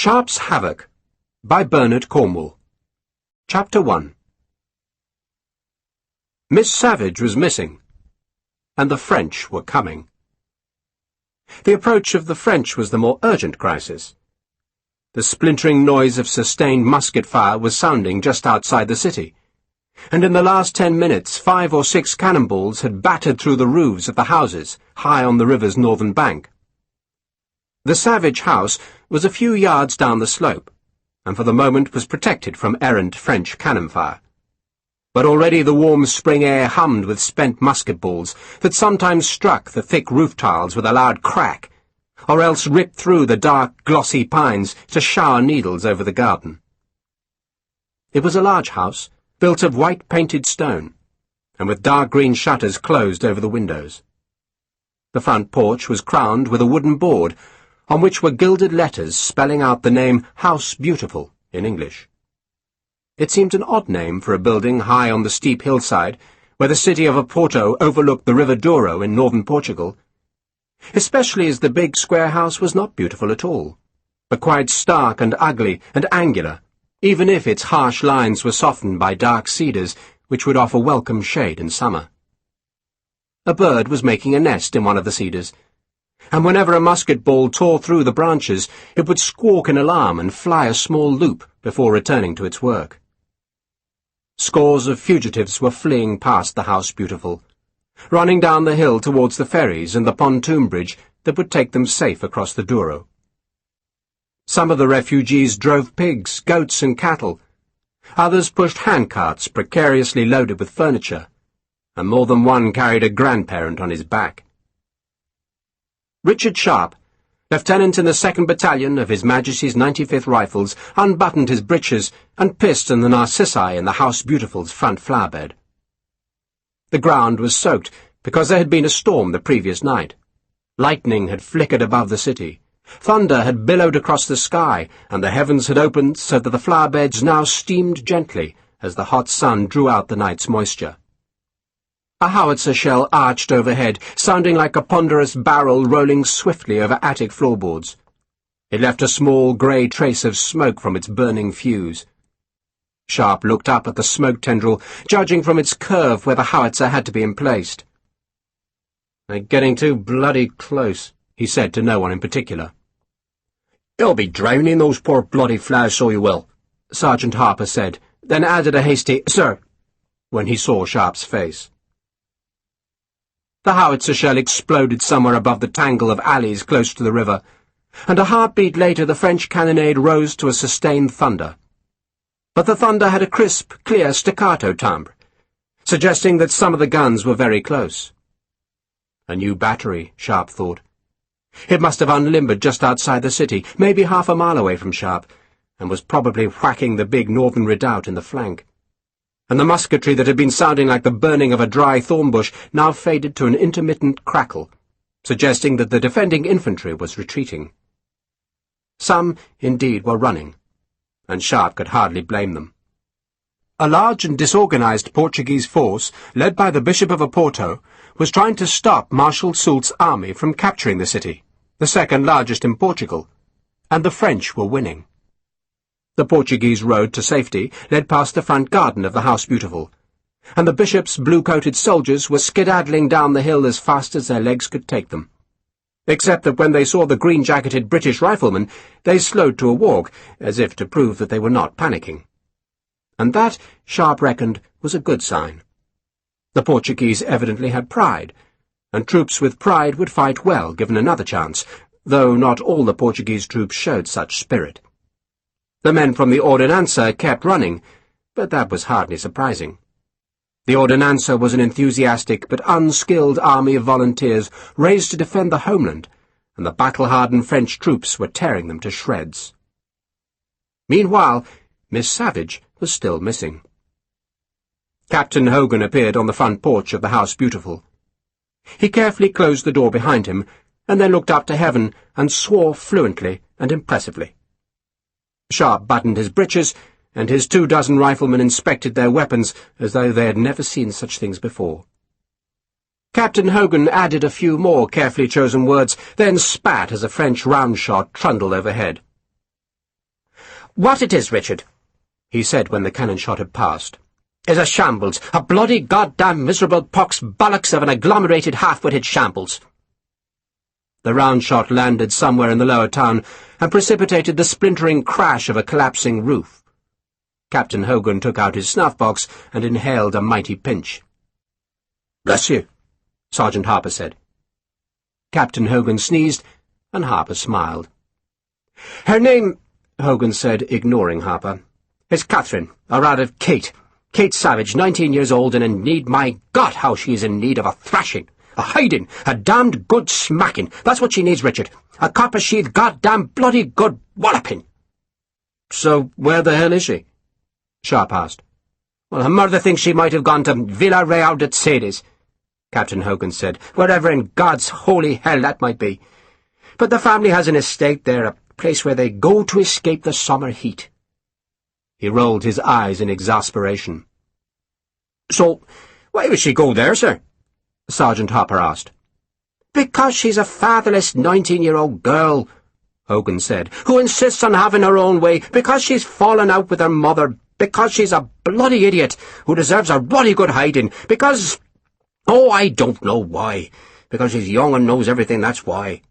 Sharpe's Havoc by Bernard Cornwell. Chapter 1. Miss Savage was missing, and the French were coming. The approach of the French was the more urgent crisis. The splintering noise of sustained musket fire was sounding just outside the city, and in the last 10 minutes 5 or 6 cannonballs had battered through the roofs of the houses high on the river's northern bank. The Savage house was a few yards down the slope, and for the moment was protected from errant French cannon fire. But already the warm spring air hummed with spent musket balls that sometimes struck the thick roof tiles with a loud crack, or else ripped through the dark, glossy pines to shower needles over the garden. It was a large house, built of white-painted stone, and with dark green shutters closed over the windows. The front porch was crowned with a wooden board, on which were gilded letters spelling out the name House Beautiful in English. It seemed an odd name for a building high on the steep hillside, where the city of Oporto overlooked the River Douro in northern Portugal, especially as the big square house was not beautiful at all, but quite stark and ugly and angular, even if its harsh lines were softened by dark cedars which would offer welcome shade in summer. A bird was making a nest in one of the cedars, and whenever a musket ball tore through the branches, it would squawk in alarm and fly a small loop before returning to its work. Scores of fugitives were fleeing past the House Beautiful, running down the hill towards the ferries and the pontoon bridge that would take them safe across the Douro. Some of the refugees drove pigs, goats and cattle. Others pushed handcarts precariously loaded with furniture, and more than one carried a grandparent on his back. Richard Sharpe, lieutenant in the 2nd Battalion of His Majesty's 95th Rifles, unbuttoned his breeches and pissed in the narcissi in the House Beautiful's front flower-bed. The ground was soaked because there had been a storm the previous night. Lightning had flickered above the city. Thunder had billowed across the sky, and the heavens had opened so that the flower-beds now steamed gently as the hot sun drew out the night's moisture. A howitzer shell arched overhead, sounding like a ponderous barrel rolling swiftly over attic floorboards. It left a small grey trace of smoke from its burning fuse. Sharpe looked up at the smoke tendril, judging from its curve where the howitzer had to be emplaced. "They're getting too bloody close," he said to no one in particular. "You'll be drowning those poor bloody flowers, so you will," Sergeant Harper said, then added a hasty "Sir," when he saw Sharpe's face. The howitzer shell exploded somewhere above the tangle of alleys close to the river, and a heartbeat later the French cannonade rose to a sustained thunder. But the thunder had a crisp, clear staccato timbre, suggesting that some of the guns were very close. A new battery, Sharpe thought. It must have unlimbered just outside the city, maybe half a mile away from Sharpe, and was probably whacking the big northern redoubt in the flank. And the musketry that had been sounding like the burning of a dry thorn bush now faded to an intermittent crackle, suggesting that the defending infantry was retreating. Some, indeed, were running, and Sharpe could hardly blame them. A large and disorganized Portuguese force, led by the Bishop of Oporto, was trying to stop Marshal Soult's army from capturing the city, the second largest in Portugal, and the French were winning. The Portuguese road to safety led past the front garden of the House Beautiful, and the bishop's blue-coated soldiers were skedaddling down the hill as fast as their legs could take them. Except that when they saw the green-jacketed British riflemen, they slowed to a walk, as if to prove that they were not panicking. And that, Sharpe reckoned, was a good sign. The Portuguese evidently had pride, and troops with pride would fight well given another chance, though not all the Portuguese troops showed such spirit. The men from the Ordinanza kept running, but that was hardly surprising. The Ordinanza was an enthusiastic but unskilled army of volunteers raised to defend the homeland, and the battle-hardened French troops were tearing them to shreds. Meanwhile, Miss Savage was still missing. Captain Hogan appeared on the front porch of the House Beautiful. He carefully closed the door behind him, and then looked up to heaven and swore fluently and impressively. Sharpe buttoned his breeches, and his 24 riflemen inspected their weapons as though they had never seen such things before. Captain Hogan added a few more carefully chosen words, then spat as a French round-shot trundled overhead. What it is, Richard," he said when the cannon shot had passed, "is a shambles, a bloody goddamn miserable pox bollocks of an agglomerated half-witted shambles." The round shot landed somewhere in the lower town and precipitated the splintering crash of a collapsing roof. Captain Hogan took out his snuff-box and inhaled a mighty pinch. "Bless you," Sergeant Harper said. Captain Hogan sneezed, and Harper smiled. "Her name," Hogan said, ignoring Harper, "is Catherine, or rather Kate. Kate Savage, 19 years old, and in need, my God, how she is in need of a thrashing. A hiding, a damned good smacking. That's what she needs, Richard. A copper-sheathed goddamn bloody good walloping." "So where the hell is she?" Sharpe asked. "Well, her mother thinks she might have gone to Villa Real de Cedes," Captain Hogan said, "wherever in God's holy hell that might be. But the family has an estate there, a place where they go to escape the summer heat." He rolled his eyes in exasperation. "So, why would she go there, sir?" Sergeant Harper asked. "Because she's a fatherless 19-year-old girl," Hogan said, "who insists on having her own way, because she's fallen out with her mother, because she's a bloody idiot who deserves a bloody good hiding, because... oh, I don't know why. Because she's young and knows everything, that's why."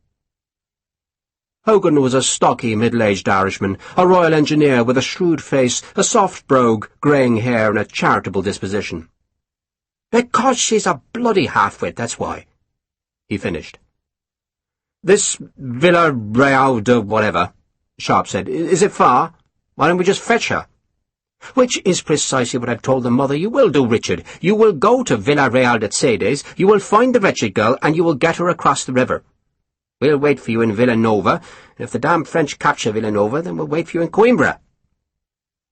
Hogan was a stocky, middle-aged Irishman, a Royal Engineer with a shrewd face, a soft brogue, greying hair, and a charitable disposition. "Because she's a bloody half-wit, that's why," he finished. "This Villa Real de whatever," Sharpe said, "is it far? Why don't we just fetch her?" "Which is precisely what I've told the mother you will do, Richard. You will go to Villa Real de Cedes, you will find the wretched girl, and you will get her across the river. We'll wait for you in Villanova, and if the damn French capture Villanova, then we'll wait for you in Coimbra."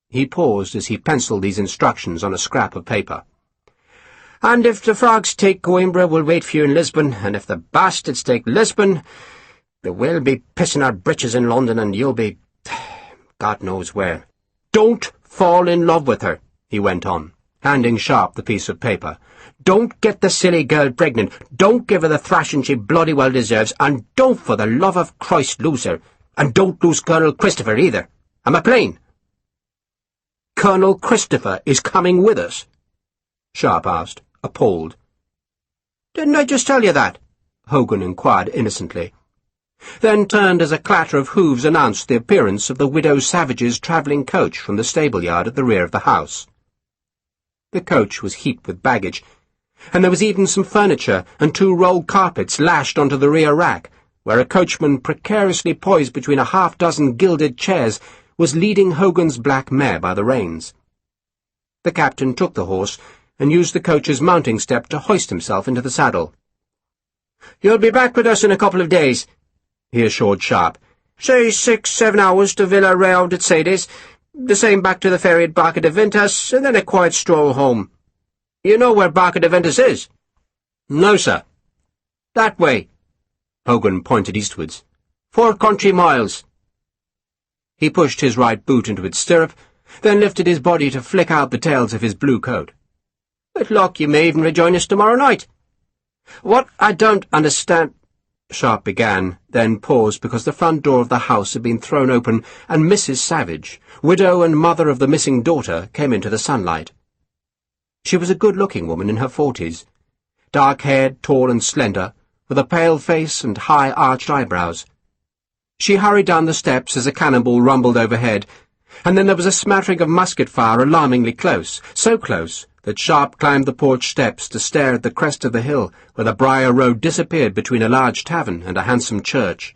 He paused as he penciled these instructions on a scrap of paper. "And if the frogs take Coimbra, we'll wait for you in Lisbon, and if the bastards take Lisbon, then we'll be pissing our britches in London, and you'll be... God knows where. Don't fall in love with her," he went on, handing Sharpe the piece of paper. "Don't get the silly girl pregnant. Don't give her the thrashing she bloody well deserves, and don't, for the love of Christ, lose her. And don't lose Colonel Christopher either. Am I plain?" "Colonel Christopher is coming with us?" Sharpe asked, appalled. "Didn't I just tell you that?" Hogan inquired innocently, then turned as a clatter of hooves announced the appearance of the Widow Savage's travelling coach from the stable-yard at the rear of the house. The coach was heaped with baggage, and there was even some furniture and 2 rolled carpets lashed onto the rear rack, where a coachman precariously poised between a half-dozen gilded chairs was leading Hogan's black mare by the reins. The captain took the horse and used the coach's mounting step to hoist himself into the saddle. "You'll be back with us in a couple of days," he assured Sharpe. "Say 6-7 hours to Villa Real de Cedes, the same back to the ferry at Barca de Ventas, and then a quiet stroll home. You know where Barca de Ventas is?" "No, sir." "That way." Hogan pointed eastwards. 4 country miles." He pushed his right boot into its stirrup, then lifted his body to flick out the tails of his blue coat. "With luck, you may even rejoin us tomorrow night." "What I don't understand—" Sharpe began, then paused because the front door of the house had been thrown open and Mrs. Savage, widow and mother of the missing daughter, came into the sunlight. She was a good-looking woman in her 40s, dark-haired, tall and slender, with a pale face and high-arched eyebrows. She hurried down the steps as a cannonball rumbled overhead, and then there was a smattering of musket fire alarmingly close, so close that Sharpe climbed the porch steps to stare at the crest of the hill where the briar road disappeared between a large tavern and a handsome church.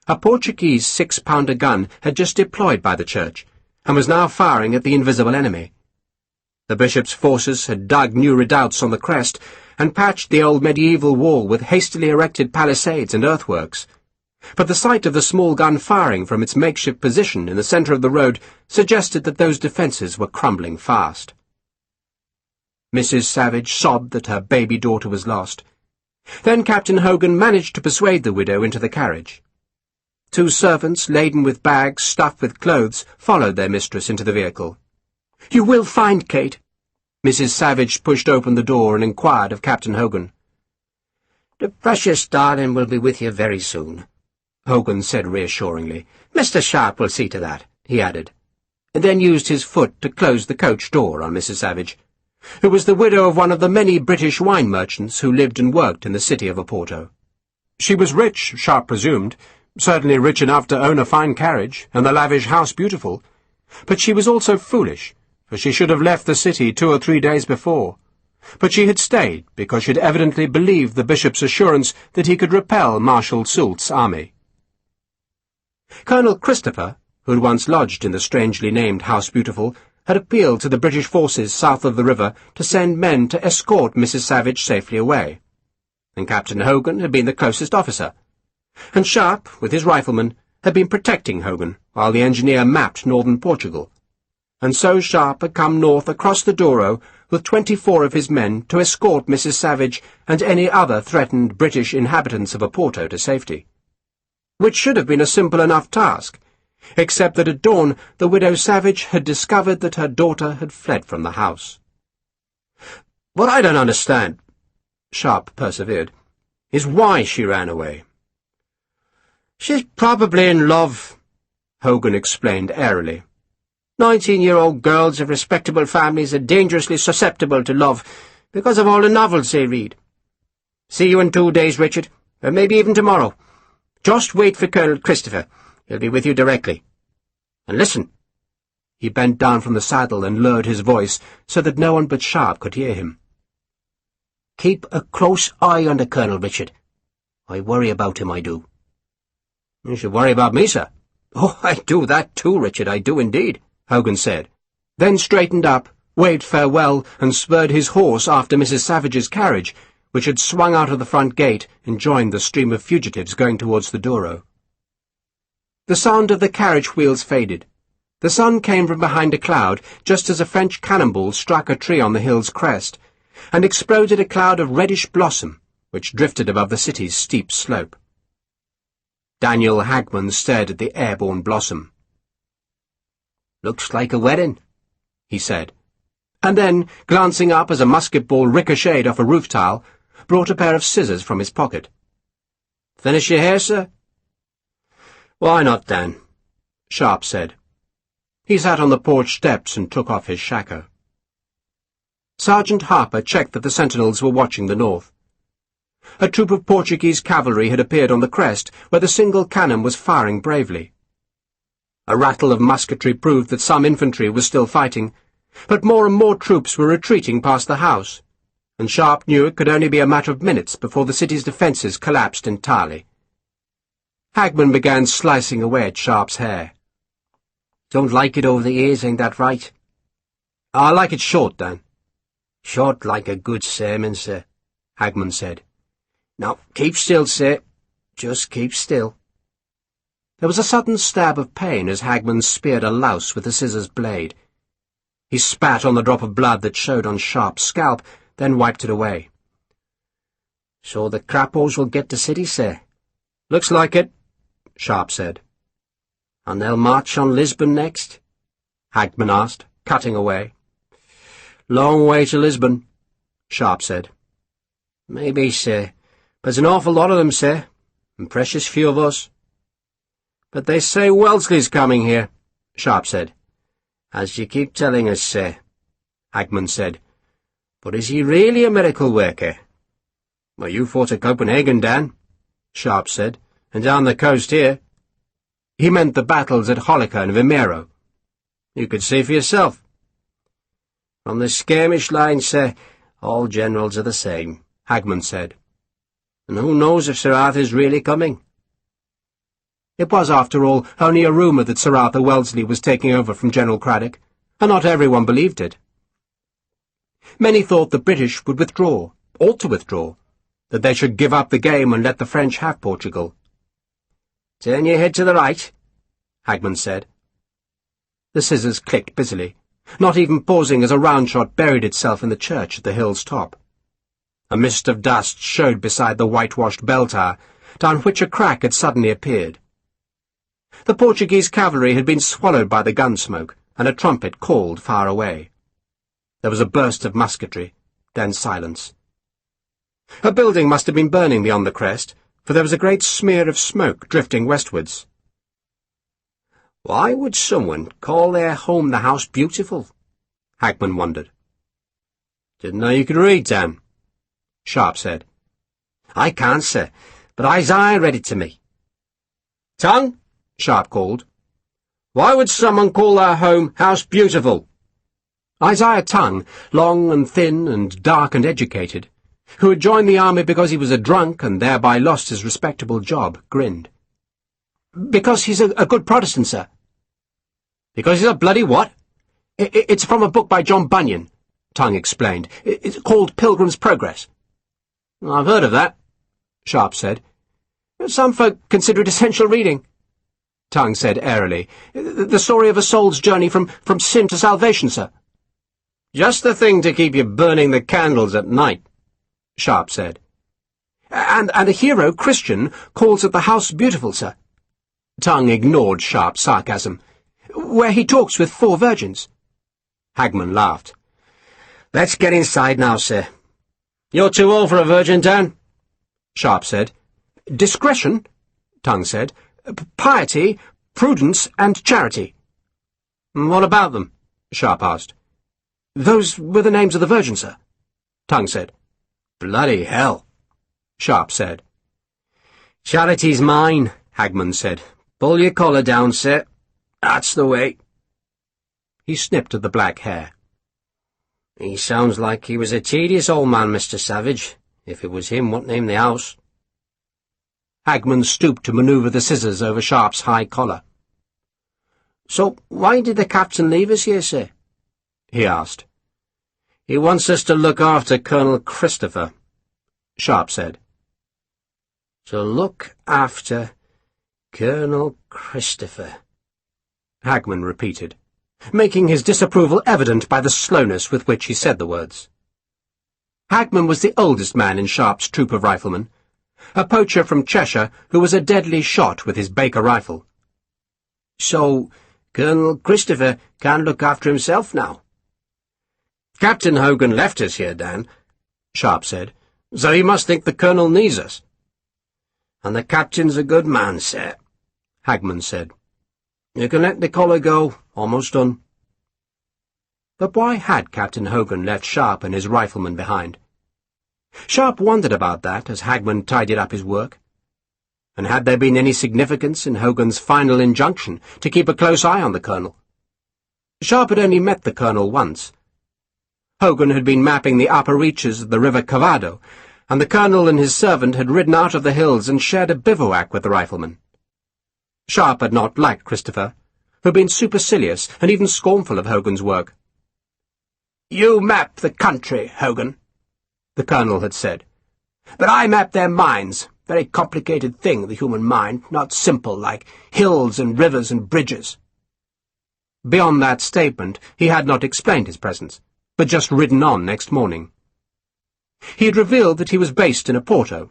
A Portuguese 6-pounder gun had just deployed by the church, and was now firing at the invisible enemy. The bishop's forces had dug new redoubts on the crest, and patched the old medieval wall with hastily erected palisades and earthworks. But the sight of the small gun firing from its makeshift position in the centre of the road suggested that those defences were crumbling fast. Mrs. Savage sobbed that her baby daughter was lost. Then Captain Hogan managed to persuade the widow into the carriage. 2 servants, laden with bags stuffed with clothes, followed their mistress into the vehicle. "You will find Kate." Mrs. Savage pushed open the door and inquired of Captain Hogan. "The precious darling will be with you very soon," Hogan said reassuringly. "Mr. Sharpe will see to that. he added, and then used his foot to close the coach door on Mrs. Savage, who was the widow of one of the many British wine merchants who lived and worked in the city of Oporto. She was rich, Sharpe presumed, certainly rich enough to own a fine carriage and the lavish house beautiful, but she was also foolish, for she should have left the city 2 or 3 days before. But she had stayed because she had evidently believed the bishop's assurance that he could repel Marshal Soult's army. Colonel Christopher, who had once lodged in the strangely named House Beautiful, had appealed to the British forces south of the river to send men to escort Mrs. Savage safely away, and Captain Hogan had been the closest officer, and Sharpe, with his riflemen, had been protecting Hogan while the engineer mapped northern Portugal, and so Sharpe had come north across the Douro with 24 of his men to escort Mrs. Savage and any other threatened British inhabitants of Oporto to safety, which should have been a simple enough task, except that at dawn the widow Savage had discovered that her daughter had fled from the house. "What I don't understand," Sharpe persevered, "is why she ran away." "She's probably in love," Hogan explained airily. 19-year-old girls of respectable families are dangerously susceptible to love because of all the novels they read. See you in 2 days, Richard, or maybe even tomorrow. Just wait for Colonel Christopher. He'll be with you directly. And listen." He bent down from the saddle and lowered his voice so that no one but Sharpe could hear him. "Keep a close eye on the Colonel, Richard. I worry about him, I do." "You should worry about me, sir." "Oh, I do that too, Richard, I do indeed," Hogan said, then straightened up, waved farewell, and spurred his horse after Mrs. Savage's carriage, which had swung out of the front gate and joined the stream of fugitives going towards the Douro. The sound of the carriage wheels faded. The sun came from behind a cloud just as a French cannonball struck a tree on the hill's crest, and exploded a cloud of reddish blossom, which drifted above the city's steep slope. Daniel Hagman stared at the airborne blossom. "Looks like a wedding," he said, and then, glancing up as a musket ball ricocheted off a roof tile, brought a pair of scissors from his pocket. "Finish your hair, sir?" "Why not, Dan?" Sharpe said. He sat on the porch steps and took off his shako. Sergeant Harper checked that the sentinels were watching the north. A troop of Portuguese cavalry had appeared on the crest, where the single cannon was firing bravely. A rattle of musketry proved that some infantry was still fighting, but more and more troops were retreating past the house, and Sharpe knew it could only be a matter of minutes before the city's defences collapsed entirely. Hagman began slicing away at Sharpe's hair. "Don't like it over the ears, ain't that right?" "I like it short, Dan." "Short like a good sermon, sir," Hagman said. "Now, keep still, sir. Just keep still." There was a sudden stab of pain as Hagman speared a louse with the scissors blade. He spat on the drop of blood that showed on Sharpe's scalp, then wiped it away. "So the Crappos will get the city, sir?" "Looks like it," Sharpe said. "And they'll march on Lisbon next?" Hagman asked, cutting away. "Long way to Lisbon," Sharpe said. "Maybe, sir, but there's an awful lot of them, sir, and precious few of us." "But they say Wellesley's coming here," Sharpe said. "As you keep telling us, sir," Hagman said. "But is he really a miracle worker?" "Well, you fought at Copenhagen, Dan," Sharpe said, "and down the coast here." He meant the battles at Hollica and Vimeiro. "You could see for yourself." "From the skirmish line, sir, all generals are the same," Hagman said. "And who knows if Sir Arthur's really coming?" It was, after all, only a rumour that Sir Arthur Wellesley was taking over from General Craddock, and not everyone believed it. Many thought the British would withdraw, ought to withdraw, that they should give up the game and let the French have Portugal. "Turn your head to the right," Hagman said. The scissors clicked busily, not even pausing as a round shot buried itself in the church at the hill's top. A mist of dust showed beside the whitewashed bell tower, down which a crack had suddenly appeared. The Portuguese cavalry had been swallowed by the gun smoke, and a trumpet called far away. There was a burst of musketry, then silence. A building must have been burning beyond the crest, for there was a great smear of smoke drifting westwards. Why would someone call their home the House Beautiful? Hagman wondered. Didn't know you could read, Dan, Sharpe said. I can't, sir, but Isaiah read it to me. Tongue, Sharpe called. Why would someone call their home House Beautiful? Isaiah Tongue, long and thin and dark and educated, who had joined the army because he was a drunk and thereby lost his respectable job, grinned. Because he's a good Protestant, sir. Because he's a bloody what? It's from a book by John Bunyan, Tongue explained. It's called Pilgrim's Progress. I've heard of that, Sharpe said. Some folk consider it essential reading, Tongue said airily. The story of a soul's journey from sin to salvation, sir. Just the thing to keep you burning the candles at night, Sharpe said. And a hero, Christian, calls it the House Beautiful, sir. Tongue ignored Sharpe's sarcasm. Where he talks with 4 virgins. Hagman laughed. Let's get inside now, sir. You're too old for a virgin, Dan, Sharpe said. Discretion, Tongue said. Piety, prudence, and charity. What about them? Sharpe asked. Those were the names of the virgins, sir, Tongue said. Bloody hell, Sharpe said. Charity's mine, Hagman said. Pull your collar down, sir. That's the way. He snipped at the black hair. He sounds like he was a tedious old man, Mr. Savage. If it was him, what named the house? Hagman stooped to manoeuvre the scissors over Sharpe's high collar. So why did the captain leave us here, sir? He asked. He wants us to look after Colonel Christopher, Sharpe said. To look after Colonel Christopher, Hagman repeated, making his disapproval evident by the slowness with which he said the words. Hagman was the oldest man in Sharpe's troop of riflemen, a poacher from Cheshire who was a deadly shot with his Baker rifle. So, Colonel Christopher can't look after himself now? Captain Hogan left us here, Dan, Sharpe said, so he must think the Colonel needs us. And the Captain's a good man, sir, Hagman said. You can let the collar go, almost done. But why had Captain Hogan left Sharpe and his riflemen behind? Sharpe wondered about that as Hagman tidied up his work. And had there been any significance in Hogan's final injunction to keep a close eye on the Colonel? Sharpe had only met the Colonel once. Hogan had been mapping the upper reaches of the River Cavado, and the Colonel and his servant had ridden out of the hills and shared a bivouac with the riflemen. Sharpe had not liked Christopher, who had been supercilious and even scornful of Hogan's work. You map the country, Hogan, the Colonel had said. But I map their minds. Very complicated thing, the human mind, not simple like hills and rivers and bridges. Beyond that statement, he had not explained his presence, but just ridden on next morning. He had revealed that he was based in Oporto,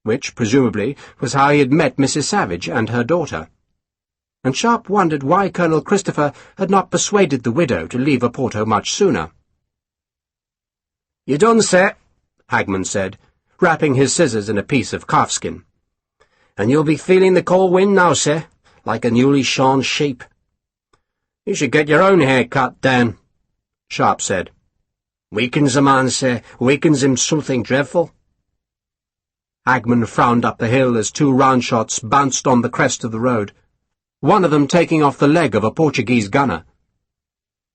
which, presumably, was how he had met Mrs. Savage and her daughter. And Sharpe wondered why Colonel Christopher had not persuaded the widow to leave Oporto much sooner. You done, sir, Hagman said, wrapping his scissors in a piece of calfskin. And you'll be feeling the cold wind now, sir, like a newly shorn sheep. You should get your own hair cut, Dan, Sharpe said. Weakens a man, sir, weakens him something dreadful. Hagman frowned up the hill as 2 round shots bounced on the crest of the road, one of them taking off the leg of a Portuguese gunner.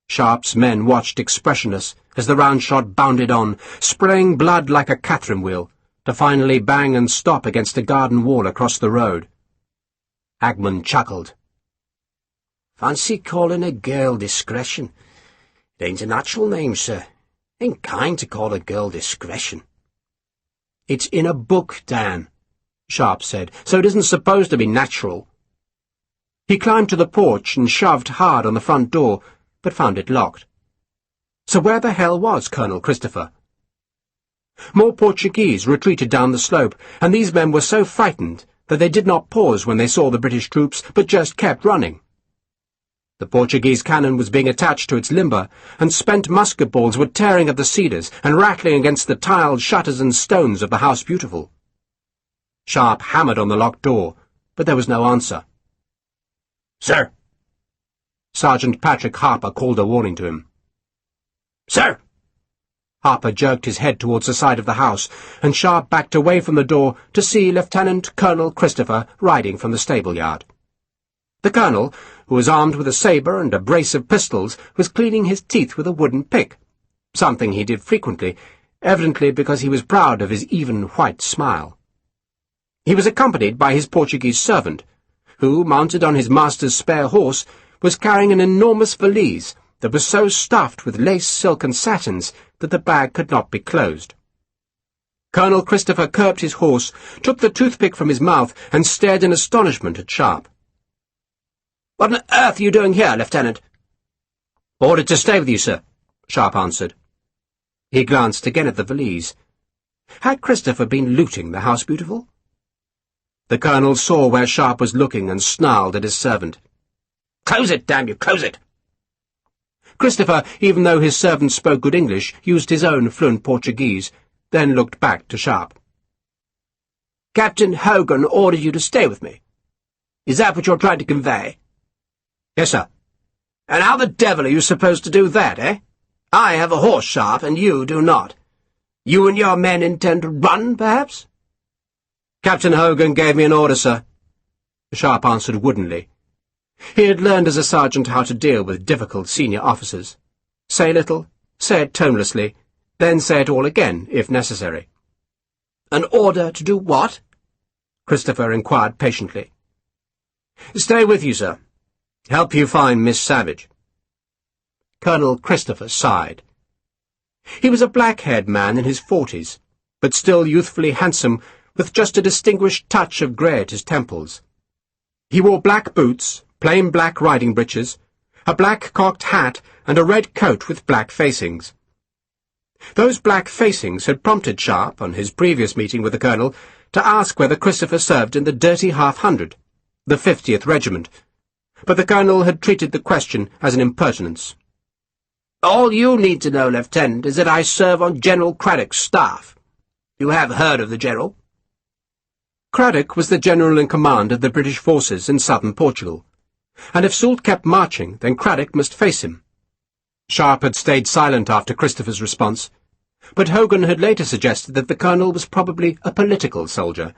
Sharpe's men watched expressionless as the round shot bounded on, spraying blood like a Catherine wheel, to finally bang and stop against a garden wall across the road. Hagman chuckled. Fancy calling a girl Discretion. It ain't a natural name, sir. Ain't kind to call a girl Discretion. It's in a book, Dan, Sharpe said, so it isn't supposed to be natural. He climbed to the porch and shoved hard on the front door, but found it locked. So where the hell was Colonel Christopher? More Portuguese retreated down the slope, and these men were so frightened that they did not pause when they saw the British troops, but just kept running. The Portuguese cannon was being attached to its limber, and spent musket balls were tearing at the cedars and rattling against the tiled shutters and stones of the House Beautiful. Sharpe hammered on the locked door, but there was no answer. Sir, Sergeant Patrick Harper called a warning to him. "Sir!" Harper jerked his head towards the side of the house, and Sharpe backed away from the door to see Lieutenant Colonel Christopher riding from the stable-yard. The colonel, who was armed with a sabre and a brace of pistols, was cleaning his teeth with a wooden pick, something he did frequently, evidently because he was proud of his even white smile. He was accompanied by his Portuguese servant, who, mounted on his master's spare horse, was carrying an enormous valise that was so stuffed with lace, silk, and satins that the bag could not be closed. Colonel Christopher curbed his horse, took the toothpick from his mouth, and stared in astonishment at Sharpe. "What on earth are you doing here, Lieutenant?" "Ordered to stay with you, sir," Sharpe answered. He glanced again at the valise. Had Christopher been looting the House Beautiful? The colonel saw where Sharpe was looking and snarled at his servant. "Close it, damn you, close it!" Christopher, even though his servant spoke good English, used his own fluent Portuguese, then looked back to Sharpe. "Captain Hogan ordered you to stay with me. Is that what you're trying to convey?" "Yes, sir." "And how the devil are you supposed to do that, eh? I have a horse, Sharpe, and you do not. You and your men intend to run, perhaps?" "Captain Hogan gave me an order, sir," Sharpe answered woodenly. He had learned as a sergeant how to deal with difficult senior officers. Say little, say it tonelessly, then say it all again, if necessary. "An order to do what?" Christopher inquired patiently. "Stay with you, sir. Help you find Miss Savage." Colonel Christopher sighed. He was a black-haired man in his 40s, but still youthfully handsome, with just a distinguished touch of grey at his temples. He wore black boots, plain black riding breeches, a black cocked hat, and a red coat with black facings. Those black facings had prompted Sharpe, on his previous meeting with the colonel, to ask whether Christopher served in the dirty half-hundred, the 50th Regiment, but the colonel had treated the question as an impertinence. "All you need to know, Lieutenant, is that I serve on General Craddock's staff. You have heard of the General?" Craddock was the general in command of the British forces in southern Portugal, and if Soult kept marching, then Craddock must face him. Sharpe had stayed silent after Christopher's response, but Hogan had later suggested that the colonel was probably a political soldier,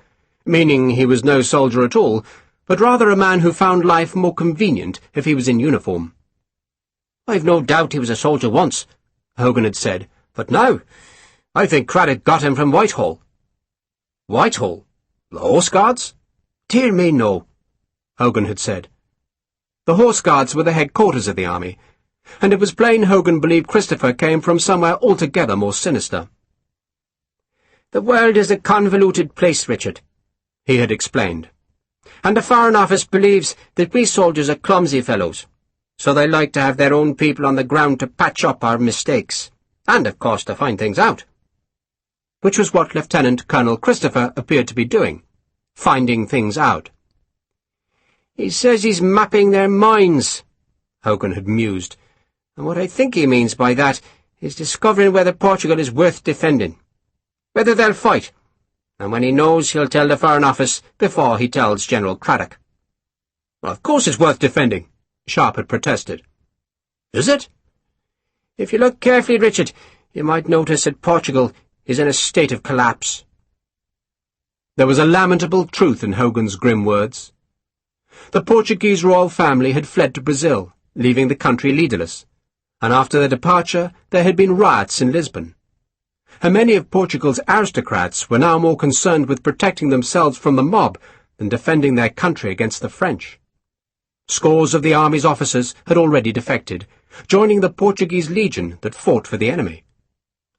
meaning he was no soldier at all, but rather a man who found life more convenient if he was in uniform. "I've no doubt he was a soldier once," Hogan had said, "but now, I think Craddock got him from Whitehall." "Whitehall? The Horse Guards?" "Dear me, no," Hogan had said. The Horse Guards were the headquarters of the army, and it was plain Hogan believed Christopher came from somewhere altogether more sinister. "The world is a convoluted place, Richard," he had explained, "and the Foreign Office believes that we soldiers are clumsy fellows, so they like to have their own people on the ground to patch up our mistakes, and, of course, to find things out." Which was what Lieutenant Colonel Christopher appeared to be doing, finding things out. "He says he's mapping their minds," Hogan had mused, "and what I think he means by that is discovering whether Portugal is worth defending, whether they'll fight, and when he knows he'll tell the Foreign Office before he tells General Craddock." "Well, of course it's worth defending," Sharpe had protested. "Is it?" "If you look carefully, Richard, you might notice that Portugal is in a state of collapse." There was a lamentable truth in Hogan's grim words. The Portuguese royal family had fled to Brazil, leaving the country leaderless, and after their departure there had been riots in Lisbon. And many of Portugal's aristocrats were now more concerned with protecting themselves from the mob than defending their country against the French. Scores of the army's officers had already defected, joining the Portuguese legion that fought for the enemy.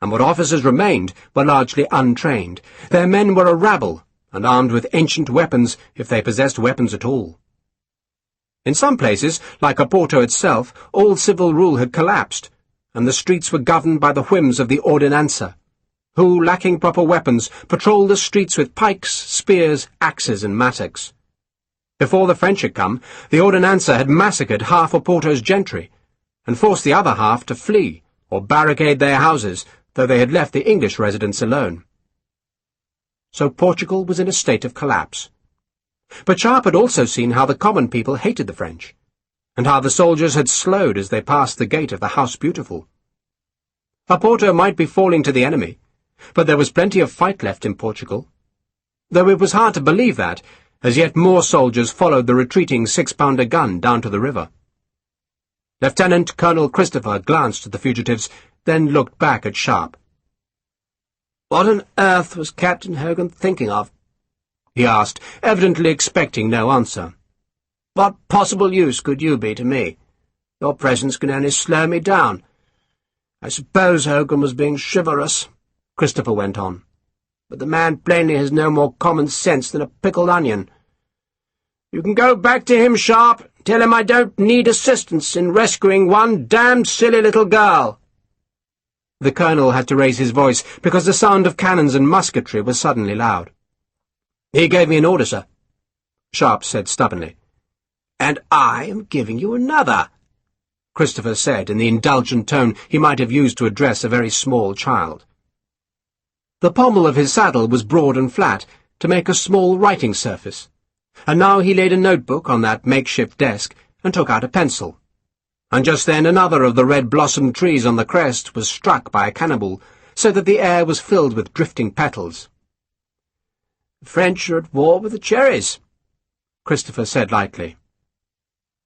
And what officers remained were largely untrained. Their men were a rabble, and armed with ancient weapons, if they possessed weapons at all. In some places, like Oporto itself, all civil rule had collapsed, and the streets were governed by the whims of the Ordinança, who, lacking proper weapons, patrolled the streets with pikes, spears, axes, and mattocks. Before the French had come, the Ordinança had massacred half Oporto's gentry, and forced the other half to flee, or barricade their houses, though they had left the English residents alone. So Portugal was in a state of collapse. But Sharpe had also seen how the common people hated the French, and how the soldiers had slowed as they passed the gate of the House Beautiful. Oporto might be falling to the enemy, but there was plenty of fight left in Portugal, though it was hard to believe that, as yet more soldiers followed the retreating 6-pounder gun down to the river. Lieutenant Colonel Christopher glanced at the fugitives, then looked back at Sharpe. "What on earth was Captain Hogan thinking of?" he asked, evidently expecting no answer. "What possible use could you be to me? Your presence can only slow me down. I suppose Hogan was being chivalrous," Christopher went on, "but the man plainly has no more common sense than a pickled onion. You can go back to him, Sharpe. Tell him I don't need assistance in rescuing one damned silly little girl." The colonel had to raise his voice because the sound of cannons and musketry was suddenly loud. "He gave me an order, sir," Sharpe said stubbornly. "And I am giving you another," Christopher said in the indulgent tone he might have used to address a very small child. The pommel of his saddle was broad and flat, to make a small writing surface, and now he laid a notebook on that makeshift desk and took out a pencil. And just then another of the red-blossomed trees on the crest was struck by a cannonball, so that the air was filled with drifting petals. "The French are at war with the cherries," Christopher said lightly.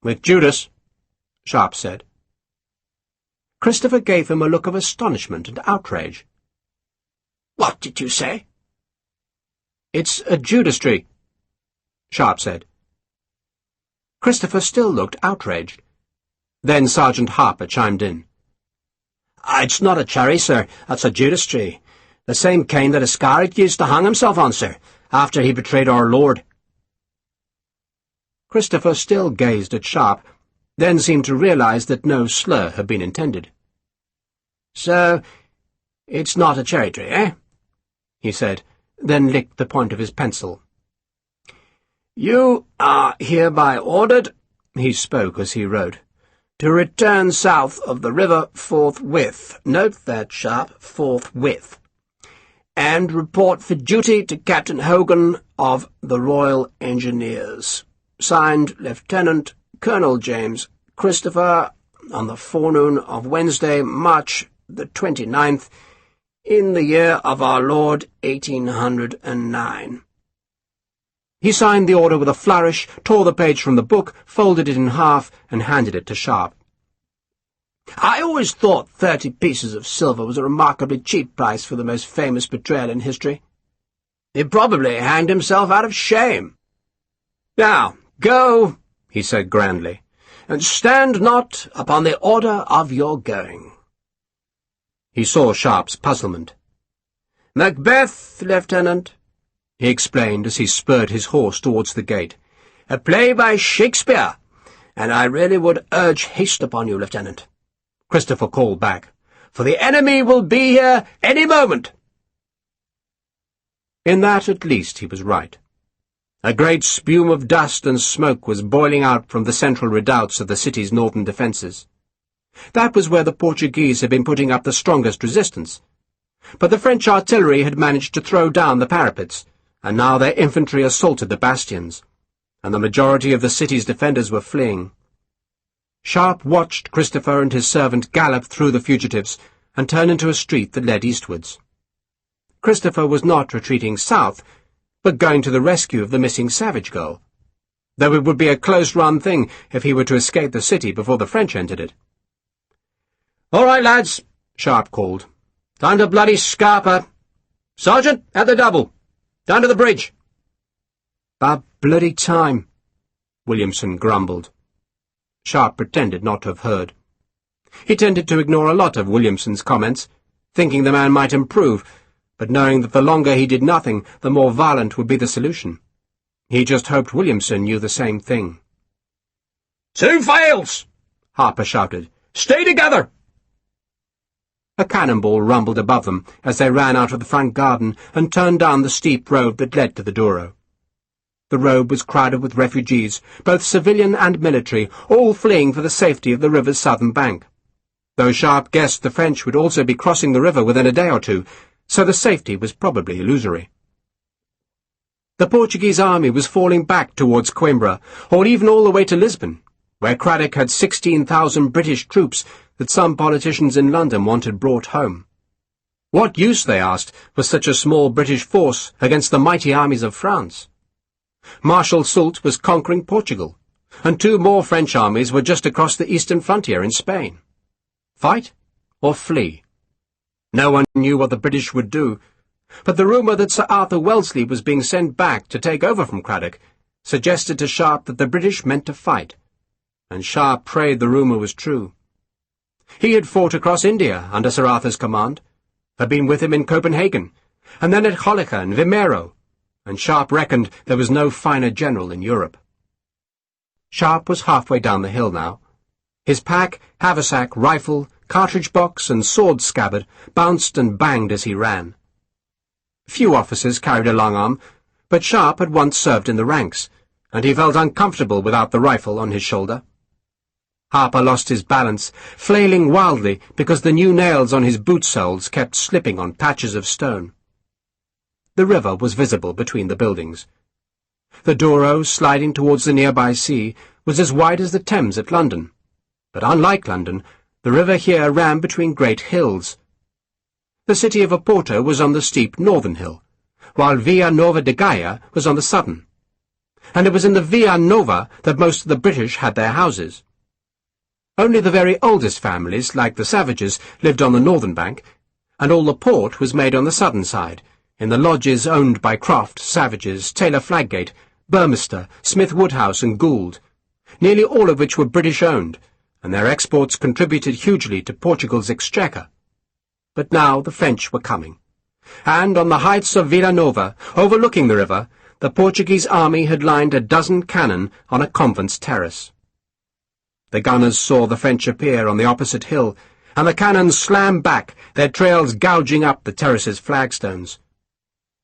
"With Judas," Sharpe said. Christopher gave him a look of astonishment and outrage. "What did you say?" "It's a Judas tree," Sharpe said. Christopher still looked outraged. Then Sergeant Harper chimed in. "It's not a cherry, sir. That's a Judas tree. The same cane that Iscariot used to hang himself on, sir, after he betrayed our Lord." Christopher still gazed at Sharpe, then seemed to realize that no slur had been intended. "So, it's not a cherry tree, eh?" he said, then licked the point of his pencil. "You are hereby ordered," he spoke as he wrote, "to return south of the river forthwith. Note that, Sharpe, forthwith. And report for duty to Captain Hogan of the Royal Engineers. Signed, Lieutenant Colonel James Christopher, on the forenoon of Wednesday, March the 29th, in the year of our Lord 1809. He signed the order with a flourish, tore the page from the book, folded it in half, and handed it to Sharpe. "I always thought 30 pieces of silver was a remarkably cheap price for the most famous betrayal in history. He probably hanged himself out of shame. Now, go," he said grandly, "and stand not upon the order of your going." He saw Sharpe's puzzlement. "Macbeth, Lieutenant," he explained as he spurred his horse towards the gate. "A play by Shakespeare, and I really would urge haste upon you, Lieutenant," Christopher called back, "for the enemy will be here any moment." In that, at least, he was right. A great spume of dust and smoke was boiling out from the central redoubts of the city's northern defences. That was where the Portuguese had been putting up the strongest resistance. But the French artillery had managed to throw down the parapets, and now their infantry assaulted the bastions, and the majority of the city's defenders were fleeing. Sharpe watched Christopher and his servant gallop through the fugitives and turn into a street that led eastwards. Christopher was not retreating south, but going to the rescue of the missing savage girl, though it would be a close-run thing if he were to escape the city before the French entered it. "All right, lads," Sharpe called. "Time to bloody scarper. Sergeant, at the double. Down to the bridge." "About bloody time," Williamson grumbled. Sharpe pretended not to have heard. He tended to ignore a lot of Williamson's comments, thinking the man might improve, but knowing that the longer he did nothing, the more violent would be the solution. He just hoped Williamson knew the same thing. "Two fails!" Harper shouted. "Stay together!" A cannonball rumbled above them as they ran out of the front garden and turned down the steep road that led to the Douro. The road was crowded with refugees, both civilian and military, all fleeing for the safety of the river's southern bank, though Sharpe guessed the French would also be crossing the river within a day or two, so the safety was probably illusory. The Portuguese army was falling back towards Coimbra, or even all the way to Lisbon, where Craddock had 16,000 British troops that some politicians in London wanted brought home. What use, they asked, was such a small British force against the mighty armies of France? Marshal Soult was conquering Portugal, and 2 more French armies were just across the eastern frontier in Spain. Fight or flee? No one knew what the British would do, but the rumour that Sir Arthur Wellesley was being sent back to take over from Craddock suggested to Sharpe that the British meant to fight, and Sharpe prayed the rumour was true. He had fought across India under Sir Arthur's command, had been with him in Copenhagen, and then at Hollica and Vimeiro, and Sharpe reckoned there was no finer general in Europe. Sharpe was halfway down the hill now. His pack, haversack, rifle, cartridge box, and sword scabbard bounced and banged as he ran. Few officers carried a long arm, but Sharpe had once served in the ranks, and he felt uncomfortable without the rifle on his shoulder. Harper lost his balance, flailing wildly because the new nails on his boot soles kept slipping on patches of stone. The river was visible between the buildings. The Douro, sliding towards the nearby sea, was as wide as the Thames at London, but unlike London, the river here ran between great hills. The city of Oporto was on the steep northern hill, while Via Nova de Gaia was on the southern, and it was in the Via Nova that most of the British had their houses. Only the very oldest families, like the Savages, lived on the northern bank, and all the port was made on the southern side, in the lodges owned by Croft, Savages, Taylor Fladgate, Burmester, Smith Woodhouse and Gould, nearly all of which were British-owned, and their exports contributed hugely to Portugal's exchequer. But now the French were coming, and on the heights of Villanova, overlooking the river, the Portuguese army had lined a dozen cannon on a convent's terrace. The gunners saw the French appear on the opposite hill, and the cannons slammed back, their trails gouging up the terrace's flagstones.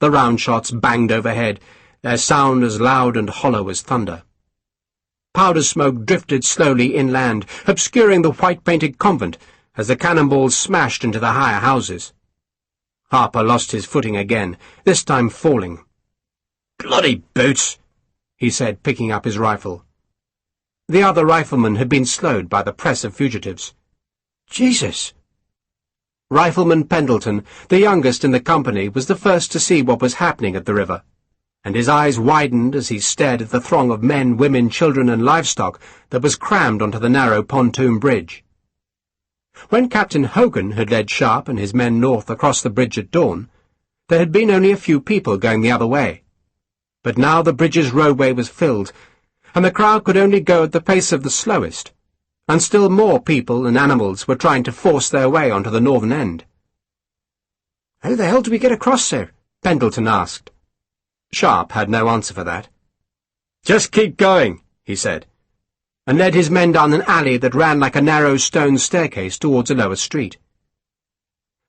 The round shots banged overhead, their sound as loud and hollow as thunder. Powder smoke drifted slowly inland, obscuring the white-painted convent as the cannonballs smashed into the higher houses. Harper lost his footing again, this time falling. "Bloody boots!" he said, picking up his rifle. The other rifleman had been slowed by the press of fugitives. "Jesus!" Rifleman Pendleton, the youngest in the company, was the first to see what was happening at the river, and his eyes widened as he stared at the throng of men, women, children, and livestock that was crammed onto the narrow pontoon bridge. When Captain Hogan had led Sharpe and his men north across the bridge at dawn, there had been only a few people going the other way. But now the bridge's roadway was filled, and the crowd could only go at the pace of the slowest, and still more people and animals were trying to force their way onto the northern end. "How the hell do we get across, sir?" Pendleton asked. Sharpe had no answer for that. "Just keep going," he said, and led his men down an alley that ran like a narrow stone staircase towards a lower street.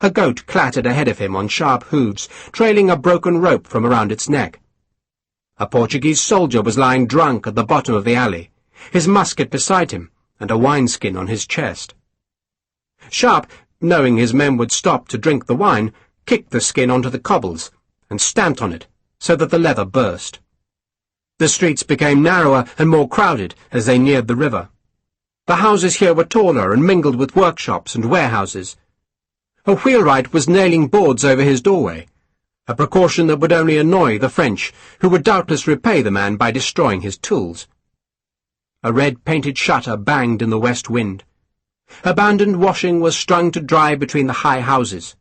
A goat clattered ahead of him on sharp hooves, trailing a broken rope from around its neck. A Portuguese soldier was lying drunk at the bottom of the alley, his musket beside him, and a wineskin on his chest. Sharpe, knowing his men would stop to drink the wine, kicked the skin onto the cobbles, and stamped on it, so that the leather burst. The streets became narrower and more crowded as they neared the river. The houses here were taller and mingled with workshops and warehouses. A wheelwright was nailing boards over his doorway, a precaution that would only annoy the French, who would doubtless repay the man by destroying his tools. A red-painted shutter banged in the west wind. Abandoned washing was strung to dry between the high houses.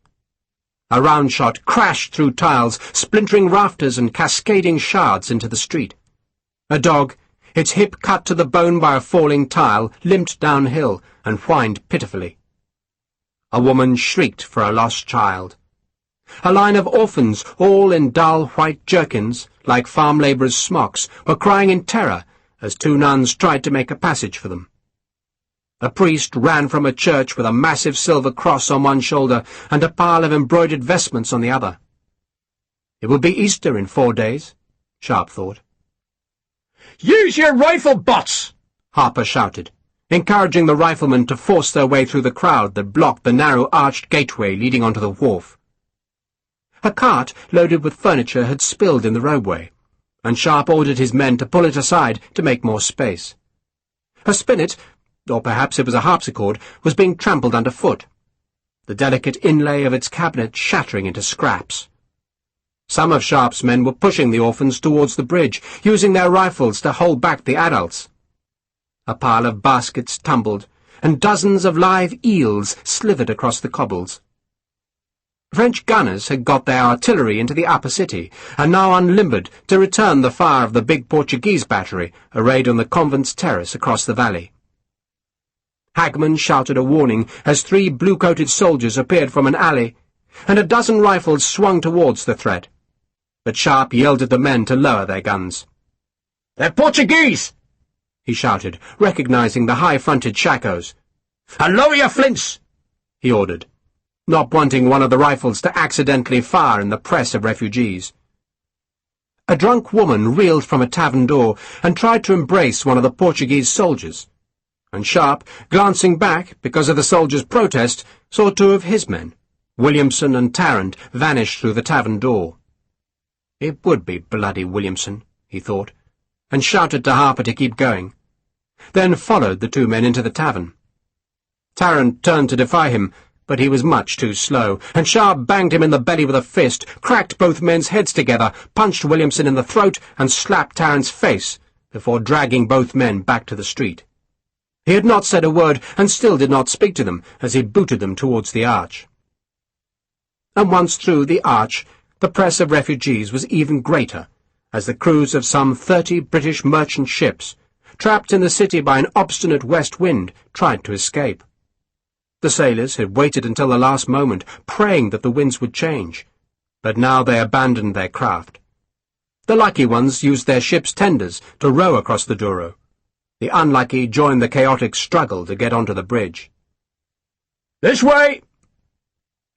A round shot crashed through tiles, splintering rafters and cascading shards into the street. A dog, its hip cut to the bone by a falling tile, limped downhill and whined pitifully. A woman shrieked for a lost child. A line of orphans, all in dull white jerkins, like farm labourers' smocks, were crying in terror as 2 nuns tried to make a passage for them. A priest ran from a church with a massive silver cross on one shoulder and a pile of embroidered vestments on the other. It would be Easter in 4 days, Sharpe thought. "Use your rifle butts!" Harper shouted, encouraging the riflemen to force their way through the crowd that blocked the narrow arched gateway leading onto the wharf. A cart loaded with furniture had spilled in the roadway, and Sharpe ordered his men to pull it aside to make more space. Her spinet, or perhaps it was a harpsichord, was being trampled underfoot, the delicate inlay of its cabinet shattering into scraps. Some of Sharpe's men were pushing the orphans towards the bridge, using their rifles to hold back the adults. A pile of baskets tumbled, and dozens of live eels slithered across the cobbles. French gunners had got their artillery into the upper city, and now unlimbered to return the fire of the big Portuguese battery arrayed on the convent's terrace across the valley. Hagman shouted a warning as 3 blue-coated soldiers appeared from an alley, and a dozen rifles swung towards the threat. But Sharpe yelled at the men to lower their guns. "They're Portuguese!" he shouted, recognizing the high-fronted shakos. "And lower your flints!" he ordered, not wanting one of the rifles to accidentally fire in the press of refugees. A drunk woman reeled from a tavern door and tried to embrace one of the Portuguese soldiers, and Sharpe, glancing back because of the soldier's protest, saw 2 of his men, Williamson and Tarrant, vanish through the tavern door. It would be bloody Williamson, he thought, and shouted to Harper to keep going, then followed the 2 men into the tavern. Tarrant turned to defy him, but he was much too slow, and Sharpe banged him in the belly with a fist, cracked both men's heads together, punched Williamson in the throat, and slapped Tarrant's face, before dragging both men back to the street. He had not said a word, and still did not speak to them, as he booted them towards the arch. And once through the arch, the press of refugees was even greater, as the crews of some 30 British merchant ships, trapped in the city by an obstinate west wind, tried to escape. The sailors had waited until the last moment, praying that the winds would change, but now they abandoned their craft. The lucky ones used their ship's tenders to row across the Douro. The unlucky joined the chaotic struggle to get onto the bridge. "This way!"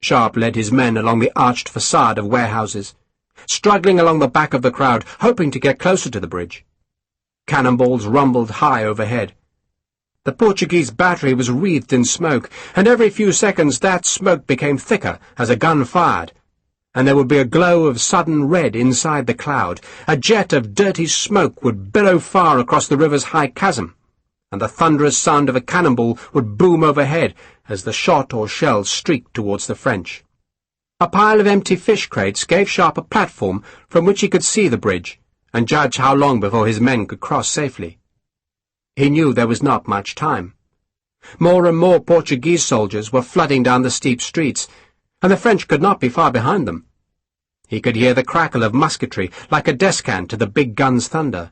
Sharpe led his men along the arched facade of warehouses, struggling along the back of the crowd, hoping to get closer to the bridge. Cannonballs rumbled high overhead. The Portuguese battery was wreathed in smoke, and every few seconds that smoke became thicker as a gun fired, and there would be a glow of sudden red inside the cloud. A jet of dirty smoke would billow far across the river's high chasm, and the thunderous sound of a cannonball would boom overhead as the shot or shell streaked towards the French. A pile of empty fish crates gave Sharpe a platform from which he could see the bridge, and judge how long before his men could cross safely. He knew there was not much time. More and more Portuguese soldiers were flooding down the steep streets, and the French could not be far behind them. He could hear the crackle of musketry like a descant to the big gun's thunder.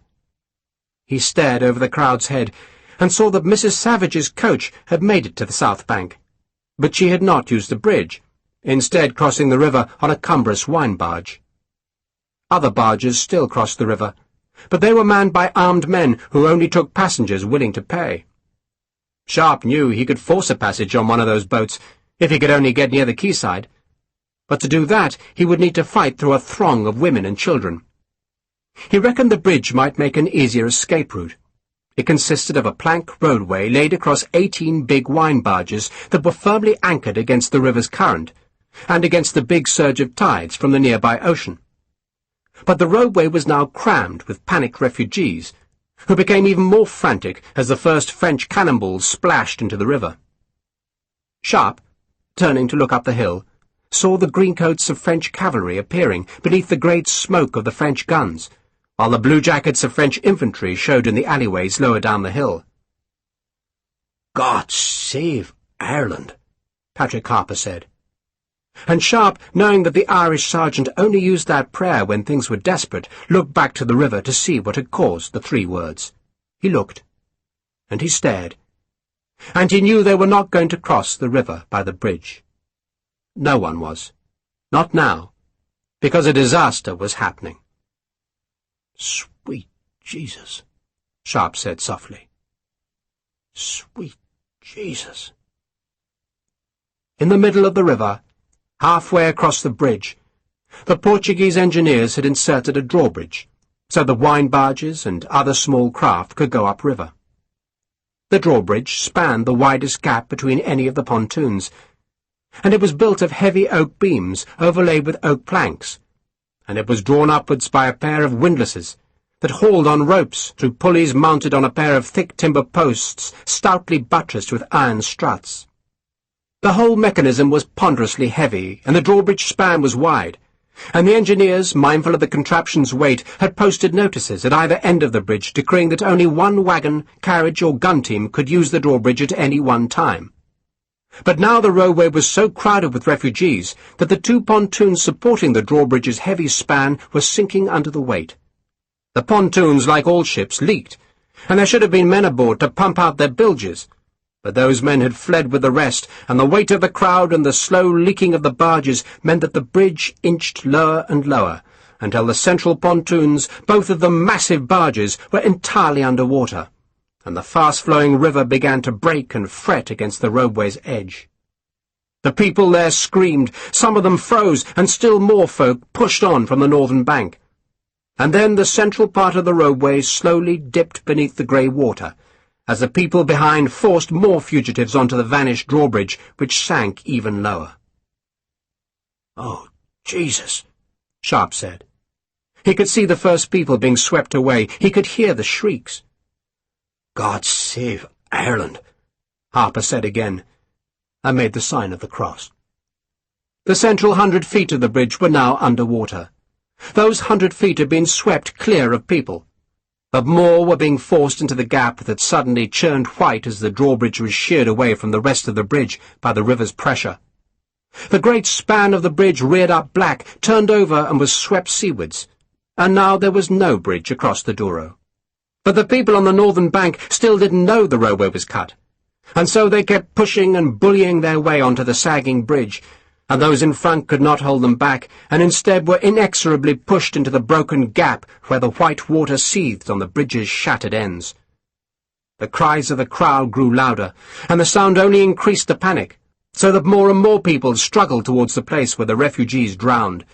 He stared over the crowd's head, and saw that Mrs. Savage's coach had made it to the south bank, but she had not used the bridge, instead crossing the river on a cumbrous wine barge. Other barges still crossed the river, but they were manned by armed men who only took passengers willing to pay. Sharpe knew he could force a passage on one of those boats if he could only get near the quayside, but to do that he would need to fight through a throng of women and children. He reckoned the bridge might make an easier escape route. It consisted of a plank roadway laid across 18 big wine barges that were firmly anchored against the river's current and against the big surge of tides from the nearby ocean. But the roadway was now crammed with panicked refugees, who became even more frantic as the first French cannonballs splashed into the river. Sharpe, turning to look up the hill, saw the greencoats of French cavalry appearing beneath the great smoke of the French guns, while the blue jackets of French infantry showed in the alleyways lower down the hill. "God save Ireland," Patrick Harper said. And Sharpe, knowing that the Irish sergeant only used that prayer when things were desperate, looked back to the river to see what had caused the 3 words. He looked, and he stared, and he knew they were not going to cross the river by the bridge. No one was. Not now, because a disaster was happening. "Sweet Jesus," Sharpe said softly. "Sweet Jesus." In the middle of the river, halfway across the bridge, the Portuguese engineers had inserted a drawbridge, so the wine barges and other small craft could go upriver. The drawbridge spanned the widest gap between any of the pontoons, and it was built of heavy oak beams overlaid with oak planks, and it was drawn upwards by a pair of windlasses that hauled on ropes through pulleys mounted on a pair of thick timber posts stoutly buttressed with iron struts. The whole mechanism was ponderously heavy, and the drawbridge span was wide, and the engineers, mindful of the contraption's weight, had posted notices at either end of the bridge decreeing that only one wagon, carriage, or gun team could use the drawbridge at any one time. But now the roadway was so crowded with refugees that the two pontoons supporting the drawbridge's heavy span were sinking under the weight. The pontoons, like all ships, leaked, and there should have been men aboard to pump out their bilges. But those men had fled with the rest, and the weight of the crowd and the slow leaking of the barges meant that the bridge inched lower and lower, until the central pontoons, both of them massive barges, were entirely under water, and the fast-flowing river began to break and fret against the roadway's edge. The people there screamed, some of them froze, and still more folk pushed on from the northern bank. And then the central part of the roadway slowly dipped beneath the grey water, as the people behind forced more fugitives onto the vanished drawbridge, which sank even lower. "Oh, Jesus," Sharpe said. He could see the first people being swept away. He could hear the shrieks. "God save Ireland," Harper said again, and made the sign of the cross. The central 100 feet of the bridge were now under water. Those 100 feet had been swept clear of people, but more were being forced into the gap that suddenly churned white as the drawbridge was sheared away from the rest of the bridge by the river's pressure. The great span of the bridge reared up black, turned over and was swept seawards, and now there was no bridge across the Douro. But the people on the northern bank still didn't know the roadway was cut, and so they kept pushing and bullying their way onto the sagging bridge, and those in front could not hold them back, and instead were inexorably pushed into the broken gap where the white water seethed on the bridge's shattered ends. The cries of the crowd grew louder, and the sound only increased the panic, so that more and more people struggled towards the place where the refugees drowned.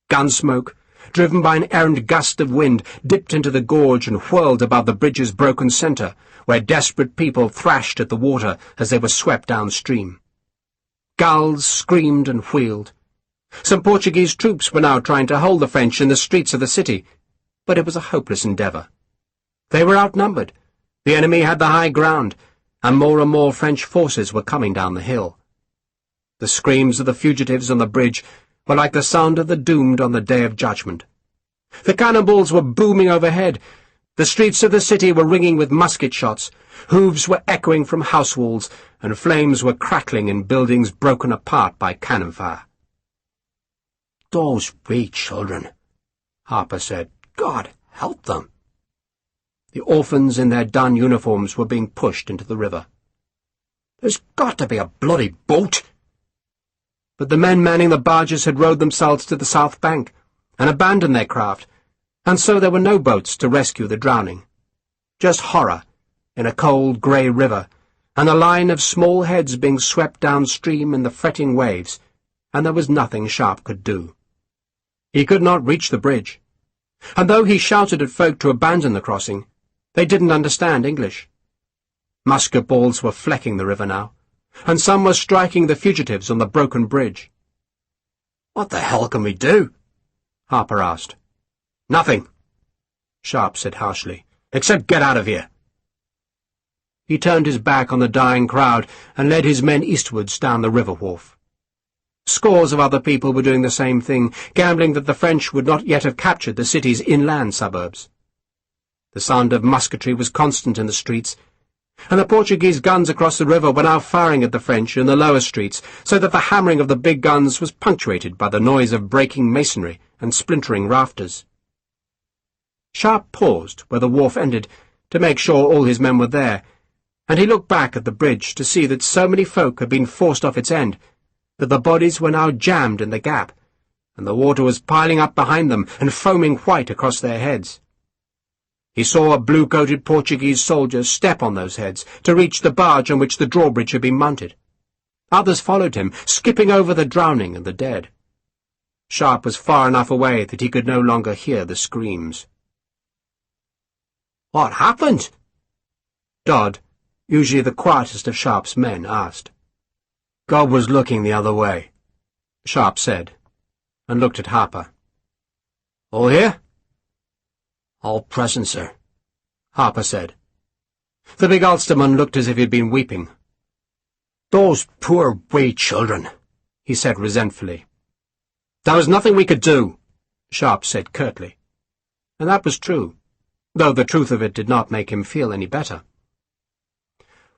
Gunsmoke, driven by an errant gust of wind, dipped into the gorge and whirled above the bridge's broken centre, where desperate people thrashed at the water as they were swept downstream. Gulls screamed and wheeled. Some Portuguese troops were now trying to hold the French in the streets of the city, but it was a hopeless endeavour. They were outnumbered. The enemy had the high ground, and more French forces were coming down the hill. The screams of the fugitives on the bridge were like the sound of the doomed on the day of judgment. The cannonballs were booming overhead. The streets of the city were ringing with musket shots. Hooves were echoing from house walls, and flames were crackling in buildings broken apart by cannon fire. "Those wee children," Harper said. "God help them." The orphans in their dun uniforms were being pushed into the river. "There's got to be a bloody boat!" But the men manning the barges had rowed themselves to the south bank and abandoned their craft, and so there were no boats to rescue the drowning. Just horror in a cold grey river, and a line of small heads being swept downstream in the fretting waves, and there was nothing Sharpe could do. He could not reach the bridge, and though he shouted at folk to abandon the crossing, they didn't understand English. Musket balls were flecking the river now, and some were striking the fugitives on the broken bridge. "What the hell can we do?" Harper asked. "Nothing," Sharpe said harshly, "except get out of here." He turned his back on the dying crowd and led his men eastwards down the river wharf. Scores of other people were doing the same thing, gambling that the French would not yet have captured the city's inland suburbs. The sound of musketry was constant in the streets, and the Portuguese guns across the river were now firing at the French in the lower streets, so that the hammering of the big guns was punctuated by the noise of breaking masonry and splintering rafters. Sharpe paused where the wharf ended to make sure all his men were there, and he looked back at the bridge to see that so many folk had been forced off its end that the bodies were now jammed in the gap, and the water was piling up behind them and foaming white across their heads. He saw a blue-coated Portuguese soldier step on those heads to reach the barge on which the drawbridge had been mounted. Others followed him, skipping over the drowning and the dead. Sharpe was far enough away that he could no longer hear the screams. "What happened?" Dodd, usually the quietest of Sharpe's men, asked. "God was looking the other way," Sharpe said, and looked at Harper. "All here?" "All present, sir," Harper said. The big Ulsterman looked as if he had been weeping. "Those poor wee children," he said resentfully. "There was nothing we could do," Sharpe said curtly. And that was true, though the truth of it did not make him feel any better.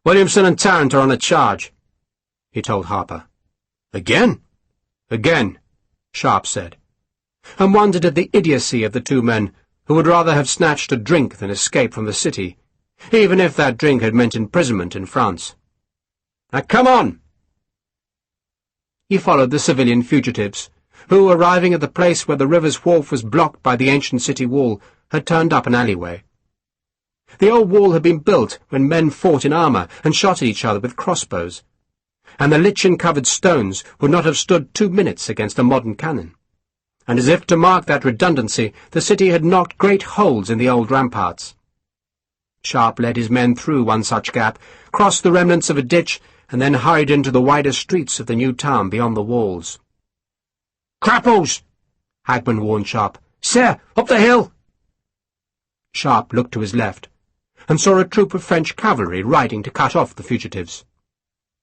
"Williamson and Tarrant are on a charge," he told Harper. "Again?" "Again," Sharpe said, and wondered at the idiocy of the two men who would rather have snatched a drink than escape from the city, even if that drink had meant imprisonment in France. "Now come on!" He followed the civilian fugitives, who, arriving at the place where the river's wharf was blocked by the ancient city wall, had turned up an alleyway. The old wall had been built when men fought in armour and shot at each other with crossbows, and the lichen-covered stones would not have stood 2 minutes against a modern cannon. And as if to mark that redundancy, the city had knocked great holes in the old ramparts. Sharpe led his men through one such gap, crossed the remnants of a ditch, and then hurried into the wider streets of the new town beyond the walls. "Crappos!" Hagman warned Sharpe. "Sir, up the hill!" Sharpe looked to his left, and saw a troop of French cavalry riding to cut off the fugitives.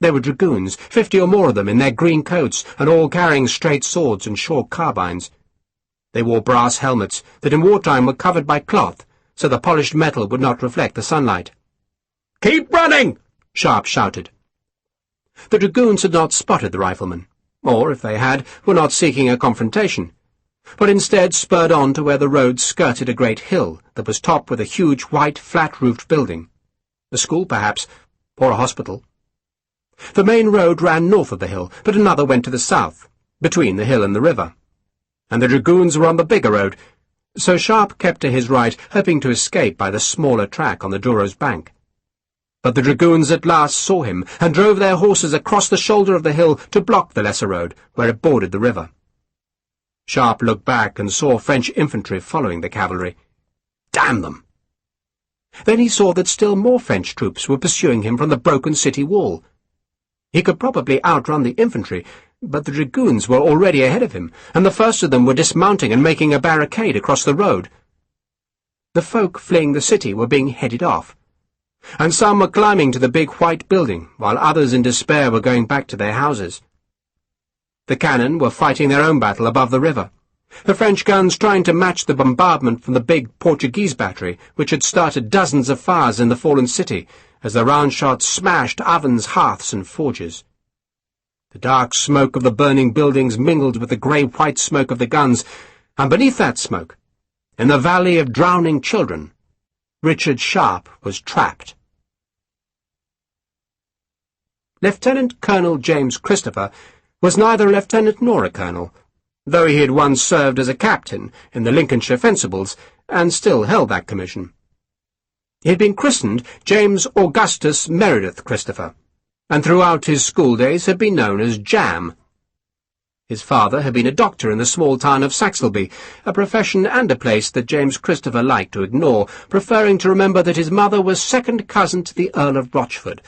They were dragoons, 50 or more of them in their green coats, and all carrying straight swords and short carbines. They wore brass helmets that in wartime were covered by cloth, so the polished metal would not reflect the sunlight. "Keep running!" Sharpe shouted. The dragoons had not spotted the riflemen, or, if they had, were not seeking a confrontation, but instead spurred on to where the road skirted a great hill that was topped with a huge white flat-roofed building. A school, perhaps, or a hospital. The main road ran north of the hill, but another went to the south, between the hill and the river. And the dragoons were on the bigger road, so Sharpe kept to his right, hoping to escape by the smaller track on the Douro's bank. But the dragoons at last saw him, and drove their horses across the shoulder of the hill to block the lesser road, where it bordered the river. Sharpe looked back and saw French infantry following the cavalry. Damn them! Then he saw that still more French troops were pursuing him from the broken city wall. He could probably outrun the infantry, but the dragoons were already ahead of him, and the first of them were dismounting and making a barricade across the road. The folk fleeing the city were being headed off, and some were climbing to the big white building, while others in despair were going back to their houses. The cannon were fighting their own battle above the river, the French guns trying to match the bombardment from the big Portuguese battery, which had started dozens of fires in the fallen city, as the round shot smashed ovens, hearths, and forges. The dark smoke of the burning buildings mingled with the grey-white smoke of the guns, and beneath that smoke, in the valley of drowning children, Richard Sharpe was trapped. Lieutenant Colonel James Christopher was neither a lieutenant nor a colonel, though he had once served as a captain in the Lincolnshire Fencibles, and still held that commission. He had been christened James Augustus Meredith Christopher, and throughout his school days had been known as Jam. His father had been a doctor in the small town of Saxelby, a profession and a place that James Christopher liked to ignore, preferring to remember that his mother was second cousin to the Earl of Rochford,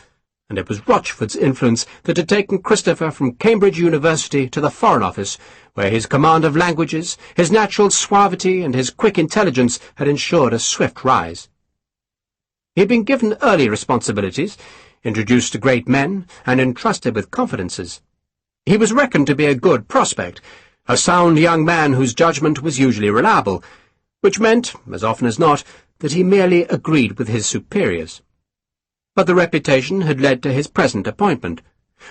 and it was Rochford's influence that had taken Christopher from Cambridge University to the Foreign Office, where his command of languages, his natural suavity, and his quick intelligence had ensured a swift rise. He had been given early responsibilities, introduced to great men, and entrusted with confidences. He was reckoned to be a good prospect, a sound young man whose judgment was usually reliable, which meant, as often as not, that he merely agreed with his superiors. But the reputation had led to his present appointment,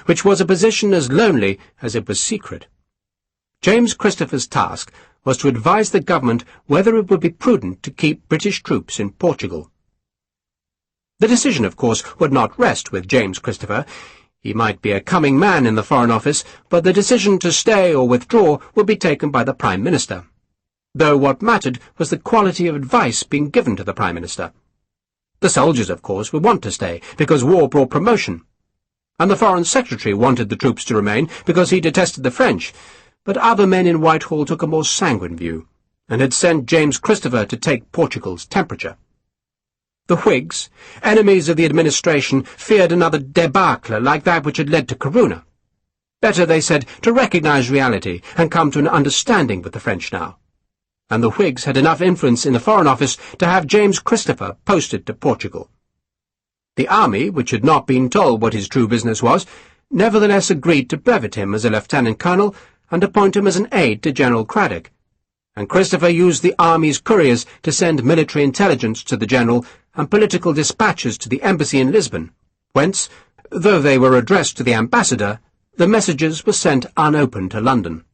which was a position as lonely as it was secret. James Christopher's task was to advise the government whether it would be prudent to keep British troops in Portugal. The decision, of course, would not rest with James Christopher. He might be a coming man in the Foreign Office, but the decision to stay or withdraw would be taken by the Prime Minister, though what mattered was the quality of advice being given to the Prime Minister. The soldiers, of course, would want to stay, because war brought promotion, and the Foreign Secretary wanted the troops to remain because he detested the French, but other men in Whitehall took a more sanguine view, and had sent James Christopher to take Portugal's temperature. The Whigs, enemies of the administration, feared another debacle like that which had led to Corunna. Better, they said, to recognize reality and come to an understanding with the French now. and the Whigs had enough influence in the Foreign Office to have James Christopher posted to Portugal. The army, which had not been told what his true business was, nevertheless agreed to brevet him as a lieutenant-colonel and appoint him as an aide to General Cradock, and Christopher used the army's couriers to send military intelligence to the general and political dispatches to the embassy in Lisbon, whence, though they were addressed to the ambassador, the messages were sent unopened to London.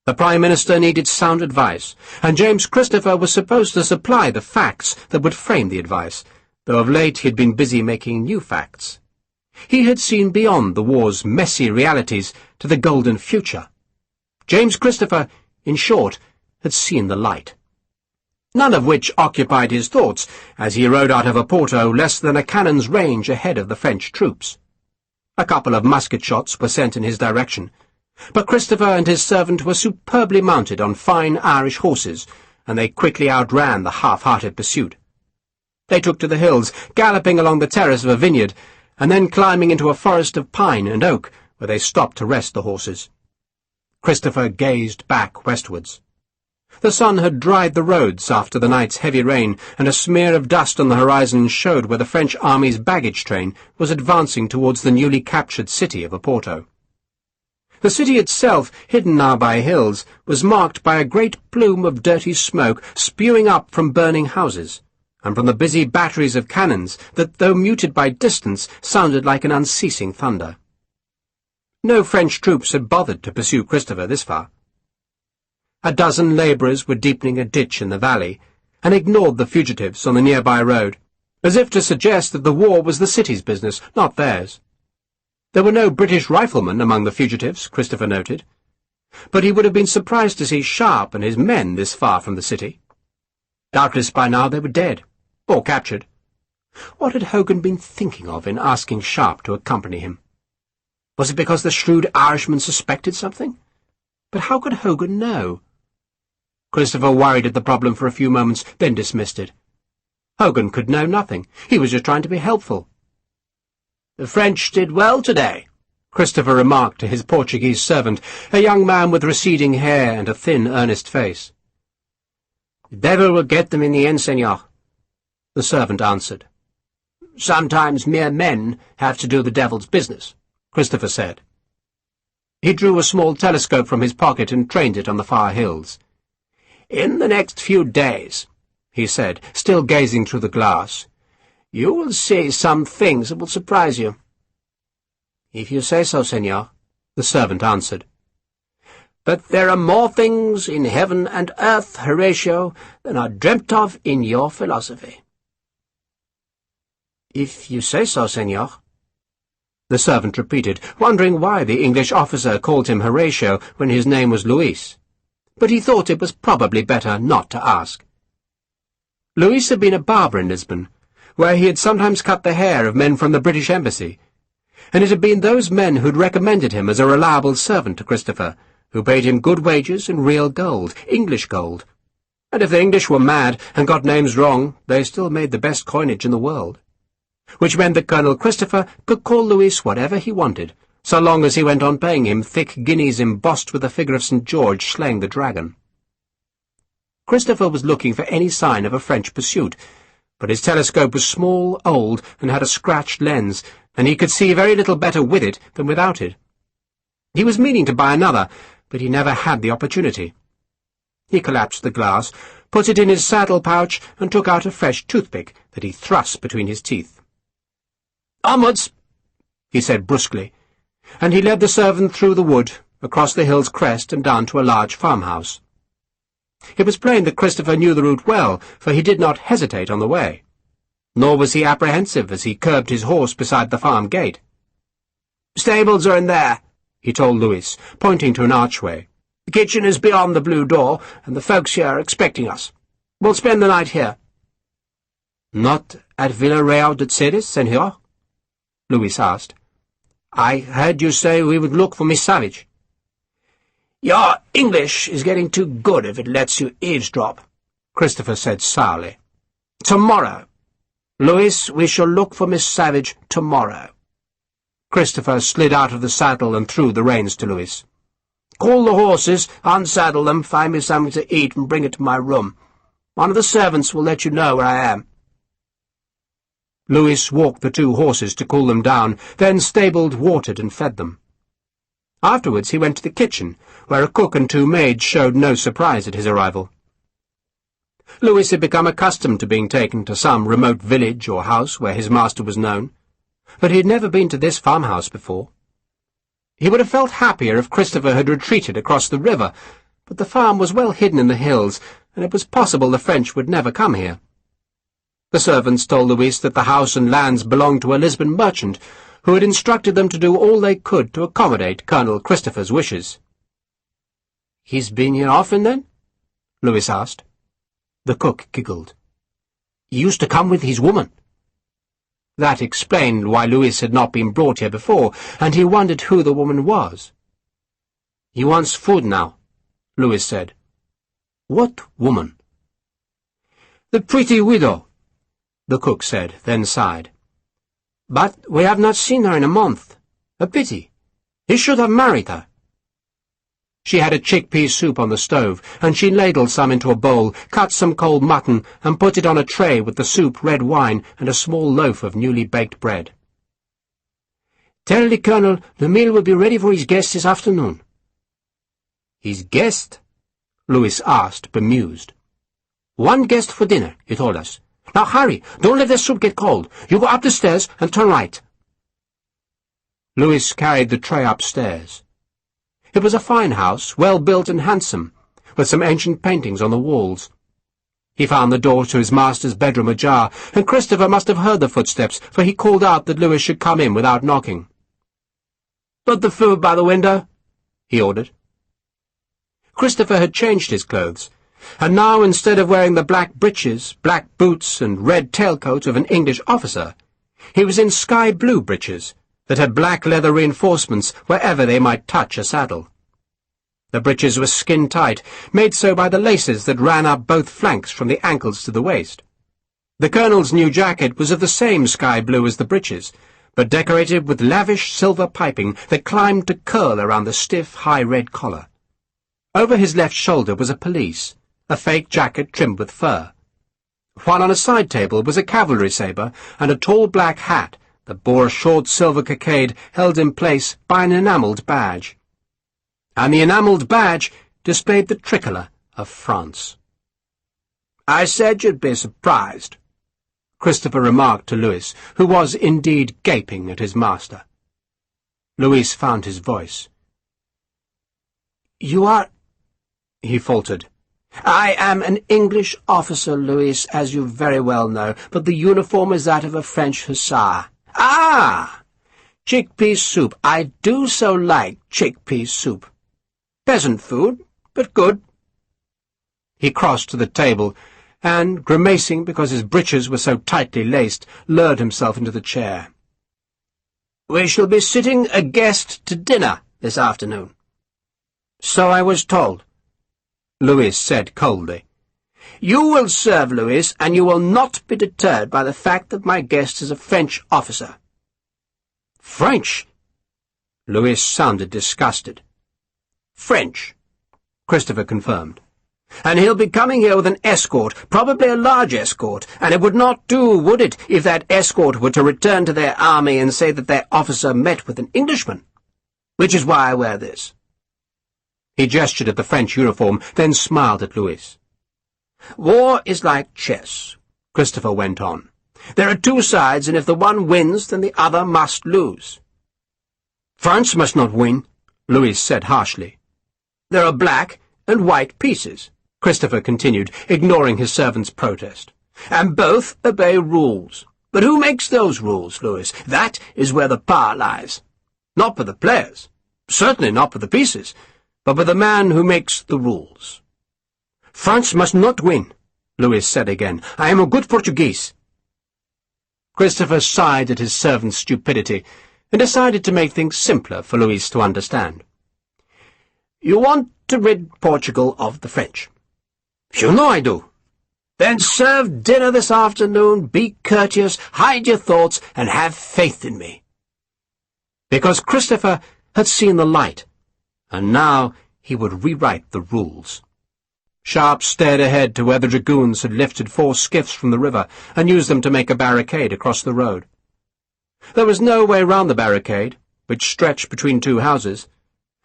The Prime Minister needed sound advice, and James Christopher was supposed to supply the facts that would frame the advice, though of late he had been busy making new facts. He had seen beyond the war's messy realities to the golden future. James Christopher, in short, had seen the light. None of which occupied his thoughts as he rode out of Oporto less than a cannon's range ahead of the French troops. A couple of musket shots were sent in his direction, but Christopher and his servant were superbly mounted on fine Irish horses, and they quickly outran the half-hearted pursuit. They took to the hills, galloping along the terrace of a vineyard, and then climbing into a forest of pine and oak, where they stopped to rest the horses. Christopher gazed back westwards. The sun had dried the roads after the night's heavy rain, and a smear of dust on the horizon showed where the French army's baggage train was advancing towards the newly captured city of Oporto. The city itself, hidden now by hills, was marked by a great plume of dirty smoke spewing up from burning houses, and from the busy batteries of cannons that, though muted by distance, sounded like an unceasing thunder. No French troops had bothered to pursue Christopher this far. A dozen labourers were deepening a ditch in the valley, and ignored the fugitives on the nearby road, as if to suggest that the war was the city's business, not theirs. There were no British riflemen among the fugitives, Christopher noted, but he would have been surprised to see Sharpe and his men this far from the city. Doubtless by now they were dead, or captured. What had Hogan been thinking of in asking Sharpe to accompany him? Was it because the shrewd Irishman suspected something? But how could Hogan know? Christopher worried at the problem for a few moments, then dismissed it. Hogan could know nothing. He was just trying to be helpful. "The French did well today," Christopher remarked to his Portuguese servant, a young man with receding hair and a thin, earnest face. "The devil will get them in the end, senor," the servant answered. "Sometimes mere men have to do the devil's business," Christopher said. He drew a small telescope from his pocket and trained it on the far hills. "In the next few days," he said, still gazing through the glass, "you will see some things that will surprise you." "If you say so, senor," the servant answered. "But there are more things in heaven and earth, Horatio, than are dreamt of in your philosophy." "If you say so, senor," the servant repeated, wondering why the English officer called him Horatio when his name was Luis. But he thought it was probably better not to ask. Luis had been a barber in Lisbon, where he had sometimes cut the hair of men from the British embassy, and it had been those men who had recommended him as a reliable servant to Christopher, who paid him good wages in real gold, English gold. And if the English were mad and got names wrong, they still made the best coinage in the world. Which meant that Colonel Christopher could call Luis whatever he wanted, so long as he went on paying him thick guineas embossed with the figure of St. George slaying the dragon. Christopher was looking for any sign of a French pursuit, but his telescope was small, old, and had a scratched lens, and he could see very little better with it than without it. He was meaning to buy another, but he never had the opportunity. He collapsed the glass, put it in his saddle pouch, and took out a fresh toothpick that he thrust between his teeth. "Onwards," he said brusquely, and he led the servant through the wood, across the hill's crest and down to a large farmhouse. It was plain that Christopher knew the route well, for he did not hesitate on the way. Nor was he apprehensive as he curbed his horse beside the farm gate. "Stables are in there," he told Luis, pointing to an archway. "The kitchen is beyond the blue door, and the folks here are expecting us. We'll spend the night here." "Not at Villarreal de Ceres, senor?" Luis asked. "I heard you say we would look for Miss Savage." "Your English is getting too good if it lets you eavesdrop," Christopher said sourly. "Tomorrow. Luis, we shall look for Miss Savage tomorrow." Christopher slid out of the saddle and threw the reins to Luis. Call the horses, unsaddle them, find me something to eat, and bring it to my room. One of the servants will let you know where I am." Louis walked the 2 horses to cool them down, then stabled, watered, and fed them. Afterwards he went to the kitchen, where a cook and 2 maids showed no surprise at his arrival. Louis had become accustomed to being taken to some remote village or house where his master was known, but he had never been to this farmhouse before. He would have felt happier if Christopher had retreated across the river, but the farm was well hidden in the hills, and it was possible the French would never come here. The servants told Louis that the house and lands belonged to a Lisbon merchant, who had instructed them to do all they could to accommodate Colonel Christopher's wishes. "He's been here often, then?" Louis asked. The cook giggled. "He used to come with his woman." That explained why Louis had not been brought here before, and he wondered who the woman was. "He wants food now," Louis said. "What woman?" "The pretty widow," the cook said, then sighed. "But we have not seen her in a month. A pity. He should have married her." She had a chickpea soup on the stove, and she ladled some into a bowl, cut some cold mutton, and put it on a tray with the soup, red wine, and a small loaf of newly baked bread. "Tell the Colonel the meal will be ready for his guest this afternoon." "His guest?" Louis asked, bemused. "One guest for dinner, he told us. Now hurry, don't let the soup get cold. You go up the stairs and turn right." Louis carried the tray upstairs. It was a fine house, well built and handsome, with some ancient paintings on the walls. He found the door to his master's bedroom ajar, and Christopher must have heard the footsteps, for he called out that Louis should come in without knocking. "Put the food by the window," he ordered. Christopher had changed his clothes, and now, instead of wearing the black breeches, black boots, and red tailcoat of an English officer, he was in sky-blue breeches that had black leather reinforcements wherever they might touch a saddle. The breeches were skin-tight, made so by the laces that ran up both flanks from the ankles to the waist. The colonel's new jacket was of the same sky-blue as the breeches, but decorated with lavish silver piping that climbed to curl around the stiff, high red collar. Over his left shoulder was a pelisse, a fake jacket trimmed with fur, while on a side table was a cavalry sabre and a tall black hat that bore a short silver cockade held in place by an enamelled badge. And the enamelled badge displayed the tricolour of France. "I said you'd be surprised," Christopher remarked to Louis, who was indeed gaping at his master. Louis found his voice. "You are—" he faltered. "I am an English officer, Louis, as you very well know, but the uniform is that of a French hussar." "Ah! Chickpea soup. I do so like chickpea soup. Peasant food, but good." He crossed to the table, and, grimacing because his breeches were so tightly laced, lured himself into the chair. "We shall be sitting a guest to dinner this afternoon." "So I was told," Louis said coldly. "You will serve, Louis, and you will not be deterred by the fact that my guest is a French officer." "French?" Louis sounded disgusted. "French," Christopher confirmed. "And he'll be coming here with an escort, probably a large escort, and it would not do, would it, if that escort were to return to their army and say that their officer met with an Englishman? Which is why I wear this." He gestured at the French uniform, then smiled at Louis. "War is like chess," Christopher went on. "There are 2 sides, and if the one wins, then the other must lose." "France must not win," Louis said harshly. "There are black and white pieces," Christopher continued, ignoring his servant's protest. "And both obey rules. But who makes those rules, Louis? That is where the power lies. Not with the players, certainly not with the pieces, but with the man who makes the rules." "France must not win," Louis said again. "I am a good Portuguese." Christopher sighed at his servant's stupidity and decided to make things simpler for Louis to understand. "You want to rid Portugal of the French." "You know I do." "Then serve dinner this afternoon, be courteous, hide your thoughts, and have faith in me." Because Christopher had seen the light, and now he would rewrite the rules. Sharpe stared ahead to where the dragoons had lifted 4 skiffs from the river and used them to make a barricade across the road. There was no way round the barricade, which stretched between 2 houses,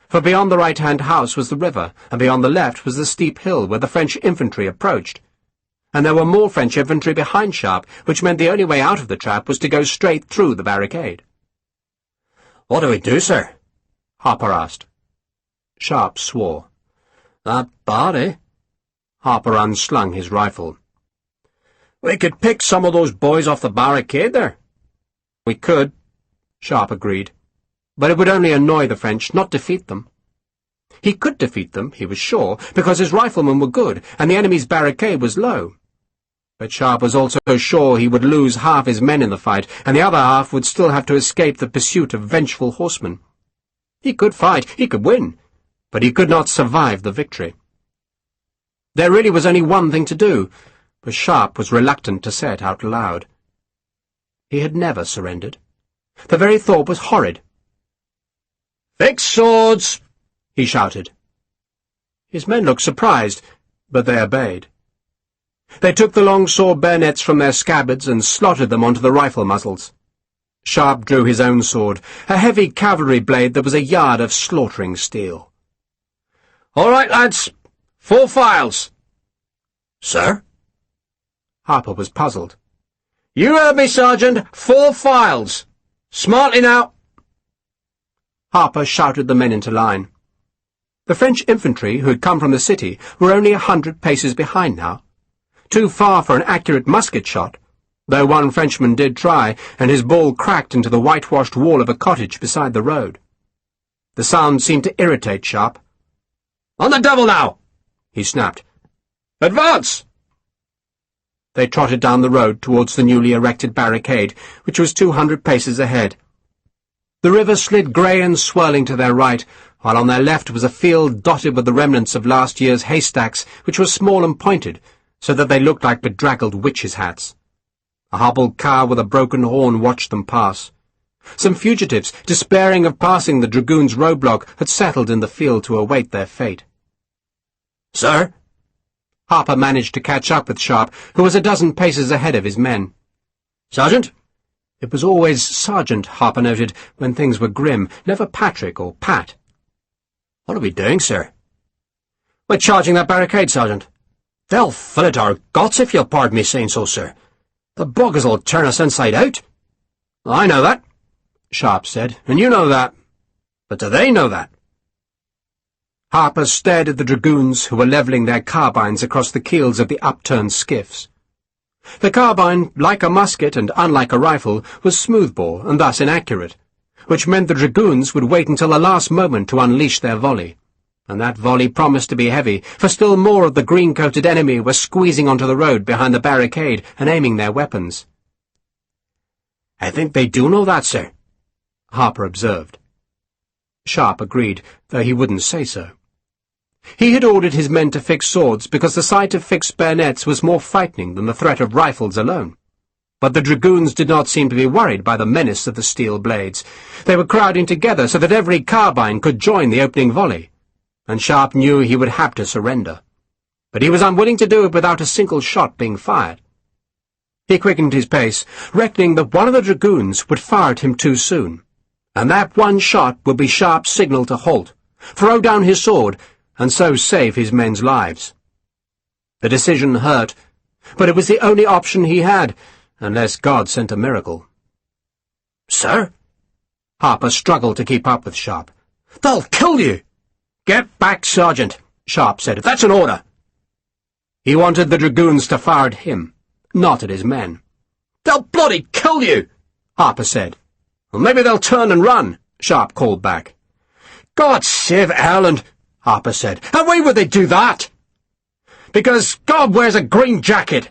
for beyond the right-hand house was the river, and beyond the left was the steep hill where the French infantry approached. And there were more French infantry behind Sharpe, which meant the only way out of the trap was to go straight through the barricade. "What do we do, sir?" Harper asked. Sharpe swore. "That bad, eh?" Harper unslung his rifle. "We could pick some of those boys off the barricade there." "We could," Sharpe agreed, "but it would only annoy the French, not defeat them." He could defeat them, he was sure, because his riflemen were good, and the enemy's barricade was low. But Sharpe was also sure he would lose half his men in the fight, and the other half would still have to escape the pursuit of vengeful horsemen. He could fight, he could win, but he could not survive the victory. There really was only one thing to do, but Sharpe was reluctant to say it out loud. He had never surrendered. The very thought was horrid. "Fix swords!" he shouted. His men looked surprised, but they obeyed. They took the long sword bayonets from their scabbards and slotted them onto the rifle muzzles. Sharpe drew his own sword, a heavy cavalry blade that was a yard of slaughtering steel. "All right, lads. 4 files." "Sir?" Harper was puzzled. "You heard me, Sergeant. 4 files. Smartly now." Harper shouted the men into line. The French infantry, who had come from the city, were only 100 paces behind now. Too far for an accurate musket shot, though one Frenchman did try, and his ball cracked into the whitewashed wall of a cottage beside the road. The sound seemed to irritate Sharpe. "On the double now!" he snapped. "Advance!" They trotted down the road towards the newly erected barricade, which was 200 paces ahead. The river slid grey and swirling to their right, while on their left was a field dotted with the remnants of last year's haystacks, which were small and pointed, so that they looked like bedraggled witches' hats. A hobbled cow with a broken horn watched them pass. Some fugitives, despairing of passing the dragoons' roadblock, had settled in the field to await their fate. "Sir?" Harper managed to catch up with Sharpe, who was a dozen paces ahead of his men. "Sergeant?" It was always Sergeant, Harper noted, when things were grim, never Patrick or Pat. "What are we doing, sir?" "We're charging that barricade, Sergeant." "They'll fill it our guts, if you'll pardon me saying so, sir. The buggers will turn us inside out." "I know that," Sharpe said, "and you know that. But do they know that?" Harper stared at the dragoons who were levelling their carbines across the keels of the upturned skiffs. The carbine, like a musket and unlike a rifle, was smoothbore and thus inaccurate, which meant the dragoons would wait until the last moment to unleash their volley. And that volley promised to be heavy, for still more of the green-coated enemy were squeezing onto the road behind the barricade and aiming their weapons. "I think they do know that, sir," Harper observed. Sharpe agreed, though he wouldn't say so. He had ordered his men to fix swords because the sight of fixed bayonets was more frightening than the threat of rifles alone. But the dragoons did not seem to be worried by the menace of the steel blades. They were crowding together so that every carbine could join the opening volley, and Sharpe knew he would have to surrender. But he was unwilling to do it without a single shot being fired. He quickened his pace, reckoning that one of the dragoons would fire at him too soon, and that one shot would be Sharpe's signal to halt, throw down his sword, and so save his men's lives. The decision hurt, but it was the only option he had, unless God sent a miracle. "Sir?" Harper struggled to keep up with Sharpe. "They'll kill you!" "Get back, Sergeant," Sharpe said. "That's an order." He wanted the dragoons to fire at him, not at his men. "They'll bloody kill you!" Harper said. "Well, maybe they'll turn and run," Sharpe called back. "God save Ireland," Harper said. "And why would they do that?" "Because God wears a green jacket,"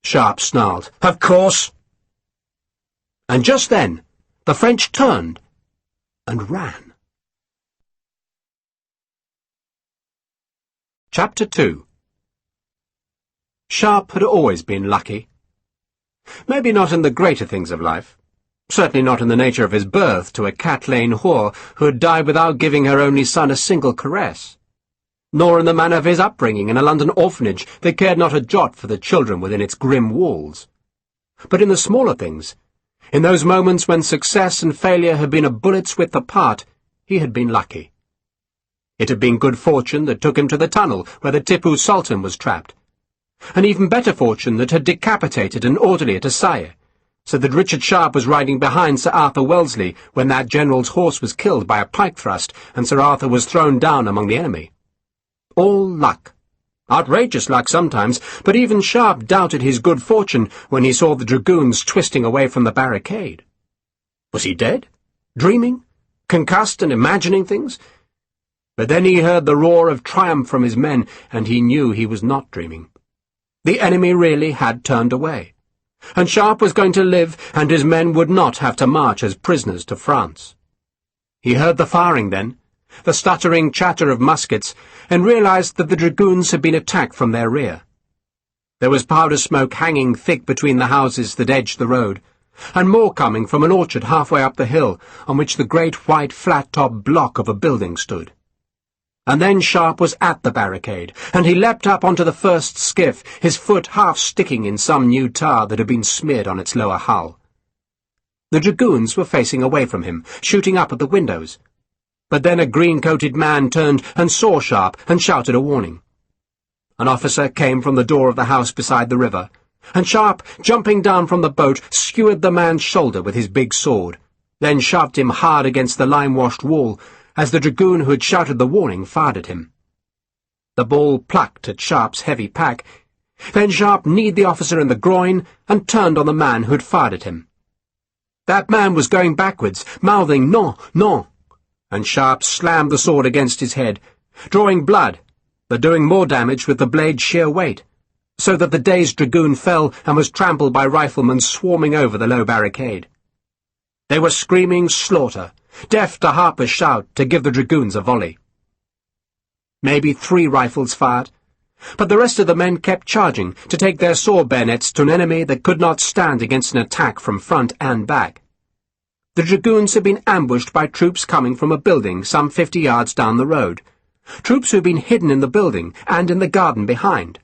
Sharpe snarled. "Of course." And just then, the French turned and ran. Chapter 2. Sharpe had always been lucky. Maybe not in the greater things of life. Certainly not in the nature of his birth to a Cat Lane whore who had died without giving her only son a single caress. nor in the manner of his upbringing in a London orphanage that cared not a jot for the children within its grim walls. But in the smaller things, in those moments when success and failure had been a bullet's width apart, he had been lucky. It had been good fortune that took him to the tunnel where the Tipu Sultan was trapped, and even better fortune that had decapitated an orderly at Assaye, so that Richard Sharpe was riding behind Sir Arthur Wellesley when that general's horse was killed by a pike thrust and Sir Arthur was thrown down among the enemy. All luck. Outrageous luck sometimes, but even Sharpe doubted his good fortune when he saw the dragoons twisting away from the barricade. Was he dead? Dreaming? Concussed and imagining things? But then he heard the roar of triumph from his men, and he knew he was not dreaming. The enemy really had turned away, and Sharpe was going to live, and his men would not have to march as prisoners to France. He heard the firing then, the stuttering chatter of muskets, and realized that the dragoons had been attacked from their rear. There was powder smoke hanging thick between the houses that edged the road, and more coming from an orchard halfway up the hill on which the great white flat-topped block of a building stood. And then Sharpe was at the barricade, and he leapt up onto the first skiff, his foot half sticking in some new tar that had been smeared on its lower hull. The dragoons were facing away from him, shooting up at the windows. But then a green-coated man turned and saw Sharpe and shouted a warning. An officer came from the door of the house beside the river, and Sharpe, jumping down from the boat, skewered the man's shoulder with his big sword, then shoved him hard against the lime-washed wall, as the dragoon who had shouted the warning fired at him. The ball plucked at Sharpe's heavy pack. Then Sharpe kneed the officer in the groin and turned on the man who had fired at him. That man was going backwards, mouthing "Non, non," and Sharpe slammed the sword against his head, drawing blood, but doing more damage with the blade's sheer weight, so that the dazed dragoon fell and was trampled by riflemen swarming over the low barricade. They were screaming slaughter, deaf to Harper's shout to give the dragoons a volley. Maybe 3 rifles fired, but the rest of the men kept charging to take their sword bayonets to an enemy that could not stand against an attack from front and back. The dragoons had been ambushed by troops coming from a building some 50 yards down the road, troops who had been hidden in the building and in the garden behind,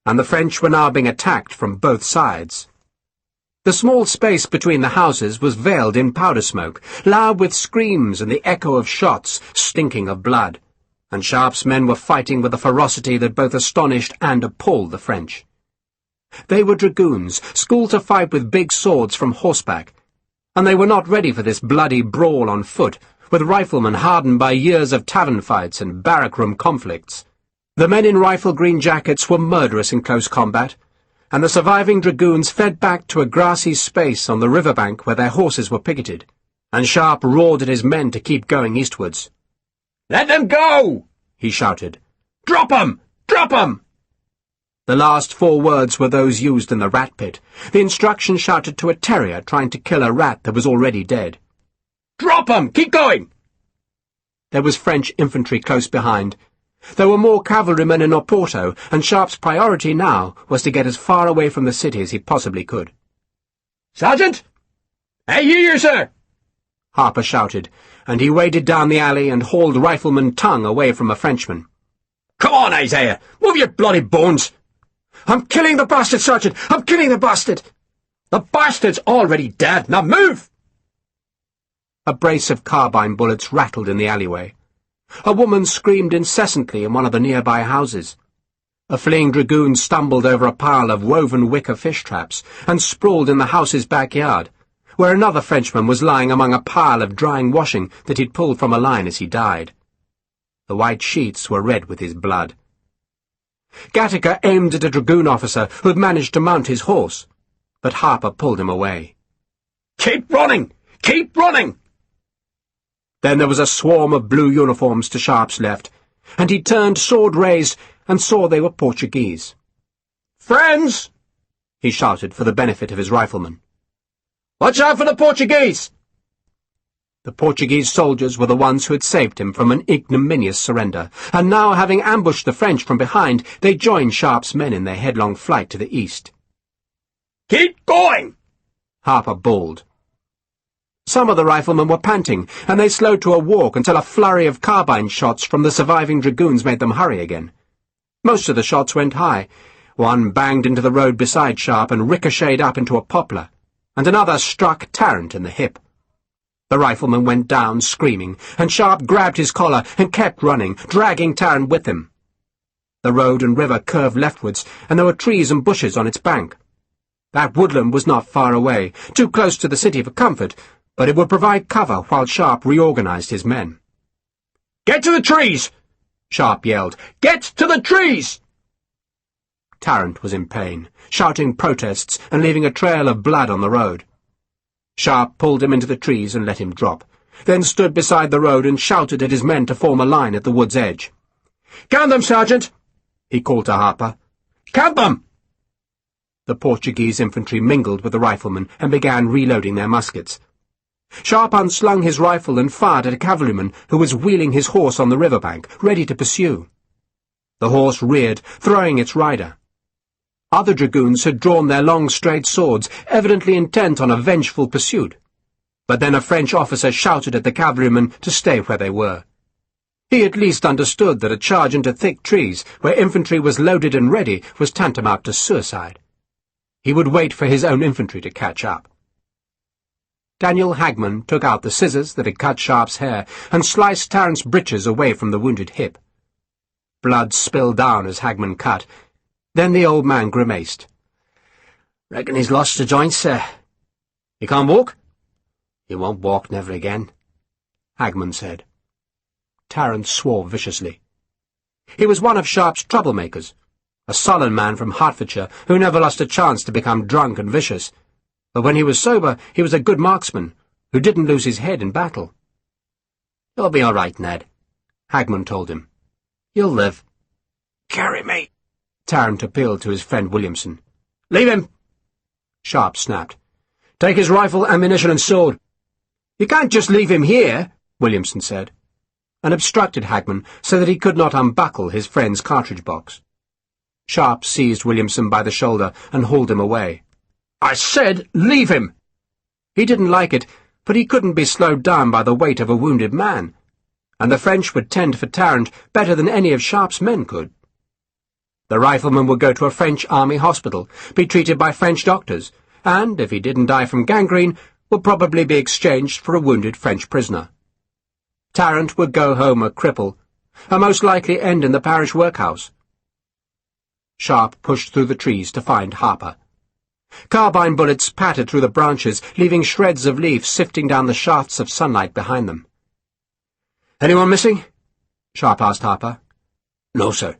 and the French were now being attacked from both sides. The small space between the houses was veiled in powder smoke, loud with screams and the echo of shots, stinking of blood, and Sharpe's men were fighting with a ferocity that both astonished and appalled the French. They were dragoons, schooled to fight with big swords from horseback, and they were not ready for this bloody brawl on foot, with riflemen hardened by years of tavern fights and barrack-room conflicts. The men in rifle-green jackets were murderous in close combat, and the surviving dragoons fled back to a grassy space on the riverbank where their horses were picketed, and Sharpe roared at his men to keep going eastwards. "Let them go!" he shouted. "Drop 'em! Drop 'em!" The last 4 words were those used in the rat pit, the instruction shouted to a terrier trying to kill a rat that was already dead. "Drop 'em! Keep going!" There was French infantry close behind. There were more cavalrymen in Oporto, and Sharpe's priority now was to get as far away from the city as he possibly could. "Sergeant! Hey, here, sir!" Harper shouted, and he waded down the alley and hauled Rifleman Tongue away from a Frenchman. "Come on, Isaiah! Move your bloody bones!" "I'm killing the bastard, Sergeant! I'm killing the bastard!" "The bastard's already dead! Now move!" A brace of carbine bullets rattled in the alleyway. A woman screamed incessantly in one of the nearby houses. A fleeing dragoon stumbled over a pile of woven wicker fish traps and sprawled in the house's backyard, where another Frenchman was lying among a pile of drying washing that he'd pulled from a line as he died. The white sheets were red with his blood. Gattaca aimed at a dragoon officer who had managed to mount his horse, but Harper pulled him away. "Keep running! Keep running!" Then there was a swarm of blue uniforms to Sharpe's left, and he turned sword raised and saw they were Portuguese. "Friends!" he shouted for the benefit of his riflemen. "Watch out for the Portuguese!" The Portuguese soldiers were the ones who had saved him from an ignominious surrender, and now, having ambushed the French from behind, they joined Sharpe's men in their headlong flight to the east. "Keep going!" Harper bawled. Some of the riflemen were panting, and they slowed to a walk until a flurry of carbine shots from the surviving dragoons made them hurry again. Most of the shots went high. One banged into the road beside Sharpe and ricocheted up into a poplar, and another struck Tarrant in the hip. The rifleman went down, screaming, and Sharpe grabbed his collar and kept running, dragging Tarrant with him. The road and river curved leftwards, and there were trees and bushes on its bank. That woodland was not far away, too close to the city for comfort, but it would provide cover while Sharpe reorganized his men. "Get to the trees!" Sharpe yelled. "Get to the trees!" Tarrant was in pain, shouting protests and leaving a trail of blood on the road. Sharpe pulled him into the trees and let him drop, then stood beside the road and shouted at his men to form a line at the wood's edge. "Count them, Sergeant!" he called to Harper. "Count them!" The Portuguese infantry mingled with the riflemen and began reloading their muskets. Sharpe unslung his rifle and fired at a cavalryman who was wheeling his horse on the riverbank, ready to pursue. The horse reared, throwing its rider. Other dragoons had drawn their long straight swords, evidently intent on a vengeful pursuit. But then a French officer shouted at the cavalrymen to stay where they were. He at least understood that a charge into thick trees, where infantry was loaded and ready, was tantamount to suicide. He would wait for his own infantry to catch up. Daniel Hagman took out the scissors that had cut Sharpe's hair and sliced Tarrant's breeches away from the wounded hip. Blood spilled down as Hagman cut. Then the old man grimaced. "Reckon he's lost the joints, sir. He can't walk?" "He won't walk never again," Hagman said. Tarrant swore viciously. He was one of Sharpe's troublemakers, a sullen man from Hertfordshire who never lost a chance to become drunk and vicious. But when he was sober, he was a good marksman, who didn't lose his head in battle. "You'll be all right, Ned," Hagman told him. "You'll live." "Carry me," Tarrant appealed to his friend Williamson. "Leave him," Sharpe snapped. "Take his rifle, ammunition, and sword." "You can't just leave him here," Williamson said, and obstructed Hagman so that he could not unbuckle his friend's cartridge box. Sharpe seized Williamson by the shoulder and hauled him away. "I said leave him!" He didn't like it, but he couldn't be slowed down by the weight of a wounded man, and the French would tend for Tarrant better than any of Sharpe's men could. The rifleman would go to a French army hospital, be treated by French doctors, and, if he didn't die from gangrene, would probably be exchanged for a wounded French prisoner. Tarrant would go home a cripple, and most likely end in the parish workhouse. Sharpe pushed through the trees to find Harper. Carbine bullets pattered through the branches, leaving shreds of leaf sifting down the shafts of sunlight behind them. "Anyone missing?" Sharpe asked Harper. "No, sir.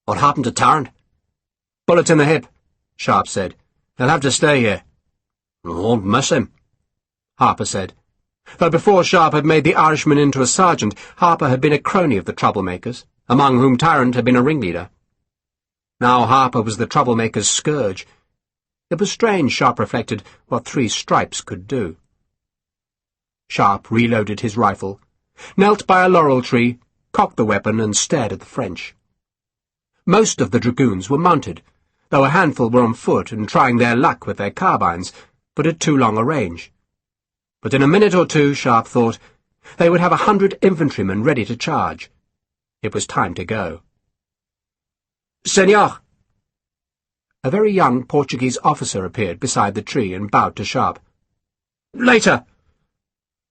What happened to Tarrant?" "Bullet in the hip," Sharpe said. "He'll have to stay here." "Won't miss him," Harper said. Though before Sharpe had made the Irishman into a sergeant, Harper had been a crony of the troublemakers, among whom Tarrant had been a ringleader. Now Harper was the troublemaker's scourge. It was strange, Sharpe reflected, what 3 stripes could do. Sharpe reloaded his rifle, knelt by a laurel tree, cocked the weapon, and stared at the French. Most of the dragoons were mounted, though a handful were on foot and trying their luck with their carbines, but at too long a range. But in a minute or two, Sharpe thought, they would have 100 infantrymen ready to charge. It was time to go. "Senor!" A very young Portuguese officer appeared beside the tree and bowed to Sharpe. "Later!"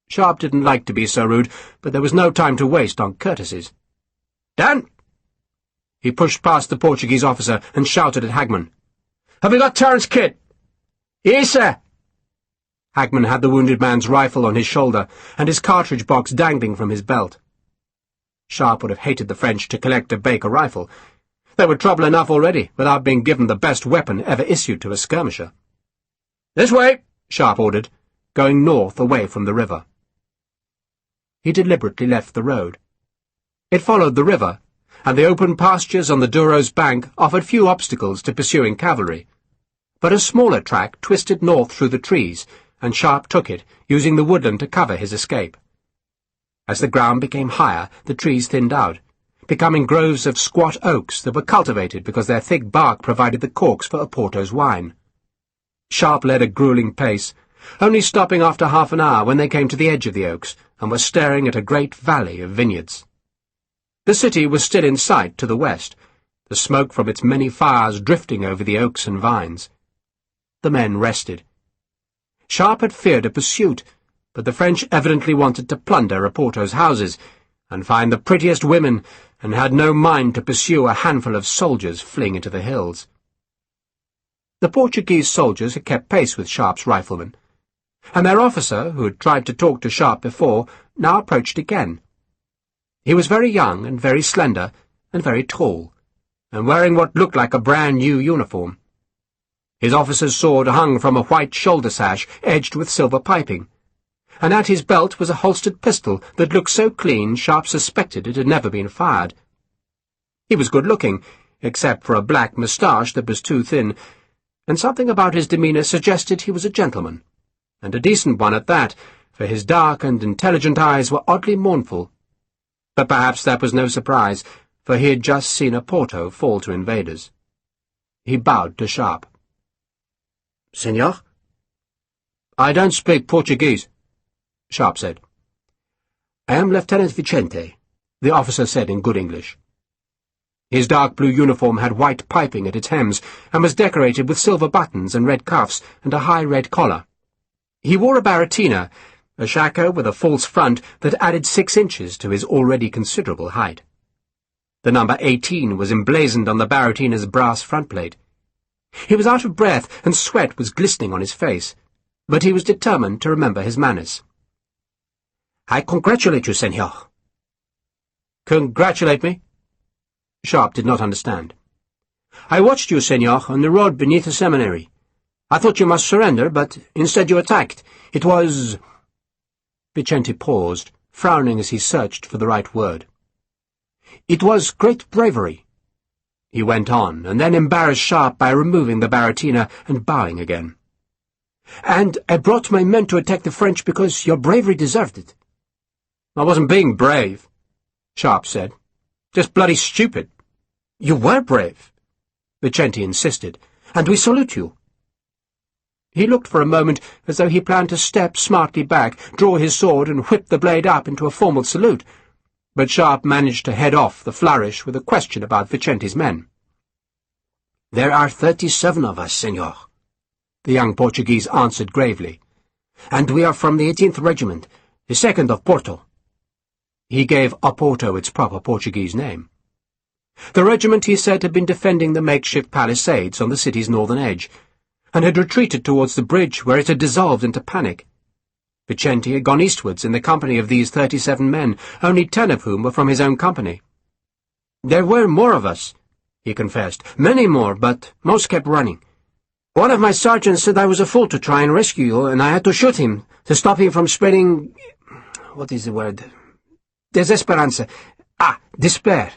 Sharpe didn't like to be so rude, but there was no time to waste on courtesies. "Dan!" He pushed past the Portuguese officer and shouted at Hagman. "Have you got Tarrant's kit?" "Yes, sir." Hagman had the wounded man's rifle on his shoulder and his cartridge box dangling from his belt. Sharpe would have hated the French to collect a Baker rifle. They were trouble enough already, without being given the best weapon ever issued to a skirmisher. "This way," Sharpe ordered, going north away from the river. He deliberately left the road. It followed the river, and the open pastures on the Douro's bank offered few obstacles to pursuing cavalry. But a smaller track twisted north through the trees, and Sharpe took it, using the woodland to cover his escape. As the ground became higher, the trees thinned out, becoming groves of squat oaks that were cultivated because their thick bark provided the corks for Oporto's wine. Sharpe led a grueling pace, only stopping after half an hour when they came to the edge of the oaks and were staring at a great valley of vineyards. The city was still in sight to the west, the smoke from its many fires drifting over the oaks and vines. The men rested. Sharpe had feared a pursuit, but the French evidently wanted to plunder Oporto's houses and find the prettiest women, and had no mind to pursue a handful of soldiers fleeing into the hills. The Portuguese soldiers had kept pace with Sharpe's riflemen, and their officer, who had tried to talk to Sharpe before, now approached again. He was very young and very slender and very tall, and wearing what looked like a brand-new uniform. His officer's sword hung from a white shoulder sash edged with silver piping, and at his belt was a holstered pistol that looked so clean Sharpe suspected it had never been fired. He was good-looking, except for a black moustache that was too thin, and something about his demeanour suggested he was a gentleman, and a decent one at that, for his dark and intelligent eyes were oddly mournful. But perhaps that was no surprise, for he had just seen Oporto fall to invaders. He bowed to Sharpe. "Senor?" "I don't speak Portuguese," Sharpe said. "I am Lieutenant Vicente," the officer said in good English. His dark blue uniform had white piping at its hems, and was decorated with silver buttons and red cuffs and a high red collar. He wore a baratina, a shako with a false front that added 6 inches to his already considerable height. The number 18 was emblazoned on the baratina's brass front plate. He was out of breath, and sweat was glistening on his face, but he was determined to remember his manners. "I congratulate you, senor." "Congratulate me?" Sharpe did not understand. "I watched you, senor, on the road beneath the seminary. I thought you must surrender, but instead you attacked. It was—" Vicente paused, frowning as he searched for the right word. "It was great bravery," he went on, and then embarrassed Sharpe by removing the baratina and bowing again. "And I brought my men to attack the French because your bravery deserved it." "I wasn't being brave," Sharpe said. "Just bloody stupid." "You were brave," Vicente insisted, "and we salute you." He looked for a moment as though he planned to step smartly back, draw his sword, and whip the blade up into a formal salute, but Sharpe managed to head off the flourish with a question about Vicente's men. "There are 37 of us, senor," the young Portuguese answered gravely, "and we are from the 18th Regiment, the 2nd of Porto." He gave Oporto its proper Portuguese name. The regiment, he said, had been defending the makeshift palisades on the city's northern edge, and had retreated towards the bridge where it had dissolved into panic. Vicente had gone eastwards in the company of these 37 men, only 10 of whom were from his own company. "There were more of us," he confessed, "many more, but most kept running. One of my sergeants said I was a fool to try and rescue you, and I had to shoot him, to stop him from spreading— what is the word? Desesperanza. Despair.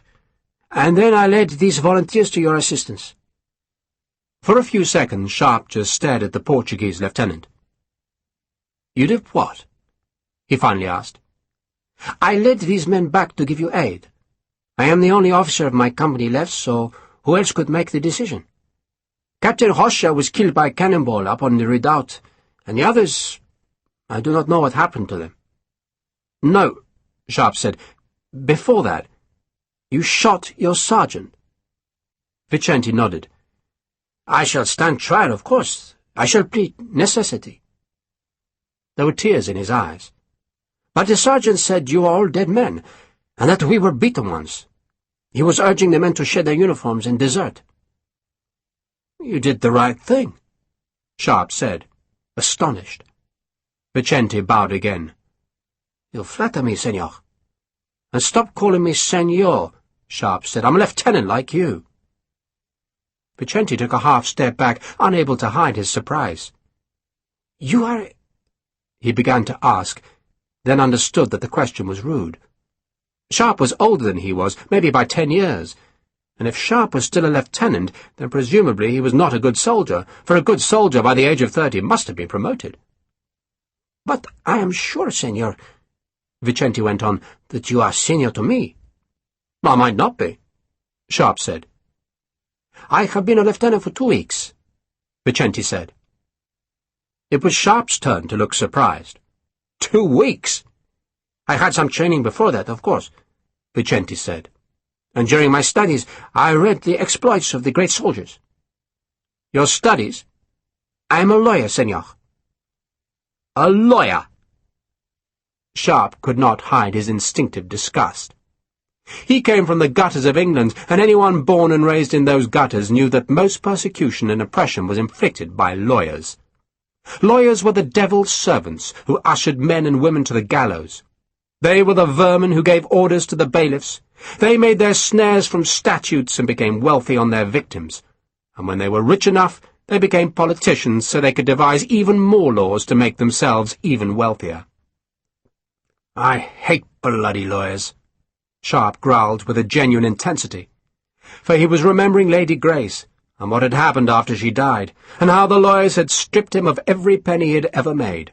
And then I led these volunteers to your assistance." For a few seconds Sharpe just stared at the Portuguese lieutenant. "You did what?" he finally asked. "I led these men back to give you aid. I am the only officer of my company left, so who else could make the decision? Captain Rocha was killed by a cannonball up on the redoubt, and the others— I do not know what happened to them." "No," Sharpe said. "Before that, you shot your sergeant." Vicente nodded. "I shall stand trial, of course. I shall plead necessity." There were tears in his eyes. "But the sergeant said you were all dead men, and that we were beaten ones. He was urging the men to shed their uniforms and desert." "You did the right thing," Sharpe said, astonished. Vicente bowed again. "You flatter me, senor." "And stop calling me senor," Sharpe said. "I'm a lieutenant like you." Vicente took a half-step back, unable to hide his surprise. "You are—" he began to ask, then understood that the question was rude. Sharpe was older than he was, maybe by 10 years, and if Sharpe was still a lieutenant, then presumably he was not a good soldier, for a good soldier by the age of 30 must have been promoted. "But I am sure, senor," Vicente went on, "that you are senior to me." "I might not be," Sharpe said. "I have been a lieutenant for 2 weeks," Vicente said. It was Sharpe's turn to look surprised. 2 weeks? I had some training before that, of course, Vicente said. And during my studies, I read the exploits of the great soldiers. Your studies? I am a lawyer, senor. A lawyer? Sharpe could not hide his instinctive disgust. He came from the gutters of England, and anyone born and raised in those gutters knew that most persecution and oppression was inflicted by lawyers. Lawyers were the devil's servants who ushered men and women to the gallows. They were the vermin who gave orders to the bailiffs. They made their snares from statutes and became wealthy on their victims. And when they were rich enough, they became politicians so they could devise even more laws to make themselves even wealthier. I hate bloody lawyers, Sharpe growled with a genuine intensity, for he was remembering Lady Grace, and what had happened after she died, and how the lawyers had stripped him of every penny he had ever made.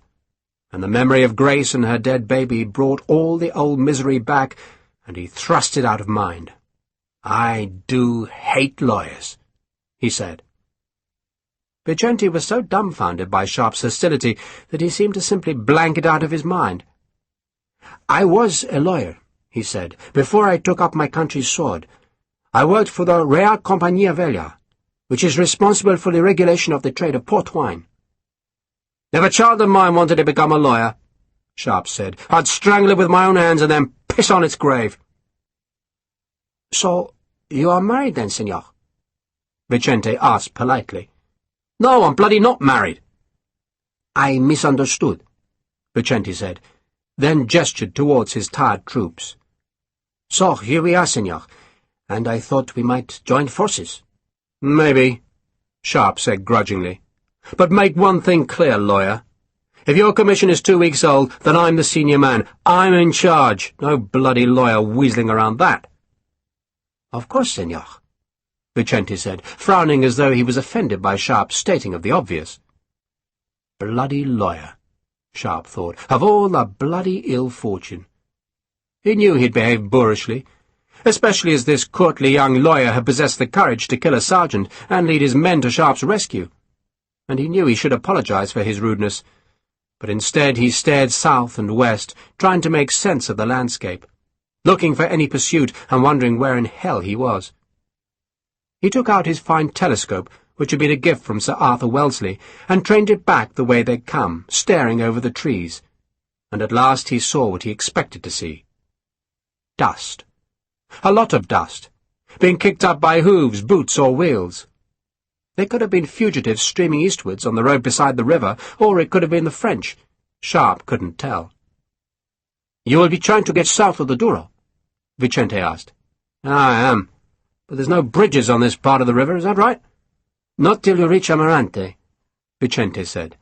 And the memory of Grace and her dead baby brought all the old misery back, and he thrust it out of mind. I do hate lawyers, he said. Vicente was so dumbfounded by Sharpe's hostility that he seemed to simply blank it out of his mind. I was a lawyer, he said, before I took up my country's sword. I worked for the Real Compagnia Vella, which is responsible for the regulation of the trade of port wine. If a child of mine wanted to become a lawyer, Sharpe said, I'd strangle it with my own hands and then piss on its grave. So, you are married then, senor? Vicente asked politely. No, I'm bloody not married. I misunderstood, Vicente said, then gestured towards his tired troops. So, here we are, senor, and I thought we might join forces. Maybe, Sharpe said grudgingly. But make one thing clear, lawyer. If your commission is 2 weeks old, then I'm the senior man. I'm in charge. No bloody lawyer weaseling around that. Of course, senor, Vicente said, frowning as though he was offended by Sharpe's stating of the obvious. Bloody lawyer, Sharpe thought, of all the bloody ill fortune. He knew he'd behaved boorishly, especially as this courtly young lawyer had possessed the courage to kill a sergeant and lead his men to Sharpe's rescue. And he knew he should apologize for his rudeness, but instead he stared south and west, trying to make sense of the landscape, looking for any pursuit and wondering where in hell he was. He took out his fine telescope, which had been a gift from Sir Arthur Wellesley, and trained it back the way they'd come, staring over the trees, and at last he saw what he expected to see. Dust. A lot of dust, being kicked up by hooves, boots, or wheels. They could have been fugitives streaming eastwards on the road beside the river, or it could have been the French. Sharpe couldn't tell. You will be trying to get south of the Douro? Vicente asked. I am. But there's no bridges on this part of the river, is that right? Not till you reach Amarante, Vicente said.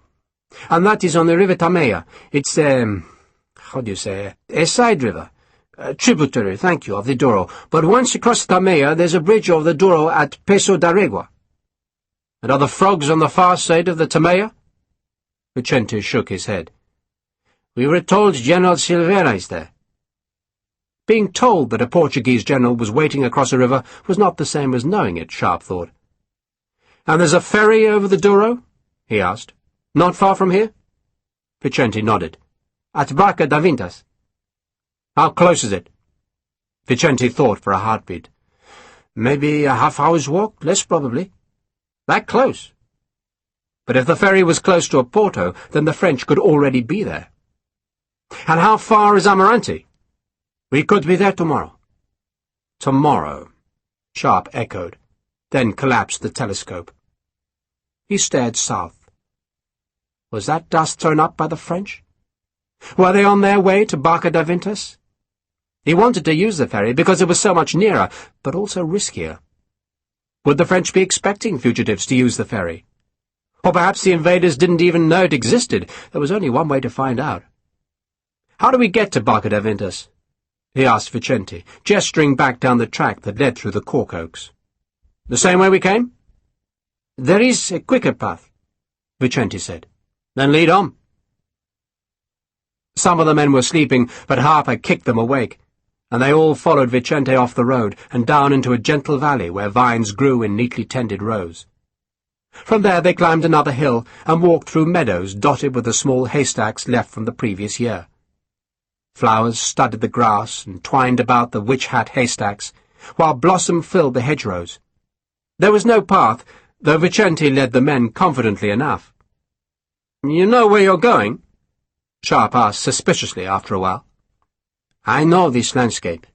And that is on the River Tamea. It's how do you say, a side river. A tributary, thank you, of the Douro. But once you cross Tamea, there's a bridge over the Douro at Peso d'Aregua. And are the frogs on the far side of the Tamea? Vicente shook his head. We were told General Silveira is there. Being told that a Portuguese general was waiting across a river was not the same as knowing it, Sharpe thought. And there's a ferry over the Douro? He asked. Not far from here? Vicente nodded. At Barca da Vintas. How close is it? Vicente thought for a heartbeat. Maybe a half-hour's walk, less probably. That close. But if the ferry was close to Oporto, then the French could already be there. And how far is Amarante? We could be there tomorrow. Tomorrow, Sharpe echoed, then collapsed the telescope. He stared south. Was that dust thrown up by the French? Were they on their way to Barca da Vintas? He wanted to use the ferry because it was so much nearer, but also riskier. Would the French be expecting fugitives to use the ferry? Or perhaps the invaders didn't even know it existed. There was only one way to find out. How do we get to Barca da Vintas? He asked Vicente, gesturing back down the track that led through the cork oaks. The same way we came? There is a quicker path, Vicente said. Then lead on. Some of the men were sleeping, but Harper kicked them awake, and they all followed Vicente off the road and down into a gentle valley where vines grew in neatly tended rows. From there they climbed another hill and walked through meadows dotted with the small haystacks left from the previous year. Flowers studded the grass and twined about the witch-hat haystacks, while blossom filled the hedgerows. There was no path, though Vicente led the men confidently enough. "You know where you're going?" Sharpe asked suspiciously after a while. "I know this landscape,"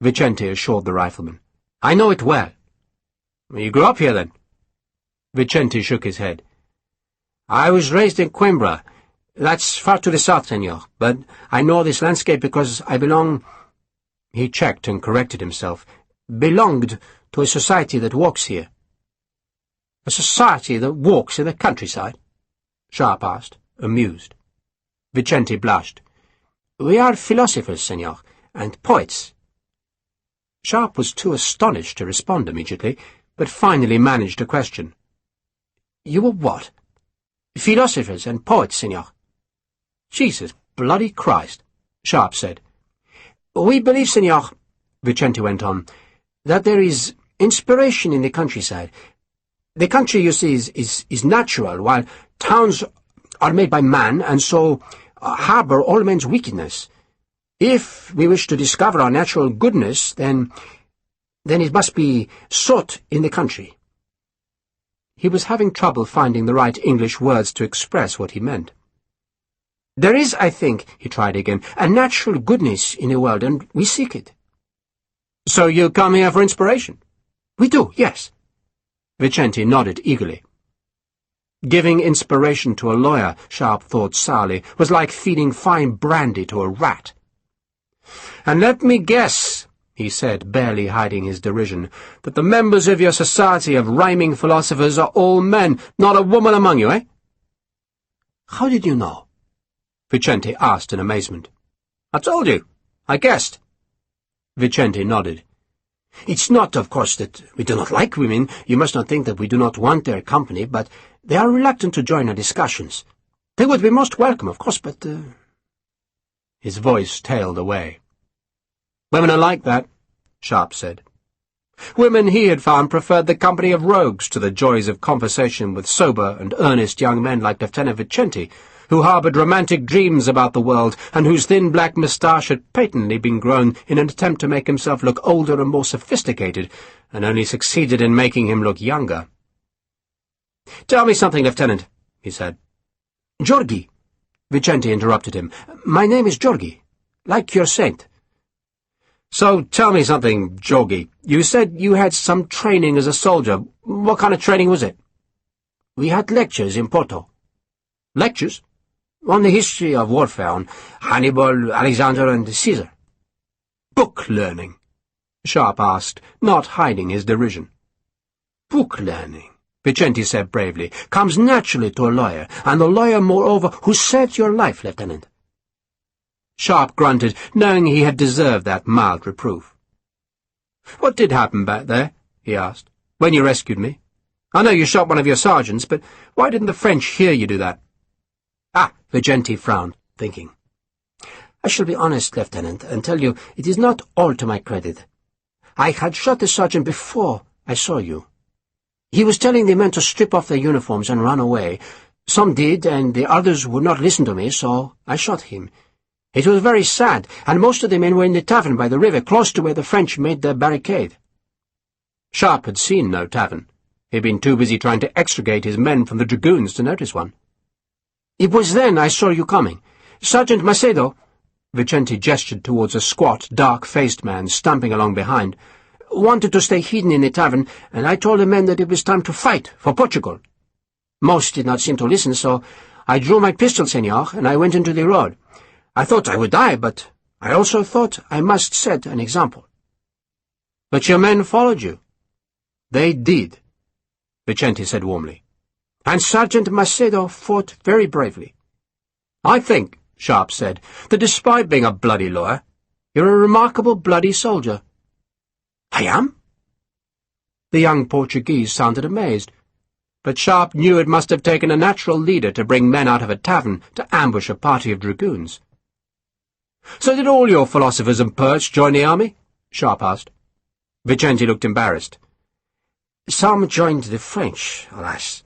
Vicente assured the rifleman. "I know it well." "You grew up here, then?" Vicente shook his head. "I was raised in Coimbra. That's far to the south, senor, but I know this landscape because I belong—" He checked and corrected himself. "Belonged to a society that walks here." "A society that walks in the countryside?" Sharpe asked, amused. Vicente blushed. "We are philosophers, senor, and poets." Sharpe was too astonished to respond immediately, but finally managed a question. "You were what?" "Philosophers and poets, senor." "Jesus bloody Christ," Sharpe said. "We believe, senor," Vicente went on, "that there is inspiration in the countryside. The country, you see, is natural, while towns are made by man, and so harbour all men's wickedness. If we wish to discover our natural goodness, then it must be sought in the country." He was having trouble finding the right English words to express what he meant. "There is, I think," he tried again, "a natural goodness in the world, and we seek it." "So you come here for inspiration?" "We do, yes." Vicente nodded eagerly. Giving inspiration to a lawyer, Sharpe thought sourly, was like feeding fine brandy to a rat. "And let me guess," he said, barely hiding his derision, "that the members of your society of rhyming philosophers are all men, not a woman among you, eh?" "How did you know?" Vicente asked in amazement. "I told you. I guessed." Vicente nodded. "It's not, of course, that we do not like women. You must not think that we do not want their company, but they are reluctant to join our discussions. They would be most welcome, of course, but—" His voice tailed away. "Women are like that," Sharpe said. Women, he had found, preferred the company of rogues to the joys of conversation with sober and earnest young men like Lieutenant Vicente, who harboured romantic dreams about the world, and whose thin black moustache had patently been grown in an attempt to make himself look older and more sophisticated, and only succeeded in making him look younger. "Tell me something, Lieutenant," he said. "Georgi," Vicente interrupted him. "My name is Georgi, like your saint." "So tell me something, Georgi. You said you had some training as a soldier. What kind of training was it?" "We had lectures in Porto." "Lectures?" "On the history of warfare, on Hannibal, Alexander, and Caesar." "Book learning?" Sharpe asked, not hiding his derision. "Book learning," Vicente said bravely, "comes naturally to a lawyer, and a lawyer, moreover, who saved your life, Lieutenant." Sharpe grunted, knowing he had deserved that mild reproof. "What did happen back there?" he asked, "when you rescued me? I know you shot one of your sergeants, but why didn't the French hear you do that?" "Ah," Vicente frowned, thinking. "I shall be honest, Lieutenant, and tell you it is not all to my credit. I had shot the sergeant before I saw you. He was telling the men to strip off their uniforms and run away. Some did, and the others would not listen to me, so I shot him. It was very sad, and most of the men were in the tavern by the river, close to where the French made their barricade." Sharpe had seen no tavern. He had been too busy trying to extricate his men from the dragoons to notice one. "It was then I saw you coming. Sergeant Macedo," Vicente gestured towards a squat, dark-faced man stumping along behind, "wanted to stay hidden in the tavern, and I told the men that it was time to fight for Portugal. Most did not seem to listen, so I drew my pistol, senor, and I went into the road. I thought I would die, but I also thought I must set an example." "But your men followed you." "They did," Vicente said warmly. "And Sergeant Macedo fought very bravely." "I think," Sharpe said, "that despite being a bloody lawyer, you're a remarkable bloody soldier." "I am?" The young Portuguese sounded amazed, but Sharpe knew it must have taken a natural leader to bring men out of a tavern to ambush a party of dragoons. "So did all your philosophers and poets join the army?" Sharpe asked. Vicente looked embarrassed. "Some joined the French, alas,"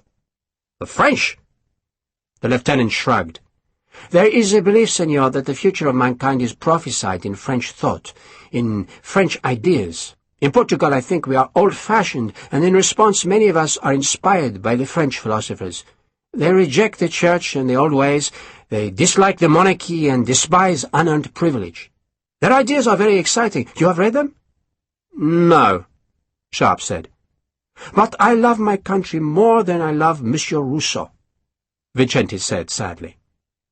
The French? The lieutenant shrugged. There is a belief, senor, that the future of mankind is prophesied in French thought, in French ideas. In Portugal, I think we are old-fashioned, and in response many of us are inspired by the French philosophers. They reject the church and the old ways, they dislike the monarchy and despise unearned privilege. Their ideas are very exciting. You have read them? No, Sharpe said. But I love my country more than I love Monsieur Rousseau, Vicente said sadly.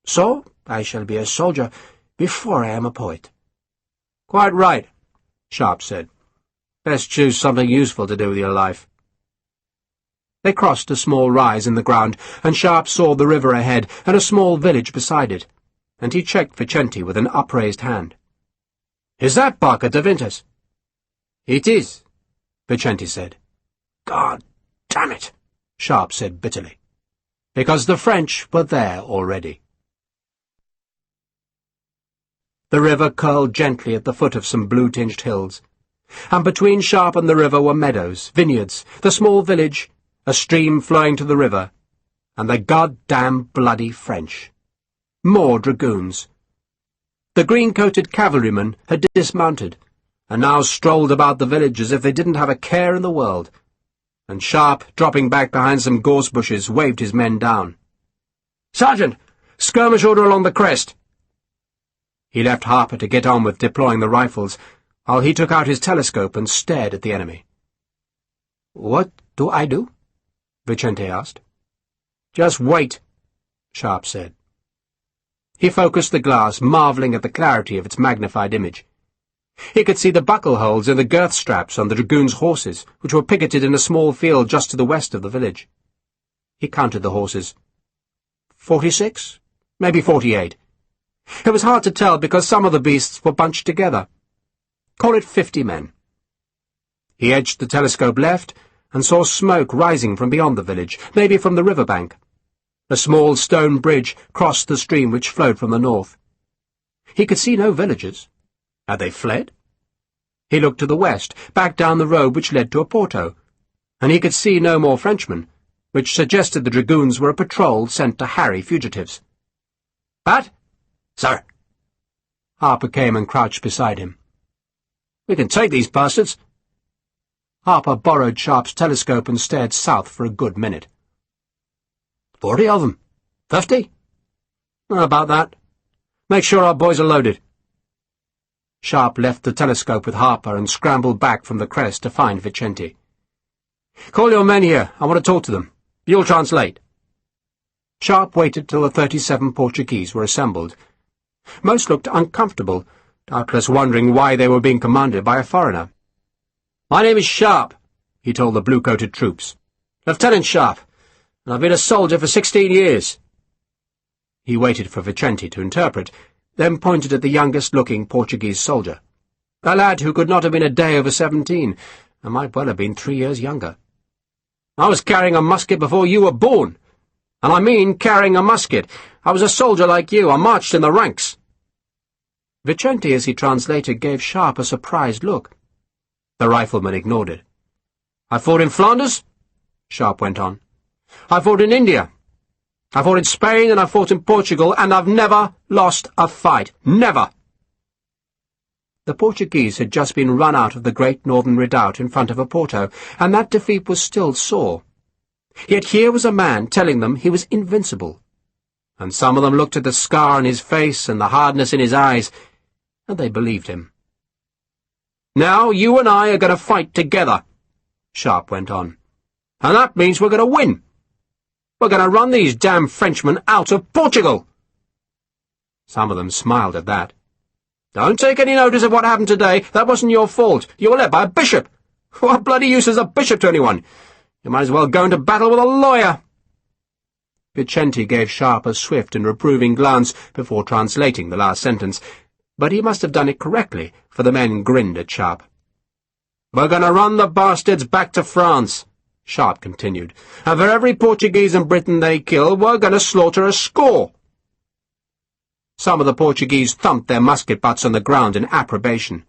So I shall be a soldier before I am a poet. Quite right, Sharpe said. Best choose something useful to do with your life. They crossed a small rise in the ground, and Sharpe saw the river ahead and a small village beside it, and he checked Vicente with an upraised hand. Is that Barca de Vintes? It is, Vicente said. God damn it, Sharpe said bitterly, because the French were there already. The river curled gently at the foot of some blue-tinged hills, and between Sharpe and the river were meadows, vineyards, the small village, a stream flowing to the river, and the goddamn bloody French. More dragoons. The green-coated cavalrymen had dismounted, and now strolled about the village as if they didn't have a care in the world, and Sharpe, dropping back behind some gorse bushes, waved his men down. Sergeant! Skirmish order along the crest! He left Harper to get on with deploying the rifles, while he took out his telescope and stared at the enemy. What do I do? Vicente asked. Just wait, Sharpe said. He focused the glass, marvelling at the clarity of its magnified image. He could see the buckle holes in the girth straps on the dragoons' horses, which were picketed in a small field just to the west of the village. He counted the horses. 46, maybe 48. It was hard to tell because some of the beasts were bunched together. Call it 50 men. He edged the telescope left and saw smoke rising from beyond the village, maybe from the river bank. A small stone bridge crossed the stream which flowed from the north. He could see no villagers. Had they fled? He looked to the west, back down the road which led to a porto, and he could see no more Frenchmen, which suggested the dragoons were a patrol sent to harry fugitives. Pat? Sir. Harper came and crouched beside him. We can take these bastards. Harper borrowed Sharpe's telescope and stared south for a good minute. 40 of them. 50? About that. Make sure our boys are loaded. Sharpe left the telescope with Harper and scrambled back from the crest to find Vicente. Call your men here. I want to talk to them. You'll translate. Sharpe waited till the 37 Portuguese were assembled. Most looked uncomfortable, doubtless wondering why they were being commanded by a foreigner. My name is Sharpe, he told the blue-coated troops. Lieutenant Sharpe, and I've been a soldier for 16 years. He waited for Vicente to interpret, then pointed at the youngest-looking Portuguese soldier, a lad who could not have been a day over 17, and might well have been 3 years younger. I was carrying a musket before you were born. And I mean carrying a musket. I was a soldier like you. I marched in the ranks. Vicente, as he translated, gave Sharpe a surprised look. The rifleman ignored it. I fought in Flanders, Sharpe went on. I fought in India. I fought in Spain and I fought in Portugal, and I've never lost a fight. Never. The Portuguese had just been run out of the great northern redoubt in front of Oporto, and that defeat was still sore. Yet here was a man telling them he was invincible. And some of them looked at the scar on his face and the hardness in his eyes, and they believed him. Now you and I are going to fight together, Sharpe went on. And that means we're going to win. We're going to run these damn Frenchmen out of Portugal. Some of them smiled at that. Don't take any notice of what happened today. That wasn't your fault. You were led by a bishop. What bloody use is a bishop to anyone? You might as well go into battle with a lawyer. Vicente gave Sharpe a swift and reproving glance before translating the last sentence, but he must have done it correctly, for the men grinned at Sharpe. We're going to run the bastards back to France, Sharpe continued, and for every Portuguese in Britain they kill, we're going to slaughter a score. Some of the Portuguese thumped their musket butts on the ground in approbation.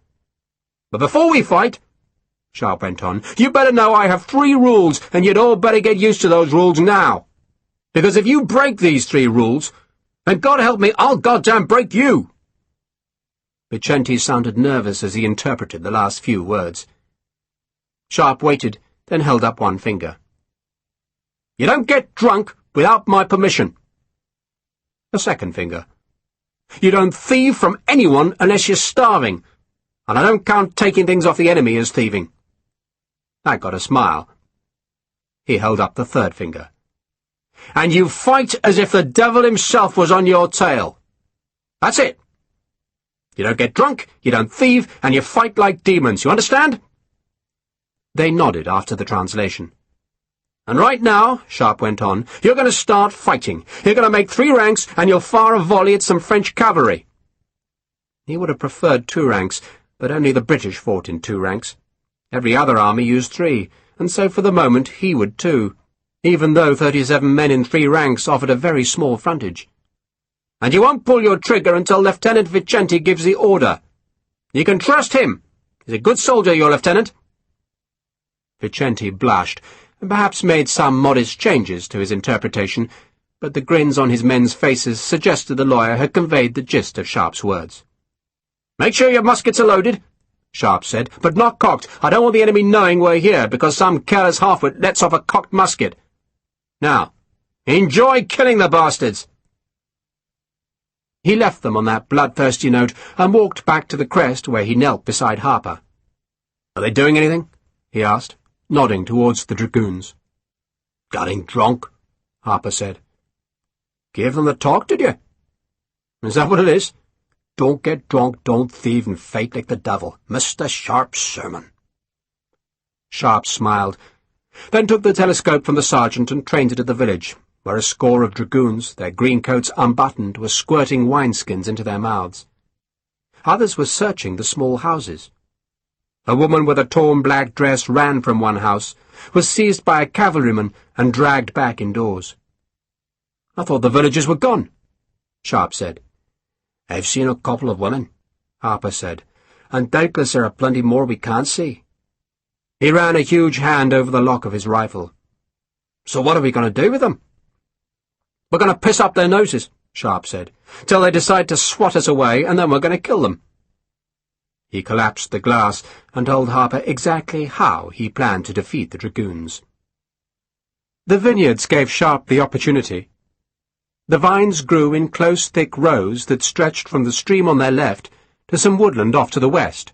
But before we fight, Sharpe went on, you better know I have 3 rules, and you'd all better get used to those rules now. Because if you break these 3 rules, then God help me, I'll goddamn break you!" Vicente sounded nervous as he interpreted the last few words. Sharpe waited, then held up one finger. "You don't get drunk without my permission." A second finger. "You don't thieve from anyone unless you're starving, and I don't count taking things off the enemy as thieving." That got a smile. He held up the third finger. "And you fight as if the devil himself was on your tail. That's it. You don't get drunk, you don't thieve, and you fight like demons, you understand?" They nodded after the translation. "And right now," Sharpe went on, "you're going to start fighting. You're going to make 3 ranks, and you'll fire a volley at some French cavalry." He would have preferred 2 ranks, but only the British fought in 2 ranks. Every other army used 3, and so for the moment he would too, even though 37 men in 3 ranks offered a very small frontage. "And you won't pull your trigger until Lieutenant Vicente gives the order. You can trust him. He's a good soldier, your lieutenant." Vicente blushed, and perhaps made some modest changes to his interpretation, but the grins on his men's faces suggested the lawyer had conveyed the gist of Sharpe's words. "Make sure your muskets are loaded," Sharpe said, "but not cocked. I don't want the enemy knowing we're here, because some careless half-wit lets off a cocked musket. Now, enjoy killing the bastards." He left them on that bloodthirsty note and walked back to the crest where he knelt beside Harper. "Are they doing anything?" he asked, nodding towards the dragoons. "Getting drunk," Harper said. "Gave them the talk, did you?" "Is that what it is? Don't get drunk, don't thieve, and fight like the devil. Mr. Sharpe's sermon." Sharpe smiled, then took the telescope from the sergeant and trained it at the village, where a score of dragoons, their green coats unbuttoned, were squirting wineskins into their mouths. Others were searching the small houses. A woman with a torn black dress ran from one house, was seized by a cavalryman, and dragged back indoors. "I thought the villagers were gone," Sharpe said. "I've seen a couple of women," Harper said, "and doubtless there are plenty more we can't see." He ran a huge hand over the lock of his rifle. "So what are we going to do with them?" "We're going to piss up their noses," Sharpe said, "till they decide to swat us away, and then we're going to kill them." He collapsed the glass and told Harper exactly how he planned to defeat the dragoons. The vineyards gave Sharpe the opportunity. The vines grew in close, thick rows that stretched from the stream on their left to some woodland off to the west,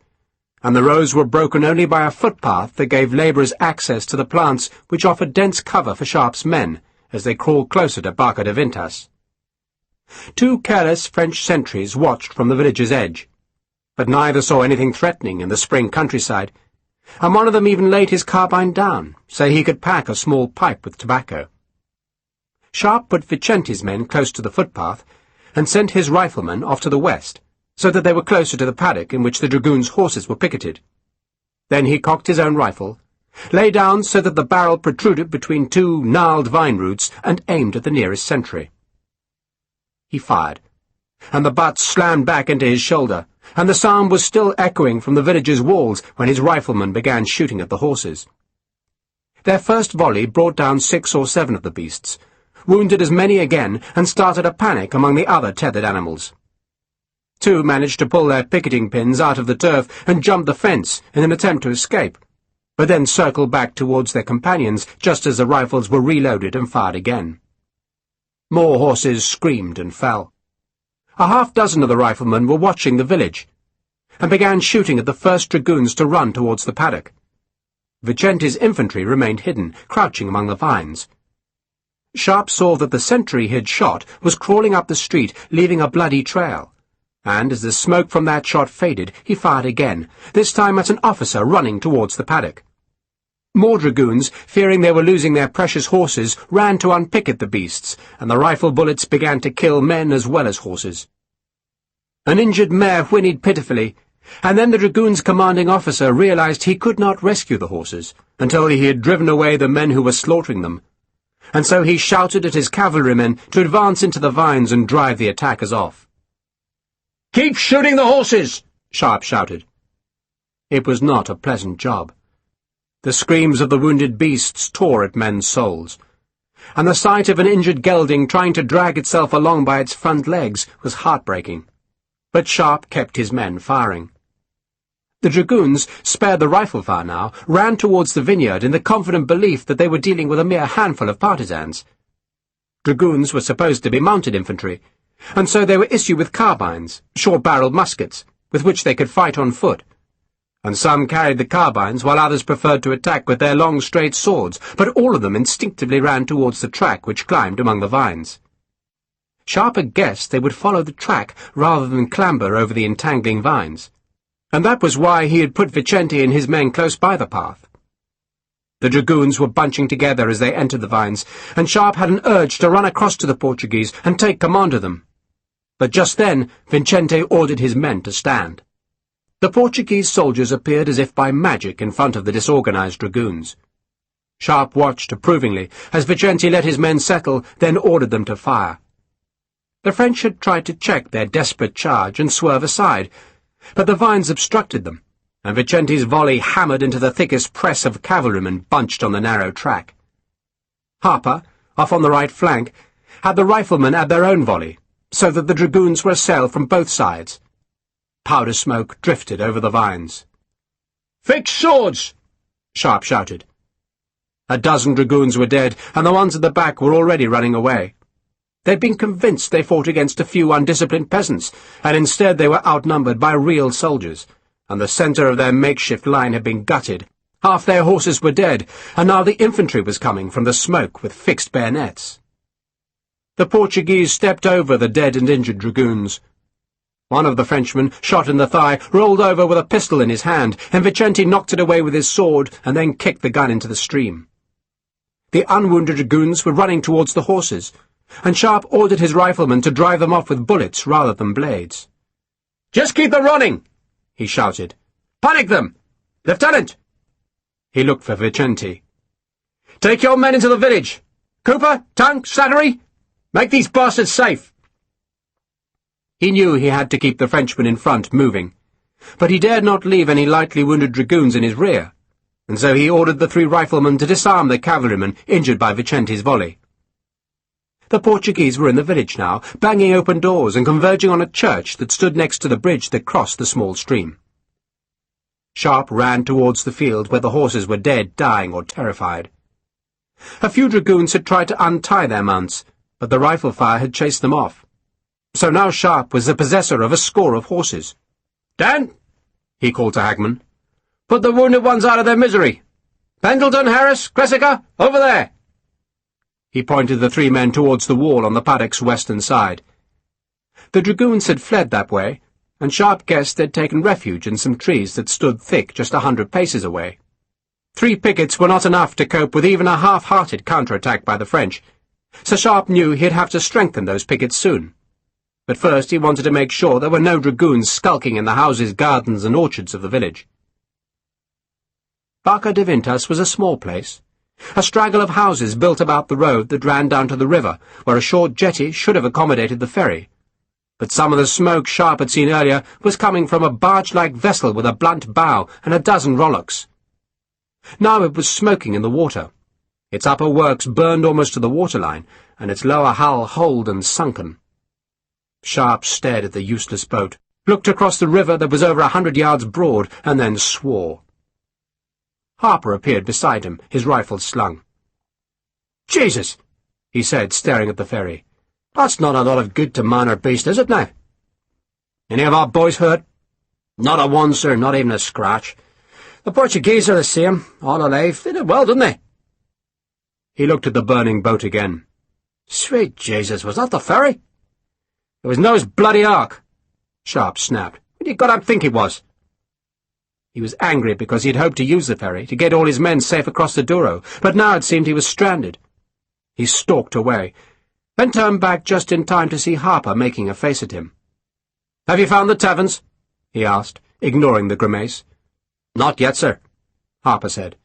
and the rows were broken only by a footpath that gave labourers access to the plants which offered dense cover for Sharpe's men as they crawled closer to Barca de Vintas. 2 careless French sentries watched from the village's edge, but neither saw anything threatening in the spring countryside, and one of them even laid his carbine down so he could pack a small pipe with tobacco. Sharpe put Vicente's men close to the footpath and sent his riflemen off to the west, so that they were closer to the paddock in which the dragoons' horses were picketed. Then he cocked his own rifle, lay down so that the barrel protruded between 2 gnarled vine roots, and aimed at the nearest sentry. He fired, and the butt slammed back into his shoulder, and the sound was still echoing from the village's walls when his riflemen began shooting at the horses. Their first volley brought down 6 or 7 of the beasts, wounded as many again, and started a panic among the other tethered animals. 2 managed to pull their picketing pins out of the turf and jump the fence in an attempt to escape, but then circled back towards their companions just as the rifles were reloaded and fired again. More horses screamed and fell. A half-dozen of the riflemen were watching the village, and began shooting at the first dragoons to run towards the paddock. Vicente's infantry remained hidden, crouching among the vines. Sharpe saw that the sentry he had shot was crawling up the street, leaving a bloody trail, and as the smoke from that shot faded, he fired again, this time at an officer running towards the paddock. More dragoons, fearing they were losing their precious horses, ran to unpicket the beasts, and the rifle bullets began to kill men as well as horses. An injured mare whinnied pitifully, and then the dragoons' commanding officer realized he could not rescue the horses until he had driven away the men who were slaughtering them, and so he shouted at his cavalrymen to advance into the vines and drive the attackers off. "Keep shooting the horses!" Sharpe shouted. It was not a pleasant job. The screams of the wounded beasts tore at men's souls, and the sight of an injured gelding trying to drag itself along by its front legs was heartbreaking. But Sharpe kept his men firing. The dragoons, spared the rifle fire now, ran towards the vineyard in the confident belief that they were dealing with a mere handful of partisans. Dragoons were supposed to be mounted infantry, and so they were issued with carbines, short-barrelled muskets, with which they could fight on foot. And some carried the carbines, while others preferred to attack with their long straight swords, but all of them instinctively ran towards the track which climbed among the vines. Sharpe had guessed they would follow the track rather than clamber over the entangling vines, and that was why he had put Vicente and his men close by the path. The dragoons were bunching together as they entered the vines, and Sharpe had an urge to run across to the Portuguese and take command of them. But just then Vicente ordered his men to stand. The Portuguese soldiers appeared as if by magic in front of the disorganized dragoons. Sharpe watched approvingly as Vicente let his men settle, then ordered them to fire. The French had tried to check their desperate charge and swerve aside, but the vines obstructed them, and Vicente's volley hammered into the thickest press of cavalrymen bunched on the narrow track. Harper, off on the right flank, had the riflemen add their own volley, so that the dragoons were assailed from both sides. Powder smoke drifted over the vines. "Fix swords!" Sharpe shouted. A dozen dragoons were dead, and the ones at the back were already running away. They'd been convinced they fought against a few undisciplined peasants, and instead they were outnumbered by real soldiers, and the centre of their makeshift line had been gutted. Half their horses were dead, and now the infantry was coming from the smoke with fixed bayonets. The Portuguese stepped over the dead and injured dragoons. One of the Frenchmen, shot in the thigh, rolled over with a pistol in his hand, and Vicente knocked it away with his sword and then kicked the gun into the stream. The unwounded dragoons were running towards the horses, and Sharpe ordered his riflemen to drive them off with bullets rather than blades. "Just keep them running!" he shouted. "Panic them! Lieutenant!" He looked for Vicente. "Take your men into the village! Cooper, Tank, Slattery! Make these bastards safe!" He knew he had to keep the Frenchmen in front moving, but he dared not leave any lightly wounded dragoons in his rear, and so he ordered the 3 riflemen to disarm the cavalrymen injured by Vicente's volley. The Portuguese were in the village now, banging open doors and converging on a church that stood next to the bridge that crossed the small stream. Sharpe ran towards the field where the horses were dead, dying, or terrified. A few dragoons had tried to untie their mounts, but the rifle fire had chased them off. So now Sharpe was the possessor of a score of horses. "Dan," he called to Hagman, "put the wounded ones out of their misery. Pendleton, Harris, Cressica, over there." He pointed the 3 men towards the wall on the paddock's western side. The dragoons had fled that way, and Sharpe guessed they'd taken refuge in some trees that stood thick just 100 paces away. 3 pickets were not enough to cope with even a half-hearted counterattack by the French, so Sharpe knew he'd have to strengthen those pickets soon. But first he wanted to make sure there were no dragoons skulking in the houses, gardens, and orchards of the village. Barca de Vintas was a small place, a straggle of houses built about the road that ran down to the river, where a short jetty should have accommodated the ferry. But some of the smoke Sharpe had seen earlier was coming from a barge-like vessel with a blunt bow and a dozen rowlocks. Now it was smoking in the water. Its upper works burned almost to the waterline, and its lower hull holed and sunken. Sharpe stared at the useless boat, looked across the river that was over 100 yards broad, and then swore. Harper appeared beside him, his rifle slung. "Jesus," he said, staring at the ferry. "That's not a lot of good to man or beast, is it now?" "Any of our boys hurt?" "Not a one, sir, not even a scratch. The Portuguese are the same, all alive. They did well, didn't they?" He looked at the burning boat again. "Sweet Jesus, was that the ferry?" "It was Noah's bloody ark," Sharpe snapped. "What do you got up think it was?" He was angry because he had hoped to use the ferry to get all his men safe across the Douro, but now it seemed he was stranded. He stalked away, then turned back just in time to see Harper making a face at him. "Have you found the taverns?" he asked, ignoring the grimace. "Not yet, sir," Harper said.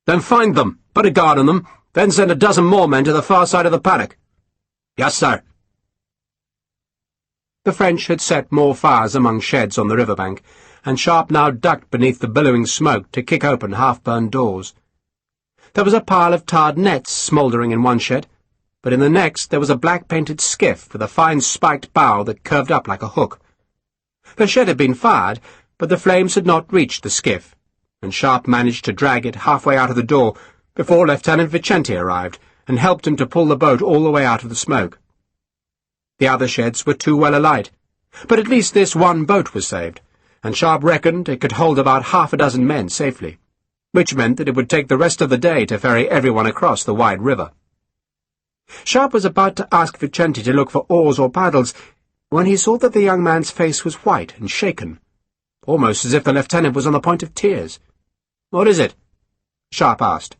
"Then find them, put a guard on them, then send a dozen more men to the far side of the paddock." "Yes, sir." The French had set more fires among sheds on the riverbank, and Sharpe now ducked beneath the billowing smoke to kick open half-burned doors. There was a pile of tarred nets smouldering in one shed, but in the next there was a black-painted skiff with a fine spiked bow that curved up like a hook. The shed had been fired, but the flames had not reached the skiff, and Sharpe managed to drag it halfway out of the door before Lieutenant Vicente arrived and helped him to pull the boat all the way out of the smoke. The other sheds were too well alight, but at least this one boat was saved, and Sharpe reckoned it could hold about half a dozen men safely, which meant that it would take the rest of the day to ferry everyone across the wide river. Sharpe was about to ask Vicente to look for oars or paddles when he saw that the young man's face was white and shaken, almost as if the lieutenant was on the point of tears. "What is it?" Sharpe asked.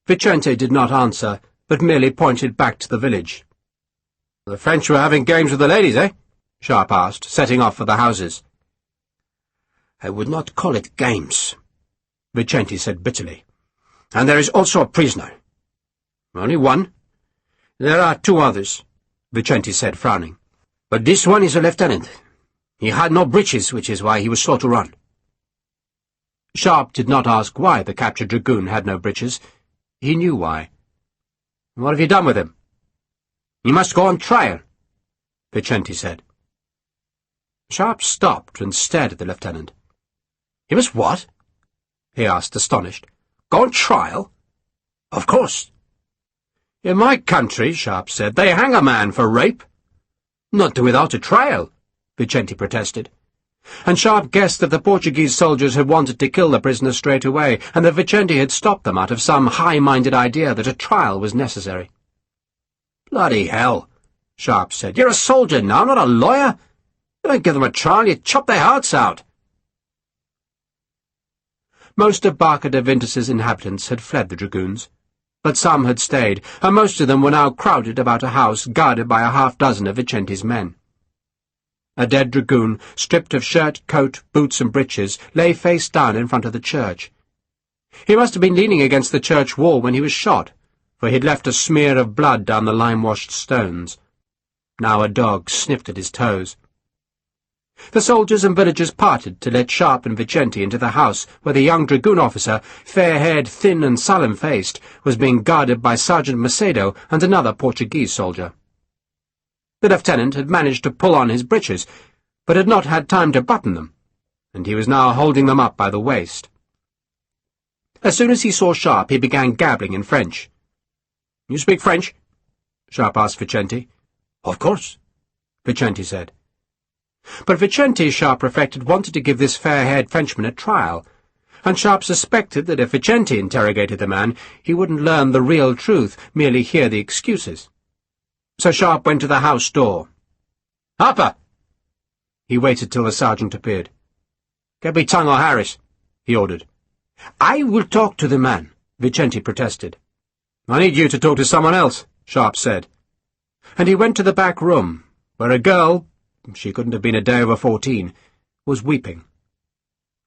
Vicente did not answer, but merely pointed back to the village. "The French were having games with the ladies, eh?" Sharpe asked, setting off for the houses. "I would not call it games," Vicente said bitterly. "And there is also a prisoner." "Only one?" "There are two others," Vicente said, frowning. "But this one is a lieutenant. He had no breeches, which is why he was slow to run." Sharpe did not ask why the captured dragoon had no breeches. He knew why. "What have you done with him?" "He must go on trial," Vicente said. Sharpe stopped and stared at the lieutenant. "He must what?" he asked, astonished. "Go on trial?" "Of course." "In my country," Sharpe said, "they hang a man for rape." "Not without a trial," Vicente protested. And Sharpe guessed that the Portuguese soldiers had wanted to kill the prisoner straight away, and that Vicente had stopped them out of some high-minded idea that a trial was necessary. "Bloody hell," Sharpe said. "You're a soldier now, not a lawyer. You don't give them a trial, you chop their hearts out." Most of Barca de Vintas's inhabitants had fled the dragoons, but some had stayed, and most of them were now crowded about a house guarded by a half-dozen of Vicente's men. A dead dragoon, stripped of shirt, coat, boots and breeches, lay face down in front of the church. He must have been leaning against the church wall when he was shot, for he had left a smear of blood down the lime-washed stones. Now a dog sniffed at his toes. The soldiers and villagers parted to let Sharpe and Vicente into the house where the young dragoon officer, fair-haired, thin and sullen-faced, was being guarded by Sergeant Macedo and another Portuguese soldier. The lieutenant had managed to pull on his breeches, but had not had time to button them, and he was now holding them up by the waist. As soon as he saw Sharpe, he began gabbling in French. "You speak French?" Sharpe asked Vicente. "Of course," Vicente said. But Vicente, Sharpe reflected, wanted to give this fair-haired Frenchman a trial, and Sharpe suspected that if Vicente interrogated the man, he wouldn't learn the real truth, merely hear the excuses. So Sharpe went to the house door. "Harper!" He waited till the sergeant appeared. "Get me Tongue or Harris," he ordered. "I will talk to the man," Vicente protested. "I need you to talk to someone else," Sharpe said. And he went to the back room, where a girl, she couldn't have been a day over 14, was weeping.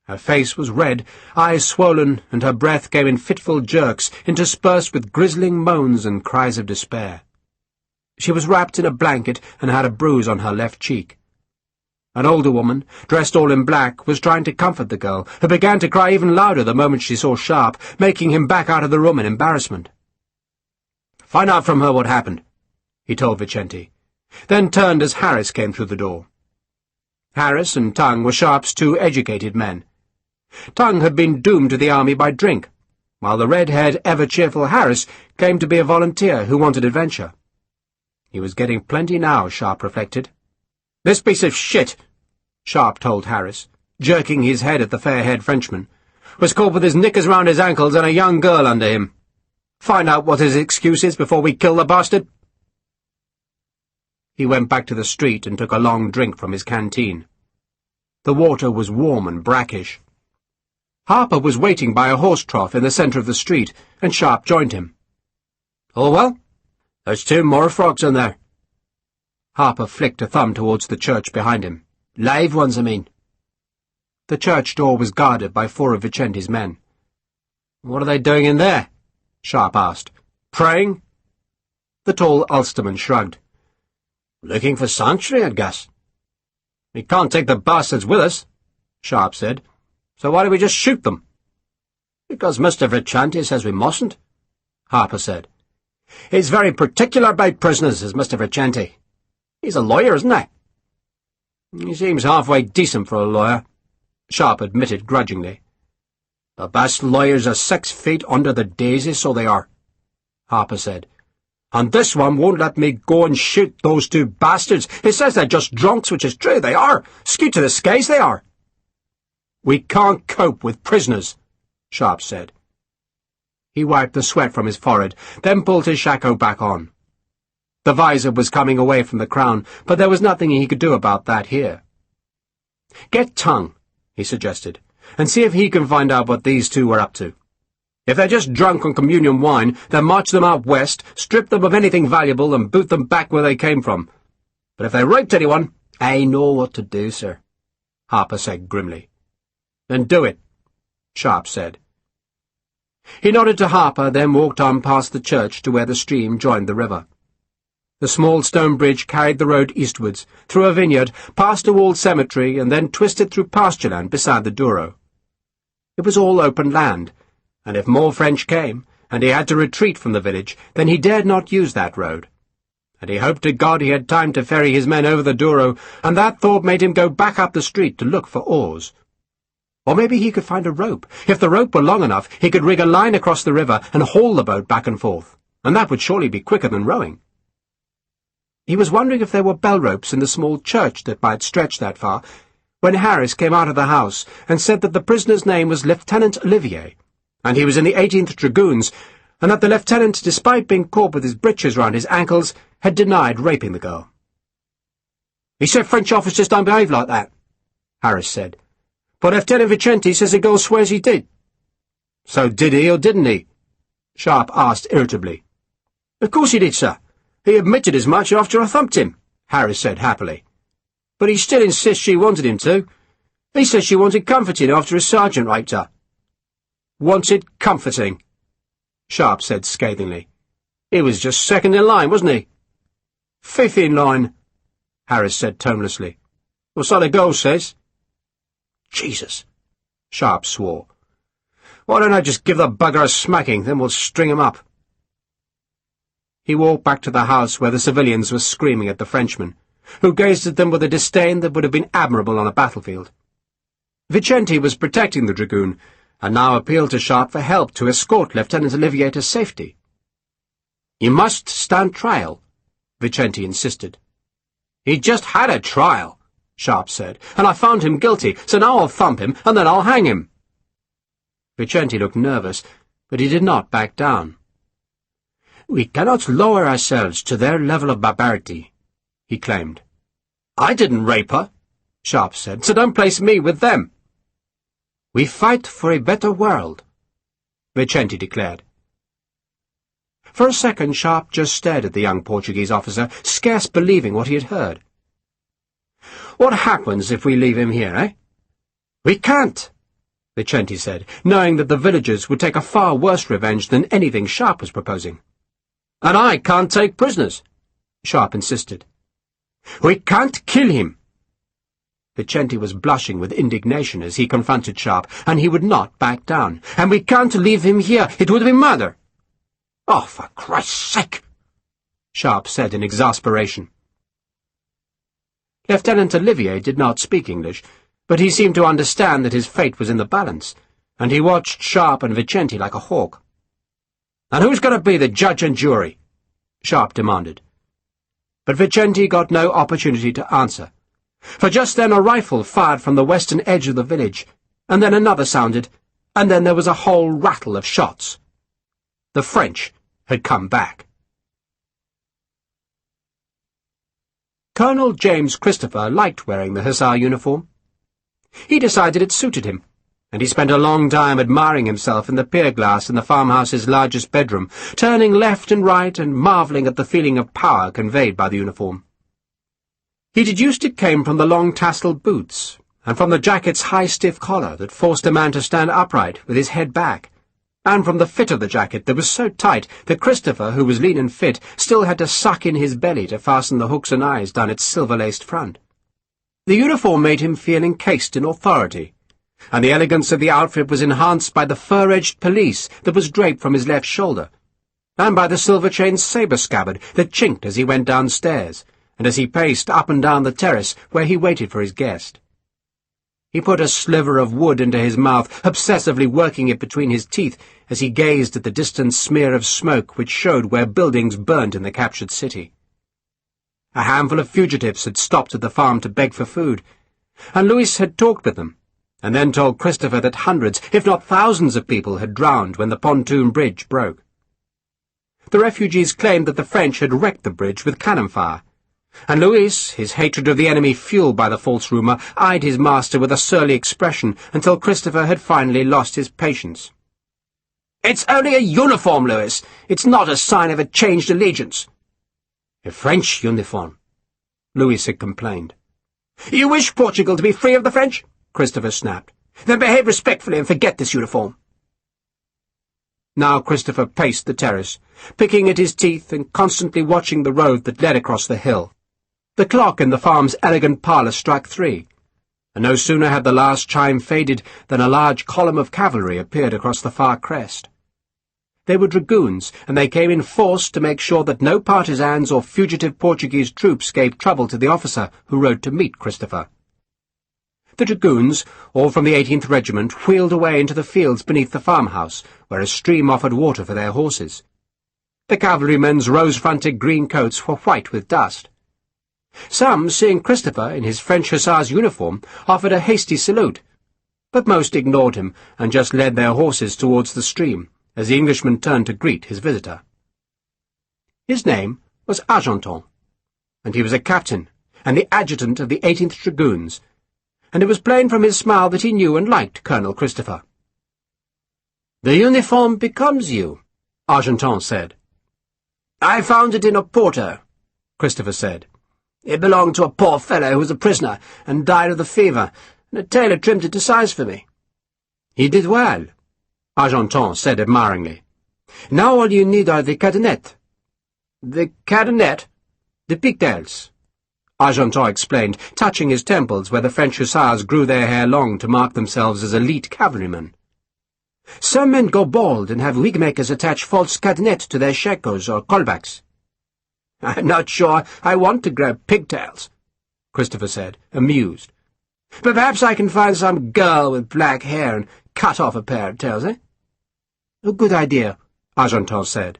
Her face was red, eyes swollen, and her breath came in fitful jerks, interspersed with grisling moans and cries of despair. She was wrapped in a blanket and had a bruise on her left cheek. An older woman, dressed all in black, was trying to comfort the girl, who began to cry even louder the moment she saw Sharpe, making him back out of the room in embarrassment. "Find out from her what happened," he told Vicente, then turned as Harris came through the door. Harris and Tongue were Sharpe's two educated men. Tongue had been doomed to the army by drink, while the red-haired, ever-cheerful Harris claimed to be a volunteer who wanted adventure. He was getting plenty now, Sharpe reflected. "This piece of shit," Sharpe told Harris, jerking his head at the fair-haired Frenchman, "was caught with his knickers round his ankles and a young girl under him. Find out what his excuse is before we kill the bastard." He went back to the street and took a long drink from his canteen. The water was warm and brackish. Harper was waiting by a horse trough in the centre of the street, and Sharpe joined him. "All well? There's 2 more frogs in there." Harper flicked a thumb towards the church behind him. "Live ones, I mean." The church door was guarded by 4 of Vicente's men. "What are they doing in there?" Sharpe asked. "Praying?" The tall Ulsterman shrugged. "Looking for sanctuary, I'd guess." "We can't take the bastards with us," Sharpe said. "So why don't we just shoot them?" "Because Mr. Vicente says we mustn't," Harper said. He's very particular about prisoners, is Mr. Vicente. He's a lawyer, isn't he? He seems halfway decent for a lawyer, Sharpe admitted grudgingly. The best lawyers are 6 feet under the daisy, so they are, Harper said. And this one won't let me go and shoot those 2 bastards. He says they're just drunks, which is true, they are. Skewed to the skies, they are. We can't cope with prisoners, Sharpe said. He wiped the sweat from his forehead, then pulled his shako back on. The visor was coming away from the crown, but there was nothing he could do about that here. Get Tongue, he suggested, and see if he can find out what these 2 were up to. If they're just drunk on communion wine, then march them out west, strip them of anything valuable, and boot them back where they came from. But if they raped anyone, I know what to do, sir, Harper said grimly. Then do it, Sharpe said. He nodded to Harper, then walked on past the church to where the stream joined the river. The small stone bridge carried the road eastwards, through a vineyard, past a walled cemetery, and then twisted through pastureland beside the Douro. It was all open land, and if more French came, and he had to retreat from the village, then he dared not use that road. And he hoped to God he had time to ferry his men over the Douro, and that thought made him go back up the street to look for oars. Or maybe he could find a rope. If the rope were long enough, he could rig a line across the river and haul the boat back and forth, and that would surely be quicker than rowing. He was wondering if there were bell ropes in the small church that might stretch that far, when Harris came out of the house and said that the prisoner's name was Lieutenant Olivier, and he was in the 18th Dragoons, and that the lieutenant, despite being caught with his breeches round his ankles, had denied raping the girl. He said French officers don't behave like that, Harris said. But Lieutenant Vicente says the girl swears he did. So did he or didn't he? Sharpe asked irritably. Of course he did, sir. He admitted as much after I thumped him, Harris said happily. But he still insists she wanted him to. He says she wanted comforting after a sergeant raped her. Wanted comforting, Sharpe said scathingly. He was just second in line, wasn't he? Fifth in line, Harris said tonelessly. Well, so the girl says. Jesus, Sharpe swore. Why don't I just give the bugger a smacking, then we'll string him up. He walked back to the house where the civilians were screaming at the Frenchman, who gazed at them with a disdain that would have been admirable on a battlefield. Vicente was protecting the dragoon, and now appealed to Sharpe for help to escort Lieutenant Olivier to safety. You must stand trial, Vicente insisted. He just had a trial, Sharpe said, and I found him guilty, so now I'll thump him, and then I'll hang him. Vicente looked nervous, but he did not back down. We cannot lower ourselves to their level of barbarity, he claimed. I didn't rape her, Sharpe said, so don't place me with them. We fight for a better world, Vicente declared. For a second Sharpe just stared at the young Portuguese officer, scarce believing what he had heard. What happens if we leave him here, eh? We can't, Vicente said, knowing that the villagers would take a far worse revenge than anything Sharpe was proposing. And I can't take prisoners, Sharpe insisted. We can't kill him. Vicente was blushing with indignation as he confronted Sharpe, and he would not back down. And we can't leave him here. It would be murder. Oh, for Christ's sake, Sharpe said in exasperation. Lieutenant Olivier did not speak English, but he seemed to understand that his fate was in the balance, and he watched Sharpe and Vicente like a hawk. And who's going to be the judge and jury? Sharpe demanded. But Vicente got no opportunity to answer, for just then a rifle fired from the western edge of the village, and then another sounded, and then there was a whole rattle of shots. The French had come back. Colonel James Christopher liked wearing the hussar uniform. He decided it suited him, and he spent a long time admiring himself in the pier-glass in the farmhouse's largest bedroom, turning left and right and marvelling at the feeling of power conveyed by the uniform. He deduced it came from the long tasselled boots, and from the jacket's high stiff collar that forced a man to stand upright with his head back, and from the fit of the jacket that was so tight that Christopher, who was lean and fit, still had to suck in his belly to fasten the hooks and eyes down its silver-laced front. The uniform made him feel encased in authority, and the elegance of the outfit was enhanced by the fur-edged pelisse that was draped from his left shoulder, and by the silver-chained sabre-scabbard that chinked as he went downstairs, and as he paced up and down the terrace where he waited for his guest. He put a sliver of wood into his mouth, obsessively working it between his teeth as he gazed at the distant smear of smoke which showed where buildings burnt in the captured city. A handful of fugitives had stopped at the farm to beg for food, and Louis had talked with them, and then told Christopher that hundreds, if not thousands of people had drowned when the pontoon bridge broke. The refugees claimed that the French had wrecked the bridge with cannon fire, and Louis, his hatred of the enemy fueled by the false rumour, eyed his master with a surly expression until Christopher had finally lost his patience. "It's only a uniform, Louis. It's not a sign of a changed allegiance." "A French uniform," Louis had complained. "You wish Portugal to be free of the French?" Christopher snapped. "Then behave respectfully and forget this uniform." Now Christopher paced the terrace, picking at his teeth and constantly watching the road that led across the hill. The clock in the farm's elegant parlour struck 3, and no sooner had the last chime faded than a large column of cavalry appeared across the far crest. They were dragoons, and they came in force to make sure that no partisans or fugitive Portuguese troops gave trouble to the officer who rode to meet Christopher. The dragoons, all from the 18th Regiment, wheeled away into the fields beneath the farmhouse, where a stream offered water for their horses. The cavalrymen's rose-fronted green coats were white with dust. Some, seeing Christopher in his French hussar's uniform, offered a hasty salute, but most ignored him and just led their horses towards the stream, as the Englishman turned to greet his visitor. His name was Argenton, and he was a captain and the adjutant of the 18th Dragoons, and it was plain from his smile that he knew and liked Colonel Christopher. "The uniform becomes you," Argenton said. "I found it in a porter," Christopher said. "It belonged to a poor fellow who was a prisoner and died of the fever, and a tailor trimmed it to size for me." "He did well," Argenton said admiringly. "Now all you need are the cadenet." "The cadenet?" "The pigtails," Argenton explained, touching his temples where the French hussars grew their hair long to mark themselves as elite cavalrymen. "Some men go bald and have wig-makers attach false cadenet to their shakos or colbacks." "I'm not sure I want to grow pigtails," Christopher said, amused. "But perhaps I can find some girl with black hair and cut off a pair of tails, eh?" "A good idea," Argenton said.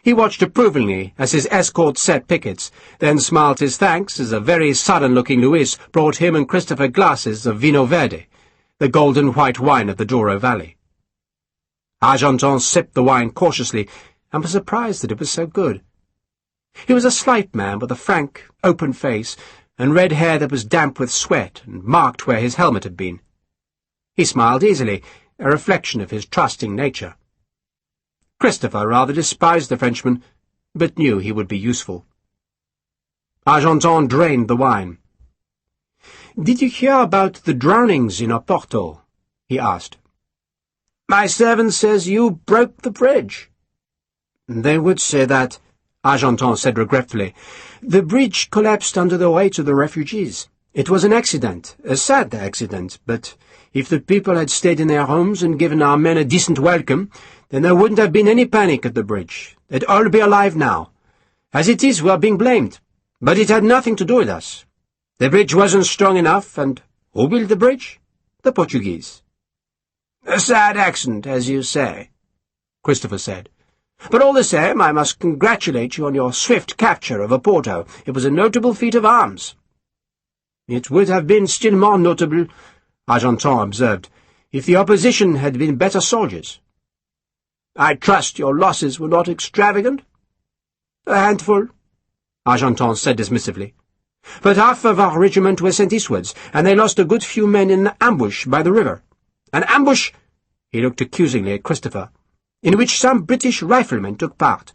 He watched approvingly as his escort set pickets, then smiled his thanks as a very sullen-looking Louis brought him and Christopher glasses of vino verde, the golden-white wine of the Douro Valley. Argenton sipped the wine cautiously and was surprised that it was so good. He was a slight man with a frank, open face and red hair that was damp with sweat and marked where his helmet had been. He smiled easily, a reflection of his trusting nature. Christopher rather despised the Frenchman, but knew he would be useful. Argenton drained the wine. "Did you hear about the drownings in Oporto?" he asked. "My servant says you broke the bridge." "They would say that," Argenton said regretfully. "The bridge collapsed under the weight of the refugees. It was an accident, a sad accident, but if the people had stayed in their homes and given our men a decent welcome, then there wouldn't have been any panic at the bridge. They'd all be alive now. As it is, we are being blamed, but it had nothing to do with us. The bridge wasn't strong enough, and who built the bridge? The Portuguese." "A sad accident, as you say," Christopher said. "But all the same, I must congratulate you on your swift capture of Oporto. It was a notable feat of arms." "It would have been still more notable," Argenton observed, "if the opposition had been better soldiers." "I trust your losses were not extravagant?" "A handful," Argenton said dismissively. "But half of our regiment were sent eastwards, and they lost a good few men in an ambush by the river. An ambush," he looked accusingly at Christopher, "in which some British riflemen took part.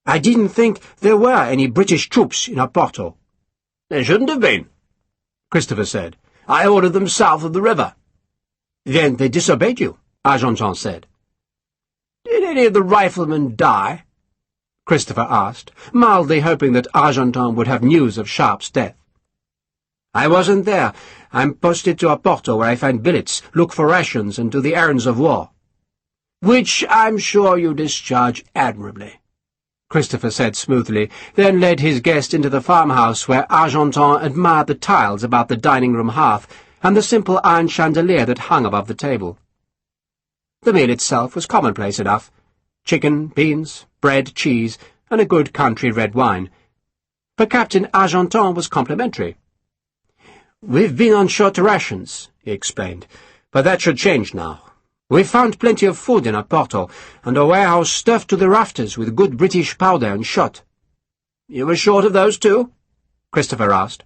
I didn't think there were any British troops in Oporto." "There shouldn't have been," Christopher said. "I ordered them south of the river." "Then they disobeyed you," Argenton said. "Did any of the riflemen die?" Christopher asked, mildly hoping that Argenton would have news of Sharpe's death. "I wasn't there. I'm posted to Oporto, where I find billets, look for rations, and do the errands of war." "Which I'm sure you discharge admirably," Christopher said smoothly, then led his guest into the farmhouse where Argenton admired the tiles about the dining-room hearth and the simple iron chandelier that hung above the table. The meal itself was commonplace enough: chicken, beans, bread, cheese, and a good country red wine. But Captain Argenton was complimentary. "We've been on short rations," he explained, "but that should change now. We've found plenty of food in our Porto, and a warehouse stuffed to the rafters with good British powder and shot." "You were short of those too?" Christopher asked.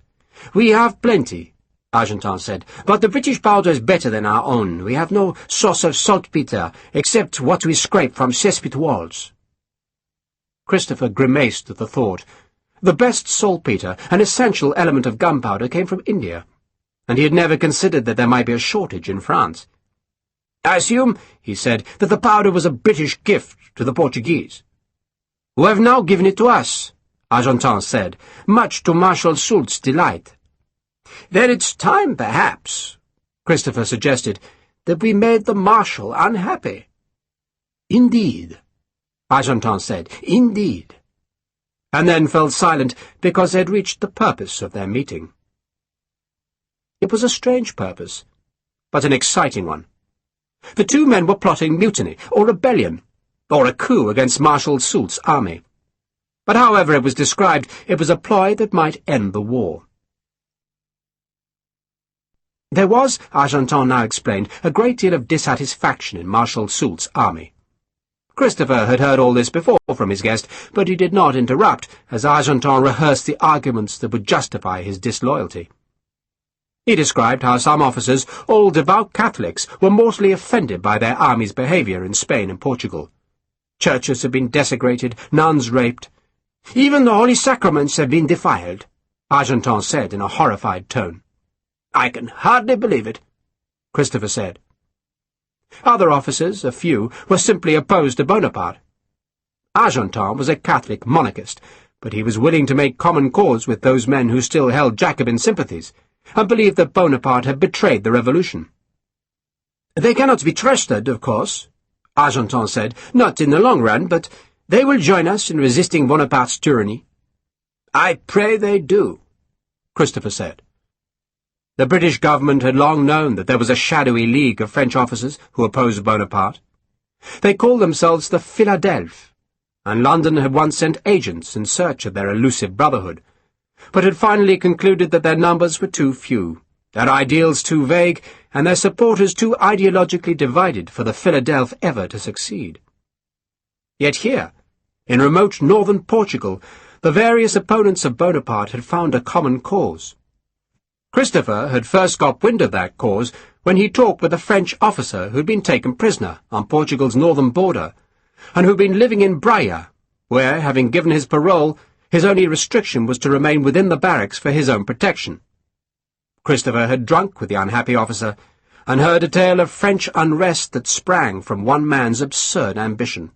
"We have plenty," Argenton said, "but the British powder is better than our own. We have no source of saltpeter, except what we scrape from cesspit walls." Christopher grimaced at the thought. The best saltpeter, an essential element of gunpowder, came from India, and he had never considered that there might be a shortage in France. "I assume," he said, "that the powder was a British gift to the Portuguese." "Who have now given it to us," Argenton said, "much to Marshal Soult's delight." "Then it's time, perhaps," Christopher suggested, "that we made the Marshal unhappy." "Indeed," Argenton said, "indeed," and then fell silent because they had reached the purpose of their meeting. It was a strange purpose, but an exciting one. The two men were plotting mutiny, or rebellion, or a coup against Marshal Soult's army. But however it was described, it was a ploy that might end the war. There was, Argenton now explained, a great deal of dissatisfaction in Marshal Soult's army. Christopher had heard all this before from his guest, but he did not interrupt as Argenton rehearsed the arguments that would justify his disloyalty. He described how some officers, all devout Catholics, were mortally offended by their army's behaviour in Spain and Portugal. Churches had been desecrated, nuns raped. "Even the holy sacraments have been defiled," Argenton said in a horrified tone. "I can hardly believe it," Christopher said. Other officers, a few, were simply opposed to Bonaparte. Argenton was a Catholic monarchist, but he was willing to make common cause with those men who still held Jacobin sympathies, and believed that Bonaparte had betrayed the revolution. "They cannot be trusted, of course," Argenton said, "not in the long run, but they will join us in resisting Bonaparte's tyranny." "I pray they do," Christopher said. The British government had long known that there was a shadowy league of French officers who opposed Bonaparte. They called themselves the Philadelphes, and London had once sent agents in search of their elusive brotherhood, but had finally concluded that their numbers were too few, their ideals too vague, and their supporters too ideologically divided for the Philadelphs ever to succeed. Yet here, in remote northern Portugal, the various opponents of Bonaparte had found a common cause. Christopher had first got wind of that cause when he talked with a French officer who had been taken prisoner on Portugal's northern border, and who had been living in Braga, where, having given his parole, his only restriction was to remain within the barracks for his own protection. Christopher had drunk with the unhappy officer, and heard a tale of French unrest that sprang from one man's absurd ambition.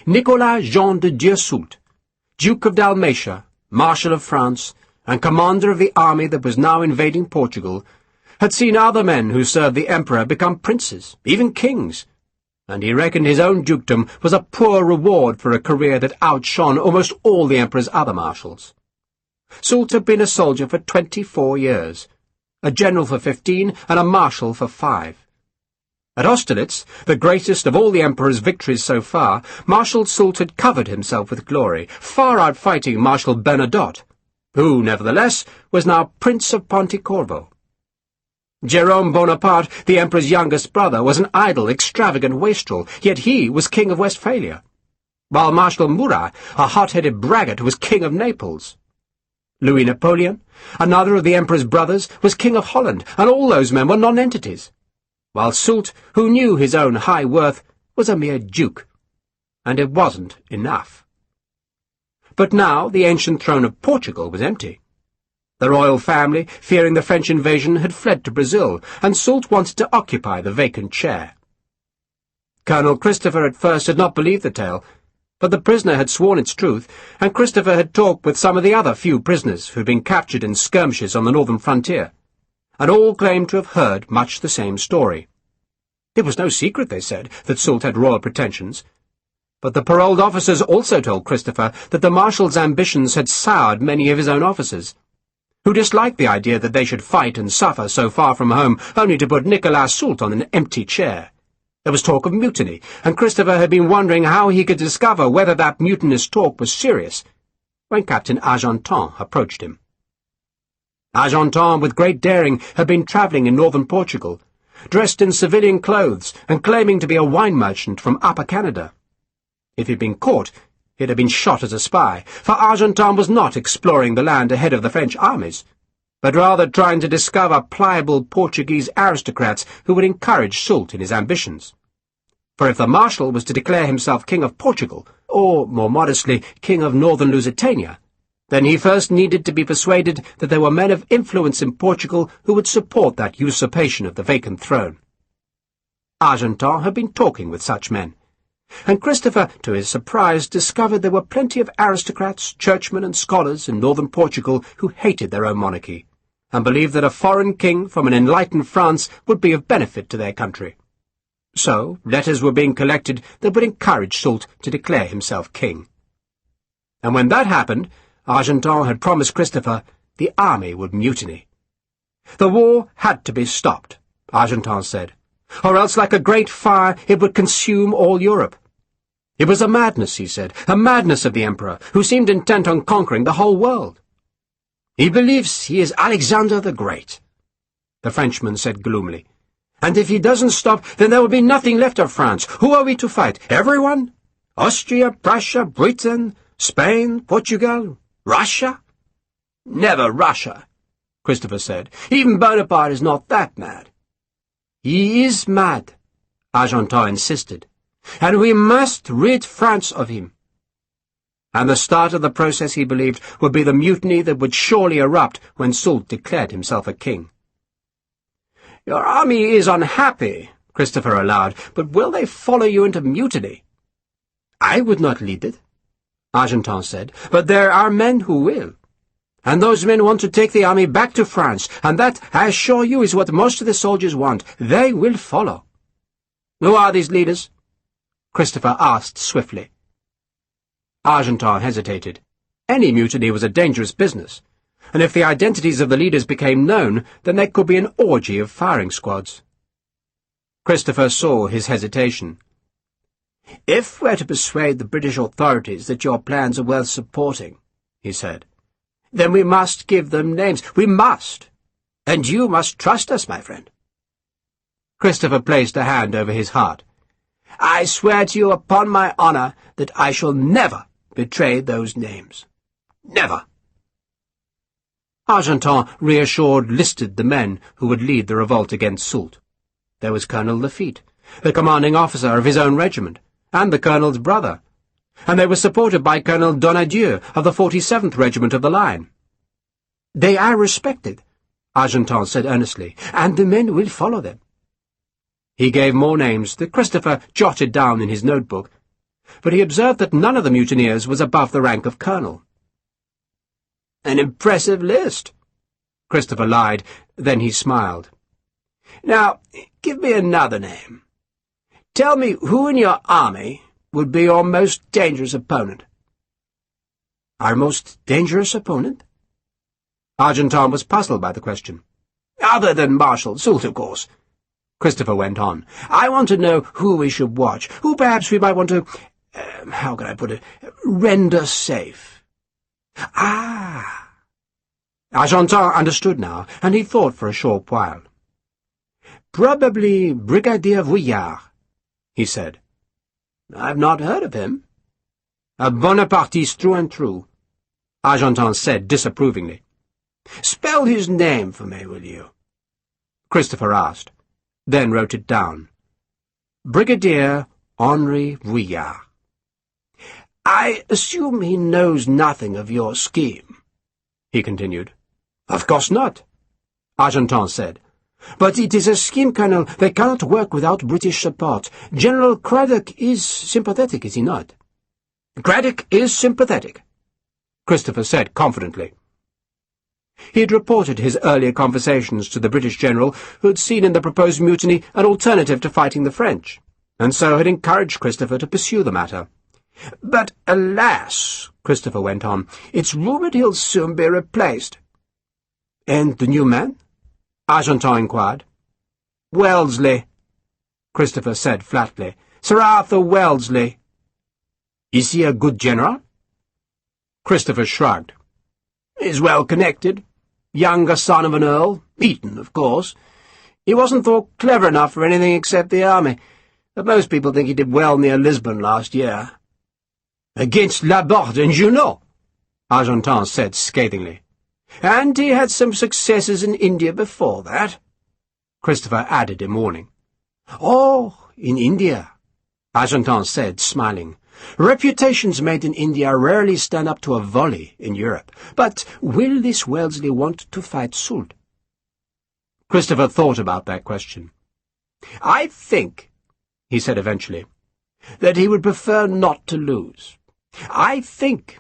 Nicolas Jean de Dieu Soult, Duke of Dalmatia, Marshal of France, and commander of the army that was now invading Portugal, had seen other men who served the emperor become princes, even kings, and he reckoned his own dukedom was a poor reward for a career that outshone almost all the emperor's other marshals. Soult had been a soldier for 24 years, a general for 15, and a marshal for 5. At Austerlitz, the greatest of all the emperor's victories so far, Marshal Soult had covered himself with glory, far outfighting Marshal Bernadotte, who, nevertheless, was now Prince of Pontecorvo. Jerome Bonaparte, the emperor's youngest brother, was an idle, extravagant wastrel, yet he was king of Westphalia, while Marshal Murat, a hot-headed braggart, was king of Naples. Louis Napoleon, another of the emperor's brothers, was king of Holland, and all those men were nonentities, while Soult, who knew his own high worth, was a mere duke. And it wasn't enough. But now the ancient throne of Portugal was empty. The royal family, fearing the French invasion, had fled to Brazil, and Soult wanted to occupy the vacant chair. Colonel Christopher at first had not believed the tale, but the prisoner had sworn its truth, and Christopher had talked with some of the other few prisoners who had been captured in skirmishes on the northern frontier, and all claimed to have heard much the same story. It was no secret, they said, that Soult had royal pretensions. But the paroled officers also told Christopher that the Marshal's ambitions had soured many of his own officers, who disliked the idea that they should fight and suffer so far from home only to put Nicolas Soult on an empty chair. There was talk of mutiny, and Christopher had been wondering how he could discover whether that mutinous talk was serious, when Captain Argentan approached him. Argentan, with great daring, had been travelling in northern Portugal, dressed in civilian clothes and claiming to be a wine merchant from Upper Canada. If he'd been caught, he'd have been shot as a spy, for Argentan was not exploring the land ahead of the French armies, but rather trying to discover pliable Portuguese aristocrats who would encourage Soult in his ambitions. For if the Marshal was to declare himself King of Portugal, or, more modestly, King of Northern Lusitania, then he first needed to be persuaded that there were men of influence in Portugal who would support that usurpation of the vacant throne. Argentan had been talking with such men, and Christopher, to his surprise, discovered there were plenty of aristocrats, churchmen and scholars in northern Portugal who hated their own monarchy, and believed that a foreign king from an enlightened France would be of benefit to their country. So letters were being collected that would encourage Soult to declare himself king. And when that happened, Argentan had promised Christopher the army would mutiny. The war had to be stopped, Argentan said, or else like a great fire it would consume all Europe. It was a madness, he said, a madness of the Emperor, who seemed intent on conquering the whole world. He believes he is Alexander the Great, the Frenchman said gloomily. And if he doesn't stop, then there will be nothing left of France. Who are we to fight? Everyone? Austria, Prussia, Britain, Spain, Portugal, Russia? Never Russia, Christopher said. Even Bonaparte is not that mad. He is mad, Argentan insisted, and we must rid France of him. And the start of the process, he believed, would be the mutiny that would surely erupt when Soult declared himself a king. Your army is unhappy, Christopher allowed, but will they follow you into mutiny? I would not lead it, Argentan said, but there are men who will. And those men want to take the army back to France, and that, I assure you, is what most of the soldiers want. They will follow. Who are these leaders? Christopher asked swiftly. Argentan hesitated. Any mutiny was a dangerous business, and if the identities of the leaders became known, then there could be an orgy of firing squads. Christopher saw his hesitation. If we're to persuade the British authorities that your plans are worth supporting, he said, then we must give them names. We must. And you must trust us, my friend. Christopher placed a hand over his heart. I swear to you upon my honour that I shall never betray those names. Never. Argentan, reassured, listed the men who would lead the revolt against Soult. There was Colonel Lafitte, the commanding officer of his own regiment, and the colonel's brother, and they were supported by Colonel Donadieu of the 47th Regiment of the Line. They are respected, Argentan said earnestly, and the men will follow them. He gave more names that Christopher jotted down in his notebook, but he observed that none of the mutineers was above the rank of colonel. An impressive list, Christopher lied, then he smiled. Now, give me another name. Tell me who in your army would be your most dangerous opponent. Our most dangerous opponent? Argentan was puzzled by the question. Other than Marshal Soult, of course, Christopher went on. I want to know who we should watch, who perhaps we might want to, how can I put it, render safe. Ah! Argentan understood now, and he thought for a short while. Probably Brigadier Vuillard, he said. I've not heard of him. A Bonapartiste through and through, Argentan said disapprovingly. Spell his name for me, will you? Christopher asked, then wrote it down. Brigadier Henri Vuillard. I assume he knows nothing of your scheme, he continued. Of course not, Argentan said. But it is a scheme, Colonel, that cannot work without British support. General Craddock is sympathetic, is he not? Craddock is sympathetic, Christopher said confidently. He had reported his earlier conversations to the British general, who had seen in the proposed mutiny an alternative to fighting the French, and so had encouraged Christopher to pursue the matter. "But, alas," Christopher went on, "it's rumoured he'll soon be replaced." "And the new man?" Argentan inquired. "Wellesley," Christopher said flatly. "Sir Arthur Wellesley." "Is he a good general?" Christopher shrugged. "He's well connected. Younger son of an earl. Eton, of course. He wasn't thought clever enough for anything except the army, but most people think he did well near Lisbon last year." "Against Laborde and Junot," Argentan said scathingly. "And he had some successes in India before that," Christopher added in warning. "Oh, in India," Argentan said, smiling. "Reputations made in India rarely stand up to a volley in Europe. But will this Wellesley want to fight Soult?" Christopher thought about that question. "I think," he said eventually, "that he would prefer not to lose. I think,"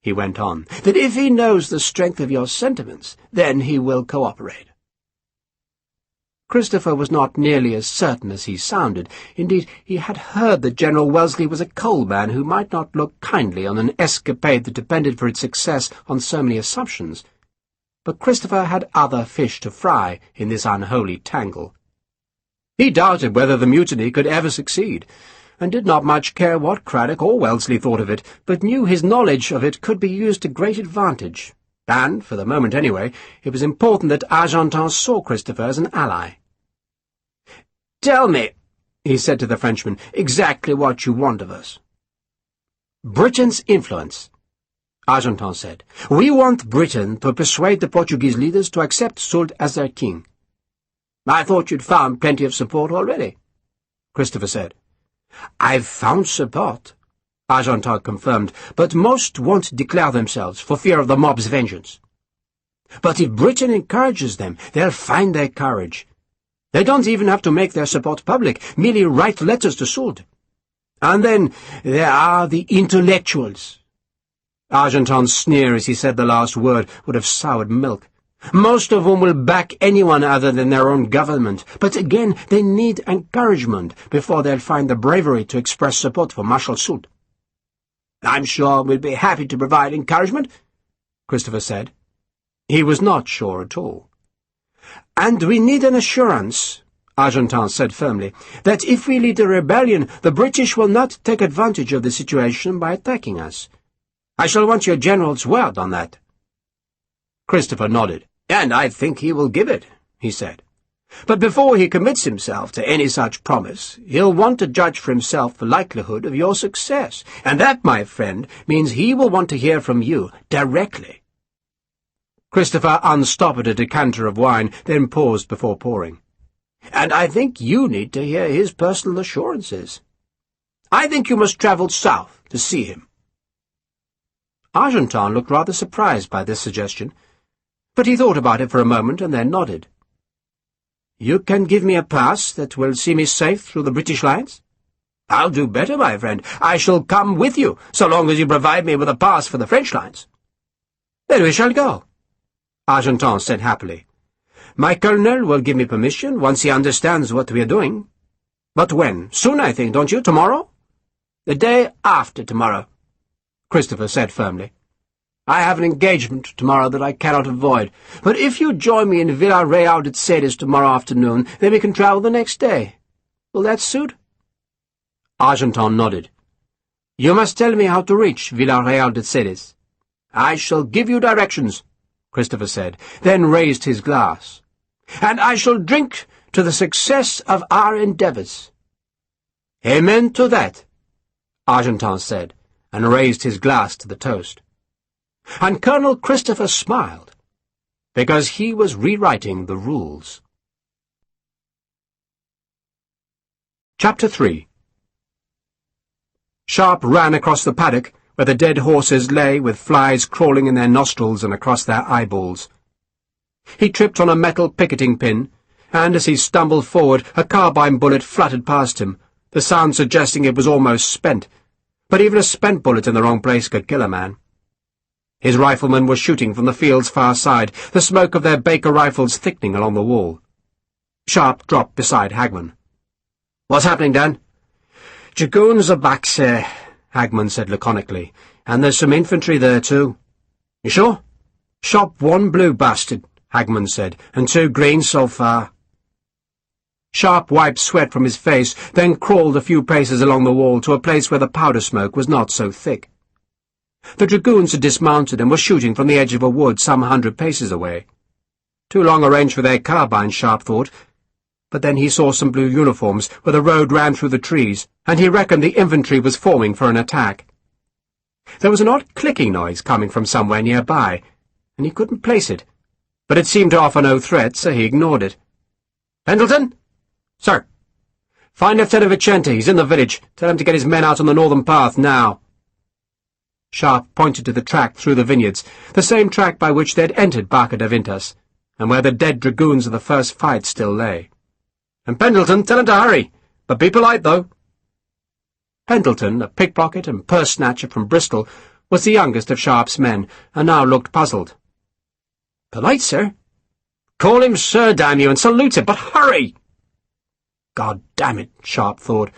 he went on, "that if he knows the strength of your sentiments, then he will cooperate." Christopher was not nearly as certain as he sounded. Indeed, he had heard that General Wellesley was a cold man who might not look kindly on an escapade that depended for its success on so many assumptions. But Christopher had other fish to fry in this unholy tangle. He doubted whether the mutiny could ever succeed, and did not much care what Craddock or Wellesley thought of it, but knew his knowledge of it could be used to great advantage, and, for the moment anyway, it was important that Argentan saw Christopher as an ally. "Tell me," he said to the Frenchman, "exactly what you want of us." "Britain's influence," Argentan said. "We want Britain to persuade the Portuguese leaders to accept Soult as their king." "I thought you'd found plenty of support already," Christopher said. "I've found support," Argentan confirmed, "but most won't declare themselves for fear of the mob's vengeance. But if Britain encourages them, they'll find their courage. They don't even have to make their support public, merely write letters to Soult. And then there are the intellectuals." Argentan's sneer as he said the last word would have soured milk. "Most of whom will back anyone other than their own government. But again, they need encouragement before they'll find the bravery to express support for Marshal Soult." "I'm sure we'll be happy to provide encouragement," Christopher said. He was not sure at all. "And we need an assurance," Argentan said firmly, "that if we lead a rebellion, the British will not take advantage of the situation by attacking us. I shall want your general's word on that." Christopher nodded. "And I think he will give it," he said. "But before he commits himself to any such promise, he'll want to judge for himself the likelihood of your success, and that, my friend, means he will want to hear from you directly." Christopher unstoppered a decanter of wine, then paused before pouring. "And I think you need to hear his personal assurances. I think you must travel south to see him." Argentan looked rather surprised by this suggestion, but he thought about it for a moment and then nodded. "You can give me a pass that will see me safe through the British lines?" "I'll do better, my friend. I shall come with you, so long as you provide me with a pass for the French lines." "Then we shall go," Argentan said happily. "My colonel will give me permission once he understands what we are doing." "But when? Soon, I think, don't you? Tomorrow?" "The day after tomorrow," Christopher said firmly. "I have an engagement tomorrow that I cannot avoid, but if you join me in Villarreal de Cedes tomorrow afternoon, then we can travel the next day. Will that suit?" Argentan nodded. "You must tell me how to reach Villarreal de Cedes." "I shall give you directions," Christopher said, then raised his glass. "And I shall drink to the success of our endeavours." "Amen to that," Argentan said, and raised his glass to the toast. And Colonel Christopher smiled, because he was rewriting the rules. Chapter 3. Sharpe ran across the paddock, where the dead horses lay with flies crawling in their nostrils and across their eyeballs. He tripped on a metal picketing pin, and as he stumbled forward, a carbine bullet fluttered past him, the sound suggesting it was almost spent, but even a spent bullet in the wrong place could kill a man. His riflemen were shooting from the field's far side, the smoke of their Baker rifles thickening along the wall. Sharpe dropped beside Hagman. "What's happening, Dan?" "Dragoons are back, sir," Hagman said laconically, "and there's some infantry there, too." "You sure?" "Shot one blue bastard," Hagman said, "and 2 green so far." Sharpe wiped sweat from his face, then crawled a few paces along the wall to a place where the powder smoke was not so thick. The dragoons had dismounted and were shooting from the edge of a wood some 100 paces away. Too long a range for their carbines, Sharpe thought. But then he saw some blue uniforms where the road ran through the trees, and he reckoned the infantry was forming for an attack. There was an odd clicking noise coming from somewhere nearby, and he couldn't place it, but it seemed to offer no threat, so he ignored it. "Pendleton?" "Sir." "Find Lieutenant Vicente. He's in the village. Tell him to get his men out on the northern path now." Sharpe pointed to the track through the vineyards, the same track by which they had entered Barca de Vintas, and where the dead dragoons of the first fight still lay. "And Pendleton, tell him to hurry, but be polite, though." Pendleton, a pickpocket and purse-snatcher from Bristol, was the youngest of Sharpe's men, and now looked puzzled. "Polite, sir?" "Call him sir, damn you, and salute him, but hurry!" God damn it, Sharpe thought.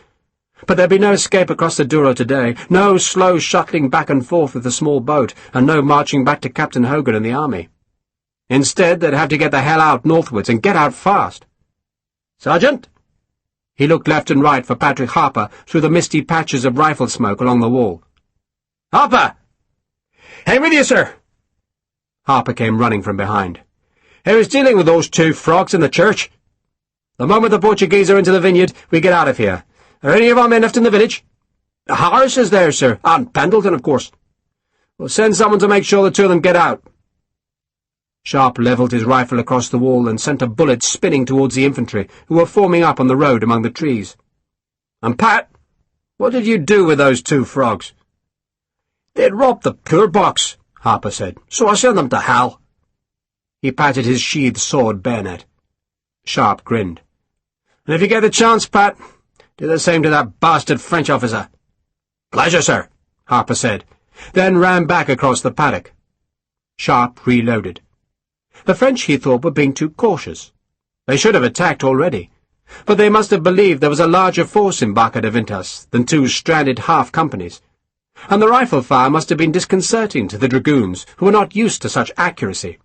But there'd be no escape across the Douro today, no slow shuttling back and forth with the small boat, and no marching back to Captain Hogan and the army. Instead, they'd have to get the hell out northwards, and get out fast. "Sergeant!" He looked left and right for Patrick Harper through the misty patches of rifle smoke along the wall. "Harper!" "Hey, with you, sir!" Harper came running from behind. "I was dealing with those 2 frogs in the church. The moment the Portuguese are into the vineyard, we get out of here. Are any of our men left in the village?" "Harris is there, sir, and Pendleton, of course." "We'll send someone to make sure the 2 of them get out." Sharpe levelled his rifle across the wall and sent a bullet spinning towards the infantry, who were forming up on the road among the trees. "And Pat, what did you do with those 2 frogs?" "They'd robbed the poor box," Harper said, "so I sent them to hell." He patted his sheathed sword bayonet. Sharpe grinned. "And if you get the chance, Pat, do the same to that bastard French officer." "Pleasure, sir," Harper said, then ran back across the paddock. Sharpe reloaded. The French, he thought, were being too cautious. They should have attacked already, but they must have believed there was a larger force in Barca de Vintas than 2 stranded half-companies, and the rifle fire must have been disconcerting to the dragoons, who were not used to such accuracy.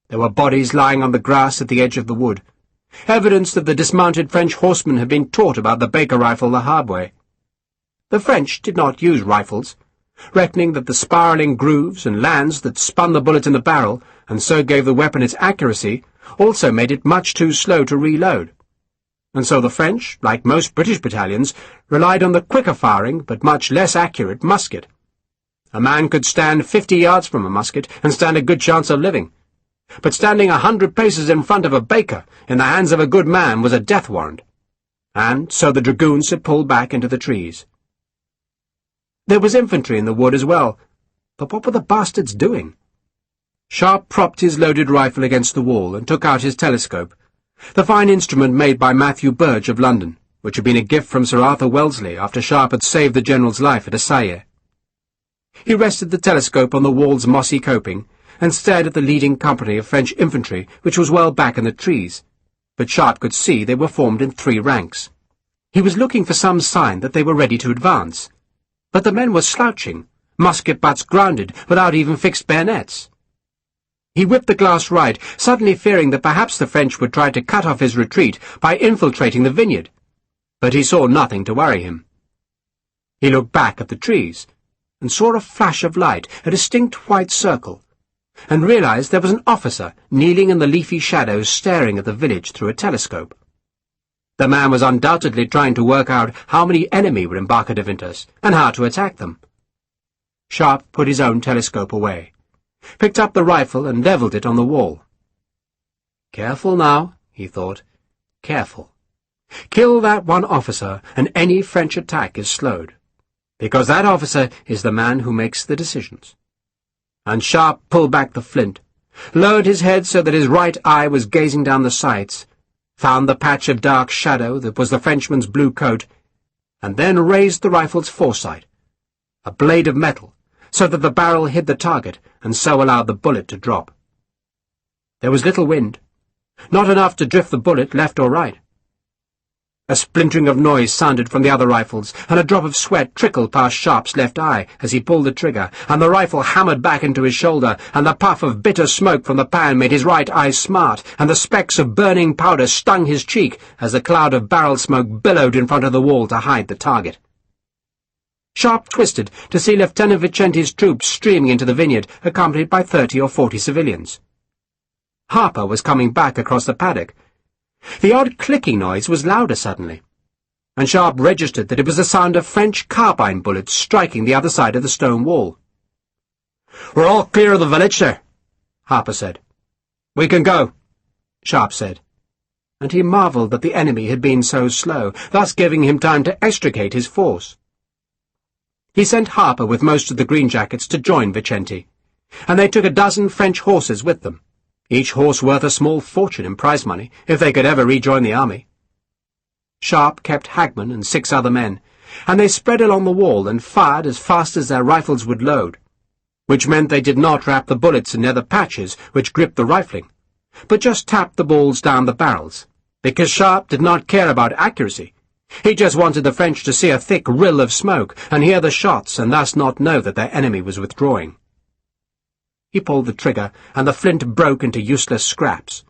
There were bodies lying on the grass at the edge of the wood, evidence that the dismounted French horsemen had been taught about the Baker rifle the hard way. The French did not use rifles, reckoning that the spiralling grooves and lands that spun the bullet in the barrel, and so gave the weapon its accuracy, also made it much too slow to reload. And so the French, like most British battalions, relied on the quicker-firing but much less accurate musket. A man could stand 50 yards from a musket and stand a good chance of living, but standing 100 paces in front of a Baker in the hands of a good man was a death warrant. And so the dragoons had pulled back into the trees. There was infantry in the wood as well, but what were the bastards doing? Sharpe propped his loaded rifle against the wall and took out his telescope, the fine instrument made by Matthew Burge of London, which had been a gift from Sir Arthur Wellesley after Sharpe had saved the general's life at Assaye. He rested the telescope on the wall's mossy coping and stared at the leading company of French infantry, which was well back in the trees, but Sharpe could see they were formed in 3 ranks. He was looking for some sign that they were ready to advance, but the men were slouching, musket butts grounded, without even fixed bayonets. He whipped the glass right, suddenly fearing that perhaps the French would try to cut off his retreat by infiltrating the vineyard, but he saw nothing to worry him. He looked back at the trees, and saw a flash of light, a distinct white circle, and realized there was an officer kneeling in the leafy shadows staring at the village through a telescope. The man was undoubtedly trying to work out how many enemy were in Barca de Vintas, and how to attack them. Sharpe put his own telescope away, picked up the rifle and levelled it on the wall. Careful now, he thought, careful. Kill that one officer, and any French attack is slowed, because that officer is the man who makes the decisions. And Sharpe pulled back the flint, lowered his head so that his right eye was gazing down the sights, found the patch of dark shadow that was the Frenchman's blue coat, and then raised the rifle's foresight, a blade of metal, so that the barrel hid the target and so allowed the bullet to drop. There was little wind, not enough to drift the bullet left or right. A splintering of noise sounded from the other rifles, and a drop of sweat trickled past Sharpe's left eye as he pulled the trigger, and the rifle hammered back into his shoulder, and the puff of bitter smoke from the pan made his right eye smart, and the specks of burning powder stung his cheek as the cloud of barrel smoke billowed in front of the wall to hide the target. Sharpe twisted to see Lieutenant Vicente's troops streaming into the vineyard, accompanied by 30 or 40 civilians. Harper was coming back across the paddock. The odd clicking noise was louder suddenly, and Sharpe registered that it was the sound of French carbine bullets striking the other side of the stone wall. "We're all clear of the village, sir," Harper said. "We can go," Sharpe said, and he marvelled that the enemy had been so slow, thus giving him time to extricate his force. He sent Harper with most of the greenjackets to join Vicente, and they took a dozen French horses with them, each horse worth a small fortune in prize money, if they could ever rejoin the army. Sharpe kept Hagman and 6 other men, and they spread along the wall and fired as fast as their rifles would load, which meant they did not wrap the bullets in leather patches which gripped the rifling, but just tapped the balls down the barrels, because Sharpe did not care about accuracy. He just wanted the French to see a thick rill of smoke and hear the shots and thus not know that their enemy was withdrawing. He pulled the trigger, and the flint broke into useless scraps.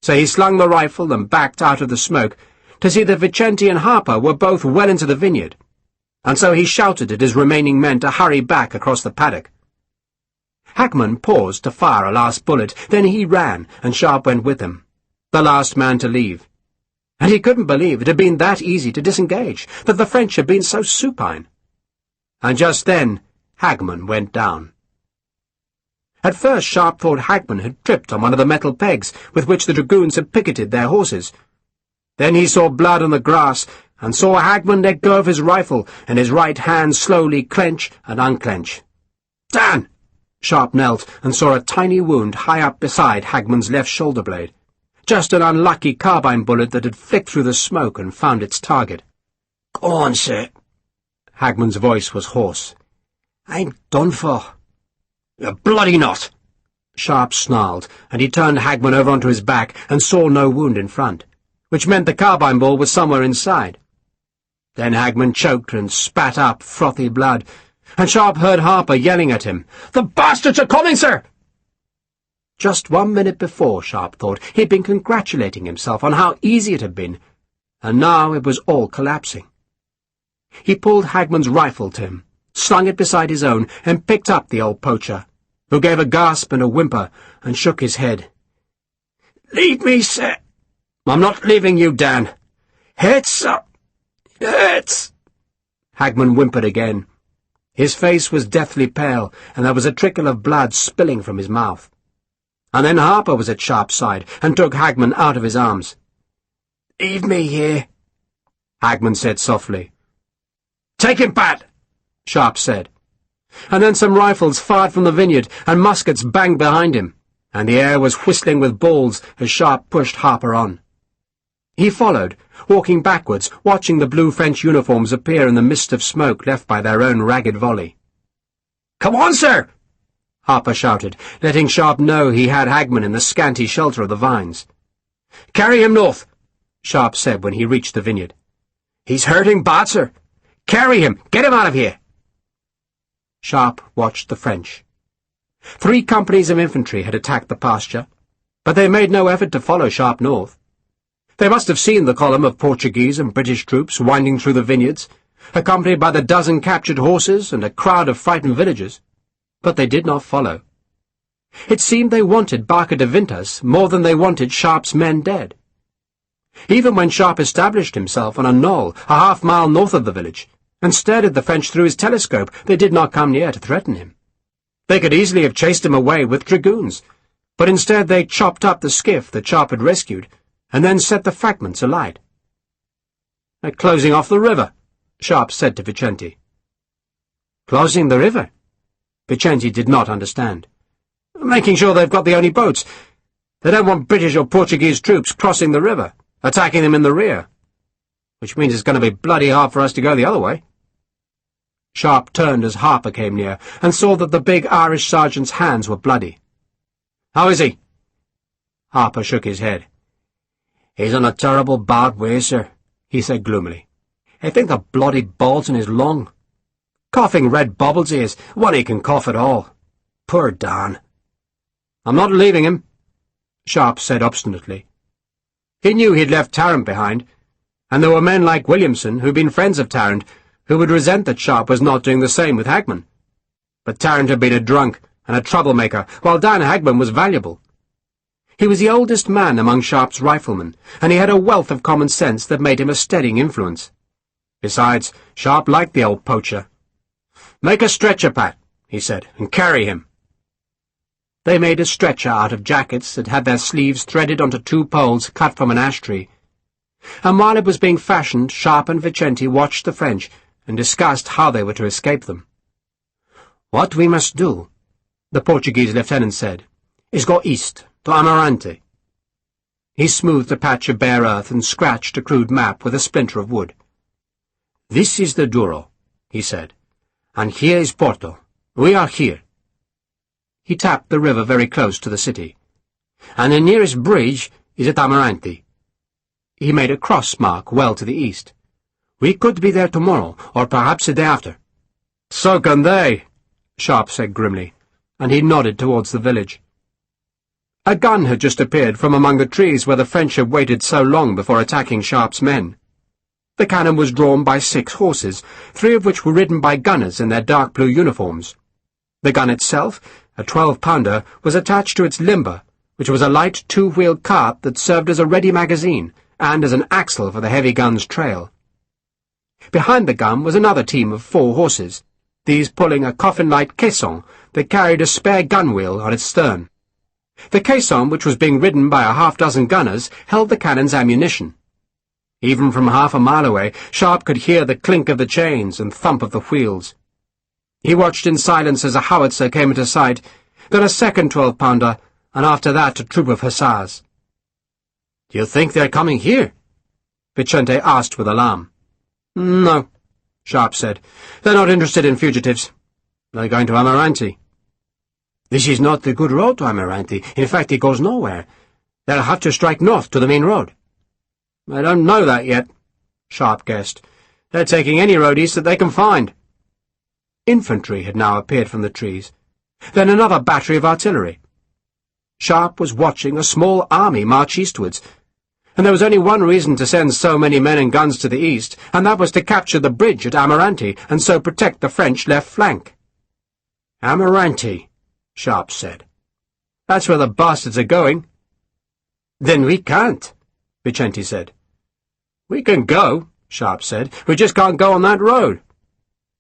So he slung the rifle and backed out of the smoke to see that Vicente and Harper were both well into the vineyard, and so he shouted at his remaining men to hurry back across the paddock. Hagman paused to fire a last bullet, then he ran, and Sharpe went with him, the last man to leave. And he couldn't believe it had been that easy to disengage, that the French had been so supine. And just then Hagman went down. At first Sharpe thought Hagman had tripped on one of the metal pegs with which the dragoons had picketed their horses. Then he saw blood on the grass, and saw Hagman let go of his rifle, and his right hand slowly clench and unclench. "Dan!" Sharpe knelt and saw a tiny wound high up beside Hagman's left shoulder blade. Just an unlucky carbine bullet that had flicked through the smoke and found its target. "Go on, sir." Hagman's voice was hoarse. "I'm done for." "You're bloody not!" Sharpe snarled, and he turned Hagman over onto his back and saw no wound in front, which meant the carbine ball was somewhere inside. Then Hagman choked and spat up frothy blood, and Sharpe heard Harper yelling at him, "The bastards are coming, sir!" Just 1 minute before, Sharpe thought, he'd been congratulating himself on how easy it had been, and now it was all collapsing. He pulled Hagman's rifle to him, slung it beside his own, and picked up the old poacher, who gave a gasp and a whimper and shook his head. "Leave me, sir." "I'm not leaving you, Dan." "Hurts, sir. Hurts." Hagman whimpered again. His face was deathly pale, and there was a trickle of blood spilling from his mouth. And then Harper was at Sharpe's side and took Hagman out of his arms. "Leave me here," Hagman said softly. "Take him back," Sharpe said. And then some rifles fired from the vineyard, and muskets banged behind him, and the air was whistling with balls as Sharpe pushed Harper on. He followed, walking backwards, watching the blue French uniforms appear in the mist of smoke left by their own ragged volley. "Come on, sir!" Harper shouted, letting Sharpe know he had Hagman in the scanty shelter of the vines. "Carry him north," Sharpe said when he reached the vineyard. "He's hurting bad, sir. Carry him! Get him out of here!" Sharpe watched the French. 3 companies of infantry had attacked the pasture, but they made no effort to follow Sharpe north. They must have seen the column of Portuguese and British troops winding through the vineyards, accompanied by the dozen captured horses and a crowd of frightened villagers, but they did not follow. It seemed they wanted Barca de Vintas more than they wanted Sharpe's men dead. Even when Sharpe established himself on a knoll a half-mile north of the village, and stared at the French through his telescope, they did not come near to threaten him. They could easily have chased him away with dragoons, but instead they chopped up the skiff that Sharpe had rescued, and then set the fragments alight. "They're closing off the river," Sharpe said to Vicente. "Closing the river?" Vicente did not understand. "Making sure they've got the only boats. They don't want British or Portuguese troops crossing the river, attacking them in the rear. Which means it's going to be bloody hard for us to go the other way." Sharpe turned as Harper came near, and saw that the big Irish sergeant's hands were bloody. "How is he?" Harper shook his head. "He's in a terrible bad way, sir," he said gloomily. "I think the bloody ball's in his lung. Coughing red bubbles he is, when he can cough at all. Poor Dan." "I'm not leaving him," Sharpe said obstinately. He knew he'd left Tarrant behind, and there were men like Williamson, who'd been friends of Tarrant, who would resent that Sharpe was not doing the same with Hagman. But Tarrant had been a drunk and a troublemaker, while Dan Hagman was valuable. He was the oldest man among Sharpe's riflemen, and he had a wealth of common sense that made him a steadying influence. Besides, Sharpe liked the old poacher. "Make a stretcher, Pat," he said, "and carry him." They made a stretcher out of jackets that had their sleeves threaded onto two poles cut from an ash tree. And while it was being fashioned, Sharpe and Vicente watched the French and discussed how they were to escape them. "What we must do," the Portuguese lieutenant said, "is go east, to Amarante." He smoothed a patch of bare earth and scratched a crude map with a splinter of wood. "This is the Douro," he said, "and here is Porto. We are here." He tapped the river very close to the city. "And the nearest bridge is at Amarante." He made a cross mark well to the east. "We could be there tomorrow, or perhaps the day after." "So can they," Sharpe said grimly, and he nodded towards the village. A gun had just appeared from among the trees where the French had waited so long before attacking Sharpe's men. The cannon was drawn by 6 horses, 3 of which were ridden by gunners in their dark blue uniforms. The gun itself, a 12-pounder, was attached to its limber, which was a light 2-wheeled cart that served as a ready magazine and as an axle for the heavy gun's trail. Behind the gun was another team of 4 horses, these pulling a coffin-like caisson that carried a spare gun-wheel on its stern. The caisson, which was being ridden by a half-dozen gunners, held the cannon's ammunition. Even from half a mile away, Sharpe could hear the clink of the chains and thump of the wheels. He watched in silence as a howitzer came into sight, then a second 12-pounder, and after that a troop of hussars. "Do you think they're coming here?" Vicente asked with alarm. "No," Sharpe said. "They're not interested in fugitives. They're going to Amarante." "This is not the good road to Amarante. In fact, it goes nowhere. They'll have to strike north to the main road." "I don't know that yet," Sharpe guessed. "They're taking any road east that they can find." Infantry had now appeared from the trees. Then another battery of artillery. Sharpe was watching a small army march eastwards, and there was only one reason to send so many men and guns to the east, and that was to capture the bridge at Amarante and so protect the French left flank. "Amarante," Sharpe said. "That's where the bastards are going." "Then we can't," Vicente said. "We can go," Sharpe said. "We just can't go on that road."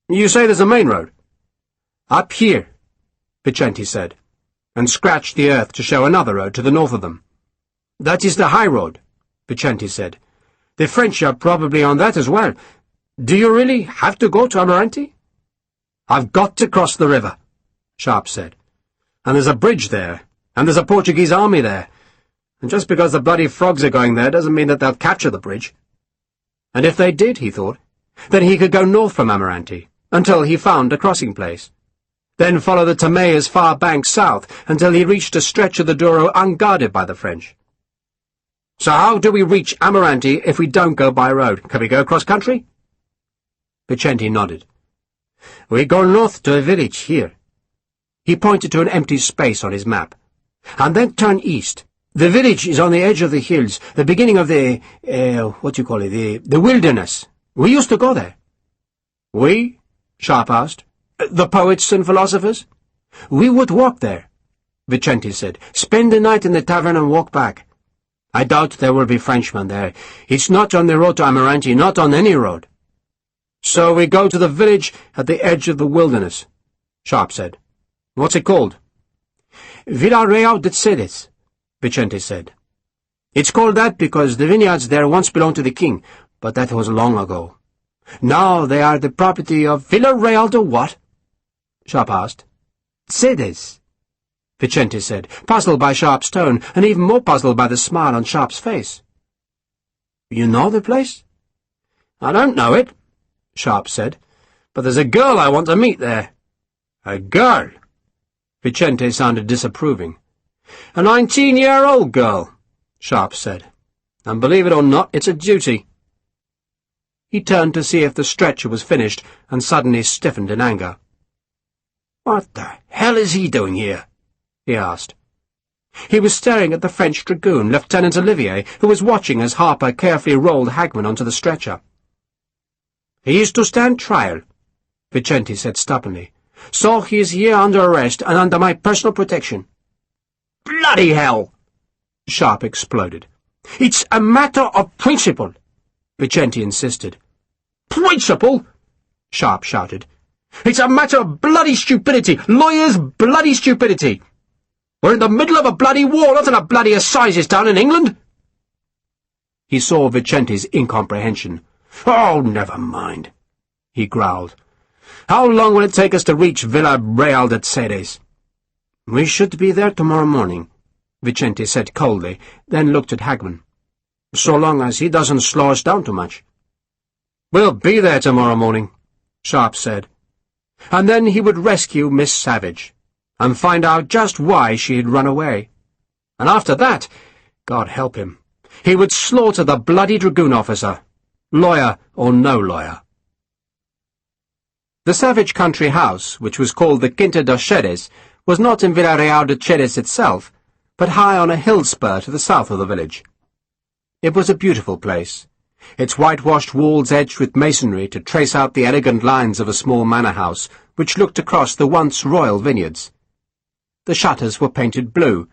"You say there's a main road?" "Up here," Vicente said, and scratched the earth to show another road to the north of them. "That is the high road," Vicente said. "The French are probably on that as well. Do you really have to go to Amarante?" "I've got to cross the river," Sharpe said. "And there's a bridge there, and there's a Portuguese army there. And just because the bloody frogs are going there doesn't mean that they'll capture the bridge." And if they did, he thought, then he could go north from Amarante, until he found a crossing place. Then follow the Tamea's far bank south, until he reached a stretch of the Douro unguarded by the French. "So how do we reach Amarante if we don't go by road? Can we go cross-country?" Vicente nodded. "We go north to a village here." He pointed to an empty space on his map. "And then turn east. The village is on the edge of the hills, the beginning of the, the wilderness. We used to go there." "We?" Sharpe asked. "The poets and philosophers?" "We would walk there," Vicente said. "Spend the night in the tavern and walk back. I doubt there will be Frenchmen there. It's not on the road to Amarante, not on any road." "So we go to the village at the edge of the wilderness," Sharpe said. "What's it called?" "Villa Real de Cedes," Vicente said. "It's called that because the vineyards there once belonged to the king, but that was long ago. Now they are the property of—" "Villa Real de what?" Sharpe asked. "Cedes," Vicente said, puzzled by Sharpe's tone, and even more puzzled by the smile on Sharpe's face. "You know the place?" "I don't know it," Sharpe said, But there's a girl I want to meet there. A girl? Vicente sounded disapproving. A 19-year-old girl, Sharpe said. And believe it or not, it's a duty. He turned to see if the stretcher was finished and suddenly stiffened in anger. What the hell is he doing here? He asked. He was staring at the French dragoon, Lieutenant Olivier, who was watching as Harper carefully rolled Hagman onto the stretcher. He is to stand trial, Vicente said stubbornly. So he is here under arrest and under my personal protection. Bloody hell! Sharpe exploded. It's a matter of principle, Vicente insisted. Principle? Sharpe shouted. It's a matter of bloody stupidity, lawyers' bloody stupidity. We're in the middle of a bloody war, not in a bloody assizes town in England. He saw Vicente's incomprehension. Oh, never mind, he growled. How long will it take us to reach Villa Real de Ceres? We should be there tomorrow morning, Vicente said coldly, then looked at Hagman. So long as he doesn't slow us down too much. We'll be there tomorrow morning, Sharpe said. And then he would rescue Miss Savage, and find out just why she had run away. And after that, God help him, he would slaughter the bloody dragoon officer, lawyer or no lawyer. The Savage country house, which was called the Quinta dos Xeres, was not in Villarreal de Xeres itself, but high on a hill spur to the south of the village. It was a beautiful place, its whitewashed walls edged with masonry to trace out the elegant lines of a small manor house which looked across the once royal vineyards. The shutters were painted blue,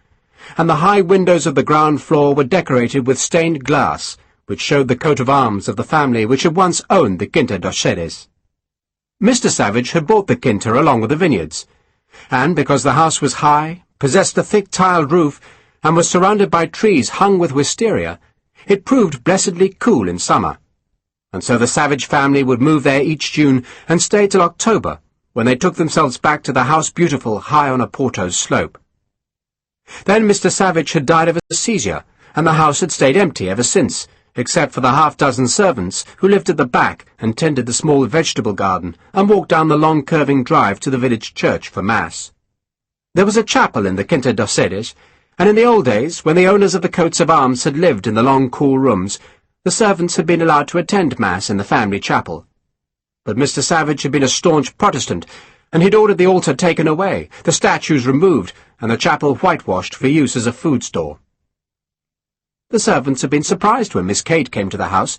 and the high windows of the ground floor were decorated with stained glass, which showed the coat of arms of the family which had once owned the Quinta dos Xeres. Mr. Savage had bought the Quinta along with the vineyards, and because the house was high, possessed a thick tiled roof, and was surrounded by trees hung with wisteria, it proved blessedly cool in summer, and so the Savage family would move there each June and stay till October, when they took themselves back to the House Beautiful high on a Porto's slope. Then Mr. Savage had died of a seizure, and the house had stayed empty ever since, except for the half-dozen servants who lived at the back and tended the small vegetable garden and walked down the long curving drive to the village church for Mass. There was a chapel in the Quinta dos Xeres, and in the old days, when the owners of the coats of arms had lived in the long cool rooms, the servants had been allowed to attend Mass in the family chapel. But Mr. Savage had been a staunch Protestant, and he'd ordered the altar taken away, the statues removed, and the chapel whitewashed for use as a food store. The servants had been surprised when Miss Kate came to the house,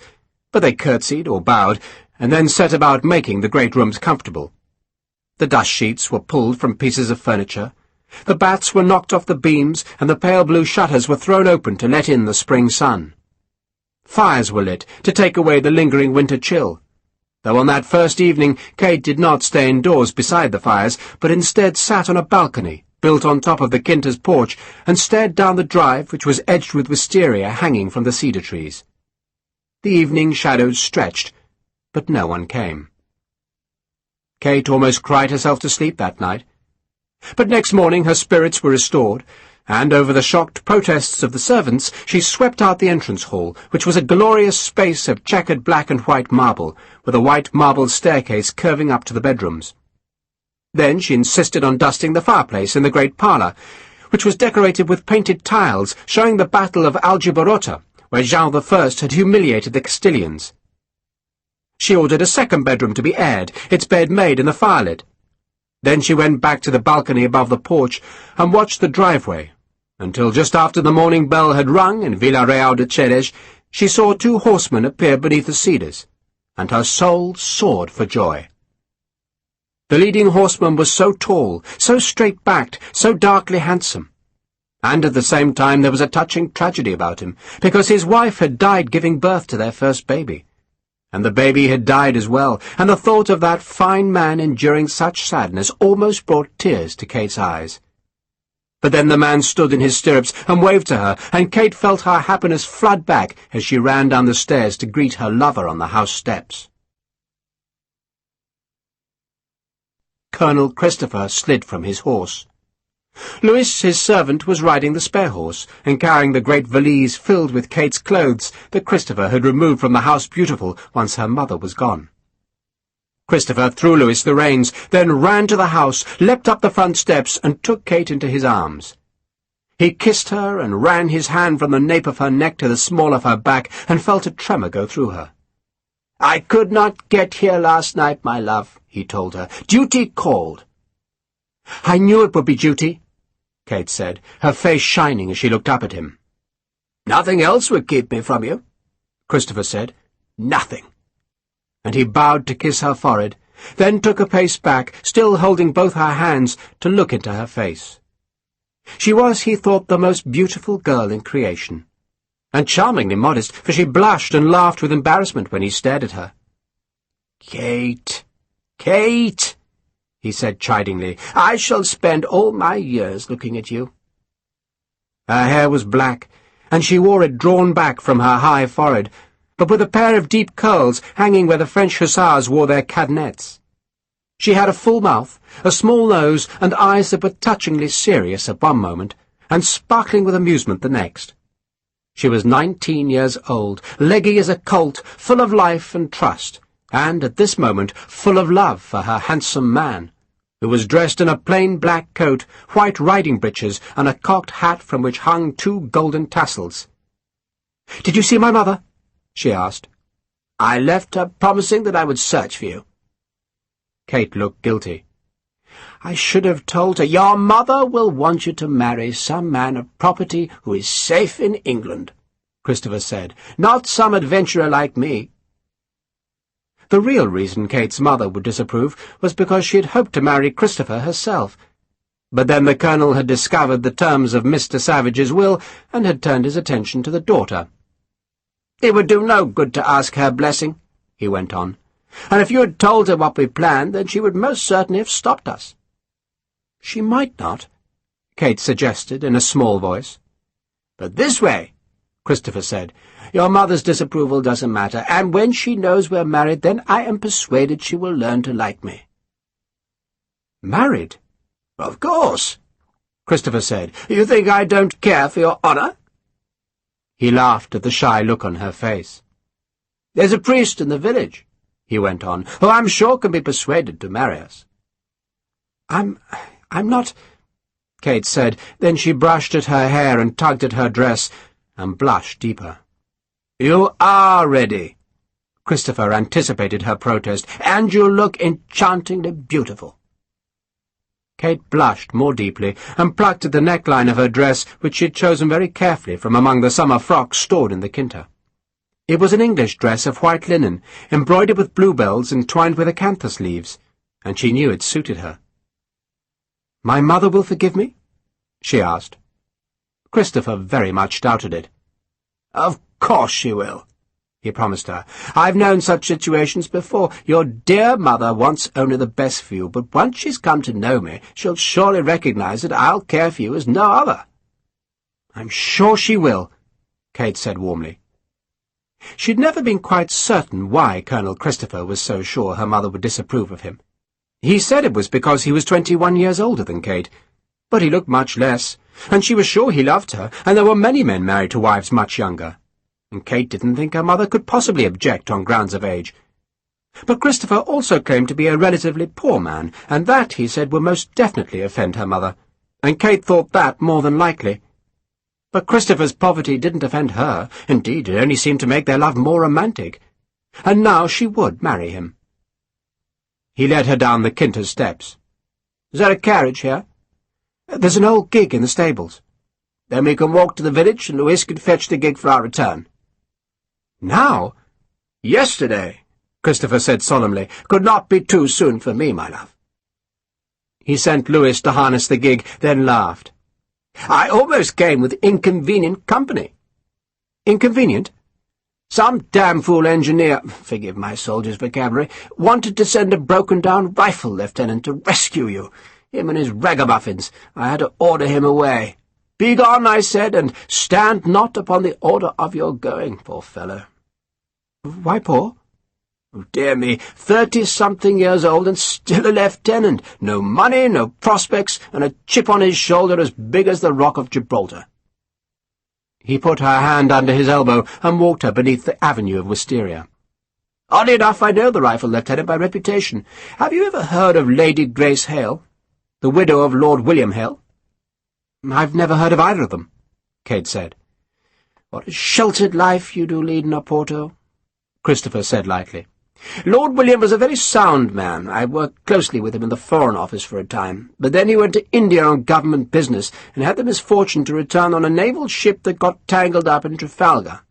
but they curtsied or bowed, and then set about making the great rooms comfortable. The dust sheets were pulled from pieces of furniture, the bats were knocked off the beams, and the pale blue shutters were thrown open to let in the spring sun. Fires were lit to take away the lingering winter chill, though on that first evening Kate did not stay indoors beside the fires, but instead sat on a balcony, built on top of the Quinta's porch, and stared down the drive which was edged with wisteria hanging from the cedar trees. The evening shadows stretched, but no one came. Kate almost cried herself to sleep that night. But next morning her spirits were restored, and over the shocked protests of the servants she swept out the entrance hall, which was a glorious space of checkered black and white marble, with a white marble staircase curving up to the bedrooms. Then she insisted on dusting the fireplace in the great parlour, which was decorated with painted tiles showing the Battle of Aljubarrota, where Jean I had humiliated the Castilians. She ordered a second bedroom to be aired, its bed made and the fire lit. Then she went back to the balcony above the porch and watched the driveway, until just after the morning bell had rung in Villarreal de Xeres, she saw two horsemen appear beneath the cedars, and her soul soared for joy. The leading horseman was so tall, so straight-backed, so darkly handsome. And at the same time there was a touching tragedy about him, because his wife had died giving birth to their first baby. And the baby had died as well, and the thought of that fine man enduring such sadness almost brought tears to Kate's eyes. But then the man stood in his stirrups and waved to her, and Kate felt her happiness flood back as she ran down the stairs to greet her lover on the house steps. Colonel Christopher slid from his horse. Louis, his servant, was riding the spare horse, and carrying the great valise filled with Kate's clothes that Christopher had removed from the House Beautiful once her mother was gone. Christopher threw Louis the reins, then ran to the house, leapt up the front steps, and took Kate into his arms. He kissed her and ran his hand from the nape of her neck to the small of her back, and felt a tremor go through her. "I could not get here last night, my love," he told her. "Duty called." "I knew it would be duty," Kate said, her face shining as she looked up at him. "Nothing else would keep me from you," Christopher said. "Nothing." And he bowed to kiss her forehead, then took a pace back, still holding both her hands, to look into her face. She was, he thought, the most beautiful girl in creation, and charmingly modest, for she blushed and laughed with embarrassment when he stared at her. "Kate, Kate," he said chidingly, "I shall spend all my years looking at you." Her hair was black, and she wore it drawn back from her high forehead, but with a pair of deep curls hanging where the French hussars wore their cadenets. She had a full mouth, a small nose, and eyes that were touchingly serious at one moment, and sparkling with amusement the next. She was 19 years old, leggy as a colt, full of life and trust, and, at this moment, full of love for her handsome man, who was dressed in a plain black coat, white riding breeches, and a cocked hat from which hung 2 golden tassels. "Did you see my mother?" she asked. "I left her promising that I would search for you." Kate looked guilty. "I should have told her, your mother will want you to marry some man of property who is safe in England," Christopher said, "not some adventurer like me." The real reason Kate's mother would disapprove was because she had hoped to marry Christopher herself. But then the Colonel had discovered the terms of Mr. Savage's will and had turned his attention to the daughter. "It would do no good to ask her blessing," he went on, "and if you had told her what we planned, then she would most certainly have stopped us." "She might not," Kate suggested in a small voice. "But this way," Christopher said, "your mother's disapproval doesn't matter, and when she knows we're married, then I am persuaded she will learn to like me." "Married?" "Of course," Christopher said. "You think I don't care for your honour?" He laughed at the shy look on her face. "There's a priest in the village," he went on, "who I'm sure can be persuaded to marry us." I'm not," Kate said. Then she brushed at her hair and tugged at her dress, and blushed deeper. "You are ready," Christopher anticipated her protest, "and you look enchantingly beautiful." Kate blushed more deeply, and plucked at the neckline of her dress, which she had chosen very carefully from among the summer frocks stored in the quinta. It was an English dress of white linen, embroidered with bluebells and twined with acanthus leaves, and she knew it suited her. "My mother will forgive me?" she asked. Christopher very much doubted it. "Of course she will," he promised her. "I've known such situations before. Your dear mother wants only the best for you, but once she's come to know me, she'll surely recognize that I'll care for you as no other." "I'm sure she will," Kate said warmly. She'd never been quite certain why Colonel Christopher was so sure her mother would disapprove of him. He said it was because he was 21 years older than Kate, but he looked much less, and she was sure he loved her, and there were many men married to wives much younger, and Kate didn't think her mother could possibly object on grounds of age. But Christopher also claimed to be a relatively poor man, and that, he said, would most definitely offend her mother, and Kate thought that more than likely. But Christopher's poverty didn't offend her. Indeed, it only seemed to make their love more romantic. And now she would marry him. He led her down the quinta's steps. "Is there a carriage here?" "There's an old gig in the stables." "Then we can walk to the village, and Louis can fetch the gig for our return." "Now?" "Yesterday," Christopher said solemnly. "Could not be too soon for me, my love." He sent Louis to harness the gig, then laughed. "I almost came with inconvenient company." "Inconvenient?" "Some damn fool engineer, forgive my soldier's vocabulary, wanted to send a broken-down rifle lieutenant to rescue you. Him and his ragamuffins. I had to order him away. 'Begone,' I said, 'and stand not upon the order of your going,' poor fellow." "Why poor?" "Oh, dear me, 30-something years old and still a lieutenant. No money, no prospects, and a chip on his shoulder as big as the Rock of Gibraltar." He put her hand under his elbow and walked her beneath the avenue of wisteria. Oddly enough, I know the rifle lieutenant by reputation. Have you ever heard of Lady Grace Hale, the widow of Lord William Hale?" "I've never heard of either of them," Kate said. "What a sheltered life you do lead in Oporto," Christopher said lightly. "Lord William was a very sound man. I worked closely with him in the Foreign Office for a time, but then he went to India on government business and had the misfortune to return on a naval ship that got tangled up in Trafalgar.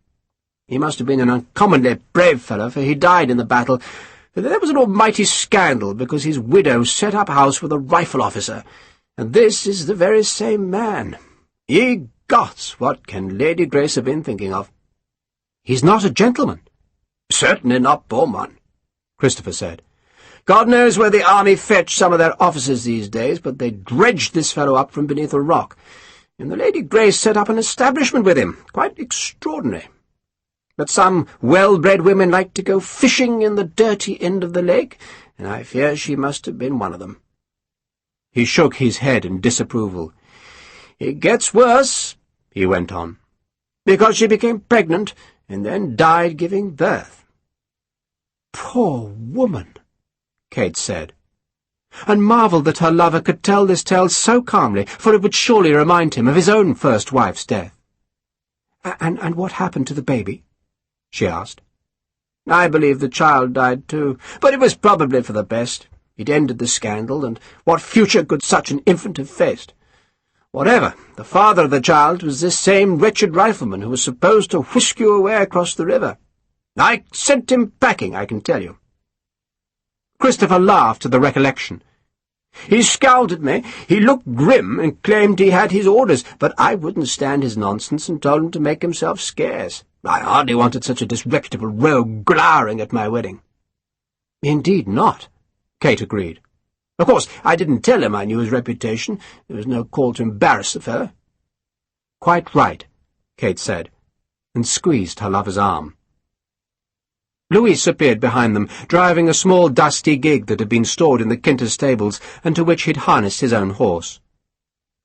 He must have been an uncommonly brave fellow, for he died in the battle. But there was an almighty scandal because his widow set up house with a rifle officer, and this is the very same man. Ye gods, what can Lady Grace have been thinking of?" "He's not a gentleman." "Certainly not Beaumont," Christopher said. "God knows where the army fetch some of their officers these days, but they dredged this fellow up from beneath a rock, and the Lady Grace set up an establishment with him. Quite extraordinary. But some well-bred women like to go fishing in the dirty end of the lake, and I fear she must have been one of them." He shook his head in disapproval. "It gets worse," he went on, "because she became pregnant and then died giving birth." "Poor woman," Kate said, and marvelled that her lover could tell this tale so calmly, for it would surely remind him of his own first wife's death. And what happened to the baby?" she asked. "I believe the child died too, but it was probably for the best. It ended the scandal, and what future could such an infant have faced? Whatever, the father of the child was this same wretched rifleman who was supposed to whisk you away across the river. I sent him packing, I can tell you." Christopher laughed at the recollection. "He scowled at me, he looked grim, and claimed he had his orders, but I wouldn't stand his nonsense and told him to make himself scarce. I hardly wanted such a disreputable rogue glowering at my wedding." "Indeed not," Kate agreed. "Of course, I didn't tell him I knew his reputation. There was no call to embarrass the fellow." "Quite right," Kate said, and squeezed her lover's arm. Louis appeared behind them, driving a small dusty gig that had been stored in the Kinter stables, and to which he'd harnessed his own horse.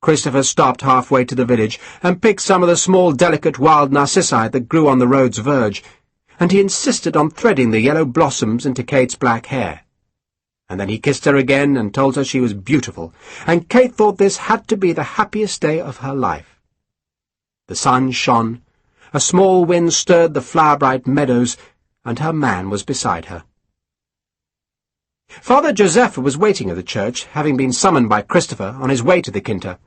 Christopher stopped halfway to the village and picked some of the small, delicate wild narcissi that grew on the road's verge, and he insisted on threading the yellow blossoms into Kate's black hair. And then he kissed her again and told her she was beautiful, and Kate thought this had to be the happiest day of her life. The sun shone, a small wind stirred the flower-bright meadows, and her man was beside her. Father Josepha was waiting at the church, having been summoned by Christopher on his way to the Kinter.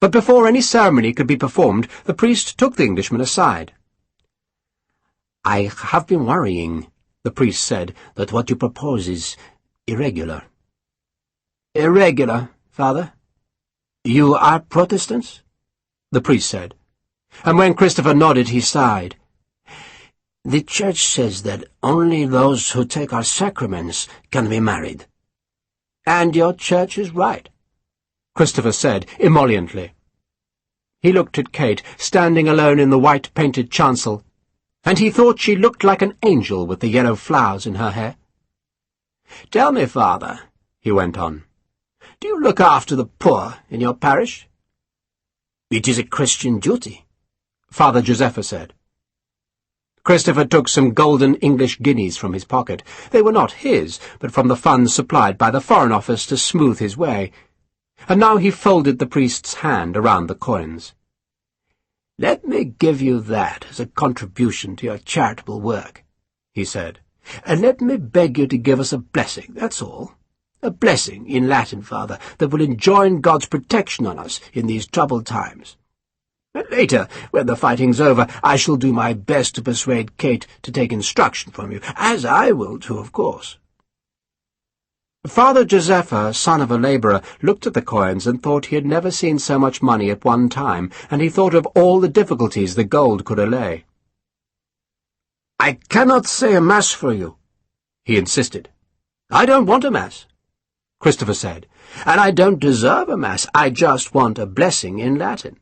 But before any ceremony could be performed, the priest took the Englishman aside. "I have been worrying," the priest said, "that what you propose is irregular." "Irregular, Father? You are Protestants?" the priest said, and when Christopher nodded he sighed. "The Church says that only those who take our sacraments can be married." "And your Church is right," Christopher said emolliently. He looked at Kate, standing alone in the white-painted chancel, and he thought she looked like an angel with the yellow flowers in her hair. "Tell me, Father," he went on, "do you look after the poor in your parish?" "It is a Christian duty," Father Josepha said. Christopher took some golden English guineas from his pocket. They were not his, but from the funds supplied by the Foreign Office to smooth his way. And now he folded the priest's hand around the coins. "Let me give you that as a contribution to your charitable work," he said. "And let me beg you to give us a blessing, that's all. A blessing, in Latin, Father, that will enjoin God's protection on us in these troubled times. Later, when the fighting's over, I shall do my best to persuade Kate to take instruction from you, as I will too, of course." Father Josepha, son of a labourer, looked at the coins and thought he had never seen so much money at one time, and he thought of all the difficulties the gold could allay. "I cannot say a mass for you," he insisted. "I don't want a mass," Christopher said, "and I don't deserve a mass. I just want a blessing in Latin."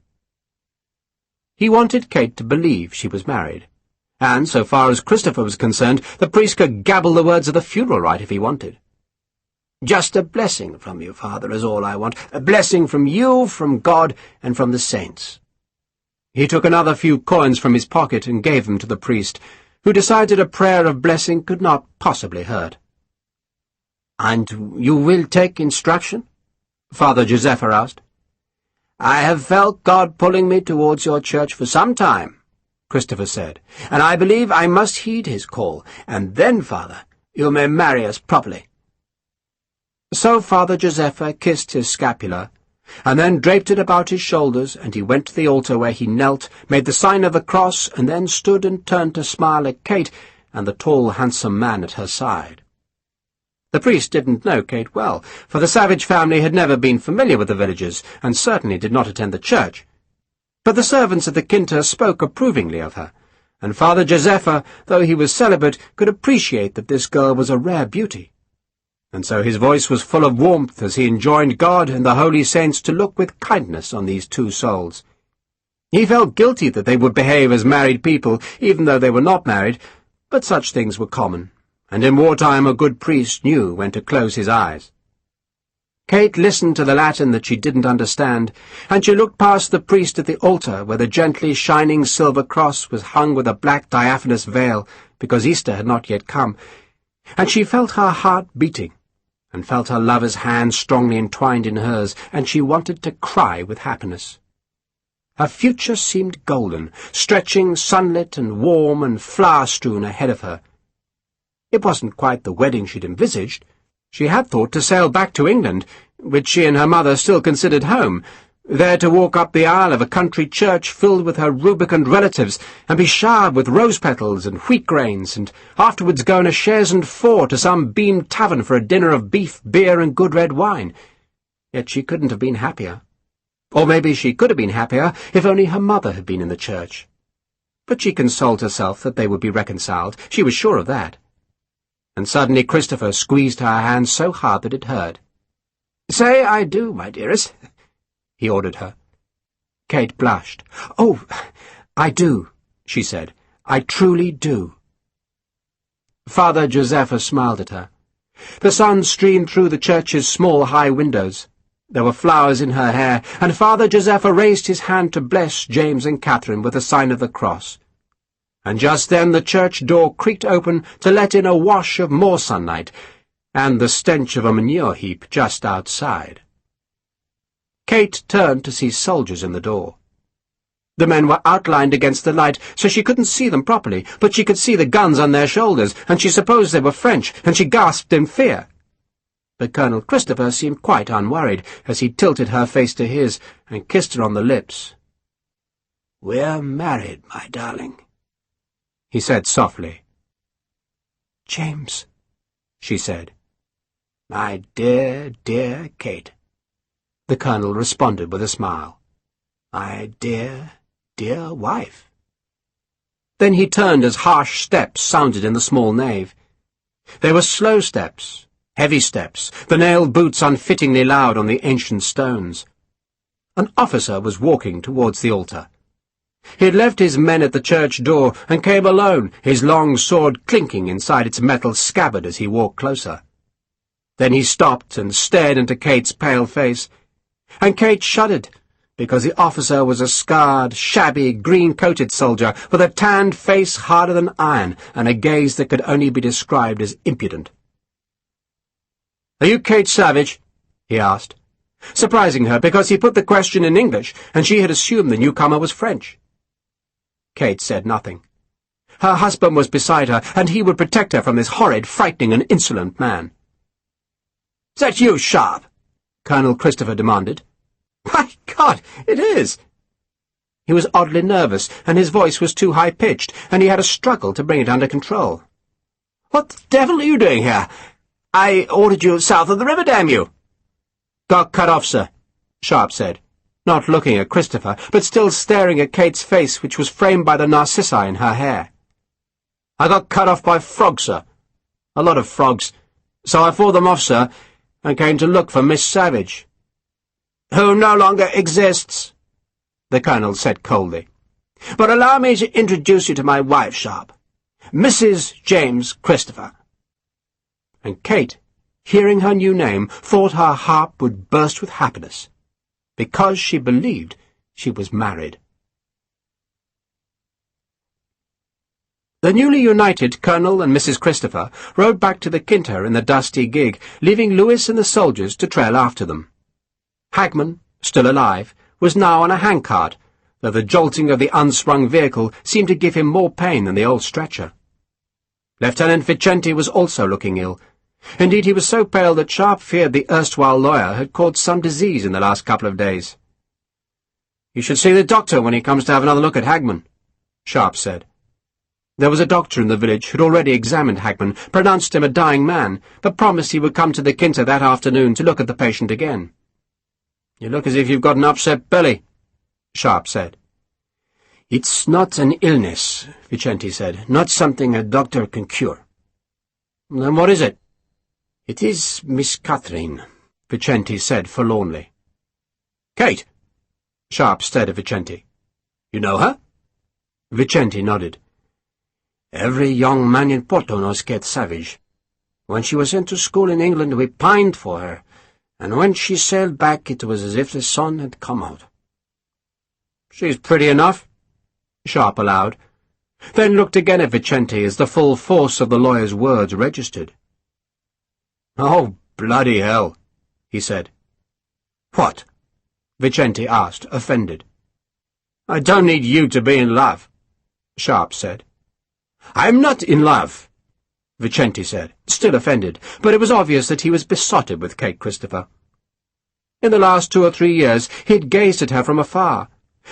He wanted Kate to believe she was married, and, so far as Christopher was concerned, the priest could gabble the words of the funeral rite if he wanted. "Just a blessing from you, Father, is all I want. A blessing from you, from God, and from the saints." He took another few coins from his pocket and gave them to the priest, who decided a prayer of blessing could not possibly hurt. "And you will take instruction?" Father Josepha asked. "I have felt God pulling me towards your church for some time," Christopher said, "and I believe I must heed his call, and then, Father, you may marry us properly." So Father Josepha kissed his scapula, and then draped it about his shoulders, and he went to the altar where he knelt, made the sign of the cross, and then stood and turned to smile at Kate and the tall, handsome man at her side. The priest didn't know Kate well, for the Savage family had never been familiar with the villagers, and certainly did not attend the church. But the servants at the Quinta spoke approvingly of her, and Father Josepha, though he was celibate, could appreciate that this girl was a rare beauty. And so his voice was full of warmth as he enjoined God and the holy saints to look with kindness on these two souls. He felt guilty that they would behave as married people, even though they were not married, but such things were common, and in wartime a good priest knew when to close his eyes. Kate listened to the Latin that she didn't understand, and she looked past the priest at the altar where the gently shining silver cross was hung with a black diaphanous veil, because Easter had not yet come, and she felt her heart beating, and felt her lover's hand strongly entwined in hers, and she wanted to cry with happiness. Her future seemed golden, stretching sunlit and warm and flower-strewn ahead of her. It wasn't quite the wedding she'd envisaged. She had thought to sail back to England, which she and her mother still considered home, there to walk up the aisle of a country church filled with her rubicund relatives, and be showered with rose-petals and wheat-grains, and afterwards go in a chaise and four to some beamed tavern for a dinner of beef, beer, and good red wine. Yet she couldn't have been happier. Or maybe she could have been happier if only her mother had been in the church. But she consoled herself that they would be reconciled. She was sure of that. And suddenly Christopher squeezed her hand so hard that it hurt. "Say I do, my dearest," he ordered her. Kate blushed. "Oh, I do," she said. "I truly do." Father Josepha smiled at her. The sun streamed through the church's small high windows. There were flowers in her hair, and Father Josepha raised his hand to bless James and Catherine with the sign of the cross. And just then the church door creaked open to let in a wash of more sunlight, and the stench of a manure heap just outside. Kate turned to see soldiers in the door. The men were outlined against the light, so she couldn't see them properly, but she could see the guns on their shoulders, and she supposed they were French, and she gasped in fear. But Colonel Christopher seemed quite unworried as he tilted her face to his and kissed her on the lips. "We're married, my darling," he said softly. "James," she said. "My dear, dear Kate," the Colonel responded with a smile. "My dear, dear wife." Then he turned as harsh steps sounded in the small nave. They were slow steps, heavy steps, the nailed boots unfittingly loud on the ancient stones. An officer was walking towards the altar. He had left his men at the church door and came alone, his long sword clinking inside its metal scabbard as he walked closer. Then he stopped and stared into Kate's pale face, and Kate shuddered, because the officer was a scarred, shabby, green-coated soldier with a tanned face harder than iron and a gaze that could only be described as impudent. "Are you Kate Savage?" he asked, surprising her because he put the question in English and she had assumed the newcomer was French. Kate said nothing. Her husband was beside her, and he would protect her from this horrid, frightening, and insolent man. "Is that you, Sharpe?" Colonel Christopher demanded. "My God, it is!" He was oddly nervous, and his voice was too high-pitched, and he had a struggle to bring it under control. "What the devil are you doing here? I ordered you south of the river, damn you!" "Got cut off, sir," Sharpe said, not looking at Christopher, but still staring at Kate's face, which was framed by the narcissi in her hair. "I got cut off by frogs, sir. A lot of frogs. So I fought them off, sir, and came to look for Miss Savage." "Who no longer exists," the Colonel said coldly. "But allow me to introduce you to my wife, Sharpe, Mrs. James Christopher." And Kate, hearing her new name, thought her heart would burst with happiness, because she believed she was married. The newly united Colonel and Mrs. Christopher rode back to the Quinta in the dusty gig, leaving Lewis and the soldiers to trail after them. Hagman, still alive, was now on a handcart, though the jolting of the unsprung vehicle seemed to give him more pain than the old stretcher. Lieutenant Vicente was also looking ill. Indeed, he was so pale that Sharpe feared the erstwhile lawyer had caught some disease in the last couple of days. "You should see the doctor when he comes to have another look at Hagman," Sharpe said. There was a doctor in the village who'd already examined Hagman, pronounced him a dying man, but promised he would come to the Quinta that afternoon to look at the patient again. "You look as if you've got an upset belly," Sharpe said. "It's not an illness," Vicente said, "not something a doctor can cure." "Then what is it?" "It is Miss Catherine," Vicente said forlornly. "Kate?" Sharpe stared at Vicente. "You know her?" Vicente nodded. "Every young man in Porto knows Kate Savage. When she was sent to school in England we pined for her, and when she sailed back it was as if the sun had come out." "She's pretty enough," Sharpe allowed, then looked again at Vicente as the full force of the lawyer's words registered. "Oh, bloody hell," he said. "What?" Vicente asked, offended. "I don't need you to be in love," Sharpe said. "I'm not in love," Vicente said, still offended, but it was obvious that he was besotted with Kate Christopher. In the last 2 or 3 years he had gazed at her from afar,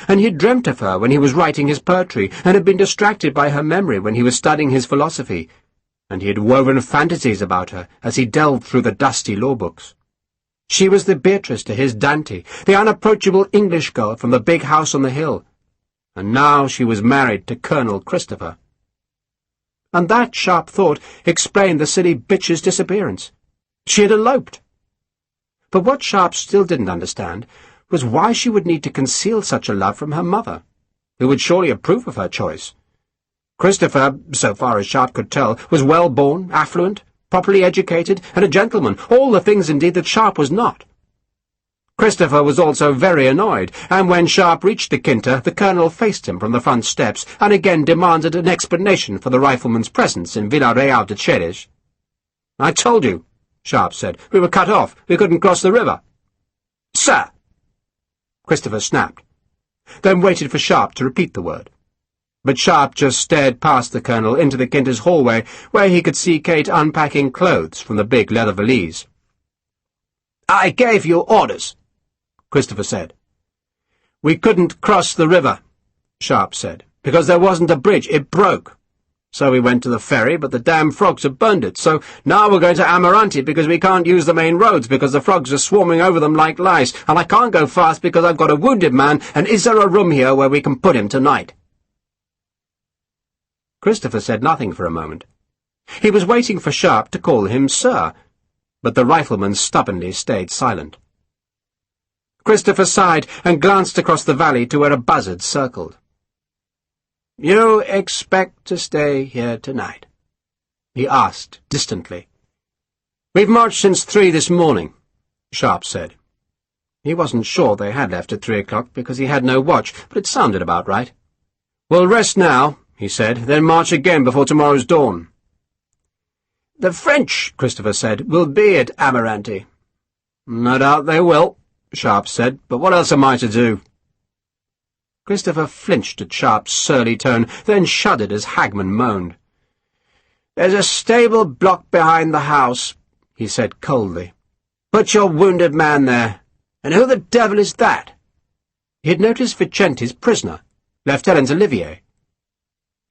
and he had dreamt of her when he was writing his poetry, and had been distracted by her memory when he was studying his philosophy, and he had woven fantasies about her as he delved through the dusty law-books. She was the Beatrice to his Dante, the unapproachable English girl from the big house on the hill, and now she was married to Colonel Christopher. And that, Sharpe thought, explained the silly bitch's disappearance. She had eloped. But what Sharpe still didn't understand was why she would need to conceal such a love from her mother, who would surely approve of her choice. Christopher, so far as Sharpe could tell, was well-born, affluent, properly educated, and a gentleman, all the things indeed that Sharpe was not. Christopher was also very annoyed, and when Sharpe reached the Quinta, the Colonel faced him from the front steps, and again demanded an explanation for the rifleman's presence in Villarreal de Xeres. "I told you," Sharpe said. "We were cut off. We couldn't cross the river." "Sir!" Christopher snapped, then waited for Sharpe to repeat the word. But Sharpe just stared past the Colonel into the Quinta's hallway, where he could see Kate unpacking clothes from the big leather valise. "I gave you orders," Christopher said. "We couldn't cross the river," Sharpe said, "because there wasn't a bridge. It broke. So we went to the ferry, but the damn frogs have burned it. So now we're going to Amarante because we can't use the main roads because the frogs are swarming over them like lice, and I can't go fast because I've got a wounded man, and is there a room here where we can put him tonight?" Christopher said nothing for a moment. He was waiting for Sharpe to call him Sir, but the rifleman stubbornly stayed silent. Christopher sighed and glanced across the valley to where a buzzard circled. "You expect to stay here tonight?" he asked distantly. "We've marched since 3 this morning," Sharpe said. He wasn't sure they had left at 3 o'clock because he had no watch, but it sounded about right. "We'll rest now," he said, "then march again before tomorrow's dawn." "The French," Christopher said, "will be at Amarante." "No doubt they will," Sharpe said, "but what else am I to do?" Christopher flinched at Sharpe's surly tone, then shuddered as Hagman moaned. "There's a stable block behind the house," he said coldly. "Put your wounded man there. And who the devil is that?" He had noticed Vicente's prisoner, Lieutenant Olivier.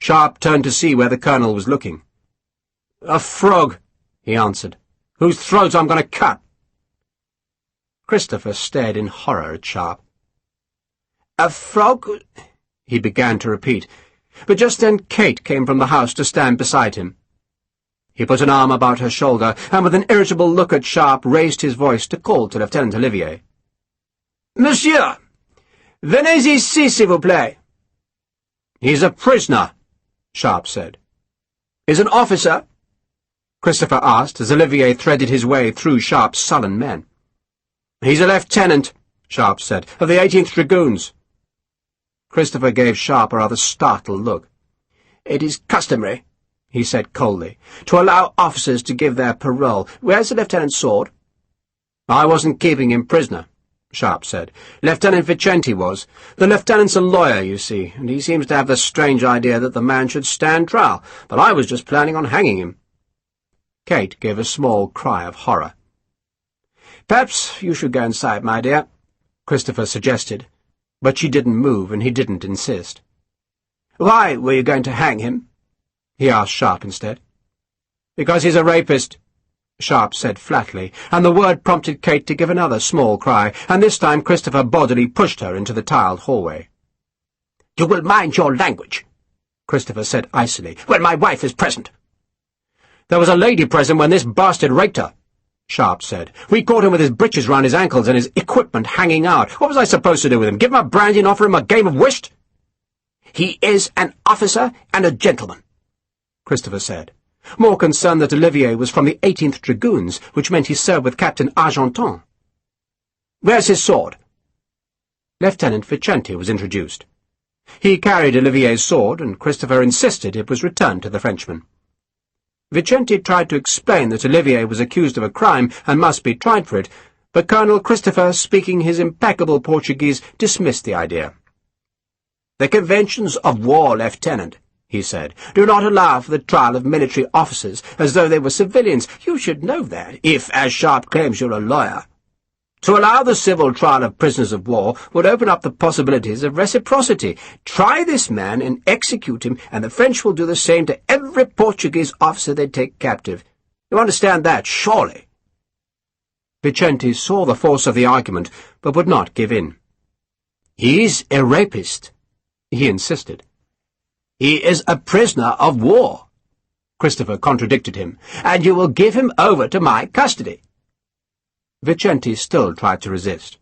Sharpe turned to see where the Colonel was looking. "A frog," he answered, "whose throat I'm going to cut." Christopher stared in horror at Sharpe. "A frog?" he began to repeat, but just then Kate came from the house to stand beside him. He put an arm about her shoulder, and with an irritable look at Sharpe raised his voice to call to Lieutenant Olivier. "Monsieur, venez ici, s'il vous plaît." "He's a prisoner," Sharpe said. "Is an officer?" Christopher asked as Olivier threaded his way through Sharpe's sullen men. "He's a lieutenant," Sharpe said, "of the 18th Dragoons." Christopher gave Sharpe a rather startled look. "It is customary," he said coldly, "to allow officers to give their parole. Where's the lieutenant's sword?" "I wasn't keeping him prisoner," Sharpe said. "Lieutenant Vicenti was. The lieutenant's a lawyer, you see, and he seems to have the strange idea that the man should stand trial, but I was just planning on hanging him." Kate gave a small cry of horror. "Perhaps you should go inside, my dear," Christopher suggested, but she didn't move and he didn't insist. "Why were you going to hang him?" he asked Sharpe instead. "Because he's a rapist," Sharpe said flatly, and the word prompted Kate to give another small cry, and this time Christopher bodily pushed her into the tiled hallway. "You will mind your language," Christopher said icily, "when my wife is present." "There was a lady present when this bastard raped her," Sharpe said. "We caught him with his breeches round his ankles and his equipment hanging out. What was I supposed to do with him? Give him a brandy and offer him a game of whist?" "He is an officer and a gentleman," Christopher said, more concerned that Olivier was from the 18th Dragoons, which meant he served with Captain Argenton. "Where's his sword?" Lieutenant Vicenti was introduced. He carried Olivier's sword, and Christopher insisted it was returned to the Frenchman. Vicenti tried to explain that Olivier was accused of a crime and must be tried for it, but Colonel Christopher, speaking his impeccable Portuguese, dismissed the idea. "The conventions of war, Lieutenant," he said, "do not allow for the trial of military officers as though they were civilians. You should know that, if, as Sharpe claims, you're a lawyer. To allow the civil trial of prisoners of war would open up the possibilities of reciprocity. Try this man and execute him, and the French will do the same to every Portuguese officer they take captive. You understand that, surely?" Vicenti saw the force of the argument, but would not give in. "He's a rapist," he insisted. "He is a prisoner of war," Christopher contradicted him, "and you will give him over to my custody." Vicenti still tried to resist.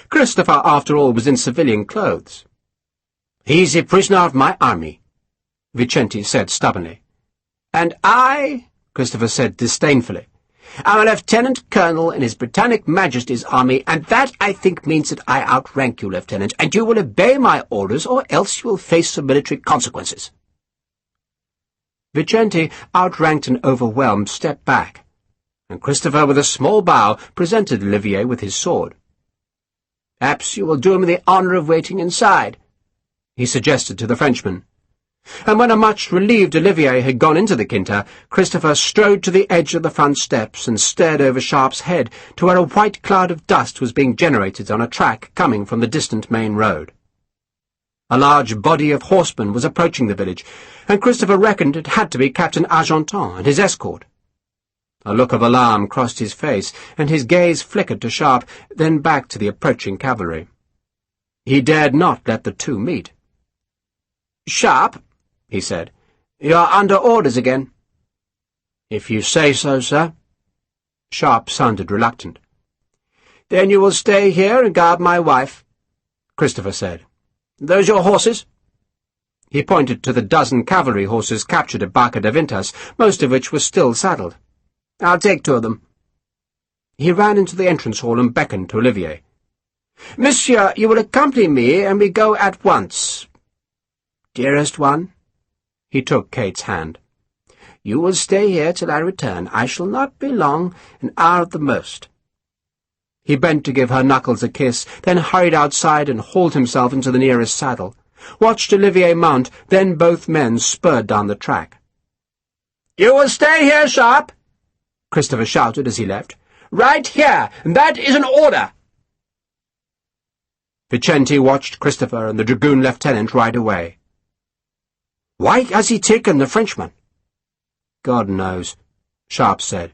Christopher, after all, was in civilian clothes. "He's a prisoner of my army," Vicenti said stubbornly. "And I," Christopher said disdainfully, "am a lieutenant colonel in His Britannic Majesty's army, and that, I think, means that I outrank you, Lieutenant, and you will obey my orders, or else you will face some military consequences." Vicenti, outranked and overwhelmed, stepped back, and Christopher, with a small bow, presented Olivier with his sword. "Perhaps you will do me the honour of waiting inside," he suggested to the Frenchman. And when a much relieved Olivier had gone into the quinta, Christopher strode to the edge of the front steps and stared over Sharpe's head to where a white cloud of dust was being generated on a track coming from the distant main road. A large body of horsemen was approaching the village, and Christopher reckoned it had to be Captain Argenton and his escort. A look of alarm crossed his face, and his gaze flickered to Sharpe, then back to the approaching cavalry. He dared not let the two meet. "Sharpe," he said, "you are under orders again." "If you say so, sir." Sharpe sounded reluctant. "Then you will stay here and guard my wife," Christopher said. "Those your horses?" He pointed to the dozen cavalry horses captured at Barca de Vintas, most of which were still saddled. "I'll take 2 of them." He ran into the entrance hall and beckoned to Olivier. "Monsieur, you will accompany me, and we go at once." "Dearest one," he took Kate's hand, "you will stay here till I return. I shall not be long, an hour at the most." He bent to give her knuckles a kiss, then hurried outside and hauled himself into the nearest saddle, watched Olivier mount, then both men spurred down the track. "You will stay here, Sharpe," Christopher shouted as he left. "Right here, and that is an order." Vicenti watched Christopher and the dragoon lieutenant ride away. "Why has he taken the Frenchman?" "God knows," Sharpe said.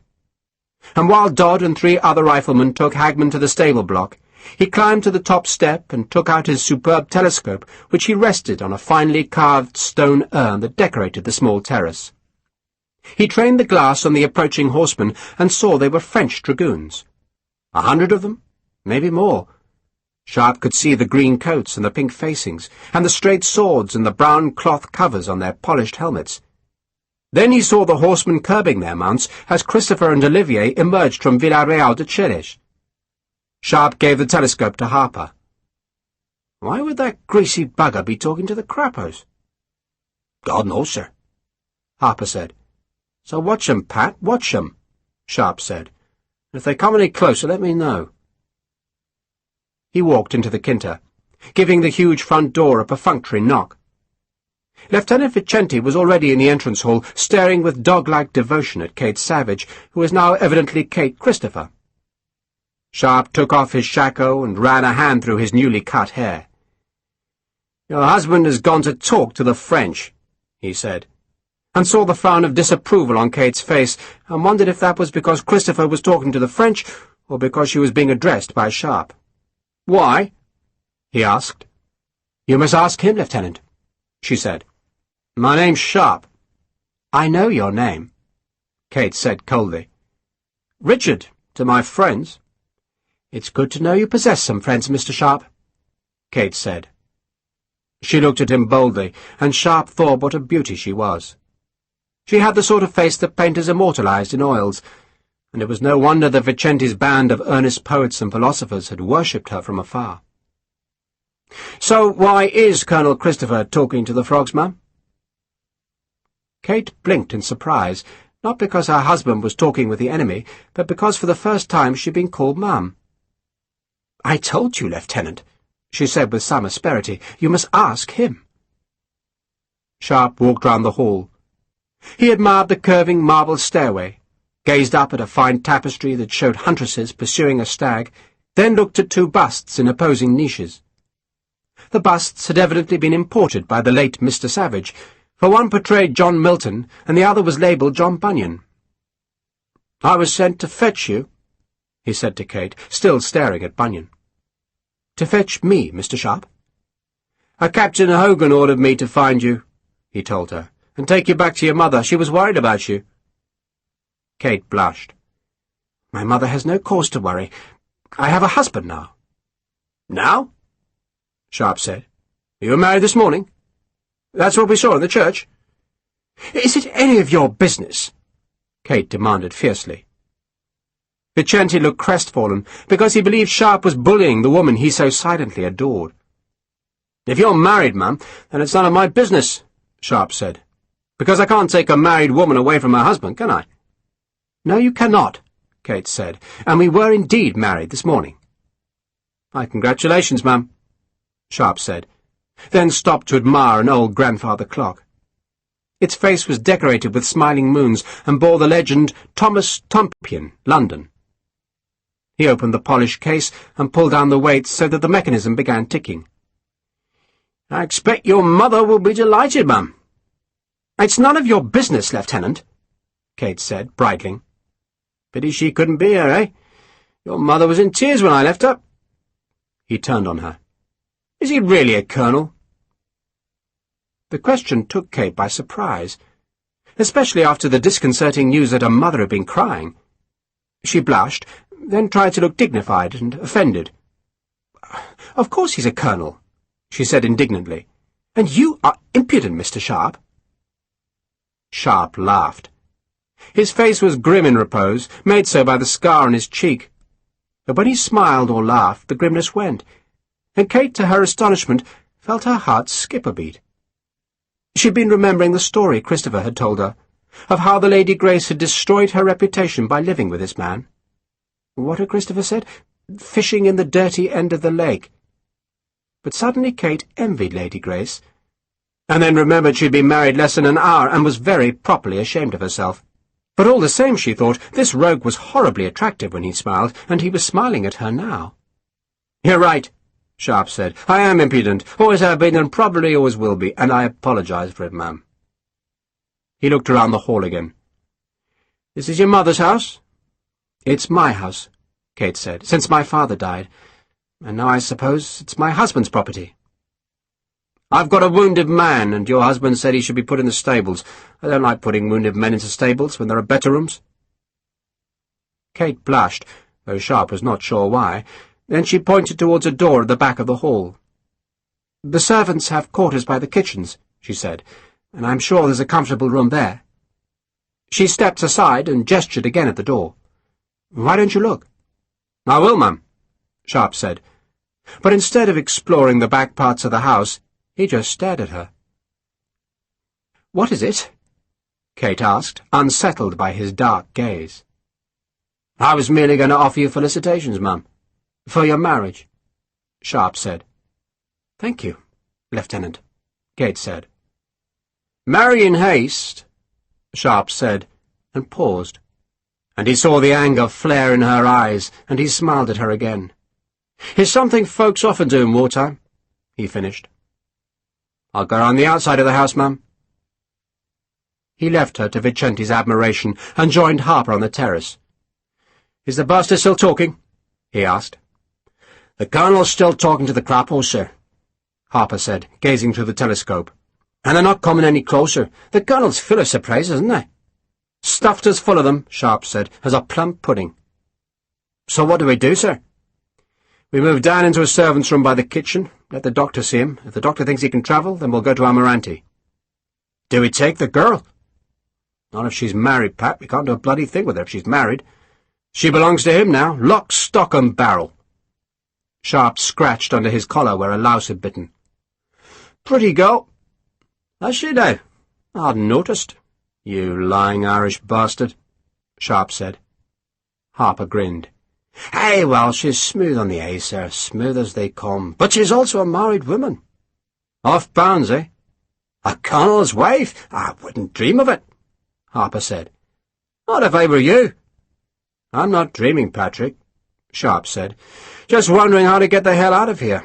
And while Dodd and 3 other riflemen took Hagman to the stable block, he climbed to the top step and took out his superb telescope, which he rested on a finely carved stone urn that decorated the small terrace. He trained the glass on the approaching horsemen and saw they were French dragoons. 100 of them, maybe more. Sharpe could see the green coats and the pink facings, and the straight swords and the brown cloth covers on their polished helmets. Then he saw the horsemen curbing their mounts as Christopher and Olivier emerged from Villarreal de Xeres. Sharpe gave the telescope to Harper. Why would that greasy bugger be talking to the Crappos? God knows, sir, Harper said. So watch 'em, Pat, watch 'em, Sharpe said. If they come any closer, let me know. He walked into the Quinta, giving the huge front door a perfunctory knock. Lieutenant Vicente was already in the entrance hall, staring with dog-like devotion at Kate Savage, who was now evidently Kate Christopher. Sharpe took off his shako and ran a hand through his newly cut hair. "Your husband has gone to talk to the French," he said, and saw the frown of disapproval on Kate's face, and wondered if that was because Christopher was talking to the French, or because she was being addressed by Sharpe. "Why?" he asked. "You must ask him, Lieutenant," she said. "My name's Sharpe." "I know your name," Kate said coldly. "Richard, to my friends." "It's good to know you possess some friends, Mr. Sharpe," Kate said. She looked at him boldly, and Sharpe thought what a beauty she was. She had the sort of face that painters immortalized in oils, and it was no wonder that Vicente's band of earnest poets and philosophers had worshipped her from afar. "So why is Colonel Christopher talking to the frogs, ma'am?" Kate blinked in surprise, not because her husband was talking with the enemy, but because for the first time she had been called ma'am. "I told you, Lieutenant," she said with some asperity. "You must ask him." Sharpe walked round the hall. He admired the curving marble stairway, gazed up at a fine tapestry that showed huntresses pursuing a stag, then looked at two busts in opposing niches. The busts had evidently been imported by the late Mr. Savage, for one portrayed John Milton and the other was labelled John Bunyan. "I was sent to fetch you," he said to Kate, still staring at Bunyan. "To fetch me, Mr. Sharpe?" "A Captain Hogan ordered me to find you," he told her, "and take you back to your mother. She was worried about you." Kate blushed. "My mother has no cause to worry. I have a husband now." "Now?" Sharpe said. "You were married this morning? That's what we saw in the church." "Is it any of your business?" Kate demanded fiercely. Vicente looked crestfallen, because he believed Sharpe was bullying the woman he so silently adored. "If you're married, ma'am, then it's none of my business," Sharpe said, "because I can't take a married woman away from her husband, can I?" "No, you cannot," Kate said, "and we were indeed married this morning." "My congratulations, ma'am," Sharpe said, then stopped to admire an old grandfather clock. Its face was decorated with smiling moons and bore the legend, "Thomas Tompion, London." He opened the polished case and pulled down the weights so that the mechanism began ticking. "I expect your mother will be delighted, ma'am." "It's none of your business, Lieutenant," Kate said, bridling. "Pity she couldn't be here, eh? Your mother was in tears when I left her." He turned on her. "Is he really a colonel?" The question took Kate by surprise, especially after the disconcerting news that her mother had been crying. She blushed, then tried to look dignified and offended. "Of course he's a colonel," she said indignantly. "And you are impudent, Mr. Sharpe." Sharpe laughed. His face was grim in repose, made so by the scar on his cheek. But when he smiled or laughed, the grimness went, and Kate, to her astonishment, felt her heart skip a beat. She'd been remembering the story Christopher had told her, of how the Lady Grace had destroyed her reputation by living with this man. What had Christopher said? Fishing in the dirty end of the lake. But suddenly Kate envied Lady Grace, and then remembered she'd been married less than an hour and was very properly ashamed of herself. But all the same, she thought, this rogue was horribly attractive when he smiled, and he was smiling at her now. "You're right," Sharpe said. "I am impudent, always have been and probably always will be, and I apologize for it, ma'am." He looked around the hall again. "This is your mother's house?" "It's my house," Kate said, "since my father died, and now I suppose it's my husband's property." "I've got a wounded man, and your husband said he should be put in the stables. I don't like putting wounded men into stables when there are better rooms." Kate blushed, though Sharpe was not sure why. Then she pointed towards a door at the back of the hall. "The servants have quarters by the kitchens," she said, "and I'm sure there's a comfortable room there." She stepped aside and gestured again at the door. "Why don't you look?" "I will, ma'am," Sharpe said. But instead of exploring the back parts of the house, he just stared at her. What is it? Kate asked, unsettled by his dark gaze. I was merely going to offer you felicitations, Mum. For your marriage, Sharpe said. Thank you, Lieutenant, Kate said. Marry in haste, Sharpe said, and paused. And he saw the anger flare in her eyes, and he smiled at her again. It's something folks often do in wartime, he finished. I'll go round the outside of the house, Mum. He left her to Vicente's admiration and joined Harper on the terrace. Is the bastard still talking? He asked. The Colonel's still talking to the crapos, sir, Harper said, gazing through the telescope. And they're not coming any closer. The Colonel's full of surprises, isn't he? Stuffed as full of them, Sharpe said, as a plum pudding. So what do we do, sir? We move down into a servant's room by the kitchen, let the doctor see him. If the doctor thinks he can travel, then we'll go to Almirante. Do we take the girl? Not if she's married, Pat. We can't do a bloody thing with her if she's married. She belongs to him now, lock, stock, and barrel. Sharpe scratched under his collar where a louse had bitten. Pretty girl. Has she now? I hadn't noticed. You lying Irish bastard, Sharpe said. Harper grinned. Hey, well, she's smooth on the A, sir, smooth as they come. But she's also a married woman. Off bounds, eh? A colonel's wife? I wouldn't dream of it, Harper said. Not if I were you. I'm not dreaming, Patrick, Sharpe said. Just wondering how to get the hell out of here.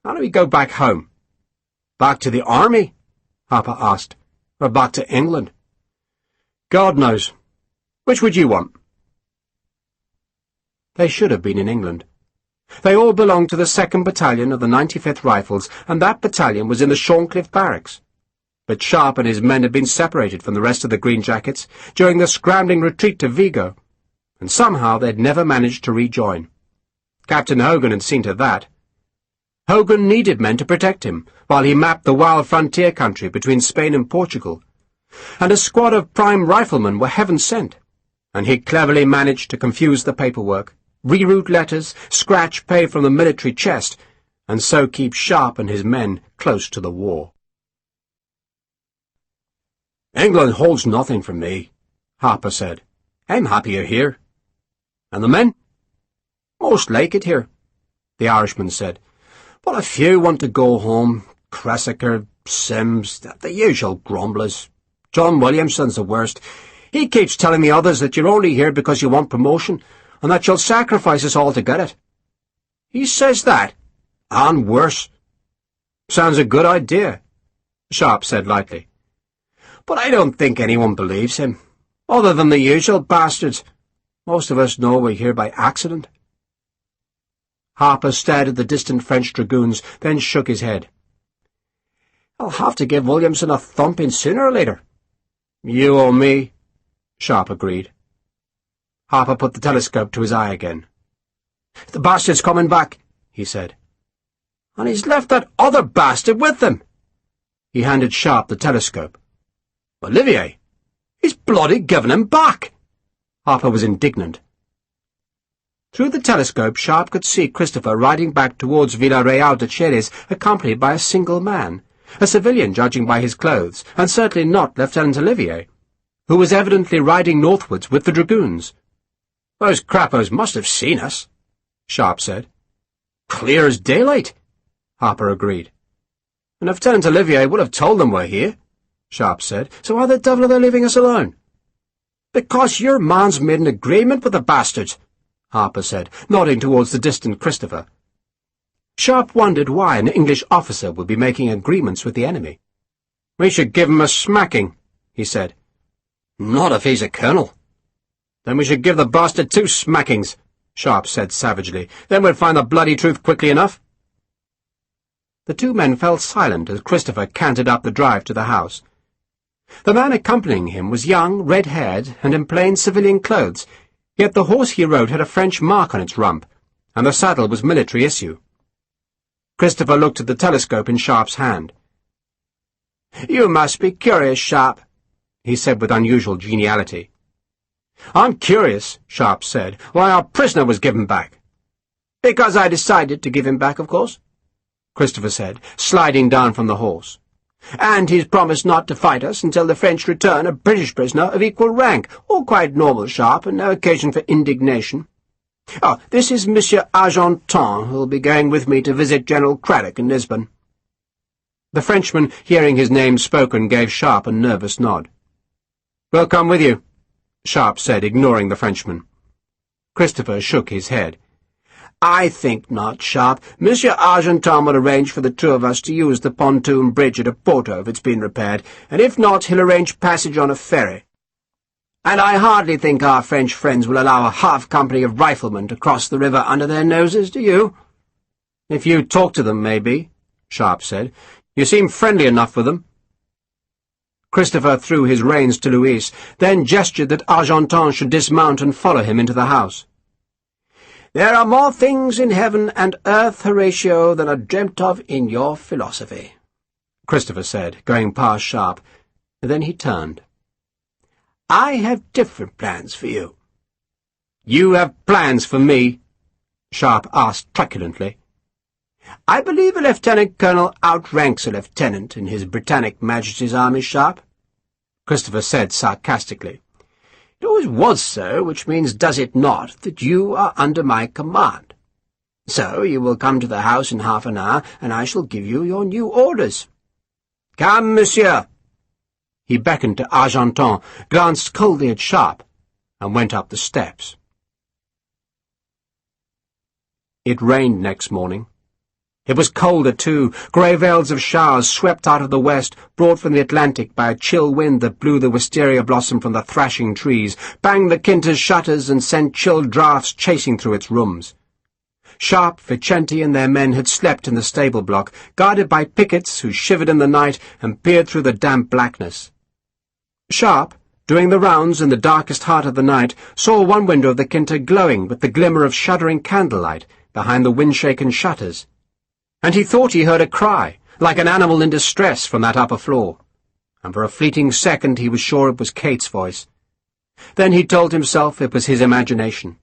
How do we go back home? Back to the army? Harper asked. Or back to England? God knows. Which would you want? They should have been in England. They all belonged to the 2nd Battalion of the 95th Rifles, and that battalion was in the Shorncliffe barracks. But Sharpe and his men had been separated from the rest of the Green Jackets during the scrambling retreat to Vigo, and somehow they'd never managed to rejoin. Captain Hogan had seen to that. Hogan needed men to protect him, while he mapped the wild frontier country between Spain and Portugal, and a squad of prime riflemen were heaven sent, and he cleverly managed to confuse the paperwork, reroute letters, scratch pay from the military chest, and so keep Sharpe and his men close to the war. England holds nothing from me, Harper said. I'm happier here. And the men? Most like it here, the Irishman said. But a few want to go home. Cressiker, Sims, the usual grumblers. John Williamson's the worst. He keeps telling the others that you're only here because you want promotion, and that you'll sacrifice us all to get it. He says that, and worse. Sounds a good idea, Sharpe said lightly. But I don't think anyone believes him, other than the usual bastards. Most of us know we're here by accident. Harper stared at the distant French dragoons, then shook his head. I'll have to give Williamson a thumping sooner or later. You or me, Sharpe agreed. Harper put the telescope to his eye again. The bastard's coming back, he said. And he's left that other bastard with them. He handed Sharpe the telescope. Olivier, he's bloody given him back. Harper was indignant. Through the telescope, Sharpe could see Christopher riding back towards Villarreal de Xeres, accompanied by a single man, a civilian judging by his clothes, and certainly not Lieutenant Olivier, who was evidently riding northwards with the dragoons. Those crapos must have seen us, Sharpe said. Clear as daylight, Harper agreed. And Lieutenant Olivier would have told them we're here, Sharpe said, so why the devil are they leaving us alone? Because your man's made an agreement with the bastards, Harper said, nodding towards the distant Christopher. Sharpe wondered why an English officer would be making agreements with the enemy. We should give him a smacking, he said. Not if he's a colonel. Then we should give the bastard 2 smackings, Sharpe said savagely. Then we'll find the bloody truth quickly enough. The 2 men fell silent as Christopher cantered up the drive to the house. The man accompanying him was young, red-haired, and in plain civilian clothes, yet the horse he rode had a French mark on its rump, and the saddle was military issue. Christopher looked at the telescope in Sharpe's hand. You must be curious, Sharpe, he said with unusual geniality. I'm curious, Sharpe said, why our prisoner was given back. Because I decided to give him back, of course, Christopher said, sliding down from the horse. And he's promised not to fight us until the French return a British prisoner of equal rank. All quite normal, Sharpe, and no occasion for indignation. Oh, this is Monsieur Argenton, who'll be going with me to visit General Craddock in Lisbon." The Frenchman, hearing his name spoken, gave Sharpe a nervous nod. "We'll come with you," Sharpe said, ignoring the Frenchman. Christopher shook his head. "I think not, Sharpe. Monsieur Argenton will arrange for the two of us to use the pontoon bridge at Oporto if it's been repaired, and if not, he'll arrange passage on a ferry. And I hardly think our French friends will allow a half-company of riflemen to cross the river under their noses, do you?" "If you talk to them, maybe," Sharpe said. "You seem friendly enough with them." Christopher threw his reins to Louis, then gestured that Argenton should dismount and follow him into the house. "There are more things in heaven and earth, Horatio, than are dreamt of in your philosophy," Christopher said, going past Sharpe. Then he turned. "I have different plans for you." "You have plans for me?" Sharpe asked truculently. "I believe a lieutenant-colonel outranks a lieutenant in His Britannic Majesty's army, Sharpe," Christopher said sarcastically. "It always was so, which means, does it not, that you are under my command? So you will come to the house in half an hour, and I shall give you your new orders. Come, monsieur." He beckoned to Argenton, glanced coldly at Sharpe, and went up the steps. It rained next morning. It was colder, too. Grey veils of showers swept out of the west, brought from the Atlantic by a chill wind that blew the wisteria blossom from the thrashing trees, banged the Quinta's shutters, and sent chill draughts chasing through its rooms. Sharpe, Vicente, and their men had slept in the stable block, guarded by pickets who shivered in the night and peered through the damp blackness. Sharpe, doing the rounds in the darkest heart of the night, saw one window of the Quinta glowing with the glimmer of shuddering candlelight behind the wind-shaken shutters, and he thought he heard a cry, like an animal in distress, from that upper floor, and for a fleeting second he was sure it was Kate's voice. Then he told himself it was his imagination,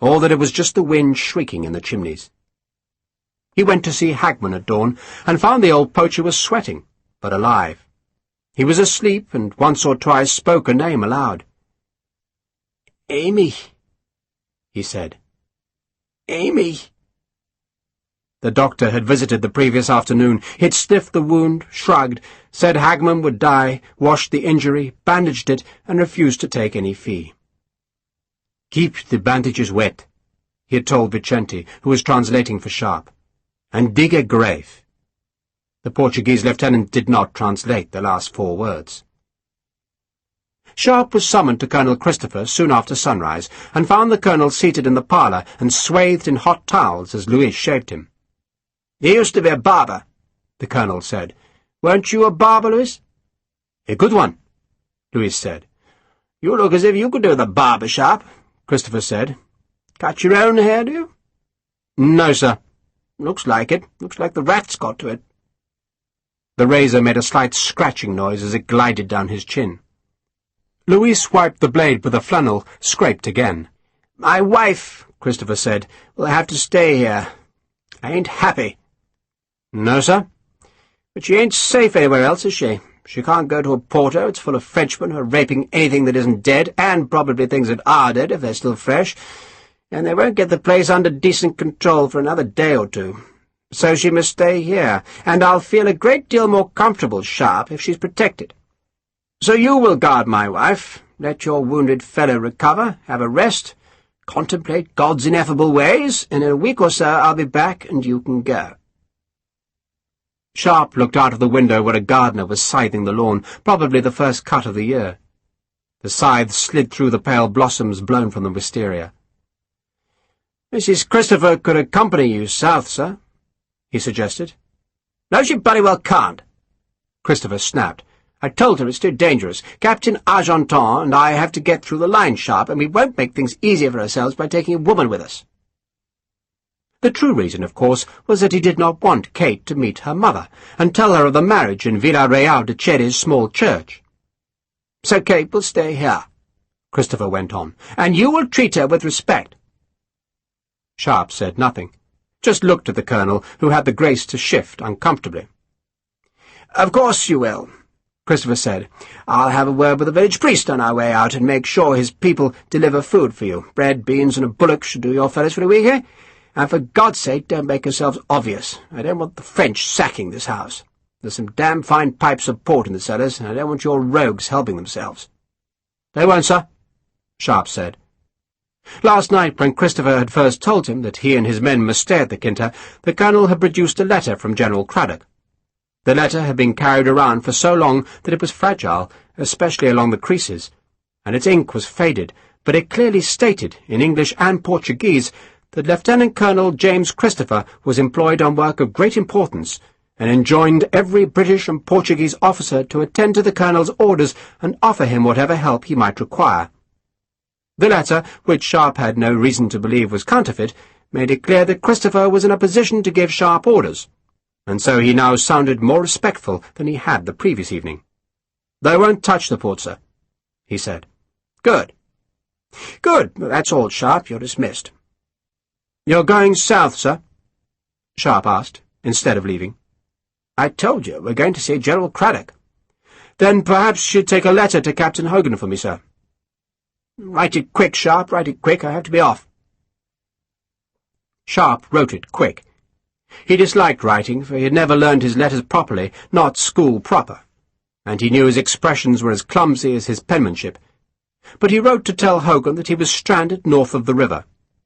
or that it was just the wind shrieking in the chimneys. He went to see Hagman at dawn, and found the old poacher was sweating, but alive. He was asleep, and once or twice spoke a name aloud. "Amy," he said. "Amy." The doctor had visited the previous afternoon. He'd sniffed the wound, shrugged, said Hagman would die, washed the injury, bandaged it, and refused to take any fee. "Keep the bandages wet," he had told Vicente, who was translating for Sharpe, "and dig a grave." The Portuguese lieutenant did not translate the last 4 words. Sharpe was summoned to Colonel Christopher soon after sunrise, and found the colonel seated in the parlour and swathed in hot towels as Louis shaved him. "He used to be a barber," the colonel said. "Weren't you a barber, Louis?" "A good one," Louis said. "You look as if you could do the barber, Sharpe," Christopher said. "Cut your own hair, do you?" "No, sir." "Looks like it. Looks like the rats got to it." The razor made a slight scratching noise as it glided down his chin. Louis wiped the blade with a flannel, scraped again. "My wife," Christopher said, "will have to stay here. I ain't happy." "No, sir." "But she ain't safe anywhere else, is she? She can't go to Oporto. It's full of Frenchmen who are raping anything that isn't dead, and probably things that are dead if they're still fresh, and they won't get the place under decent control for another day or two. So she must stay here, and I'll feel a great deal more comfortable, Sharpe, if she's protected. So you will guard my wife, let your wounded fellow recover, have a rest, contemplate God's ineffable ways, and in a week or so I'll be back and you can go." Sharpe looked out of the window where a gardener was scything the lawn, probably the first cut of the year. The scythe slid through the pale blossoms blown from the wisteria. "Mrs. Christopher could accompany you south, sir," he suggested. "No, she bloody well can't," Christopher snapped. "I told her it's too dangerous. Captain Argenton and I have to get through the line, Sharpe, and we won't make things easier for ourselves by taking a woman with us." The true reason, of course, was that he did not want Kate to meet her mother, and tell her of the marriage in Villa Real de Cherry's small church. "So Kate will stay here," Christopher went on, "and you will treat her with respect." Sharpe said nothing, just looked at the colonel, who had the grace to shift uncomfortably. "Of course you will," Christopher said. "I'll have a word with the village priest on our way out and make sure his people deliver food for you. Bread, beans, and a bullock should do your fellows for a week, eh? And for God's sake, don't make yourselves obvious. I don't want the French sacking this house. There's some damn fine pipes of port in the cellars, and I don't want your rogues helping themselves." "They won't, sir," Sharpe said. Last night, when Christopher had first told him that he and his men must stay at the Quinta, the colonel had produced a letter from General Craddock. The letter had been carried around for so long that it was fragile, especially along the creases, and its ink was faded, but it clearly stated, in English and Portuguese, that Lieutenant Colonel James Christopher was employed on work of great importance, and enjoined every British and Portuguese officer to attend to the colonel's orders and offer him whatever help he might require. The letter, which Sharpe had no reason to believe was counterfeit, made it clear that Christopher was in a position to give Sharpe orders, and so he now sounded more respectful than he had the previous evening. "They won't touch the port, sir," he said. "Good. Good. That's all, Sharpe. You're dismissed." "You're going south, sir?" Sharpe asked, instead of leaving. "I told you, we're going to see General Craddock." "Then perhaps you'd take a letter to Captain Hogan for me, sir." "Write it quick, Sharpe, write it quick. I have to be off." Sharpe wrote it quick. He disliked writing, for he had never learned his letters properly, not school proper, and he knew his expressions were as clumsy as his penmanship. But he wrote to tell Hogan that he was stranded north of the river,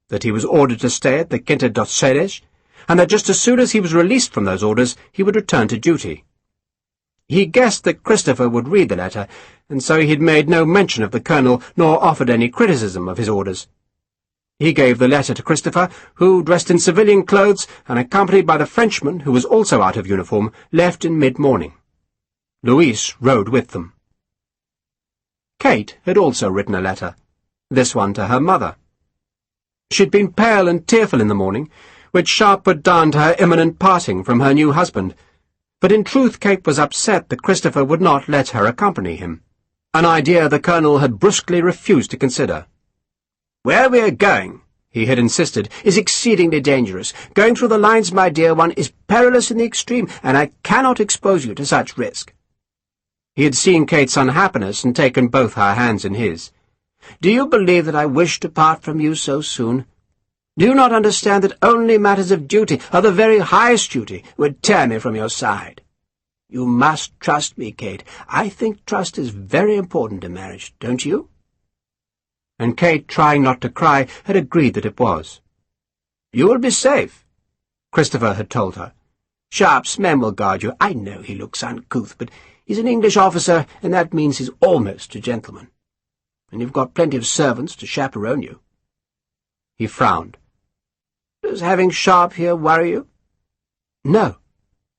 that he was ordered to stay at the Quinta dos Ceres, and that just as soon as he was released from those orders he would return to duty. He guessed that Christopher would read the letter, and so he had made no mention of the colonel nor offered any criticism of his orders. He gave the letter to Christopher, who, dressed in civilian clothes and accompanied by the Frenchman, who was also out of uniform, left in mid-morning. Louise rode with them. Kate had also written a letter, this one to her mother. She had been pale and tearful in the morning, which Sharpe put down to her imminent parting from her new husband, but in truth Kate was upset that Christopher would not let her accompany him, an idea the colonel had brusquely refused to consider. "Where we are going," he had insisted, "is exceedingly dangerous. Going through the lines, my dear one, is perilous in the extreme, and I cannot expose you to such risk." He had seen Kate's unhappiness and taken both her hands in his. "Do you believe that I wish to part from you so soon? Do you not understand that only matters of duty, of the very highest duty, would tear me from your side? You must trust me, Kate. I think trust is very important in marriage, don't you?" And Kate, trying not to cry, had agreed that it was. "You will be safe," Christopher had told her. "Sharpe's men will guard you. I know he looks uncouth, but he's an English officer, and that means he's almost a gentleman. And you've got plenty of servants to chaperone you." He frowned. "Does having Sharpe here worry you?" "No,"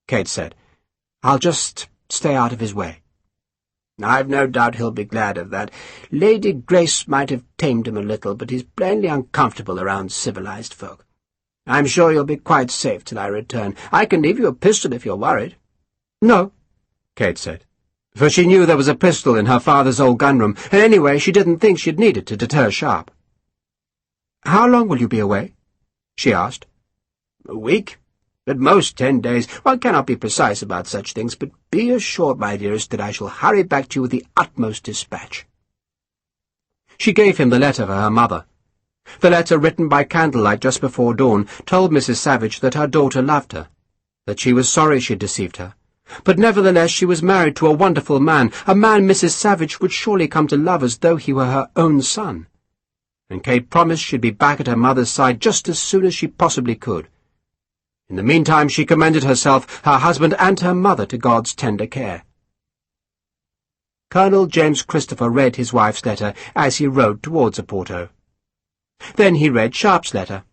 Kate said. "I'll just stay out of his way." "I've no doubt he'll be glad of that. Lady Grace might have tamed him a little, but he's plainly uncomfortable around civilized folk. I'm sure you'll be quite safe till I return. I can leave you a pistol if you're worried." "No," Kate said, for she knew there was a pistol in her father's old gunroom, and anyway she didn't think she'd need it to deter Sharpe. "How long will you be away?" she asked. "A week. At most 10 days. One cannot be precise about such things, but be assured, my dearest, that I shall hurry back to you with the utmost dispatch." She gave him the letter for her mother. The letter, written by candlelight just before dawn, told Mrs. Savage that her daughter loved her, that she was sorry she had deceived her, but nevertheless she was married to a wonderful man, a man Mrs. Savage would surely come to love as though he were her own son. And Kate promised she'd be back at her mother's side just as soon as she possibly could. In the meantime she commended herself, her husband, and her mother to God's tender care. Colonel James Christopher read his wife's letter as he rode towards Oporto. Then he read Sharpe's letter.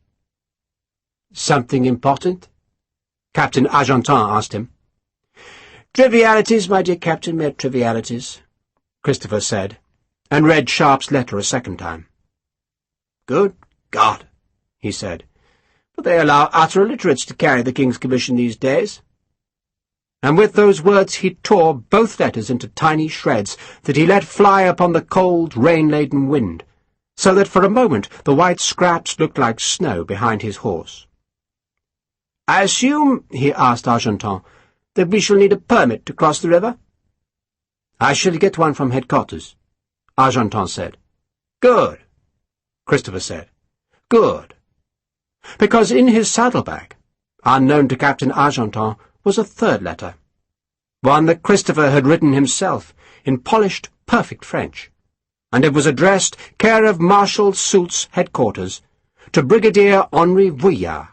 "Something important?" Captain Argentin asked him. "Trivialities, my dear Captain, mere trivialities," Christopher said, and read Sharpe's letter a second time. "Good God," he said, "but they allow utter illiterates to carry the King's commission these days." And with those words he tore both letters into tiny shreds that he let fly upon the cold, rain-laden wind, so that for a moment the white scraps looked like snow behind his horse. "I assume," he asked Argentin, that we shall need a permit to cross the river?" "I shall get one from headquarters," Argenton said. "Good," Christopher said. "Good." Because in his saddlebag, unknown to Captain Argenton, was a third letter. One that Christopher had written himself, in polished, perfect French, and it was addressed, care of Marshal Soult's headquarters, to Brigadier Henri Vuillard,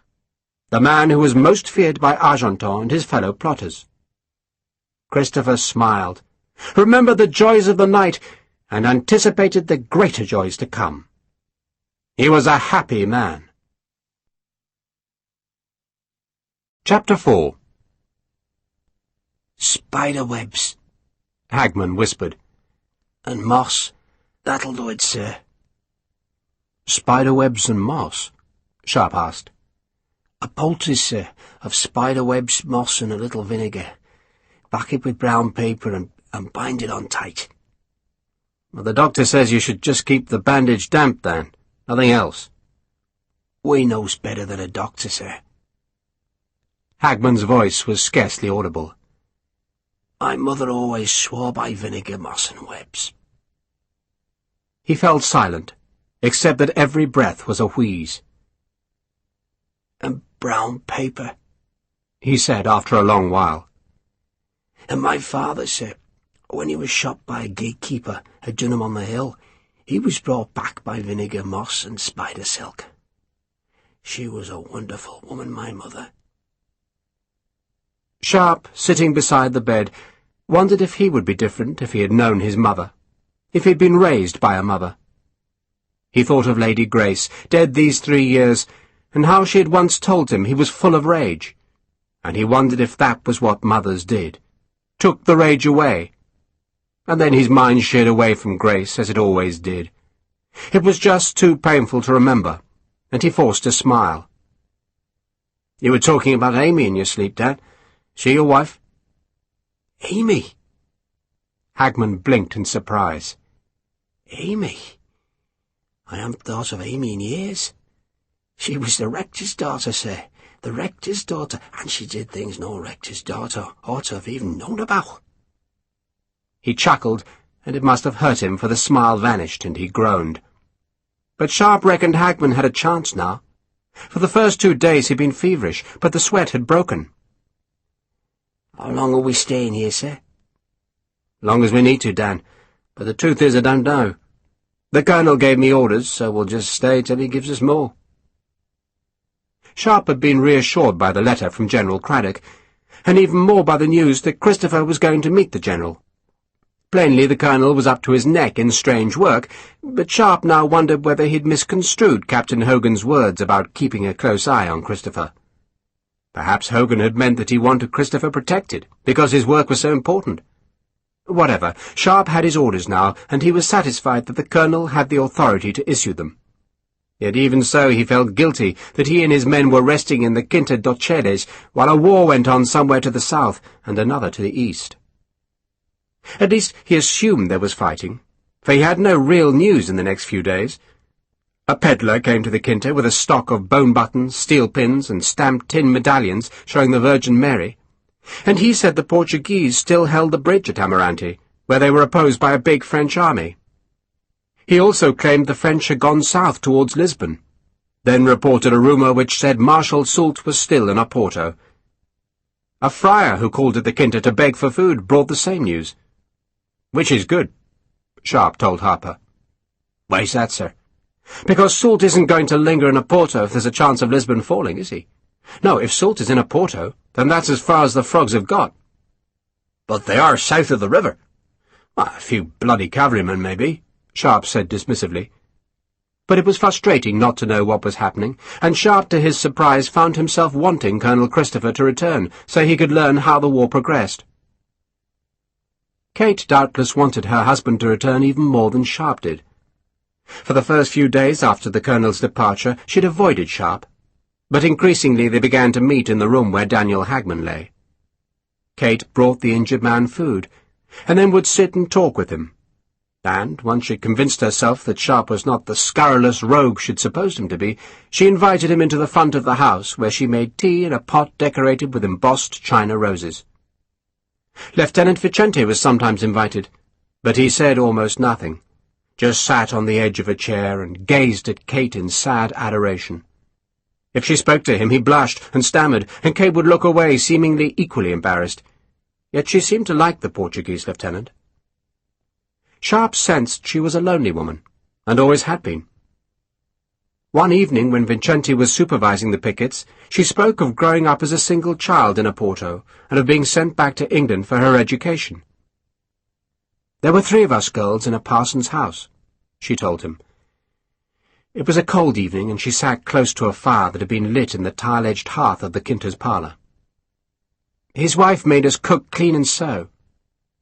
the man who was most feared by Argenton and his fellow plotters. Christopher smiled, remembered the joys of the night, and anticipated the greater joys to come. He was a happy man. Chapter 4. "Spider-webs," Hagman whispered. "and moss. That'll do it, sir." "Spider-webs and moss?" Sharpe asked. "A poultice, sir, of spider-webs, moss, and a little vinegar. Back it with brown paper and bind it on tight." "Well, the doctor says you should just keep the bandage damp, then. Nothing else." "We knows better than a doctor, sir." Hagman's voice was scarcely audible. "My mother always swore by vinegar, moss, and webs." He fell silent, except that every breath was a wheeze. "And brown paper," he said after a long while. "And my father, sir, when he was shot by a gatekeeper at Dunham on the Hill, he was brought back by vinegar, moss, and spider silk. She was a wonderful woman, my mother." Sharpe, sitting beside the bed, wondered if he would be different if he had known his mother, if he had been raised by a mother. He thought of Lady Grace, dead these 3 years, and how she had once told him he was full of rage, and he wondered if that was what mothers did, took the rage away. And then his mind sheered away from Grace, as it always did. It was just too painful to remember, and he forced a smile. "You were talking about Amy in your sleep, Dad. She your wife?" "Amy?" Hagman blinked in surprise. "Amy? I haven't thought of Amy in years. She was the rector's daughter, sir, the rector's daughter, and she did things no rector's daughter ought to have even known about." He chuckled, and it must have hurt him, for the smile vanished, and he groaned. But Sharpe reckoned Hagman had a chance now. For the first 2 days he'd been feverish, but the sweat had broken. "How long are we staying here, sir?" "Long as we need to, Dan. But the truth is I don't know. The Colonel gave me orders, so we'll just stay till he gives us more." Sharpe had been reassured by the letter from General Craddock, and even more by the news that Christopher was going to meet the General. Plainly the Colonel was up to his neck in strange work, but Sharpe now wondered whether he'd misconstrued Captain Hogan's words about keeping a close eye on Christopher. Perhaps Hogan had meant that he wanted Christopher protected, because his work was so important. Whatever, Sharpe had his orders now, and he was satisfied that the Colonel had the authority to issue them. Yet even so he felt guilty that he and his men were resting in the Quinta Doceles while a war went on somewhere to the south and another to the east. At least he assumed there was fighting, for he had no real news in the next few days. A peddler came to the Quinta with a stock of bone buttons, steel pins, and stamped tin medallions showing the Virgin Mary, and he said the Portuguese still held the bridge at Amarante, where they were opposed by a big French army. He also claimed the French had gone south towards Lisbon, then reported a rumour which said Marshal Soult was still in Oporto. A friar who called at the Quinta to beg for food brought the same news. "Which is good," Sharpe told Harper. "Why's that, sir?" "Because Soult isn't going to linger in Oporto if there's a chance of Lisbon falling, is he? No, if Soult is in Oporto, then that's as far as the frogs have got." "But they are south of the river." "A few bloody cavalrymen, maybe," Sharpe said dismissively. But it was frustrating not to know what was happening, and Sharpe, to his surprise, found himself wanting Colonel Christopher to return, so he could learn how the war progressed. Kate doubtless wanted her husband to return even more than Sharpe did. For the first few days after the Colonel's departure she'd avoided Sharpe, but increasingly they began to meet in the room where Daniel Hagman lay. Kate brought the injured man food, and then would sit and talk with him. And, once she'd convinced herself that Sharpe was not the scurrilous rogue she'd supposed him to be, she invited him into the front of the house, where she made tea in a pot decorated with embossed china roses. Lieutenant Vicente was sometimes invited, but he said almost nothing, just sat on the edge of a chair and gazed at Kate in sad adoration. If she spoke to him, he blushed and stammered, and Kate would look away, seemingly equally embarrassed. Yet she seemed to like the Portuguese lieutenant. Sharpe sensed she was a lonely woman, and always had been. One evening, when Vicente was supervising the pickets, she spoke of growing up as a single child in Oporto, and of being sent back to England for her education. "There were 3 of us girls in a parson's house," she told him. It was a cold evening, and she sat close to a fire that had been lit in the tile-edged hearth of the Quinta's parlour. "His wife made us cook, clean and sew,"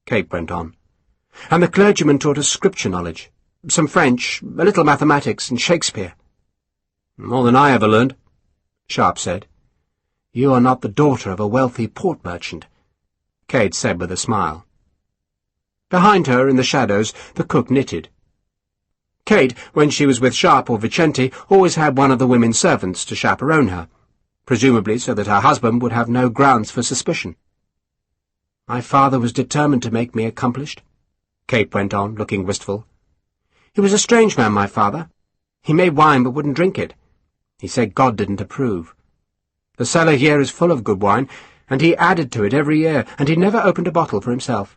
Kate went on, "and the clergyman taught us scripture knowledge, some French, a little mathematics, and Shakespeare." "More than I ever learned," Sharpe said. "You are not the daughter of a wealthy port merchant," Kate said with a smile. Behind her, in the shadows, the cook knitted. Kate, when she was with Sharpe or Vicente, always had one of the women servants to chaperone her, presumably so that her husband would have no grounds for suspicion. "My father was determined to make me accomplished," Kate went on, looking wistful. "He was a strange man, my father. He made wine but wouldn't drink it. He said God didn't approve. The cellar here is full of good wine, and he added to it every year, and he never opened a bottle for himself."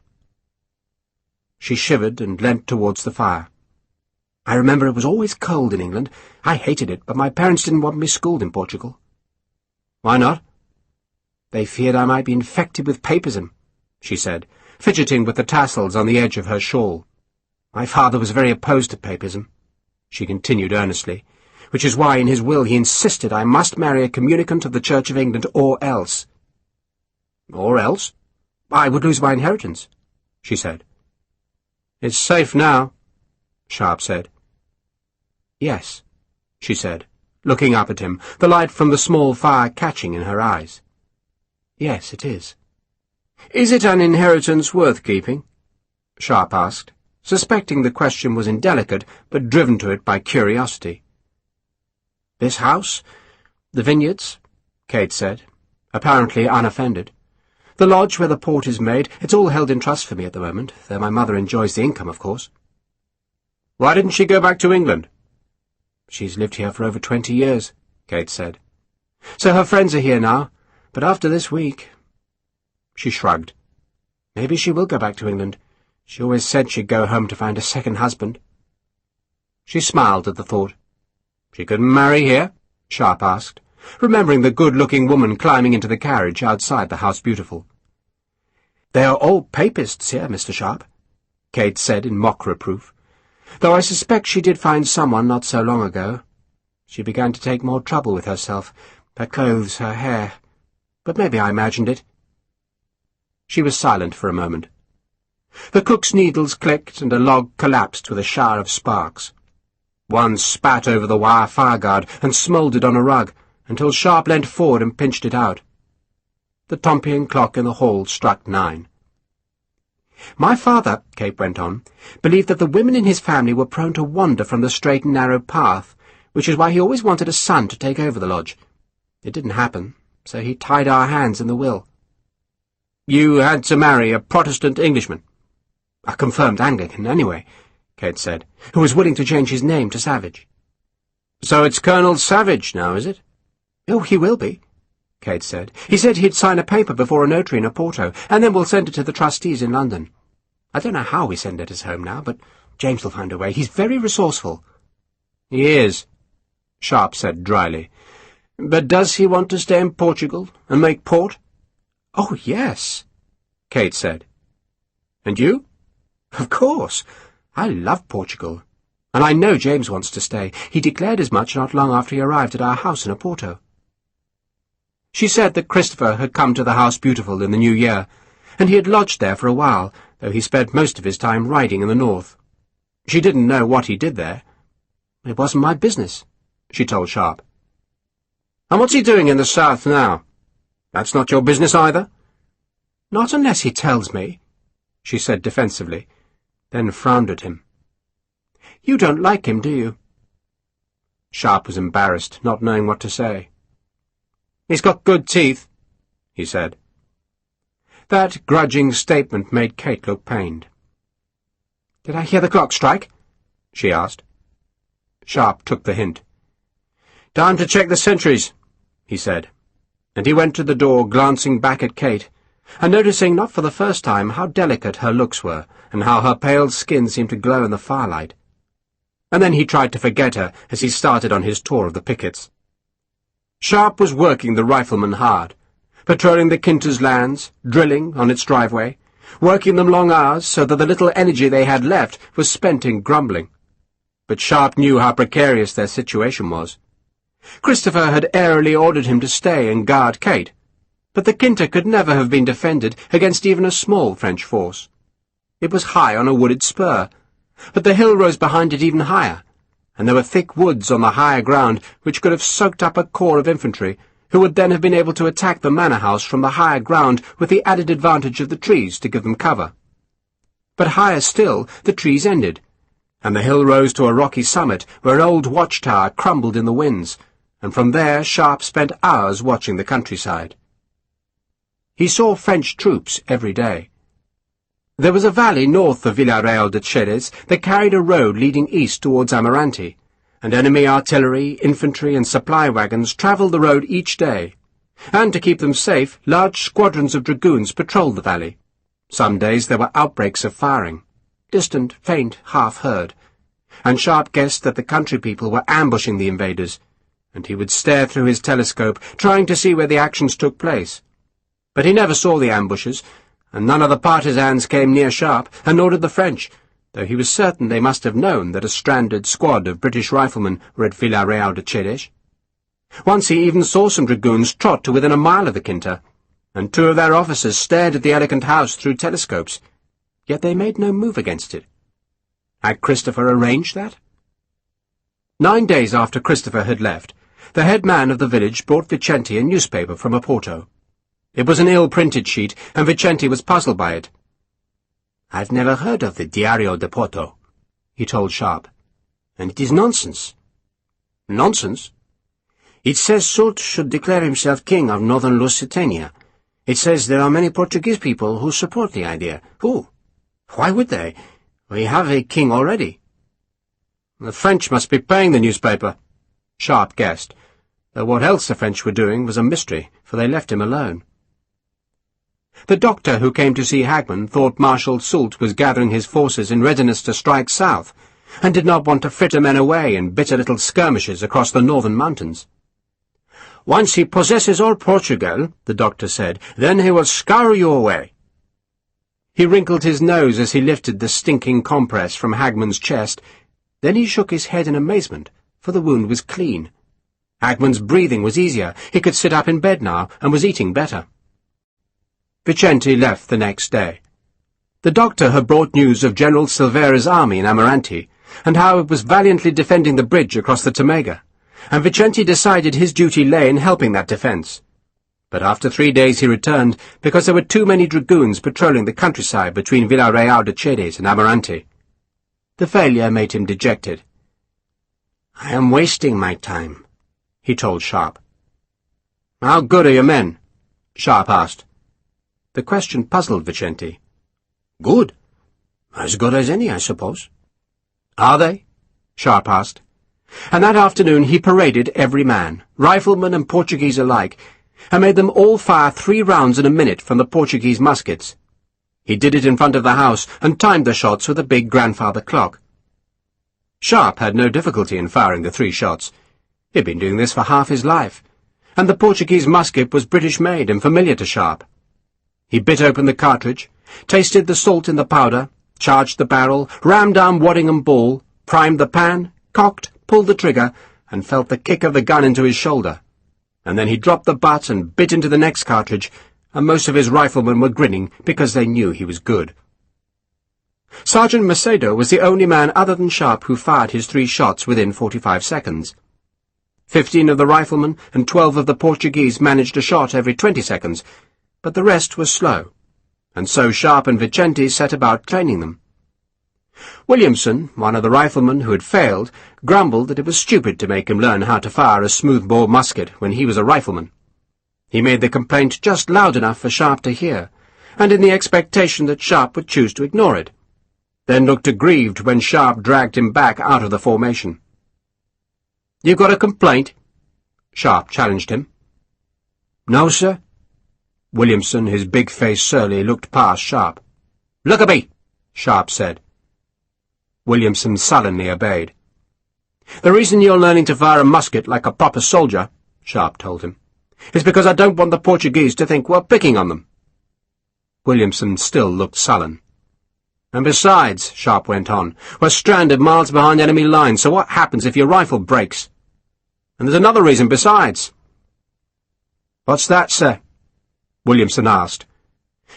She shivered and leant towards the fire. "I remember it was always cold in England. I hated it, but my parents didn't want me schooled in Portugal." "Why not?" "They feared I might be infected with papism," she said, fidgeting with the tassels on the edge of her shawl. "My father was very opposed to papism," she continued earnestly, "which is why in his will he insisted I must marry a communicant of the Church of England, or else." "Or else?" "I would lose my inheritance," she said. "It's safe now," Sharpe said. "Yes," she said, looking up at him, the light from the small fire catching in her eyes. "Yes, it is." "Is it an inheritance worth keeping?" Sharpe asked, suspecting the question was indelicate, but driven to it by curiosity. "This house, the vineyards," Kate said, apparently unoffended. "The lodge where the port is made, it's all held in trust for me at the moment, though my mother enjoys the income, of course." "Why didn't she go back to England?" "She's lived here for over 20 years, Kate said. "So her friends are here now, but after this week—" She shrugged. "Maybe she will go back to England. She always said she'd go home to find a second husband." She smiled at the thought. "She couldn't marry here?" Sharpe asked, remembering the good-looking woman climbing into the carriage outside the House Beautiful. "They are all papists here, Mr. Sharpe," Kate said in mock reproof, "though I suspect she did find someone not so long ago. She began to take more trouble with herself, her clothes, her hair, but maybe I imagined it." She was silent for a moment. The cook's needles clicked and a log collapsed with a shower of sparks. One spat over the wire fireguard and smouldered on a rug, until Sharpe leant forward and pinched it out. The Tompion clock in the hall struck 9. "My father," Kate went on, "believed that the women in his family were prone to wander from the straight and narrow path, which is why he always wanted a son to take over the lodge. It didn't happen, so he tied our hands in the will." "You had to marry a Protestant Englishman?" "A confirmed Anglican, anyway," Kate said, "who was willing to change his name to Savage." "So it's Colonel Savage now, is it?" "Oh, he will be," Kate said. "He said he'd sign a paper before a notary in Oporto, and then we'll send it to the trustees in London. I don't know how we send letters home now, but James will find a way. He's very resourceful." "He is," Sharpe said dryly. "But does he want to stay in Portugal and make port?" "Oh, yes," Kate said. "And you?" "Of course. I love Portugal. And I know James wants to stay. He declared as much not long after he arrived at our house in Oporto." She said that Christopher had come to the House Beautiful in the New Year, and he had lodged there for a while, though he spent most of his time riding in the north. She didn't know what he did there. "It wasn't my business," she told Sharpe. "And what's he doing in the south now? That's not your business either?" "Not unless he tells me," she said defensively, then frowned at him. "You don't like him, do you?" Sharpe was embarrassed, not knowing what to say. "He's got good teeth," he said. That grudging statement made Kate look pained. "Did I hear the clock strike?" she asked. Sharpe took the hint. "Time to check the sentries," he said, and he went to the door, glancing back at Kate, and noticing not for the first time how delicate her looks were, and how her pale skin seemed to glow in the firelight. And then he tried to forget her as he started on his tour of the pickets. Sharpe was working the riflemen hard, patrolling the Kinter's lands, drilling on its driveway, working them long hours so that the little energy they had left was spent in grumbling. But Sharpe knew how precarious their situation was. Christopher had airily ordered him to stay and guard Kate, but the Kinter could never have been defended against even a small French force. It was high on a wooded spur, but the hill rose behind it even higher, and there were thick woods on the higher ground which could have soaked up a corps of infantry, who would then have been able to attack the manor house from the higher ground with the added advantage of the trees to give them cover. But higher still, the trees ended, and the hill rose to a rocky summit where an old watchtower crumbled in the winds, and from there Sharpe spent hours watching the countryside. He saw French troops every day. There was a valley north of Villarreal de Cheres that carried a road leading east towards Amarante, and enemy artillery, infantry, and supply wagons travelled the road each day, and to keep them safe, large squadrons of dragoons patrolled the valley. Some days there were outbreaks of firing, distant, faint, half-heard, and Sharpe guessed that the country people were ambushing the invaders, and he would stare through his telescope, trying to see where the actions took place. But he never saw the ambushes, and none of the partisans came near Sharpe, and nor did the French, though he was certain they must have known that a stranded squad of British riflemen were at Villarreal de Cheres. Once he even saw some dragoons trot to within a mile of the Kinter, and 2 of their officers stared at the elegant house through telescopes, yet they made no move against it. Had Christopher arranged that? 9 days after Christopher had left, the head man of the village brought Vicente a newspaper from Oporto. It was an ill-printed sheet, and Vicente was puzzled by it. "I've never heard of the Diario de Porto," he told Sharpe, "and it is nonsense." "Nonsense?" "It says Soult should declare himself king of northern Lusitania. It says there are many Portuguese people who support the idea." "Who? "Why would they? We have a king already." "The French must be paying the newspaper," Sharpe guessed, though what else the French were doing was a mystery, for they left him alone. The doctor who came to see Hagman thought Marshal Soult was gathering his forces in readiness to strike south, and did not want to fritter men away in bitter little skirmishes across the northern mountains. "Once he possesses all Portugal," the doctor said, "then he will scour you away." He wrinkled his nose as he lifted the stinking compress from Hagman's chest. Then he shook his head in amazement, for the wound was clean. Hagman's breathing was easier, he could sit up in bed now, and was eating better. Vicente left the next day. The doctor had brought news of General Silvera's army in Amarante, and how it was valiantly defending the bridge across the Tamega, and Vicente decided his duty lay in helping that defence. But after 3 days he returned, because there were too many dragoons patrolling the countryside between Villarreal de Cheres and Amarante. The failure made him dejected. "I am wasting my time," he told Sharpe. "How good are your men?" Sharpe asked. The question puzzled Vicente. "Good. As good as any, I suppose." "Are they?" Sharpe asked. And that afternoon he paraded every man, riflemen and Portuguese alike, and made them all fire 3 rounds in a minute from the Portuguese muskets. He did it in front of the house, and timed the shots with a big grandfather clock. Sharpe had no difficulty in firing the 3 shots. He had been doing this for half his life, and the Portuguese musket was British-made and familiar to Sharpe. He bit open the cartridge, tasted the salt in the powder, charged the barrel, rammed down wadding and ball, primed the pan, cocked, pulled the trigger, and felt the kick of the gun into his shoulder. And then he dropped the butt and bit into the next cartridge, and most of his riflemen were grinning because they knew he was good. Sergeant Macedo was the only man other than Sharpe who fired his 3 shots within 45 seconds. 15 of the riflemen and 12 of the Portuguese managed a shot every 20 seconds, but the rest was slow, and so Sharpe and Vicente set about training them. Williamson, one of the riflemen who had failed, grumbled that it was stupid to make him learn how to fire a smooth-bore musket when he was a rifleman. He made the complaint just loud enough for Sharpe to hear, and in the expectation that Sharpe would choose to ignore it, then looked aggrieved when Sharpe dragged him back out of the formation. "You got a complaint?" Sharpe challenged him. "No, sir." Williamson, his big face surly, looked past Sharpe. "Look at me," Sharpe said. Williamson sullenly obeyed. "The reason you're learning to fire a musket like a proper soldier," Sharpe told him, "is because I don't want the Portuguese to think we're picking on them." Williamson still looked sullen. "And besides," Sharpe went on, "we're stranded miles behind enemy lines, so what happens if your rifle breaks? And there's another reason besides." "What's that, sir?" Williamson asked.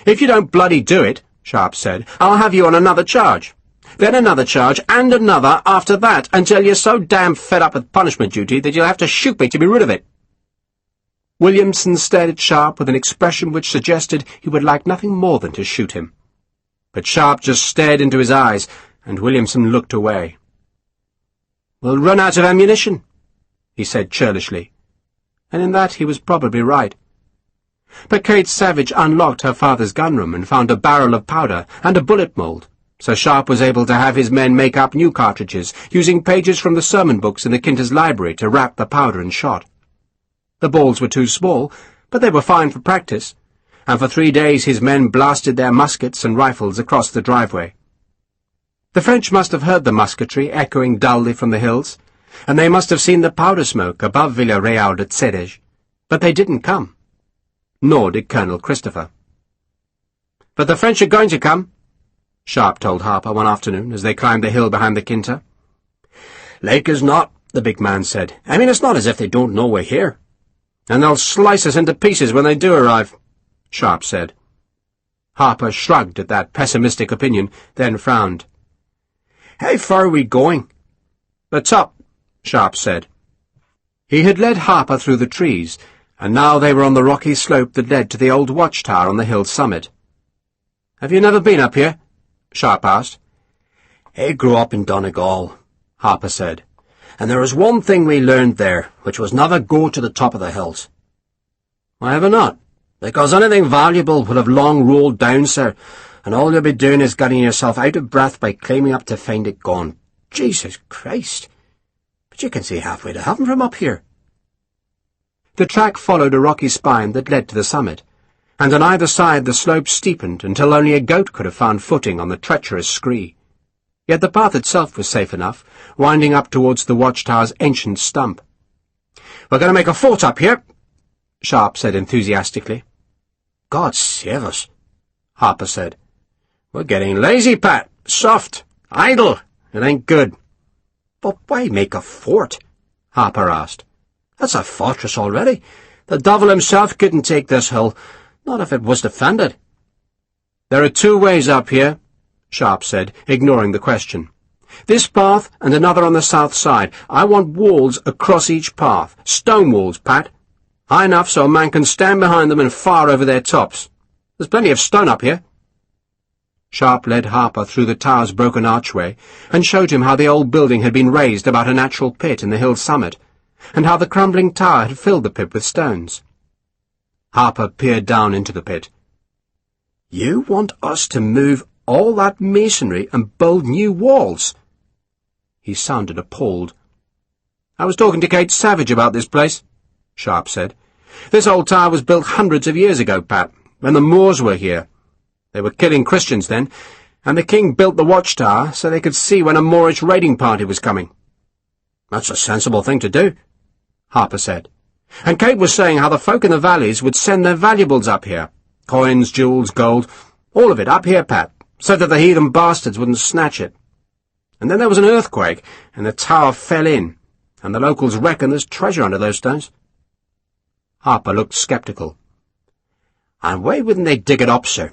"If you don't bloody do it," Sharpe said, "I'll have you on another charge. Then another charge, and another after that, until you're so damn fed up with punishment duty that you'll have to shoot me to be rid of it." Williamson stared at Sharpe with an expression which suggested he would like nothing more than to shoot him. But Sharpe just stared into his eyes, and Williamson looked away. "We'll run out of ammunition," he said churlishly, and in that he was probably right. But Kate Savage unlocked her father's gunroom and found a barrel of powder and a bullet mould, so Sharpe was able to have his men make up new cartridges, using pages from the sermon books in the Kinter's library to wrap the powder and shot. The balls were too small, but they were fine for practice, and for 3 days his men blasted their muskets and rifles across the driveway. The French must have heard the musketry echoing dully from the hills, and they must have seen the powder smoke above Villarreal de Ceres, but they didn't come. Nor did Colonel Christopher. "But the French are going to come," Sharpe told Harper one afternoon as they climbed the hill behind the Kinter. "Like as not," the big man said. "I mean, it's not as if they don't know we're here." "And they'll slice us into pieces when they do arrive," Sharpe said. Harper shrugged at that pessimistic opinion, then frowned. "How far are we going?" "The top," Sharpe said. He had led Harper through the trees, and now they were on the rocky slope that led to the old watchtower on the hill's summit. "Have you never been up here?" Sharpe asked. "I grew up in Donegal," Harper said, "and there was one thing we learned there, which was never go to the top of the hills." "Why ever not?" "Because anything valuable would have long rolled down, sir, and all you'll be doing is getting yourself out of breath by climbing up to find it gone. Jesus Christ! But you can see halfway to heaven from up here." The track followed a rocky spine that led to the summit, and on either side the slope steepened until only a goat could have found footing on the treacherous scree. Yet the path itself was safe enough, winding up towards the watchtower's ancient stump. "We're going to make a fort up here," Sharpe said enthusiastically. "God save us," Harper said. "We're getting lazy, Pat. Soft. Idle. It ain't good." "But why make a fort?" Harper asked. "That's a fortress already. The devil himself couldn't take this hill, not if it was defended." "There are 2 ways up here," Sharpe said, ignoring the question. "This path and another on the south side. I want walls across each path. Stone walls, Pat. High enough so a man can stand behind them and fire over their tops. There's plenty of stone up here." Sharpe led Harper through the tower's broken archway and showed him how the old building had been raised about a natural pit in the hill's summit, and how the crumbling tower had filled the pit with stones. Harper peered down into the pit. "You want us to move all that masonry and build new walls?" He sounded appalled. "I was talking to Kate Savage about this place," Sharpe said. "This old tower was built hundreds of years ago, Pat, when the Moors were here. They were killing Christians then, and the king built the watchtower so they could see when a Moorish raiding party was coming." "That's a sensible thing to do," Harper said. "And Kate was saying how the folk in the valleys would send their valuables up here. Coins, jewels, gold, all of it up here, Pat, so that the heathen bastards wouldn't snatch it. And then there was an earthquake, and the tower fell in, and the locals reckon there's treasure under those stones." Harper looked sceptical. "And why wouldn't they dig it up, sir?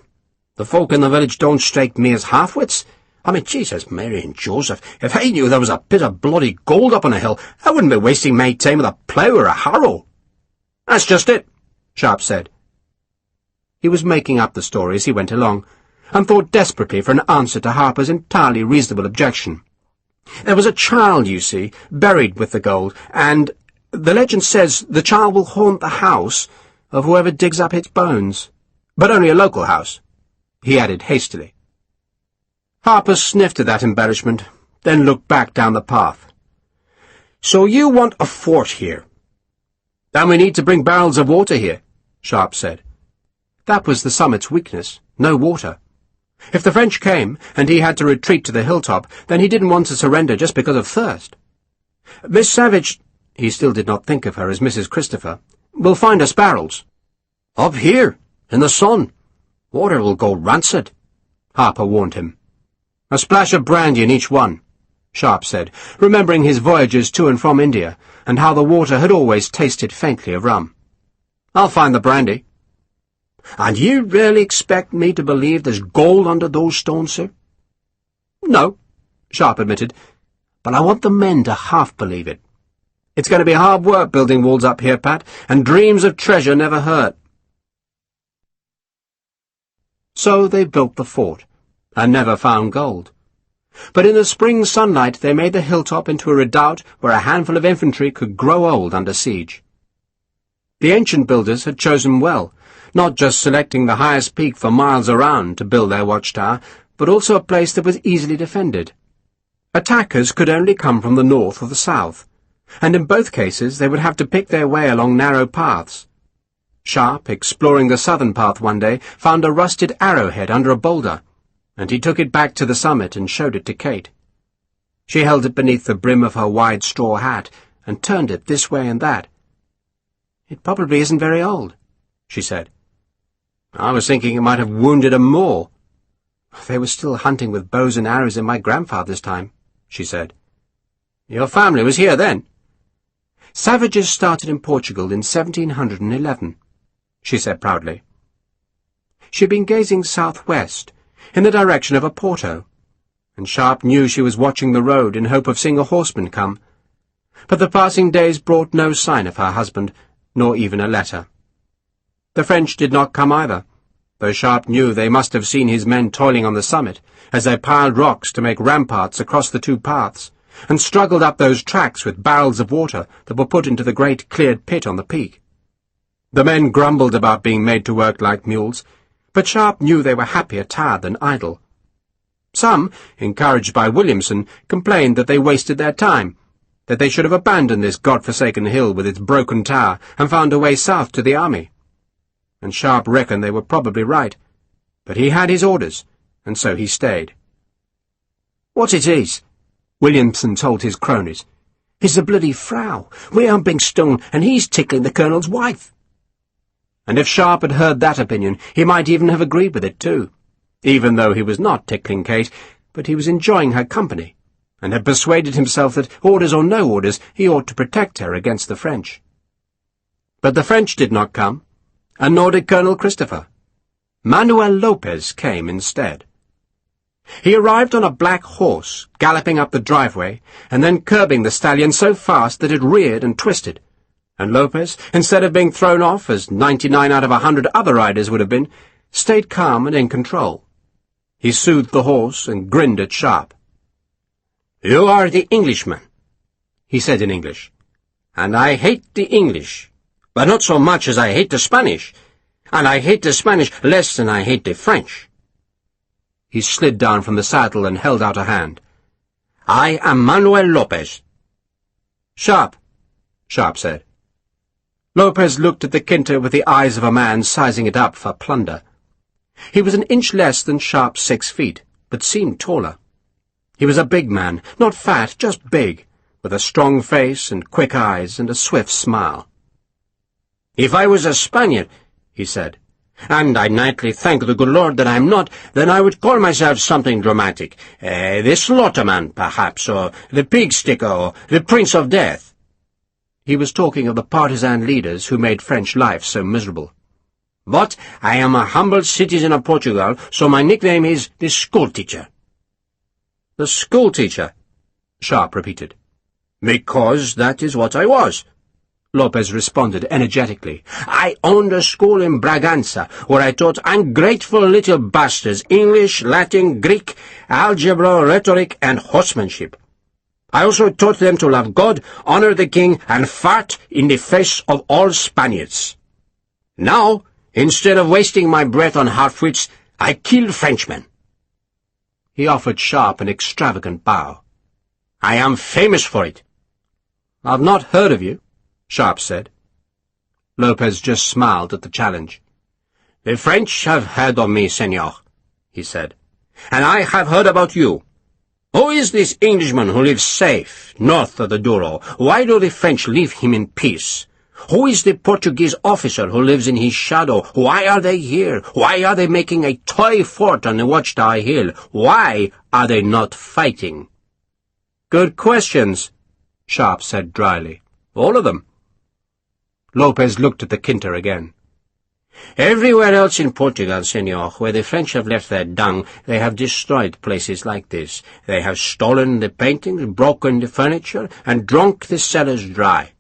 The folk in the village don't strike me as half-wits. I mean, Jesus, Mary and Joseph, if I knew there was a bit of bloody gold up on a hill, I wouldn't be wasting my time with a plough or a harrow." "That's just it," Sharpe said. He was making up the story as he went along, and thought desperately for an answer to Harper's entirely reasonable objection. "There was a child, you see, buried with the gold, and the legend says the child will haunt the house of whoever digs up its bones. But only a local house, he added hastily. Harper sniffed at that embellishment, then looked back down the path. "So you want a fort here?" "Then we need to bring barrels of water here," Sharpe said. That was the Summit's weakness, no water. If the French came, and he had to retreat to the hilltop, then he didn't want to surrender just because of thirst. "Miss Savage," he still did not think of her as Mrs. Christopher, "will find us barrels." "Up here, in the sun. Water will go rancid," Harper warned him. "A splash of brandy in each one," Sharpe said, remembering his voyages to and from India, and how the water had always tasted faintly of rum. "I'll find the brandy." "And you really expect me to believe there's gold under those stones, sir?" "No," Sharpe admitted, "but I want the men to half-believe it. It's going to be hard work building walls up here, Pat, and dreams of treasure never hurt." So they built the fort, and never found gold. But in the spring sunlight they made the hilltop into a redoubt where a handful of infantry could grow old under siege. The ancient builders had chosen well, not just selecting the highest peak for miles around to build their watchtower, but also a place that was easily defended. Attackers could only come from the north or the south, and in both cases they would have to pick their way along narrow paths. Sharpe, exploring the southern path one day, found a rusted arrowhead under a boulder, and he took it back to the summit and showed it to Kate. She held it beneath the brim of her wide straw hat and turned it this way and that. "It probably isn't very old," she said. "I was thinking it might have wounded a Moor." "They were still hunting with bows and arrows in my grandfather's time," she said. "Your family was here then?" "Savages started in Portugal in 1711, she said proudly. She had been gazing southwest, in the direction of Oporto, and Sharpe knew she was watching the road in hope of seeing a horseman come. But the passing days brought no sign of her husband, nor even a letter. The French did not come either, though Sharpe knew they must have seen his men toiling on the summit, as they piled rocks to make ramparts across the two paths, and struggled up those tracks with barrels of water that were put into the great cleared pit on the peak. The men grumbled about being made to work like mules, but Sharpe knew they were happier tired than idle. Some, encouraged by Williamson, complained that they wasted their time, that they should have abandoned this god-forsaken hill with its broken tower and found a way south to the army. And Sharpe reckoned they were probably right, but he had his orders, and so he stayed. "What it is," Williamson told his cronies, "is the bloody Frau. We aren't being stung, and he's tickling the Colonel's wife." And if Sharpe had heard that opinion, he might even have agreed with it too, even though he was not tickling Kate, but he was enjoying her company, and had persuaded himself that, orders or no orders, he ought to protect her against the French. But the French did not come, and nor did Colonel Christopher. Manuel Lopez came instead. He arrived on a black horse, galloping up the driveway, and then curbing the stallion so fast that it reared and twisted, and Lopez, instead of being thrown off, as 99 out of 100 other riders would have been, stayed calm and in control. He soothed the horse and grinned at Sharpe. "You are the Englishman," he said in English, "and I hate the English, but not so much as I hate the Spanish, and I hate the Spanish less than I hate the French." He slid down from the saddle and held out a hand. "I am Manuel Lopez." "Sharpe," Sharpe said. Lopez looked at the Quinta with the eyes of a man sizing it up for plunder. He was an inch less than Sharpe's 6 feet, but seemed taller. He was a big man, not fat, just big, with a strong face and quick eyes and a swift smile. "If I was a Spaniard," he said, "and I nightly thank the good Lord that I am not, then I would call myself something dramatic. The Slaughterman, perhaps, or the Pig-Sticker, or the Prince of Death." He was talking of the partisan leaders who made French life so miserable. "But I am a humble citizen of Portugal, so my nickname is the Schoolteacher." "The Schoolteacher," Sharpe repeated. "Because that is what I was," Lopez responded energetically. "I owned a school in Braganza, where I taught ungrateful little bastards English, Latin, Greek, algebra, rhetoric, and horsemanship. I also taught them to love God, honor the king, and fart in the face of all Spaniards. Now, instead of wasting my breath on half-wits, I kill Frenchmen. He offered Sharpe an extravagant bow. I am famous for it. I've not heard of you, Sharpe said. Lopez just smiled at the challenge. The French have heard of me, senor, he said, and I have heard about you. Who is this Englishman who lives safe, north of the Douro? Why do the French leave him in peace? Who is the Portuguese officer who lives in his shadow? Why are they here? Why are they making a toy fort on the Watchtower Hill? Why are they not fighting? Good questions, Sharpe said dryly. All of them. Lopez looked at the Quinta again. Everywhere else in Portugal, senor, where the French have left their dung, they have destroyed places like this. They have stolen the paintings, broken the furniture, and drunk the cellars dry.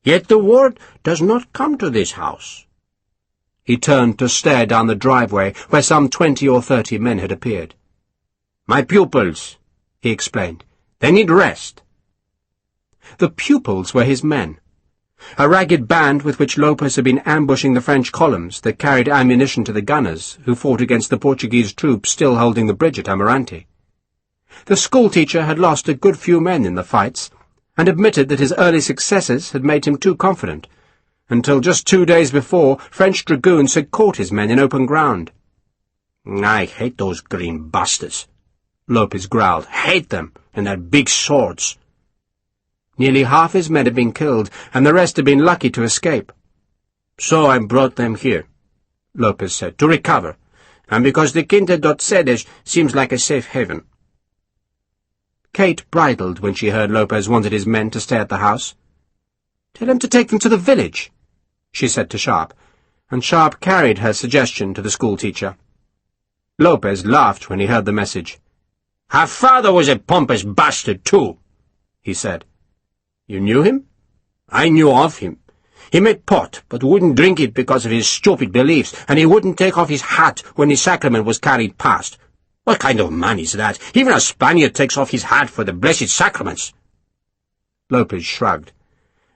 Yet the word does not come to this house. He turned to stare down the driveway where some 20 or 30 men had appeared. My pupils, he explained. They need rest. The pupils were his men. A ragged band with which Lopez had been ambushing the French columns that carried ammunition to the gunners who fought against the Portuguese troops still holding the bridge at Amarante. The schoolteacher had lost a good few men in the fights, and admitted that his early successes had made him too confident, until just 2 days before French dragoons had caught his men in open ground. I hate those green bastards, Lopez growled. Hate them, and their big swords. Nearly half his men had been killed, and the rest had been lucky to escape. So I brought them here, Lopez said, to recover, and because the Quinta dos Cedes seems like a safe haven. Kate bridled when she heard Lopez wanted his men to stay at the house. "Tell him to take them to the village," she said to Sharpe, and Sharpe carried her suggestion to the schoolteacher. Lopez laughed when he heard the message. "Her father was a pompous bastard, too," he said. "You knew him?" "I knew of him. He made pot, but wouldn't drink it because of his stupid beliefs, and he wouldn't take off his hat when the sacrament was carried past. What kind of man is that? Even a Spaniard takes off his hat for the blessed sacraments." Lopez shrugged.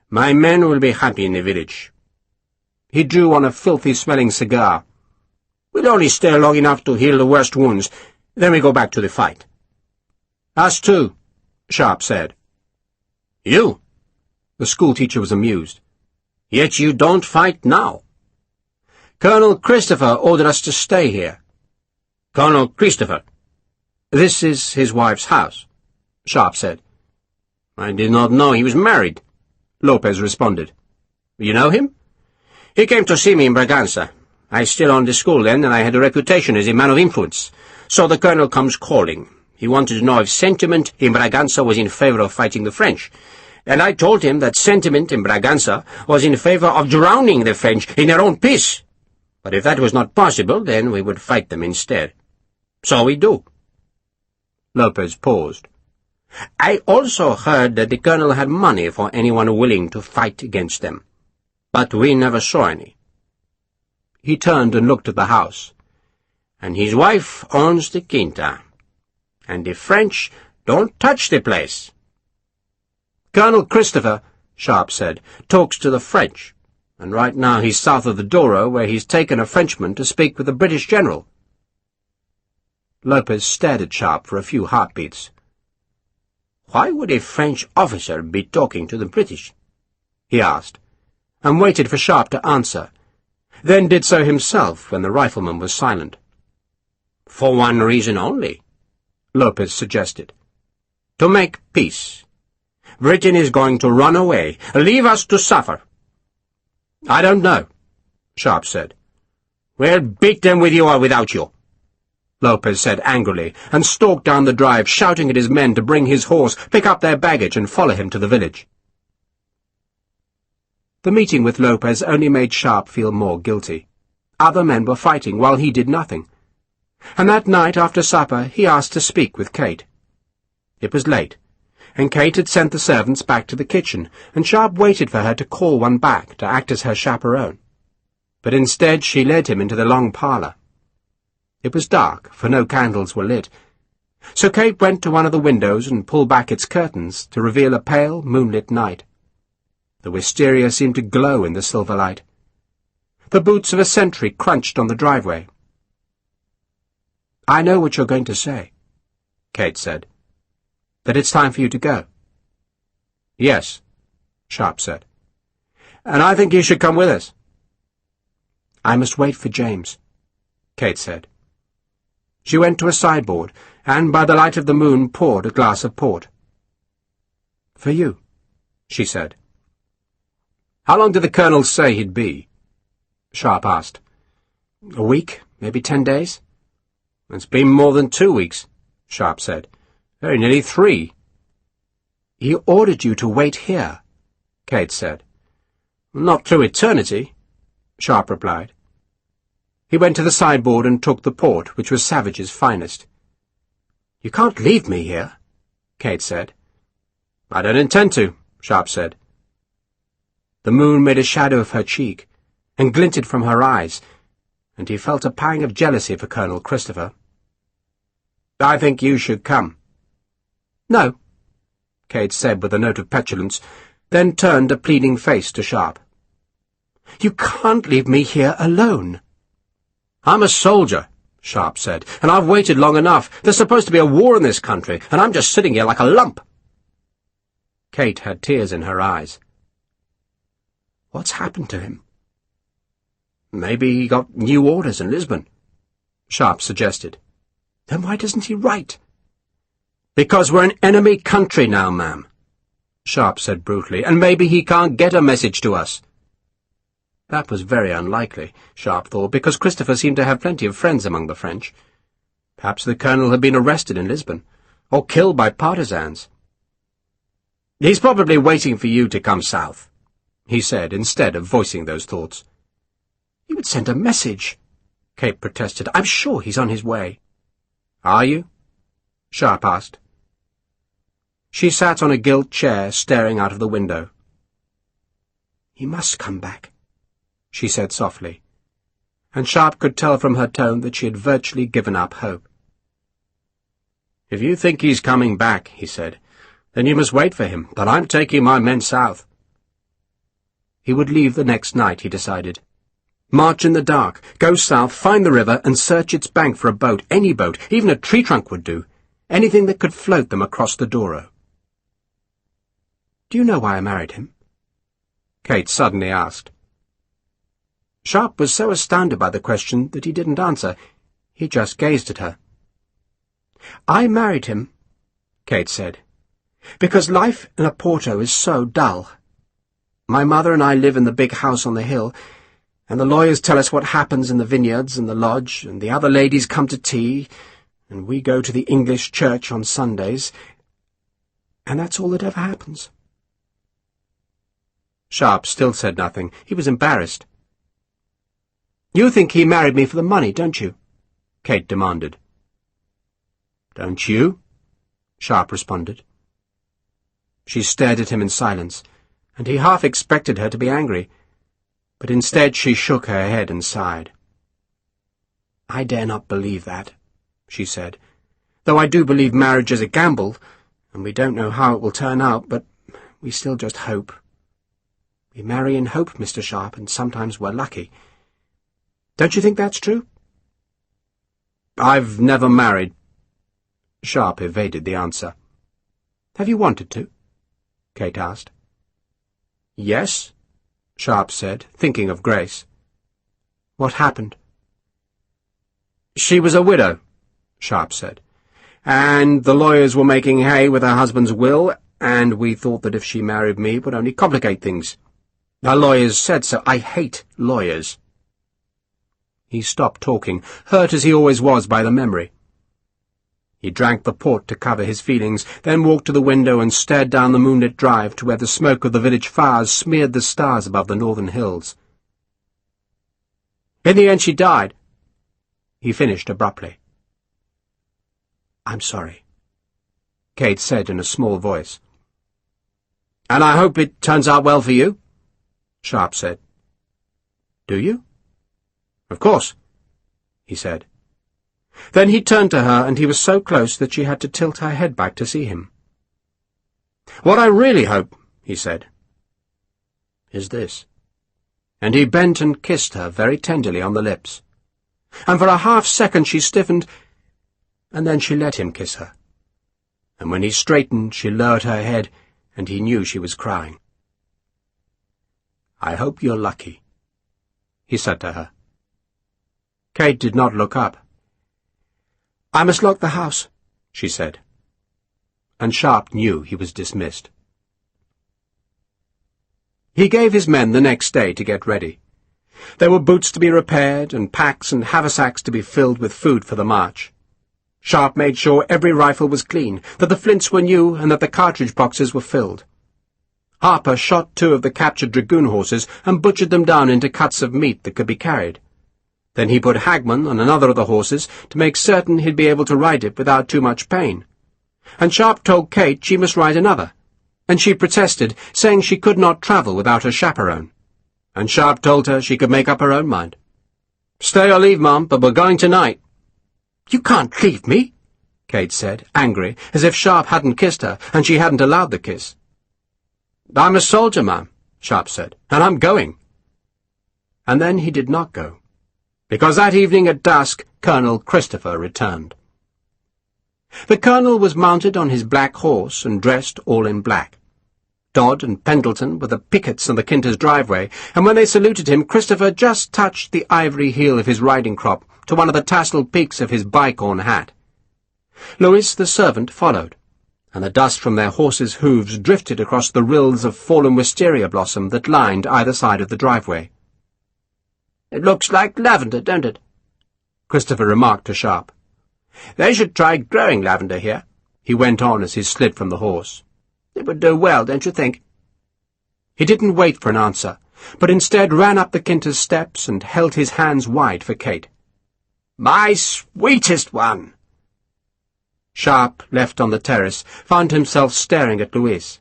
"My men will be happy in the village." He drew on a filthy-smelling cigar. "We'll only stay long enough to heal the worst wounds, then we go back to the fight." "Us too," Sharpe said. "You?" The schoolteacher was amused. "Yet you don't fight now." "Colonel Christopher ordered us to stay here." "Colonel Christopher?" "This is his wife's house," Sharpe said. "I did not know he was married," Lopez responded. "You know him?" "He came to see me in Braganza. I still owned the school then, and I had a reputation as a man of influence. So the colonel comes calling. He wanted to know if sentiment in Braganza was in favor of fighting the French. And I told him that sentiment in Braganza was in favor of drowning the French in their own piss. But if that was not possible, then we would fight them instead. So we do." Lopez paused. "I also heard that the colonel had money for anyone willing to fight against them. But we never saw any." He turned and looked at the house. "And his wife owns the Quinta. And the French don't touch the place." "Colonel Christopher," Sharpe said, "talks to the French, and right now he's south of the Douro, where he's taken a Frenchman to speak with the British general." Lopez stared at Sharpe for a few heartbeats. "Why would a French officer be talking to the British?" he asked, and waited for Sharpe to answer, then did so himself when the rifleman was silent. "For one reason only," Lopez suggested. "To make peace. Britain is going to run away. Leave us to suffer." "I don't know," Sharpe said. "We'll beat them with you or without you," Lopez said angrily, and stalked down the drive, shouting at his men to bring his horse, pick up their baggage, and follow him to the village. The meeting with Lopez only made Sharpe feel more guilty. Other men were fighting while he did nothing. And that night after supper he asked to speak with Kate. It was late, and Kate had sent the servants back to the kitchen, and Sharpe waited for her to call one back to act as her chaperone. But instead she led him into the long parlour. It was dark, for no candles were lit, so Kate went to one of the windows and pulled back its curtains to reveal a pale, moonlit night. The wisteria seemed to glow in the silver light. The boots of a sentry crunched on the driveway. I know what you're going to say, Kate said. That it's time for you to go. Yes, Sharpe said. And I think you should come with us. I must wait for James, Kate said. She went to a sideboard, and by the light of the moon poured a glass of port. For you, she said. How long did the Colonel say he'd be? Sharpe asked. A week, maybe 10 days? It's been more than 2 weeks, Sharpe said. Very nearly 3. He ordered you to wait here, Kate said. Not through eternity, Sharpe replied. He went to the sideboard and took the port, which was Savage's finest. You can't leave me here, Kate said. I don't intend to, Sharpe said. The moon made a shadow of her cheek, and glinted from her eyes, and he felt a pang of jealousy for Colonel Christopher. I think you should come. No, Kate said with a note of petulance, then turned a pleading face to Sharpe. You can't leave me here alone. I'm a soldier, Sharpe said, and I've waited long enough. There's supposed to be a war in this country, and I'm just sitting here like a lump. Kate had tears in her eyes. What's happened to him? Maybe he got new orders in Lisbon, Sharpe suggested. Then why doesn't he write? Because we're an enemy country now, ma'am, Sharpe said brutally, and maybe he can't get a message to us. That was very unlikely, Sharpe thought, because Christopher seemed to have plenty of friends among the French. Perhaps the Colonel had been arrested in Lisbon, or killed by partisans. He's probably waiting for you to come south, he said, instead of voicing those thoughts. You would send a message, Kate protested. I'm sure he's on his way. Are you? Sharpe asked. She sat on a gilt chair, staring out of the window. He must come back, she said softly, and Sharpe could tell from her tone that she had virtually given up hope. If you think he's coming back, he said, then you must wait for him, but I'm taking my men south. He would leave the next night, he decided. March in the dark, go south, find the river, and search its bank for a boat, any boat, even a tree trunk would do, anything that could float them across the Douro. Do you know why I married him? Kate suddenly asked. Sharpe was so astounded by the question that he didn't answer. He just gazed at her. I married him, Kate said, because life in a Porto is so dull. My mother and I live in the big house on the hill, and the lawyers tell us what happens in the vineyards and the lodge, and the other ladies come to tea, and we go to the English church on Sundays, and that's all that ever happens. Sharpe still said nothing. He was embarrassed. You think he married me for the money, don't you? Kate demanded. Don't you? Sharpe responded. She stared at him in silence, and he half expected her to be angry, but instead she shook her head and sighed. I dare not believe that, she said, though I do believe marriage is a gamble, and we don't know how it will turn out, but we still just hope. We marry in hope, Mr. Sharpe, and sometimes we're lucky. Don't you think that's true? I've never married. Sharpe evaded the answer. Have you wanted to? Kate asked. Yes, Sharpe said, thinking of Grace. What happened? She was a widow, Sharpe said, and the lawyers were making hay with her husband's will, and we thought that if she married me it would only complicate things. Her lawyers said so. I hate lawyers. He stopped talking, hurt as he always was by the memory. He drank the port to cover his feelings, then walked to the window and stared down the moonlit drive to where the smoke of the village fires smeared the stars above the northern hills. In the end she died, he finished abruptly. I'm sorry, Kate said in a small voice. And I hope it turns out well for you, Sharpe said. Do you? Of course, he said. Then he turned to her, and he was so close that she had to tilt her head back to see him. What I really hope, he said, is this. And he bent and kissed her very tenderly on the lips. And for a half-second she stiffened, and then she let him kiss her. And when he straightened, she lowered her head, and he knew she was crying. "I hope you're lucky," he said to her. Kate did not look up. "I must lock the house," she said. And Sharpe knew he was dismissed. He gave his men the next day to get ready. There were boots to be repaired, and packs and haversacks to be filled with food for the march. Sharpe made sure every rifle was clean, that the flints were new, and that the cartridge boxes were filled. Harper shot 2 of the captured dragoon horses and butchered them down into cuts of meat that could be carried. Then he put Hagman on another of the horses to make certain he'd be able to ride it without too much pain. And Sharpe told Kate she must ride another, and she protested, saying she could not travel without her chaperone. And Sharpe told her she could make up her own mind. "Stay or leave, Mum, but we're going tonight." "You can't leave me," Kate said, angry, as if Sharpe hadn't kissed her, and she hadn't allowed the kiss. "I'm a soldier, Mum," Sharpe said, "and I'm going." And then he did not go, because that evening at dusk Colonel Christopher returned. The Colonel was mounted on his black horse and dressed all in black. Dodd and Pendleton were the pickets on the Kinter's driveway, and when they saluted him, Christopher just touched the ivory heel of his riding crop to one of the tasselled peaks of his bicorn hat. Louis the servant followed, and the dust from their horses' hooves drifted across the rills of fallen wisteria blossom that lined either side of the driveway. "It looks like lavender, don't it?" Christopher remarked to Sharpe. "They should try growing lavender here," he went on as he slid from the horse. "It would do well, don't you think?" He didn't wait for an answer, but instead ran up the Kinter's steps and held his hands wide for Kate. "My sweetest one!" Sharpe, left on the terrace, found himself staring at Louise.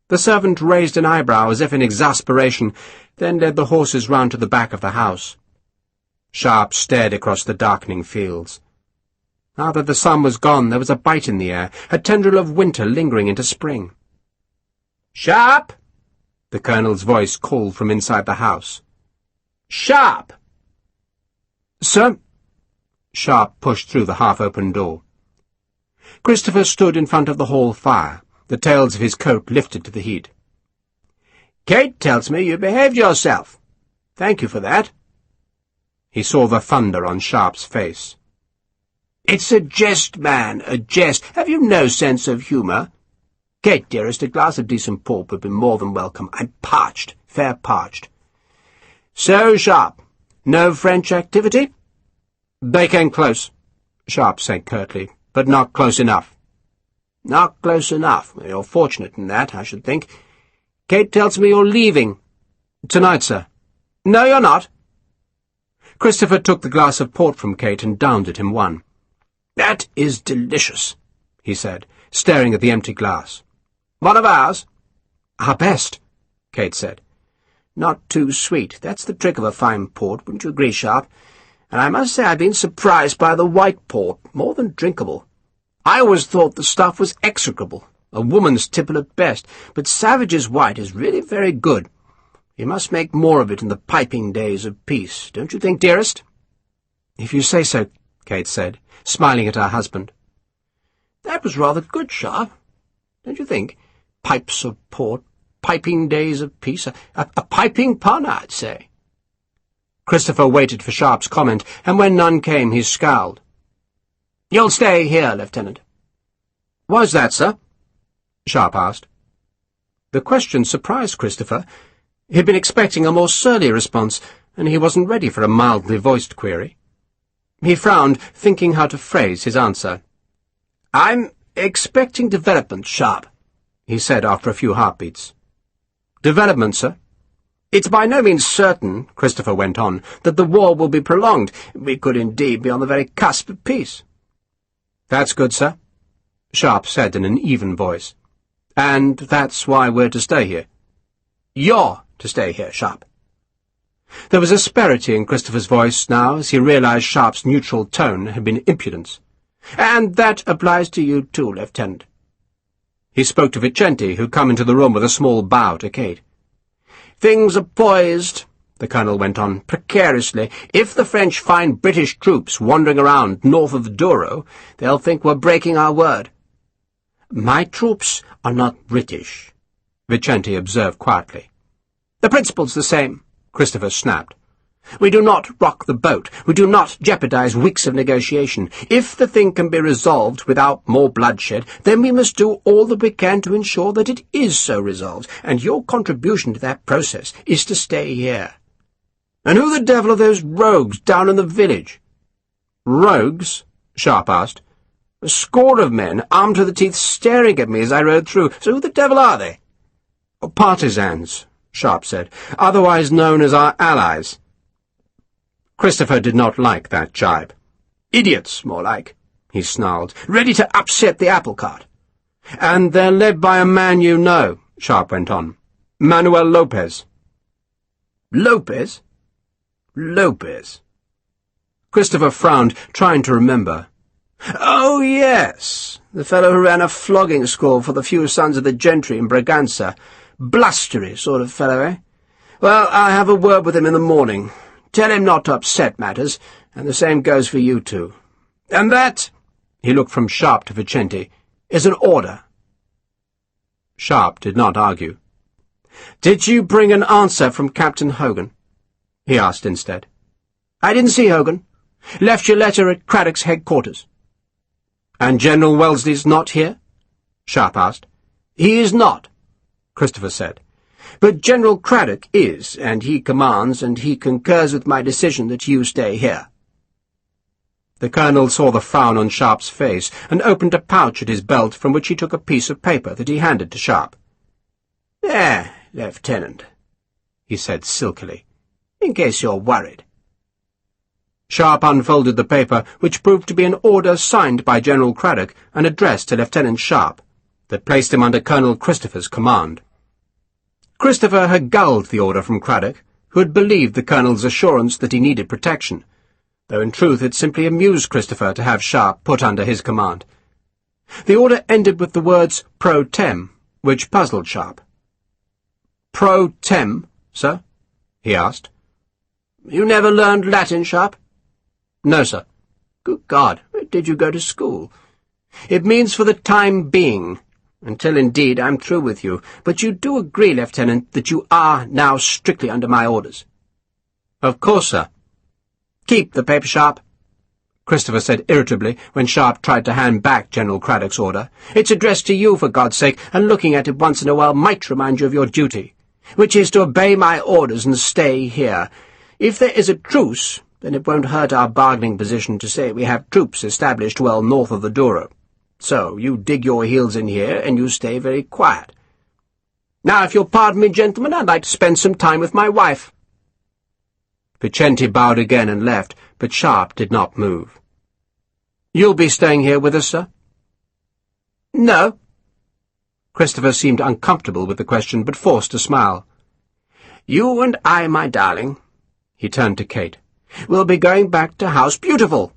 The servant raised an eyebrow as if in exasperation, then led the horses round to the back of the house. Sharpe stared across the darkening fields. Now that the sun was gone, there was a bite in the air, a tendril of winter lingering into spring. "Sharpe!" the Colonel's voice called from inside the house. "Sharpe!" "Sir?" Sharpe pushed through the half-open door. Christopher stood in front of the hall fire, the tails of his coat lifted to the heat. "Kate tells me you behaved yourself. Thank you for that." He saw the thunder on Sharpe's face. "It's a jest, man, a jest. Have you no sense of humour? Kate, dearest, a glass of decent port would be more than welcome. I'm parched, fair parched. So, Sharpe, no French activity?" "They came close," Sharpe said curtly, "but not close enough." "Not close enough. You're fortunate in that, I should think. Kate tells me you're leaving." "Tonight, sir." "No, you're not." Christopher took the glass of port from Kate and downed at him one. "That is delicious," he said, staring at the empty glass. "One of ours?" "Our best," Kate said. "Not too sweet. That's the trick of a fine port, wouldn't you agree, Sharpe? And I must say I've been surprised by the white port, more than drinkable. I always thought the stuff was execrable, a woman's tipple at best, but Savage's white is really very good. You must make more of it in the piping days of peace, don't you think, dearest?" "If you say so," Kate said, smiling at her husband. "That was rather good, Sharpe, don't you think? Pipes of port, piping days of peace, a piping pun, I'd say." Christopher waited for Sharpe's comment, and when none came, he scowled. "You'll stay here, Lieutenant." "Why's that, sir?" Sharpe asked. The question surprised Christopher. He'd been expecting a more surly response, and he wasn't ready for a mildly voiced query. He frowned, thinking how to phrase his answer. "I'm expecting development, Sharpe," he said after a few heartbeats. "Development, sir?" "It's by no means certain," Christopher went on, "that the war will be prolonged. We could indeed be on the very cusp of peace." "That's good, sir," Sharpe said in an even voice. "And that's why we're to stay here." "You're to stay here, Sharpe." There was asperity in Christopher's voice now as he realized Sharpe's neutral tone had been impudence. "And that applies to you too, Lieutenant." He spoke to Vicente, who'd come into the room with a small bow to Kate. "Things are poised," the colonel went on precariously. "If the French find British troops wandering around north of the Douro, they'll think we're breaking our word." "My troops are not British," Vicente observed quietly. "The principle's the same," Christopher snapped. "We do not rock the boat. We do not jeopardize weeks of negotiation. If the thing can be resolved without more bloodshed, then we must do all that we can to ensure that it is so resolved, and your contribution to that process is to stay here." "And who the devil are those rogues down in the village?" "Rogues?" Sharpe asked. "A score of men, armed to the teeth, staring at me as I rode through. So who the devil are they?" "Partisans," Sharpe said, "otherwise known as our allies." Christopher did not like that jibe. "Idiots, more like," he snarled, "ready to upset the apple cart." "And they're led by a man you know," Sharpe went on. "Manuel Lopez." "Lopez? Lopez?" Christopher frowned, trying to remember. "Oh, yes, the fellow who ran a flogging school for the few sons of the gentry in Braganza. Blustery sort of fellow, eh? Well, I'll have a word with him in the morning. Tell him not to upset matters, and the same goes for you two. And that," he looked from Sharpe to Vicente, "is an order." Sharpe did not argue. "Did you bring an answer from Captain Hogan?" he asked instead. "I didn't see Hogan. Left your letter at Craddock's headquarters." "And General Wellesley's not here?" Sharpe asked. "He is not," Christopher said. "But General Craddock is, and he commands, and he concurs with my decision that you stay here." The colonel saw the frown on Sharpe's face, and opened a pouch at his belt from which he took a piece of paper that he handed to Sharpe. "There, Lieutenant," he said silkily, "in case you're worried." Sharpe unfolded the paper, which proved to be an order signed by General Craddock and addressed to Lieutenant Sharpe, that placed him under Colonel Christopher's command. Christopher had gulled the order from Craddock, who had believed the colonel's assurance that he needed protection, though in truth it simply amused Christopher to have Sharpe put under his command. The order ended with the words pro tem, which puzzled Sharpe. "Pro tem, sir?" he asked. "You never learned Latin, Sharpe?" "No, sir." "Good God, where did you go to school?" "It means for the time being, until indeed I'm through with you. But you do agree, Lieutenant, that you are now strictly under my orders?" "Of course, sir." "Keep the paper, Sharpe," Christopher said irritably when Sharpe tried to hand back General Craddock's order. "It's addressed to you, for God's sake, and looking at it once in a while might remind you of your duty, which is to obey my orders and stay here. If there is a truce, then it won't hurt our bargaining position to say we have troops established well north of the Douro. So you dig your heels in here, and you stay very quiet. Now, if you'll pardon me, gentlemen, I'd like to spend some time with my wife." Vicente bowed again and left, but Sharpe did not move. "You'll be staying here with us, sir?" "No." Christopher seemed uncomfortable with the question, but forced a smile. "You and I, my darling," he turned to Kate, "will be going back to House Beautiful."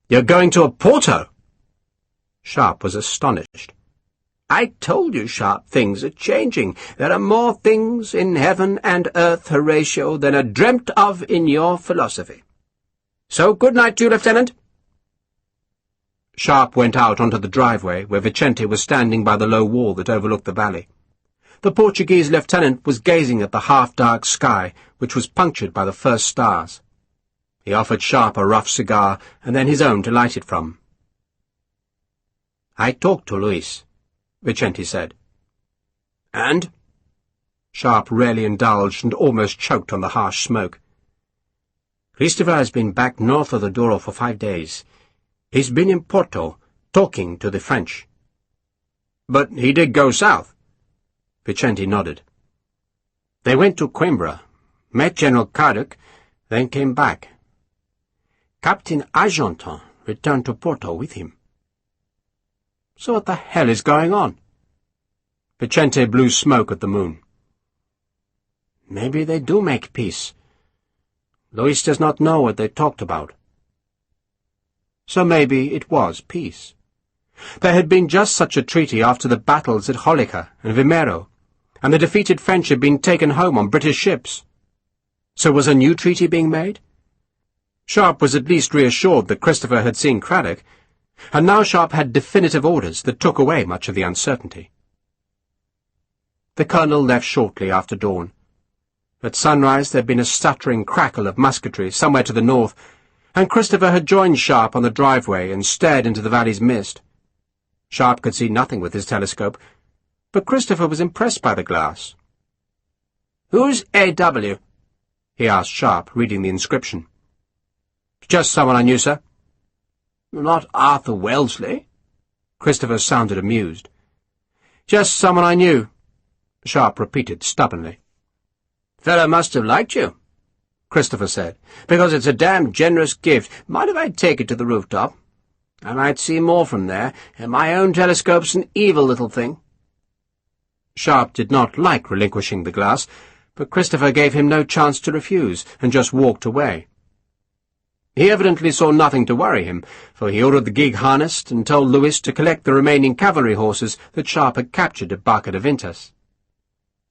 "You're going to Oporto?" Sharpe was astonished. "I told you, Sharpe, things are changing. There are more things in heaven and earth, Horatio, than are dreamt of in your philosophy. So good night to you, Lieutenant." Sharpe went out onto the driveway, where Vicente was standing by the low wall that overlooked the valley. The Portuguese lieutenant was gazing at the half-dark sky, which was punctured by the first stars. He offered Sharpe a rough cigar, and then his own to light it from. "I talked to Luis," Vicente said. "And?" Sharpe rarely indulged and almost choked on the harsh smoke. "Christopher has been back north of the Douro for 5 days. He's been in Porto, talking to the French." "But he did go south?" Vicente nodded. "They went to Coimbra, met General Craddock, then came back. Captain Argenton returned to Porto with him." "So what the hell is going on?" Vicente blew smoke at the moon. "Maybe they do make peace. Luis does not know what they talked about." So maybe it was peace. There had been just such a treaty after the battles at Holica and Vimero, and the defeated French had been taken home on British ships. So was a new treaty being made? Sharpe was at least reassured that Christopher had seen Craddock, and now Sharpe had definitive orders that took away much of the uncertainty. The colonel left shortly after dawn. At sunrise there had been a stuttering crackle of musketry somewhere to the north, and Christopher had joined Sharpe on the driveway and stared into the valley's mist. Sharpe could see nothing with his telescope, but Christopher was impressed by the glass. "Who's A.W.?" he asked Sharpe, reading the inscription. "Just someone I knew, sir." "Not Arthur Wellesley?" Christopher sounded amused. "Just someone I knew," Sharpe repeated stubbornly. "Fellow must have liked you," Christopher said, "because it's a damned generous gift. Mind if I take it to the rooftop? I might see more from there, and my own telescope's an evil little thing." Sharpe did not like relinquishing the glass, but Christopher gave him no chance to refuse, and just walked away. He evidently saw nothing to worry him, for he ordered the gig harnessed and told Lewis to collect the remaining cavalry horses that Sharpe had captured at Barca de Vintas.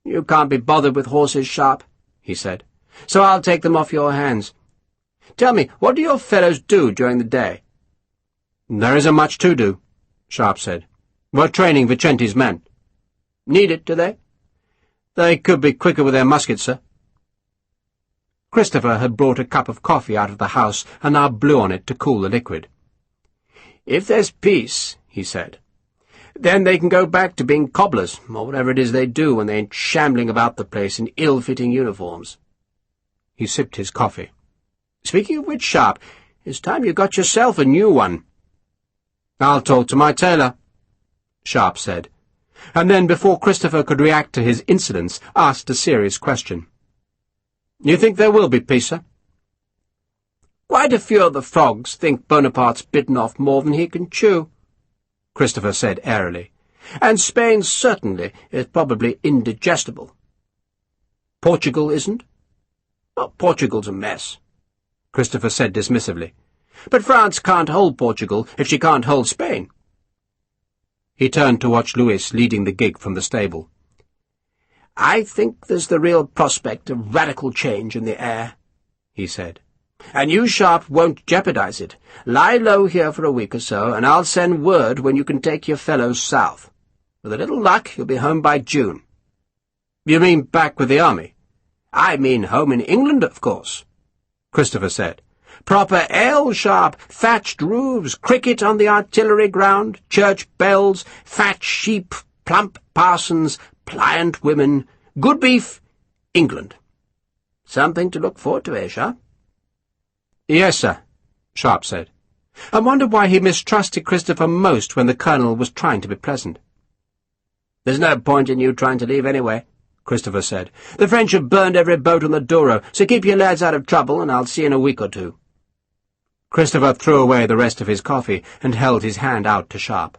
"You can't be bothered with horses, Sharpe," he said, "so I'll take them off your hands. Tell me, what do your fellows do during the day?" "There isn't much to do," Sharpe said. "We're training Vicente's men." "Need it, do they?" "They could be quicker with their muskets, sir." Christopher had brought a cup of coffee out of the house and now blew on it to cool the liquid. "If there's peace," he said, "then they can go back to being cobblers, or whatever it is they do when they ain't shambling about the place in ill-fitting uniforms." He sipped his coffee. "Speaking of which, Sharpe, it's time you got yourself a new one." "I'll talk to my tailor," Sharpe said, and then, before Christopher could react to his insolence, asked a serious question. "You think there will be peace, sir?" "Quite a few of the frogs think Bonaparte's bitten off more than he can chew," Christopher said airily, "and Spain certainly is probably indigestible." "Portugal isn't?" "Well, Portugal's a mess," Christopher said dismissively. "But France can't hold Portugal if she can't hold Spain." He turned to watch Lewis leading the gig from the stable. "I think there's the real prospect of radical change in the air," he said. "And you, Sharpe, won't jeopardize it. Lie low here for a week or so, and I'll send word when you can take your fellows south. With a little luck, you'll be home by June." "You mean back with the army?" "I mean home in England, of course," Christopher said. "Proper ale, Sharpe, thatched roofs, cricket on the artillery ground, church bells, fat sheep, plump parsons, pliant women, good beef, England. Something to look forward to, eh, Sharpe?" "Yes, sir," Sharpe said, and wondered why he mistrusted Christopher most when the colonel was trying to be pleasant. "There's no point in you trying to leave anyway," Christopher said. "The French have burned every boat on the Douro, so keep your lads out of trouble, and I'll see you in a week or two." Christopher threw away the rest of his coffee and held his hand out to Sharpe.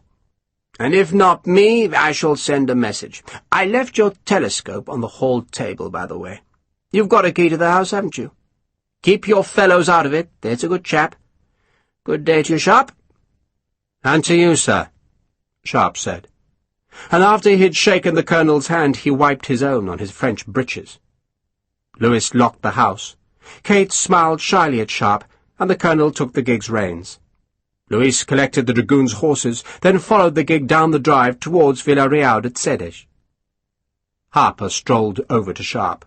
"And if not me, I shall send a message. I left your telescope on the hall table, by the way. You've got a key to the house, haven't you? Keep your fellows out of it, there's a good chap. Good day to you, Sharpe." "And to you, sir," Sharpe said. And after he had shaken the colonel's hand, he wiped his own on his French breeches. Lewis locked the house. Kate smiled shyly at Sharpe, and the colonel took the gig's reins. Louis collected the dragoons' horses, then followed the gig down the drive towards Villarreal de Cedes. Harper strolled over to Sharpe.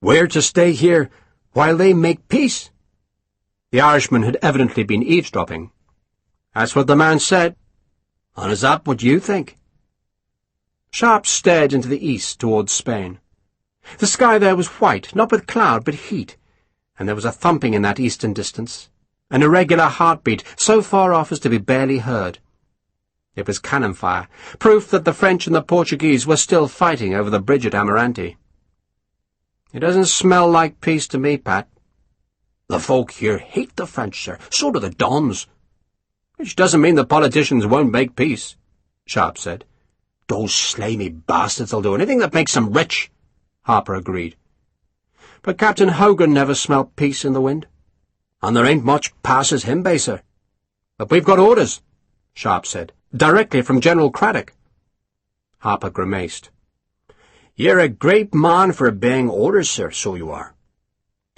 "We're to stay here while they make peace?" The Irishman had evidently been eavesdropping. "That's what the man said. Honors up, what do you think?" Sharpe stared into the east towards Spain. The sky there was white, not with cloud but heat, and there was a thumping in that eastern distance, an irregular heartbeat so far off as to be barely heard. It was cannon fire, proof that the French and the Portuguese were still fighting over the bridge at Amarante. "It doesn't smell like peace to me, Pat." "The folk here hate the French, sir. So do the Dons." "Which doesn't mean the politicians won't make peace," Sharpe said. "Those slimy bastards will do anything that makes them rich," Harper agreed. "But Captain Hogan never smelt peace in the wind. And there ain't much passes him by, sir." "But we've got orders," Sharpe said, "directly from General Craddock." Harper grimaced. "You're a great man for obeying orders, sir, so you are.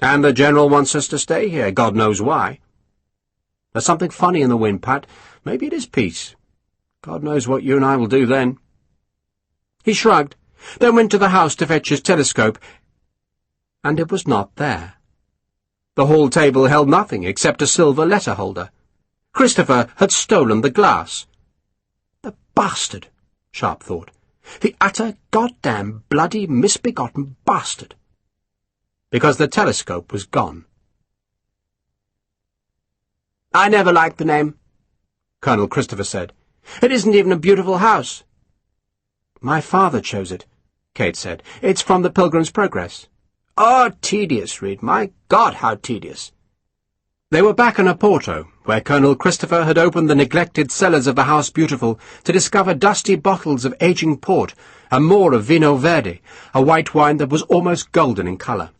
And the General wants us to stay here, God knows why. There's something funny in the wind, Pat. Maybe it is peace. God knows what you and I will do then. He shrugged, then went to the house to fetch his telescope, and it was not there. The hall table held nothing except a silver letter-holder. Christopher had stolen the glass. The bastard, Sharpe thought. The utter goddamn bloody misbegotten bastard. Because the telescope was gone. "I never liked the name," Colonel Christopher said. "It isn't even a beautiful house." "My father chose it," Kate said. "It's from the Pilgrim's Progress." "Oh, tedious, Reed. My God, how tedious." They were back in Oporto, where Colonel Christopher had opened the neglected cellars of the House Beautiful to discover dusty bottles of aging port and more of Vino Verde, a white wine that was almost golden in colour.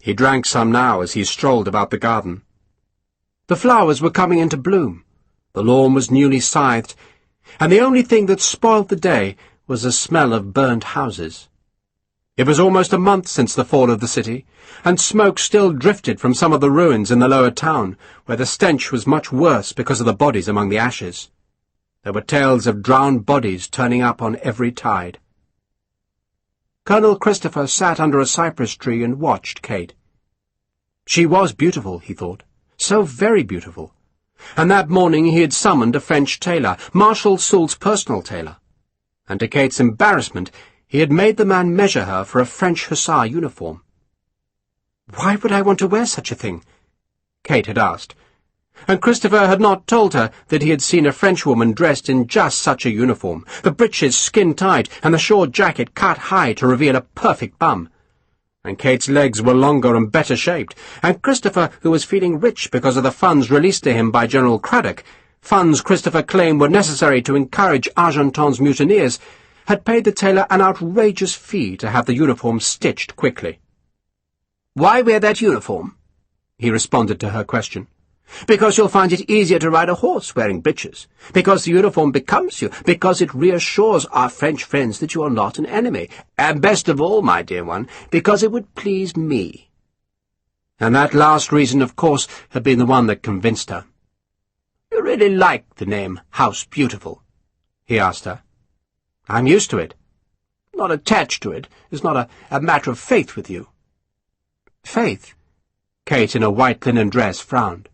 He drank some now as he strolled about the garden. The flowers were coming into bloom, the lawn was newly scythed, and the only thing that spoiled the day was the smell of burnt houses. It was almost a month since the fall of the city, and smoke still drifted from some of the ruins in the lower town, where the stench was much worse because of the bodies among the ashes. There were tales of drowned bodies turning up on every tide. Colonel Christopher sat under a cypress tree and watched Kate. She was beautiful, he thought, so very beautiful. And that morning he had summoned a French tailor, Marshal Soult's personal tailor. And to Kate's embarrassment, he had made the man measure her for a French hussar uniform. "Why would I want to wear such a thing?" Kate had asked. And Christopher had not told her that he had seen a Frenchwoman dressed in just such a uniform, the breeches skin-tight and the short jacket cut high to reveal a perfect bum. And Kate's legs were longer and better shaped, and Christopher, who was feeling rich because of the funds released to him by General Craddock, funds Christopher claimed were necessary to encourage Argenton's mutineers, had paid the tailor an outrageous fee to have the uniform stitched quickly. "Why wear that uniform?" he responded to her question. "Because you'll find it easier to ride a horse wearing breeches, because the uniform becomes you, because it reassures our French friends that you are not an enemy, and best of all, my dear one, because it would please me." And that last reason, of course, had been the one that convinced her. "You really like the name House Beautiful?" he asked her. "I'm used to it." "Not attached to it? It's not a matter of faith with you?" "Faith?" Kate, in a white linen dress, frowned.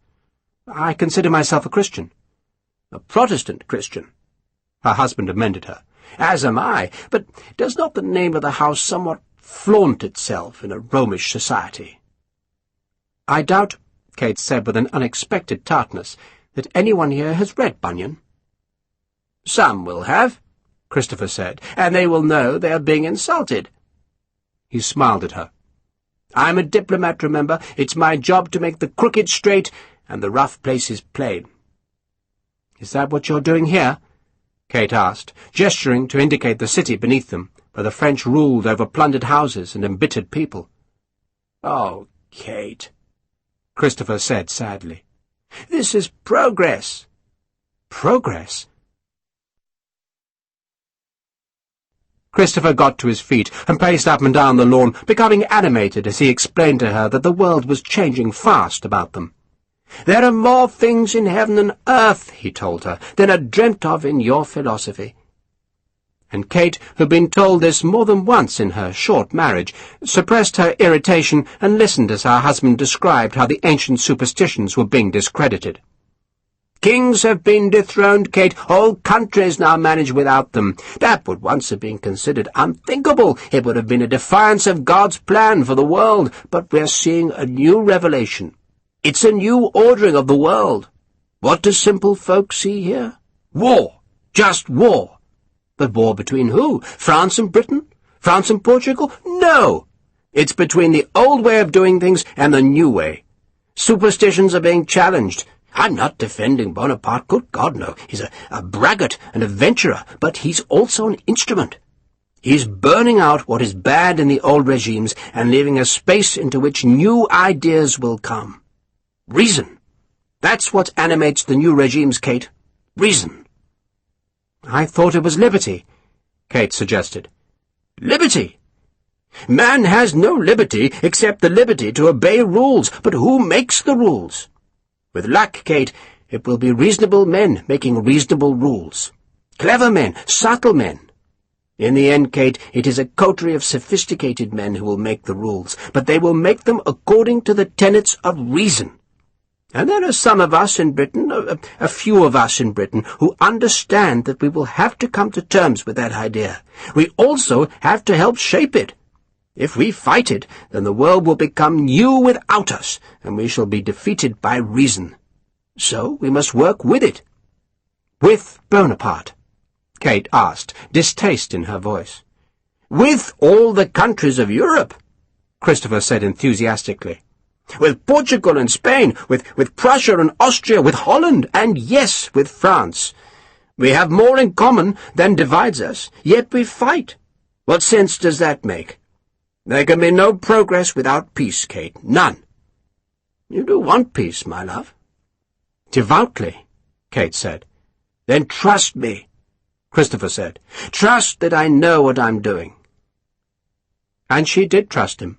"I consider myself a Christian." "A Protestant Christian," her husband amended her. "As am I, but does not the name of the house somewhat flaunt itself in a Romish society?" "I doubt," Kate said with an unexpected tartness, "that anyone here has read Bunyan." "Some will have," Christopher said, "and they will know they are being insulted." He smiled at her. "I'm a diplomat, remember. It's my job to make the crooked straight and the rough places plain." "Is that what you're doing here?" Kate asked, gesturing to indicate the city beneath them, where the French ruled over plundered houses and embittered people. "Oh, Kate," Christopher said sadly, "this is progress." "Progress?" Christopher got to his feet and paced up and down the lawn, becoming animated as he explained to her that the world was changing fast about them. "There are more things in heaven and earth," he told her, "than are dreamt of in your philosophy." And Kate, who'd been told this more than once in her short marriage, suppressed her irritation and listened as her husband described how the ancient superstitions were being discredited. "Kings have been dethroned, Kate. Whole countries now manage without them. That would once have been considered unthinkable. It would have been a defiance of God's plan for the world. But we're seeing a new revelation. It's a new ordering of the world. What do simple folk see here? War. Just war. But war between who? France and Britain? France and Portugal? No! It's between the old way of doing things and the new way. Superstitions are being challenged. I'm not defending Bonaparte, good God, no. He's a braggart, an adventurer, but he's also an instrument. He's burning out what is bad in the old regimes and leaving a space into which new ideas will come. Reason. That's what animates the new regimes, Kate. Reason." "I thought it was liberty," Kate suggested. "Liberty? Man has no liberty except the liberty to obey rules, but who makes the rules? With luck, Kate, it will be reasonable men making reasonable rules. Clever men, subtle men. In the end, Kate, it is a coterie of sophisticated men who will make the rules, but they will make them according to the tenets of reason. And there are some of us in Britain, a few of us in Britain, who understand that we will have to come to terms with that idea. We also have to help shape it. If we fight it, then the world will become new without us, and we shall be defeated by reason. So we must work with it. With Bonaparte? Kate asked, distaste in her voice. With all the countries of Europe, Christopher said enthusiastically. With Portugal and Spain, with Prussia and Austria, with Holland, and yes, with France. We have more in common than divides us, yet we fight. What sense does that make? There can be no progress without peace, Kate, none. You do want peace, my love. Devoutly, Kate said. Then trust me, Christopher said. Trust that I know what I'm doing. And she did trust him,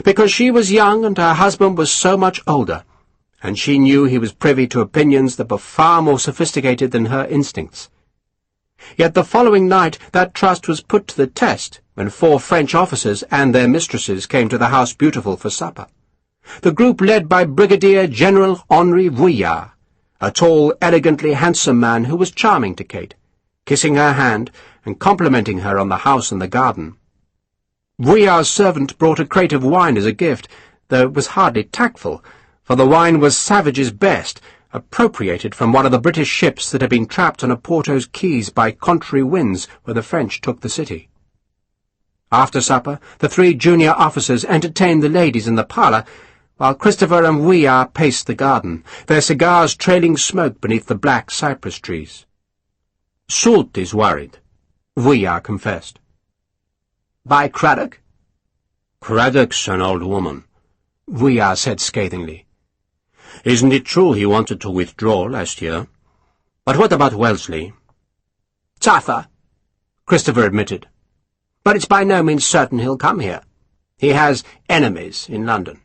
because she was young and her husband was so much older, and she knew he was privy to opinions that were far more sophisticated than her instincts. Yet the following night that trust was put to the test when 4 French officers and their mistresses came to the House Beautiful for supper. The group led by Brigadier General Henri Vuillard, a tall, elegantly handsome man who was charming to Kate, kissing her hand and complimenting her on the house and the garden. Vuillard's servant brought a crate of wine as a gift, though it was hardly tactful, for the wine was Savage's best, appropriated from one of the British ships that had been trapped on Oporto's quays by contrary winds when the French took the city. After supper, the 3 junior officers entertained the ladies in the parlour, while Christopher and Vuillard paced the garden, their cigars trailing smoke beneath the black cypress trees. Soult is worried, Vuillard confessed. By Craddock? Craddock's an old woman, Vuillard said scathingly. Isn't it true he wanted to withdraw last year? But what about Wellesley? Tougher, Christopher admitted. But it's by no means certain he'll come here. He has enemies in London.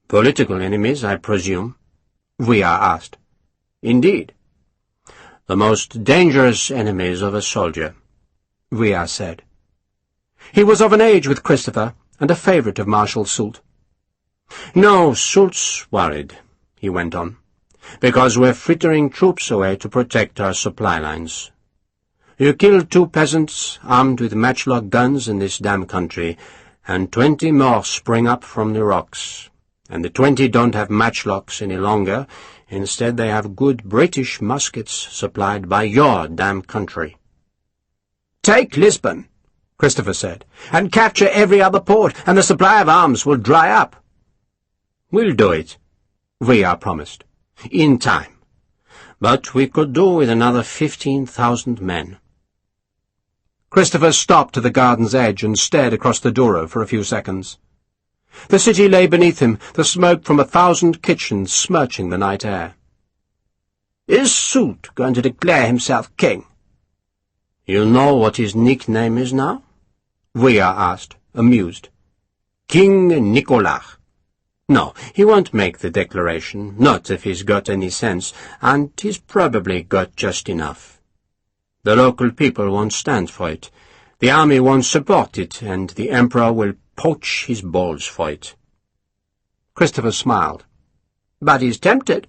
Political enemies, I presume? Vuillard asked. Indeed. The most dangerous enemies of a soldier, Vuillard said. He was of an age with Christopher, and a favourite of Marshal Soult. No, Soult's worried, he went on, because we're frittering troops away to protect our supply lines. You kill 2 peasants armed with matchlock guns in this damn country, and 20 more spring up from the rocks. And the 20 don't have matchlocks any longer. Instead, they have good British muskets supplied by your damn country. Take Lisbon, Christopher said, and capture every other port, and the supply of arms will dry up. We'll do it, Vuillard promised. In time. But we could do with another 15,000 men. Christopher stopped at the garden's edge and stared across the Douro for a few seconds. The city lay beneath him, the smoke from 1,000 kitchens smirching the night air. Is Soult going to declare himself king? You know what his nickname is now? Vuillard asked, amused. King Nicolas. No, he won't make the declaration, not if he's got any sense, and he's probably got just enough. The local people won't stand for it. The army won't support it, and the Emperor will poach his balls for it. Christopher smiled. But he's tempted.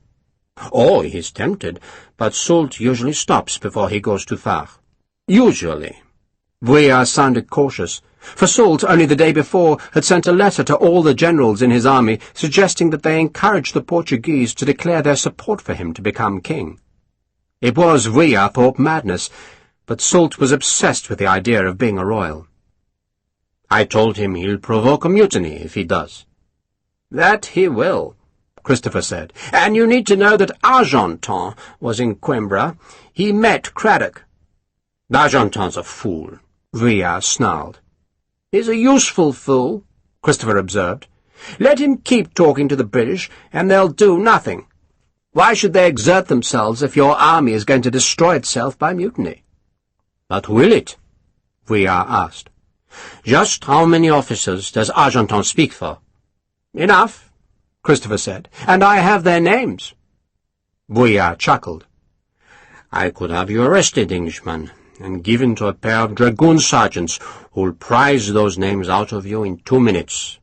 Oh, he's tempted, but Soult usually stops before he goes too far. Usually. Vuillard sounded cautious, for Soult, only the day before, had sent a letter to all the generals in his army suggesting that they encourage the Portuguese to declare their support for him to become king. It was, Vuillard thought, madness, but Soult was obsessed with the idea of being a royal. I told him he'll provoke a mutiny if he does. That he will, Christopher said. And you need to know that Argenton was in Coimbra. He met Craddock. Argenton's a fool, Vuillard snarled. He's a useful fool, Christopher observed. Let him keep talking to the British, and they'll do nothing. Why should they exert themselves if your army is going to destroy itself by mutiny? But will it? Vuillard asked. Just how many officers does Argenton speak for? Enough, Christopher said, and I have their names. Vuillard chuckled. I could have you arrested, Englishman, and given to a pair of dragoon sergeants who'll prize those names out of you in 2 minutes.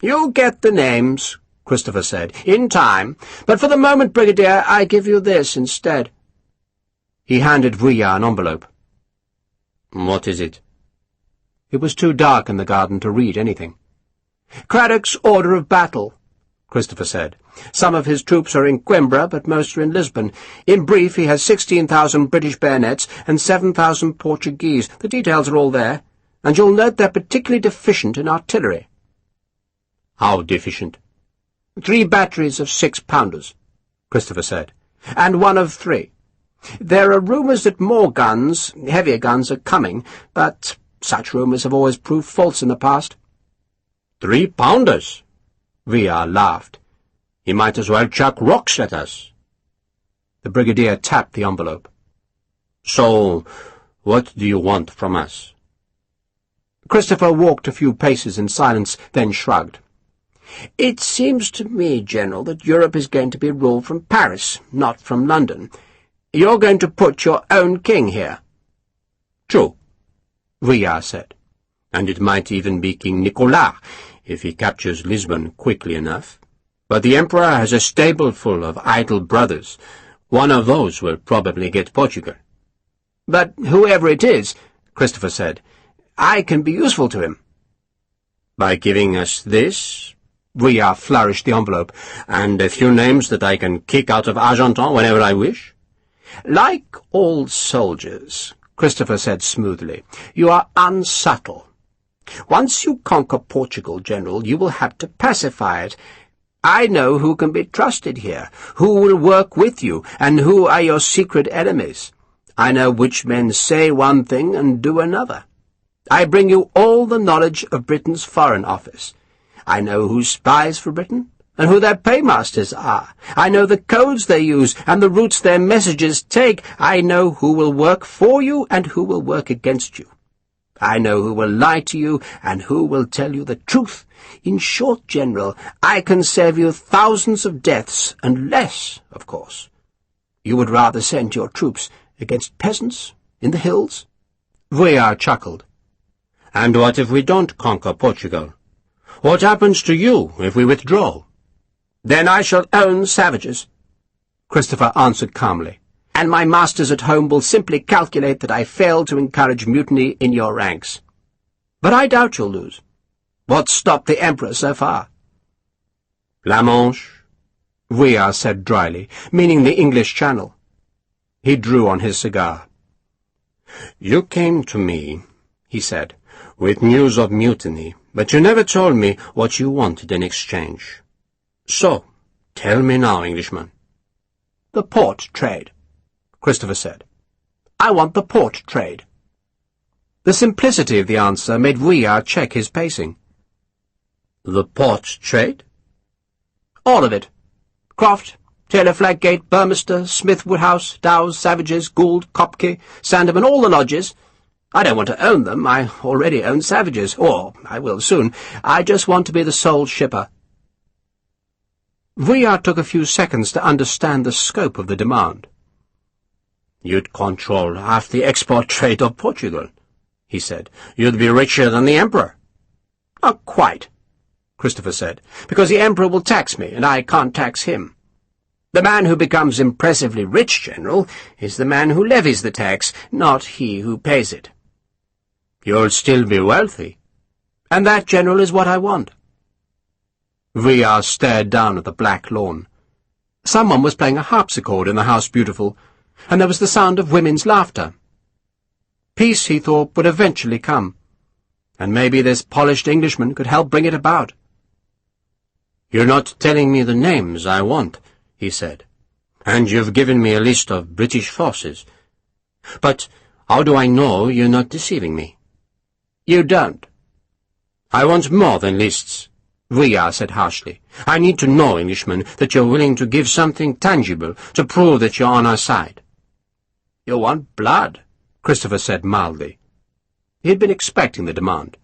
You'll get the names, Christopher said, in time, but for the moment, Brigadier, I give you this instead. He handed Vuillard an envelope. What is it? It was too dark in the garden to read anything. Craddock's order of battle, Christopher said. Some of his troops are in Coimbra, but most are in Lisbon. In brief, he has 16,000 British bayonets and 7,000 Portuguese. The details are all there, and you'll note they're particularly deficient in artillery. How deficient? 3 batteries of 6-pounders, Christopher said, and 1 of 3. There are rumours that more guns, heavier guns, are coming, but such rumours have always proved false in the past. 3-pounders? Vuillard laughed. He might as well chuck rocks at us. The Brigadier tapped the envelope. So, what do you want from us? Christopher walked a few paces in silence, then shrugged. It seems to me, General, that Europe is going to be ruled from Paris, not from London. You're going to put your own king here. True, Vuillard said. And it might even be King Nicolas, if he captures Lisbon quickly enough. But the Emperor has a stable full of idle brothers. One of those will probably get Portugal. But whoever it is, Christopher said, I can be useful to him. By giving us this, Vuillard flourished the envelope, and a few names that I can kick out of Argenton whenever I wish. Like all soldiers, Christopher said smoothly, you are unsubtle. Once you conquer Portugal, General, you will have to pacify it. I know who can be trusted here, who will work with you, and who are your secret enemies. I know which men say one thing and do another. I bring you all the knowledge of Britain's Foreign Office. I know who spies for Britain, and who their paymasters are. I know the codes they use, and the routes their messages take. I know who will work for you, and who will work against you. I know who will lie to you, and who will tell you the truth. In short, General, I can save you thousands of deaths, unless, of course, you would rather send your troops against peasants in the hills. Vuillard chuckled. And what if we don't conquer Portugal? What happens to you if we withdraw? Then I shall own savages, Christopher answered calmly, and my masters at home will simply calculate that I failed to encourage mutiny in your ranks. But I doubt you'll lose. What's stopped the Emperor so far? La Manche, Vuillard said dryly, meaning the English Channel. He drew on his cigar. You came to me, he said, with news of mutiny, but you never told me what you wanted in exchange. So, tell me now, Englishman. The port trade, Christopher said. I want the port trade. The simplicity of the answer made Vuillard check his pacing. The port trade? All of it. Croft, Taylor Flaggate, Burmester, Smith Woodhouse, Dow's, Savages, Gould, Kopke, Sandeman, all the lodges. I don't want to own them. I already own Savages, or I will soon. I just want to be the sole shipper. Vuillard took a few seconds to understand the scope of the demand. You'd control half the export trade of Portugal, he said. You'd be richer than the Emperor. Not quite, Christopher said, because the Emperor will tax me, and I can't tax him. The man who becomes impressively rich, General, is the man who levies the tax, not he who pays it. You'll still be wealthy. And that, General, is what I want. Vuillard stared down at the black lawn. Someone was playing a harpsichord in the House Beautiful, and there was the sound of women's laughter. Peace, he thought, would eventually come, and maybe this polished Englishman could help bring it about. You're not telling me the names I want, he said, and you've given me a list of British forces. But how do I know you're not deceiving me? You don't. I want more than lists, Vuillard said harshly. I need to know, Englishman, that you're willing to give something tangible to prove that you're on our side. You want blood, Christopher said mildly. He had been expecting the demand.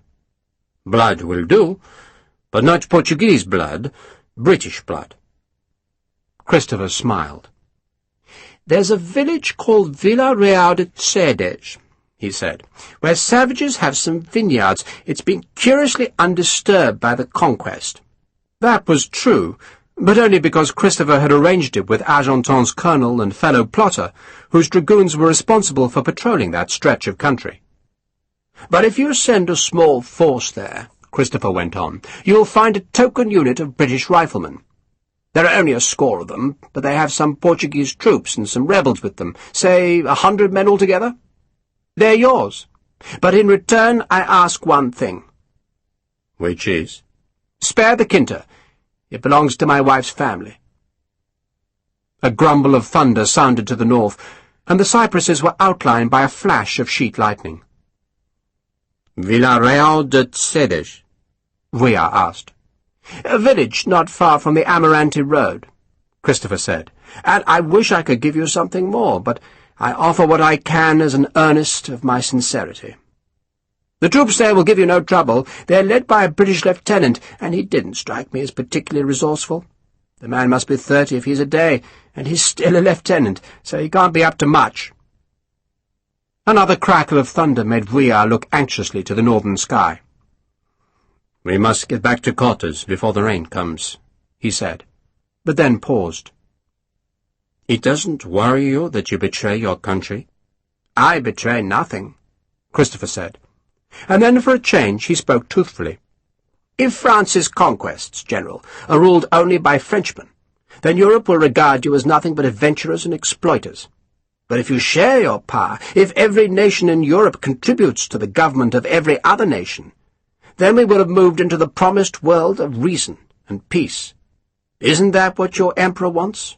"Blood will do, but not Portuguese blood, British blood." Christopher smiled. "There's a village called Vila Real de Cedes," he said, "where savages have some vineyards. It's been curiously undisturbed by the conquest." That was true, but only because Christopher had arranged it with Argenton's colonel and fellow plotter, whose dragoons were responsible for patrolling that stretch of country. "But if you send a small force there," Christopher went on, "you'll find a token unit of British riflemen. There are only a score of them, but they have some Portuguese troops and some rebels with them, say 100 men altogether. They're yours. But in return I ask one thing." "Which is?" "Spare the Quinta. It belongs to my wife's family." A grumble of thunder sounded to the north, and the cypresses were outlined by a flash of sheet lightning. "Vila Real de Cedes?" Ria asked. "A village not far from the Amarante road," Christopher said, "and I wish I could give you something more, but I offer what I can as an earnest of my sincerity. The troops there will give you no trouble. They're led by a British lieutenant, and he didn't strike me as particularly resourceful. The man must be 30 if he's a day, and he's still a lieutenant, so he can't be up to much." Another crackle of thunder made Ria look anxiously to the northern sky. "We must get back to quarters before the rain comes," he said, but then paused. "It doesn't worry you that you betray your country?" "I betray nothing," Christopher said. And then, for a change, he spoke truthfully. "If France's conquests, General, are ruled only by Frenchmen, then Europe will regard you as nothing but adventurers and exploiters. But if you share your power, if every nation in Europe contributes to the government of every other nation, then we will have moved into the promised world of reason and peace. Isn't that what your emperor wants?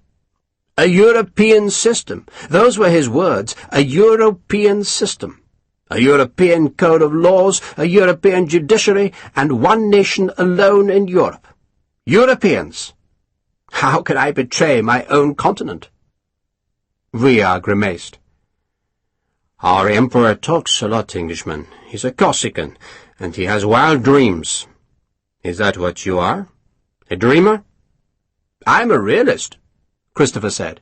A European system. Those were his words. A European system. A European code of laws, a European judiciary, and one nation alone in Europe. Europeans. How can I betray my own continent?" Ria grimaced. "Our emperor talks a lot, Englishman. He's a Corsican, and he has wild dreams. Is that what you are? A dreamer?" "I'm a realist," Christopher said.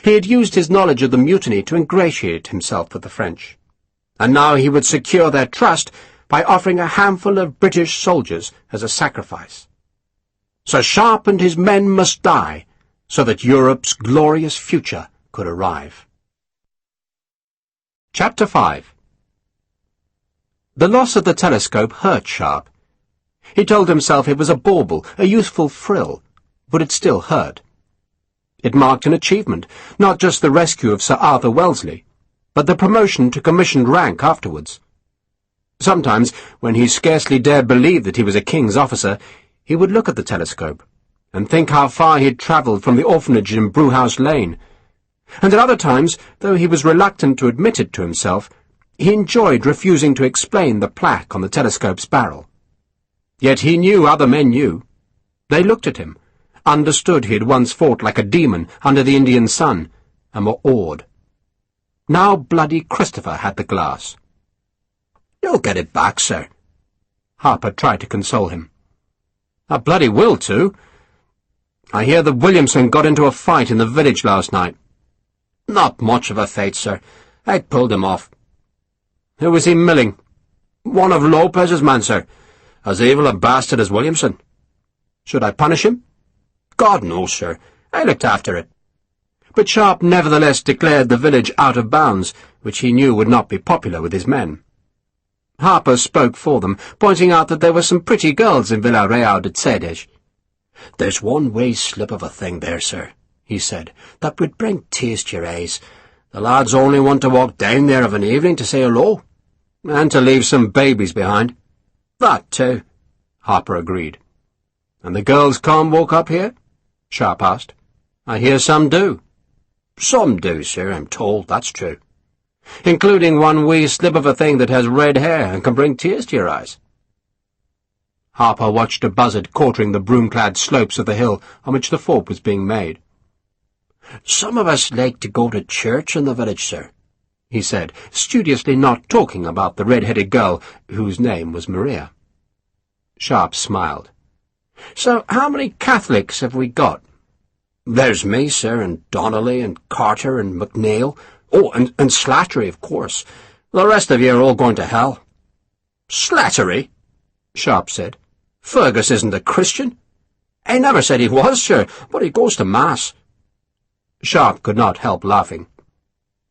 He had used his knowledge of the mutiny to ingratiate himself with the French, and now he would secure their trust by offering a handful of British soldiers as a sacrifice. Sir Sharpe and his men must die, so that Europe's glorious future could arrive. Chapter 5. The loss of the telescope hurt Sharpe. He told himself it was a bauble, a youthful frill, but it still hurt. It marked an achievement, not just the rescue of Sir Arthur Wellesley, but the promotion to commissioned rank afterwards. Sometimes, when he scarcely dared believe that he was a king's officer, he would look at the telescope and think how far he had travelled from the orphanage in Brewhouse Lane. And at other times, though he was reluctant to admit it to himself, he enjoyed refusing to explain the plaque on the telescope's barrel. Yet he knew other men knew. They looked at him, understood he had once fought like a demon under the Indian sun, and were awed. Now bloody Christopher had the glass. "You'll get it back, sir." Harper tried to console him. "I bloody will, too. I hear that Williamson got into a fight in the village last night." "Not much of a fight, sir. I pulled him off." "Who was he milling?" "One of Lopez's men, sir. As evil a bastard as Williamson." "Should I punish him?" "God knows, sir. I looked after it." But Sharpe nevertheless declared the village out of bounds, which he knew would not be popular with his men. Harper spoke for them, pointing out that there were some pretty girls in Vila Real de Cedes. "There's one wee slip of a thing there, sir," he said, "that would bring tears to your eyes. The lads only want to walk down there of an evening to say hello." "And to leave some babies behind." "That too," Harper agreed. "And the girls can't walk up here?" Sharpe asked. "I hear some do." "Some do, sir, I'm told, that's true." "Including one wee slip of a thing that has red hair and can bring tears to your eyes." Harper watched a buzzard quartering the broom-clad slopes of the hill on which the fort was being made. "Some of us like to go to church in the village, sir," he said, studiously not talking about the red-headed girl whose name was Maria. Sharpe smiled. "So how many Catholics have we got?" "There's me, sir, and Donnelly, and Carter, and McNeil. Oh, and Slattery, of course. The rest of you are all going to hell." "Slattery?" Sharpe said. "Fergus isn't a Christian." "I never said he was, sir, but he goes to Mass." Sharpe could not help laughing.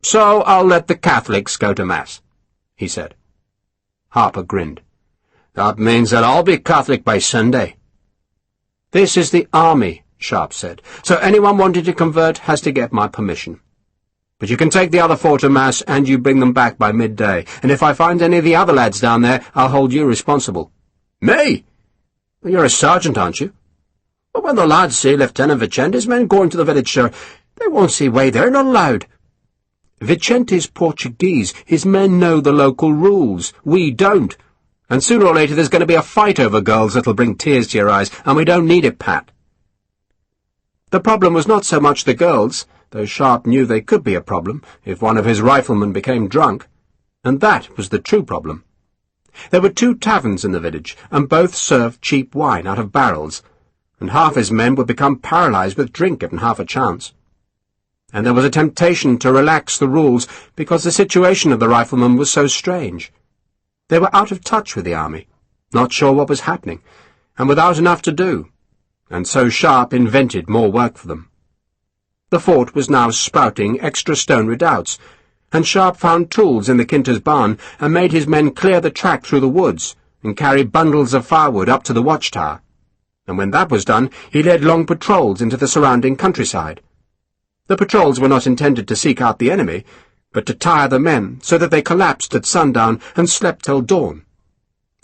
"So I'll let the Catholics go to Mass," he said. Harper grinned. "That means that I'll be Catholic by Sunday." "This is the army," Sharpe said, "so anyone wanting to convert has to get my permission. But you can take the other 4 to Mass, and you bring them back by midday, and if I find any of the other lads down there, I'll hold you responsible." "Me?" "Well, you're a sergeant, aren't you?" "But when the lads see Lieutenant Vicente's men going to the village, sir, they won't see why they're not allowed." "Vicente's Portuguese. His men know the local rules. We don't. And sooner or later there's going to be a fight over girls that'll bring tears to your eyes, and we don't need it, Pat." The problem was not so much the girls, though Sharpe knew they could be a problem if one of his riflemen became drunk, and that was the true problem. There were 2 taverns in the village, and both served cheap wine out of barrels, and half his men would become paralyzed with drink given half a chance. And there was a temptation to relax the rules because the situation of the riflemen was so strange. They were out of touch with the army, not sure what was happening, and without enough to do, and so Sharpe invented more work for them. The fort was now sprouting extra stone redoubts, and Sharpe found tools in the Kinter's barn and made his men clear the track through the woods and carry bundles of firewood up to the watchtower. And when that was done, he led long patrols into the surrounding countryside. The patrols were not intended to seek out the enemy, but to tire the men so that they collapsed at sundown and slept till dawn.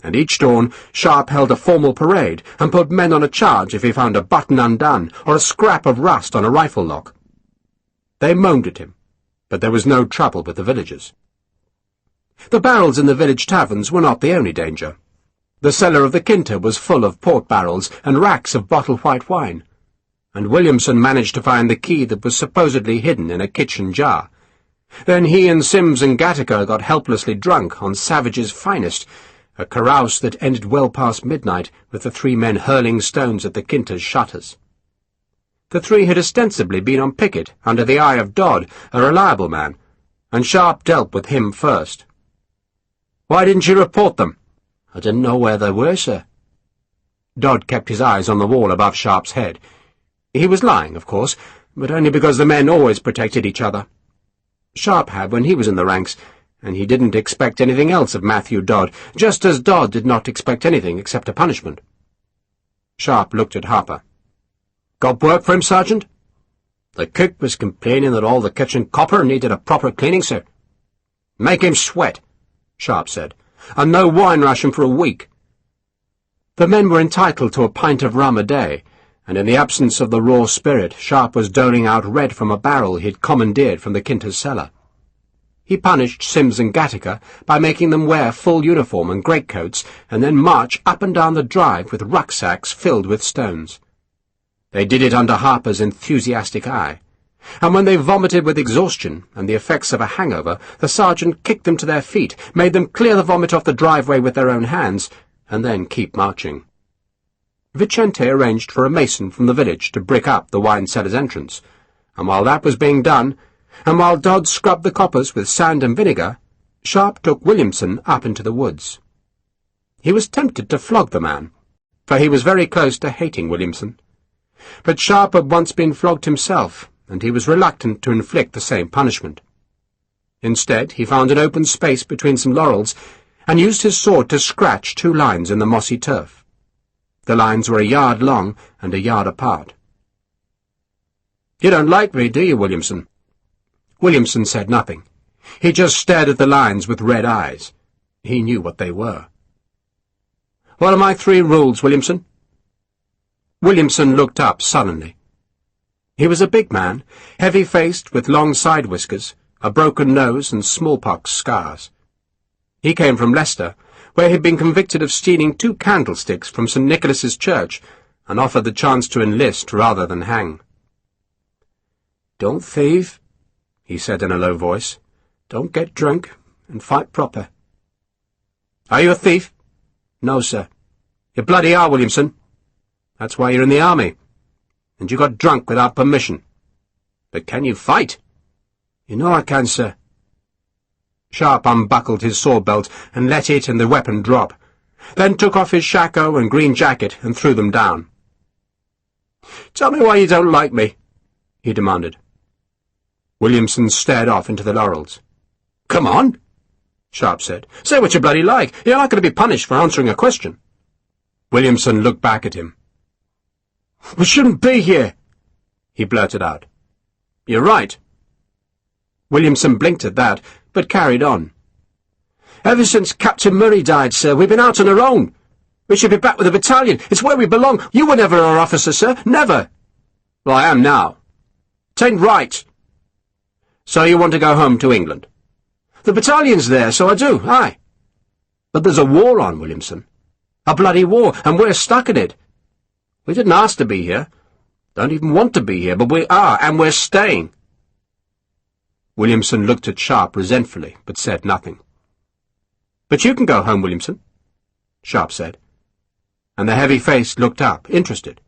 And each dawn Sharpe held a formal parade and put men on a charge if he found a button undone or a scrap of rust on a rifle lock. They moaned at him, but there was no trouble with the villagers. The barrels in the village taverns were not the only danger. The cellar of the Kinter was full of port barrels and racks of bottled white wine, and Williamson managed to find the key that was supposedly hidden in a kitchen jar. Then he and Sims and Gattaker got helplessly drunk on Savage's finest, a carouse that ended well past midnight with the 3 men hurling stones at the Kinter's shutters. The 3 had ostensibly been on picket under the eye of Dodd, a reliable man, and Sharpe dealt with him first. "Why didn't you report them?" "I didn't know where they were, sir." Dodd kept his eyes on the wall above Sharpe's head. He was lying, of course, but only because the men always protected each other. Sharpe had when he was in the ranks, and he didn't expect anything else of Matthew Dodd, just as Dodd did not expect anything except a punishment. Sharpe looked at Harper. "Got work for him, Sergeant?" "The cook was complaining that all the kitchen copper needed a proper cleaning, sir." "Make him sweat," Sharpe said, "and no wine ration for a week." The men were entitled to a pint of rum a day, and in the absence of the raw spirit, Sharpe was doling out red from a barrel he had commandeered from the Kinter's cellar. He punished Sims and Gattaker by making them wear full uniform and greatcoats, and then march up and down the drive with rucksacks filled with stones. They did it under Harper's enthusiastic eye, and when they vomited with exhaustion and the effects of a hangover, the sergeant kicked them to their feet, made them clear the vomit off the driveway with their own hands, and then keep marching. Vicente arranged for a mason from the village to brick up the wine cellar's entrance, and while that was being done, and while Dodd scrubbed the coppers with sand and vinegar, Sharpe took Williamson up into the woods. He was tempted to flog the man, for he was very close to hating Williamson. But Sharpe had once been flogged himself, and he was reluctant to inflict the same punishment. Instead, he found an open space between some laurels, and used his sword to scratch 2 lines in the mossy turf. The lines were a yard long and a yard apart. "You don't like me, do you, Williamson?" Williamson said nothing. He just stared at the lines with red eyes. He knew what they were. "What are my 3 rules, Williamson?" Williamson looked up sullenly. He was a big man, heavy-faced with long side whiskers, a broken nose and smallpox scars. He came from Leicester, where he'd been convicted of stealing 2 candlesticks from St. Nicholas's church and offered the chance to enlist rather than hang. "Don't thieve," he said in a low voice. Don't get drunk, and fight proper. Are you a thief? No, sir. You bloody are, Williamson. That's why you're in the army. And you got drunk without permission. But can you fight? You know I can, sir. Sharpe unbuckled his sword belt and let it and the weapon drop, then took off his shako and green jacket and threw them down. "Tell me why you don't like me," he demanded. Williamson stared off into the laurels. "Come on," Sharpe said. "Say what you bloody like. You're not going to be punished for answering a question." Williamson looked back at him. "We shouldn't be here," he blurted out. "You're right." Williamson blinked at that, but carried on. "Ever since Captain Murray died, sir, we've been out on our own. We should be back with the battalion. It's where we belong. You were never our officer, sir. Never." "Well, I am now." "'Tain't right." "So you want to go home to England?" "The battalion's there, so I do, aye." "But there's a war on, Williamson. A bloody war, and we're stuck in it. We didn't ask to be here. Don't even want to be here, but we are, and we're staying." Williamson looked at Sharpe resentfully, but said nothing. "But you can go home, Williamson," Sharpe said. And the heavy face looked up, interested.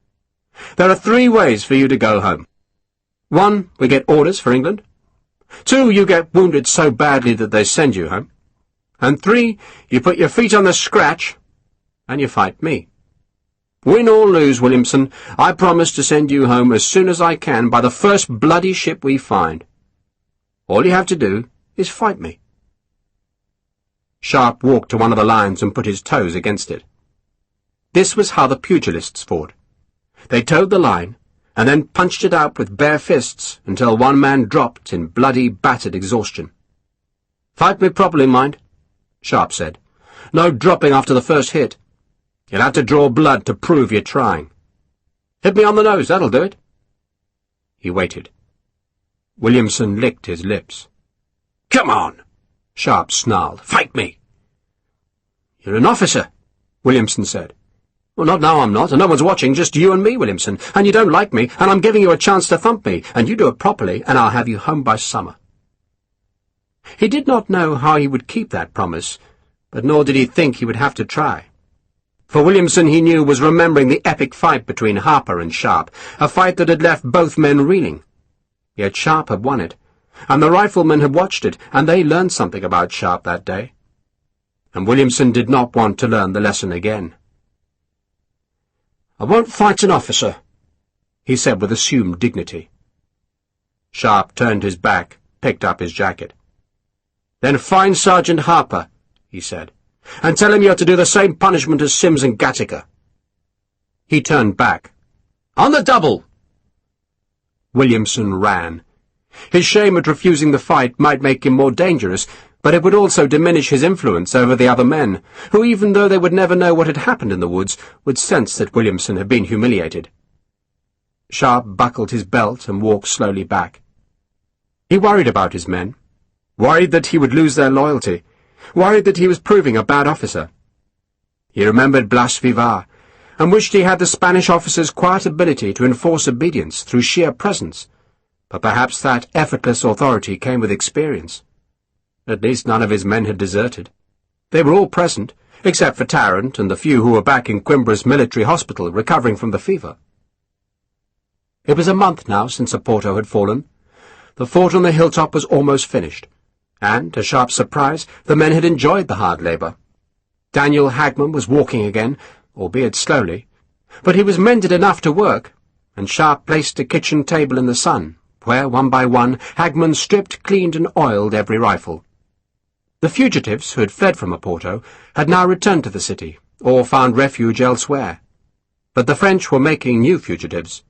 "There are 3 ways for you to go home. 1, we get orders for England. 2, you get wounded so badly that they send you home. And 3, you put your feet on the scratch, and you fight me. Win or lose, Williamson, I promise to send you home as soon as I can by the first bloody ship we find. All you have to do is fight me." Sharpe walked to one of the lines and put his toes against it. This was how the pugilists fought. They towed the line, and then punched it out with bare fists until one man dropped in bloody, battered exhaustion. "Fight me properly, mind," Sharpe said. "No dropping after the first hit. You'll have to draw blood to prove you're trying. Hit me on the nose, that'll do it." He waited. Williamson licked his lips. "Come on," Sharpe snarled. "Fight me." "You're an officer," Williamson said. "Well, not now I'm not, and no one's watching, just you and me, Williamson, and you don't like me, and I'm giving you a chance to thump me, and you do it properly, and I'll have you home by summer." He did not know how he would keep that promise, but nor did he think he would have to try. For Williamson, he knew, was remembering the epic fight between Harper and Sharpe, a fight that had left both men reeling. Yet Sharpe had won it, and the riflemen had watched it, and they learned something about Sharpe that day. And Williamson did not want to learn the lesson again. "I won't fight an officer," he said with assumed dignity. Sharpe turned his back, picked up his jacket. "Then find Sergeant Harper," he said, "and tell him you're to do the same punishment as Sims and Gattaker." He turned back. "On the double!" Williamson ran. His shame at refusing the fight might make him more dangerous, but it would also diminish his influence over the other men, who, even though they would never know what had happened in the woods, would sense that Williamson had been humiliated. Sharpe buckled his belt and walked slowly back. He worried about his men, worried that he would lose their loyalty, worried that he was proving a bad officer. He remembered Blas Vivar, and wished he had the Spanish officer's quiet ability to enforce obedience through sheer presence, but perhaps that effortless authority came with experience. At least none of his men had deserted. They were all present, except for Tarrant and the few who were back in Quimbra's military hospital recovering from the fever. It was a month now since Oporto had fallen. The fort on the hilltop was almost finished, and, to Sharpe's surprise, the men had enjoyed the hard labour. Daniel Hagman was walking again, albeit slowly, but he was mended enough to work, and Sharpe placed a kitchen table in the sun, where, one by one, Hagman stripped, cleaned, and oiled every rifle. The fugitives who had fled from Oporto had now returned to the city, or found refuge elsewhere. But the French were making new fugitives.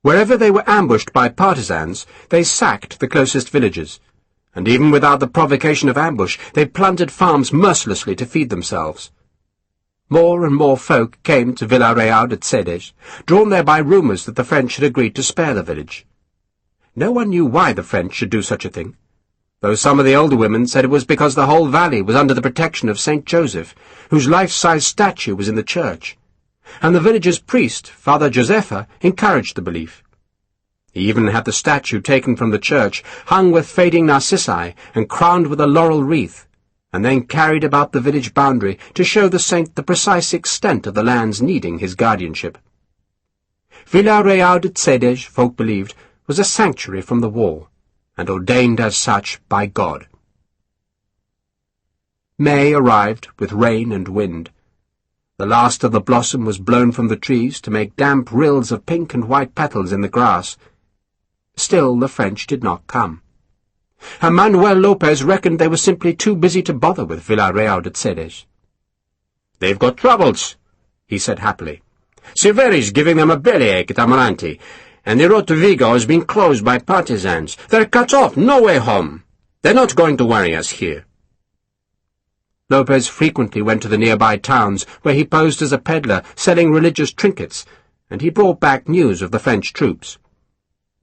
Wherever they were ambushed by partisans, they sacked the closest villages, and even without the provocation of ambush, they plundered farms mercilessly to feed themselves. More and more folk came to Villarreal de Cedes, drawn there by rumours that the French had agreed to spare the village. No one knew why the French should do such a thing, though some of the older women said it was because the whole valley was under the protection of St. Joseph, whose life-size statue was in the church, and the village's priest, Father Josepha, encouraged the belief. He even had the statue taken from the church, hung with fading narcissi and crowned with a laurel wreath, and then carried about the village boundary to show the saint the precise extent of the lands needing his guardianship. Villa-Real de Cedej, folk believed, was a sanctuary from the war, and ordained as such by God. May arrived with rain and wind. The last of the blossom was blown from the trees to make damp rills of pink and white petals in the grass. Still the French did not come. And Manuel Lopez reckoned they were simply too busy to bother with Villa-Real de Cedej. "They've got troubles," he said happily. "Silveri's giving them a bellyache at Amarante, and the road to Vigo has been closed by partisans. They're cut off, no way home. They're not going to worry us here." Lopez frequently went to the nearby towns, where he posed as a peddler, selling religious trinkets, and he brought back news of the French troops.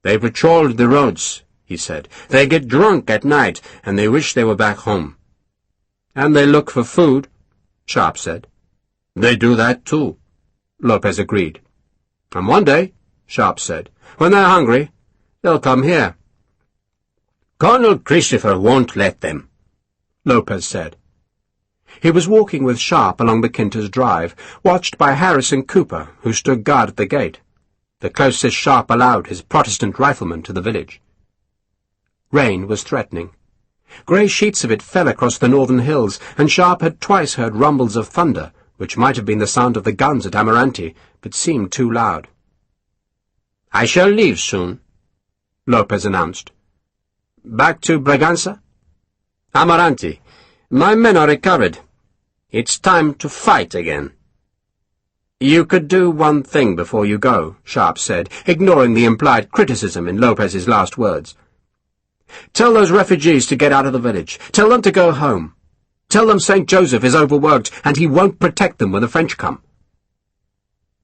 "They patrolled the roads," he said. "They get drunk at night, and they wish they were back home." "And they look for food," Sharpe said. "They do that too," Lopez agreed. "And one day," Sharpe said, "when they're hungry, they'll come here." "Colonel Christopher won't let them," Lopez said. He was walking with Sharpe along the Quinter's drive, watched by Harris and Cooper, who stood guard at the gate, the closest Sharpe allowed his Protestant riflemen to the village. Rain was threatening. Grey sheets of it fell across the northern hills, and Sharpe had twice heard rumbles of thunder, which might have been the sound of the guns at Amarante, but seemed too loud. "I shall leave soon," Lopez announced. "Back to Braganza?" "Amarante. My men are recovered. It's time to fight again." "You could do one thing before you go," Sharpe said, ignoring the implied criticism in Lopez's last words. "Tell those refugees to get out of the village. Tell them to go home. Tell them St. Joseph is overworked, and he won't protect them when the French come."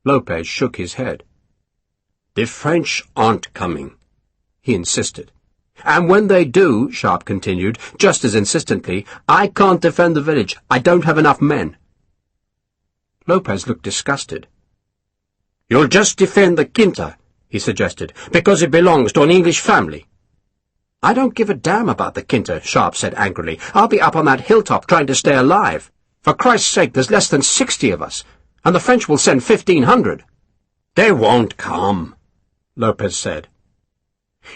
Lopez shook his head. "The French aren't coming," he insisted. "And when they do," Sharpe continued, just as insistently, "I can't defend the village. I don't have enough men." Lopez looked disgusted. "You'll just defend the Quinta," he suggested, "because it belongs to an English family." "I don't give a damn about the Quinta," Sharpe said angrily. "I'll be up on that hilltop trying to stay alive. For Christ's sake, there's less than 60 of us, and the French will send 1,500. "They won't come," Lopez said.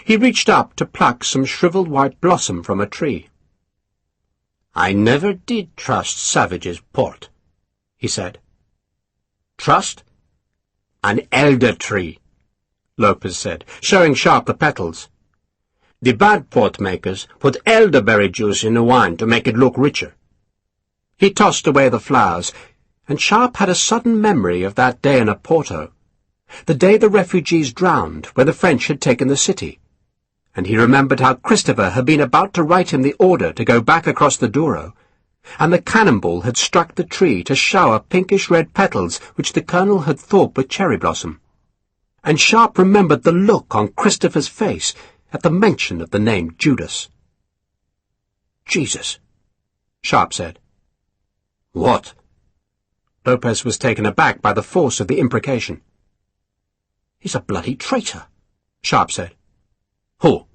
He reached up to pluck some shriveled white blossom from a tree. "I never did trust savages, Port," he said. "Trust?" "An elder tree," Lopez said, showing Sharpe the petals. "The bad port makers put elderberry juice in the wine to make it look richer." He tossed away the flowers, and Sharpe had a sudden memory of that day in Oporto, the day the refugees drowned when the French had taken the city, and he remembered how Christopher had been about to write him the order to go back across the Douro, and the cannonball had struck the tree to shower pinkish-red petals which the colonel had thought were cherry blossom. And Sharpe remembered the look on Christopher's face at the mention of the name Judas. "Jesus," Sharpe said. "What?" Lopez was taken aback by the force of the imprecation. "He's a bloody traitor," Sharpe said. "Who?"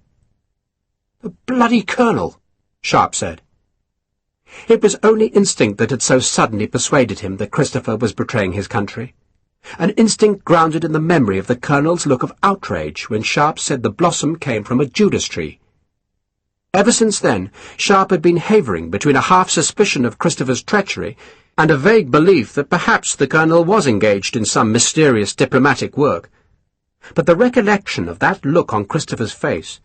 "The bloody colonel," Sharpe said. It was only instinct that had so suddenly persuaded him that Christopher was betraying his country, an instinct grounded in the memory of the colonel's look of outrage when Sharpe said the blossom came from a Judas tree. Ever since then, Sharpe had been havering between a half-suspicion of Christopher's treachery and a vague belief that perhaps the colonel was engaged in some mysterious diplomatic work. But the recollection of that look on Christopher's face,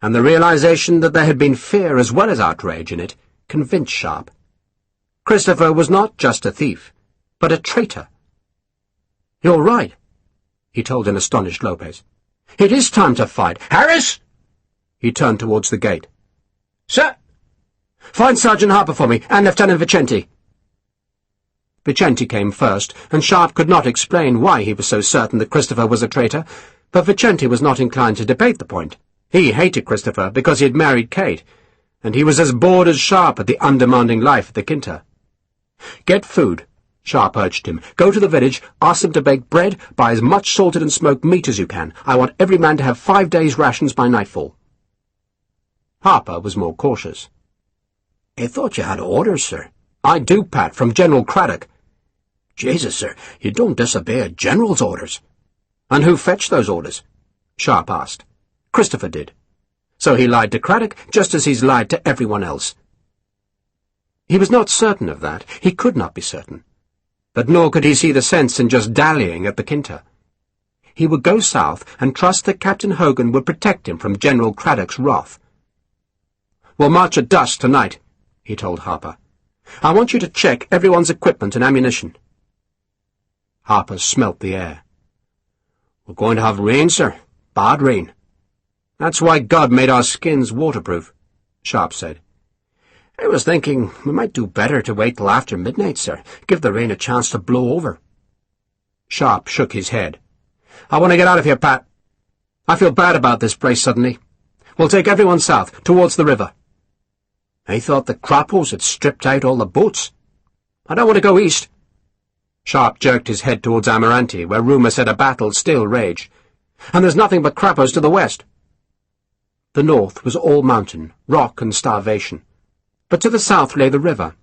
and the realization that there had been fear as well as outrage in it, convinced Sharpe. Christopher was not just a thief, but a traitor. "You're right," he told an astonished Lopez. "It is time to fight. Harris!" He turned towards the gate. "Sir!" "Find Sergeant Harper for me, and Lieutenant Vicente." Vicente came first, and Sharpe could not explain why he was so certain that Christopher was a traitor, but Vicente was not inclined to debate the point. He hated Christopher because he had married Kate, and he was as bored as Sharpe at the undemanding life at the Quinta. "Get food," Sharpe urged him. Go to the village, ask them to bake bread, buy as much salted and smoked meat as you can. I want every man to have 5 days' rations by nightfall. Harper was more cautious. I thought you had orders, sir. I do, Pat, from General Craddock. Jesus, sir, you don't disobey a general's orders. And who fetched those orders? Sharpe asked. Christopher did. So he lied to Craddock just as he's lied to everyone else. He was not certain of that. He could not be certain. But nor could he see the sense in just dallying at the Quinta. He would go south and trust that Captain Hogan would protect him from General Craddock's wrath. We'll march at dusk tonight, he told Harper. I want you to check everyone's equipment and ammunition. Harper smelt the air. We're going to have rain, sir. Bad rain. That's why God made our skins waterproof, Sharpe said. I was thinking we might do better to wait till after midnight, sir. Give the rain a chance to blow over. Sharpe shook his head. I want to get out of here, Pat. I feel bad about this place suddenly. We'll take everyone south, towards the river. I thought the Crappos had stripped out all the boats. I don't want to go east. Sharpe jerked his head towards Amarante, where rumour said a battle still raged. And there's nothing but Crappos to the west. The north was all mountain, rock and starvation. But to the south lay the river,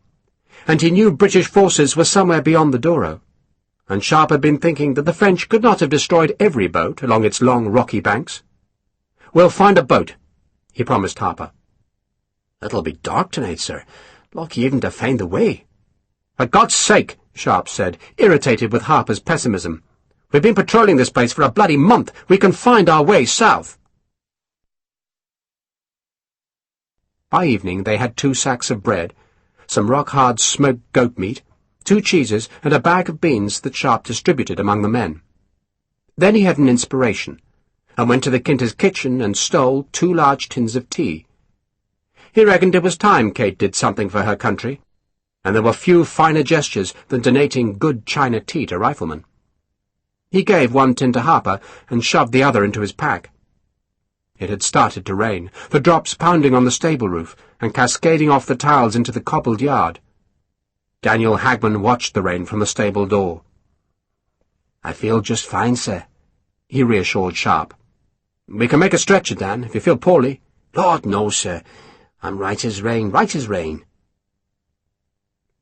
and he knew British forces were somewhere beyond the Douro, and Sharpe had been thinking that the French could not have destroyed every boat along its long rocky banks. We'll find a boat, he promised Harper. It'll be dark tonight, sir. Lucky even to find the way. For God's sake, Sharpe said, irritated with Harper's pessimism. We've been patrolling this place for a bloody month. We can find our way south. By evening they had 2 sacks of bread, some rock-hard smoked goat meat, 2 cheeses, and a bag of beans that Sharpe distributed among the men. Then he had an inspiration, and went to the Quinta's kitchen and stole 2 large tins of tea. He reckoned it was time Kate did something for her country, and there were few finer gestures than donating good China tea to riflemen. He gave 1 tin to Harper and shoved the other into his pack. It had started to rain, the drops pounding on the stable roof and cascading off the tiles into the cobbled yard. Daniel Hagman watched the rain from the stable door. I feel just fine, sir, he reassured Sharpe. We can make a stretcher, Dan, if you feel poorly. Lord, no, sir. I'm right as rain, right as rain.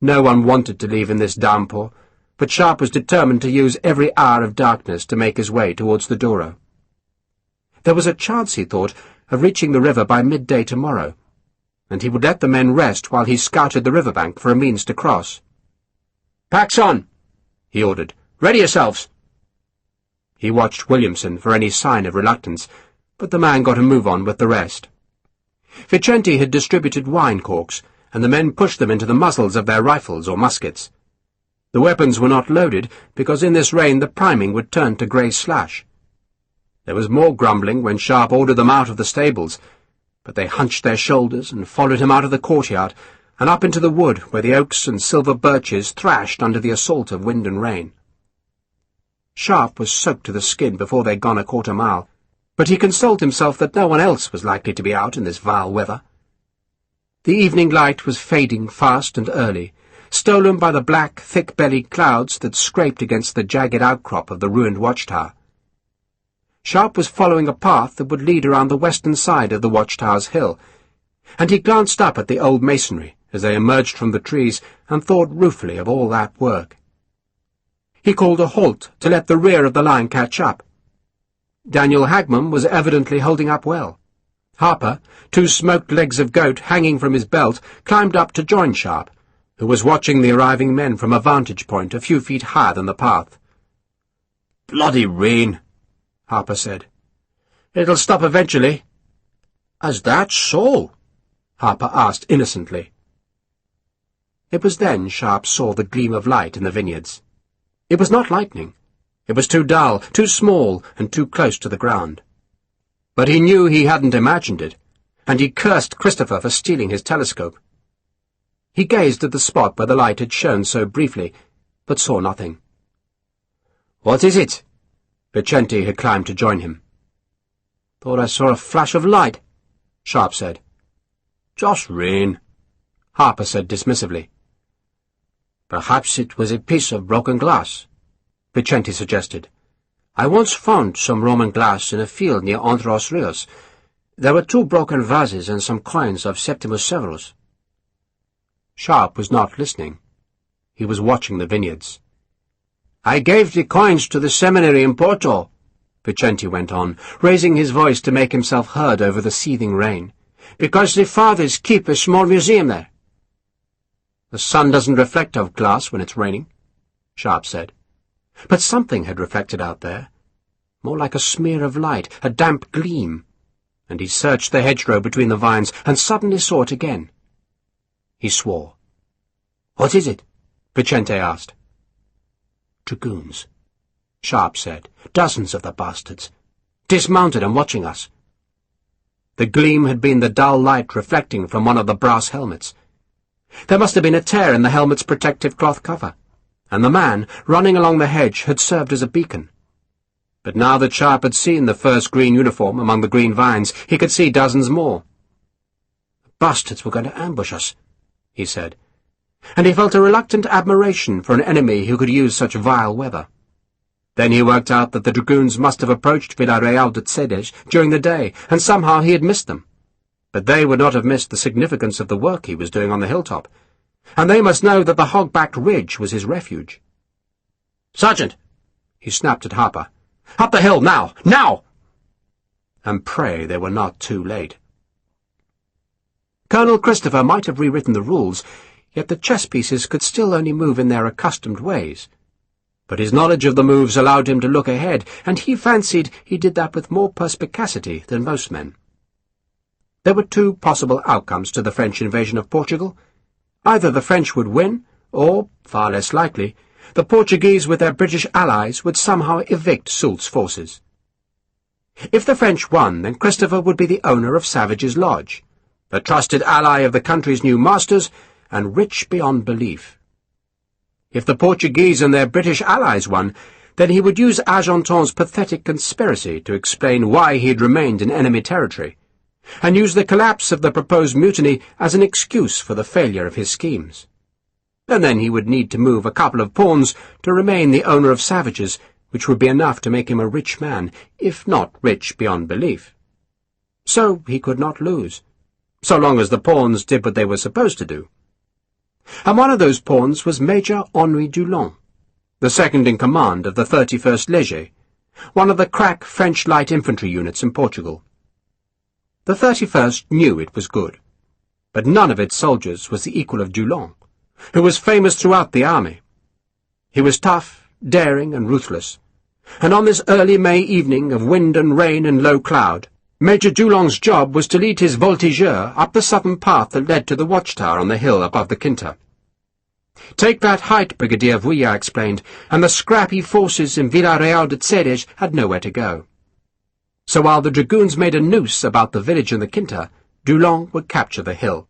No one wanted to leave in this downpour, but Sharpe was determined to use every hour of darkness to make his way towards the Douro. There was a chance, he thought, of reaching the river by midday tomorrow, and he would let the men rest while he scouted the riverbank for a means to cross. "Packs on!" he ordered. "Ready yourselves!" He watched Williamson for any sign of reluctance, but the man got a move on with the rest. Vicente had distributed wine corks, and the men pushed them into the muzzles of their rifles or muskets. The weapons were not loaded, because in this rain the priming would turn to grey slash. There was more grumbling when Sharpe ordered them out of the stables, but they hunched their shoulders and followed him out of the courtyard and up into the wood where the oaks and silver birches thrashed under the assault of wind and rain. Sharpe was soaked to the skin before they'd gone a quarter mile, but he consoled himself that no one else was likely to be out in this vile weather. The evening light was fading fast and early, stolen by the black, thick-bellied clouds that scraped against the jagged outcrop of the ruined watchtower. Sharpe was following a path that would lead around the western side of the watchtower's hill, and he glanced up at the old masonry as they emerged from the trees and thought ruefully of all that work. He called a halt to let the rear of the line catch up. Daniel Hagman was evidently holding up well. Harper, 2 smoked legs of goat hanging from his belt, climbed up to join Sharpe, who was watching the arriving men from a vantage point a few feet higher than the path. "Bloody rain," Harper said. "It'll stop eventually." "Is that so?" Harper asked innocently. It was then Sharpe saw the gleam of light in the vineyards. It was not lightning. It was too dull, too small, and too close to the ground. But he knew he hadn't imagined it, and he cursed Christopher for stealing his telescope. He gazed at the spot where the light had shone so briefly, but saw nothing. "What is it?" Vicente had climbed to join him. "Thought I saw a flash of light," Sharpe said. "Just rain," Harper said dismissively. Perhaps it was a piece of broken glass, Vicente suggested. I once found some Roman glass in a field near Entre los Rios. There were 2 broken vases and some coins of Septimus Severus. Sharpe was not listening. He was watching the vineyards. I gave the coins to the seminary in Porto, Vicente went on, raising his voice to make himself heard over the seething rain, because the fathers keep a small museum there. The sun doesn't reflect off glass when it's raining, Sharpe said. But something had reflected out there, more like a smear of light, a damp gleam, and he searched the hedgerow between the vines and suddenly saw it again. He swore. What is it? Vicente asked. Dragoons, Sharpe said. Dozens of the bastards, dismounted and watching us. The gleam had been the dull light reflecting from one of the brass helmets. There must have been a tear in the helmet's protective cloth cover, and the man, running along the hedge, had served as a beacon. But now that Sharpe had seen the first green uniform among the green vines, he could see dozens more. The bastards were going to ambush us, he said, and he felt a reluctant admiration for an enemy who could use such vile weather. Then he worked out that the dragoons must have approached Villarreal de Cedes during the day, and somehow he had missed them. But they would not have missed the significance of the work he was doing on the hilltop, and they must know that the hog-backed ridge was his refuge. Sergeant, he snapped at Harper, up the hill, now! Now! And pray they were not too late. Colonel Christopher might have rewritten the rules, yet the chess pieces could still only move in their accustomed ways. But his knowledge of the moves allowed him to look ahead, and he fancied he did that with more perspicacity than most men. There were 2 possible outcomes to the French invasion of Portugal. Either the French would win, or, far less likely, the Portuguese with their British allies would somehow evict Soult's forces. If the French won, then Christopher would be the owner of Savage's Lodge, a trusted ally of the country's new masters, and rich beyond belief. If the Portuguese and their British allies won, then he would use Argenton's pathetic conspiracy to explain why he had remained in enemy territory, and use the collapse of the proposed mutiny as an excuse for the failure of his schemes. And then he would need to move a couple of pawns to remain the owner of Savages, which would be enough to make him a rich man, if not rich beyond belief. So he could not lose, so long as the pawns did what they were supposed to do. And one of those pawns was Major Henri Dulong, the second-in-command of the 31st Léger, one of the crack French light infantry units in Portugal. The 31st knew it was good, but none of its soldiers was the equal of Dulong, who was famous throughout the army. He was tough, daring, and ruthless, and on this early May evening of wind and rain and low cloud, Major Dulong's job was to lead his voltigeur up the southern path that led to the watchtower on the hill above the Quinta. Take that height, Brigadier Vuillard explained, and the scrappy forces in Villarreal de Cedes had nowhere to go. So while the dragoons made a noose about the village and the Quinta, Dulong would capture the hill.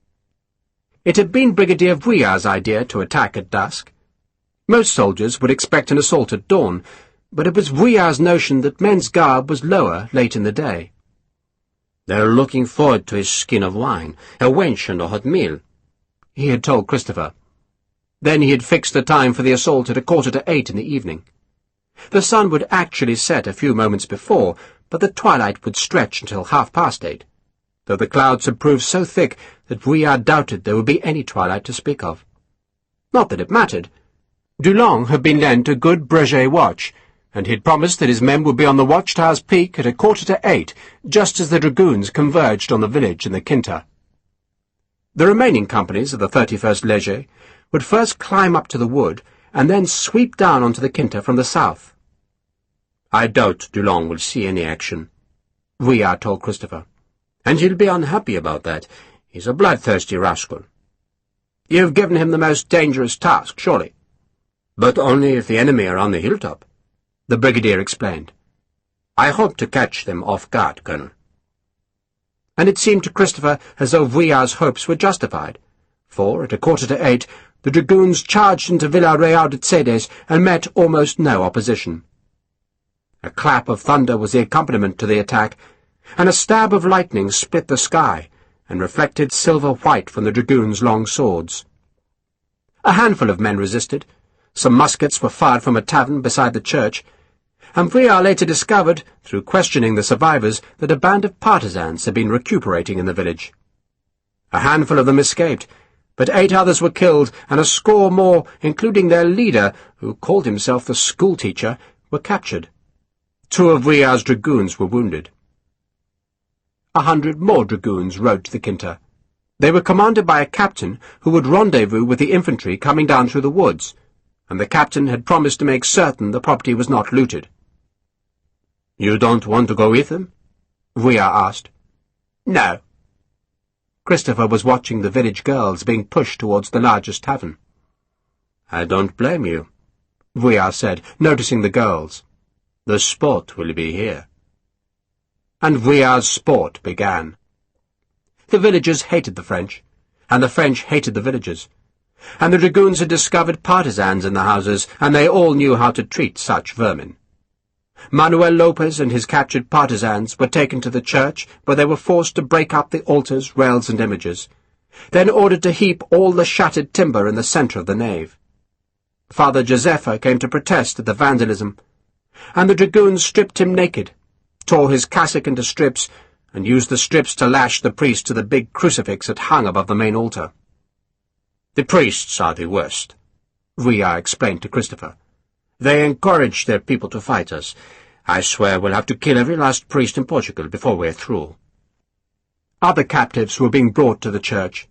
It had been Brigadier Vuillard's idea to attack at dusk. Most soldiers would expect an assault at dawn, but it was Vuillard's notion that men's garb was lower late in the day. "They're looking forward to a skin of wine, a wench and a hot meal," he had told Christopher. Then he had fixed the time for the assault at 7:45 in the evening. The sun would actually set a few moments before, but the twilight would stretch until 8:30, though the clouds had proved so thick that Vuillard doubted there would be any twilight to speak of. Not that it mattered. Dulong had been lent a good Breguet watch, and he had promised that his men would be on the watchtower's peak at 7:45, just as the dragoons converged on the village and the Quinta. The remaining companies of the 31st Léger would first climb up to the wood, and then sweep down onto the Quinta from the south. "I doubt Dulong will see any action," Vuillard told Christopher, "and he'll be unhappy about that. He's a bloodthirsty rascal." "You've given him the most dangerous task, surely." "But only if the enemy are on the hilltop," the brigadier explained. "I hope to catch them off guard, Colonel." And it seemed to Christopher as though Vuillard's hopes were justified, for at 7:45 the dragoons charged into Villarreal de Cedes and met almost no opposition. A clap of thunder was the accompaniment to the attack, and a stab of lightning split the sky and reflected silver-white from the dragoons' long swords. A handful of men resisted. Some muskets were fired from a tavern beside the church, and Vuillard later discovered, through questioning the survivors, that a band of partisans had been recuperating in the village. A handful of them escaped, but 8 others were killed, and a score more, including their leader, who called himself the schoolteacher, were captured. 2 of Vuillard's dragoons were wounded. 100 more dragoons rode to the Quinta. They were commanded by a captain who would rendezvous with the infantry coming down through the woods, and the captain had promised to make certain the property was not looted. "You don't want to go with them?" Vuillard asked. "No." Christopher was watching the village girls being pushed towards the largest tavern. "I don't blame you," Vuillard said, noticing the girls. "The sport will be here." And Vuillard's sport began. The villagers hated the French, and the French hated the villagers, and the dragoons had discovered partisans in the houses, and they all knew how to treat such vermin. Manuel Lopez and his captured partisans were taken to the church, where they were forced to break up the altars, rails, and images, then ordered to heap all the shattered timber in the centre of the nave. Father Josepha came to protest at the vandalism, and the dragoons stripped him naked, tore his cassock into strips, and used the strips to lash the priest to the big crucifix that hung above the main altar. "The priests are the worst," Vuillard explained to Christopher. "They encourage their people to fight us. I swear we'll have to kill every last priest in Portugal before we're through." Other captives were being brought to the church.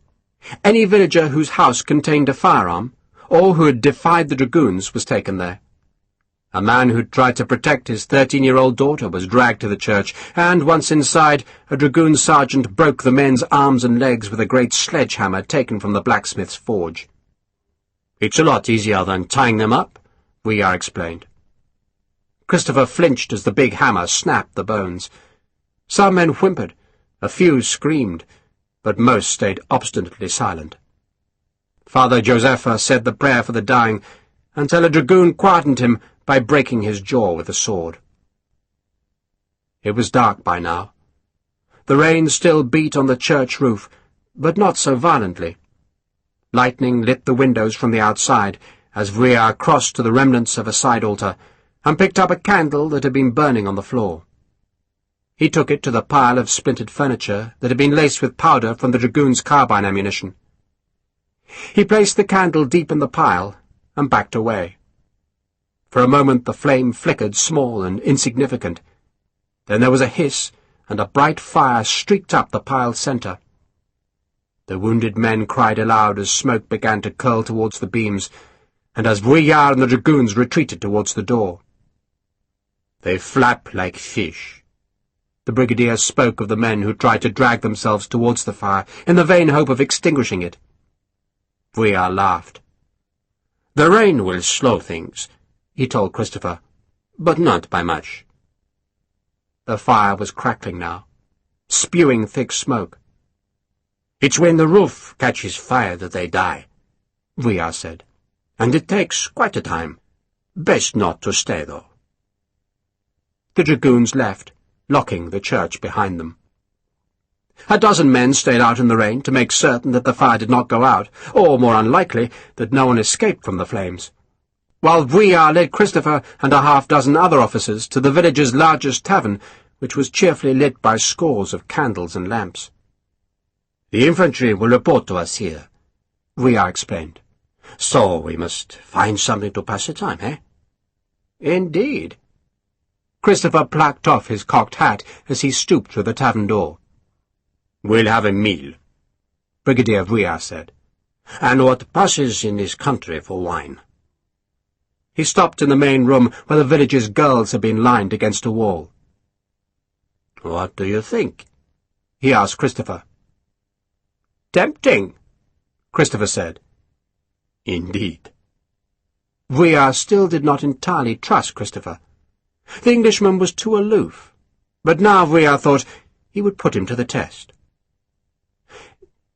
Any villager whose house contained a firearm, or who had defied the dragoons, was taken there. A man who'd tried to protect his 13-year-old daughter was dragged to the church, and, once inside, a dragoon sergeant broke the men's arms and legs with a great sledgehammer taken from the blacksmith's forge. "It's a lot easier than tying them up," Vuillard explained. Christopher flinched as the big hammer snapped the bones. Some men whimpered, a few screamed, but most stayed obstinately silent. Father Josepha said the prayer for the dying, until a dragoon quietened him by breaking his jaw with a sword. It was dark by now. The rain still beat on the church roof, but not so violently. Lightning lit the windows from the outside as Vuillard crossed to the remnants of a side altar and picked up a candle that had been burning on the floor. He took it to the pile of splintered furniture that had been laced with powder from the dragoons' carbine ammunition. He placed the candle deep in the pile and backed away. For a moment the flame flickered small and insignificant. Then there was a hiss, and a bright fire streaked up the pile's centre. The wounded men cried aloud as smoke began to curl towards the beams, and as Vuillard and the dragoons retreated towards the door. "They flap like fish." The brigadier spoke of the men who tried to drag themselves towards the fire in the vain hope of extinguishing it. Vuillard laughed. "The rain will slow things," he told Christopher, "but not by much." The fire was crackling now, spewing thick smoke. "It's when the roof catches fire that they die," Vuillard said, "and it takes quite a time. Best not to stay, though." The dragoons left, locking the church behind them. A dozen men stayed out in the rain to make certain that the fire did not go out, or, more unlikely, that no one escaped from the flames, while Vuillard led Christopher and a half-dozen other officers to the village's largest tavern, which was cheerfully lit by scores of candles and lamps. "The infantry will report to us here," Vuillard explained. "So we must find something to pass the time, eh?" "Indeed." Christopher plucked off his cocked hat as he stooped to the tavern door. "We'll have a meal," Brigadier Vuillard said, "and what passes in this country for wine." He stopped in the main room where the village's girls had been lined against a wall. "What do you think?" he asked Christopher. "Tempting," Christopher said. "Indeed." Vuillard still did not entirely trust Christopher. The Englishman was too aloof, but now Vuillard thought he would put him to the test.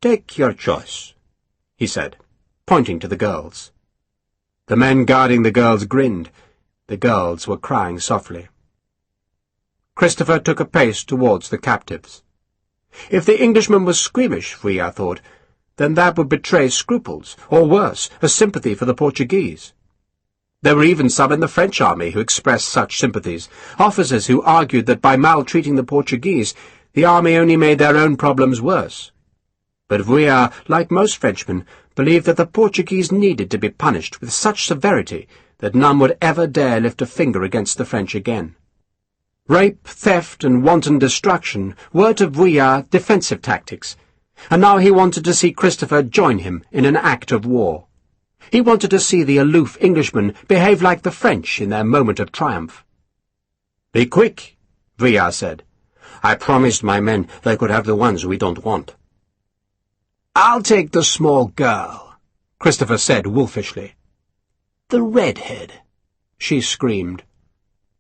"Take your choice," he said, pointing to the girls. The men guarding the girls grinned. The girls were crying softly. Christopher took a pace towards the captives. If the Englishman was squeamish, Vuillard thought, then that would betray scruples, or worse, a sympathy for the Portuguese. There were even some in the French army who expressed such sympathies, officers who argued that by maltreating the Portuguese, the army only made their own problems worse. But Vuillard, like most Frenchmen, believed that the Portuguese needed to be punished with such severity that none would ever dare lift a finger against the French again. Rape, theft, and wanton destruction were to Vuillard defensive tactics, and now he wanted to see Christopher join him in an act of war. He wanted to see the aloof Englishmen behave like the French in their moment of triumph. "Be quick," Vuillard said. "I promised my men they could have the ones we don't want." "I'll take the small girl," Christopher said wolfishly. "The redhead," she screamed.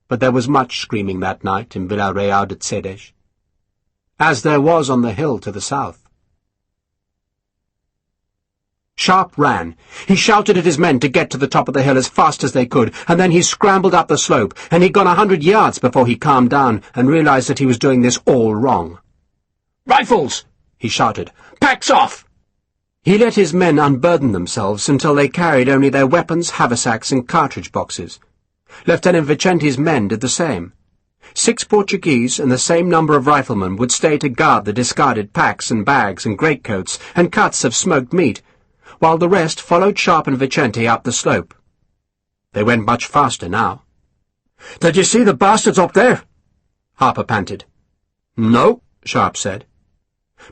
But there was much screaming that night in Villarreal de Cedes, as there was on the hill to the south. Sharpe ran. He shouted at his men to get to the top of the hill as fast as they could, and then he scrambled up the slope, and he'd gone 100 yards before he calmed down and realized that he was doing this all wrong. "Rifles!" he shouted. "Packs off!" He let his men unburden themselves until they carried only their weapons, haversacks, and cartridge boxes. Lieutenant Vicente's men did the same. 6 Portuguese and the same number of riflemen would stay to guard the discarded packs and bags and greatcoats and cuts of smoked meat, while the rest followed Sharpe and Vicente up the slope. They went much faster now. "Did you see the bastards up there?" Harper panted. "No," Sharpe said.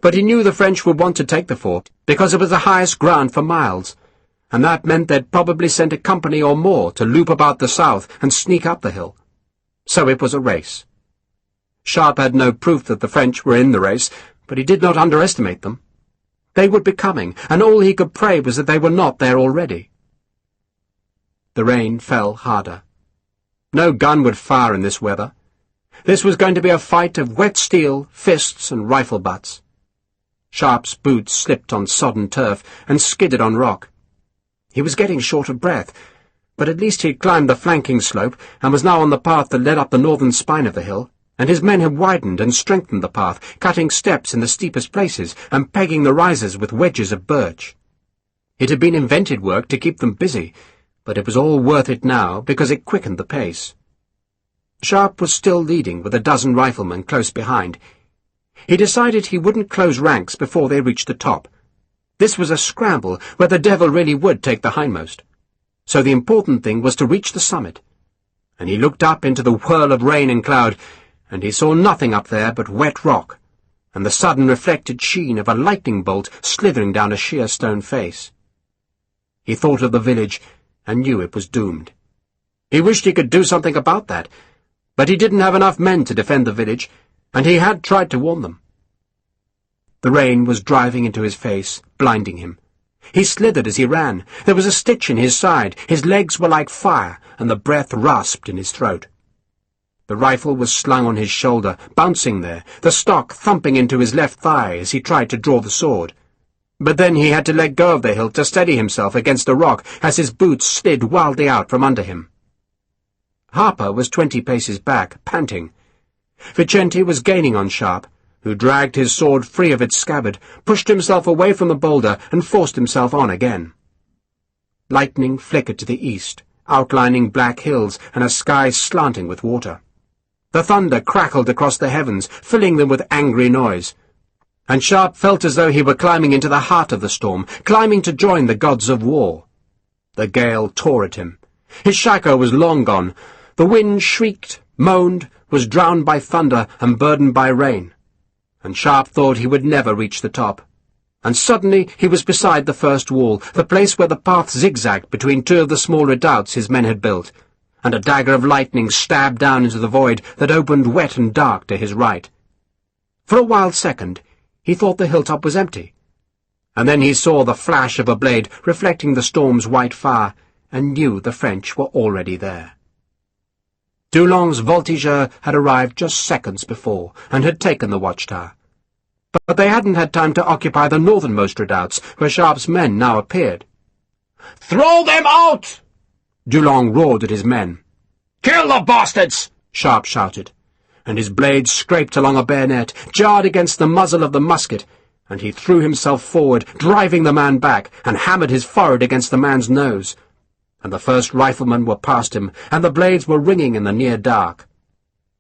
But he knew the French would want to take the fort, because it was the highest ground for miles, and that meant they'd probably send a company or more to loop about the south and sneak up the hill. So it was a race. Sharpe had no proof that the French were in the race, but he did not underestimate them. They would be coming, and all he could pray was that they were not there already. The rain fell harder. No gun would fire in this weather. This was going to be a fight of wet steel, fists, and rifle butts. Sharpe's boots slipped on sodden turf and skidded on rock. He was getting short of breath, but at least he'd climbed the flanking slope and was now on the path that led up the northern spine of the hill, and his men had widened and strengthened the path, cutting steps in the steepest places and pegging the rises with wedges of birch. It had been invented work to keep them busy, but it was all worth it now because it quickened the pace. Sharpe was still leading with a dozen riflemen close behind. He decided he wouldn't close ranks before they reached the top. This was a scramble where the devil really would take the hindmost. So the important thing was to reach the summit. And he looked up into the whirl of rain and cloud, and he saw nothing up there but wet rock, and the sudden reflected sheen of a lightning bolt slithering down a sheer stone face. He thought of the village, and knew it was doomed. He wished he could do something about that, but he didn't have enough men to defend the village, and he had tried to warn them. The rain was driving into his face, blinding him. He slithered as he ran. There was a stitch in his side. His legs were like fire, and the breath rasped in his throat. The rifle was slung on his shoulder, bouncing there, the stock thumping into his left thigh as he tried to draw the sword. But then he had to let go of the hilt to steady himself against a rock as his boots slid wildly out from under him. Harper was 20 paces back, panting. Vicente was gaining on Sharpe, who dragged his sword free of its scabbard, pushed himself away from the boulder, and forced himself on again. Lightning flickered to the east, outlining black hills and a sky slanting with water. The thunder crackled across the heavens, filling them with angry noise. And Sharpe felt as though he were climbing into the heart of the storm, climbing to join the gods of war. The gale tore at him. His shako was long gone. The wind shrieked, moaned, was drowned by thunder and burdened by rain. And Sharpe thought he would never reach the top. And suddenly he was beside the first wall, the place where the path zigzagged between 2 of the small redoubts his men had built, and a dagger of lightning stabbed down into the void that opened wet and dark to his right. For a wild second, he thought the hilltop was empty, and then he saw the flash of a blade reflecting the storm's white fire, and knew the French were already there. Dulong's voltigeur had arrived just seconds before, and had taken the watchtower. But they hadn't had time to occupy the northernmost redoubts, where Sharpe's men now appeared. "Throw them out!" Dulong roared at his men. "Kill the bastards!" Sharpe shouted, and his blade scraped along a bayonet, jarred against the muzzle of the musket, and he threw himself forward, driving the man back, and hammered his forehead against the man's nose. And the first riflemen were past him, and the blades were ringing in the near dark.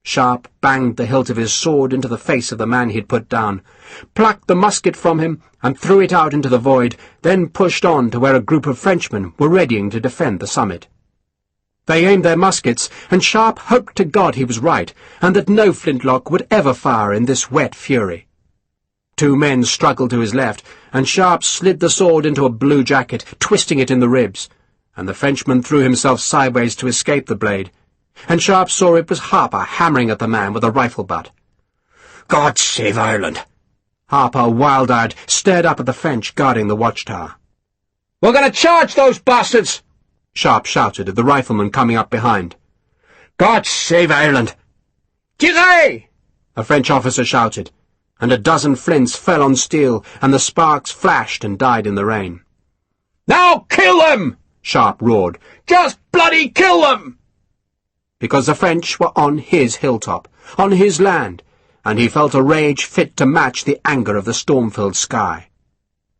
Sharpe banged the hilt of his sword into the face of the man he had put down, plucked the musket from him, and threw it out into the void, then pushed on to where a group of Frenchmen were readying to defend the summit. They aimed their muskets, and Sharpe hoped to God he was right, and that no flintlock would ever fire in this wet fury. 2 men struggled to his left, and Sharpe slid the sword into a blue jacket, twisting it in the ribs, and the Frenchman threw himself sideways to escape the blade, and Sharpe saw it was Harper hammering at the man with a rifle butt. "God save Ireland!" Harper, wild-eyed, stared up at the French guarding the watchtower. "We're going to charge those bastards!" Sharpe shouted at the rifleman coming up behind. "God save Ireland!" "Tirez!" a French officer shouted, and a dozen flints fell on steel, and the sparks flashed and died in the rain. "Now kill them!" Sharpe roared. "Just bloody kill them!" Because the French were on his hilltop, on his land, and he felt a rage fit to match the anger of the storm-filled sky.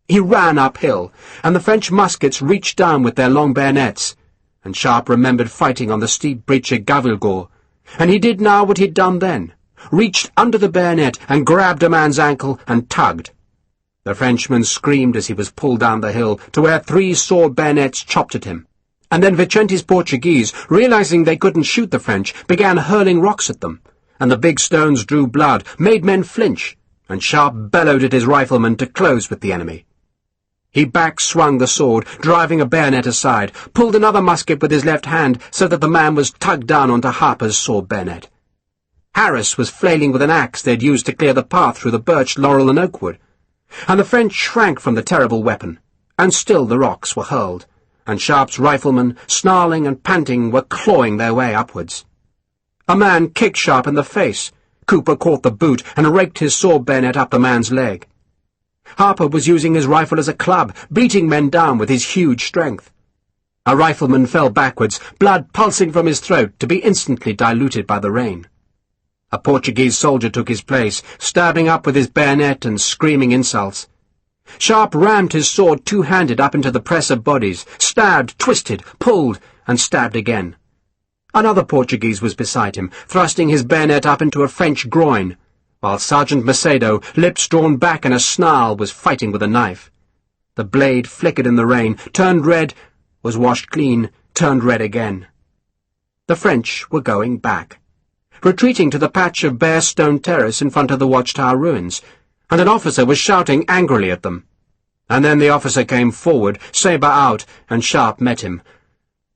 He ran uphill, and the French muskets reached down with their long bayonets, and Sharpe remembered fighting on the steep breach at Gavilgore, and he did now what he'd done then, reached under the bayonet and grabbed a man's ankle and tugged. The Frenchman screamed as he was pulled down the hill to where 3 sword bayonets chopped at him, and then Vicente's Portuguese, realizing they couldn't shoot the French, began hurling rocks at them, and the big stones drew blood, made men flinch, and Sharpe bellowed at his riflemen to close with the enemy. He back-swung the sword, driving a bayonet aside, pulled another musket with his left hand so that the man was tugged down onto Harper's sword bayonet. Harris was flailing with an axe they'd used to clear the path through the birch, laurel, and oakwood, and the French shrank from the terrible weapon, and still the rocks were hurled, and Sharpe's riflemen, snarling and panting, were clawing their way upwards. A man kicked Sharpe in the face. Cooper caught the boot and raked his sword bayonet up the man's leg. Harper was using his rifle as a club, beating men down with his huge strength. A rifleman fell backwards, blood pulsing from his throat to be instantly diluted by the rain. A Portuguese soldier took his place, stabbing up with his bayonet and screaming insults. Sharpe rammed his sword two-handed up into the press of bodies, stabbed, twisted, pulled, and stabbed again. Another Portuguese was beside him, thrusting his bayonet up into a French groin, while Sergeant Macedo, lips drawn back in a snarl, was fighting with a knife. The blade flickered in the rain, turned red, was washed clean, turned red again. The French were going back, retreating to the patch of bare stone terrace in front of the watchtower ruins, and an officer was shouting angrily at them. And then the officer came forward, sabre out, and Sharpe met him.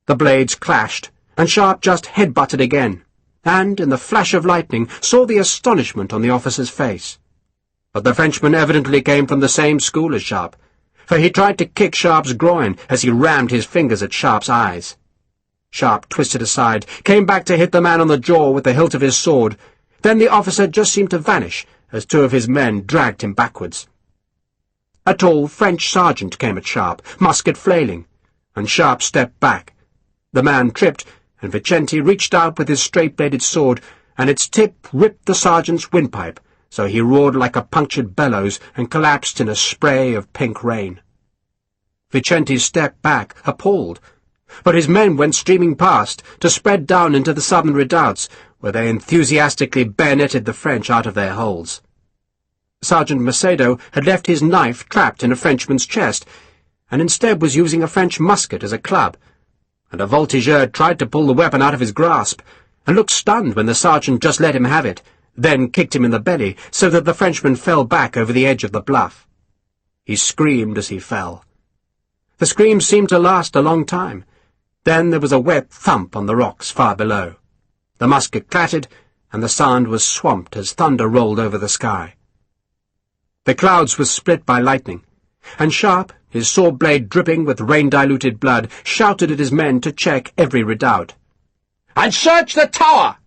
The blades clashed, and Sharpe just head-butted again, and, in the flash of lightning, saw the astonishment on the officer's face. But the Frenchman evidently came from the same school as Sharpe, for he tried to kick Sharpe's groin as he rammed his fingers at Sharpe's eyes. Sharpe twisted aside, came back to hit the man on the jaw with the hilt of his sword. Then the officer just seemed to vanish as 2 of his men dragged him backwards. A tall French sergeant came at Sharpe, musket flailing, and Sharpe stepped back. The man tripped, and Vicente reached out with his straight-bladed sword, and its tip ripped the sergeant's windpipe, so he roared like a punctured bellows and collapsed in a spray of pink rain. Vicente stepped back, appalled, but his men went streaming past to spread down into the southern redoubts, where they enthusiastically bayoneted the French out of their holes. Sergeant Macedo had left his knife trapped in a Frenchman's chest, and instead was using a French musket as a club, and a voltigeur tried to pull the weapon out of his grasp, and looked stunned when the sergeant just let him have it, then kicked him in the belly, so that the Frenchman fell back over the edge of the bluff. He screamed as he fell. The scream seemed to last a long time. Then there was a wet thump on the rocks far below. The musket clattered, and the sound was swamped as thunder rolled over the sky. The clouds were split by lightning, and Sharpe, his sword blade dripping with rain-diluted blood, shouted at his men to check every redoubt. "And search the tower!"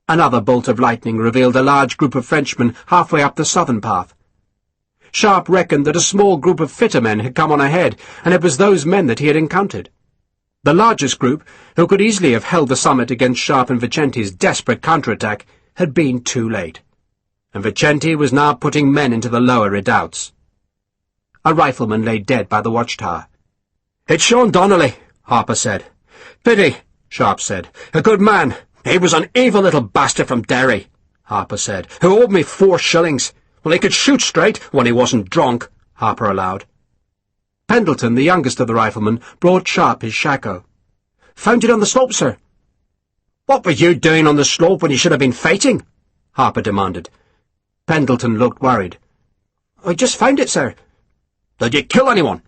Another bolt of lightning revealed a large group of Frenchmen halfway up the southern path. Sharpe reckoned that a small group of fitter men had come on ahead, and it was those men that he had encountered. The largest group, who could easily have held the summit against Sharpe and Vicente's desperate counterattack, had been too late. and Vicente was now putting men into the lower redoubts. A rifleman lay dead by the watchtower. "It's Sean Donnelly," Harper said. "Pity," Sharpe said. "A good man. He was an evil little bastard from Derry," Harper said, "who owed me 4 shillings. Well, he could shoot straight when he wasn't drunk," Harper allowed. Pendleton, the youngest of the riflemen, brought Sharpe his shako. "Found it on the slope, sir." "What were you doing on the slope when you should have been fighting?" Harper demanded. Pendleton looked worried. "I just found it, sir." "Did you kill anyone?"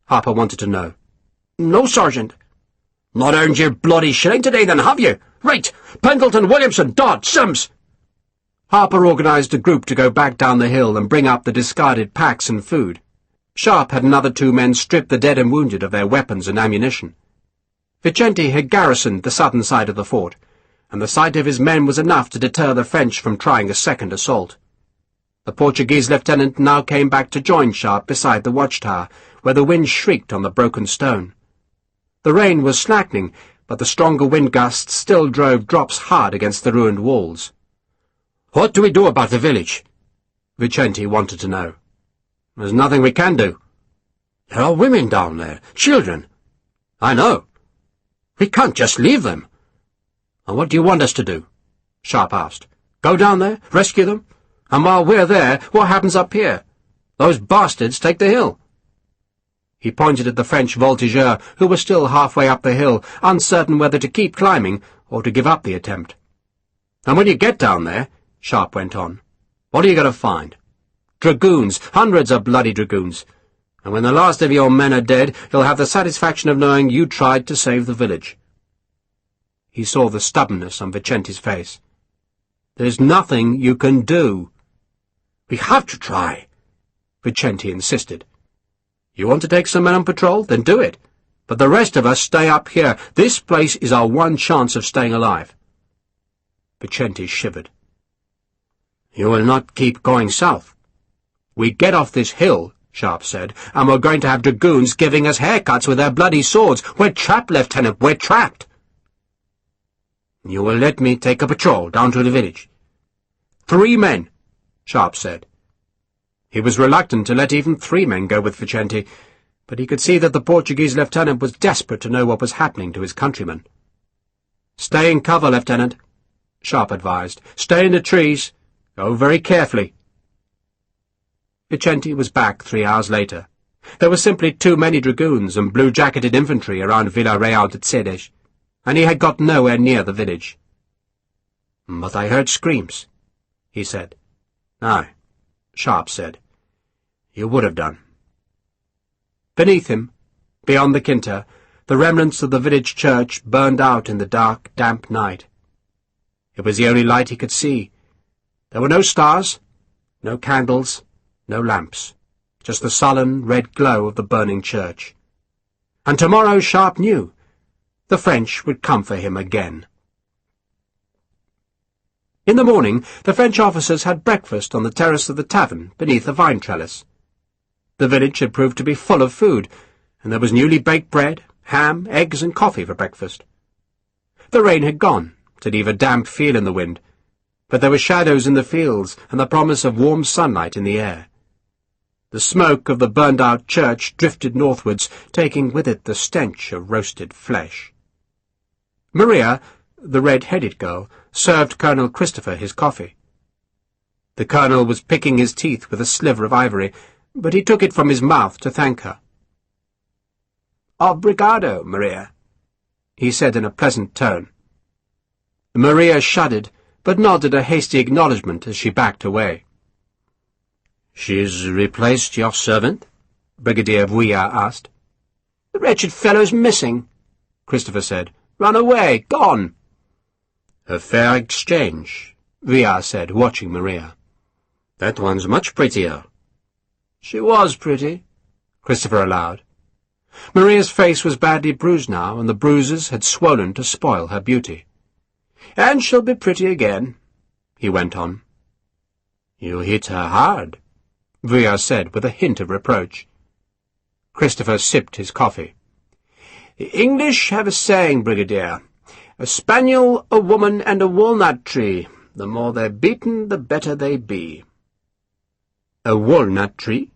Harper wanted to know. "No, Sergeant." "Not earned your bloody shilling today, then, have you? Right! Pendleton, Williamson, Dodd, Sims!" Harper organised a group to go back down the hill and bring up the discarded packs and food. Sharpe had another 2 men strip the dead and wounded of their weapons and ammunition. Vicente had garrisoned the southern side of the fort, and the sight of his men was enough to deter the French from trying a second assault. The Portuguese lieutenant now came back to join Sharpe beside the watchtower, where the wind shrieked on the broken stone. The rain was slackening, but the stronger wind gusts still drove drops hard against the ruined walls. "What do we do about the village?" Vicente wanted to know. "There's nothing we can do." "There are women down there, children." "I know. We can't just leave them." "And what do you want us to do?" Sharpe asked. "Go down there, rescue them? And while we're there, what happens up here? Those bastards take the hill." He pointed at the French voltigeurs, who were still halfway up the hill, uncertain whether to keep climbing or to give up the attempt. "And when you get down there," Sharpe went on, "what are you going to find? Dragoons, hundreds of bloody dragoons. And when the last of your men are dead, you'll have the satisfaction of knowing you tried to save the village." He saw the stubbornness on Vicente's face. "There's nothing you can do." "We have to try," Vicente insisted. "You want to take some men on patrol? Then do it. But the rest of us stay up here. This place is our one chance of staying alive." Vicente shivered. "You will not keep going south." "We get off this hill," Sharpe said, "and we're going to have dragoons giving us haircuts with their bloody swords. We're trapped, Lieutenant, we're trapped." "You will let me take a patrol down to the village?" 3 men, Sharpe said. He was reluctant to let even 3 men go with Vicente, but he could see that the Portuguese lieutenant was desperate to know what was happening to his countrymen. "Stay in cover, Lieutenant," Sharpe advised. "Stay in the trees. Go very carefully." Vicente was back 3 hours later. There were simply too many dragoons and blue-jacketed infantry around Villarreal de Cedes, and he had got nowhere near the village. "But I heard screams," he said. "Aye," Sharpe said. "You would have done." Beneath him, beyond the Quinta, the remnants of the village church burned out in the dark, damp night. It was the only light he could see. There were no stars, no candles, no lamps, just the sullen red glow of the burning church. And tomorrow, Sharpe knew, the French would come for him again. In the morning, the French officers had breakfast on the terrace of the tavern beneath a vine trellis. The village had proved to be full of food, and there was newly baked bread, ham, eggs, and coffee for breakfast. The rain had gone, to leave a damp feel in the wind, but there were shadows in the fields and the promise of warm sunlight in the air. The smoke of the burned-out church drifted northwards, taking with it the stench of roasted flesh. Maria, the red-headed girl, served Colonel Christopher his coffee. The colonel was picking his teeth with a sliver of ivory, but he took it from his mouth to thank her. "Obrigado, Maria," he said in a pleasant tone. Maria shuddered, but nodded a hasty acknowledgment as she backed away. "She's replaced your servant?" Brigadier Vuillard asked. "The wretched fellow's missing," Christopher said. "Run away, gone." "A fair exchange," Vuillard said, watching Maria. "That one's much prettier." "She was pretty," Christopher allowed. Maria's face was badly bruised now, and the bruises had swollen to spoil her beauty. "And she'll be pretty again," he went on. "You hit her hard," Vuillard said with a hint of reproach. Christopher sipped his coffee. "The English have a saying, Brigadier. A spaniel, a woman, and a walnut tree. The more they're beaten, the better they be. A walnut tree?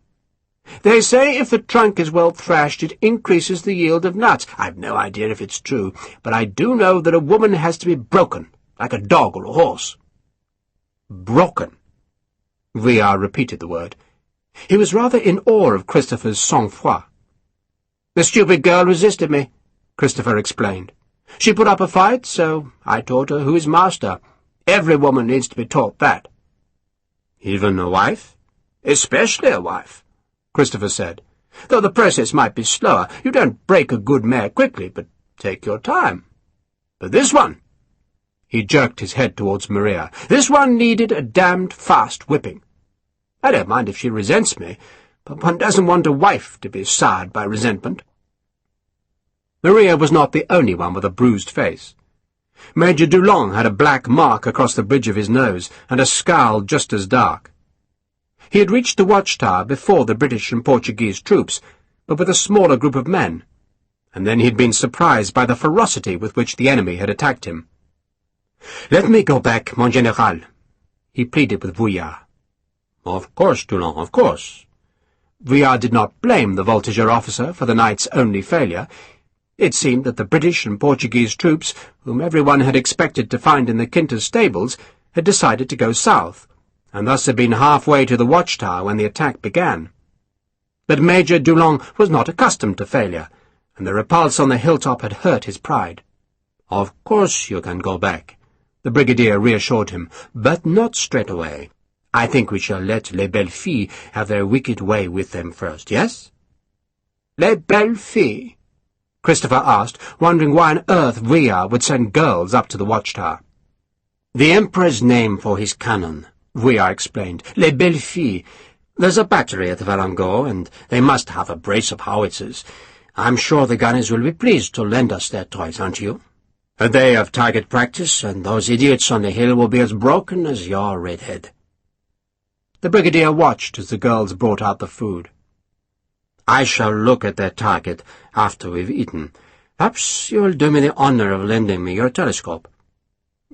They say if the trunk is well thrashed, it increases the yield of nuts. I've no idea if it's true, but I do know that a woman has to be broken, like a dog or a horse. Broken. Vuillard repeated the word. He was rather in awe of Christopher's sang-froid. The stupid girl resisted me, Christopher explained. She put up a fight, so I taught her who is master. Every woman needs to be taught that. Even a wife? Especially a wife, Christopher said. Though the process might be slower, you don't break a good mare quickly, but take your time. But this one, he jerked his head towards Maria, this one needed a damned fast whipping. I don't mind if she resents me, but one doesn't want a wife to be soured by resentment. Maria was not the only one with a bruised face. Major Dulong had a black mark across the bridge of his nose, and a scowl just as dark. He had reached the watchtower before the British and Portuguese troops, but with a smaller group of men, and then he had been surprised by the ferocity with which the enemy had attacked him. "Let me go back, mon général," he pleaded with Vuillard. "Of course, Dulong, of course." Vuillard did not blame the Voltigeur officer for the night's only failure. It seemed that the British and Portuguese troops, whom everyone had expected to find in the Quinta's stables, had decided to go south, and thus had been halfway to the watchtower when the attack began. But Major Dulong was not accustomed to failure, and the repulse on the hilltop had hurt his pride. "Of course you can go back," the brigadier reassured him, "but not straight away. I think we shall let les belles filles have their wicked way with them first, yes?" "Les belles filles?" Christopher asked, wondering why on earth Vuillard would send girls up to the watchtower. "The Emperor's name for his cannon," Vuillard explained. "Les belles filles. There's a battery at Valango, and they must have a brace of howitzers. I'm sure the gunners will be pleased to lend us their toys, aren't you? A day of target practice, and those idiots on the hill will be as broken as your redhead." The brigadier watched as the girls brought out the food. "I shall look at their target after we've eaten. Perhaps you'll do me the honor of lending me your telescope."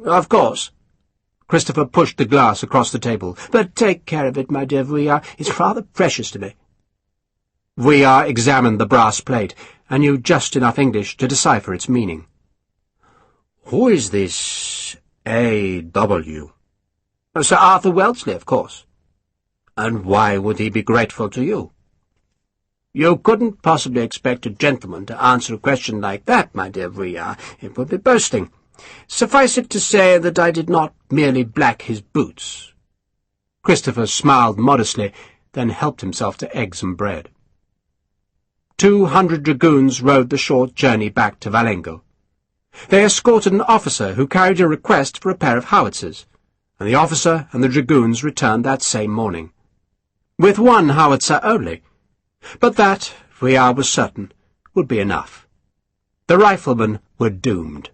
"Of course." Christopher pushed the glass across the table. "But take care of it, my dear Vuillard. It's rather precious to me." Vuillard examined the brass plate, and knew just enough English to decipher its meaning. "Who is this A.W.? Sir Arthur Wellesley, of course." "And why would he be grateful to you?" "You couldn't possibly expect a gentleman to answer a question like that, my dear Vuillard. It would be boasting. Suffice it to say that I did not merely black his boots." Christopher smiled modestly, then helped himself to eggs and bread. 200 dragoons rode the short journey back to Valengo. They escorted an officer who carried a request for a pair of howitzers, and the officer and the dragoons returned that same morning. With one howitzer only, but that, Vuillard was certain, would be enough. The riflemen were doomed.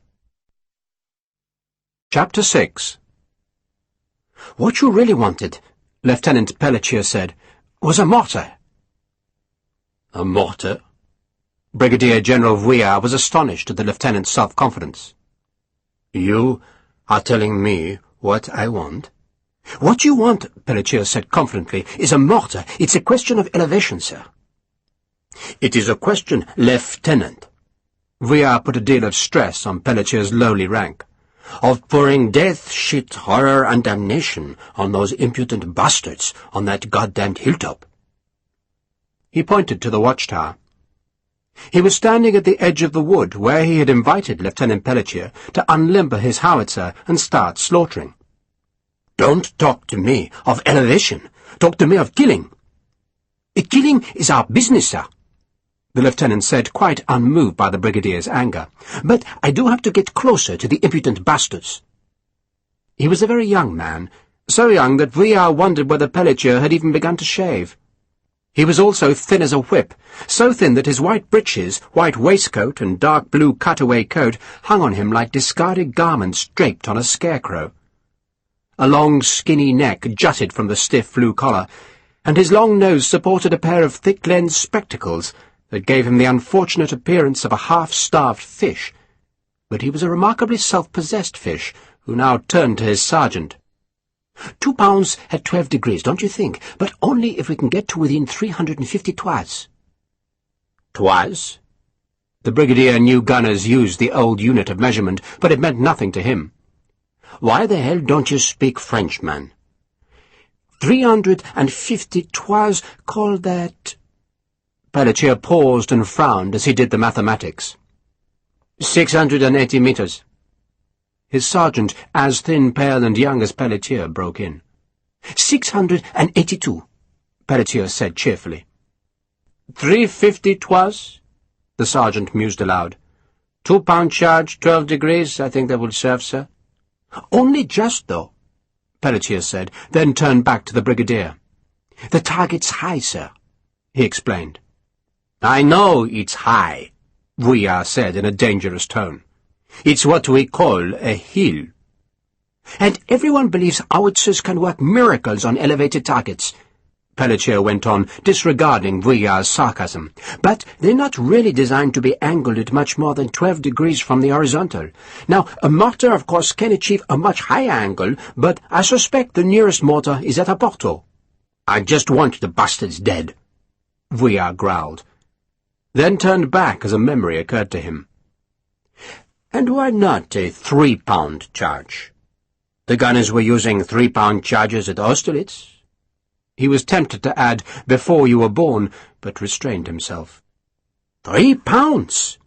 Chapter 6. "What you really wanted," Lieutenant Pelletier said, "was a mortar." "A mortar?" Brigadier General Vuillard was astonished at the lieutenant's self-confidence. "You are telling me what I want?" "What you want," Pelletier said confidently, "is a mortar. It's a question of elevation, sir." "It is a question, Lieutenant." Vuillard put a deal of stress on Pelletier's lowly rank. "Of pouring death, shit, horror, and damnation on those impudent bastards on that goddamned hilltop." He pointed to the watchtower. He was standing at the edge of the wood where he had invited Lieutenant Pelletier to unlimber his howitzer and start slaughtering. "Don't talk to me of elevation. Talk to me of killing." "Killing is our business, sir," the lieutenant said, quite unmoved by the brigadier's anger. "But I do have to get closer to the impudent bastards." He was a very young man, so young that Vuillard wondered whether Pelletier had even begun to shave. He was also thin as a whip, so thin that his white breeches, white waistcoat, and dark blue cutaway coat hung on him like discarded garments draped on a scarecrow. A long, skinny neck jutted from the stiff blue collar, and his long nose supported a pair of thick-lensed spectacles that gave him the unfortunate appearance of a half-starved fish. But he was a remarkably self-possessed fish, who now turned to his sergeant. 2 pounds at 12 degrees, don't you think? But only if we can get to within 350 toises. Toises? The brigadier knew gunners used the old unit of measurement, but it meant nothing to him. Why the hell don't you speak French, man? 350 toises, call that... Pelletier paused and frowned as he did the mathematics. 680 meters. His sergeant, as thin, pale, and young as Pelletier, broke in. 682, Pelletier said cheerfully. 350 toises? The sergeant mused aloud. 2 pound charge, 12 degrees, I think that will serve, sir. Only just, though, Pelletier said, then turned back to the brigadier. The target's high, sir, he explained. I know it's high, Vuillard said in a dangerous tone. It's what we call a hill. And everyone believes howitzers can work miracles on elevated targets, Pelletier went on, disregarding Vuillard's sarcasm. But they're not really designed to be angled at much more than 12 degrees from the horizontal. Now, a mortar, of course, can achieve a much higher angle, but I suspect the nearest mortar is at Oporto. I just want the bastards dead, Vuillard growled, then turned back as a memory occurred to him. And why not a 3-pound charge? The gunners were using 3-pound charges at Austerlitz. He was tempted to add, before you were born, but restrained himself. 3 pounds!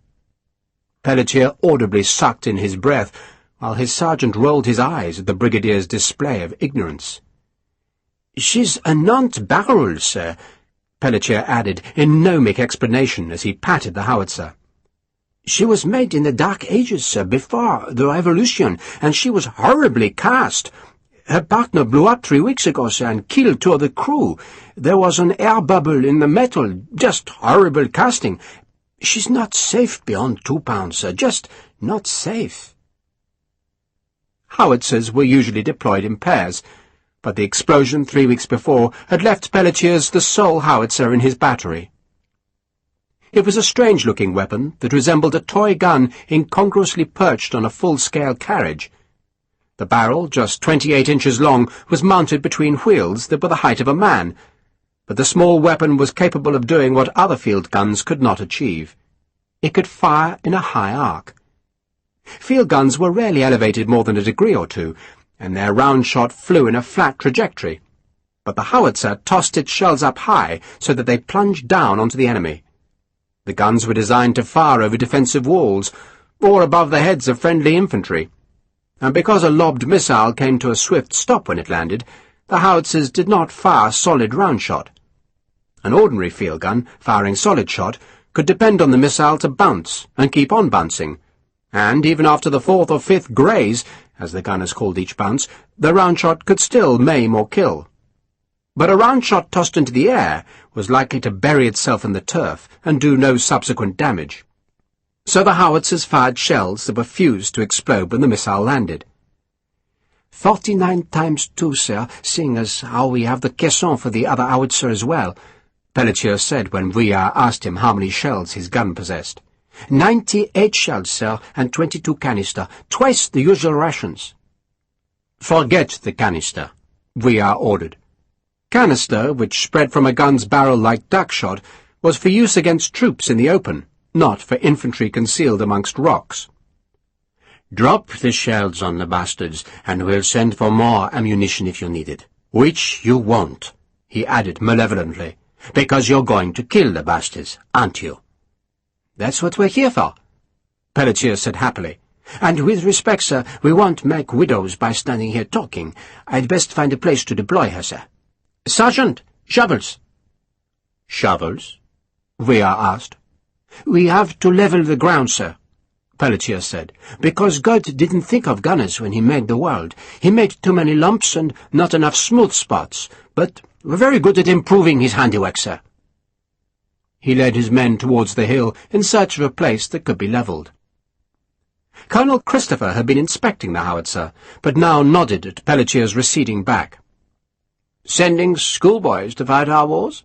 Pelletier audibly sucked in his breath, while his sergeant rolled his eyes at the brigadier's display of ignorance. She's a Nantes barrel, sir, Pelletier added in gnomic explanation as he patted the howitzer. She was made in the Dark Ages, sir, before the Revolution, and she was horribly cast. Her partner blew up 3 weeks ago, sir, and killed 2 of the crew. There was an air bubble in the metal, just horrible casting. She's not safe beyond 2 pounds, sir, just not safe. Howitzers were usually deployed in pairs, but the explosion 3 weeks before had left Pelletier's the sole howitzer in his battery. It was a strange-looking weapon that resembled a toy gun incongruously perched on a full-scale carriage. The barrel, just 28 inches long, was mounted between wheels that were the height of a man, but the small weapon was capable of doing what other field guns could not achieve. It could fire in a high arc. Field guns were rarely elevated more than a degree or two, and their round shot flew in a flat trajectory, but the howitzer tossed its shells up high so that they plunged down onto the enemy. The guns were designed to fire over defensive walls, or above the heads of friendly infantry, and because a lobbed missile came to a swift stop when it landed, the howitzers did not fire solid round shot. An ordinary field gun, firing solid shot, could depend on the missile to bounce and keep on bouncing, and even after the 4th or 5th graze, as the gunners called each bounce, the round shot could still maim or kill. But a round shot tossed into the air was likely to bury itself in the turf and do no subsequent damage. So the howitzers fired shells that were fused to explode when the missile landed. 49 times 2, sir, seeing as how we have the caisson for the other howitzer as well, Pelletier said when Vuillard asked him how many shells his gun possessed. 98 shells, sir, and 22 canister, twice the usual rations. Forget the canister, Vuillard ordered. Canister, which spread from a gun's barrel like duckshot, was for use against troops in the open, not for infantry concealed amongst rocks. Drop the shells on the bastards, and we'll send for more ammunition if you need it. Which you won't, he added malevolently, because you're going to kill the bastards, aren't you? That's what we're here for, Pelletier said happily. And with respect, sir, we won't make widows by standing here talking. I'd best find a place to deploy her, sir. Sergeant, shovels. Shovels? Vuillard asked. We have to level the ground, sir, Pelletier said, because God didn't think of gunners when he made the world. He made too many lumps and not enough smooth spots, but we're very good at improving his handiwork, sir. He led his men towards the hill in search of a place that could be levelled. Colonel Christopher had been inspecting the howitzer, but now nodded at Pelletier's receding back. Sending schoolboys to fight our wars?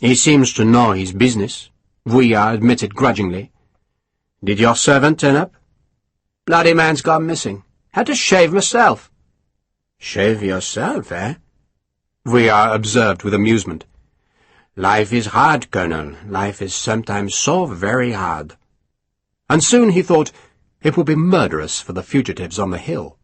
He seems to know his business, Vuillard admitted grudgingly. Did your servant turn up? Bloody man's gone missing. Had to shave myself. Shave yourself, eh? Vuillard observed with amusement. Life is hard, Colonel. Life is sometimes so very hard. And soon he thought it would be murderous for the fugitives on the hill.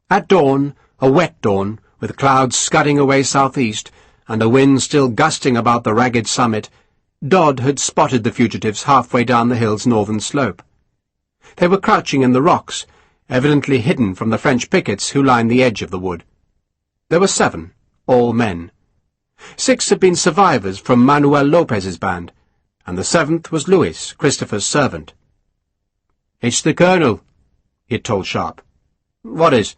At dawn, a wet dawn, with clouds scudding away southeast, and a wind still gusting about the ragged summit, Dodd had spotted the fugitives halfway down the hill's northern slope. They were crouching in the rocks, evidently hidden from the French pickets who lined the edge of the wood. There were 7, all men. 6 had been survivors from Manuel Lopez's band, and the 7th was Louis, Christopher's servant. "It's the Colonel," he had told Sharpe. "What is?"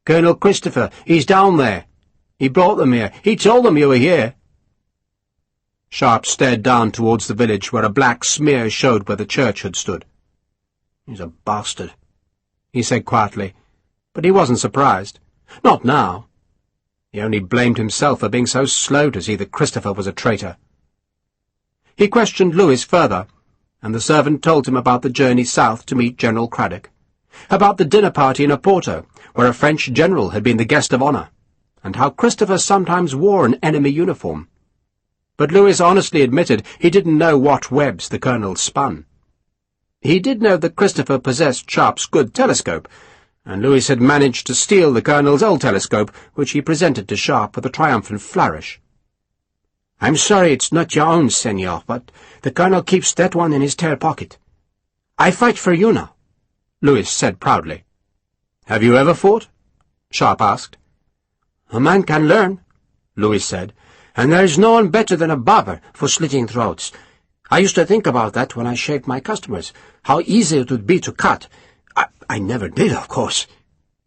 "Colonel Christopher. He's down there. He brought them here. He told them you were here." Sharpe stared down towards the village where a black smear showed where the church had stood. "He's a bastard," he said quietly, but he wasn't surprised. Not now. He only blamed himself for being so slow to see that Christopher was a traitor. He questioned Louis further, and the servant told him about the journey south to meet General Craddock, about the dinner party in Oporto, where a French general had been the guest of honour, and how Christopher sometimes wore an enemy uniform. But Louis honestly admitted he didn't know what webs the colonel spun. He did know that Christopher possessed Sharpe's good telescope, and Louis had managed to steal the colonel's old telescope, which he presented to Sharpe with a triumphant flourish. "I'm sorry it's not your own, senor, but the colonel keeps that one in his tail pocket. I fight for you now," Louis said proudly. "Have you ever fought?" Sharpe asked. "A man can learn," Louis said, "and there is no one better than a barber for slitting throats. I used to think about that when I shaved my customers, how easy it would be to cut. I never did, of course,"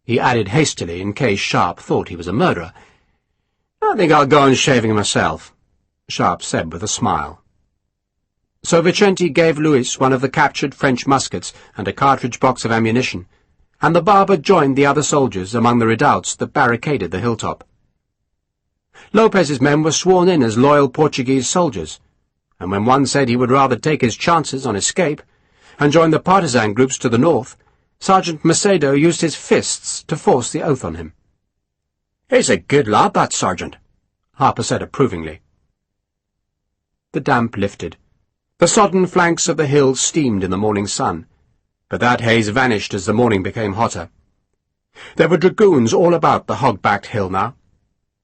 he added hastily in case Sharpe thought he was a murderer. "I think I'll go on shaving myself," Sharpe said with a smile. So Vicente gave Louis one of the captured French muskets and a cartridge box of ammunition, and the barber joined the other soldiers among the redoubts that barricaded the hilltop. Lopez's men were sworn in as loyal Portuguese soldiers, and when one said he would rather take his chances on escape and join the partisan groups to the north, Sergeant Macedo used his fists to force the oath on him. "He's a good lad, that sergeant," Harper said approvingly. The damp lifted. The sodden flanks of the hill steamed in the morning sun, but that haze vanished as the morning became hotter. There were dragoons all about the hog-backed hill now.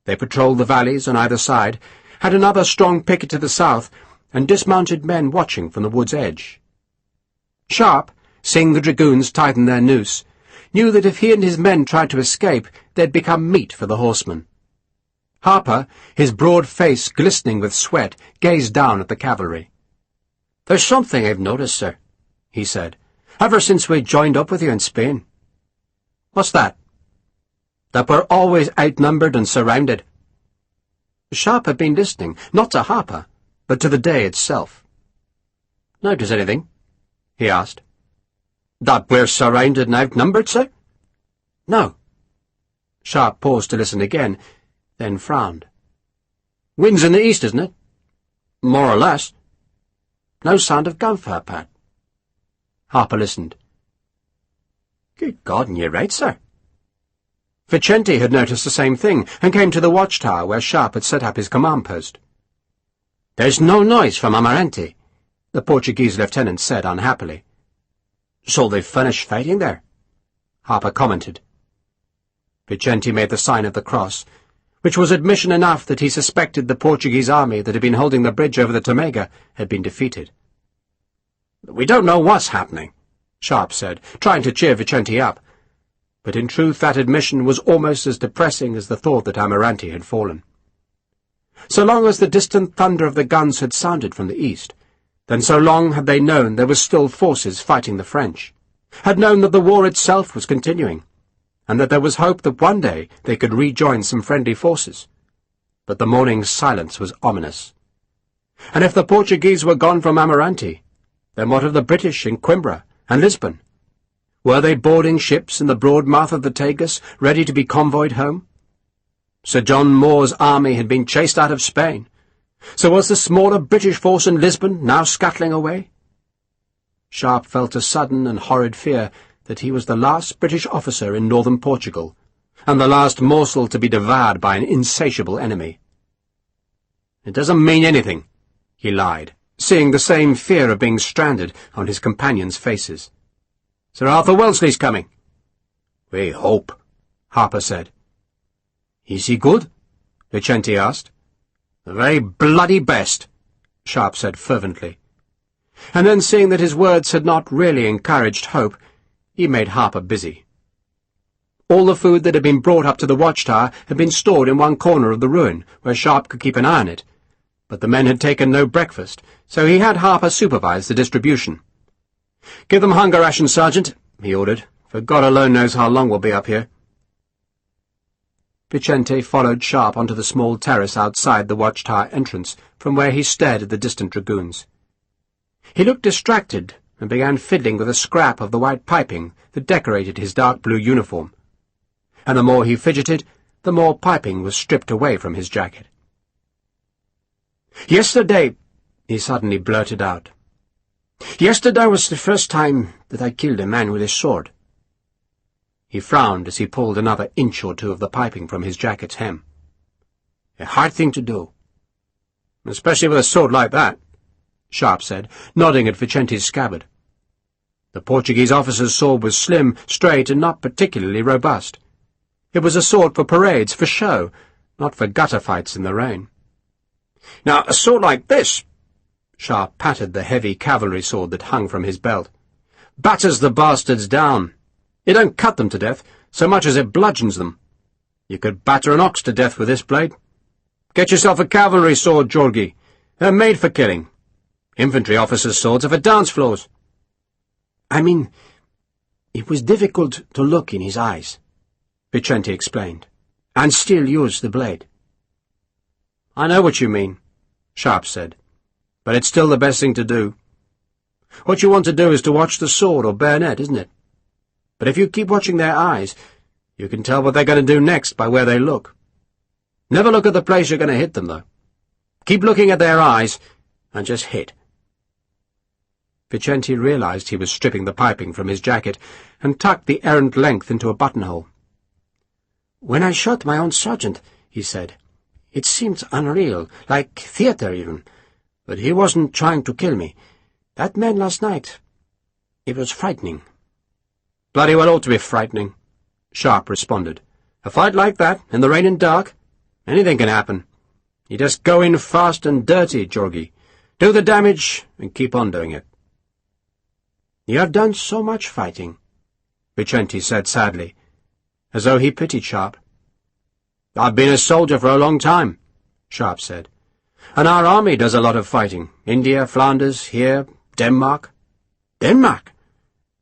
They patrolled the valleys on either side, had another strong picket to the south, and dismounted men watching from the wood's edge. Sharpe, seeing the dragoons tighten their noose, knew that if he and his men tried to escape, they'd become meat for the horsemen. Harper, his broad face glistening with sweat, gazed down at the cavalry. "There's something I've noticed, sir," he said, "ever since we joined up with you in Spain." "What's that?" "That we're always outnumbered and surrounded." Sharpe had been listening, not to Harper, but to the day itself. "Notice anything?" he asked. "That we're surrounded and outnumbered, sir?" "No." Sharpe paused to listen again, then frowned. "Wind's in the east, isn't it?" "More or less." "No sound of gunfire, Pat." Harper listened. "Good God, and you're right, sir." Vicente had noticed the same thing, and came to the watchtower where Sharpe had set up his command post. "There's no noise from Amarante," the Portuguese lieutenant said unhappily. "So they've finished fighting there," Harper commented. Vicente made the sign of the cross, which was admission enough that he suspected the Portuguese army that had been holding the bridge over the Tamega had been defeated. "We don't know what's happening," Sharpe said, trying to cheer Vicente up. But in truth that admission was almost as depressing as the thought that Amarante had fallen. So long as the distant thunder of the guns had sounded from the east, then so long had they known there were still forces fighting the French, had known that the war itself was continuing, and that there was hope that one day they could rejoin some friendly forces. But the morning's silence was ominous. And if the Portuguese were gone from Amarante, then what of the British in Coimbra and Lisbon? Were they boarding ships in the broad mouth of the Tagus, ready to be convoyed home? Sir John Moore's army had been chased out of Spain. So was the smaller British force in Lisbon now scuttling away? Sharpe felt a sudden and horrid fear that he was the last British officer in northern Portugal, and the last morsel to be devoured by an insatiable enemy. "It doesn't mean anything," he lied, seeing the same fear of being stranded on his companions' faces. "Sir Arthur Wellesley's coming." "We hope," Harper said. "Is he good?" Vicente asked. "The very bloody best," Sharpe said fervently. And then, seeing that his words had not really encouraged hope, he made Harper busy. All the food that had been brought up to the watchtower had been stored in one corner of the ruin, where Sharpe could keep an eye on it, but the men had taken no breakfast, so he had Harper supervise the distribution. "Give them hunger rations, Sergeant," he ordered, "for God alone knows how long we'll be up here." Vicente followed Sharpe onto the small terrace outside the watchtower entrance, from where he stared at the distant dragoons. He looked distracted and began fiddling with a scrap of the white piping that decorated his dark blue uniform, and the more he fidgeted, the more piping was stripped away from his jacket. "Yesterday," he suddenly blurted out, "yesterday was the first time that I killed a man with a sword." He frowned as he pulled another inch or two of the piping from his jacket's hem. "A hard thing to do." "Especially with a sword like that," Sharpe said, nodding at Vicente's scabbard. The Portuguese officer's sword was slim, straight, and not particularly robust. It was a sword for parades, for show, not for gutter fights in the rain. "Now, a sword like this," Sharpe patted the heavy cavalry sword that hung from his belt, "batters the bastards down. It don't cut them to death, so much as it bludgeons them. You could batter an ox to death with this blade. Get yourself a cavalry sword, Georgie. They're made for killing. Infantry officers' swords are for dance floors." "I mean, it was difficult to look in his eyes," Vicente explained, "and still use the blade." "I know what you mean," Sharpe said, "but it's still the best thing to do. What you want to do is to watch the sword or bayonet, isn't it? But if you keep watching their eyes, you can tell what they're going to do next by where they look. Never look at the place you're going to hit them, though. Keep looking at their eyes, and just hit." Vicente realized he was stripping the piping from his jacket, and tucked the errant length into a buttonhole. "When I shot my own sergeant," he said, "it seemed unreal, like theatre even. But he wasn't trying to kill me. That man last night, it was frightening." "Bloody well ought to be frightening," Sharpe responded. "A fight like that, in the rain and dark, anything can happen. You just go in fast and dirty, Georgie. Do the damage, and keep on doing it." "You have done so much fighting," Vicente said sadly, as though he pitied Sharpe. "I've been a soldier for a long time," Sharpe said. "And our army does a lot of fighting. India, Flanders, here, Denmark." "Denmark?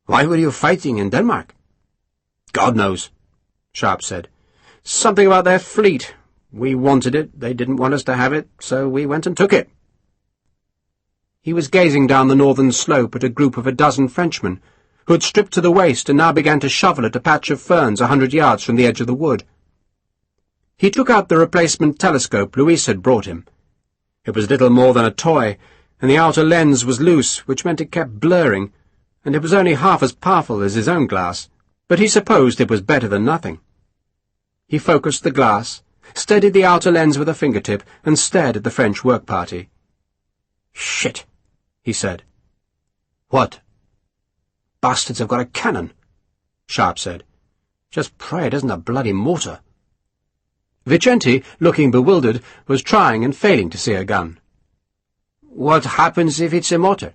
Why were you fighting in Denmark?" "God knows," Sharpe said. "Something about their fleet. We wanted it, they didn't want us to have it, so we went and took it." He was gazing down the northern slope at a group of a dozen Frenchmen, who had stripped to the waist and now began to shovel at a patch of ferns 100 yards from the edge of the wood. He took out the replacement telescope Louise had brought him. It was little more than a toy, and the outer lens was loose, which meant it kept blurring, and it was only half as powerful as his own glass, but he supposed it was better than nothing. He focused the glass, steadied the outer lens with a fingertip, and stared at the French work party. "Shit," he said. "What?" "Bastards have got a cannon," Sharpe said. "Just pray it isn't a bloody mortar." Vicente, looking bewildered, was trying and failing to see a gun. "What happens if it's a mortar?"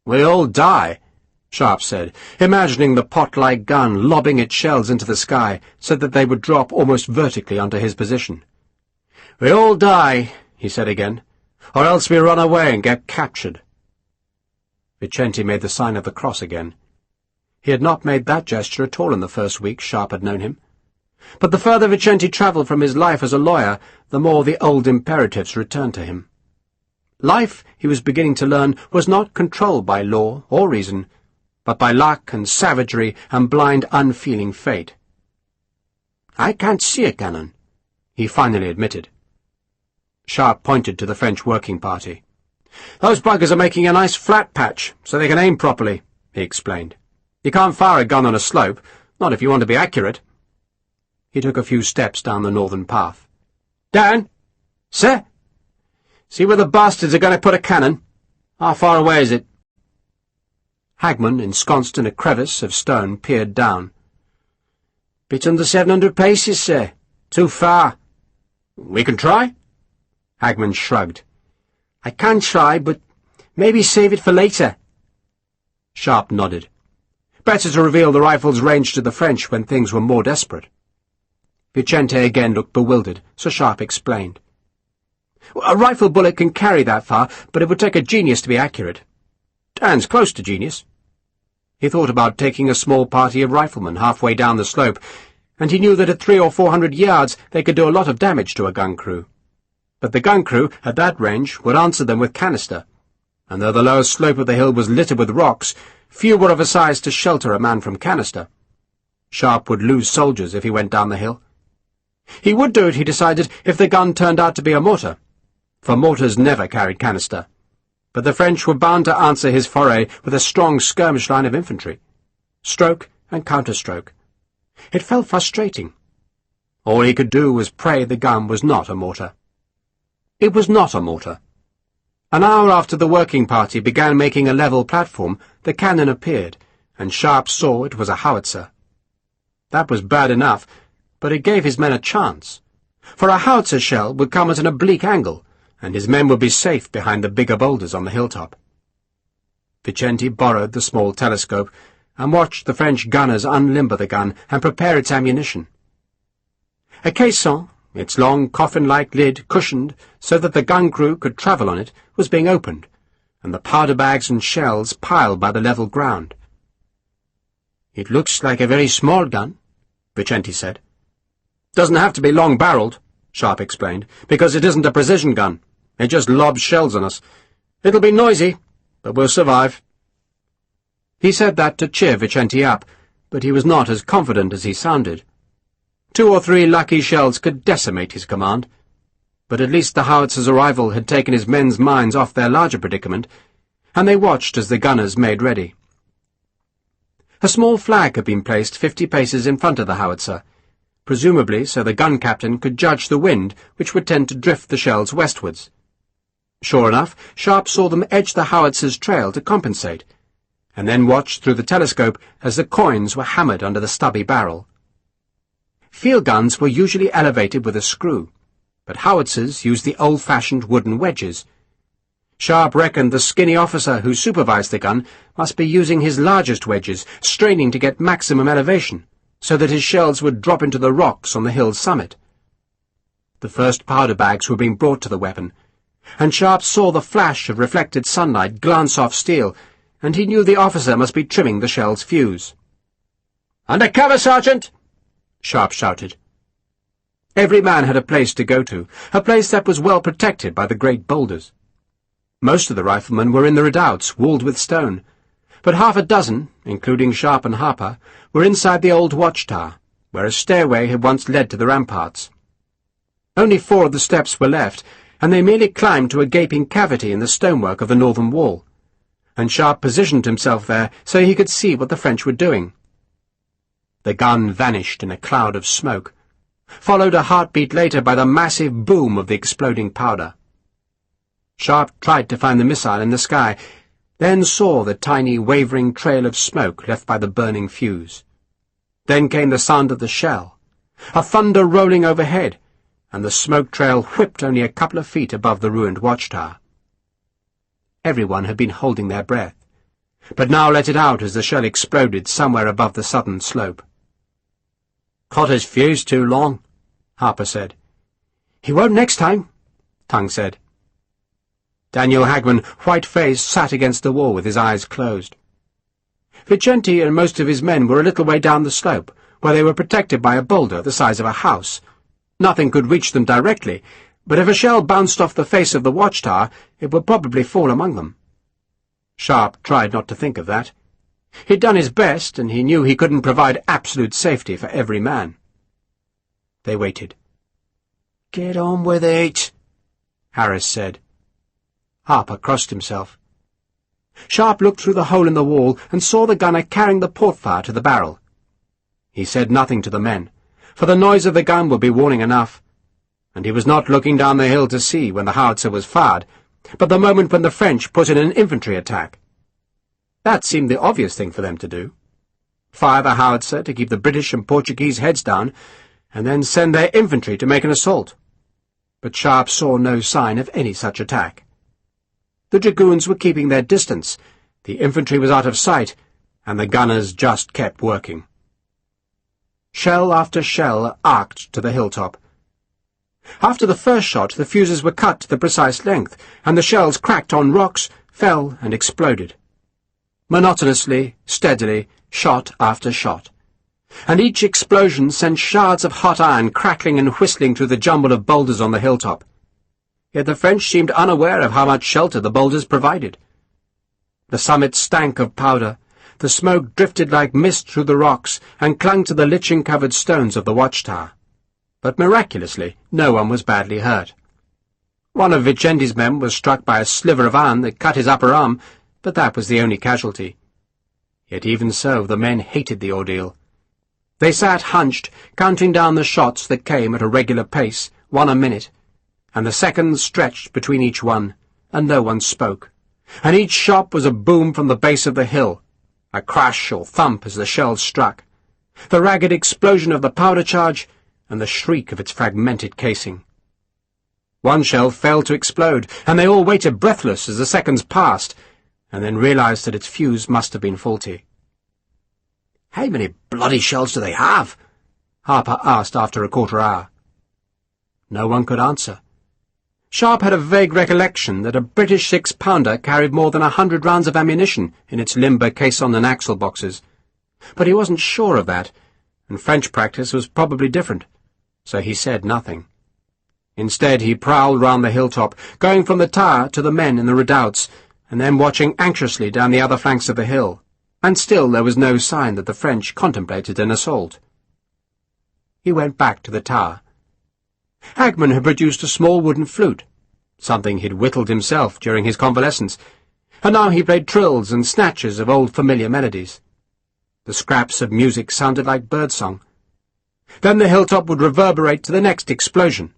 "We all die," Sharpe said, imagining the pot-like gun lobbing its shells into the sky so that they would drop almost vertically onto his position. "We all die," he said again, "or else we run away and get captured." Vicente made the sign of the cross again. He had not made that gesture at all in the first week Sharpe had known him. But the further Vicente travelled from his life as a lawyer, the more the old imperatives returned to him. Life, he was beginning to learn, was not controlled by law or reason, but by luck and savagery and blind, unfeeling fate. "I can't see a cannon," he finally admitted. Sharpe pointed to the French working party. "Those buggers are making a nice flat patch, so they can aim properly," he explained. You can't fire a gun on a slope, not if you want to be accurate. He took a few steps down the northern path. Dan? Sir? See where the bastards are going to put a cannon? How far away is it? Hagman, ensconced in a crevice of stone, peered down. Bit under 700 paces, sir. Too far. We can try? Hagman shrugged. I can try, but maybe save it for later. Sharpe nodded. Better to reveal the rifle's range to the French when things were more desperate. Vicente again looked bewildered, so Sharpe explained. A rifle bullet can carry that far, but it would take a genius to be accurate. Dan's close to genius. He thought about taking a small party of riflemen halfway down the slope, and he knew that at 300 or 400 yards they could do a lot of damage to a gun crew. But the gun crew, at that range, would answer them with canister, and though the lower slope of the hill was littered with rocks, few were of a size to shelter a man from canister. Sharpe would lose soldiers if he went down the hill. He would do it, he decided, if the gun turned out to be a mortar, for mortars never carried canister. But the French were bound to answer his foray with a strong skirmish line of infantry. Stroke and counterstroke. It felt frustrating. All he could do was pray the gun was not a mortar. It was not a mortar. An hour after the working party began making a level platform, the cannon appeared, and Sharpe saw it was a howitzer. That was bad enough, but it gave his men a chance. For a howitzer shell would come at an oblique angle, and his men would be safe behind the bigger boulders on the hilltop. Vicente borrowed the small telescope and watched the French gunners unlimber the gun and prepare its ammunition. A caisson, its long coffin-like lid cushioned so that the gun crew could travel on it, was being opened, and the powder bags and shells piled by the level ground. "It looks like a very small gun," Vicente said. "Doesn't have to be long-barreled," Sharpe explained, "because it isn't a precision gun. It just lobs shells on us. It'll be noisy, but we'll survive." He said that to cheer Vicente up, but he was not as confident as he sounded. 2 or 3 lucky shells could decimate his command, but at least the howitzer's arrival had taken his men's minds off their larger predicament, and they watched as the gunners made ready. A small flag had been placed 50 paces in front of the howitzer, presumably so the gun captain could judge the wind, which would tend to drift the shells westwards. Sure enough, Sharpe saw them edge the howitzer's trail to compensate, and then watched through the telescope as the coins were hammered under the stubby barrel. Field guns were usually elevated with a screw, but howitzers used the old-fashioned wooden wedges. Sharpe reckoned the skinny officer who supervised the gun must be using his largest wedges, straining to get maximum elevation, so that his shells would drop into the rocks on the hill's summit. The first powder bags were being brought to the weapon, and Sharpe saw the flash of reflected sunlight glance off steel, and he knew the officer must be trimming the shell's fuse. "Under cover, Sergeant!" Sharpe shouted. Every man had a place to go to, a place that was well protected by the great boulders. Most of the riflemen were in the redoubts, walled with stone, but half a dozen, including Sharpe and Harper, were inside the old watchtower, where a stairway had once led to the ramparts. Only 4 of the steps were left, and they merely climbed to a gaping cavity in the stonework of the northern wall, and Sharpe positioned himself there so he could see what the French were doing. The gun vanished in a cloud of smoke, followed a heartbeat later by the massive boom of the exploding powder. Sharpe tried to find the missile in the sky, then saw the tiny wavering trail of smoke left by the burning fuse. Then came the sound of the shell, a thunder rolling overhead, and the smoke trail whipped only a couple of feet above the ruined watchtower. Everyone had been holding their breath, but now let it out as the shell exploded somewhere above the southern slope. "Caught his fuse too long," Harper said. "He won't next time," Tongue said. Daniel Hagman, white-faced, sat against the wall with his eyes closed. Vicente and most of his men were a little way down the slope, where they were protected by a boulder the size of a house. Nothing could reach them directly, but if a shell bounced off the face of the watchtower, it would probably fall among them. Sharpe tried not to think of that. He'd done his best, and he knew he couldn't provide absolute safety for every man. They waited. "Get on with it," Harris said. Harper crossed himself. Sharpe looked through the hole in the wall and saw the gunner carrying the port-fire to the barrel. He said nothing to the men, for the noise of the gun would be warning enough, and he was not looking down the hill to see when the howitzer was fired, but the moment when the French put in an infantry attack. That seemed the obvious thing for them to do. Fire the howitzer to keep the British and Portuguese heads down, and then send their infantry to make an assault. But Sharpe saw no sign of any such attack. The dragoons were keeping their distance, the infantry was out of sight, and the gunners just kept working. Shell after shell arced to the hilltop. After the first shot, the fuses were cut to the precise length, and the shells cracked on rocks, fell and exploded. Monotonously, steadily, shot after shot. And each explosion sent shards of hot iron crackling and whistling through the jumble of boulders on the hilltop. Yet the French seemed unaware of how much shelter the boulders provided. The summit stank of powder. The smoke drifted like mist through the rocks and clung to the lichen-covered stones of the watchtower. But miraculously, no one was badly hurt. One of Vicente's men was struck by a sliver of iron that cut his upper arm, but that was the only casualty. Yet even so, the men hated the ordeal. They sat hunched, counting down the shots that came at a regular pace, one a minute, and the seconds stretched between each one, and no one spoke. And each shot was a boom from the base of the hill, a crash or thump as the shells struck, the ragged explosion of the powder charge, and the shriek of its fragmented casing. One shell failed to explode, and they all waited breathless as the seconds passed, and then realized that its fuse must have been faulty. "How many bloody shells do they have?" Harper asked after a quarter hour. No one could answer. Sharpe had a vague recollection that a British 6-pounder carried more than 100 rounds of ammunition in its limber caisson and axle boxes, but he wasn't sure of that, and French practice was probably different, so he said nothing. Instead, he prowled round the hilltop, going from the tower to the men in the redoubts, and then watching anxiously down the other flanks of the hill, and still there was no sign that the French contemplated an assault. He went back to the tower. Hagman had produced a small wooden flute, something he'd whittled himself during his convalescence, and now he played trills and snatches of old familiar melodies. The scraps of music sounded like birdsong. Then the hilltop would reverberate to the next explosion.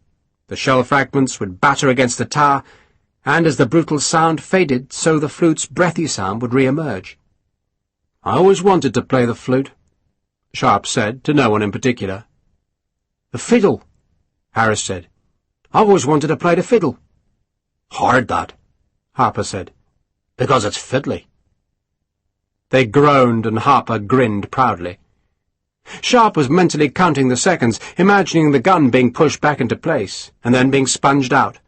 The shell fragments would batter against the tower, and as the brutal sound faded, so the flute's breathy sound would re-emerge. "I always wanted to play the flute," Sharpe said, to no one in particular. "The fiddle," Harris said. "I've always wanted to play the fiddle." "Hard, that," Harper said. "because it's fiddly." They groaned, and Harper grinned proudly. Sharpe was mentally counting the seconds, imagining the gun being pushed back into place, and then being sponged out,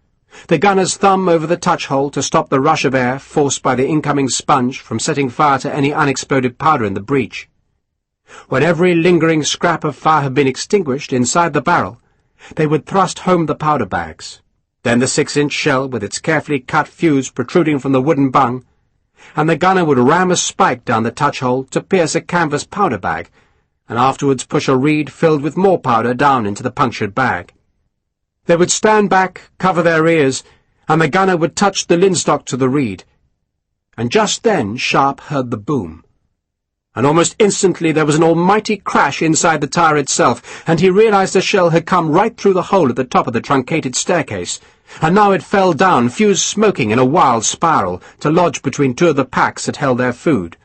the gunner's thumb over the touch-hole to stop the rush of air forced by the incoming sponge from setting fire to any unexploded powder in the breech. When every lingering scrap of fire had been extinguished inside the barrel, they would thrust home the powder bags, then the 6-inch shell with its carefully cut fuse protruding from the wooden bung, and the gunner would ram a spike down the touch-hole to pierce a canvas powder bag, and afterwards push a reed filled with more powder down into the punctured bag. They would stand back, cover their ears, and the gunner would touch the linstock to the reed. And just then Sharpe heard the boom. And almost instantly there was an almighty crash inside the tower itself, and he realized a shell had come right through the hole at the top of the truncated staircase, and now it fell down, fuse smoking in a wild spiral, to lodge between two of the packs that held their food.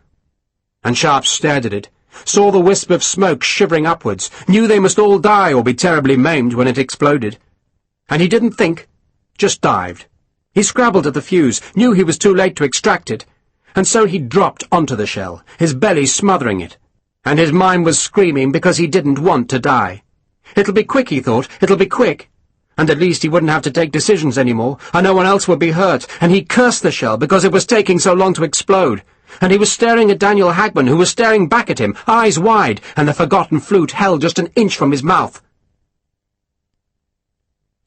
And Sharpe stared at it, saw the wisp of smoke shivering upwards, knew they must all die or be terribly maimed when it exploded. And he didn't think, just dived. He scrabbled at the fuse, knew he was too late to extract it, and so he dropped onto the shell, his belly smothering it, and his mind was screaming because he didn't want to die. It'll be quick, he thought, it'll be quick, and at least he wouldn't have to take decisions anymore, and no one else would be hurt, and he cursed the shell because it was taking so long to explode, and he was staring at Daniel Hagman, who was staring back at him, eyes wide, and the forgotten flute held just an inch from his mouth.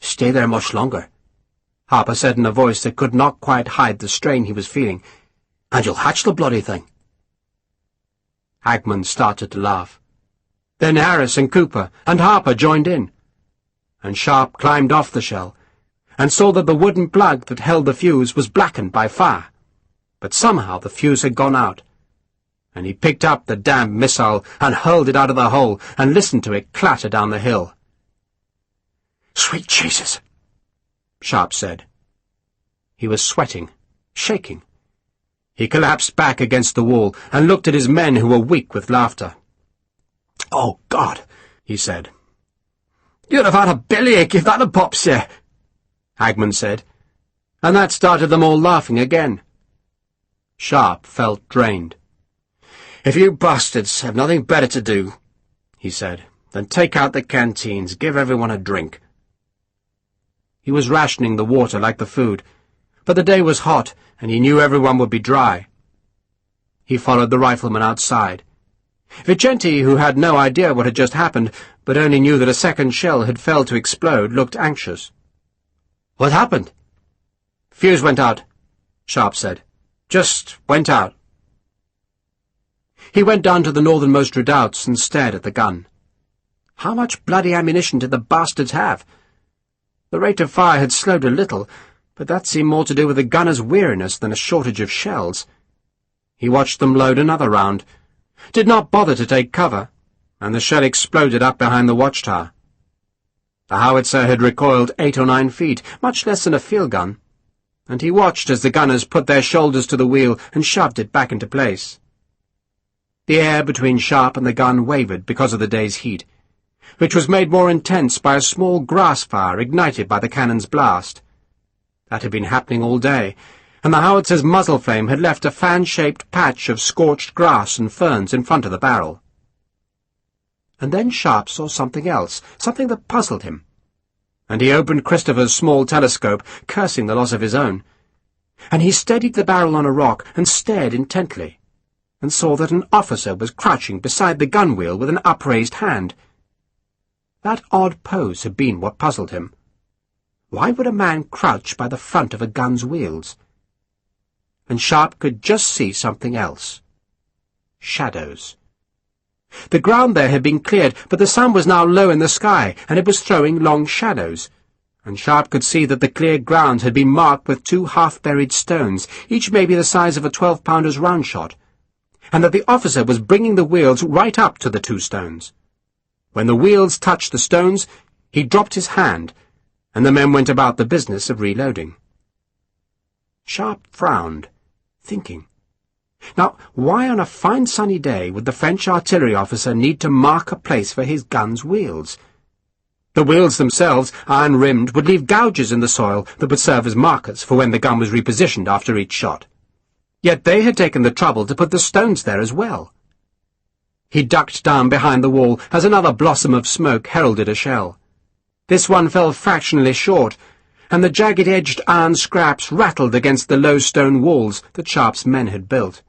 "Stay there much longer," Harper said in a voice that could not quite hide the strain he was feeling, "and you'll hatch the bloody thing." Hagman started to laugh. Then Harris and Cooper and Harper joined in, and Sharpe climbed off the shell, and saw that the wooden plug that held the fuse was blackened by fire. but somehow the fuse had gone out, and he picked up the damned missile and hurled it out of the hole and listened to it clatter down the hill. "Sweet Jesus," Sharpe said. He was sweating, shaking. He collapsed back against the wall and looked at his men who were weak with laughter. "Oh, God," he said. "You'd have had a bellyache if that had popped you," Hagman said, and that started them all laughing again. Sharpe felt drained. "If you bastards have nothing better to do," he said, "then take out the canteens, give everyone a drink." He was rationing the water like the food, but the day was hot, and he knew everyone would be dry. He followed the rifleman outside. Vicente, who had no idea what had just happened, but only knew that a second shell had failed to explode, looked anxious. "What happened?" "Fuse went out," Sharpe said. "Just went out." He went down to the northernmost redoubts and stared at the gun. How much bloody ammunition did the bastards have? The rate of fire had slowed a little, but that seemed more to do with the gunners' weariness than a shortage of shells. He watched them load another round, did not bother to take cover, and the shell exploded up behind the watchtower. The howitzer had recoiled 8 or 9 feet, much less than a field gun, and he watched as the gunners put their shoulders to the wheel and shoved it back into place. The air between Sharpe and the gun wavered because of the day's heat, which was made more intense by a small grass fire ignited by the cannon's blast. That had been happening all day, and the howitzer's muzzle flame had left a fan-shaped patch of scorched grass and ferns in front of the barrel. And then Sharpe saw something else, something that puzzled him, and he opened Christopher's small telescope, cursing the loss of his own, and he steadied the barrel on a rock and stared intently, and saw that an officer was crouching beside the gun-wheel with an upraised hand. That odd pose had been what puzzled him. Why would a man crouch by the front of a gun's wheels? And Sharpe could just see something else. Shadows. The ground there had been cleared, but the sun was now low in the sky, and it was throwing long shadows, and Sharpe could see that the cleared ground had been marked with 2 half-buried stones, each maybe the size of a 12-pounder's round shot, and that the officer was bringing the wheels right up to the 2 stones. When the wheels touched the stones, he dropped his hand, and the men went about the business of reloading. Sharpe frowned, thinking. Now, why on a fine sunny day would the French artillery officer need to mark a place for his gun's wheels? The wheels themselves, iron-rimmed, would leave gouges in the soil that would serve as markers for when the gun was repositioned after each shot. Yet they had taken the trouble to put the stones there as well. He ducked down behind the wall as another blossom of smoke heralded a shell. This one fell fractionally short, and the jagged-edged iron scraps rattled against the low stone walls that Sharpe's men had built.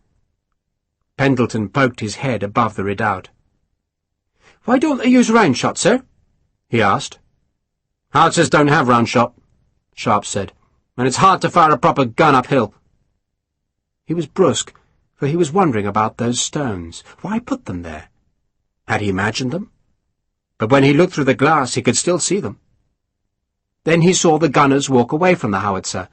Pendleton poked his head above the redoubt. "Why don't they use round shot, sir?" he asked. "Howitzers don't have round shot," Sharpe said, "and it's hard to fire a proper gun uphill." He was brusque, for he was wondering about those stones. Why put them there? Had he imagined them? But when he looked through the glass, he could still see them. Then he saw the gunners walk away from the howitzer.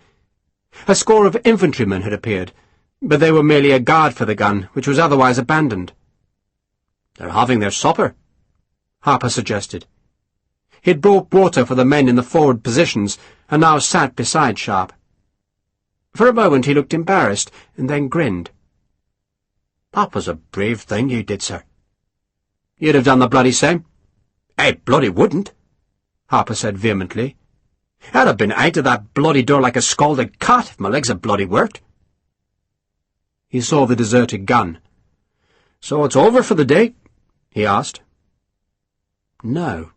A score of infantrymen had appeared, but they were merely a guard for the gun, which was otherwise abandoned. "They're having their supper," Harper suggested. He had brought water for the men in the forward positions, and now sat beside Sharpe. For a moment he looked embarrassed, and then grinned. "That was a brave thing you did, sir." "You'd have done the bloody same." "I bloody wouldn't," Harper said vehemently. "I'd have been out of that bloody door like a scalded cat if my legs had bloody worked." He saw the deserted gun. "So it's over for the day?" he asked. "No,"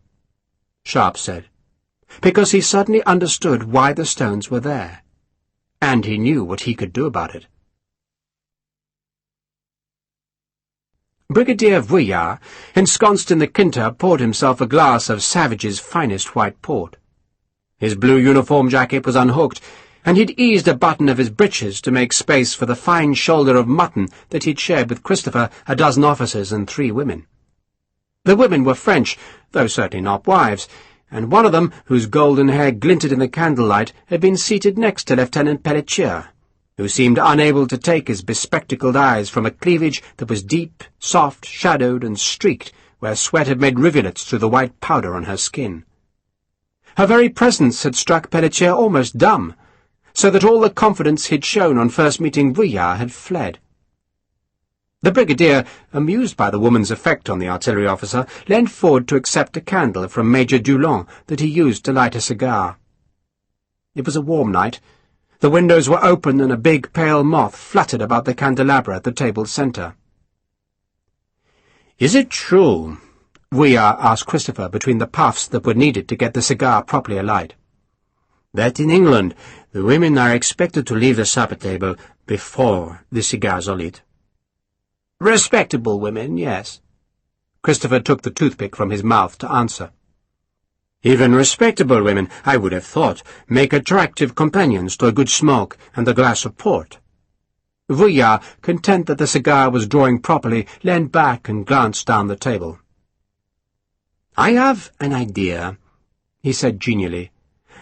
Sharpe said, because he suddenly understood why the stones were there, and he knew what he could do about it. Brigadier Vuillard, ensconced in the Quinta, poured himself a glass of Savage's finest white port. His blue uniform jacket was unhooked, and he'd eased a button of his breeches to make space for the fine shoulder of mutton that he'd shared with Christopher, a dozen officers, and 3 women. The women were French, though certainly not wives, and one of them, whose golden hair glinted in the candlelight, had been seated next to Lieutenant Pelletier. who seemed unable to take his bespectacled eyes from a cleavage that was deep, soft, shadowed, and streaked, where sweat had made rivulets through the white powder on her skin. Her very presence had struck Pelletier almost dumb, so that all the confidence he'd shown on first meeting Vuillard had fled. The brigadier, amused by the woman's effect on the artillery officer, leaned forward to accept a candle from Major Dulong that he used to light a cigar. It was a warm night. The windows were open and a big pale moth fluttered about the candelabra at the table's centre. "Is it true," Vuillard asked Christopher between the puffs that were needed to get the cigar properly alight, "that in England the women are expected to leave the supper table before the cigars are lit?" "Respectable women, yes." Christopher took the toothpick from his mouth to answer. "Even respectable women, I would have thought, make attractive companions to a good smoke and a glass of port." Vuillard, content that the cigar was drawing properly, leaned back and glanced down the table. "I have an idea," he said genially,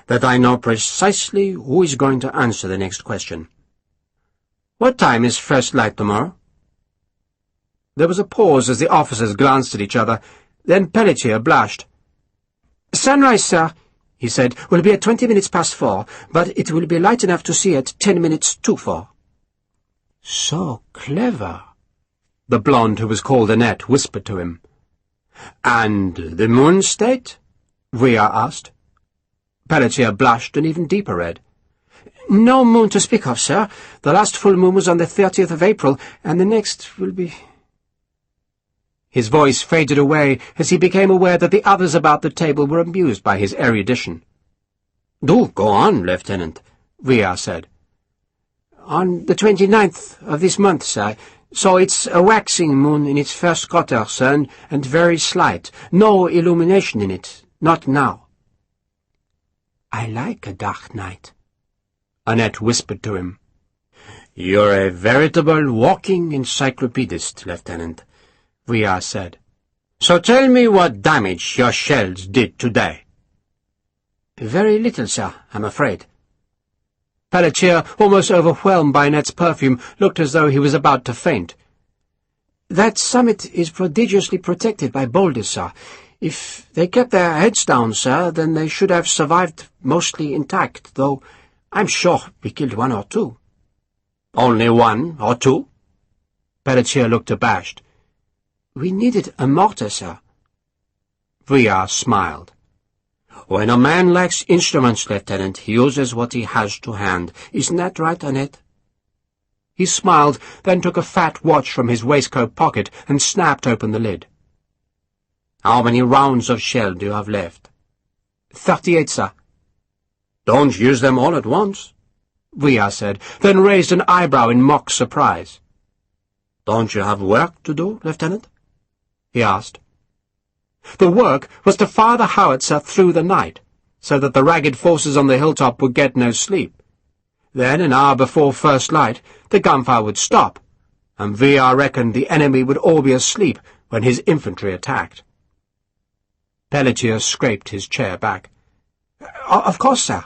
"that I know precisely who is going to answer the next question. What time is first light tomorrow?" There was a pause as the officers glanced at each other. Then Pelletier blushed. "Sunrise, sir," he said, "will be at 20 minutes past 4, but it will be light enough to see at 10 minutes to 4. "So clever," the blonde who was called Annette whispered to him. "And the moon state?" Vuillard asked. Pelletier blushed an even deeper red. "No moon to speak of, sir. The last full moon was on the 30th of April, and the next will be—" His voice faded away as he became aware that the others about the table were amused by his erudition. "Do go on, Lieutenant," Vuillard said. "On the 29th of this month, sir. So it's a waxing moon in its first quarter, sir, and very slight. No illumination in it. Not now." "I like a dark night," Annette whispered to him. "You're a veritable walking encyclopedist, Lieutenant," Vuillard said. "So tell me what damage your shells did today." "Very little, sir, I'm afraid." Pelletier, almost overwhelmed by Annette's perfume, looked as though he was about to faint. "That summit is prodigiously protected by boulders, sir. If they kept their heads down, sir, then they should have survived mostly intact, though I'm sure we killed one or two." "Only one or two?" Pelletier looked abashed. "We needed a mortar, sir." Vuillard smiled. "When a man lacks instruments, Lieutenant, he uses what he has to hand. Isn't that right, Annette?" He smiled, then took a fat watch from his waistcoat pocket and snapped open the lid. "How many rounds of shell do you have left?" 38, sir." "Don't use them all at once," Vuillard said, then raised an eyebrow in mock surprise. "Don't you have work to do, Lieutenant?" he asked. The work was to fire the howitzer through the night, so that the ragged forces on the hilltop would get no sleep. Then, an hour before first light, the gunfire would stop, and Vuillard reckoned the enemy would all be asleep when his infantry attacked. Pelletier scraped his chair back. "Of course, sir.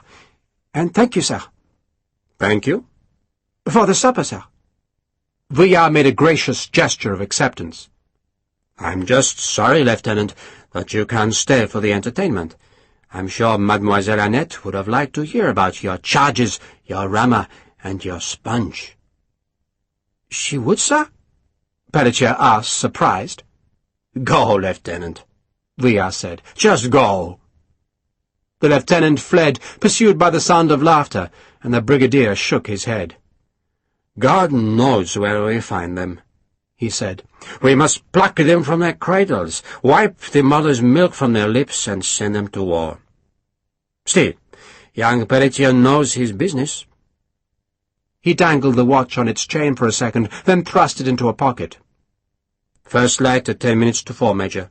And thank you, sir." "Thank you?" "For the supper, sir." Vuillard made a gracious gesture of acceptance. "I'm just sorry, Lieutenant, that you can't stay for the entertainment. I'm sure Mademoiselle Annette would have liked to hear about your charges, your rammer, and your sponge." "She would, sir?" Pelletier asked, surprised. "Go, Lieutenant," Vuillard said. "Just go." The lieutenant fled, pursued by the sound of laughter, and the brigadier shook his head. "God knows where we find them," he said. "We must pluck them from their cradles, wipe the mother's milk from their lips, and send them to war. Still, young Pelletier knows his business." He dangled the watch on its chain for a second, then thrust it into a pocket. "First light at 10 minutes to 4, Major."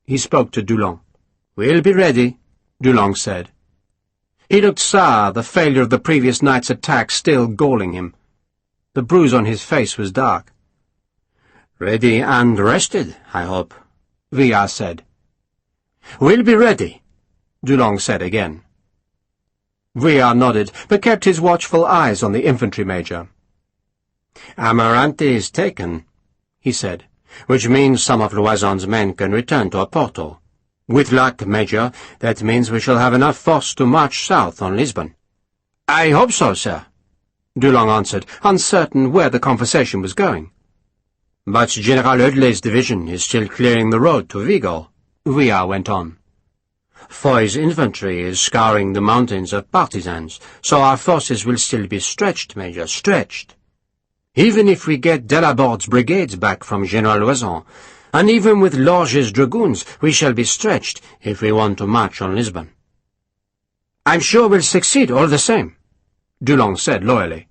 He spoke to Dulong. "We'll be ready," Dulong said. He looked sour, the failure of the previous night's attack still galling him. The bruise on his face was dark. "Ready and rested, I hope," Vuillard said. "We'll be ready," Dulong said again. Vuillard nodded, but kept his watchful eyes on the infantry major. "Amarante is taken," he said, "which means some of Loison's men can return to Oporto. With luck, Major, that means we shall have enough force to march south on Lisbon." "I hope so, sir," Dulong answered, uncertain where the conversation was going. "But General Hudley's division is still clearing the road to Vigo," Vuillard went on. "Foy's infantry is scouring the mountains of partisans, so our forces will still be stretched, Major, stretched. Even if we get Delaborde's brigades back from General Loison, and even with Lorge's dragoons, we shall be stretched if we want to march on Lisbon." "I'm sure we'll succeed all the same," Dulong said loyally.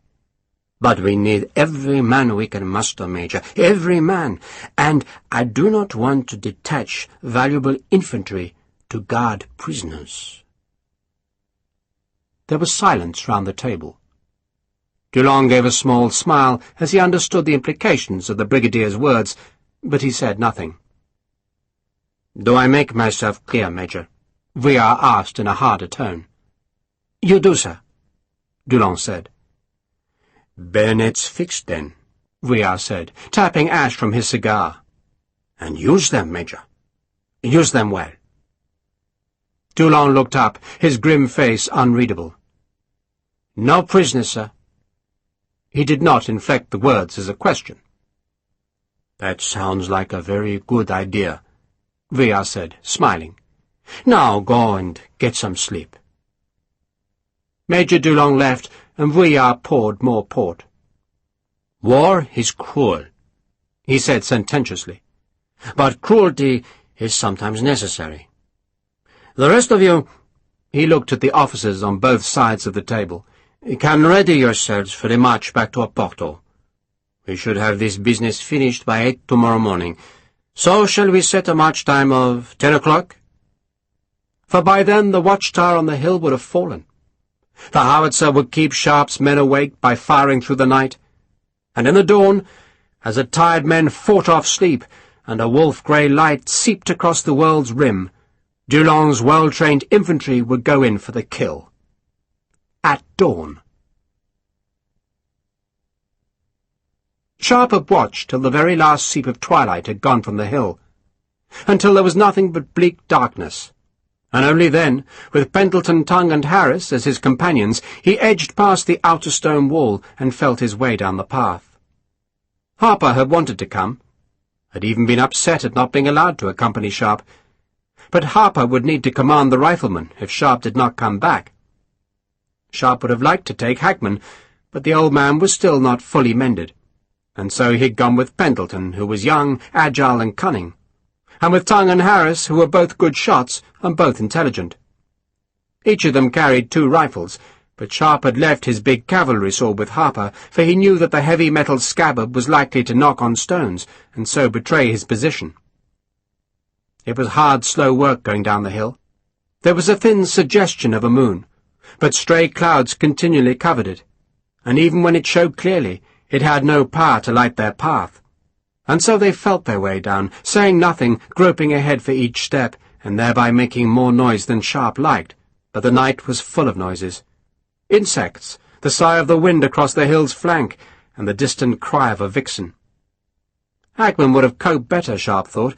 "But we need every man we can muster, Major, every man, and I do not want to detach valuable infantry to guard prisoners." There was silence round the table. Dulong gave a small smile as he understood the implications of the brigadier's words, but he said nothing. "Do I make myself clear, Major?" Vuillard asked in a harder tone. "You do, sir," Dulong said. "Bayonets fixed, then," Vuillard said, tapping ash from his cigar. "And use them, Major. Use them well." Dulong looked up, his grim face unreadable. "No prisoners, sir." He did not inflect the words as a question. "That sounds like a very good idea," Vuillard said, smiling. "Now go and get some sleep." Major Dulong left, and Vuillard poured more port. "War is cruel," he said sententiously, "but cruelty is sometimes necessary. The rest of you," he looked at the officers on both sides of the table, "can ready yourselves for the march back to Oporto. We should have this business finished by 8 tomorrow morning. So shall we set a march time of 10 o'clock? For by then the watchtower on the hill would have fallen. The howitzer would keep Sharpe's men awake by firing through the night, and in the dawn, as the tired men fought off sleep, and a wolf-grey light seeped across the world's rim, Dulong's well-trained infantry would go in for the kill. At dawn. Sharpe had watched till the very last seep of twilight had gone from the hill, until there was nothing but bleak darkness, and only then, with Pendleton, Tongue, and Harris as his companions, he edged past the outer stone wall and felt his way down the path. Harper had wanted to come, had even been upset at not being allowed to accompany Sharpe, but Harper would need to command the riflemen if Sharpe did not come back. Sharpe would have liked to take Hackman, but the old man was still not fully mended, and so he had gone with Pendleton, who was young, agile, and cunning, and with Tongue and Harris, who were both good shots and both intelligent. Each of them carried 2 rifles, but Sharpe had left his big cavalry sword with Harper, for he knew that the heavy metal scabbard was likely to knock on stones, and so betray his position. It was hard, slow work going down the hill. There was a thin suggestion of a moon, but stray clouds continually covered it, and even when it showed clearly, it had no power to light their path. And so they felt their way down, saying nothing, groping ahead for each step, and thereby making more noise than Sharpe liked, but the night was full of noises. Insects, the sigh of the wind across the hill's flank, and the distant cry of a vixen. Hackman would have coped better, Sharpe thought,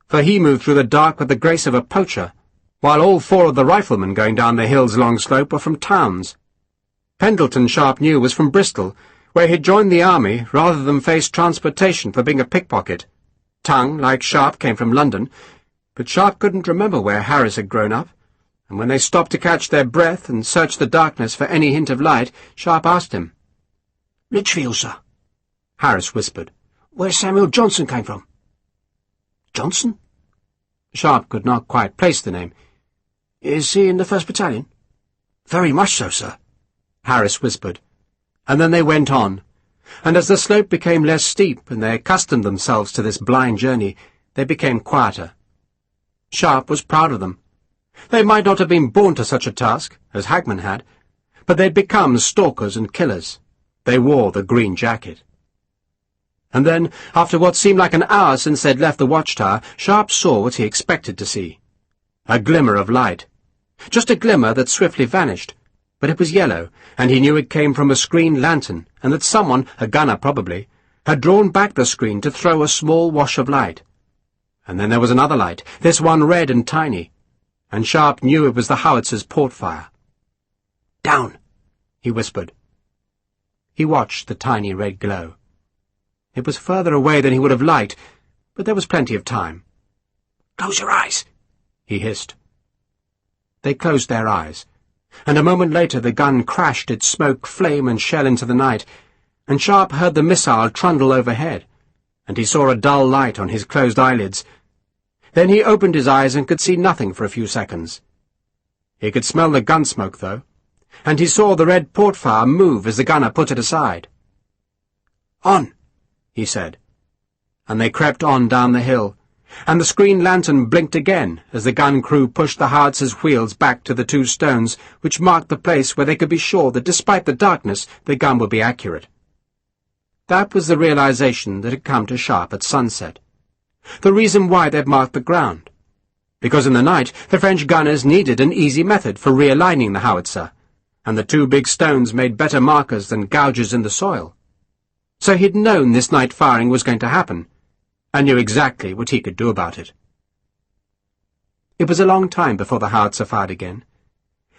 for he moved through the dark with the grace of a poacher, while all 4 of the riflemen going down the hill's long slope were from towns. Pendleton, Sharpe knew, was from Bristol, where he'd joined the army rather than face transportation for being a pickpocket. Tongue, like Sharpe, came from London, but Sharpe couldn't remember where Harris had grown up, and when they stopped to catch their breath and search the darkness for any hint of light, Sharpe asked him. "Lichfield, sir," Harris whispered. "Where Samuel Johnson came from." "Johnson?" Sharpe could not quite place the name. "Is he in the 1st Battalion?" "Very much so, sir," Harris whispered, and then they went on, and as the slope became less steep and they accustomed themselves to this blind journey, they became quieter. Sharpe was proud of them. They might not have been born to such a task, as Hackman had, but they'd become stalkers and killers. They wore the green jacket. And then, after what seemed like an hour since they'd left the watchtower, Sharpe saw what he expected to see. A glimmer of light. Just a glimmer that swiftly vanished, but it was yellow, and he knew it came from a screen lantern, and that someone, a gunner probably, had drawn back the screen to throw a small wash of light. And then there was another light, this one red and tiny, and Sharpe knew it was the howitzer's port fire. "Down," he whispered. He watched the tiny red glow. It was further away than he would have liked, but there was plenty of time. "Close your eyes," he hissed. They closed their eyes, and a moment later the gun crashed its smoke, flame, and shell into the night, and Sharpe heard the missile trundle overhead, and he saw a dull light on his closed eyelids. Then he opened his eyes and could see nothing for a few seconds. He could smell the gun smoke, though, and he saw the red port fire move as the gunner put it aside. "On," he said, and they crept on down the hill, and the screen lantern blinked again as the gun crew pushed the howitzer's wheels back to the two stones which marked the place where they could be sure that despite the darkness the gun would be accurate. That was the realization that had come to Sharpe at sunset. The reason why they'd marked the ground. Because in the night the French gunners needed an easy method for realigning the howitzer, and the two big stones made better markers than gouges in the soil. So he'd known this night firing was going to happen, and knew exactly what he could do about it. It was a long time before the howitzer fired again,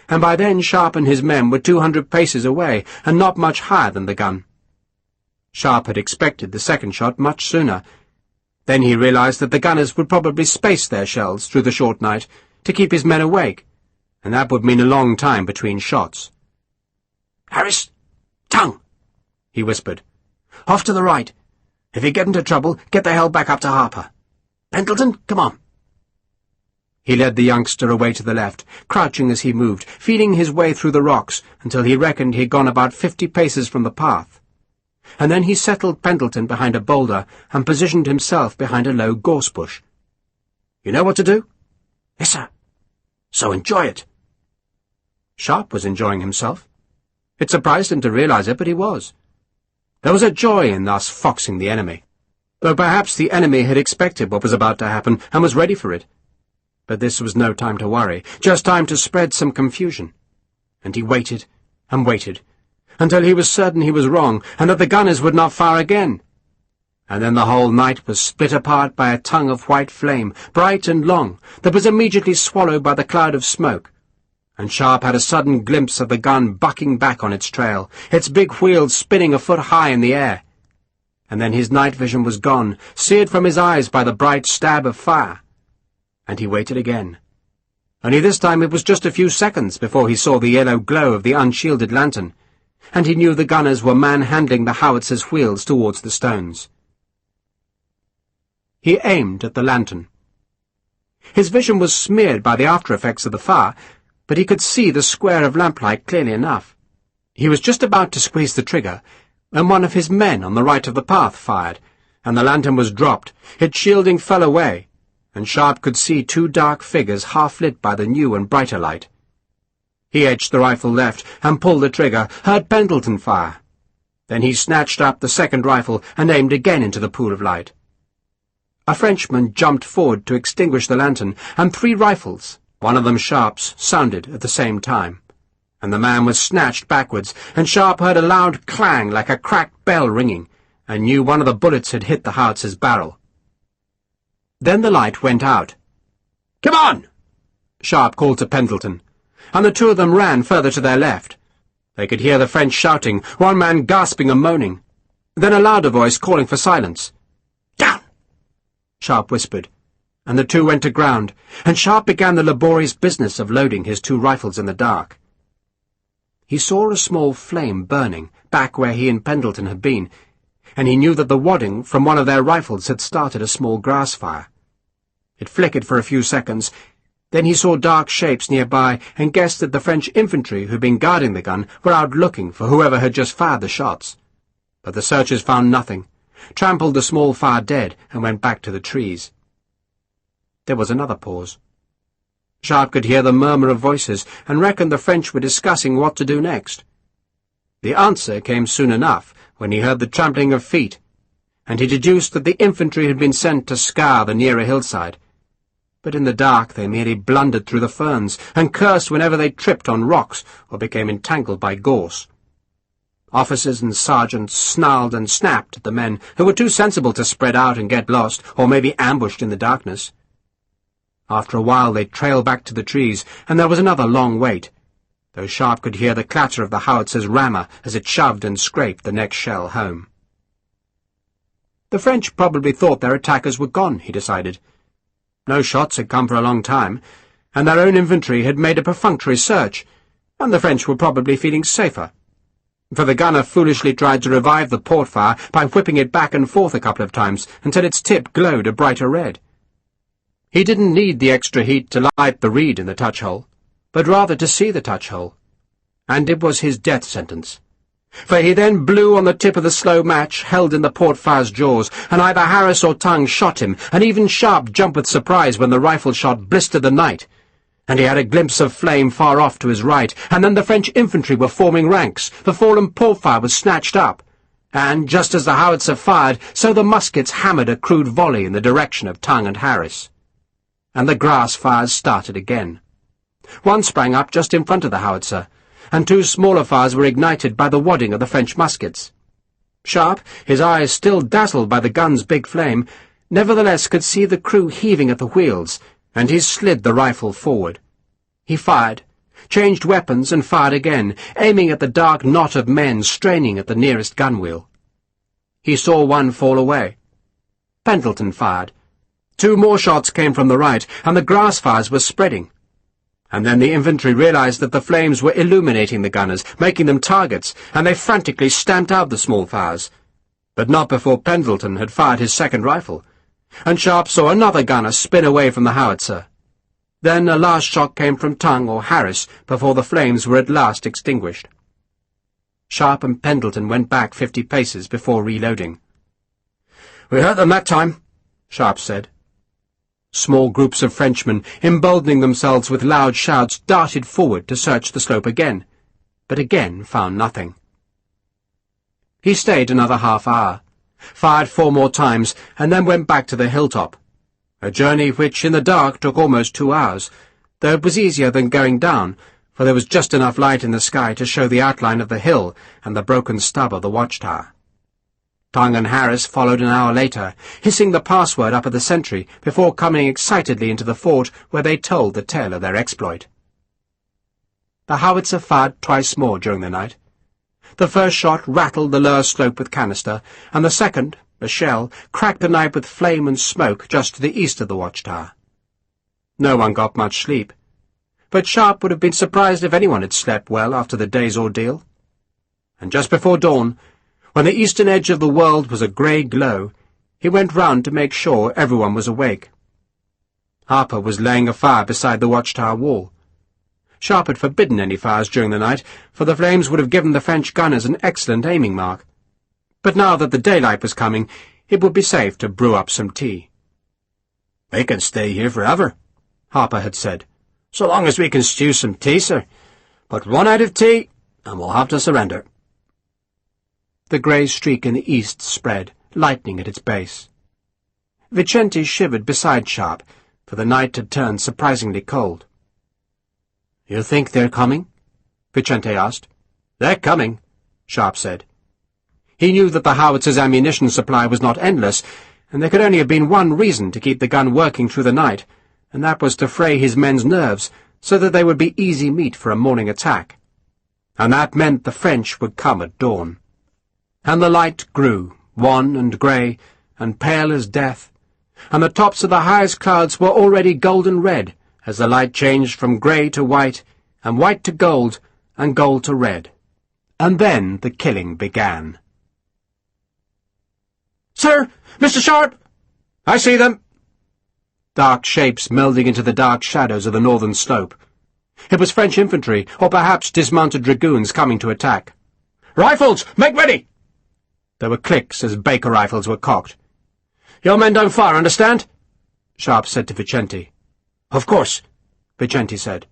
and by then Sharpe and his men were 200 paces away and not much higher than the gun. Sharpe had expected the second shot much sooner. Then he realized that the gunners would probably space their shells through the short night to keep his men awake, and that would mean a long time between shots. "Harris, tongue," he whispered. "Off to the right. If you get into trouble, get the hell back up to Harper. Pendleton, come on." He led the youngster away to the left, crouching as he moved, feeling his way through the rocks until he reckoned he had gone about 50 paces from the path. And then he settled Pendleton behind a boulder and positioned himself behind a low gorse bush. "You know what to do?" "Yes, sir." "So enjoy it." Sharpe was enjoying himself. It surprised him to realize it, but he was. There was a joy in thus foxing the enemy, though perhaps the enemy had expected what was about to happen and was ready for it. But this was no time to worry, just time to spread some confusion. And he waited and waited, until he was certain he was wrong, and that the gunners would not fire again. And then the whole night was split apart by a tongue of white flame, bright and long, that was immediately swallowed by the cloud of smoke. And Sharpe had a sudden glimpse of the gun bucking back on its trail, its big wheels spinning a foot high in the air. And then his night vision was gone, seared from his eyes by the bright stab of fire. And he waited again. Only this time it was just a few seconds before he saw the yellow glow of the unshielded lantern, and he knew the gunners were manhandling the howitzer's wheels towards the stones. He aimed at the lantern. His vision was smeared by the after-effects of the fire, but he could see the square of lamplight clearly enough. He was just about to squeeze the trigger, when one of his men on the right of the path fired, and the lantern was dropped. Its shielding fell away, and Sharpe could see two dark figures half lit by the new and brighter light. He edged the rifle left and pulled the trigger, heard Pendleton fire. Then he snatched up the second rifle and aimed again into the pool of light. A Frenchman jumped forward to extinguish the lantern, and 3 rifles, one of them Sharpe's, sounded at the same time. And the man was snatched backwards, and Sharpe heard a loud clang like a cracked bell ringing, and knew one of the bullets had hit the howitzer's barrel. Then the light went out. "Come on!" Sharpe called to Pendleton, and the two of them ran further to their left. They could hear the French shouting, one man gasping and moaning. Then a louder voice calling for silence. "Down!" Sharpe whispered, and the two went to ground, and Sharpe began the laborious business of loading his 2 rifles in the dark. He saw a small flame burning back where he and Pendleton had been, and he knew that the wadding from one of their rifles had started a small grass fire. It flickered for a few seconds. Then he saw dark shapes nearby and guessed that the French infantry who'd been guarding the gun were out looking for whoever had just fired the shots. But the searchers found nothing, trampled the small fire dead, and went back to the trees. There was another pause. Sharpe could hear the murmur of voices and reckoned the French were discussing what to do next. The answer came soon enough when he heard the trampling of feet, and he deduced that the infantry had been sent to scour the nearer hillside. but in the dark they merely blundered through the ferns and cursed whenever they tripped on rocks or became entangled by gorse. Officers and sergeants snarled and snapped at the men who were too sensible to spread out and get lost or maybe ambushed in the darkness. After a while they trailed back to the trees, and there was another long wait, though Sharpe could hear the clatter of the howitzer's rammer as it shoved and scraped the next shell home. The French probably thought their attackers were gone, he decided. No shots had come for a long time, and their own infantry had made a perfunctory search, and the French were probably feeling safer. For the gunner foolishly tried to revive the port fire by whipping it back and forth a couple of times until its tip glowed a brighter red. He didn't need the extra heat to light the reed in the touch-hole, but rather to see the touch-hole. And it was his death sentence. For he then blew on the tip of the slow match held in the port fire's jaws, and either Harris or Tongue shot him, and even Sharpe jumped with surprise when the rifle shot blistered the night. And he had a glimpse of flame far off to his right, and then the French infantry were forming ranks, the fallen port fire was snatched up, and, just as the howitzer fired, so the muskets hammered a crude volley in the direction of Tongue and Harris. And the grass fires started again. One sprang up just in front of the howitzer, and two smaller fires were ignited by the wadding of the French muskets. Sharpe, his eyes still dazzled by the gun's big flame, nevertheless could see the crew heaving at the wheels, and he slid the rifle forward. He fired, changed weapons, and fired again, aiming at the dark knot of men straining at the nearest gunwheel. He saw one fall away. Pendleton fired. Two more shots came from the right, and the grass fires were spreading. And then the infantry realized that the flames were illuminating the gunners, making them targets, and they frantically stamped out the small fires. But not before Pendleton had fired his second rifle, and Sharpe saw another gunner spin away from the howitzer. Then a last shot came from Tongue or Harris before the flames were at last extinguished. Sharpe and Pendleton went back 50 paces before reloading. "We hurt them that time," Sharpe said. Small groups of Frenchmen, emboldening themselves with loud shouts, darted forward to search the slope again, but again found nothing. He stayed another half-hour, fired 4 more times, and then went back to the hilltop, a journey which in the dark took almost 2 hours, though it was easier than going down, for there was just enough light in the sky to show the outline of the hill and the broken stub of the watchtower. Tongue and Harris followed an hour later, hissing the password up at the sentry before coming excitedly into the fort where they told the tale of their exploit. The howitzer fired twice more during the night. The first shot rattled the lower slope with canister, and the second, a shell, cracked the night with flame and smoke just to the east of the watchtower. No one got much sleep, but Sharpe would have been surprised if anyone had slept well after the day's ordeal. And just before dawn, when the eastern edge of the world was a grey glow, he went round to make sure everyone was awake. Harper was laying a fire beside the watchtower wall. Sharpe had forbidden any fires during the night, for the flames would have given the French gunners an excellent aiming mark. But now that the daylight was coming, it would be safe to brew up some tea. "We can stay here forever," Harper had said, "so long as we can stew some tea, sir. But run out of tea, and we'll have to surrender." The grey streak in the east spread, lightening at its base. Vicente shivered beside Sharpe, for the night had turned surprisingly cold. "You think they're coming?" Vicente asked. "They're coming," Sharpe said. He knew that the howitzer's ammunition supply was not endless, and there could only have been one reason to keep the gun working through the night, and that was to fray his men's nerves so that they would be easy meat for a morning attack. And that meant the French would come at dawn. And the light grew, wan and grey, and pale as death, and the tops of the highest clouds were already golden red, as the light changed from grey to white, and white to gold, and gold to red. And then the killing began. "Sir! Mr. Sharpe!" "I see them!" Dark shapes melding into the dark shadows of the northern slope. It was French infantry, or perhaps dismounted dragoons coming to attack. "Rifles! Make ready!" There were clicks as Baker rifles were cocked. "Your men don't fire, understand?" Sharpe said to Vicente. "Of course," Vicente said.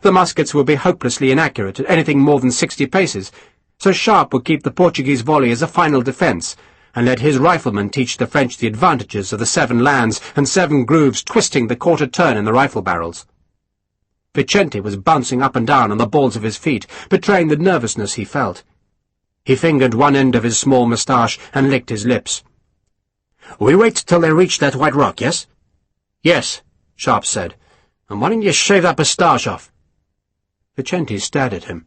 The muskets would be hopelessly inaccurate at anything more than 60 paces, so Sharpe would keep the Portuguese volley as a final defence, and let his riflemen teach the French the advantages of the 7 lands and 7 grooves twisting the quarter turn in the rifle barrels. Vicente was bouncing up and down on the balls of his feet, betraying the nervousness he felt. He fingered one end of his small moustache and licked his lips. "We wait till they reach that white rock, yes?" "Yes," Sharpe said. "And why don't you shave that moustache off?" Vicente stared at him.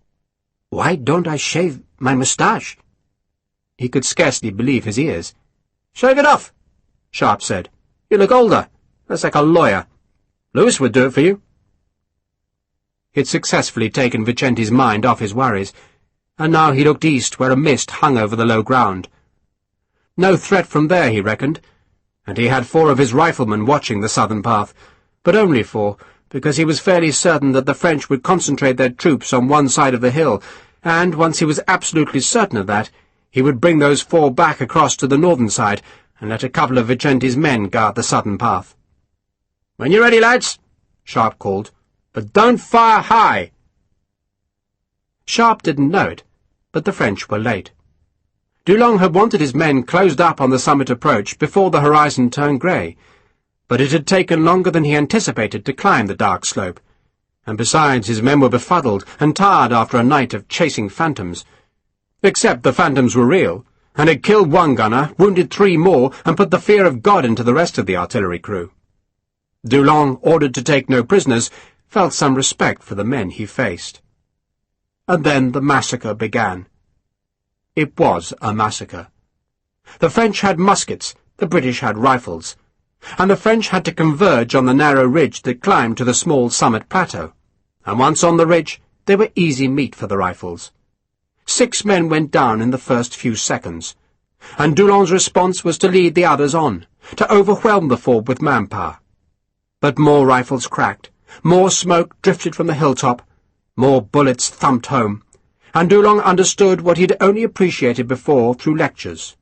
"Why don't I shave my moustache?" He could scarcely believe his ears. "Shave it off," Sharpe said. "You look older. That's like a lawyer. Lewis would do it for you." He'd successfully taken Vicente's mind off his worries, and now he looked east where a mist hung over the low ground. No threat from there, he reckoned, and he had 4 of his riflemen watching the southern path, but only 4, because he was fairly certain that the French would concentrate their troops on one side of the hill, and, once he was absolutely certain of that, he would bring those 4 back across to the northern side and let a couple of Vicente's men guard the southern path. "When you're ready, lads," Sharpe called, "but don't fire high." Sharpe didn't know it, but the French were late. Dulong had wanted his men closed up on the summit approach before the horizon turned grey, but it had taken longer than he anticipated to climb the dark slope, and besides his men were befuddled and tired after a night of chasing phantoms. Except the phantoms were real, and had killed 1 gunner, wounded 3 more, and put the fear of God into the rest of the artillery crew. Dulong, ordered to take no prisoners, felt some respect for the men he faced. And then the massacre began. It was a massacre. The French had muskets, the British had rifles, and the French had to converge on the narrow ridge that climbed to the small summit plateau, and once on the ridge, they were easy meat for the rifles. 6 men went down in the first few seconds, and Dulong's response was to lead the others on, to overwhelm the fort with manpower. But more rifles cracked, more smoke drifted from the hilltop, more bullets thumped home, and Dulong understood what he had only appreciated before through lectures: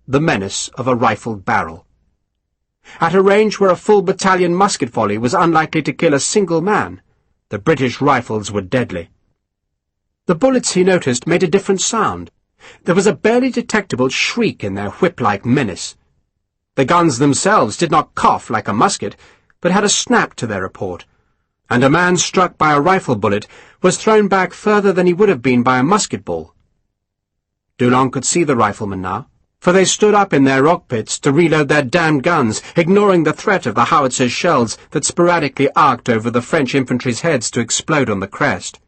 the menace of a rifled barrel. At a range where a full battalion musket volley was unlikely to kill a single man, the British rifles were deadly. The bullets, he noticed, made a different sound. There was a barely detectable shriek in their whip-like menace. The guns themselves did not cough like a musket, but had a snap to their report, and a man struck by a rifle bullet was thrown back further than he would have been by a musket ball. Dulong could see the riflemen now, for they stood up in their rock pits to reload their damned guns, ignoring the threat of the howitzer's shells that sporadically arced over the French infantry's heads to explode on the crest.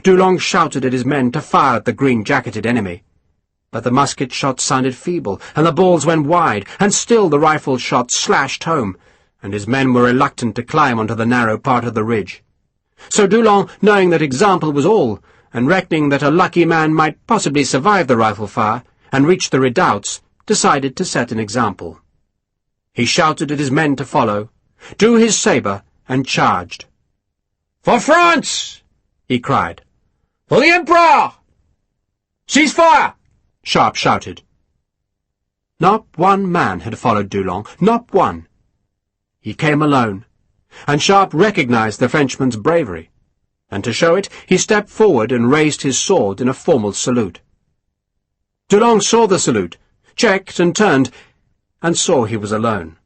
Dulong shouted at his men to fire at the green-jacketed enemy, but the musket shots sounded feeble, and the balls went wide, and still the rifle shot slashed home, and his men were reluctant to climb onto the narrow part of the ridge. So Dulong, knowing that example was all, and reckoning that a lucky man might possibly survive the rifle fire and reach the redoubts, decided to set an example. He shouted at his men to follow, drew his sabre, and charged. "For France!" he cried. "For the Emperor!" "Cease fire!" Sharpe shouted. Not one man had followed Dulong, not one. He came alone, and Sharpe recognized the Frenchman's bravery, and to show it, he stepped forward and raised his sword in a formal salute. Dulong saw the salute, checked and turned, and saw he was alone.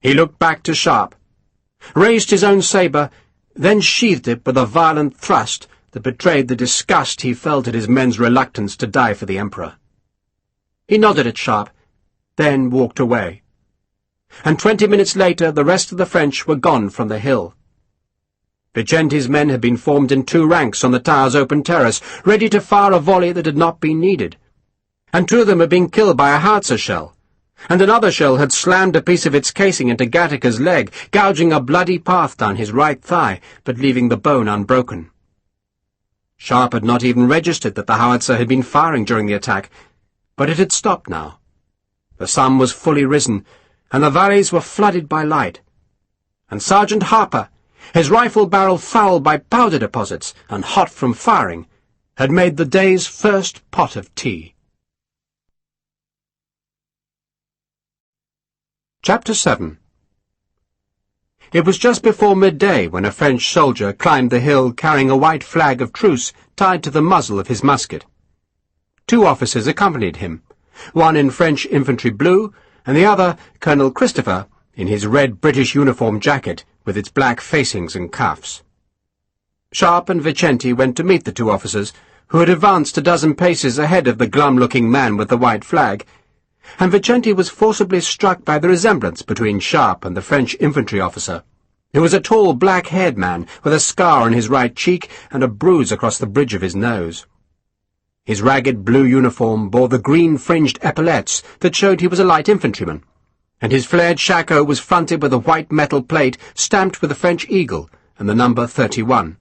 He looked back to Sharpe, raised his own sabre, then sheathed it with a violent thrust that betrayed the disgust he felt at his men's reluctance to die for the Emperor. He nodded at Sharpe, then walked away, and 20 minutes later the rest of the French were gone from the hill. Vicente's men had been formed in 2 ranks on the tower's open terrace, ready to fire a volley that had not been needed, and 2 of them had been killed by a howitzer shell, and another shell had slammed a piece of its casing into Gattaca's leg, gouging a bloody path down his right thigh, but leaving the bone unbroken. Sharpe had not even registered that the howitzer had been firing during the attack, but it had stopped now. The sun was fully risen, and the valleys were flooded by light, and Sergeant Harper, his rifle barrel fouled by powder deposits and hot from firing, had made the day's first pot of tea. Chapter 7. It was just before midday when a French soldier climbed the hill carrying a white flag of truce tied to the muzzle of his musket. 2 officers accompanied him, one in French infantry blue, and the other Colonel Christopher in his red British uniform jacket with its black facings and cuffs. Sharpe and Vicente went to meet the two officers, who had advanced a dozen paces ahead of the glum-looking man with the white flag, and Vicente was forcibly struck by the resemblance between Sharpe and the French infantry officer, who was a tall black-haired man with a scar on his right cheek and a bruise across the bridge of his nose. His ragged blue uniform bore the green-fringed epaulettes that showed he was a light infantryman, and his flared shako was fronted with a white metal plate stamped with the French eagle and the number 31.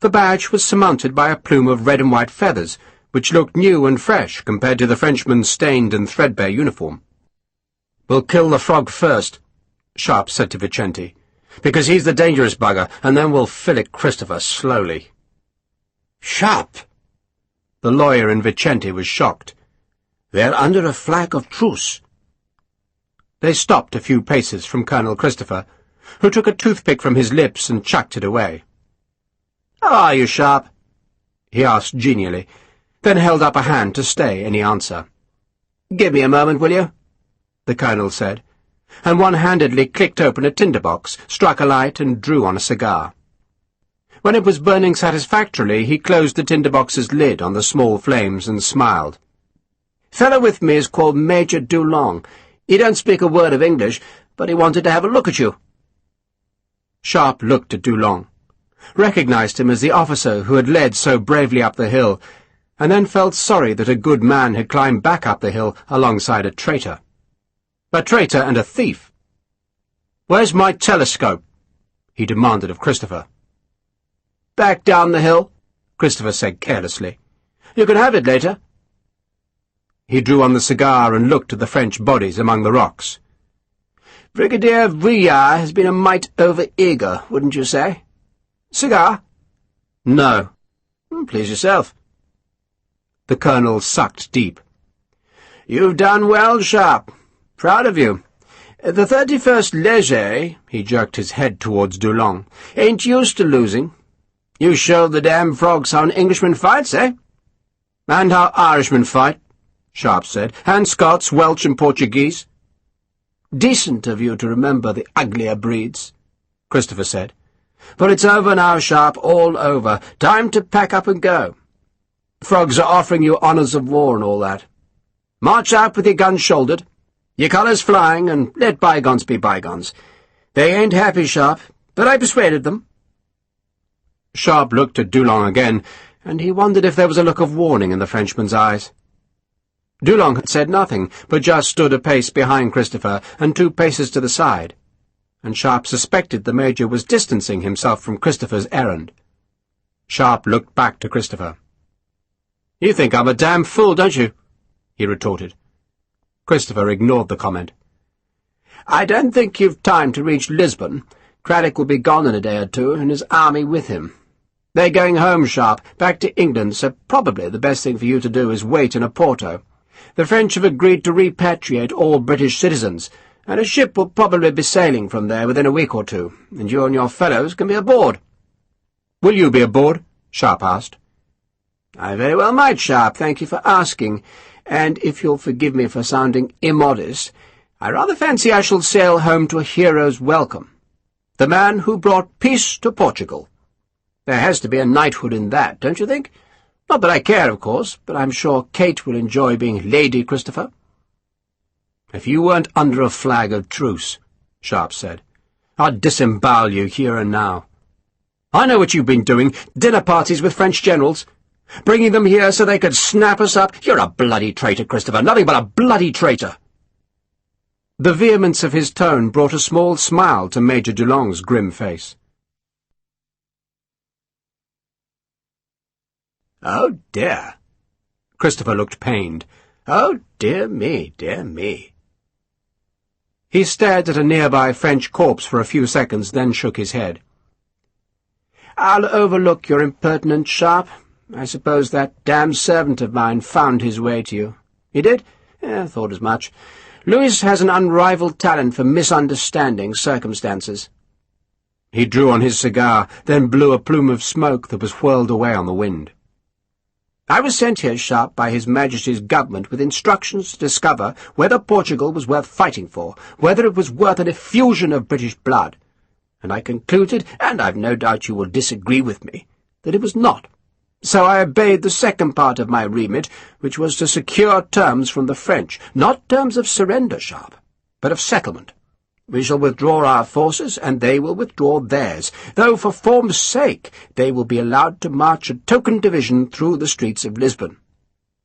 The badge was surmounted by a plume of red and white feathers, which looked new and fresh compared to the Frenchman's stained and threadbare uniform. "We'll kill the frog first," Sharpe said to Vicente, "because he's the dangerous bugger, and then we'll fillet Christopher slowly." "Sharpe!" The lawyer in Vicente was shocked. "They're under a flag of truce." They stopped a few paces from Colonel Christopher, who took a toothpick from his lips and chucked it away. "How are you, Sharpe?" he asked genially, then held up a hand to stay any answer. "Give me a moment, will you?" the Colonel said, and one-handedly clicked open a tinderbox, struck a light, and drew on a cigar. When it was burning satisfactorily, he closed the tinderbox's lid on the small flames and smiled. "Fellow with me is called Major Dulong. He don't speak a word of English, but he wanted to have a look at you." Sharpe looked at Dulong, recognized him as the officer who had led so bravely up the hill, and then felt sorry that a good man had climbed back up the hill alongside a traitor. A traitor and a thief. "Where's my telescope?" he demanded of Christopher. "Back down the hill," Christopher said carelessly. "You can have it later." He drew on the cigar and looked at the French bodies among the rocks. "Brigadier Vuillard has been a mite over-eager, wouldn't you say? Cigar?" "No." "Please yourself." The Colonel sucked deep. "You've done well, Sharpe. Proud of you. The 31st Léger," he jerked his head towards Dulong, "ain't used to losing. You showed the damn frogs how an Englishman fights, eh?" "And how Irishmen fight," Sharpe said, "and Scots, Welsh, and Portuguese." "Decent of you to remember the uglier breeds," Christopher said. "But it's over now, Sharpe, all over. Time to pack up and go. Frogs are offering you honours of war and all that. March out with your guns shouldered, your colours flying, and let bygones be bygones. They ain't happy, Sharpe, but I persuaded them." Sharpe looked at Dulong again, and he wondered if there was a look of warning in the Frenchman's eyes. Dulong had said nothing, but just stood a pace behind Christopher and 2 paces to the side, and Sharpe suspected the Major was distancing himself from Christopher's errand. Sharpe looked back to Christopher. "You think I'm a damn fool, don't you?" he retorted. Christopher ignored the comment. "I don't think you've time to reach Lisbon. Craddock will be gone in a day or 2, and his army with him. They're going home, Sharpe, back to England, so probably the best thing for you to do is wait in Oporto. The French have agreed to repatriate all British citizens, and a ship will probably be sailing from there within a week or 2, and you and your fellows can be aboard." "Will you be aboard?" Sharpe asked. "I very well might, Sharpe, thank you for asking, and if you'll forgive me for sounding immodest, I rather fancy I shall sail home to a hero's welcome. The man who brought peace to Portugal. There has to be a knighthood in that, don't you think? Not that I care, of course, but I'm sure Kate will enjoy being Lady Christopher." "If you weren't under a flag of truce," Sharpe said, "I'd disembowel you here and now. I know what you've been doing, dinner parties with French generals, bringing them here so they could snap us up. You're a bloody traitor, Christopher, nothing but a bloody traitor." The vehemence of his tone brought a small smile to Major Dulong's grim face. "Oh, dear." Christopher looked pained. "Oh, dear me, dear me." He stared at a nearby French corpse for a few seconds, then shook his head. "I'll overlook your impertinence, Sharpe. I suppose that damned servant of mine found his way to you. He did? Thought as much. Louis has an unrivalled talent for misunderstanding circumstances." He drew on his cigar, then blew a plume of smoke that was whirled away on the wind. I was sent here, Sharpe, by His Majesty's government with instructions to discover whether Portugal was worth fighting for, whether it was worth an effusion of British blood. And I concluded, and I've no doubt you will disagree with me, that it was not. So I obeyed the second part of my remit, which was to secure terms from the French, not terms of surrender, Sharpe, but of settlement. We shall withdraw our forces, and they will withdraw theirs, though for form's sake they will be allowed to march a token division through the streets of Lisbon.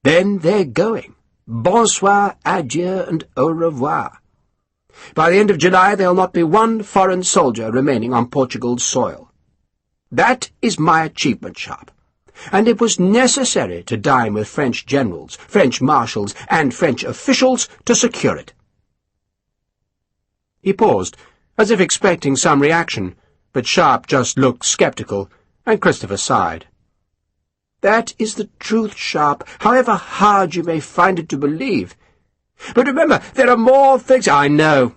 Then they're going. Bonsoir, adieu, and au revoir. By the end of July there'll not be one foreign soldier remaining on Portugal's soil. That is my achievement, Sharpe, and it was necessary to dine with French generals, French marshals, and French officials to secure it. He paused, as if expecting some reaction, but Sharpe just looked sceptical, and Christopher sighed. That is the truth, Sharpe, however hard you may find it to believe. But remember, there are more things— I know,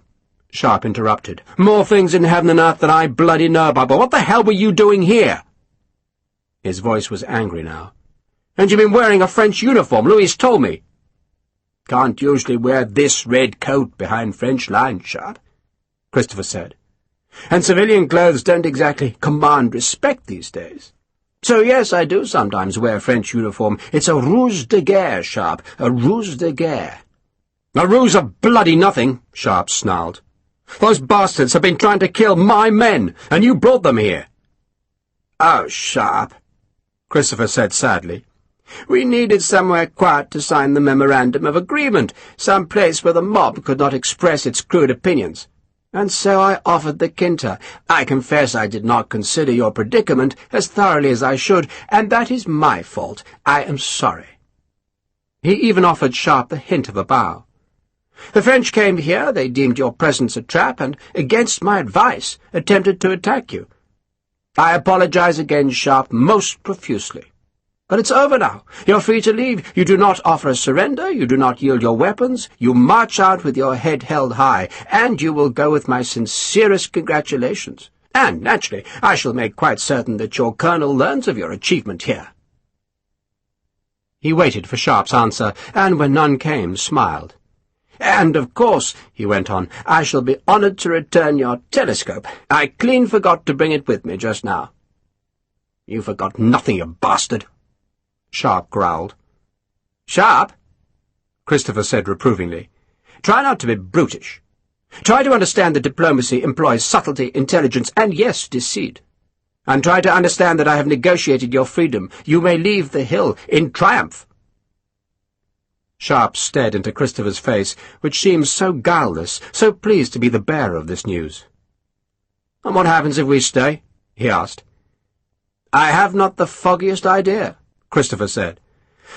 Sharpe interrupted. More things in heaven and earth than I bloody know about, but what the hell were you doing here? His voice was angry now. And you've been wearing a French uniform, Louis told me. Can't usually wear this red coat behind French lines, Sharpe, Christopher said. And civilian clothes don't exactly command respect these days. So yes, I do sometimes wear a French uniform. It's a ruse de guerre, Sharpe, a ruse de guerre. A ruse of bloody nothing, Sharpe snarled. Those bastards have been trying to kill my men, and you brought them here. Oh, Sharpe, Christopher said sadly. We needed somewhere quiet to sign the memorandum of agreement, some place where the mob could not express its crude opinions. And so I offered the Quinta. I confess I did not consider your predicament as thoroughly as I should, and that is my fault. I am sorry. He even offered Sharpe the hint of a bow. The French came here, they deemed your presence a trap, and, against my advice, attempted to attack you. I apologize again, Sharpe, most profusely. But it's over now. You're free to leave. You do not offer a surrender, you do not yield your weapons, you march out with your head held high, and you will go with my sincerest congratulations. And, naturally, I shall make quite certain that your colonel learns of your achievement here. He waited for Sharpe's answer, and when none came, smiled. And, of course, he went on, I shall be honoured to return your telescope. I clean forgot to bring it with me just now. You forgot nothing, you bastard, Sharpe growled. Sharpe, Christopher said reprovingly, try not to be brutish. Try to understand that diplomacy employs subtlety, intelligence, and, yes, deceit. And try to understand that I have negotiated your freedom. You may leave the hill in triumph. Sharpe stared into Christopher's face, which seemed so guileless, so pleased to be the bearer of this news. And what happens if we stay? He asked. I have not the foggiest idea, Christopher said.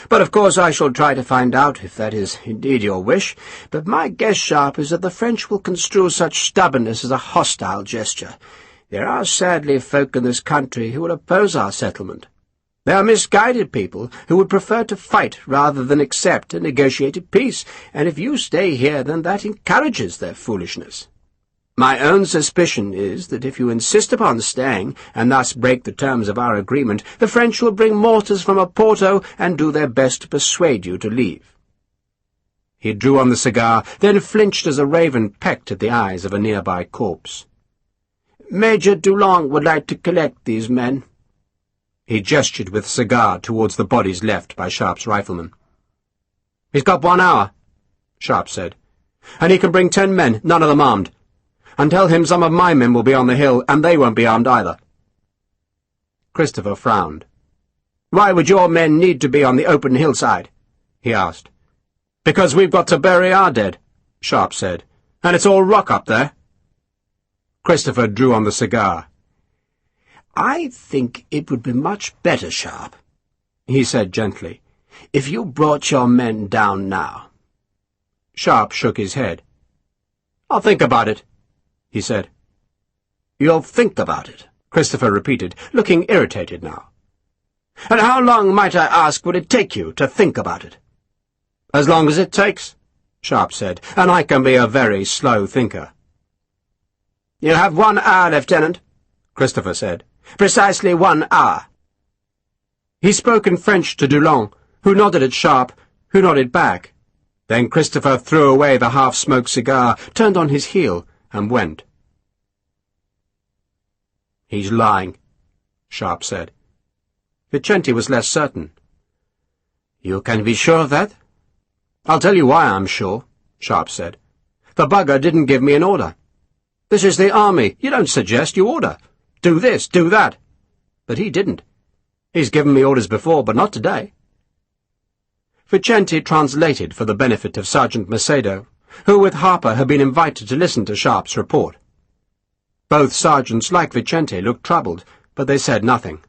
But of course I shall try to find out if that is indeed your wish, but my guess, Sharpe, is that the French will construe such stubbornness as a hostile gesture. There are sadly folk in this country who will oppose our settlement. They are misguided people who would prefer to fight rather than accept a negotiated peace, and if you stay here, then that encourages their foolishness. My own suspicion is that if you insist upon staying, and thus break the terms of our agreement, the French will bring mortars from Oporto and do their best to persuade you to leave. He drew on the cigar, then flinched as a raven pecked at the eyes of a nearby corpse. Major Dulong would like to collect these men. He gestured with the cigar towards the bodies left by Sharpe's rifleman. He's got 1 hour, Sharpe said, and he can bring 10 men, none of them armed. And tell him some of my men will be on the hill, and they won't be armed either. Christopher frowned. Why would your men need to be on the open hillside? He asked. Because we've got to bury our dead, Sharpe said, and it's all rock up there. Christopher drew on the cigar. I think it would be much better, Sharpe, he said gently, if you brought your men down now. Sharpe shook his head. I'll think about it, he said. You'll think about it, Christopher repeated, looking irritated now. And how long, might I ask, would it take you to think about it? As long as it takes, Sharpe said, and I can be a very slow thinker. You have 1 hour, Lieutenant, Christopher said. Precisely 1 hour. He spoke in French to Dulong, who nodded at Sharpe, who nodded back. Then Christopher threw away the half-smoked cigar, turned on his heel, and went. "He's lying," Sharpe said. Vicente was less certain. "You can be sure of that?" "I'll tell you why I'm sure," Sharpe said. "The bugger didn't give me an order. This is the army. You don't suggest, you order. Do this, do that. But he didn't. He's given me orders before, but not today." Vicente translated for the benefit of Sergeant Macedo, who with Harper had been invited to listen to Sharpe's report. Both sergeants, like Vicente, looked troubled, but they said nothing.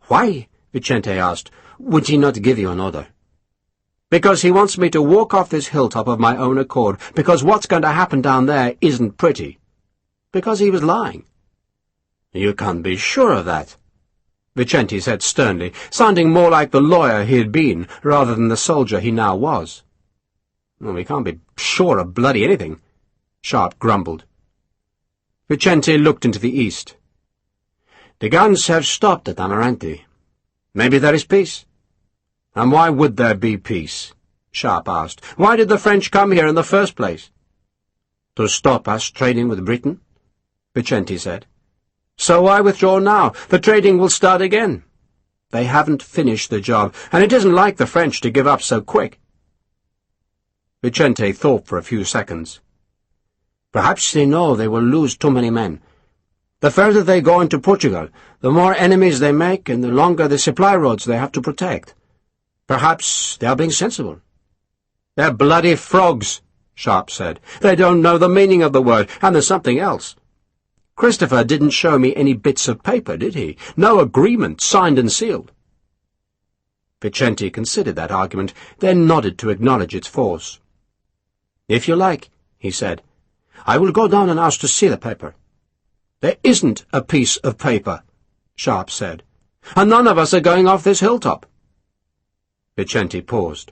"Why," Vicente asked, "would he not give you an order?" "Because he wants me to walk off this hilltop of my own accord, because what's going to happen down there isn't pretty. Because he was lying." "You can't be sure of that," Vicente said sternly, sounding more like the lawyer he had been rather than the soldier he now was. "Well, we can't be sure of bloody anything," Sharpe grumbled. Vicente looked into the east. "The guns have stopped at Amarante. Maybe there is peace." "And why would there be peace?" Sharpe asked. "Why did the French come here in the first place?" "To stop us trading with Britain," Vicente said. "So why withdraw now? The trading will start again. They haven't finished the job, and it isn't like the French to give up so quick." Vicente thought for a few seconds. "Perhaps they know they will lose too many men. The further they go into Portugal, the more enemies they make and the longer the supply roads they have to protect. Perhaps they are being sensible." "They're bloody frogs," Sharpe said. "They don't know the meaning of the word, and there's something else. Christopher didn't show me any bits of paper, did he? No agreement, signed and sealed." Vicente considered that argument, then nodded to acknowledge its force. "If you like," he said, "I will go down and ask to see the paper." "There isn't a piece of paper," Sharpe said, "and none of us are going off this hilltop." Vicente paused.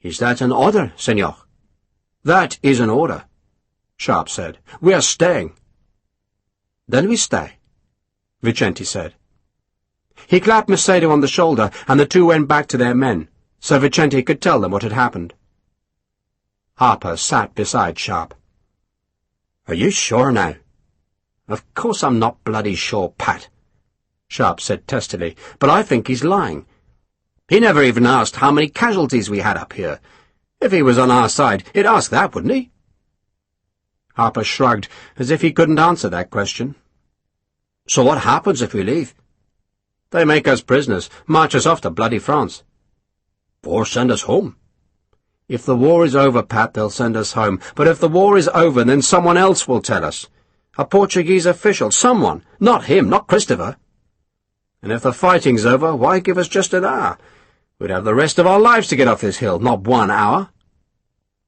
"Is that an order, senor?" "That is an order," Sharpe said. "We are staying." "Then we stay," Vicente said. He clapped Macedo on the shoulder, and the two went back to their men, so Vicente could tell them what had happened. Harper sat beside Sharpe. "Are you sure now?" "Of course I'm not bloody sure, Pat," Sharpe said testily, "but I think he's lying. He never even asked how many casualties we had up here. If he was on our side, he'd ask that, wouldn't he?" Harper shrugged, as if he couldn't answer that question. "So what happens if we leave?" "They make us prisoners, march us off to bloody France." "Or send us home." "If the war is over, Pat, they'll send us home. But if the war is over, then someone else will tell us. A Portuguese official, someone. Not him, not Christopher. And if the fighting's over, why give us just an hour? We'd have the rest of our lives to get off this hill, not 1 hour."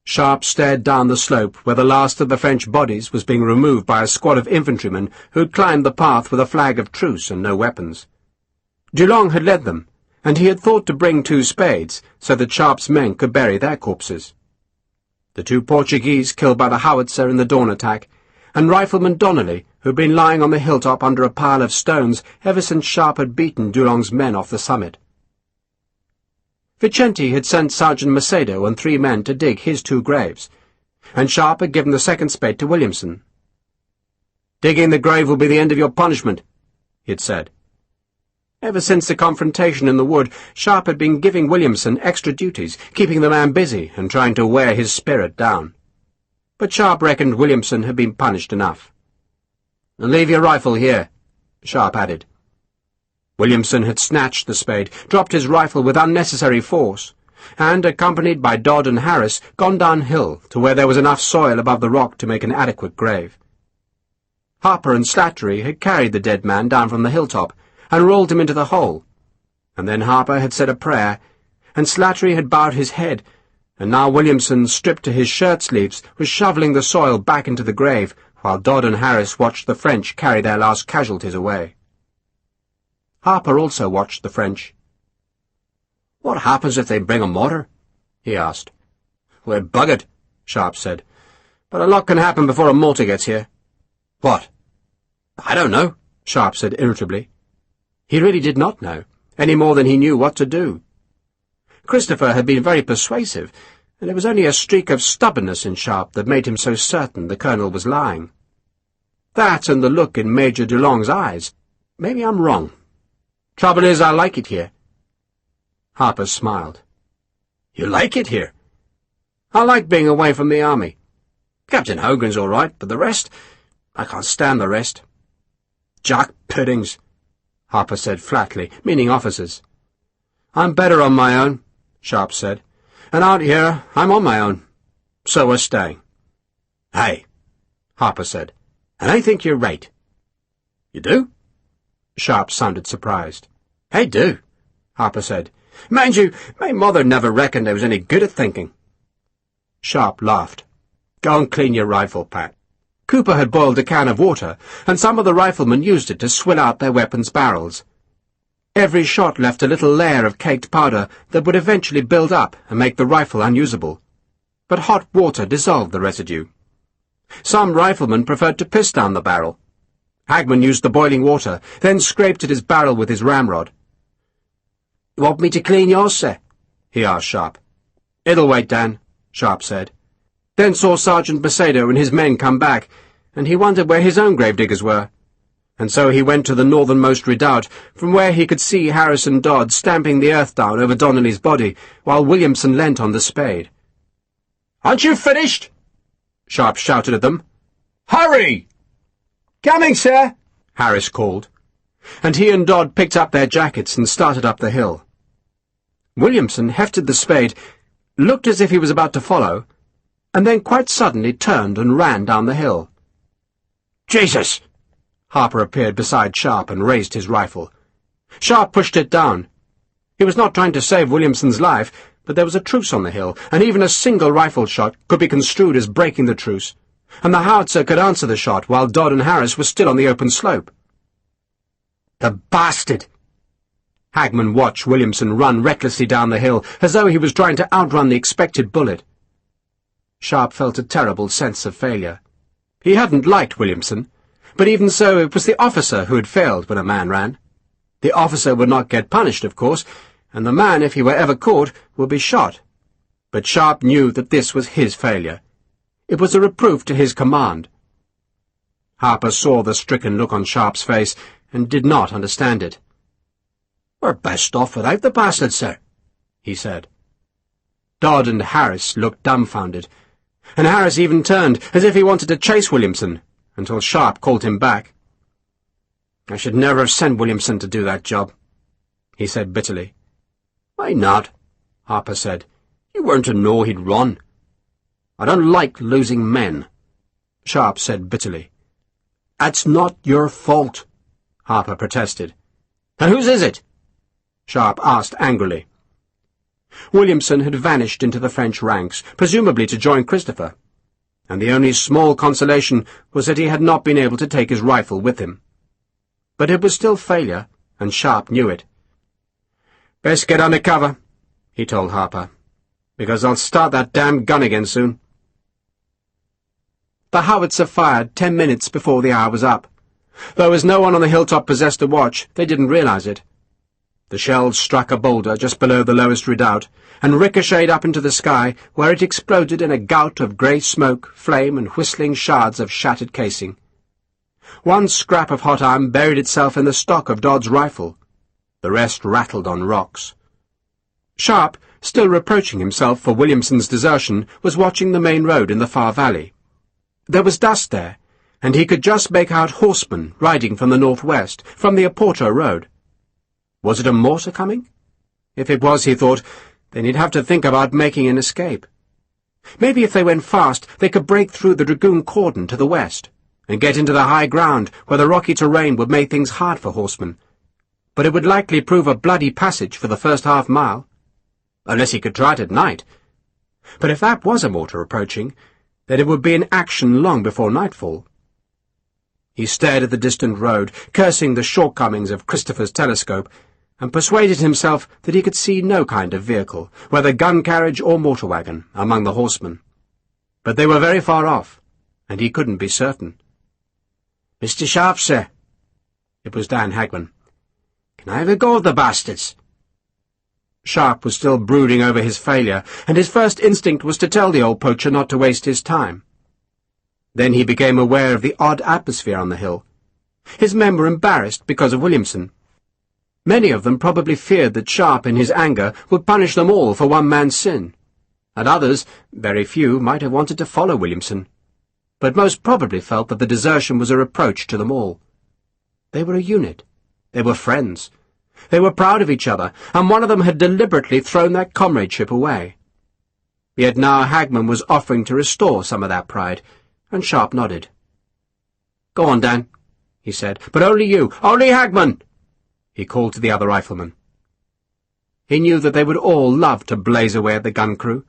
Sharpe stared down the slope where the last of the French bodies was being removed by a squad of infantrymen who had climbed the path with a flag of truce and no weapons. Dulong had led them, and he had thought to bring 2 spades so that Sharpe's men could bury their corpses. The 2 Portuguese killed by the howitzer in the dawn attack, and Rifleman Donnelly, who had been lying on the hilltop under a pile of stones ever since Sharpe had beaten Dulong's men off the summit. Vicente had sent Sergeant Macedo and 3 men to dig his 2 graves, and Sharpe had given the second spade to Williamson. "Digging the grave will be the end of your punishment," he had said. Ever since the confrontation in the wood, Sharpe had been giving Williamson extra duties, keeping the man busy and trying to wear his spirit down. But Sharpe reckoned Williamson had been punished enough. "And leave your rifle here," Sharpe added. Williamson had snatched the spade, dropped his rifle with unnecessary force, and, accompanied by Dodd and Harris, gone downhill to where there was enough soil above the rock to make an adequate grave. Harper and Slattery had carried the dead man down from the hilltop and rolled him into the hole, and then Harper had said a prayer, and Slattery had bowed his head, and now Williamson, stripped to his shirt-sleeves, was shovelling the soil back into the grave, while Dodd and Harris watched the French carry their last casualties away. Harper also watched the French. "What happens if they bring a mortar?" he asked. "We're buggered," Sharpe said. "But a lot can happen before a mortar gets here." "What?" "I don't know," Sharpe said irritably. He really did not know. any more than he knew what to do. Christopher had been very persuasive, and it was only a streak of stubbornness in Sharpe that made him so certain the Colonel was lying. That and the look in Major Dulong's eyes. Maybe I'm wrong. Trouble is, I like it here. Harper smiled. You like it here? I like being away from the army. Captain Hogan's all right, but the rest, I can't stand the rest. Jack puddings, Harper said flatly, meaning officers. I'm better on my own, Sharpe said. And out here, I'm on my own. So we're staying. Hey, Harper said, and I think you're right. You do? Sharpe sounded surprised. I do, Harper said. Mind you, my mother never reckoned I was any good at thinking. Sharpe laughed. Go and clean your rifle, Pat. Cooper had boiled a can of water, and some of the riflemen used it to swill out their weapons' barrels. Every shot left a little layer of caked powder that would eventually build up and make the rifle unusable. But hot water dissolved the residue. Some riflemen preferred to piss down the barrel. Hagman used the boiling water, then scraped at his barrel with his ramrod. You want me to clean yours, sir? He asked Sharpe. It'll wait, Dan, Sharpe said. Then saw Sergeant Macedo and his men come back, and he wondered where his own gravediggers were. And so he went to the northernmost redoubt, from where he could see Harrison Dodd stamping the earth down over Donnelly's body, while Williamson leant on the spade. Aren't you finished? Sharpe shouted at them. Hurry! Coming, sir, Harris called, and he and Dodd picked up their jackets and started up the hill. Williamson hefted the spade, looked as if he was about to follow, and then quite suddenly turned and ran down the hill. Jesus! Harper appeared beside Sharpe and raised his rifle. Sharpe pushed it down. He was not trying to save Williamson's life, but there was a truce on the hill, and even a single rifle shot could be construed as breaking the truce, and the howitzer could answer the shot while Dodd and Harris were still on the open slope. The bastard! Hagman watched Williamson run recklessly down the hill, as though he was trying to outrun the expected bullet. Sharpe felt a terrible sense of failure. He hadn't liked Williamson, but even so it was the officer who had failed when a man ran. The officer would not get punished, of course, and the man, if he were ever caught, would be shot. But Sharpe knew that this was his failure. It was a reproof to his command. Harper saw the stricken look on Sharpe's face, and did not understand it. We're best off without the bastard, sir, he said. Dodd and Harris looked dumbfounded, and Harris even turned, as if he wanted to chase Williamson, until Sharpe called him back. I should never have sent Williamson to do that job, he said bitterly. Why not? Harper said. You weren't to know he'd run. I don't like losing men, Sharpe said bitterly. That's not your fault, Harper protested. And whose is it? Sharpe asked angrily. Williamson had vanished into the French ranks, presumably to join Christopher, and the only small consolation was that he had not been able to take his rifle with him. But it was still failure, and Sharpe knew it. Best get under cover, he told Harper, because I'll start that damned gun again soon. The howitzer fired 10 minutes before the hour was up. Though as no one on the hilltop possessed a watch, they didn't realize it. The shells struck a boulder just below the lowest redoubt, and ricocheted up into the sky, where it exploded in a gout of grey smoke, flame, and whistling shards of shattered casing. One scrap of hot iron buried itself in the stock of Dodd's rifle. The rest rattled on rocks. Sharpe, still reproaching himself for Williamson's desertion, was watching the main road in the far valley. There was dust there, and he could just make out horsemen riding from the northwest, from the Oporto road. Was it a mortar coming? If it was, he thought, then he'd have to think about making an escape. Maybe if they went fast, they could break through the dragoon cordon to the west, and get into the high ground, where the rocky terrain would make things hard for horsemen. But it would likely prove a bloody passage for the first half-mile, unless he could try it at night. But if that was a mortar approaching, then it would be in action long before nightfall. He stared at the distant road, cursing the shortcomings of Christopher's telescope, and persuaded himself that he could see no kind of vehicle, whether gun carriage or motor wagon, among the horsemen. But they were very far off, and he couldn't be certain. Mr. Sharpe, sir. It was Dan Hagman. Can I have a go at the bastards?" Sharpe was still brooding over his failure, and his first instinct was to tell the old poacher not to waste his time. Then he became aware of the odd atmosphere on the hill. His men were embarrassed because of Williamson. Many of them probably feared that Sharpe, in his anger, would punish them all for one man's sin, and others, very few, might have wanted to follow Williamson, but most probably felt that the desertion was a reproach to them all. They were a unit. They were friends. They were proud of each other, and one of them had deliberately thrown that comradeship away. Yet now Hagman was offering to restore some of that pride, and Sharpe nodded. "Go on, Dan," he said, "but only you, only Hagman!" he called to the other riflemen. He knew that they would all love to blaze away at the gun crew,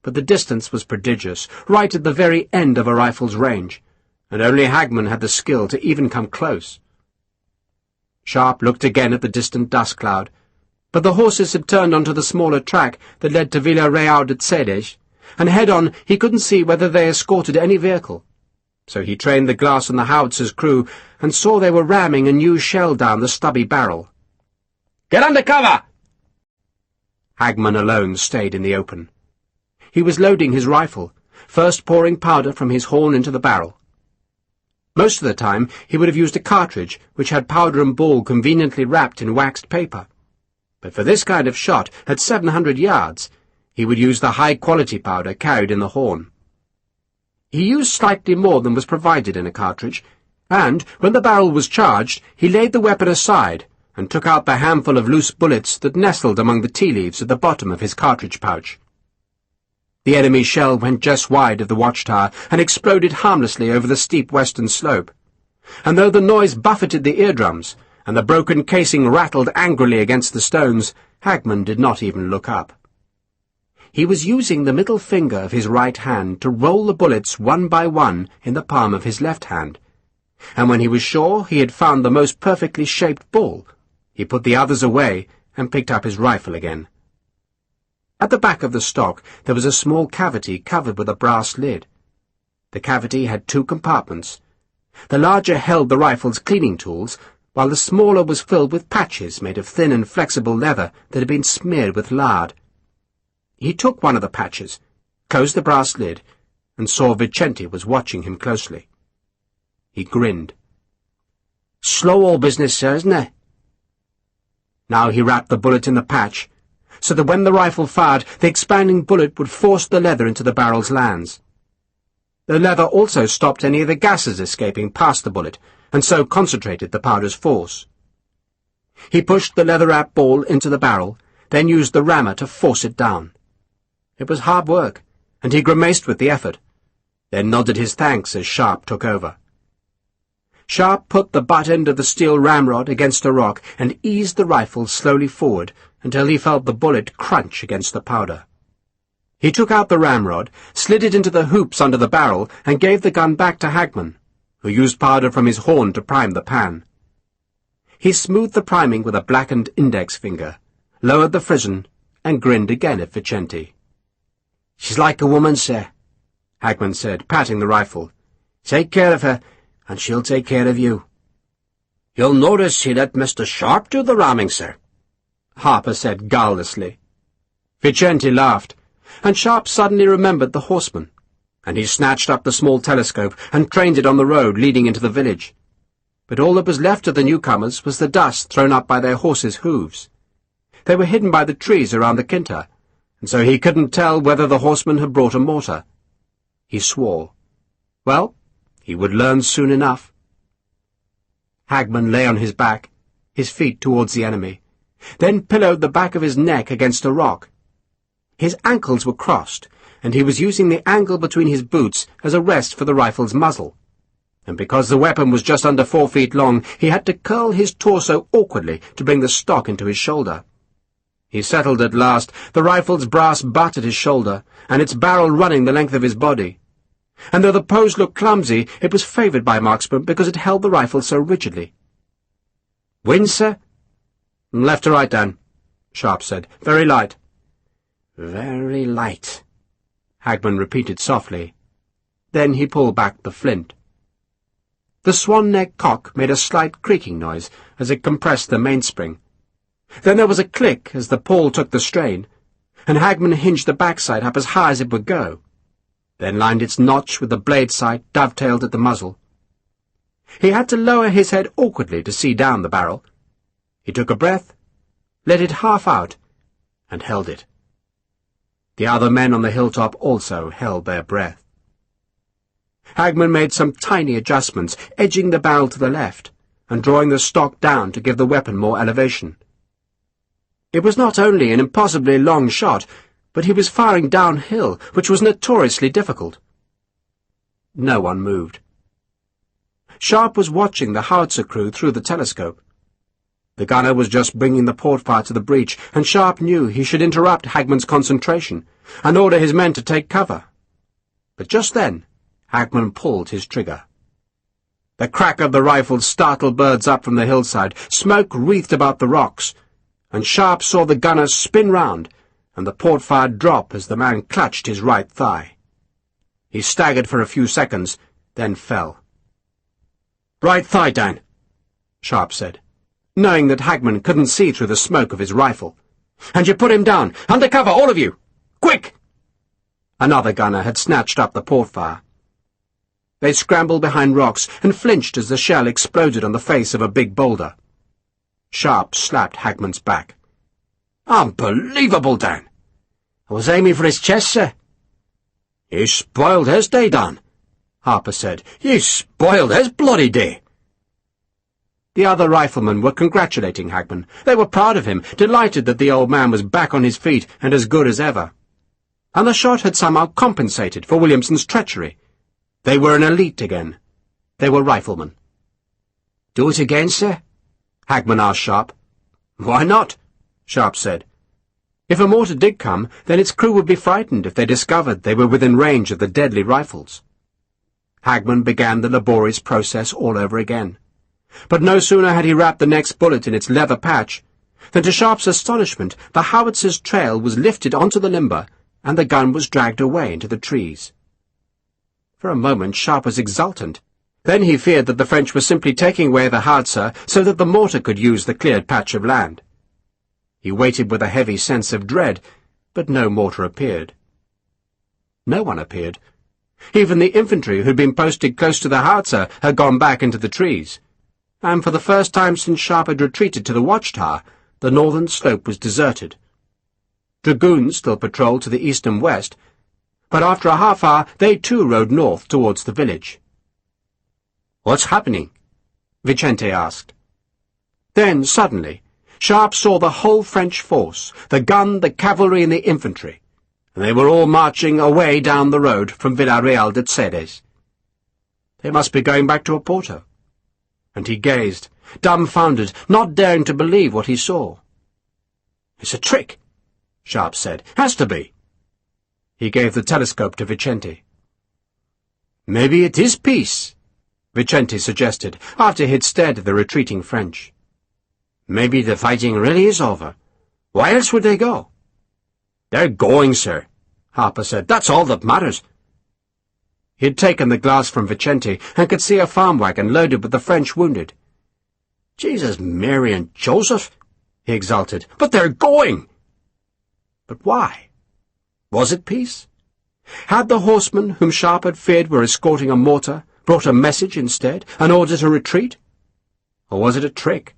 but the distance was prodigious, right at the very end of a rifle's range, and only Hagman had the skill to even come close. Sharpe looked again at the distant dust cloud, but the horses had turned onto the smaller track that led to Villarreal de Cedes, and head-on he couldn't see whether they escorted any vehicle. So he trained the glass on the howitzer's crew and saw they were ramming a new shell down the stubby barrel. "Get under cover!" Hagman alone stayed in the open. He was loading his rifle, first pouring powder from his horn into the barrel. Most of the time he would have used a cartridge which had powder and ball conveniently wrapped in waxed paper. But for this kind of shot, at 700 yards, he would use the high-quality powder carried in the horn. He used slightly more than was provided in a cartridge, and, when the barrel was charged, he laid the weapon aside and took out the handful of loose bullets that nestled among the tea-leaves at the bottom of his cartridge pouch. The enemy shell went just wide of the watchtower and exploded harmlessly over the steep western slope, and though the noise buffeted the eardrums, and the broken casing rattled angrily against the stones, Hagman did not even look up. He was using the middle finger of his right hand to roll the bullets one by one in the palm of his left hand, and when he was sure he had found the most perfectly shaped ball, he put the others away and picked up his rifle again. At the back of the stock there was a small cavity covered with a brass lid. The cavity had two compartments. The larger held the rifle's cleaning tools, while the smaller was filled with patches made of thin and flexible leather that had been smeared with lard. He took one of the patches, closed the brass lid, and saw Vicente was watching him closely. He grinned. "Slow all business, sir, isn't it?" Now he wrapped the bullet in the patch, so that when the rifle fired, the expanding bullet would force the leather into the barrel's lands. The leather also stopped any of the gases escaping past the bullet, and so concentrated the powder's force. He pushed the leather-wrapped ball into the barrel, then used the rammer to force it down. It was hard work, and he grimaced with the effort, then nodded his thanks as Sharpe took over. Sharpe put the butt end of the steel ramrod against a rock and eased the rifle slowly forward until he felt the bullet crunch against the powder. He took out the ramrod, slid it into the hoops under the barrel, and gave the gun back to Hagman, who used powder from his horn to prime the pan. He smoothed the priming with a blackened index finger, lowered the frizzen, and grinned again at Vicente. "She's like a woman, sir," Hagman said, patting the rifle. "Take care of her, and she'll take care of you." "You'll notice he let Mr. Sharpe do the ramming, sir," Harper said guilelessly. Vicente laughed, and Sharpe suddenly remembered the horseman, and he snatched up the small telescope and trained it on the road leading into the village. But all that was left of the newcomers was the dust thrown up by their horses' hooves. They were hidden by the trees around the quinta, and so he couldn't tell whether the horseman had brought a mortar. He swore. Well, he would learn soon enough. Hagman lay on his back, his feet towards the enemy, then pillowed the back of his neck against a rock. His ankles were crossed, and he was using the angle between his boots as a rest for the rifle's muzzle. And because the weapon was just under 4 feet long, he had to curl his torso awkwardly to bring the stock into his shoulder. He settled at last, the rifle's brass butt at his shoulder, and its barrel running the length of his body. And though the pose looked clumsy, it was favoured by marksmen because it held the rifle so rigidly. "Wind, sir?" "Left to right, Dan," Sharpe said. "Very light." "Very light," Hagman repeated softly. Then he pulled back the flint. The swan-neck cock made a slight creaking noise as it compressed the mainspring, Then there was a click as the pawl took the strain, and Hagman hinged the backside up as high as it would go, then lined its notch with the blade sight dovetailed at the muzzle. He had to lower his head awkwardly to see down the barrel. He took a breath, let it half out, and held it. The other men on the hilltop also held their breath. Hagman made some tiny adjustments, edging the barrel to the left, and drawing the stock down to give the weapon more elevation. It was not only an impossibly long shot, but he was firing downhill, which was notoriously difficult. No one moved. Sharpe was watching the howitzer crew through the telescope. The gunner was just bringing the port fire to the breach, and Sharpe knew he should interrupt Hagman's concentration and order his men to take cover. But just then, Hagman pulled his trigger. The crack of the rifle startled birds up from the hillside, smoke wreathed about the rocks, and Sharpe saw the gunner spin round and the port fire drop as the man clutched his right thigh. He staggered for a few seconds, then fell. "Right thigh down," Sharpe said, knowing that Hagman couldn't see through the smoke of his rifle. "And you put him down! Under cover, all of you! Quick!" Another gunner had snatched up the port fire. They scrambled behind rocks and flinched as the shell exploded on the face of a big boulder. Sharpe slapped Hagman's back. "Unbelievable, Dan! I was aiming for his chest, sir." "You spoiled his day, Dan," Harper said. "You spoiled his bloody day." The other riflemen were congratulating Hagman. They were proud of him, delighted that the old man was back on his feet and as good as ever. And the shot had somehow compensated for Williamson's treachery. They were an elite again. They were riflemen. "Do it again, sir?" Hagman asked Sharpe. "Why not?" Sharpe said. If a mortar did come, then its crew would be frightened if they discovered they were within range of the deadly rifles. Hagman began the laborious process all over again. But no sooner had he wrapped the next bullet in its leather patch than, to Sharpe's astonishment, the howitzer's trail was lifted onto the limber, and the gun was dragged away into the trees. For a moment Sharpe was exultant. Then he feared that the French were simply taking away the howitzer so that the mortar could use the cleared patch of land. He waited with a heavy sense of dread, but no mortar appeared. No one appeared. Even the infantry who'd been posted close to the howitzer had gone back into the trees, and for the first time since Sharpe had retreated to the watchtower, the northern slope was deserted. Dragoons still patrolled to the east and west, but after a half-hour they too rode north towards the village. "What's happening?" Vicente asked. Then, suddenly, Sharpe saw the whole French force, the gun, the cavalry, and the infantry, and they were all marching away down the road from Villarreal de Cedes. They must be going back to Oporto. And he gazed, dumbfounded, not daring to believe what he saw. "It's a trick," Sharpe said. "Has to be." He gave the telescope to Vicente. "Maybe it is peace," Vicente suggested, after he had stared at the retreating French. "Maybe the fighting really is over. Why else would they go?" "They're going, sir," Harper said. "That's all that matters." He had taken the glass from Vicente and could see a farm wagon loaded with the French wounded. "Jesus, Mary, and Joseph!" he exulted. "But they're going!" But why? Was it peace? Had the horsemen whom Sharpe had feared were escorting a mortar brought a message instead, an order to retreat? Or was it a trick?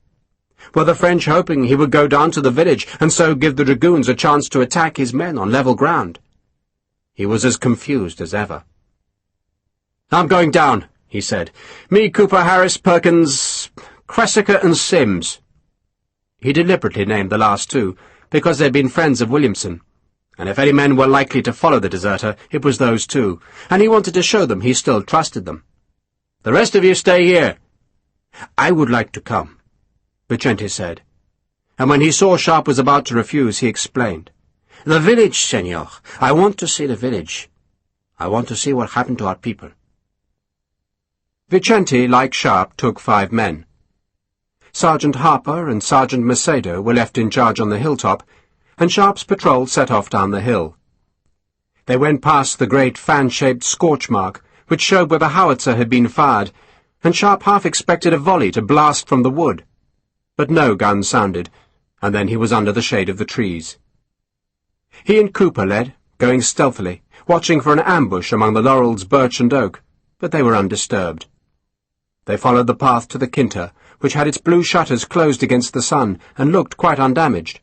Were the French hoping he would go down to the village and so give the dragoons a chance to attack his men on level ground? He was as confused as ever. "I'm going down," he said. "Me, Cooper, Harris, Perkins, Cressica, and Sims." He deliberately named the last two, because they'd been friends of Williamson, and if any men were likely to follow the deserter, it was those two, and he wanted to show them he still trusted them. "The rest of you stay here." "I would like to come," Vicente said, and when he saw Sharpe was about to refuse, he explained. "The village, senor. I want to see the village. I want to see what happened to our people." Vicente, like Sharpe, took 5 men. Sergeant Harper and Sergeant Macedo were left in charge on the hilltop, and Sharpe's patrol set off down the hill. They went past the great fan-shaped scorch mark, which showed where the howitzer had been fired, and Sharpe half expected a volley to blast from the wood. But no gun sounded, and then he was under the shade of the trees. He and Cooper led, going stealthily, watching for an ambush among the laurels, birch and oak, but they were undisturbed. They followed the path to the Quinta, which had its blue shutters closed against the sun and looked quite undamaged.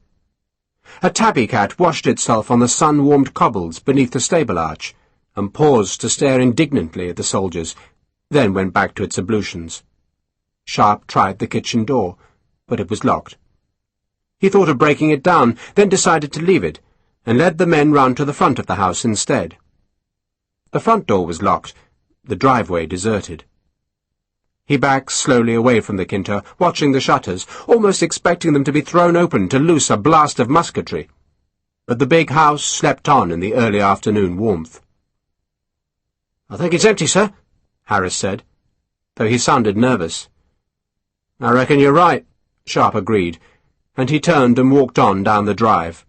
A tabby cat washed itself on the sun-warmed cobbles beneath the stable arch, and paused to stare indignantly at the soldiers, then went back to its ablutions. Sharpe tried the kitchen door, but it was locked. He thought of breaking it down, then decided to leave it, and led the men round to the front of the house instead. The front door was locked, the driveway deserted. He backed slowly away from the Quinta, watching the shutters, almost expecting them to be thrown open to loose a blast of musketry. But the big house slept on in the early afternoon warmth. "I think it's empty, sir," Harris said, though he sounded nervous. "I reckon you're right," Sharpe agreed, and he turned and walked on down the drive.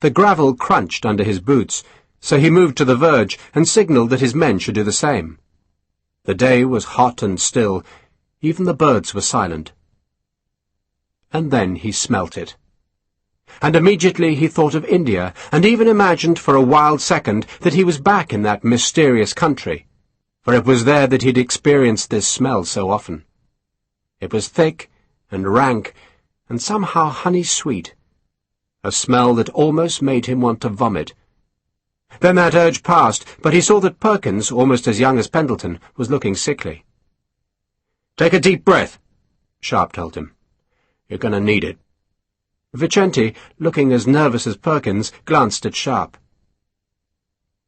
The gravel crunched under his boots, so he moved to the verge and signalled that his men should do the same. The day was hot and still. Even the birds were silent. And then he smelt it. And immediately he thought of India, and even imagined for a wild second that he was back in that mysterious country, for it was there that he'd experienced this smell so often. It was thick and rank, and somehow honey-sweet, a smell that almost made him want to vomit. Then that urge passed, but he saw that Perkins, almost as young as Pendleton, was looking sickly. "Take a deep breath," Sharpe told him. "You're going to need it." Vicente, looking as nervous as Perkins, glanced at Sharpe.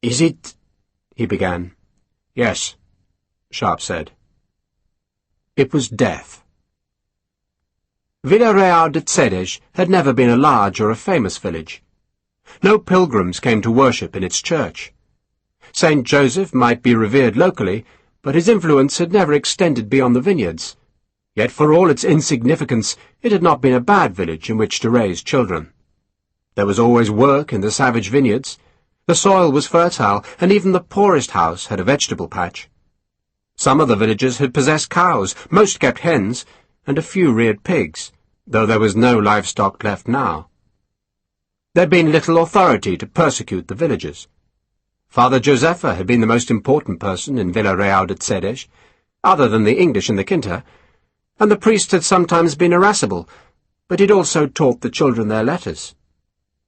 "Is it—" he began. "Yes," Sharpe said. It was death. Villarreal de Cedes had never been a large or a famous village. No pilgrims came to worship in its church. St. Joseph might be revered locally, but his influence had never extended beyond the vineyards. Yet for all its insignificance, it had not been a bad village in which to raise children. There was always work in the savage vineyards. The soil was fertile, and even the poorest house had a vegetable patch. Some of the villagers had possessed cows, most kept hens, and a few reared pigs, though there was no livestock left now. There had been little authority to persecute the villagers. Father Josepha had been the most important person in Villarreal de Cedes, other than the English in the Quinta, and the priest had sometimes been irascible, but he'd also taught the children their letters.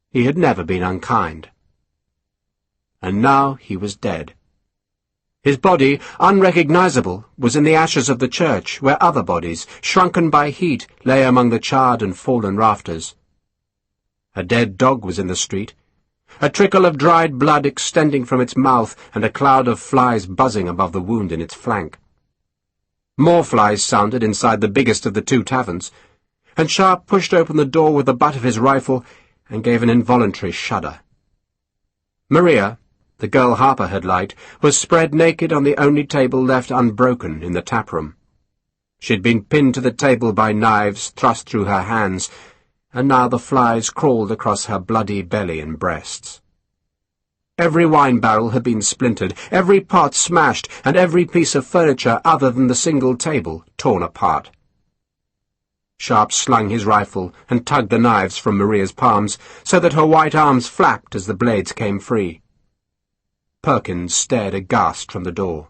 He had never been unkind. And now he was dead. His body, unrecognizable, was in the ashes of the church, where other bodies, shrunken by heat, lay among the charred and fallen rafters. A dead dog was in the street, a trickle of dried blood extending from its mouth and a cloud of flies buzzing above the wound in its flank. More flies sounded inside the biggest of the two taverns, and Sharpe pushed open the door with the butt of his rifle and gave an involuntary shudder. Maria, the girl Harper had liked, was spread naked on the only table left unbroken in the tap-room. She'd been pinned to the table by knives thrust through her hands, and now the flies crawled across her bloody belly and breasts. Every wine barrel had been splintered, every pot smashed, and every piece of furniture other than the single table torn apart. Sharpe slung his rifle and tugged the knives from Maria's palms, so that her white arms flapped as the blades came free. Perkins stared aghast from the door.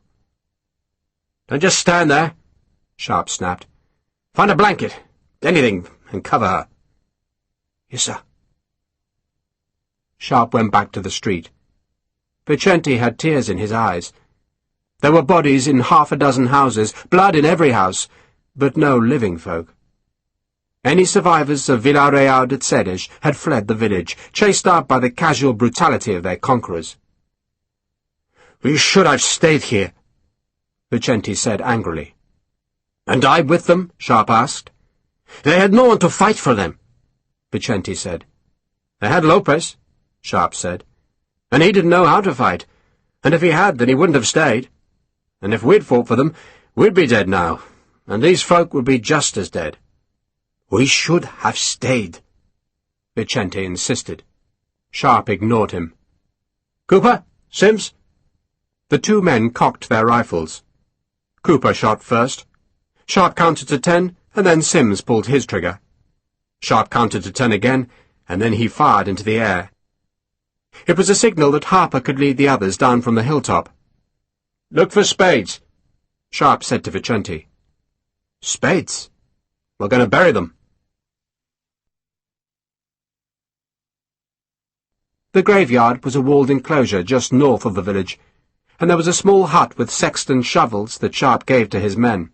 "Don't just stand there," Sharpe snapped. "Find a blanket, anything, and cover her." "Yes, sir." Sharpe went back to the street. Vicente had tears in his eyes. There were bodies in half a dozen houses, blood in every house, but no living folk. Any survivors of Villarreal de Cedes had fled the village, chased out by the casual brutality of their conquerors. "We should have stayed here," Vicente said angrily. "And died with them?" Sharpe asked. "They had no one to fight for them," Vicente said. "They had Lopez," Sharpe said. "And he didn't know how to fight. And if he had, then he wouldn't have stayed. And if we'd fought for them, we'd be dead now. And these folk would be just as dead." "We should have stayed," Vicente insisted. Sharpe ignored him. "Cooper? Sims?" The two men cocked their rifles. Cooper shot first. Sharpe counted to 10, and then Sims pulled his trigger. Sharpe counted to 10 again, and then he fired into the air. It was a signal that Harper could lead the others down from the hilltop. "Look for spades," Sharpe said to Vicente. "Spades? We're going to bury them." The graveyard was a walled enclosure just north of the village, and there was a small hut with sexton shovels that Sharpe gave to his men.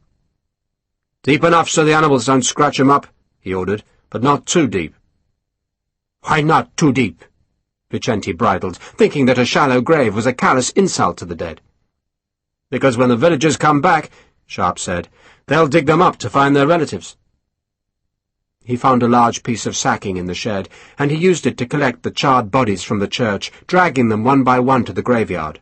"Deep enough so the animals don't scratch 'em up," he ordered, "but not too deep." "Why not too deep?" Vicente bridled, thinking that a shallow grave was a callous insult to the dead. "Because when the villagers come back," Sharpe said, "they'll dig them up to find their relatives." He found a large piece of sacking in the shed, and he used it to collect the charred bodies from the church, dragging them one by one to the graveyard.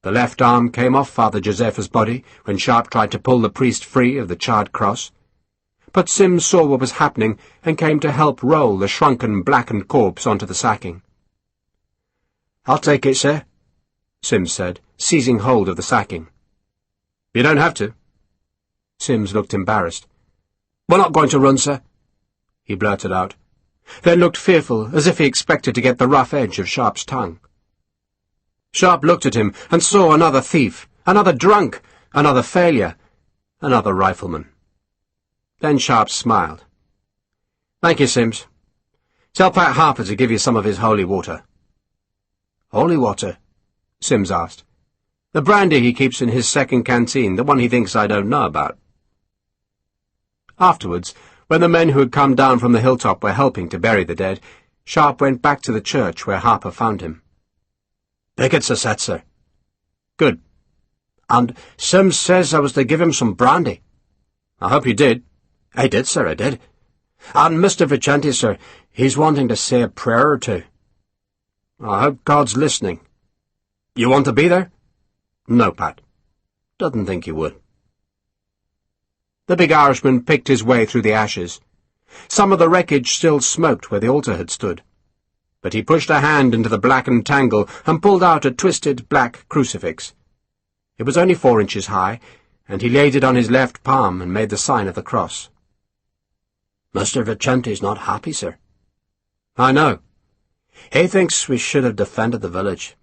The left arm came off Father Josepha's body when Sharpe tried to pull the priest free of the charred cross. But Sims saw what was happening and came to help roll the shrunken, blackened corpse onto the sacking. "I'll take it, sir," Sims said, seizing hold of the sacking. "You don't have to." Sims looked embarrassed. "We're not going to run, sir," he blurted out, then looked fearful, as if he expected to get the rough edge of Sharpe's tongue. Sharpe looked at him and saw another thief, another drunk, another failure, another rifleman. Then Sharpe smiled. "Thank you, Sims. Tell Pat Harper to give you some of his holy water." "Holy water?" Sims asked. "The brandy he keeps in his second canteen, the one he thinks I don't know about." Afterwards, when the men who had come down from the hilltop were helping to bury the dead, Sharpe went back to the church where Harper found him. "Pickets are set, sir." "Good. And Sims says I was to give him some brandy." "I hope you did." "I did, sir, I did. And Mr. Vicente, sir, he's wanting to say a prayer or two." "I hope God's listening." "You want to be there?" "No, Pat. Didn't think you would." The big Irishman picked his way through the ashes. Some of the wreckage still smoked where the altar had stood, but he pushed a hand into the blackened tangle and pulled out a twisted black crucifix. It was only 4 inches high, and he laid it on his left palm and made the sign of the cross. "Mr. Vicente's not happy, sir." "I know. He thinks we should have defended the village.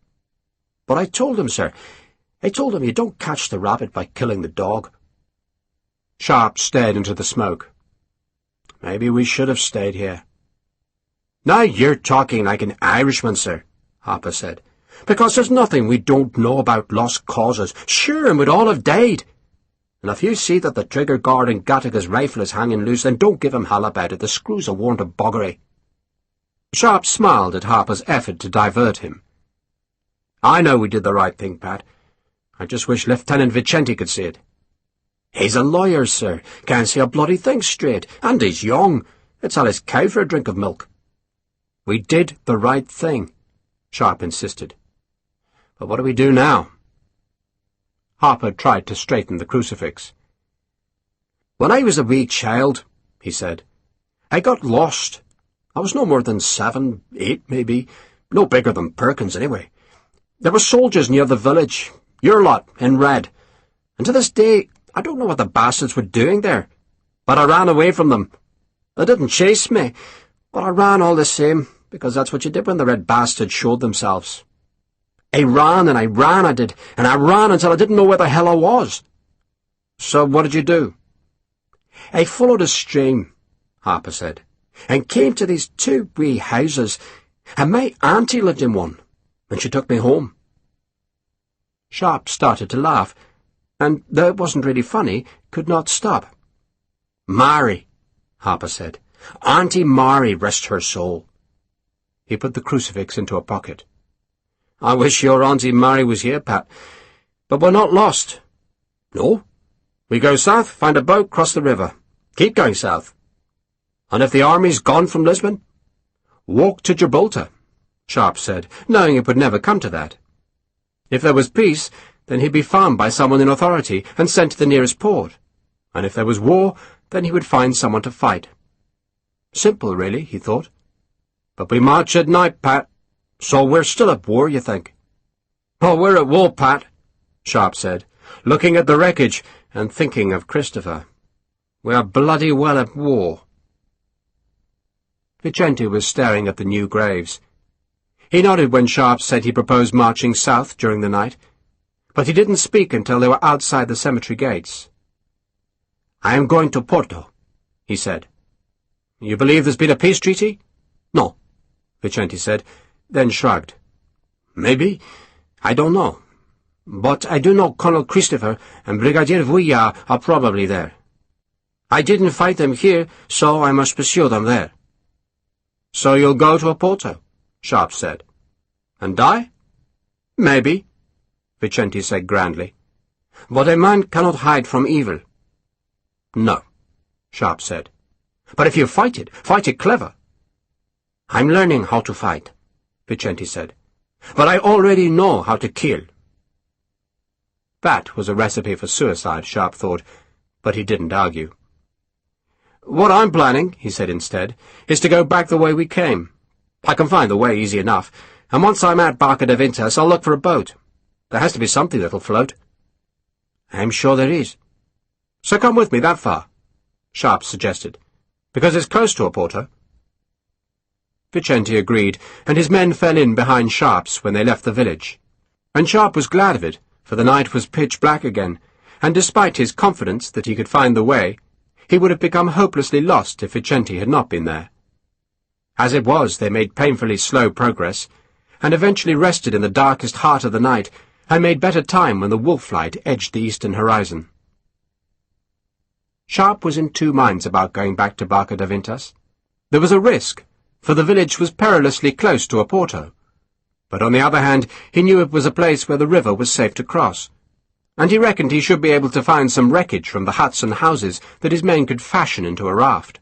But I told him, sir, I told him you don't catch the rabbit by killing the dog." Sharpe stared into the smoke. "Maybe we should have stayed here." "Now you're talking like an Irishman, sir," Harper said, "because there's nothing we don't know about lost causes. Sure, and we'd all have died. And if you see that the trigger guard in Gattaca's rifle is hanging loose, then don't give him hell about it. The screws are worn to buggery." Sharpe smiled at Harper's effort to divert him. "I know we did the right thing, Pat. I just wish Lieutenant Vicente could see it." "He's a lawyer, sir. Can't see a bloody thing straight. And he's young. It's all his cow for a drink of milk." "We did the right thing," Sharpe insisted. "But what do we do now?" Harper tried to straighten the crucifix. "When I was a wee child," he said, "I got lost. I was no more than 7, 8, maybe. No bigger than Perkins, anyway. There were soldiers near the village, your lot, in red. And to this day, I don't know what the bastards were doing there. But I ran away from them. They didn't chase me, but I ran all the same, because that's what you did when the red bastards showed themselves. I ran, and I did, and I ran until I didn't know where the hell I was." "So what did you do?" "I followed a stream," Harper said, "and came to these 2 wee houses, and my auntie lived in one, and she took me home." Sharpe started to laugh, and, though it wasn't really funny, could not stop. "Mary," Harper said. "Auntie Mary, rest her soul." He put the crucifix into a pocket. "I wish your Auntie Mary was here, Pat. But we're not lost." "No? We go south, find a boat, cross the river. Keep going south." "And if the army's gone from Lisbon?" "Walk to Gibraltar," Sharpe said, knowing it would never come to that. If there was peace, then he'd be found by someone in authority and sent to the nearest port. And if there was war, then he would find someone to fight. Simple, really, he thought. "But we march at night, Pat. So we're still at war, you think?" "Oh, we're at war, Pat," Sharpe said, looking at the wreckage and thinking of Christopher. "We're bloody well at war." Vicente was staring at the new graves. He nodded when Sharpe said he proposed marching south during the night, but he didn't speak until they were outside the cemetery gates. "I am going to Porto," he said. "You believe there's been a peace treaty?" "No," Vicente said, then shrugged. "Maybe. I don't know. But I do know Colonel Christopher and Brigadier Vuillat are probably there. I didn't fight them here, so I must pursue them there." "So you'll go to Oporto?" Sharpe said. "And die?" "Maybe," Vicente said grandly. "but a man cannot hide from evil." "No," Sharpe said. "But if you fight it clever." "I'm learning how to fight," Vicente said. "But I already know how to kill." That was a recipe for suicide, Sharpe thought, but he didn't argue. "What I'm planning," he said instead, "is to go back the way we came. I can find the way easy enough, and once I'm at Barca de Vintas, I'll look for a boat. There has to be something that'll float." "I'm sure there is." "So come with me that far," Sharpe suggested, "because it's close to Oporto." Vicente agreed, and his men fell in behind Sharpe's when they left the village. And Sharpe was glad of it, for the night was pitch black again, and despite his confidence that he could find the way, he would have become hopelessly lost if Vicente had not been there. As it was, they made painfully slow progress, and eventually rested in the darkest heart of the night, and made better time when the wolf light edged the eastern horizon. Sharpe was in two minds about going back to Barca de Vintas. There was a risk, for the village was perilously close to Oporto, but on the other hand he knew it was a place where the river was safe to cross, and he reckoned he should be able to find some wreckage from the huts and houses that his men could fashion into a raft.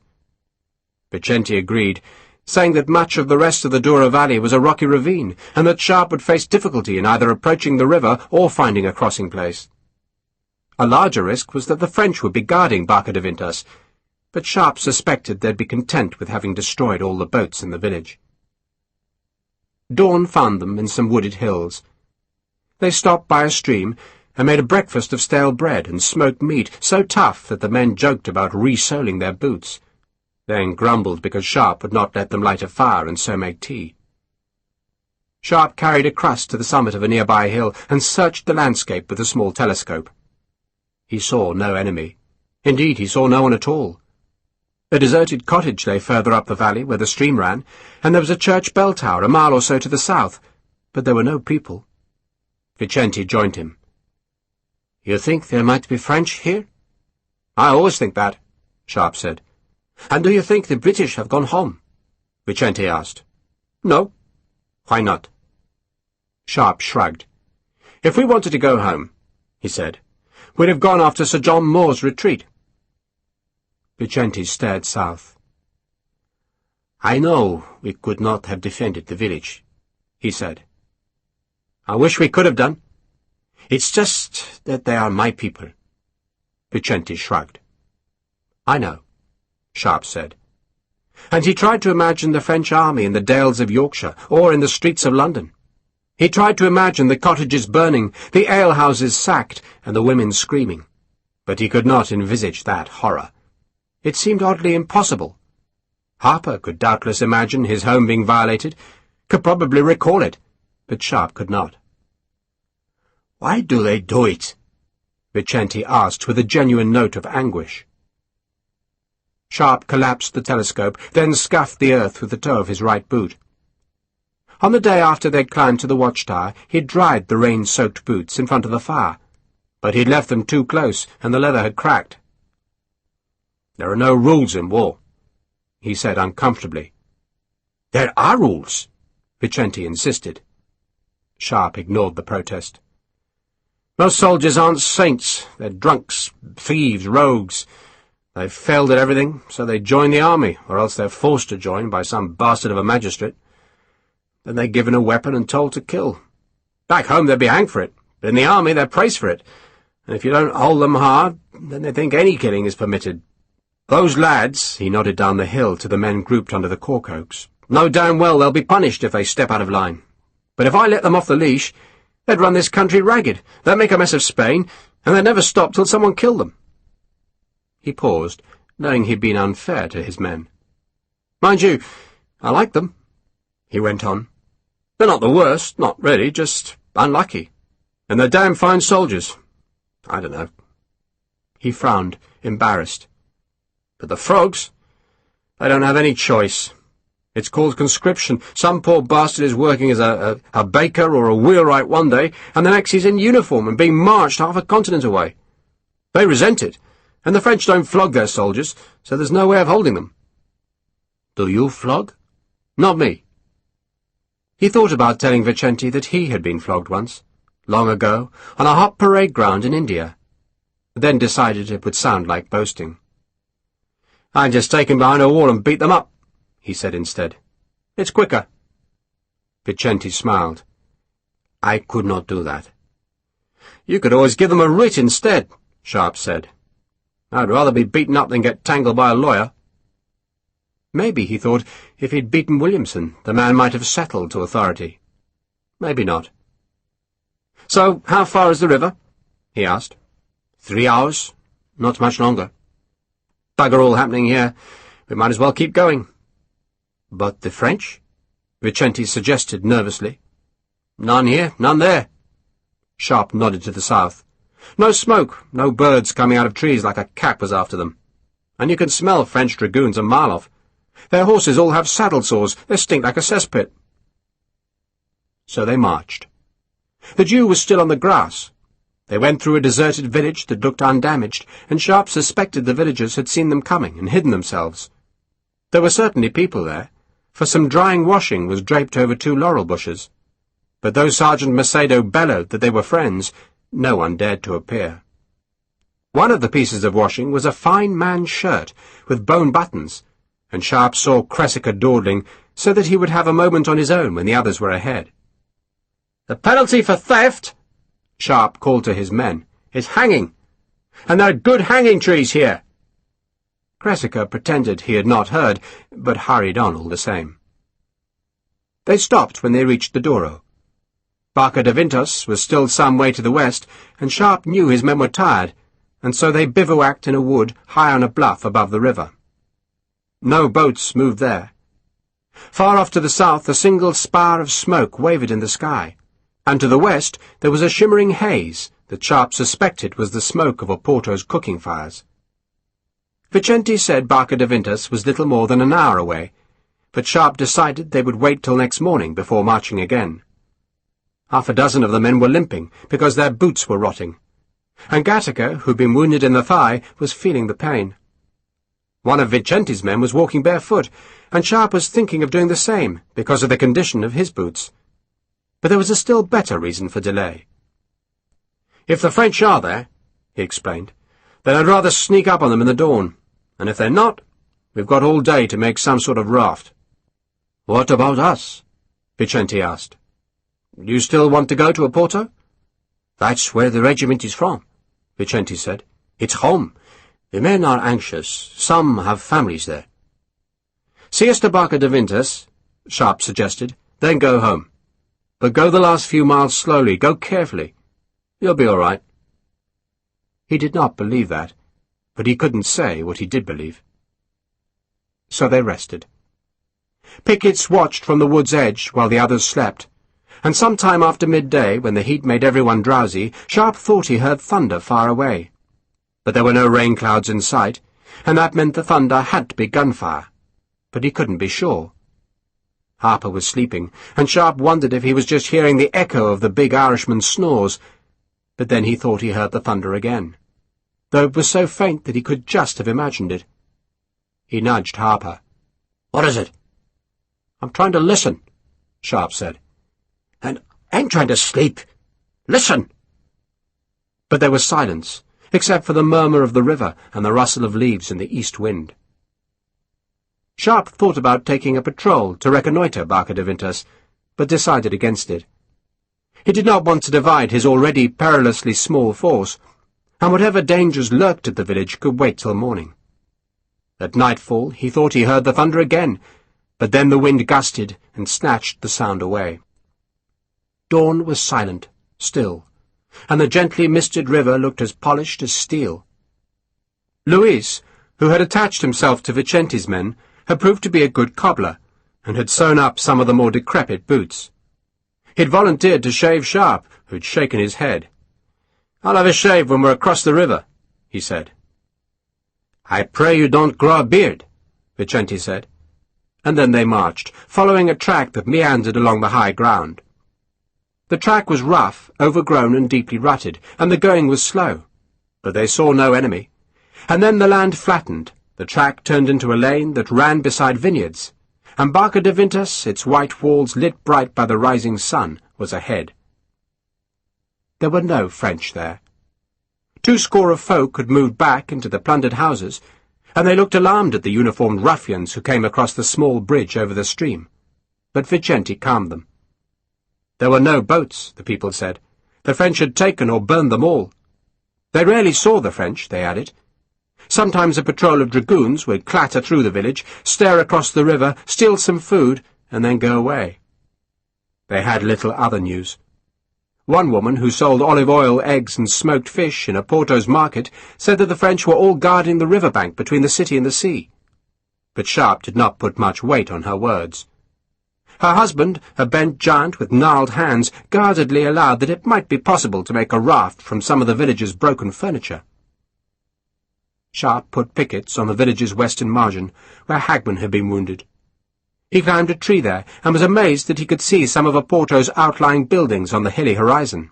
Vicente agreed, saying that much of the rest of the Douro Valley was a rocky ravine, and that Sharpe would face difficulty in either approaching the river or finding a crossing place. A larger risk was that the French would be guarding Barca de Vintas, but Sharpe suspected they'd be content with having destroyed all the boats in the village. Dawn found them in some wooded hills. They stopped by a stream and made a breakfast of stale bread and smoked meat so tough that the men joked about re-soling their boots, then grumbled because Sharpe would not let them light a fire and so make tea. Sharpe carried a crust to the summit of a nearby hill and searched the landscape with a small telescope. He saw no enemy. Indeed, he saw no one at all. A deserted cottage lay further up the valley where the stream ran, and there was a church bell tower a mile or so to the south, but there were no people. Vicente joined him. "You think there might be French here?" "I always think that," Sharpe said. "And do you think the British have gone home?" Vicente asked. "No." "Why not?" Sharpe shrugged. "If we wanted to go home," he said, "we'd have gone after Sir John Moore's retreat." Vicente stared south. "I know we could not have defended the village," he said. "I wish we could have done." "It's just that they are my people." Vicente shrugged. "I know," Sharpe said. And he tried to imagine the French army in the dales of Yorkshire or in the streets of London. He tried to imagine the cottages burning, the alehouses sacked, and the women screaming. But he could not envisage that horror. It seemed oddly impossible. Harper could doubtless imagine his home being violated, could probably recall it, but Sharpe could not. "Why do they do it?" Vicente asked with a genuine note of anguish. Sharpe collapsed the telescope, then scuffed the earth with the toe of his right boot. On the day after they'd climbed to the watchtower, he'd dried the rain-soaked boots in front of the fire, but he'd left them too close, and the leather had cracked. "There are no rules in war," he said uncomfortably. "There are rules," Vicente insisted. Sharpe ignored the protest. "Most soldiers aren't saints. They're drunks, thieves, rogues. They've failed at everything, so they join the army, or else they're forced to join by some bastard of a magistrate. Then they're given a weapon and told to kill. Back home they'd be hanged for it, but in the army they're praised for it, and if you don't hold them hard, then they think any killing is permitted. Those lads," he nodded down the hill to the men grouped under the cork oaks, "know damn well they'll be punished if they step out of line. But if I let them off the leash, they'd run this country ragged, they'd make a mess of Spain, and they'd never stop till someone killed them." He paused, knowing he'd been unfair to his men. "Mind you, I like them," he went on. "They're not the worst, not really, just unlucky. And they're damn fine soldiers. I don't know." He frowned, embarrassed. "But the frogs, they don't have any choice. It's called conscription. Some poor bastard is working as a baker or a wheelwright one day, and the next he's in uniform and being marched half a continent away. They resent it, and the French don't flog their soldiers, so there's no way of holding them." "Do you flog?" "Not me." He thought about telling Vicente that he had been flogged once, long ago, on a hot parade ground in India, then decided it would sound like boasting. "I just take him behind a wall and beat them up," he said instead. "It's quicker." Vicente smiled. "I could not do that." "You could always give them a writ instead," Sharpe said. "I'd rather be beaten up than get tangled by a lawyer." Maybe, he thought, if he'd beaten Williamson, the man might have settled to authority. Maybe not. "So, how far is the river?" he asked. 3 hours. Not much longer." "Bugger all happening here. We might as well keep going." "But the French?" Vicente suggested nervously. "None here, none there." Sharpe nodded to the south. "No smoke, no birds coming out of trees like a cat was after them. And you can smell French dragoons a mile off. Their horses all have saddle sores. They stink like a cesspit." So they marched. The dew was still on the grass. They went through a deserted village that looked undamaged, and Sharpe suspected the villagers had seen them coming and hidden themselves. There were certainly people there, for some drying washing was draped over 2 laurel bushes. But though Sergeant Macedo bellowed that they were friends, no one dared to appear. One of the pieces of washing was a fine man's shirt with bone buttons, and Sharpe saw Cressica dawdling so that he would have a moment on his own when the others were ahead. "The penalty for theft," Sharpe called to his men, "is hanging. And there are good hanging trees here." Cressica pretended he had not heard, but hurried on all the same. They stopped when they reached the Douro. Barca de Vintos was still some way to the west, and Sharpe knew his men were tired, and so they bivouacked in a wood high on a bluff above the river. No boats moved there. Far off to the south a single spar of smoke wavered in the sky, and to the west there was a shimmering haze that Sharpe suspected was the smoke of Oporto's cooking fires. Vicente said Barca de Vintos was little more than an hour away, but Sharpe decided they would wait till next morning before marching again. Half a dozen of the men were limping because their boots were rotting, and Gattaca, who'd been wounded in the thigh, was feeling the pain. One of Vicente's men was walking barefoot, and Sharpe was thinking of doing the same because of the condition of his boots. But there was a still better reason for delay. "If the French are there," he explained, "then I'd rather sneak up on them in the dawn, and if they're not, we've got all day to make some sort of raft." "What about us?" Vicente asked. "Do you still want to go to Oporto?" "That's where the regiment is from," Vicente said. "It's home. The men are anxious. Some have families there." "See us to Barca de Vintos," Sharpe suggested, "then go home. But go the last few miles slowly. Go carefully. You'll be all right." He did not believe that, but he couldn't say what he did believe. So they rested. Pickets watched from the wood's edge while the others slept, and some time after midday, when the heat made everyone drowsy, Sharpe thought he heard thunder far away. But there were no rain clouds in sight, and that meant the thunder had to be gunfire. But he couldn't be sure. Harper was sleeping, and Sharpe wondered if he was just hearing the echo of the big Irishman's snores, but then he thought he heard the thunder again, though it was so faint that he could just have imagined it. He nudged Harper. "What is it?" "I'm trying to listen," Sharpe said. "And I'm trying to sleep. Listen!" But there was silence, except for the murmur of the river and the rustle of leaves in the east wind. Sharpe thought about taking a patrol to reconnoitre Barca de Vintos, but decided against it. He did not want to divide his already perilously small force, and whatever dangers lurked at the village could wait till morning. At nightfall he thought he heard the thunder again, but then the wind gusted and snatched the sound away. Dawn was silent, still, and the gently misted river looked as polished as steel. Luis, who had attached himself to Vicente's men, had proved to be a good cobbler, and had sewn up some of the more decrepit boots. He'd volunteered to shave Sharpe, who'd shaken his head. "I'll have a shave when we're across the river," he said. "I pray you don't grow a beard," Vicente said, and then they marched, following a track that meandered along the high ground. The track was rough, overgrown and deeply rutted, and the going was slow, but they saw no enemy. And then the land flattened, the track turned into a lane that ran beside vineyards, and Barca de Vintas, its white walls lit bright by the rising sun, was ahead. There were no French there. 200 of folk had moved back into the plundered houses, and they looked alarmed at the uniformed ruffians who came across the small bridge over the stream. But Vicente calmed them. There were no boats, the people said. The French had taken or burned them all. They rarely saw the French, they added. Sometimes a patrol of dragoons would clatter through the village, stare across the river, steal some food, and then go away. They had little other news. One woman, who sold olive oil, eggs, and smoked fish in a Porto's market, said that the French were all guarding the riverbank between the city and the sea. But Sharpe did not put much weight on her words. Her husband, a bent giant with gnarled hands, guardedly allowed that it might be possible to make a raft from some of the village's broken furniture. Sharpe put pickets on the village's western margin, where Hagman had been wounded. He climbed a tree there, and was amazed that he could see some of Oporto's outlying buildings on the hilly horizon.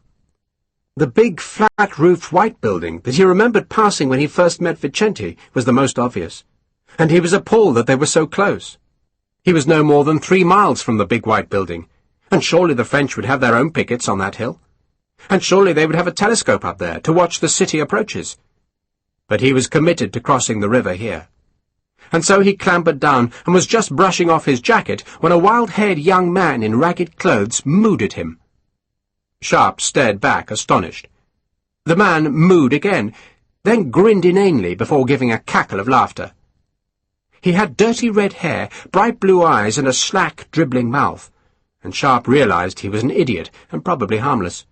The big, flat-roofed white building that he remembered passing when he first met Vicente was the most obvious, and he was appalled that they were so close. He was no more than 3 miles from the big white building, and surely the French would have their own pickets on that hill, and surely they would have a telescope up there to watch the city approaches. But he was committed to crossing the river here. And so he clambered down and was just brushing off his jacket when a wild-haired young man in ragged clothes mooed at him. Sharpe stared back, astonished. The man mooed again, then grinned inanely before giving a cackle of laughter. He had dirty red hair, bright blue eyes, and a slack, dribbling mouth, and Sharpe realized he was an idiot and probably harmless.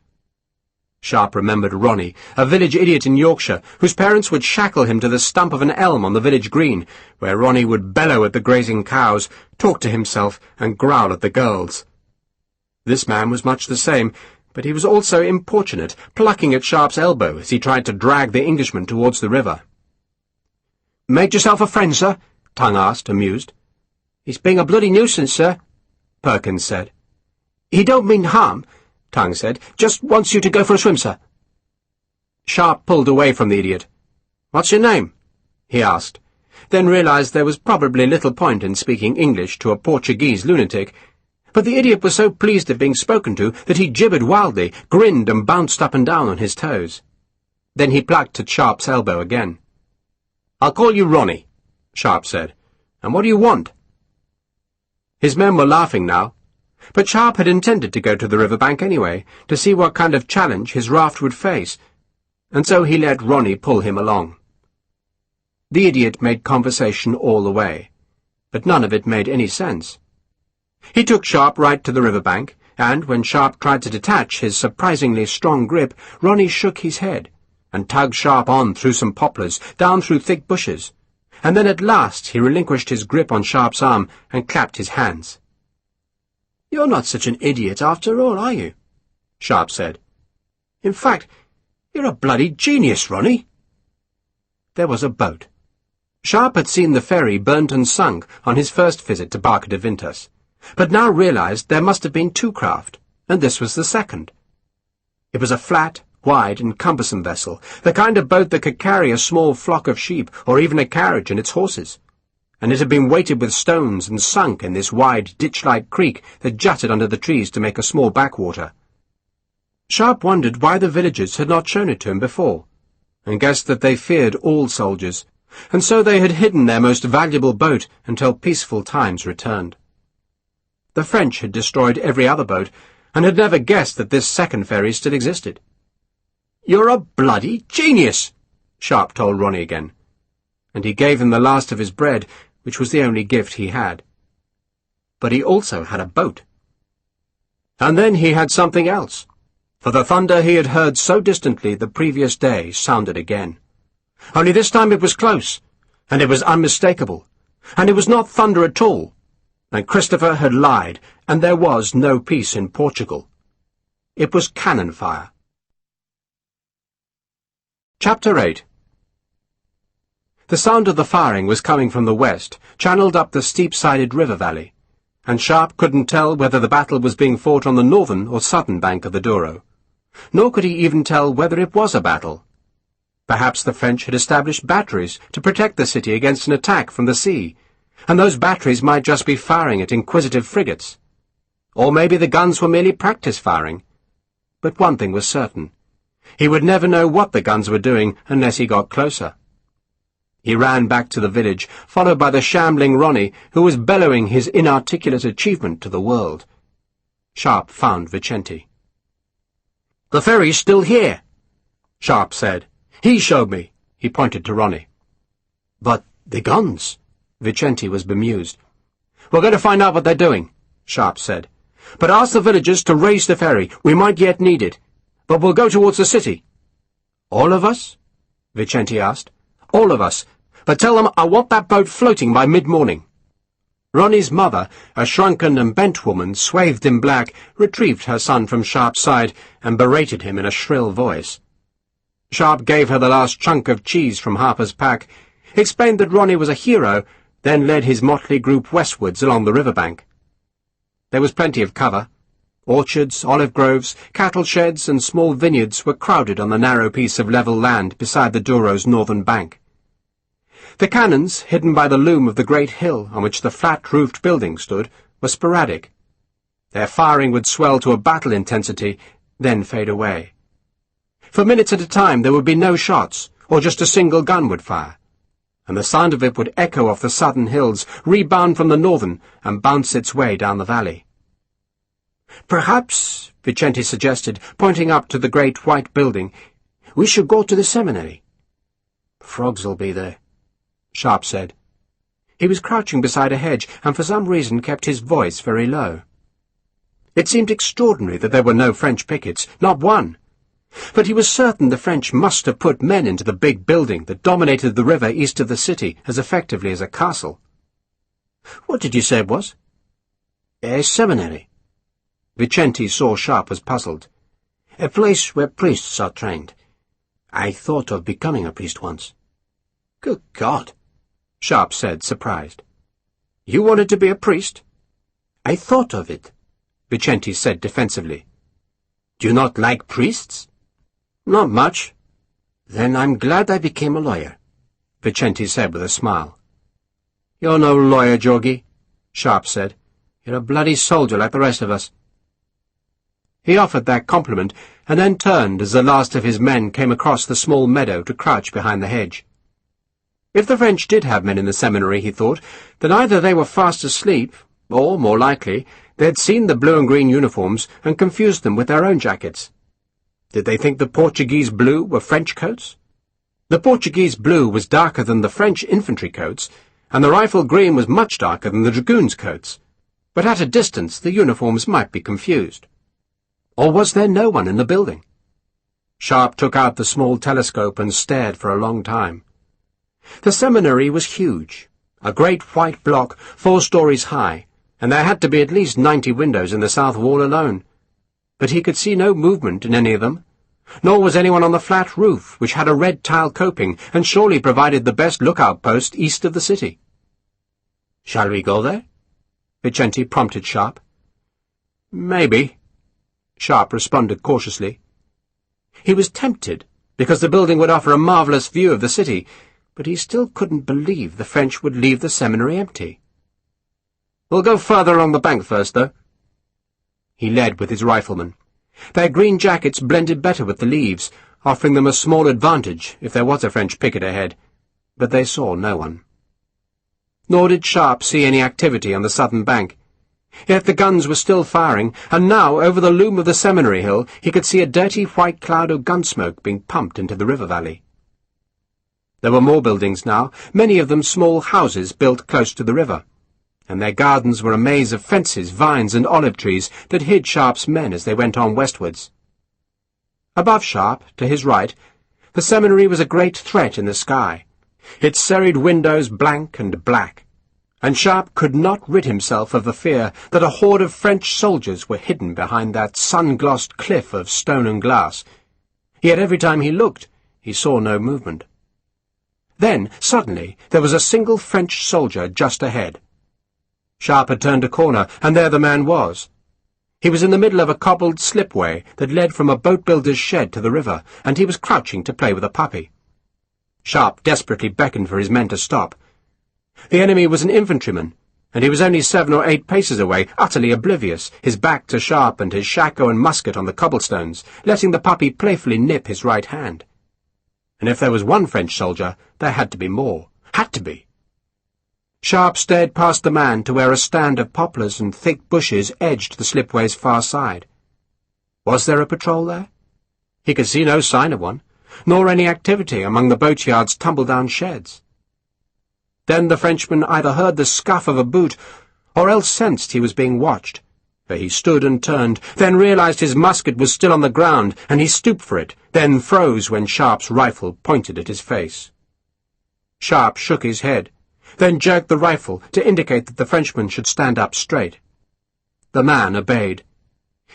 Sharpe remembered Ronnie, a village idiot in Yorkshire, whose parents would shackle him to the stump of an elm on the village green, where Ronnie would bellow at the grazing cows, talk to himself, and growl at the girls. This man was much the same, but he was also importunate, plucking at Sharpe's elbow as he tried to drag the Englishman towards the river. "Made yourself a friend, sir?" Tongue asked, amused. "He's being a bloody nuisance, sir," Perkins said. "He don't mean harm," Tongue said. "Just wants you to go for a swim, sir." Sharpe pulled away from the idiot. "What's your name?" he asked, then realized there was probably little point in speaking English to a Portuguese lunatic, but the idiot was so pleased at being spoken to that he gibbered wildly, grinned and bounced up and down on his toes. Then he plucked at Sharpe's elbow again. "I'll call you Ronnie," Sharpe said. "And what do you want?" His men were laughing now, but Sharpe had intended to go to the riverbank anyway, to see what kind of challenge his raft would face, and so he let Ronnie pull him along. The idiot made conversation all the way, but none of it made any sense. He took Sharpe right to the riverbank, and when Sharpe tried to detach his surprisingly strong grip, Ronnie shook his head, and tugged Sharpe on through some poplars, down through thick bushes, and then at last he relinquished his grip on Sharpe's arm and clapped his hands. "You're not such an idiot after all, are you?" Sharpe said. "In fact, you're a bloody genius, Ronnie." There was a boat. Sharpe had seen the ferry burnt and sunk on his first visit to Barca de Vintas, but now realized there must have been 2 craft, and this was the second. It was a flat, wide and cumbersome vessel, the kind of boat that could carry a small flock of sheep or even a carriage and its horses, and it had been weighted with stones and sunk in this wide ditch-like creek that jutted under the trees to make a small backwater. Sharpe wondered why the villagers had not shown it to him before, and guessed that they feared all soldiers, and so they had hidden their most valuable boat until peaceful times returned. The French had destroyed every other boat, and had never guessed that this second ferry still existed. "You're a bloody genius," Sharpe told Ronnie again, and he gave him the last of his bread, which was the only gift he had. But he also had a boat. And then he had something else, for the thunder he had heard so distantly the previous day sounded again. Only this time it was close, and it was unmistakable, and it was not thunder at all. and Christopher had lied, and there was no peace in Portugal. It was cannon fire. Chapter 8. The sound of the firing was coming from the west, channeled up the steep-sided river valley, and Sharpe couldn't tell whether the battle was being fought on the northern or southern bank of the Douro. Nor could he even tell whether it was a battle. Perhaps the French had established batteries to protect the city against an attack from the sea, and those batteries might just be firing at inquisitive frigates. Or maybe the guns were merely practice firing. But one thing was certain. He would never know what the guns were doing unless he got closer. He ran back to the village, followed by the shambling Ronnie, who was bellowing his inarticulate achievement to the world. Sharpe found Vicente. "The ferry's still here," Sharpe said. "He showed me." He pointed to Ronnie. "But the guns?" Vicente was bemused. "We're going to find out what they're doing," Sharpe said. "But ask the villagers to raise the ferry. We might yet need it. But we'll go towards the city." "All of us?" Vicente asked. "All of us. But tell them I want that boat floating by mid-morning." Ronnie's mother, a shrunken and bent woman swathed in black, retrieved her son from Sharpe's side and berated him in a shrill voice. Sharpe gave her the last chunk of cheese from Harper's pack, explained that Ronnie was a hero, then led his motley group westwards along the riverbank. There was plenty of cover. Orchards, olive groves, cattle sheds, and small vineyards were crowded on the narrow piece of level land beside the Douro's northern bank. The cannons, hidden by the loom of the great hill on which the flat-roofed building stood, were sporadic. Their firing would swell to a battle intensity, then fade away. For minutes at a time there would be no shots, or just a single gun would fire, and the sound of it would echo off the southern hills, rebound from the northern, and bounce its way down the valley. "Perhaps," Vicente suggested, pointing up to the great white building, "we should go to the seminary." "Frogs'll be there," Sharpe said. He was crouching beside a hedge, and for some reason kept his voice very low. It seemed extraordinary that there were no French pickets, not one. But he was certain the French must have put men into the big building that dominated the river east of the city as effectively as a castle. "What did you say it was?" "A seminary." Vicente saw Sharpe was puzzled. "A place where priests are trained. I thought of becoming a priest once." "Good God!" Sharpe said, surprised. "You wanted to be a priest?" "I thought of it," Vicente said defensively. "Do you not like priests?" "Not much." "Then I'm glad I became a lawyer," Vicente said with a smile. "You're no lawyer, Georgie," Sharpe said. "You're a bloody soldier like the rest of us." He offered that compliment, and then turned as the last of his men came across the small meadow to crouch behind the hedge. If the French did have men in the seminary, he thought, then either they were fast asleep, or, more likely, they had seen the blue and green uniforms and confused them with their own jackets. Did they think the Portuguese blue were French coats? The Portuguese blue was darker than the French infantry coats, and the rifle green was much darker than the dragoons' coats, but at a distance the uniforms might be confused. Or was there no one in the building? Sharpe took out the small telescope and stared for a long time. The seminary was huge, a great white block 4 stories high, and there had to be at least 90 windows in the south wall alone. But he could see no movement in any of them, nor was anyone on the flat roof, which had a red tile coping and surely provided the best lookout post east of the city. "Shall we go there?" Vicente prompted Sharpe. "Maybe," Sharpe responded cautiously. He was tempted, because the building would offer a marvellous view of the city, but he still couldn't believe the French would leave the seminary empty. "We'll go further along the bank first, though." He led with his riflemen. Their green jackets blended better with the leaves, offering them a small advantage if there was a French picket ahead, but they saw no one. Nor did Sharpe see any activity on the southern bank. Yet the guns were still firing, and now, over the loom of the seminary hill, he could see a dirty white cloud of gun smoke being pumped into the river valley. There were more buildings now, many of them small houses built close to the river, and their gardens were a maze of fences, vines, and olive trees that hid Sharpe's men as they went on westwards. Above Sharpe, to his right, the seminary was a great threat in the sky, its serried windows blank and black. and Sharpe could not rid himself of the fear that a horde of French soldiers were hidden behind that sun-glossed cliff of stone and glass. Yet every time he looked, he saw no movement. Then, suddenly, there was a single French soldier just ahead. Sharpe had turned a corner, and there the man was. He was in the middle of a cobbled slipway that led from a boat-builder's shed to the river, and he was crouching to play with a puppy. Sharpe desperately beckoned for his men to stop. The enemy was an infantryman, and he was only 7 or 8 paces away, utterly oblivious, his back to Sharpe and his shako and musket on the cobblestones, letting the puppy playfully nip his right hand. And if there was one French soldier, there had to be more. Had to be. Sharpe stared past the man to where a stand of poplars and thick bushes edged the slipway's far side. Was there a patrol there? He could see no sign of one, nor any activity among the boatyard's tumble-down sheds. Then the Frenchman either heard the scuff of a boot, or else sensed he was being watched, for he stood and turned, then realized his musket was still on the ground, and he stooped for it, then froze when Sharpe's rifle pointed at his face. Sharpe shook his head, then jerked the rifle to indicate that the Frenchman should stand up straight. The man obeyed.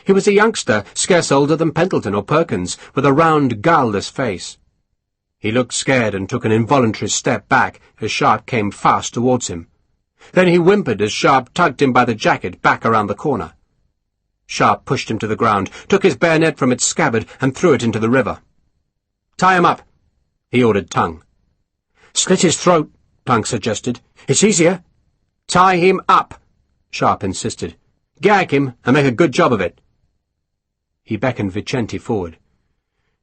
He was a youngster, scarce older than Pendleton or Perkins, with a round, guileless face. He looked scared and took an involuntary step back as Sharpe came fast towards him. Then he whimpered as Sharpe tugged him by the jacket back around the corner. Sharpe pushed him to the ground, took his bayonet from its scabbard, and threw it into the river. "Tie him up," he ordered Tongue. "Slit his throat," Tongue suggested. "It's easier." "Tie him up," Sharpe insisted. "Gag him and make a good job of it." He beckoned Vicente forward.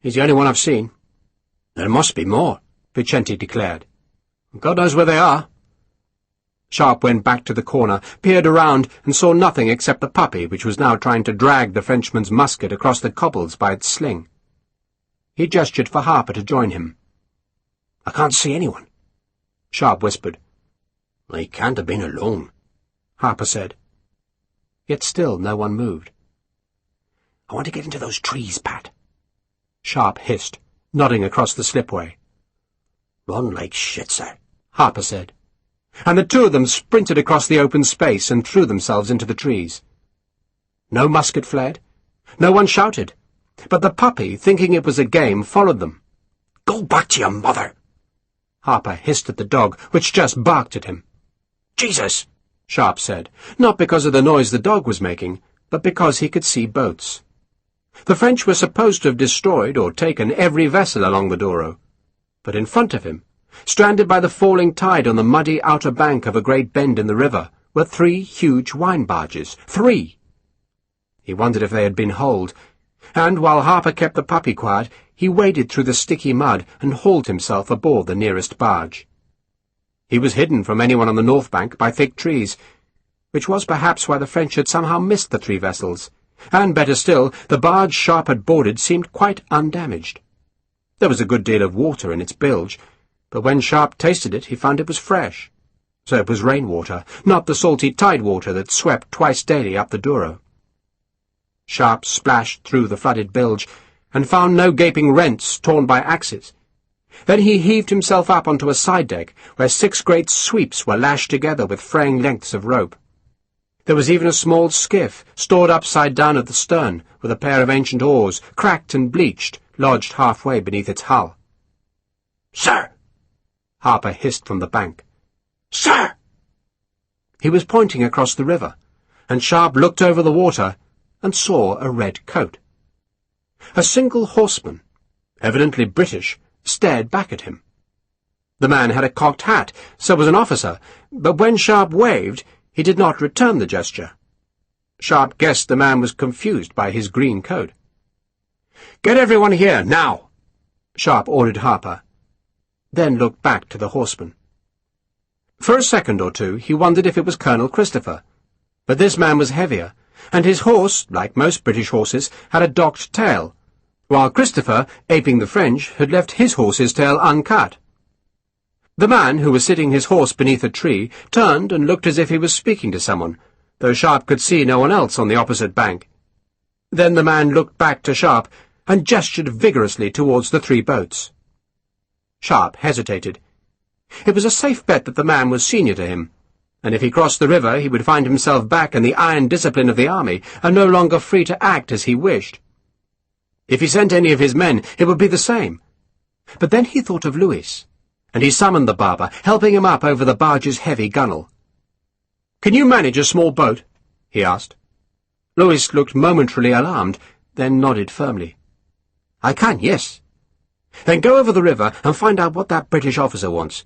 "He's the only one I've seen." "There must be more," Vicente declared. "God knows where they are." Sharpe went back to the corner, peered around, and saw nothing except the puppy, which was now trying to drag the Frenchman's musket across the cobbles by its sling. He gestured for Harper to join him. "I can't see anyone," Sharpe whispered. "He can't have been alone," Harper said. Yet still no one moved. "I want to get into those trees, Pat," Sharpe hissed, nodding across the slipway. "Run like shit, sir," Harper said, and the two of them sprinted across the open space and threw themselves into the trees. No musket flared. No one shouted. But the puppy, thinking it was a game, followed them. "Go back to your mother," Harper hissed at the dog, which just barked at him. "Jesus," Sharpe said, not because of the noise the dog was making, but because he could see boats. The French were supposed to have destroyed or taken every vessel along the Douro, but in front of him, stranded by the falling tide on the muddy outer bank of a great bend in the river, were 3 huge wine barges. 3! He wondered if they had been holed, and while Harper kept the puppy quiet, he waded through the sticky mud and hauled himself aboard the nearest barge. He was hidden from anyone on the north bank by thick trees, which was perhaps why the French had somehow missed the 3 vessels, and, better still, the barge Sharpe had boarded seemed quite undamaged. There was a good deal of water in its bilge, but when Sharpe tasted it, he found it was fresh. So it was rainwater, not the salty tide water that swept twice daily up the Douro. Sharpe splashed through the flooded bilge, and found no gaping rents torn by axes. Then he heaved himself up onto a side deck, where 6 great sweeps were lashed together with fraying lengths of rope. There was even a small skiff, stored upside down at the stern, with a pair of ancient oars, cracked and bleached, lodged halfway beneath its hull. "Sir!" Harper hissed from the bank. "Sir!" He was pointing across the river, and Sharpe looked over the water and saw a red coat. A single horseman, evidently British, stared back at him. The man had a cocked hat, so was an officer, but when Sharpe waved, he did not return the gesture. Sharpe guessed the man was confused by his green coat. "Get everyone here, now!" Sharpe ordered Harper, then looked back to the horseman. For a second or two he wondered if it was Colonel Christopher, but this man was heavier, and his horse, like most British horses, had a docked tail, while Christopher, aping the French, had left his horse's tail uncut. The man, who was sitting his horse beneath a tree, turned and looked as if he was speaking to someone, though Sharpe could see no one else on the opposite bank. Then the man looked back to Sharpe and gestured vigorously towards the 3 boats. Sharpe hesitated. It was a safe bet that the man was senior to him, and if he crossed the river he would find himself back in the iron discipline of the army, and no longer free to act as he wished. If he sent any of his men, it would be the same. But then he thought of Louis, and he summoned the barber, helping him up over the barge's heavy gunwale. "Can you manage a small boat?" he asked. Louis looked momentarily alarmed, then nodded firmly. "I can, yes." "Then go over the river and find out what that British officer wants.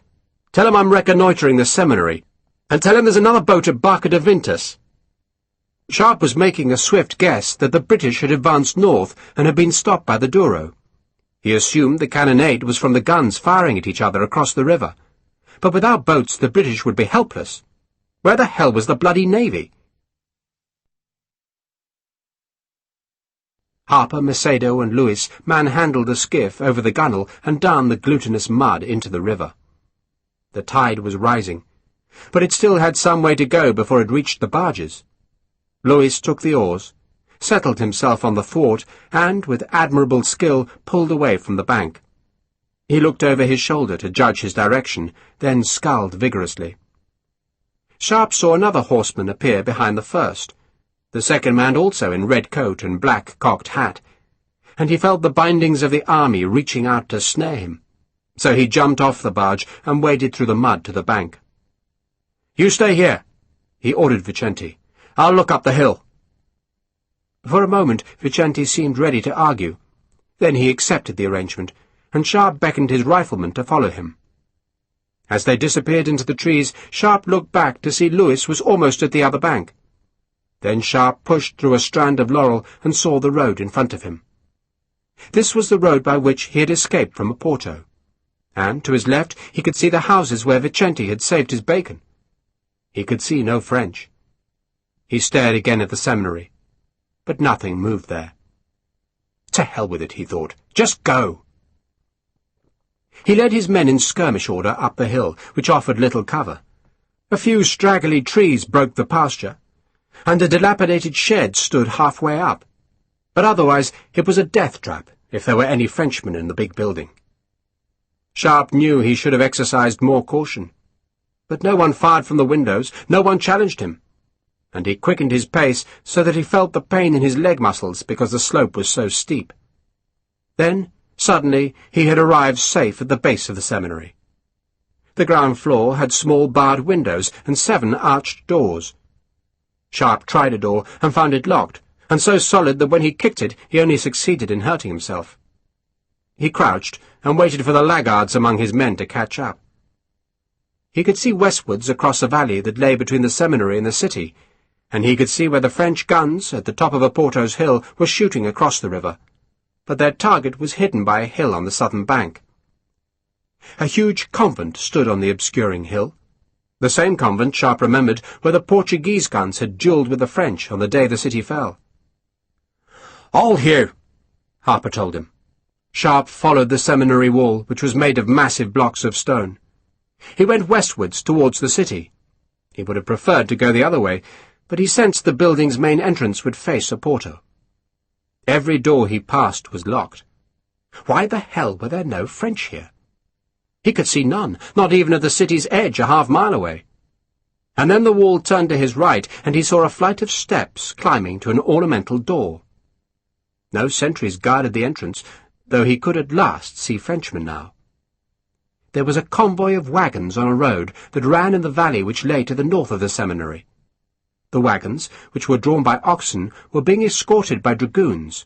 Tell him I'm reconnoitring the seminary, and tell him there's another boat at Barca de Vintas." Sharpe was making a swift guess that the British had advanced north and had been stopped by the Douro. He assumed the cannonade was from the guns firing at each other across the river. But without boats the British would be helpless. Where the hell was the bloody navy? Harper, Macedo, and Louis manhandled the skiff over the gunwale and down the glutinous mud into the river. The tide was rising, but it still had some way to go before it reached the barges. Louis took the oars, settled himself on the thwart, and, with admirable skill, pulled away from the bank. He looked over his shoulder to judge his direction, then sculled vigorously. Sharpe saw another horseman appear behind the first, the second man also in red coat and black cocked hat, and he felt the bindings of the army reaching out to snare him. So he jumped off the barge and waded through the mud to the bank. "You stay here," he ordered Vicente. "I'll look up the hill." For a moment Vicente seemed ready to argue. Then he accepted the arrangement, and Sharpe beckoned his rifleman to follow him. As they disappeared into the trees, Sharpe looked back to see Louis was almost at the other bank. Then Sharpe pushed through a strand of laurel and saw the road in front of him. This was the road by which he had escaped from Oporto, and to his left he could see the houses where Vicente had saved his bacon. He could see no French. He stared again at the seminary, but nothing moved there. To hell with it, he thought. Just go. He led his men in skirmish order up the hill, which offered little cover. A few straggly trees broke the pasture, and a dilapidated shed stood halfway up. But otherwise it was a death trap, if there were any Frenchmen in the big building. Sharpe knew he should have exercised more caution. But no one fired from the windows, no one challenged him, and he quickened his pace so that he felt the pain in his leg muscles because the slope was so steep. Then, suddenly, he had arrived safe at the base of the seminary. The ground floor had small barred windows and 7 arched doors. Sharpe tried a door and found it locked, and so solid that when he kicked it he only succeeded in hurting himself. He crouched and waited for the laggards among his men to catch up. He could see westwards across a valley that lay between the seminary and the city, and he could see where the French guns at the top of Oporto's hill were shooting across the river, but their target was hidden by a hill on the southern bank. A huge convent stood on the obscuring hill, the same convent Sharpe remembered where the Portuguese guns had duelled with the French on the day the city fell. "All here," Harper told him. Sharpe followed the seminary wall, which was made of massive blocks of stone. He went westwards towards the city. He would have preferred to go the other way, but he sensed the building's main entrance would face Oporto. Every door he passed was locked. Why the hell were there no French here? He could see none, not even at the city's edge a half-mile away. And then the wall turned to his right, and he saw a flight of steps climbing to an ornamental door. No sentries guarded the entrance, though he could at last see Frenchmen now. There was a convoy of wagons on a road that ran in the valley which lay to the north of the seminary. The wagons, which were drawn by oxen, were being escorted by dragoons,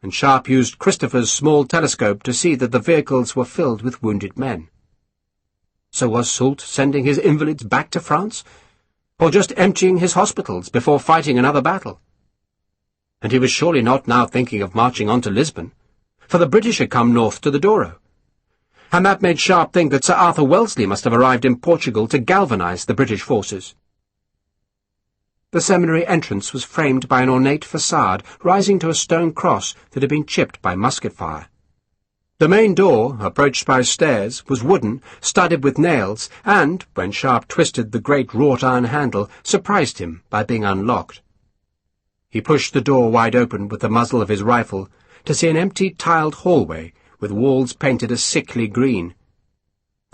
and Sharpe used Christopher's small telescope to see that the vehicles were filled with wounded men. So was Soult sending his invalids back to France, or just emptying his hospitals before fighting another battle? And he was surely not now thinking of marching on to Lisbon, for the British had come north to the Douro. And that made Sharpe think that Sir Arthur Wellesley must have arrived in Portugal to galvanize the British forces. The seminary entrance was framed by an ornate facade rising to a stone cross that had been chipped by musket fire. The main door, approached by stairs, was wooden, studded with nails, and, when Sharpe twisted the great wrought-iron handle, surprised him by being unlocked. He pushed the door wide open with the muzzle of his rifle to see an empty tiled hallway with walls painted a sickly green.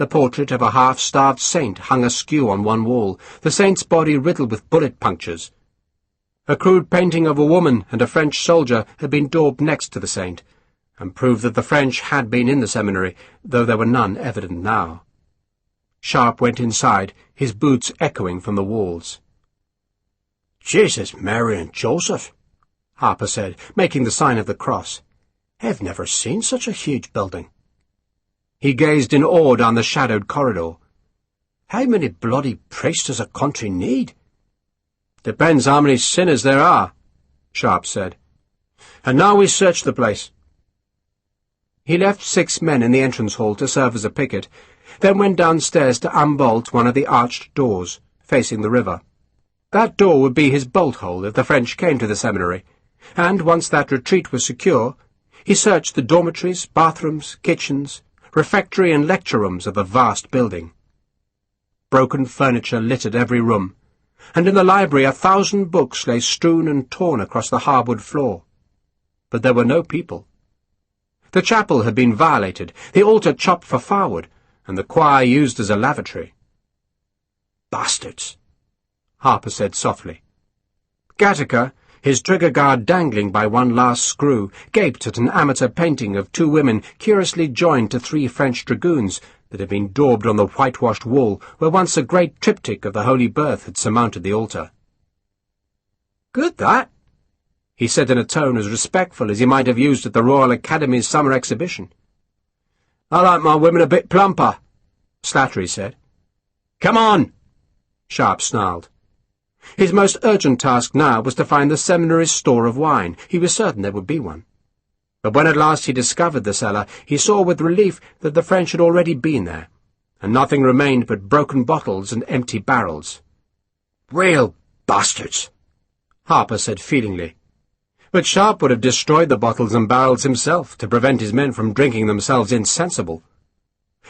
The portrait of a half-starved saint hung askew on one wall, the saint's body riddled with bullet punctures. A crude painting of a woman and a French soldier had been daubed next to the saint, and proved that the French had been in the seminary, though there were none evident now. Sharpe went inside, his boots echoing from the walls. "Jesus, Mary and Joseph," Harper said, making the sign of the cross. "I've never seen such a huge building." He gazed in awe down the shadowed corridor. "How many bloody priests does a country need?" "Depends how many sinners there are," Sharpe said. "And now we search the place." He left 6 men in the entrance hall to serve as a picket, then went downstairs to unbolt one of the arched doors, facing the river. That door would be his bolt-hole if the French came to the seminary, and once that retreat was secure, he searched the dormitories, bathrooms, kitchens, refectory and lecture rooms of the vast building. Broken furniture littered every room, and in the library 1,000 books lay strewn and torn across the hardwood floor. But there were no people. The chapel had been violated, the altar chopped for firewood, and the choir used as a lavatory. "Bastards," Harper said softly. Gattaca, his trigger guard dangling by one last screw, gaped at an amateur painting of 2 women curiously joined to 3 French dragoons that had been daubed on the whitewashed wall where once a great triptych of the Holy Birth had surmounted the altar. "Good, that," he said in a tone as respectful as he might have used at the Royal Academy's summer exhibition. "I like my women a bit plumper," Slattery said. "Come on!" Sharpe snarled. His most urgent task now was to find the seminary's store of wine. He was certain there would be one. But when at last he discovered the cellar, he saw with relief that the French had already been there, and nothing remained but broken bottles and empty barrels. "Real bastards," Harper said feelingly. But Sharpe would have destroyed the bottles and barrels himself to prevent his men from drinking themselves insensible.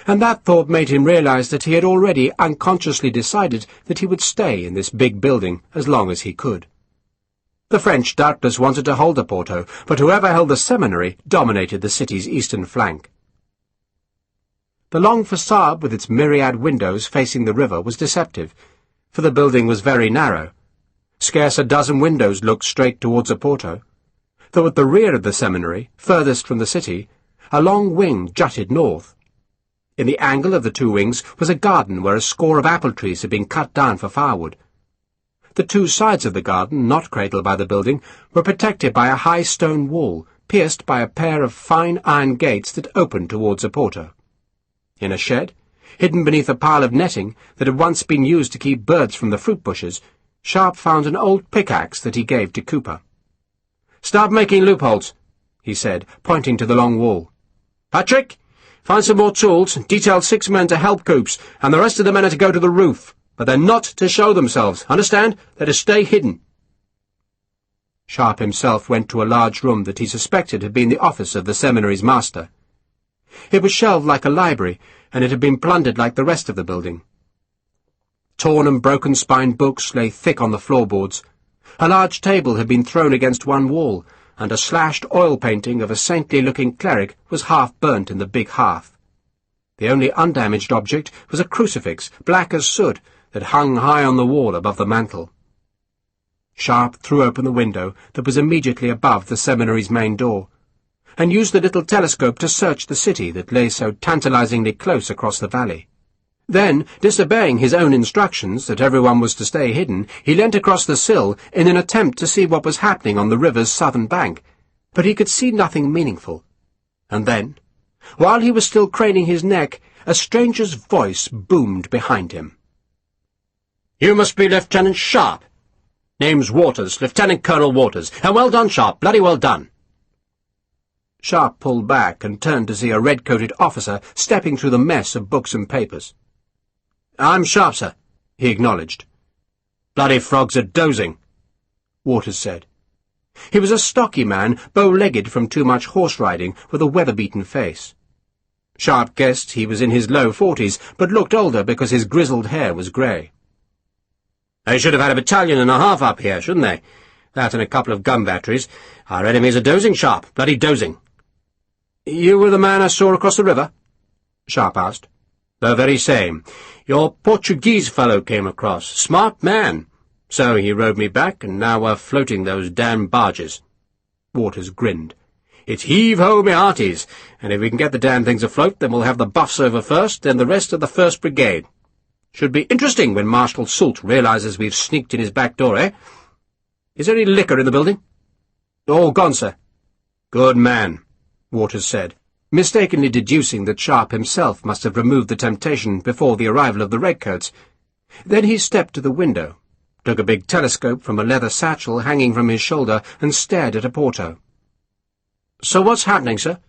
And that thought made him realize that he had already unconsciously decided that he would stay in this big building as long as he could. The French doubtless wanted to hold Oporto, but whoever held the seminary dominated the city's eastern flank. The long facade with its myriad windows facing the river was deceptive, for the building was very narrow. Scarce a dozen windows looked straight towards Oporto, though at the rear of the seminary, furthest from the city, a long wing jutted north. In the angle of the 2 wings was a garden where a score of apple trees had been cut down for firewood. The 2 sides of the garden, not cradled by the building, were protected by a high stone wall, pierced by a pair of fine iron gates that opened towards Oporto. In a shed, hidden beneath a pile of netting that had once been used to keep birds from the fruit bushes, Sharpe found an old pickaxe that he gave to Cooper. "Start making loopholes," he said, pointing to the long wall. "Patrick, find some more tools, detail 6 men to help Coops, and the rest of the men are to go to the roof. But they're not to show themselves, understand? They're to stay hidden." Sharpe himself went to a large room that he suspected had been the office of the seminary's master. It was shelved like a library, and it had been plundered like the rest of the building. Torn and broken-spined books lay thick on the floorboards. A large table had been thrown against one wall, and a slashed oil painting of a saintly-looking cleric was half burnt in the big hearth. The only undamaged object was a crucifix, black as soot, that hung high on the wall above the mantel. Sharpe threw open the window that was immediately above the seminary's main door, and used the little telescope to search the city that lay so tantalizingly close across the valley. Then, disobeying his own instructions that everyone was to stay hidden, he leant across the sill in an attempt to see what was happening on the river's southern bank, but he could see nothing meaningful. And then, while he was still craning his neck, a stranger's voice boomed behind him. "You must be Lieutenant Sharpe. Name's Waters, Lieutenant Colonel Waters. And well done, Sharpe, bloody well done." Sharpe pulled back and turned to see a red-coated officer stepping through the mess of books and papers. "I'm Sharpe, sir," he acknowledged. "Bloody frogs are dozing," Waters said. He was a stocky man, bow-legged from too much horse-riding, with a weather-beaten face. Sharpe guessed he was in his low 40s, but looked older because his grizzled hair was grey. "They should have had a battalion and a half up here, shouldn't they? That and a couple of gun batteries. Our enemies are dozing, Sharpe, bloody dozing." "You were the man I saw across the river?" Sharpe asked. "The very same. Your Portuguese fellow came across. Smart man. So he rowed me back, and now we're floating those damn barges." Waters grinned. "It's heave-ho, me hearties, and if we can get the damn things afloat, then we'll have the Buffs over first, then the rest of the 1st Brigade. Should be interesting when Marshal Soult realises we've sneaked in his back door, eh? Is there any liquor in the building?" "All gone, sir." "Good man," Waters said, mistakenly deducing that Sharpe himself must have removed the temptation before the arrival of the redcoats. Then he stepped to the window, took a big telescope from a leather satchel hanging from his shoulder, and stared at a Porto. "So what's happening, sir?"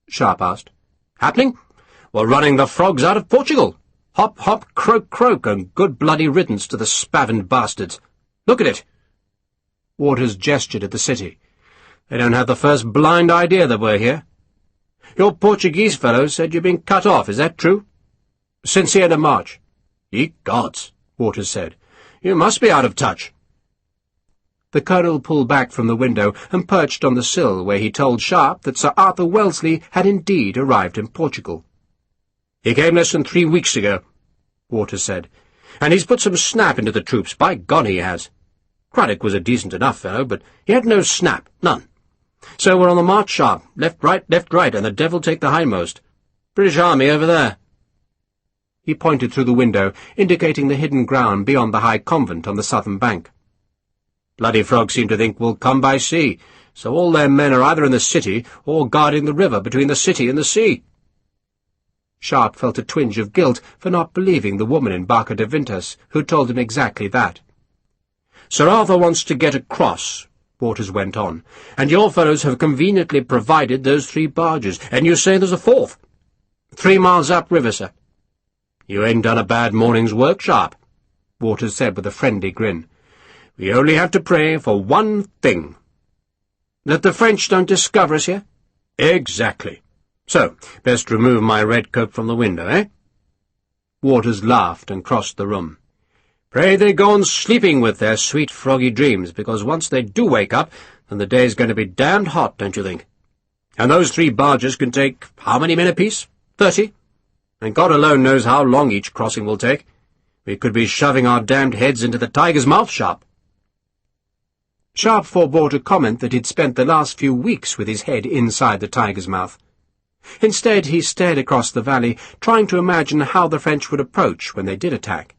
Sharpe asked. "Happening? We're running the frogs out of Portugal. Hop, hop, croak, croak, and good bloody riddance to the spavined bastards. Look at it." Waters gestured at the city. "They don't have the first blind idea that we're here. Your Portuguese fellow said you've been cut off, is that true?" "Since the end of March." "Ye gods," Waters said. "You must be out of touch." The Colonel pulled back from the window and perched on the sill, where he told Sharpe that Sir Arthur Wellesley had indeed arrived in Portugal. "He came less than 3 weeks ago," Waters said, "and he's put some snap into the troops, by God he has. Craddock was a decent enough fellow, but he had no snap, none. So we're on the march sharp, left, right, and the devil take the hindmost. British Army over there." He pointed through the window, indicating the hidden ground beyond the high convent on the southern bank. "Bloody frogs seem to think we'll come by sea, so all their men are either in the city or guarding the river between the city and the sea." Sharpe felt a twinge of guilt for not believing the woman in Barca de Vintas who told him exactly that. "Sir Arthur wants to get across," Waters went on, "and your fellows have conveniently provided those 3 barges, and you say there's a 4th. 3 miles upriver, sir." "You ain't done a bad morning's work, Sharpe," Waters said with a friendly grin. "We only have to pray for one thing." "That the French don't discover us here?" "Exactly. So, best remove my red coat from the window, eh?" Waters laughed and crossed the room. "Pray they go on sleeping with their sweet froggy dreams, because once they do wake up, then the day's going to be damned hot, don't you think? And those 3 barges can take how many men apiece? 30? And God alone knows how long each crossing will take. We could be shoving our damned heads into the tiger's mouth, Sharpe." Sharpe forebore to comment that he'd spent the last few weeks with his head inside the tiger's mouth. Instead, he stared across the valley, trying to imagine how the French would approach when they did attack.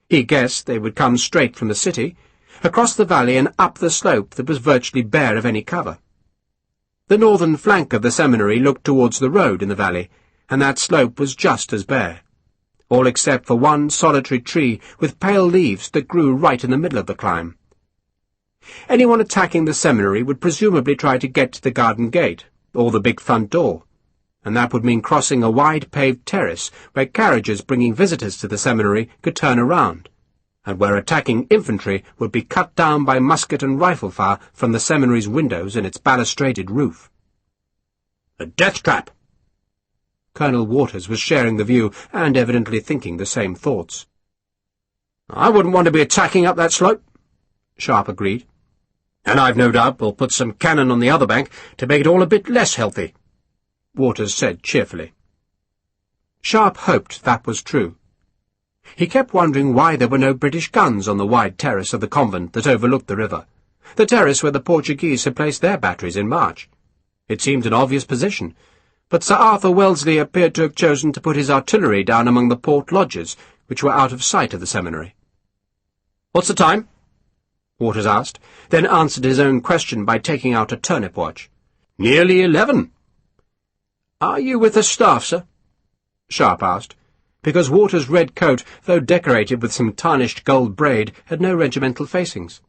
He guessed they would come straight from the city, across the valley and up the slope that was virtually bare of any cover. The northern flank of the seminary looked towards the road in the valley, and that slope was just as bare, all except for one solitary tree with pale leaves that grew right in the middle of the climb. Anyone attacking the seminary would presumably try to get to the garden gate, or the big front door, and that would mean crossing a wide paved terrace where carriages bringing visitors to the seminary could turn around, and where attacking infantry would be cut down by musket and rifle fire from the seminary's windows and its balustraded roof. "A death trap!" Colonel Waters was sharing the view and evidently thinking the same thoughts. "I wouldn't want to be attacking up that slope," Sharpe agreed. "And I've no doubt we'll put some cannon on the other bank to make it all a bit less healthy," Waters said cheerfully. Sharpe hoped that was true. He kept wondering why there were no British guns on the wide terrace of the convent that overlooked the river, the terrace where the Portuguese had placed their batteries in March. It seemed an obvious position, but Sir Arthur Wellesley appeared to have chosen to put his artillery down among the port lodges, which were out of sight of the seminary. "What's the time?" Waters asked, then answered his own question by taking out a turnip watch. "Nearly 11. "Are you with the staff, sir?" Sharpe asked, because Waters' red coat, though decorated with some tarnished gold braid, had no regimental facings.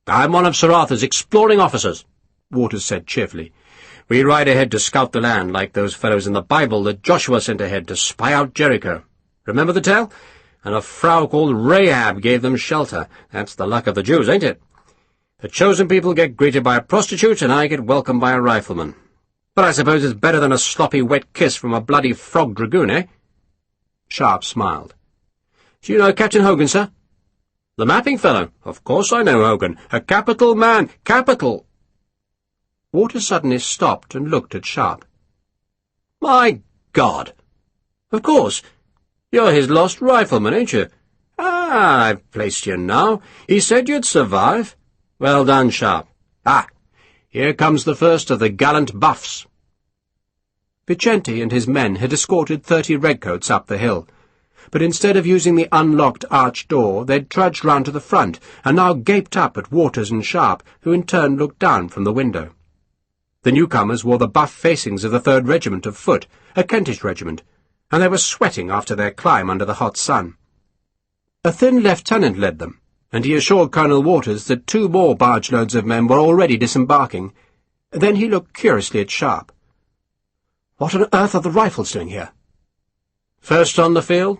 "I'm one of Sir Arthur's exploring officers," Waters said cheerfully. "We ride ahead to scout the land, like those fellows in the Bible that Joshua sent ahead to spy out Jericho. Remember the tale? And a frau called Rahab gave them shelter. That's the luck of the Jews, ain't it? The chosen people get greeted by a prostitute, and I get welcomed by a rifleman. But I suppose it's better than a sloppy wet kiss from a bloody frog dragoon, eh?" Sharpe smiled. "Do you know Captain Hogan, sir?" "The mapping fellow? Of course I know Hogan. A capital man. Capital." Waters suddenly stopped and looked at Sharpe. "My God!" "Of course. You're his lost rifleman, ain't you? Ah, I've placed you now. He said you'd survive. Well done, Sharpe. Ah, here comes the first of the gallant buffs." Vicente and his men had escorted 30 redcoats up the hill, but instead of using the unlocked arched door, they'd trudged round to the front, and now gaped up at Waters and Sharpe, who in turn looked down from the window. The newcomers wore the buff facings of the 3rd Regiment of Foot, a Kentish regiment, and they were sweating after their climb under the hot sun. A thin lieutenant led them, and he assured Colonel Waters that 2 more barge-loads of men were already disembarking. Then he looked curiously at Sharpe. "What on earth are the rifles doing here?" "First on the field,"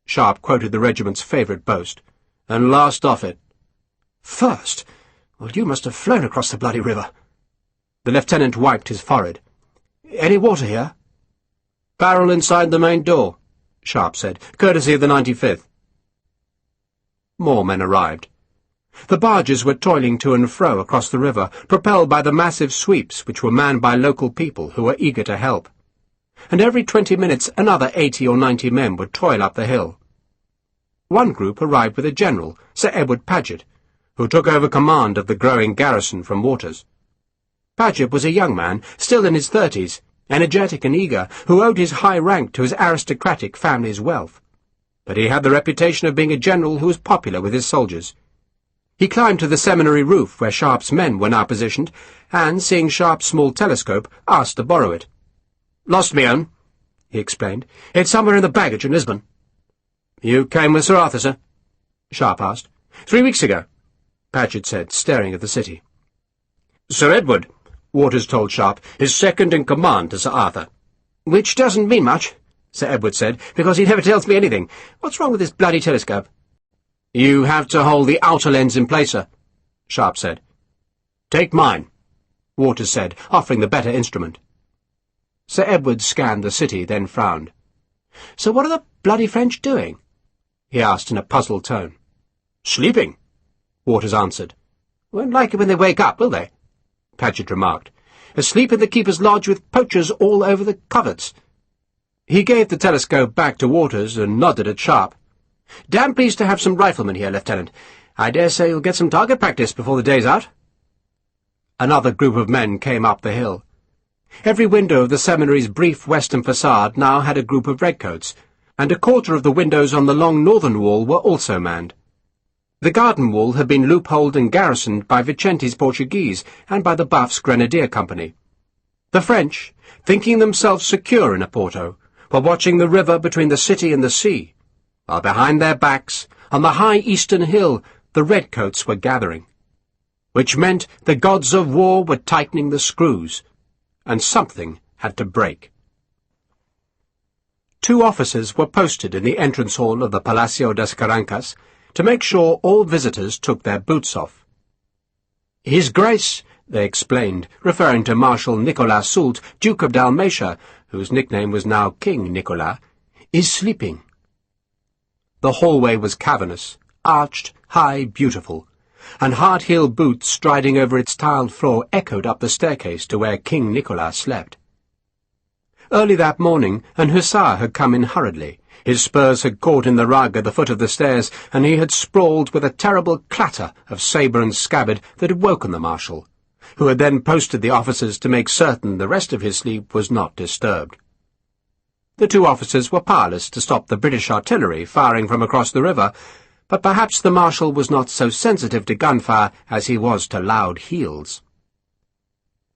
Sharpe quoted the regiment's favourite boast, "and last off it." "First? Well, you must have flown across the bloody river." The lieutenant wiped his forehead. "Any water here?" "Barrel inside the main door," Sharpe said, "courtesy of the 95th. More men arrived. The barges were toiling to and fro across the river, propelled by the massive sweeps which were manned by local people who were eager to help. And every 20 minutes another 80 or 90 men would toil up the hill. One group arrived with a general, Sir Edward Paget, who took over command of the growing garrison from Waters. Paget was a young man, still in his 30s, energetic and eager, who owed his high rank to his aristocratic family's wealth. But he had the reputation of being a general who was popular with his soldiers. He climbed to the seminary roof where Sharpe's men were now positioned, and, seeing Sharpe's small telescope, asked to borrow it. "Lost me own," he explained. "It's somewhere in the baggage in Lisbon." "You came with Sir Arthur, sir?" Sharpe asked. 3 weeks ago," Paget said, staring at the city. "Sir Edward," Waters told Sharpe, "is second in command to Sir Arthur." "Which doesn't mean much," Sir Edward said, "because he never tells me anything. What's wrong with this bloody telescope?" "You have to hold the outer lens in place, sir," Sharpe said. "Take mine," Waters said, offering the better instrument. Sir Edward scanned the city, then frowned. "So what are the bloody French doing?" he asked in a puzzled tone. "Sleeping," Waters answered. "Won't like it when they wake up, will they?" Paget remarked. "Asleep in the keeper's lodge with poachers all over the coverts." He gave the telescope back to Waters and nodded at Sharpe. "Damn pleased to have some riflemen here, Lieutenant. I dare say you'll get some target practice before the day's out." Another group of men came up the hill. Every window of the seminary's brief western facade now had a group of redcoats, and a quarter of the windows on the long northern wall were also manned. The garden wall had been loopholed and garrisoned by Vicente's Portuguese and by the Buffs Grenadier Company. The French, thinking themselves secure in Oporto, were watching the river between the city and the sea, while behind their backs, on the high eastern hill, the redcoats were gathering. Which meant the gods of war were tightening the screws, and something had to break. 2 officers were posted in the entrance hall of the Palacio das Carrancas to make sure all visitors took their boots off. "His Grace," they explained, referring to Marshal Nicolas Soult, Duke of Dalmatia, whose nickname was now King Nicolas, "is sleeping." The hallway was cavernous, arched, high, beautiful, and hard-heel boots striding over its tiled floor echoed up the staircase to where King Nicolas slept. Early that morning, an hussar had come in hurriedly. His spurs had caught in the rug at the foot of the stairs, and he had sprawled with a terrible clatter of sabre and scabbard that had woken the Marshal, who had then posted the officers to make certain the rest of his sleep was not disturbed. The 2 officers were powerless to stop the British artillery firing from across the river, but perhaps the Marshal was not so sensitive to gunfire as he was to loud heels.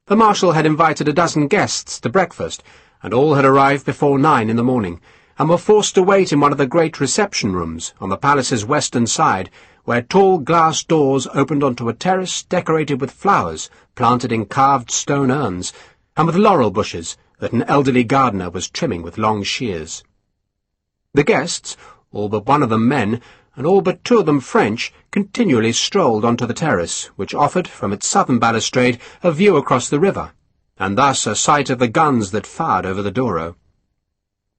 The Marshal had invited a dozen guests to breakfast, and all had arrived before 9 in the morning, and were forced to wait in one of the great reception rooms on the palace's western side, where tall glass doors opened onto a terrace decorated with flowers planted in carved stone urns, and with laurel bushes that an elderly gardener was trimming with long shears. The guests, all but one of them men, and all but 2 of them French, continually strolled onto the terrace, which offered, from its southern balustrade, a view across the river, and thus a sight of the guns that fired over the Douro.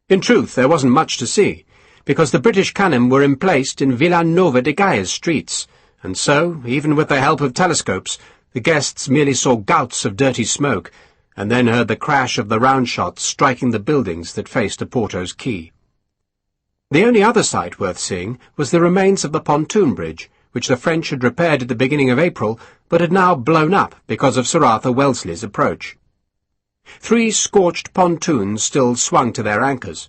In truth, there wasn't much to see, because the British cannon were emplaced in Villanova de Gaia's streets, and so, even with the help of telescopes, the guests merely saw gouts of dirty smoke, and then heard the crash of the round shots striking the buildings that faced Oporto's quay. The only other sight worth seeing was the remains of the pontoon bridge, which the French had repaired at the beginning of April, but had now blown up because of Sir Arthur Wellesley's approach. 3 scorched pontoons still swung to their anchors.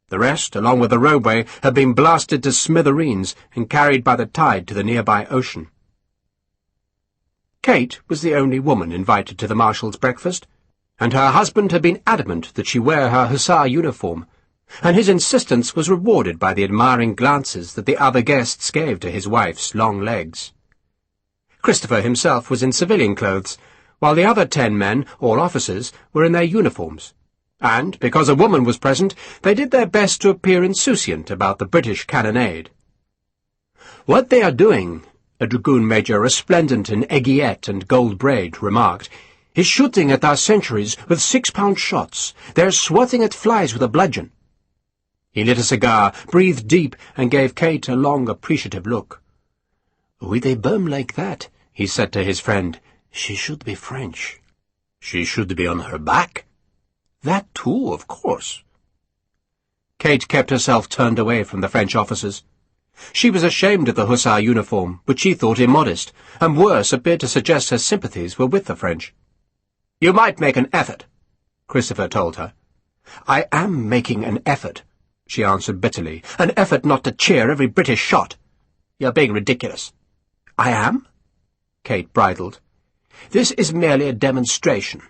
The rest, along with the roadway, had been blasted to smithereens and carried by the tide to the nearby ocean. Kate was the only woman invited to the Marshal's breakfast, and her husband had been adamant that she wear her hussar uniform, and his insistence was rewarded by the admiring glances that the other guests gave to his wife's long legs. Christopher himself was in civilian clothes, while the other 10 men, all officers, were in their uniforms, and, because a woman was present, they did their best to appear insouciant about the British cannonade. "What they are doing," a dragoon major resplendent in aiguillette and gold braid remarked, "is shooting at our sentries with 6-pound shots. They're swatting at flies with a bludgeon." He lit a cigar, breathed deep, and gave Kate a long, appreciative look. "With a bum like that," he said to his friend, "she should be French." "She should be on her back." "That too, of course." Kate kept herself turned away from the French officers. She was ashamed of the hussar uniform, which she thought immodest, and worse, appeared to suggest her sympathies were with the French. "You might make an effort," Christopher told her. "I am making an effort," she answered bitterly, "an effort not to cheer every British shot." "You're being ridiculous." "I am?" Kate bridled. "This is merely a demonstration,"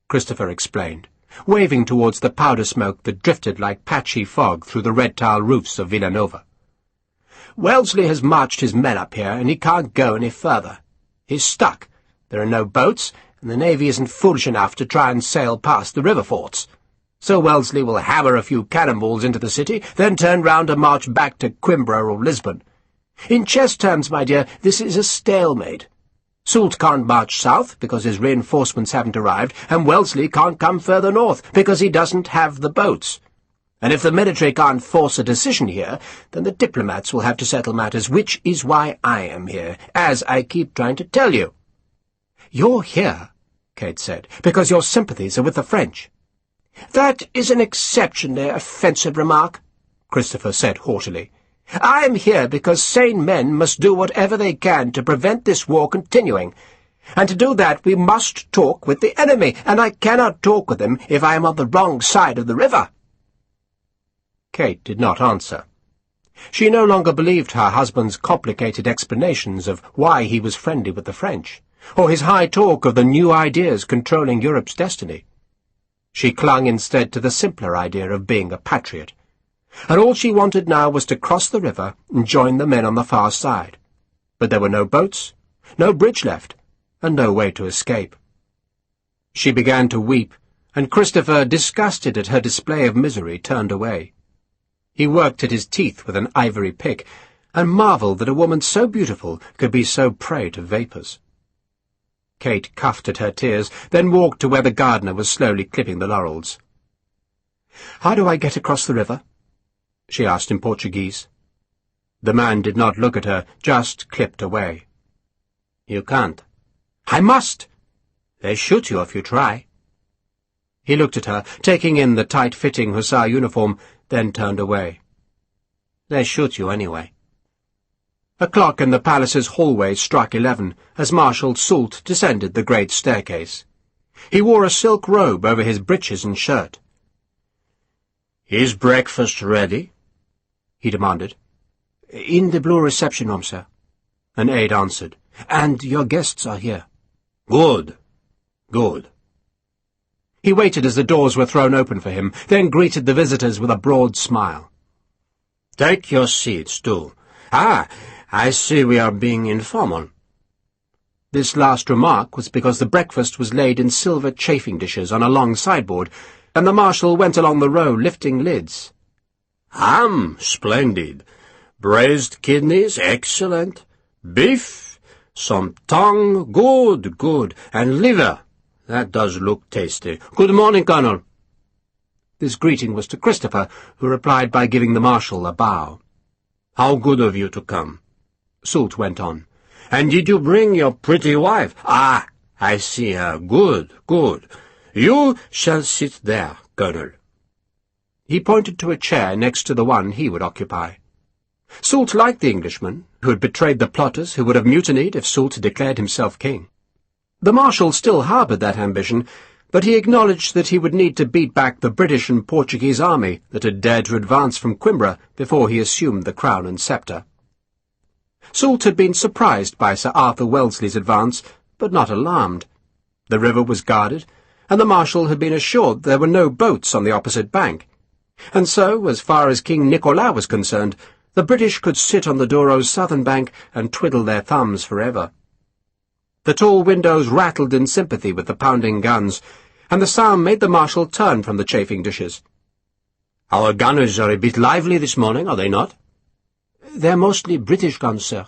Christopher explained, waving towards the powder smoke that drifted like patchy fog through the red-tile roofs of Villanova. "Wellesley has marched his men up here, and he can't go any further. He's stuck. There are no boats, and the Navy isn't foolish enough to try and sail past the river forts. So Wellesley will hammer a few cannonballs into the city, then turn round and march back to Coimbra or Lisbon. In chess terms, my dear, this is a stalemate. Soult can't march south because his reinforcements haven't arrived, and Wellesley can't come further north because he doesn't have the boats. And if the military can't force a decision here, then the diplomats will have to settle matters, which is why I am here, as I keep trying to tell you." "You're here," Kate said, "because your sympathies are with the French." "That is an exceptionally offensive remark," Christopher said haughtily. "I am here because sane men must do whatever they can to prevent this war continuing. And to do that we must talk with the enemy, and I cannot talk with them if I am on the wrong side of the river." Kate did not answer. She no longer believed her husband's complicated explanations of why he was friendly with the French, or his high talk of the new ideas controlling Europe's destiny. She clung instead to the simpler idea of being a patriot, and all she wanted now was to cross the river and join the men on the far side. But there were no boats, no bridge left, and no way to escape. She began to weep, and Christopher, disgusted at her display of misery, turned away. He worked at his teeth with an ivory pick, and marvelled that a woman so beautiful could be so prey to vapours. Kate cuffed at her tears, then walked to where the gardener was slowly clipping the laurels. "How do I get across the river?" she asked in Portuguese. The man did not look at her, just clipped away. "You can't." "I must." "They shoot you if you try." He looked at her, taking in the tight-fitting hussar uniform, then turned away. "They shoot you anyway." A clock in the palace's hallway struck 11 as Marshal Soult descended the great staircase. He wore a silk robe over his breeches and shirt. "Is breakfast ready?" he demanded. "In the blue reception room, sir," an aide answered. "And your guests are here." "Good, good." He waited as the doors were thrown open for him, then greeted the visitors with a broad smile. "Take your seats, too. Ah, I see we are being informal." This last remark was because the breakfast was laid in silver chafing dishes on a long sideboard, and the Marshal went along the row lifting lids. "Ham, splendid. Braised kidneys, excellent. Beef, some tongue, good, good. And liver. That does look tasty. Good morning, Colonel." This greeting was to Christopher, who replied by giving the Marshal a bow. "How good of you to come," Soult went on. "And did you bring your pretty wife? Ah, I see her. Good, good. You shall sit there, Colonel. He pointed to a chair next to the one he would occupy. Soult liked the Englishman, who had betrayed the plotters who would have mutinied if Soult had declared himself king. The Marshal still harboured that ambition, but he acknowledged that he would need to beat back the British and Portuguese army that had dared to advance from Coimbra before he assumed the crown and sceptre. Soult had been surprised by Sir Arthur Wellesley's advance, but not alarmed. The river was guarded, and the Marshal had been assured there were no boats on the opposite bank. And so, as far as King Nicolas was concerned, the British could sit on the Douro's southern bank and twiddle their thumbs forever. The tall windows rattled in sympathy with the pounding guns, and the sound made the Marshal turn from the chafing dishes. Our gunners are a bit lively this morning, are they not? They're mostly British guns, sir,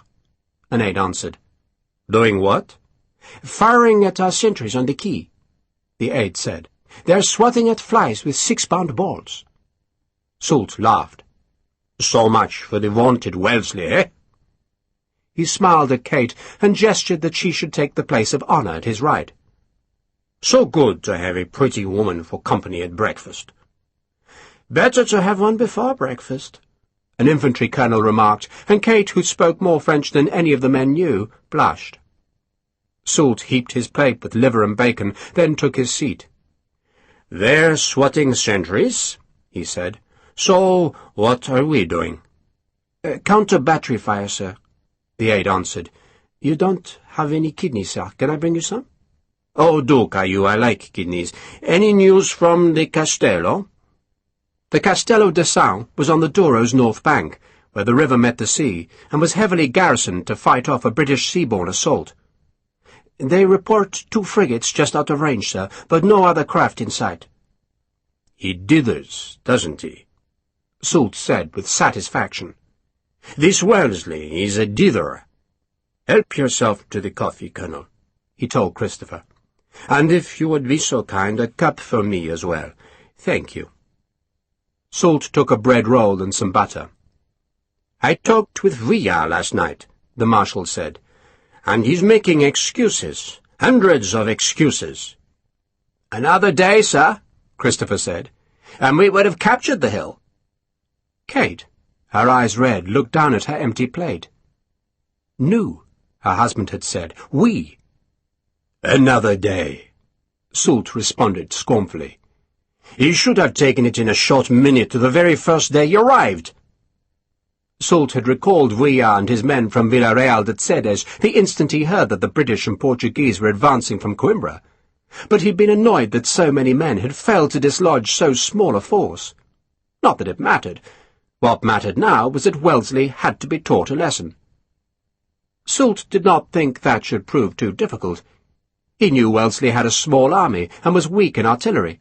an aide answered. Doing what? Firing at our sentries on the quay, the aide said. They're swatting at flies with 6-pound balls. Soult laughed. So much for the vaunted Wellesley, eh? He smiled at Kate and gestured that she should take the place of honour at his right. So good to have a pretty woman for company at breakfast. Better to have one before breakfast, an infantry colonel remarked, and Kate, who spoke more French than any of the men knew, blushed. Soult heaped his plate with liver and bacon, then took his seat. They're swatting sentries, he said. So, what are we doing? Counter-battery fire, sir, the aide answered. You don't have any kidneys, sir. Can I bring you some? Oh, do, Caillou, I like kidneys. Any news from the Castello? The Castello de São was on the Douro's north bank, where the river met the sea, and was heavily garrisoned to fight off a British seaborne assault. They report 2 frigates just out of range, sir, but no other craft in sight. He dithers, doesn't he? Soult said with satisfaction. This Wellesley is a ditherer. Help yourself to the coffee, Colonel, he told Christopher. And if you would be so kind, a cup for me as well. Thank you. Soult took a bread roll and some butter. I talked with Vuillard last night, the Marshal said, and he's making excuses, hundreds of excuses. Another day, sir, Christopher said, and we would have captured the hill. Kate, her eyes red, looked down at her empty plate. Nous, her husband had said. We. Another day, Soult responded scornfully. He should have taken it in a short minute to the very first day he arrived. Soult had recalled Vuillard and his men from Villarreal de Cedes the instant he heard that the British and Portuguese were advancing from Coimbra, but he'd been annoyed that so many men had failed to dislodge so small a force. Not that it mattered. What mattered now was that Wellesley had to be taught a lesson. Soult did not think that should prove too difficult. He knew Wellesley had a small army and was weak in artillery.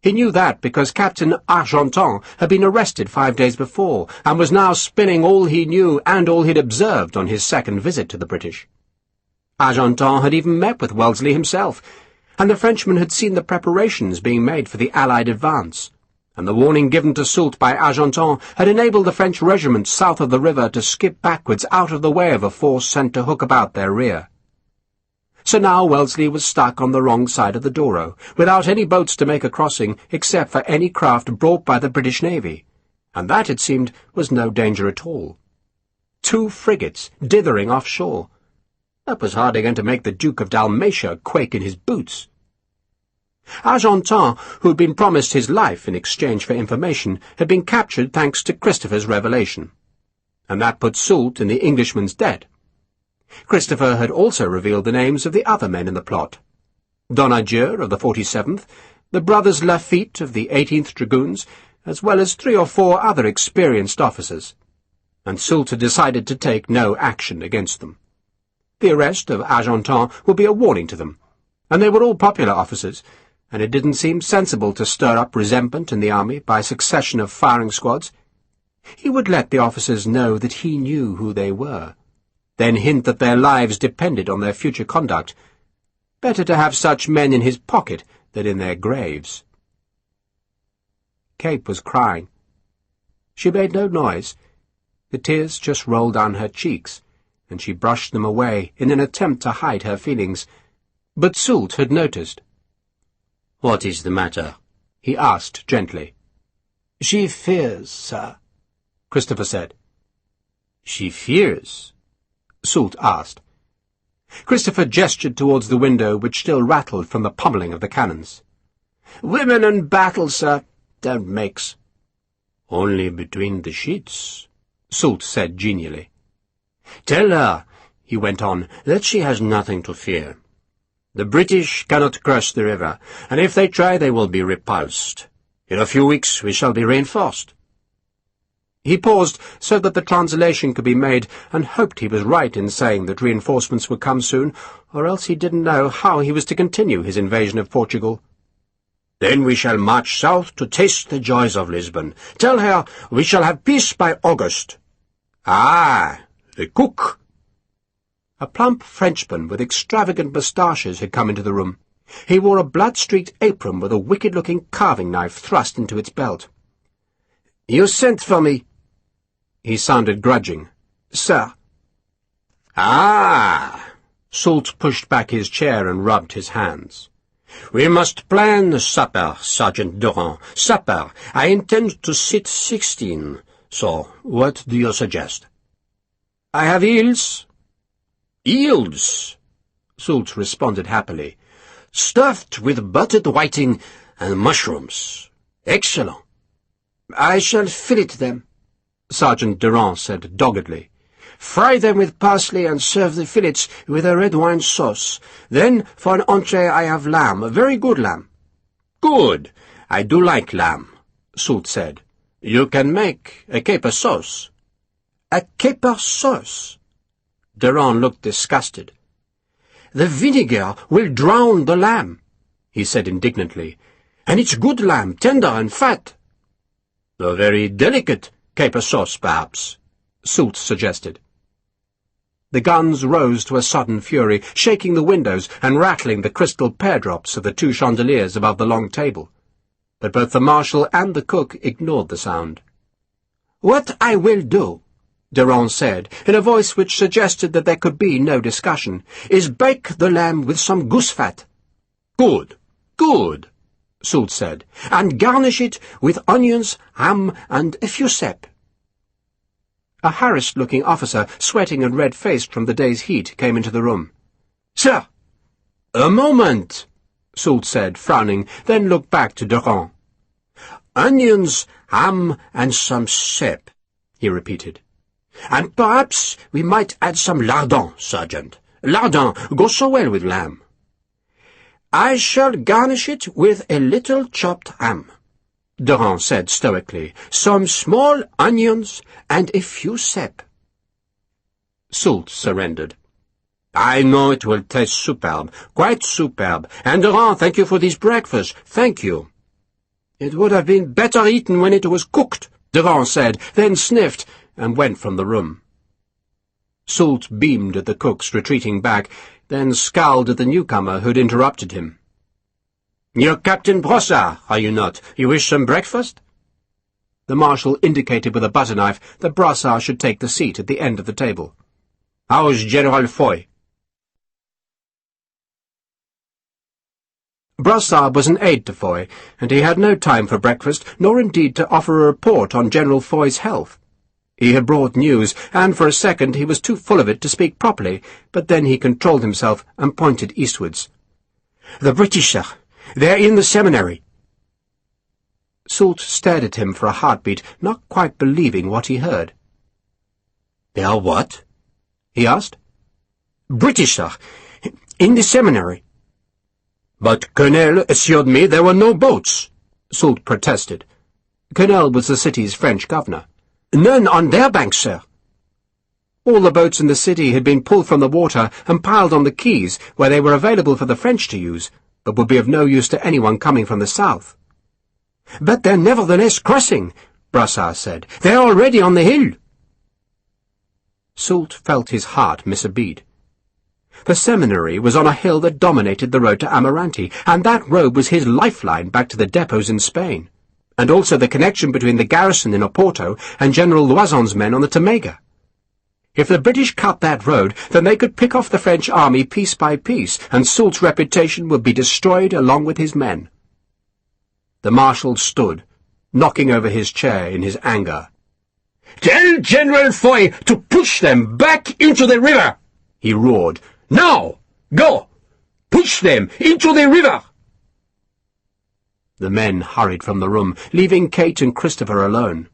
He knew that because Captain Argenton had been arrested 5 days before, and was now spinning all he knew and all he'd observed on his second visit to the British. Argenton had even met with Wellesley himself, and the Frenchman had seen the preparations being made for the Allied advance, and the warning given to Soult by Argenton had enabled the French regiments south of the river to skip backwards out of the way of a force sent to hook about their rear. So now Wellesley was stuck on the wrong side of the Douro, without any boats to make a crossing except for any craft brought by the British Navy, and that, it seemed, was no danger at all. 2 frigates dithering offshore. That was hardly going to make the Duke of Dalmatia quake in his boots. Argenton, who had been promised his life in exchange for information, had been captured thanks to Christopher's revelation, and that put Soult in the Englishman's debt. Christopher had also revealed the names of the other men in the plot. Donadieu of the 47th, the brothers Lafitte of the 18th Dragoons, as well as 3 or 4 other experienced officers, and Soult had decided to take no action against them. The arrest of Argenton would be a warning to them, and they were all popular officers, and it didn't seem sensible to stir up resentment in the army by a succession of firing squads. He would let the officers know that he knew who they were, then hint that their lives depended on their future conduct. Better to have such men in his pocket than in their graves. Kate was crying. She made no noise. The tears just rolled down her cheeks, and she brushed them away in an attempt to hide her feelings. But Soult had noticed. "What is the matter?" he asked gently. "She fears, sir," Christopher said. "She fears?" Soult asked. Christopher gestured towards the window which still rattled from the pummelling of the cannons. "Women in battle, sir, don't mix." "Only between the sheets," Soult said genially. "Tell her," he went on, "that she has nothing to fear. The British cannot cross the river, and if they try they will be repulsed. In a few weeks we shall be reinforced." He paused so that the translation could be made, and hoped he was right in saying that reinforcements would come soon, or else he didn't know how he was to continue his invasion of Portugal. "Then we shall march south to taste the joys of Lisbon. Tell her we shall have peace by August." "Ah, the cook!" A plump Frenchman with extravagant moustaches had come into the room. He wore a blood-streaked apron with a wicked-looking carving knife thrust into its belt. "You sent for me." He sounded grudging. "Sir." "Ah!" Soult pushed back his chair and rubbed his hands. "We must plan supper, Sergeant Durand. Supper. I intend to sit 16. So, what do you suggest?" "I have eels." "Eels?" Soult responded happily. "Stuffed with buttered whiting and mushrooms. Excellent." "I shall fillet them," Sergeant Durand said doggedly. "Fry them with parsley and serve the fillets with a red wine sauce. Then, for an entree, I have lamb, a very good lamb." "Good. I do like lamb," Soult said. "You can make a caper sauce." "A caper sauce?" Durand looked disgusted. "The vinegar will drown the lamb," he said indignantly. "And it's good lamb, tender and fat." "A very delicate caper sauce, perhaps," Soult suggested. The guns rose to a sudden fury, shaking the windows and rattling the crystal pear drops of the two chandeliers above the long table. But both the marshal and the cook ignored the sound. "What I will do," Durand said, in a voice which suggested that there could be no discussion, "is bake the lamb with some goose fat." "Good, good," Soult said. "And garnish it with onions, ham, and a few sep." A harassed-looking officer, sweating and red-faced from the day's heat, came into the room. "Sir!" "A moment," Soult said, frowning, then looked back to Durand. "Onions, ham, and some sep," he repeated. "And perhaps we might add some lardon, Sergeant. Lardon goes so well with lamb. I shall garnish it with a little chopped ham," Durand said stoically, "some small onions, and a few sep." Soult surrendered. "I know it will taste superb, quite superb. And Durand, thank you for this breakfast. Thank you." "It would have been better eaten when it was cooked," Durand said, then sniffed and went from the room. Soult beamed at the cooks retreating back, then scowled at the newcomer who'd interrupted him. "You're Captain Brossard, are you not? You wish some breakfast?" The marshal indicated with a butter knife that Brossard should take the seat at the end of the table. "How's General Foy?" Brossard was an aide to Foy, and he had no time for breakfast, nor indeed to offer a report on General Foy's health. He had brought news, and for a second he was too full of it to speak properly, but then he controlled himself and pointed eastwards. "The British, sir. They're in the seminary." Soult stared at him for a heartbeat, not quite believing what he heard. "They are what?" he asked. "British, sir. In the seminary." "But Cornwell assured me there were no boats," Soult protested. Cornwell was the city's French governor. "None on their banks, sir." All the boats in the city had been pulled from the water and piled on the quays, where they were available for the French to use, but would be of no use to anyone coming from the south. "But they're nevertheless crossing," Brossard said. "They're already on the hill." Soult felt his heart miss a beat. The seminary was on a hill that dominated the road to Amarante, and that road was his lifeline back to the depots in Spain, and also the connection between the garrison in Oporto and General Loison's men on the Tamega. If the British cut that road, then they could pick off the French army piece by piece, and Soult's reputation would be destroyed along with his men. The Marshal stood, knocking over his chair in his anger. "Tell General Foy to push them back into the river!" he roared. "Now! Go! Push them into the river!" The men hurried from the room, leaving Kate and Christopher alone.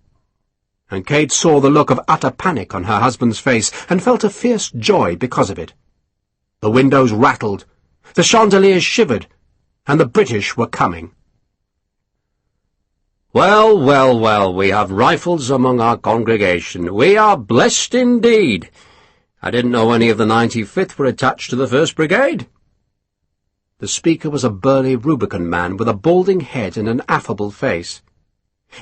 And Kate saw the look of utter panic on her husband's face and felt a fierce joy because of it. The windows rattled, the chandeliers shivered, and the British were coming. "Well, well, well, we have rifles among our congregation. We are blessed indeed. I didn't know any of the 95th were attached to the 1st Brigade." The speaker was a burly Rubicon man with a balding head and an affable face.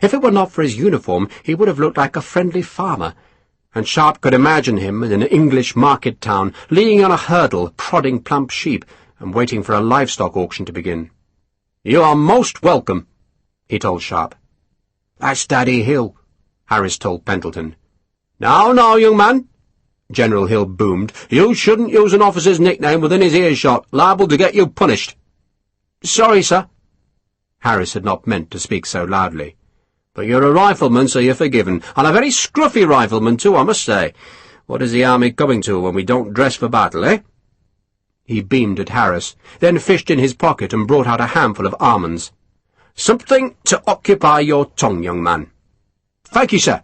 If it were not for his uniform, he would have looked like a friendly farmer, and Sharpe could imagine him in an English market town, leaning on a hurdle, prodding plump sheep, and waiting for a livestock auction to begin. "You are most welcome," he told Sharpe. "That's Daddy Hill," Harris told Pendleton. "Now, now, young man," General Hill boomed, "you shouldn't use an officer's nickname within his earshot, liable to get you punished." "Sorry, sir." Harris had not meant to speak so loudly. "But you're a rifleman, so you're forgiven, and a very scruffy rifleman, too, I must say. What is the army coming to when we don't dress for battle, eh?" He beamed at Harris, then fished in his pocket and brought out a handful of almonds. "Something to occupy your tongue, young man." "Thank you, sir."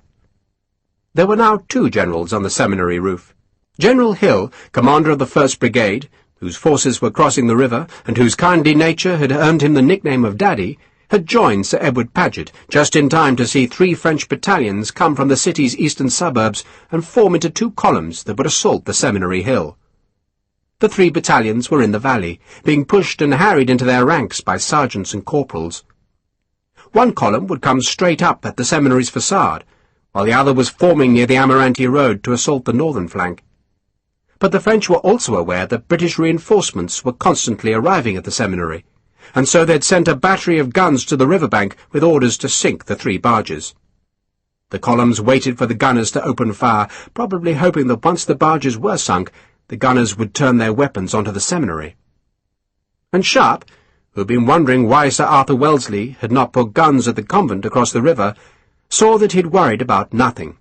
There were now 2 generals on the seminary roof. General Hill, commander of the 1st Brigade, whose forces were crossing the river, and whose kindly nature had earned him the nickname of Daddy, had joined Sir Edward Paget just in time to see 3 French battalions come from the city's eastern suburbs and form into 2 columns that would assault the seminary hill. The 3 battalions were in the valley, being pushed and harried into their ranks by sergeants and corporals. One column would come straight up at the seminary's facade, while the other was forming near the Amarante Road to assault the northern flank. But the French were also aware that British reinforcements were constantly arriving at the seminary, and so they'd sent a battery of guns to the riverbank with orders to sink the 3 barges. The columns waited for the gunners to open fire, probably hoping that once the barges were sunk, the gunners would turn their weapons onto the seminary. And Sharpe, who had been wondering why Sir Arthur Wellesley had not put guns at the convent across the river, saw that he'd worried about nothing.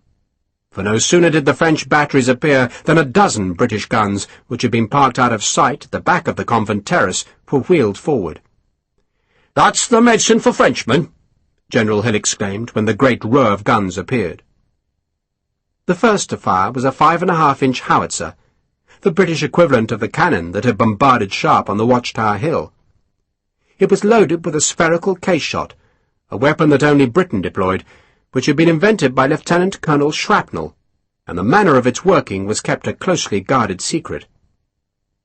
For no sooner did the French batteries appear than a dozen British guns, which had been parked out of sight at the back of the convent terrace, were wheeled forward. "That's the medicine for Frenchmen," General Hill exclaimed when the great row of guns appeared. The first to fire was a 5.5-inch howitzer, the British equivalent of the cannon that had bombarded Sharpe on the Watchtower Hill. It was loaded with a spherical case-shot, a weapon that only Britain deployed, which had been invented by Lieutenant Colonel Shrapnel, and the manner of its working was kept a closely guarded secret.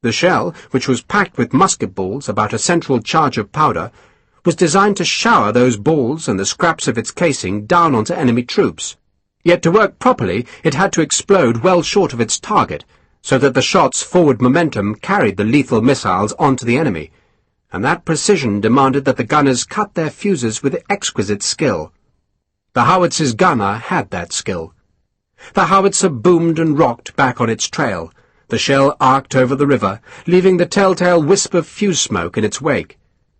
The shell, which was packed with musket balls, about a central charge of powder, was designed to shower those balls and the scraps of its casing down onto enemy troops. Yet to work properly, it had to explode well short of its target, so that the shot's forward momentum carried the lethal missiles onto the enemy, and that precision demanded that the gunners cut their fuses with exquisite skill. The howitzer's gunner had that skill. The howitzer boomed and rocked back on its trail. The shell arced over the river, leaving the telltale wisp of fuse smoke in its wake,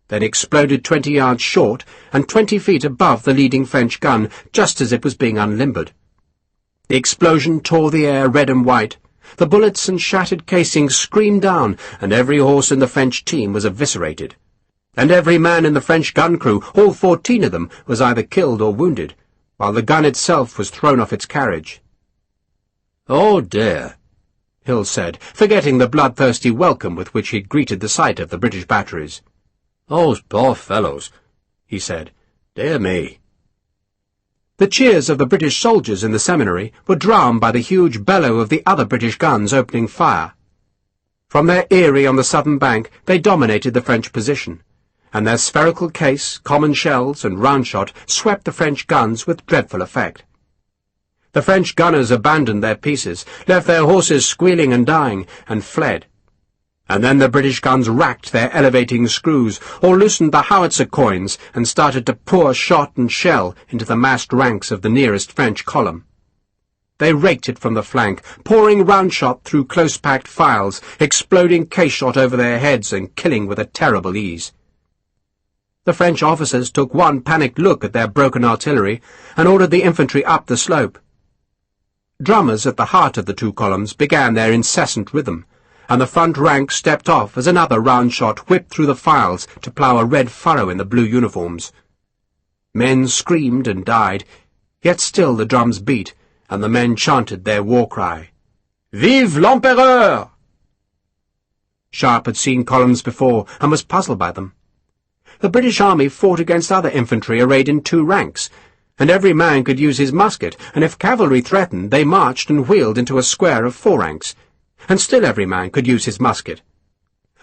then exploded 20 yards short and 20 feet above the leading French gun, just as it was being unlimbered. The explosion tore the air red and white. The bullets and shattered casings screamed down, and every horse in the French team was eviscerated. And every man in the French gun crew, all 14 of them, was either killed or wounded, while the gun itself was thrown off its carriage. "Oh, dear," Hill said, forgetting the bloodthirsty welcome with which he'd greeted the sight of the British batteries. "Those poor fellows," he said. "Dear me." The cheers of the British soldiers in the seminary were drowned by the huge bellow of the other British guns opening fire. From their eyrie on the southern bank, they dominated the French position, and their spherical case, common shells, and round-shot swept the French guns with dreadful effect. The French gunners abandoned their pieces, left their horses squealing and dying, and fled. And then the British guns racked their elevating screws, or loosened the howitzer coins, and started to pour shot and shell into the massed ranks of the nearest French column. They raked it from the flank, pouring round-shot through close-packed files, exploding case-shot over their heads and killing with a terrible ease. The French officers took one panicked look at their broken artillery and ordered the infantry up the slope. Drummers at the heart of the two columns began their incessant rhythm, and the front rank stepped off as another round shot whipped through the files to plough a red furrow in the blue uniforms. Men screamed and died, yet still the drums beat, and the men chanted their war cry, "Vive l'Empereur!" Sharpe had seen columns before and was puzzled by them. The British Army fought against other infantry arrayed in two ranks, and every man could use his musket, and if cavalry threatened, they marched and wheeled into a square of four ranks, and still every man could use his musket.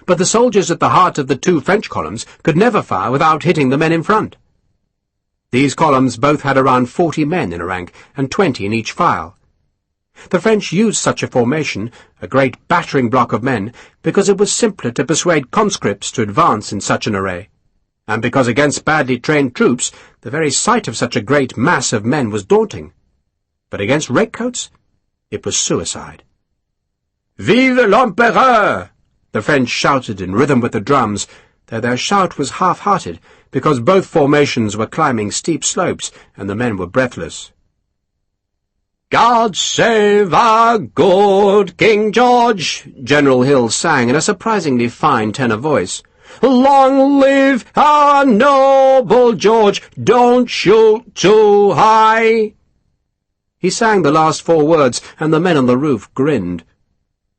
But the soldiers at the heart of the two French columns could never fire without hitting the men in front. These columns both had around 40 men in a rank, and 20 in each file. The French used such a formation, a great battering block of men, because it was simpler to persuade conscripts to advance in such an array, and because against badly trained troops the very sight of such a great mass of men was daunting. But against redcoats it was suicide. "Vive l'Empereur!" the French shouted in rhythm with the drums, though their shout was half-hearted, because both formations were climbing steep slopes, and the men were breathless. "God save our good King George," General Hill sang in a surprisingly fine tenor voice. "Long live our noble George, don't shoot too high." He sang the last four words, and the men on the roof grinned.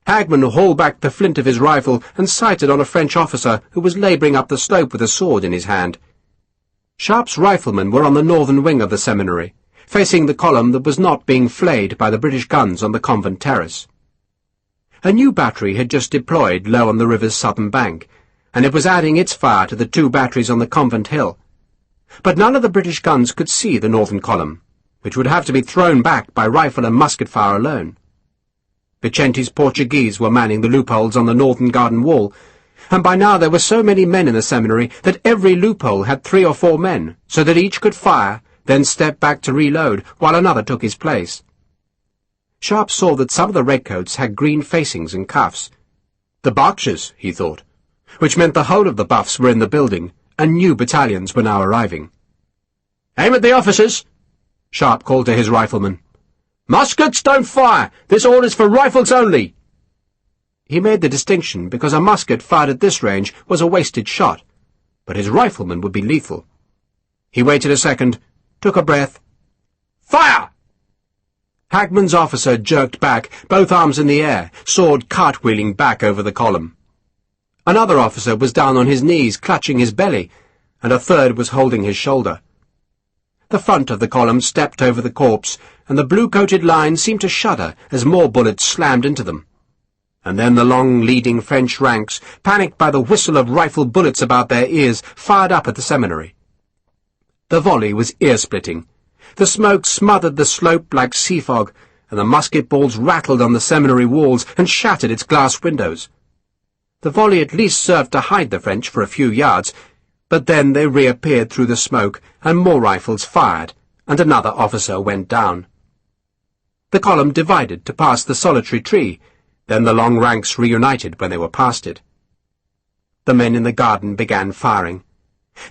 Hagman hauled back the flint of his rifle and sighted on a French officer who was labouring up the slope with a sword in his hand. Sharpe's riflemen were on the northern wing of the seminary, facing the column that was not being flayed by the British guns on the convent terrace. A new battery had just deployed low on the river's southern bank, and it was adding its fire to the two batteries on the convent hill. But none of the British guns could see the northern column, which would have to be thrown back by rifle and musket fire alone. Vicenti's Portuguese were manning the loopholes on the northern garden wall, and by now there were so many men in the seminary that every loophole had 3 or 4 men, so that each could fire, then step back to reload, while another took his place. Sharpe saw that some of the redcoats had green facings and cuffs. The Berkshires, he thought, which meant the whole of the Buffs were in the building, and new battalions were now arriving. "Aim at the officers!" Sharpe called to his riflemen. "Muskets don't fire! This order's for rifles only!" He made the distinction because a musket fired at this range was a wasted shot, but his rifleman would be lethal. He waited a second, took a breath. "Fire!" Hagman's officer jerked back, both arms in the air, sword cartwheeling back over the column. Another officer was down on his knees, clutching his belly, and a third was holding his shoulder. The front of the column stepped over the corpse, and the blue-coated line seemed to shudder as more bullets slammed into them. And then the long leading French ranks, panicked by the whistle of rifle bullets about their ears, fired up at the seminary. The volley was ear-splitting. The smoke smothered the slope like sea fog, and the musket balls rattled on the seminary walls and shattered its glass windows. The volley at least served to hide the French for a few yards, but then they reappeared through the smoke, and more rifles fired, and another officer went down. The column divided to pass the solitary tree, then the long ranks reunited when they were past it. The men in the garden began firing.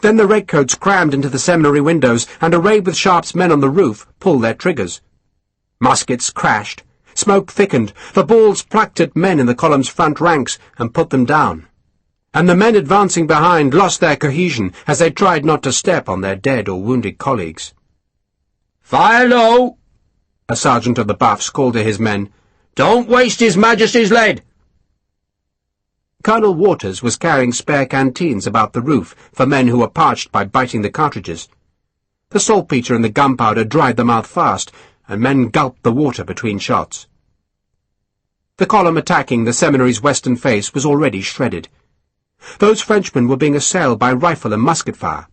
Then the redcoats crammed into the seminary windows, and arrayed with Sharpe's men on the roof, pulled their triggers. Muskets crashed, smoke thickened, the balls plucked at men in the column's front ranks and put them down. And the men advancing behind lost their cohesion as they tried not to step on their dead or wounded colleagues. "Fire low!" a sergeant of the Buffs called to his men. "Don't waste His Majesty's lead!" Colonel Waters was carrying spare canteens about the roof for men who were parched by biting the cartridges. The saltpetre and the gunpowder dried the mouth fast, and men gulped the water between shots. The column attacking the seminary's western face was already shredded. Those Frenchmen were being assailed by rifle and musket fire.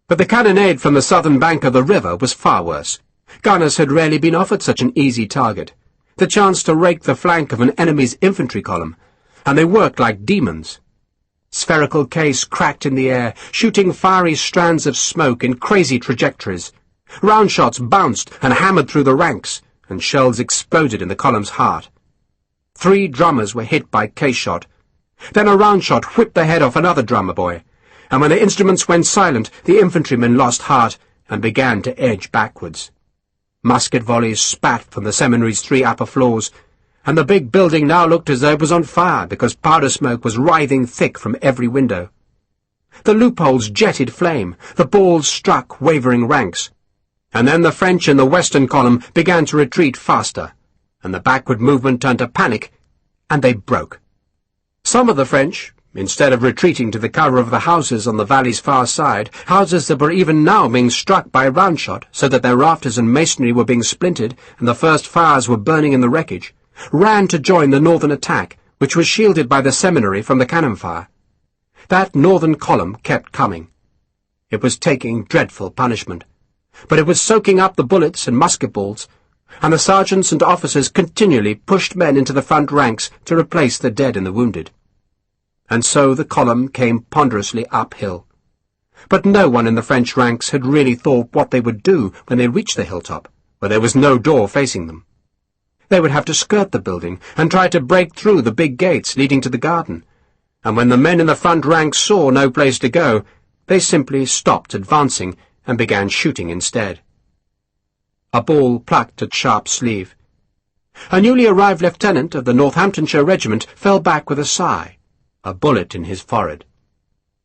But the cannonade from the southern bank of the river was far worse. Gunners had rarely been offered such an easy target, the chance to rake the flank of an enemy's infantry column, and they worked like demons. Spherical case cracked in the air, shooting fiery strands of smoke in crazy trajectories. Round shots bounced and hammered through the ranks, and shells exploded in the column's heart. 3 drummers were hit by case shot. Then a round shot whipped the head off another drummer boy. and when the instruments went silent, the infantrymen lost heart and began to edge backwards. Musket volleys spat from the seminary's 3 upper floors, and the big building now looked as though it was on fire because powder smoke was writhing thick from every window. The loopholes jetted flame, the balls struck wavering ranks, and then the French in the western column began to retreat faster, and the backward movement turned to panic, and they broke. Some of the French, instead of retreating to the cover of the houses on the valley's far side, houses that were even now being struck by round shot so that their rafters and masonry were being splintered and the first fires were burning in the wreckage, ran to join the northern attack, which was shielded by the seminary from the cannon fire. That northern column kept coming. It was taking dreadful punishment, but it was soaking up the bullets and musket balls, and the sergeants and officers continually pushed men into the front ranks to replace the dead and the wounded. And so the column came ponderously uphill. But no one in the French ranks had really thought what they would do when they reached the hilltop, where there was no door facing them. They would have to skirt the building and try to break through the big gates leading to the garden, and when the men in the front ranks saw no place to go, they simply stopped advancing and began shooting instead. A ball plucked at Sharpe's sleeve. A newly arrived lieutenant of the Northamptonshire regiment fell back with a sigh, a bullet in his forehead.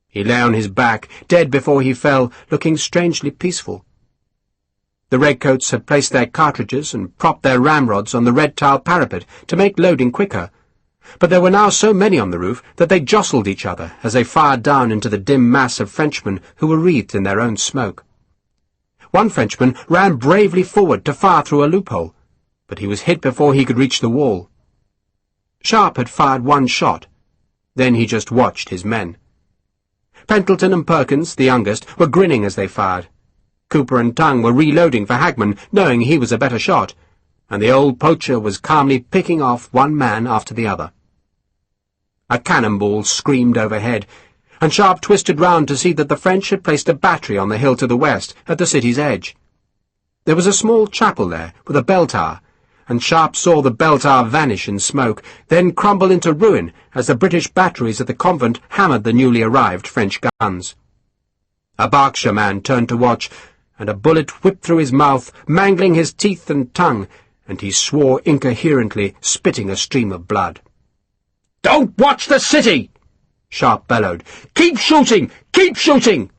He lay on his back, dead before he fell, looking strangely peaceful. The redcoats had placed their cartridges and propped their ramrods on the red tile parapet to make loading quicker, but there were now so many on the roof that they jostled each other as they fired down into the dim mass of Frenchmen who were wreathed in their own smoke. One Frenchman ran bravely forward to fire through a loophole, but he was hit before he could reach the wall. Sharpe had fired one shot. Then he just watched his men. Pendleton and Perkins, the youngest, were grinning as they fired. Cooper and Tongue were reloading for Hagman, knowing he was a better shot, and the old poacher was calmly picking off one man after the other. A cannonball screamed overhead, and Sharpe twisted round to see that the French had placed a battery on the hill to the west, at the city's edge. There was a small chapel there, with a bell tower, and Sharpe saw the bell tower vanish in smoke, then crumble into ruin as the British batteries at the convent hammered the newly arrived French guns. A Berkshire man turned to watch, and a bullet whipped through his mouth, mangling his teeth and tongue, and he swore incoherently, spitting a stream of blood. "Don't watch the city!" Sharpe bellowed. "Keep shooting! Keep shooting!"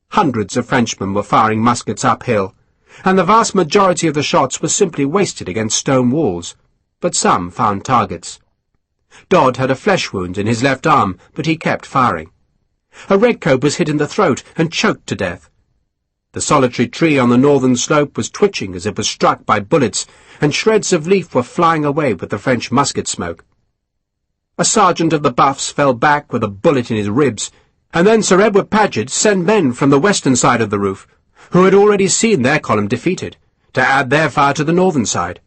Hundreds of Frenchmen were firing muskets uphill, and the vast majority of the shots were simply wasted against stone walls, but some found targets. Dodd had a flesh wound in his left arm, but he kept firing. A redcoat was hit in the throat and choked to death. The solitary tree on the northern slope was twitching as it was struck by bullets, and shreds of leaf were flying away with the French musket smoke. A sergeant of the Buffs fell back with a bullet in his ribs, and then Sir Edward Paget sent men from the western side of the roof, who had already seen their column defeated, to add their fire to the northern side.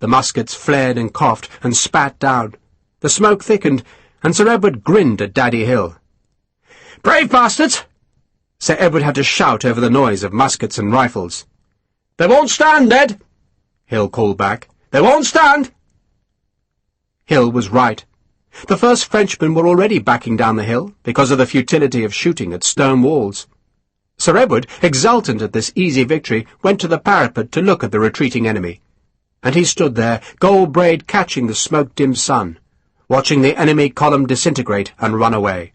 The muskets flared and coughed and spat down. The smoke thickened, and Sir Edward grinned at Daddy Hill. "Brave bastards!" Sir Edward had to shout over the noise of muskets and rifles. "They won't stand, Ned!" Hill called back. "They won't stand!" Hill was right. The first Frenchmen were already backing down the hill because of the futility of shooting at stone walls. Sir Edward, exultant at this easy victory, went to the parapet to look at the retreating enemy, and he stood there, gold-braid catching the smoke-dimmed sun, watching the enemy column disintegrate and run away.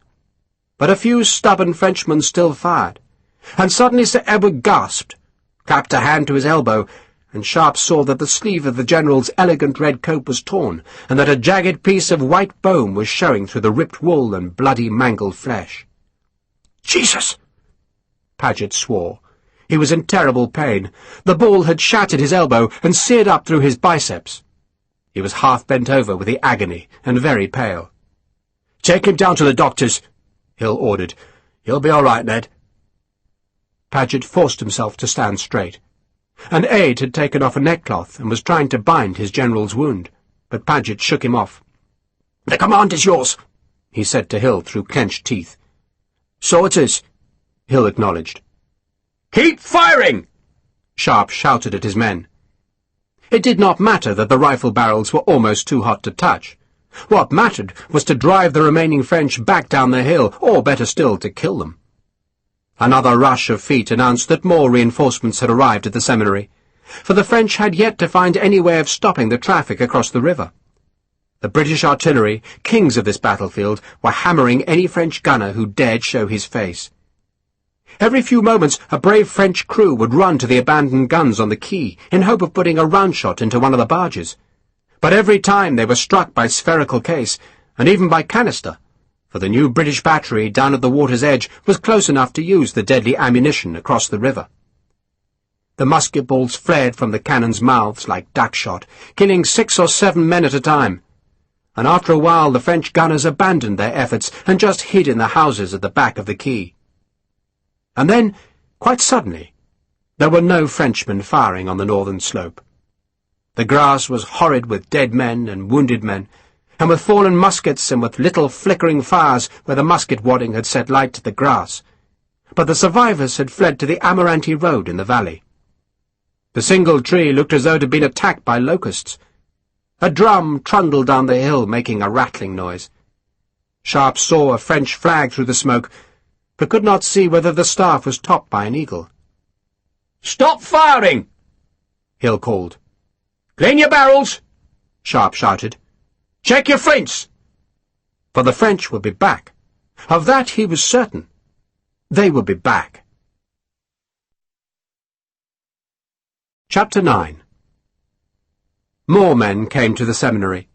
But a few stubborn Frenchmen still fired, and suddenly Sir Edward gasped, clapped a hand to his elbow, and Sharpe saw that the sleeve of the general's elegant red coat was torn, and that a jagged piece of white bone was showing through the ripped wool and bloody mangled flesh. "Jesus!" Paget swore. He was in terrible pain. The ball had shattered his elbow and seared up through his biceps. He was half bent over with the agony and very pale. "Take him down to the doctor's," Hill ordered. "He'll be all right, Ned." Paget forced himself to stand straight. An aide had taken off a neckcloth and was trying to bind his general's wound, but Paget shook him off. "The command is yours," he said to Hill through clenched teeth. "So it is," Hill acknowledged. "Keep firing!" Sharpe shouted at his men. It did not matter that the rifle barrels were almost too hot to touch. What mattered was to drive the remaining French back down the hill, or better still, to kill them. Another rush of feet announced that more reinforcements had arrived at the seminary, for the French had yet to find any way of stopping the traffic across the river. The British artillery, kings of this battlefield, were hammering any French gunner who dared show his face. Every few moments a brave French crew would run to the abandoned guns on the quay in hope of putting a round-shot into one of the barges. But every time they were struck by spherical case, and even by canister, for the new British battery down at the water's edge was close enough to use the deadly ammunition across the river. The musket balls flared from the cannons' mouths like duckshot, killing 6 or 7 men at a time, and after a while the French gunners abandoned their efforts and just hid in the houses at the back of the quay. And then, quite suddenly, there were no Frenchmen firing on the northern slope. The grass was horrid with dead men and wounded men, and with fallen muskets and with little flickering fires where the musket wadding had set light to the grass. But the survivors had fled to the Amaranti road in the valley. The single tree looked as though it had been attacked by locusts. A drum trundled down the hill, making a rattling noise. Sharpe saw a French flag through the smoke, but could not see whether the staff was topped by an eagle. "Stop firing!" Hill called. "Clean your barrels!" Sharpe shouted. "Check your flints!" For the French would be back. Of that he was certain. They would be back. Chapter 9. More men came to the seminary.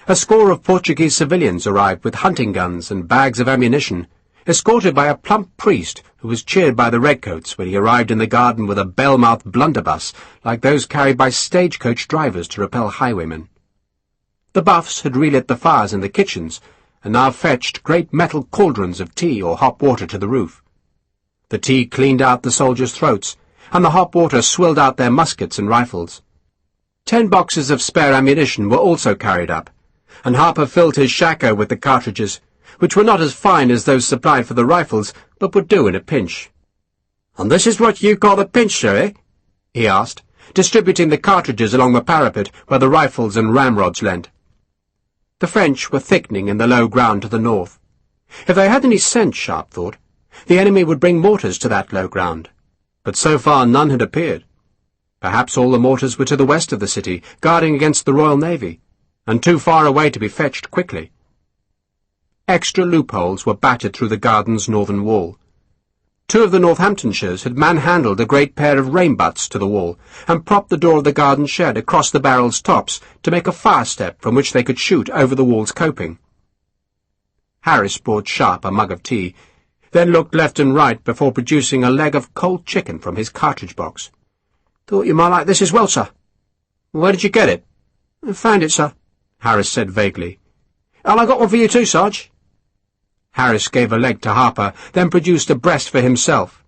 A score of Portuguese civilians arrived with hunting guns and bags of ammunition, escorted by a plump priest who was cheered by the redcoats when he arrived in the garden with a bell-mouthed blunderbuss like those carried by stagecoach drivers to repel highwaymen. The buffs had relit the fires in the kitchens, and now fetched great metal cauldrons of tea or hot water to the roof. The tea cleaned out the soldiers' throats, and the hot water swilled out their muskets and rifles. 10 boxes of spare ammunition were also carried up, and Harper filled his shako with the cartridges, which were not as fine as those supplied for the rifles, but would do in a pinch. "And this is what you call a pinch, sir, eh?" he asked, distributing the cartridges along the parapet where the rifles and ramrods leant. The French were thickening in the low ground to the north. If they had any sense, Sharpe thought, the enemy would bring mortars to that low ground, but so far none had appeared. Perhaps all the mortars were to the west of the city, guarding against the Royal Navy, and too far away to be fetched quickly. Extra loopholes were battered through the garden's northern wall. 2 of the Northamptonshires had manhandled a great pair of rain-butts to the wall, and propped the door of the garden shed across the barrels' tops to make a fire step from which they could shoot over the wall's coping. Harris brought Sharpe a mug of tea, then looked left and right before producing a leg of cold chicken from his cartridge box. "Thought you might like this as well, sir." "Where did you get it?" "Found it, sir," Harris said vaguely. "And I got one for you too, Sarge." Harris gave a leg to Harper, then produced a breast for himself,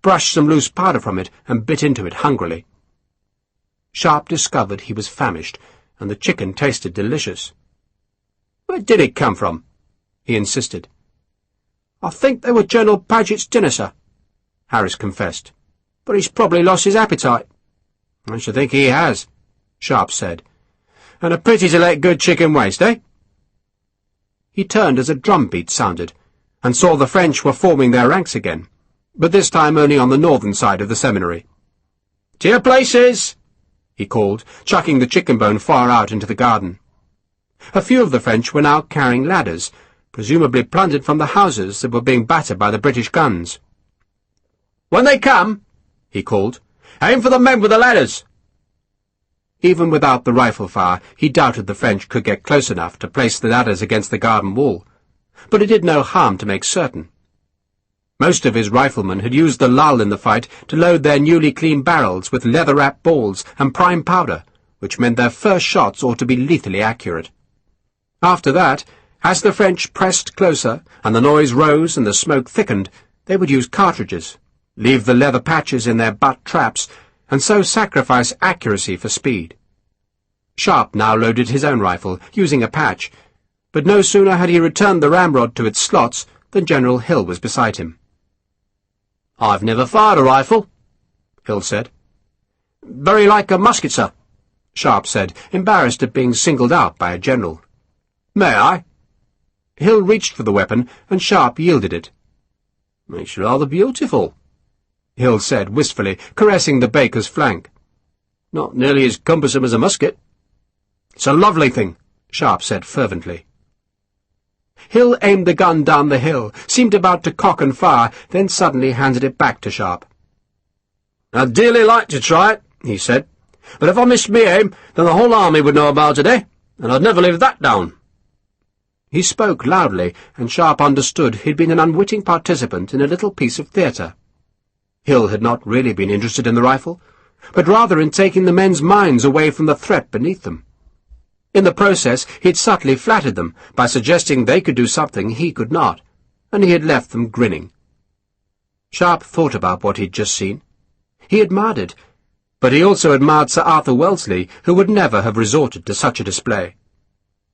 brushed some loose powder from it, and bit into it hungrily. Sharpe discovered he was famished, and the chicken tasted delicious. "Where did it come from?" he insisted. "I think they were General Paget's dinner, sir," Harris confessed. "But he's probably lost his appetite." "I should think he has," Sharpe said. "And a pity to let good chicken waste, eh?" He turned as a drum beat sounded, and saw the French were forming their ranks again, but this time only on the northern side of the seminary. "To your places!" he called, chucking the chicken bone far out into the garden. A few of the French were now carrying ladders, presumably plundered from the houses that were being battered by the British guns. "When they come," he called, "aim for the men with the ladders." Even without the rifle fire, he doubted the French could get close enough to place the ladders against the garden wall, but it did no harm to make certain. Most of his riflemen had used the lull in the fight to load their newly cleaned barrels with leather-wrapped balls and prime powder, which meant their first shots ought to be lethally accurate. After that, as the French pressed closer, and the noise rose and the smoke thickened, they would use cartridges, leave the leather patches in their butt traps, and so sacrifice accuracy for speed. Sharpe now loaded his own rifle, using a patch, but no sooner had he returned the ramrod to its slots than General Hill was beside him. "I've never fired a rifle," Hill said. "Very like a musket, sir," Sharpe said, embarrassed at being singled out by a general. "May I?" Hill reached for the weapon, and Sharpe yielded it. "It's rather beautiful," Hill said wistfully, caressing the baker's flank. "Not nearly as cumbersome as a musket." "It's a lovely thing," Sharpe said fervently. Hill aimed the gun down the hill, seemed about to cock and fire, then suddenly handed it back to Sharpe. "I'd dearly like to try it," he said, "but if I missed me aim, then the whole army would know about it, and I'd never live that down." He spoke loudly, and Sharpe understood he'd been an unwitting participant in a little piece of theatre. Hill had not really been interested in the rifle, but rather in taking the men's minds away from the threat beneath them. In the process, he'd subtly flattered them by suggesting they could do something he could not, and he had left them grinning. Sharpe thought about what he'd just seen. He admired it, but he also admired Sir Arthur Wellesley, who would never have resorted to such a display.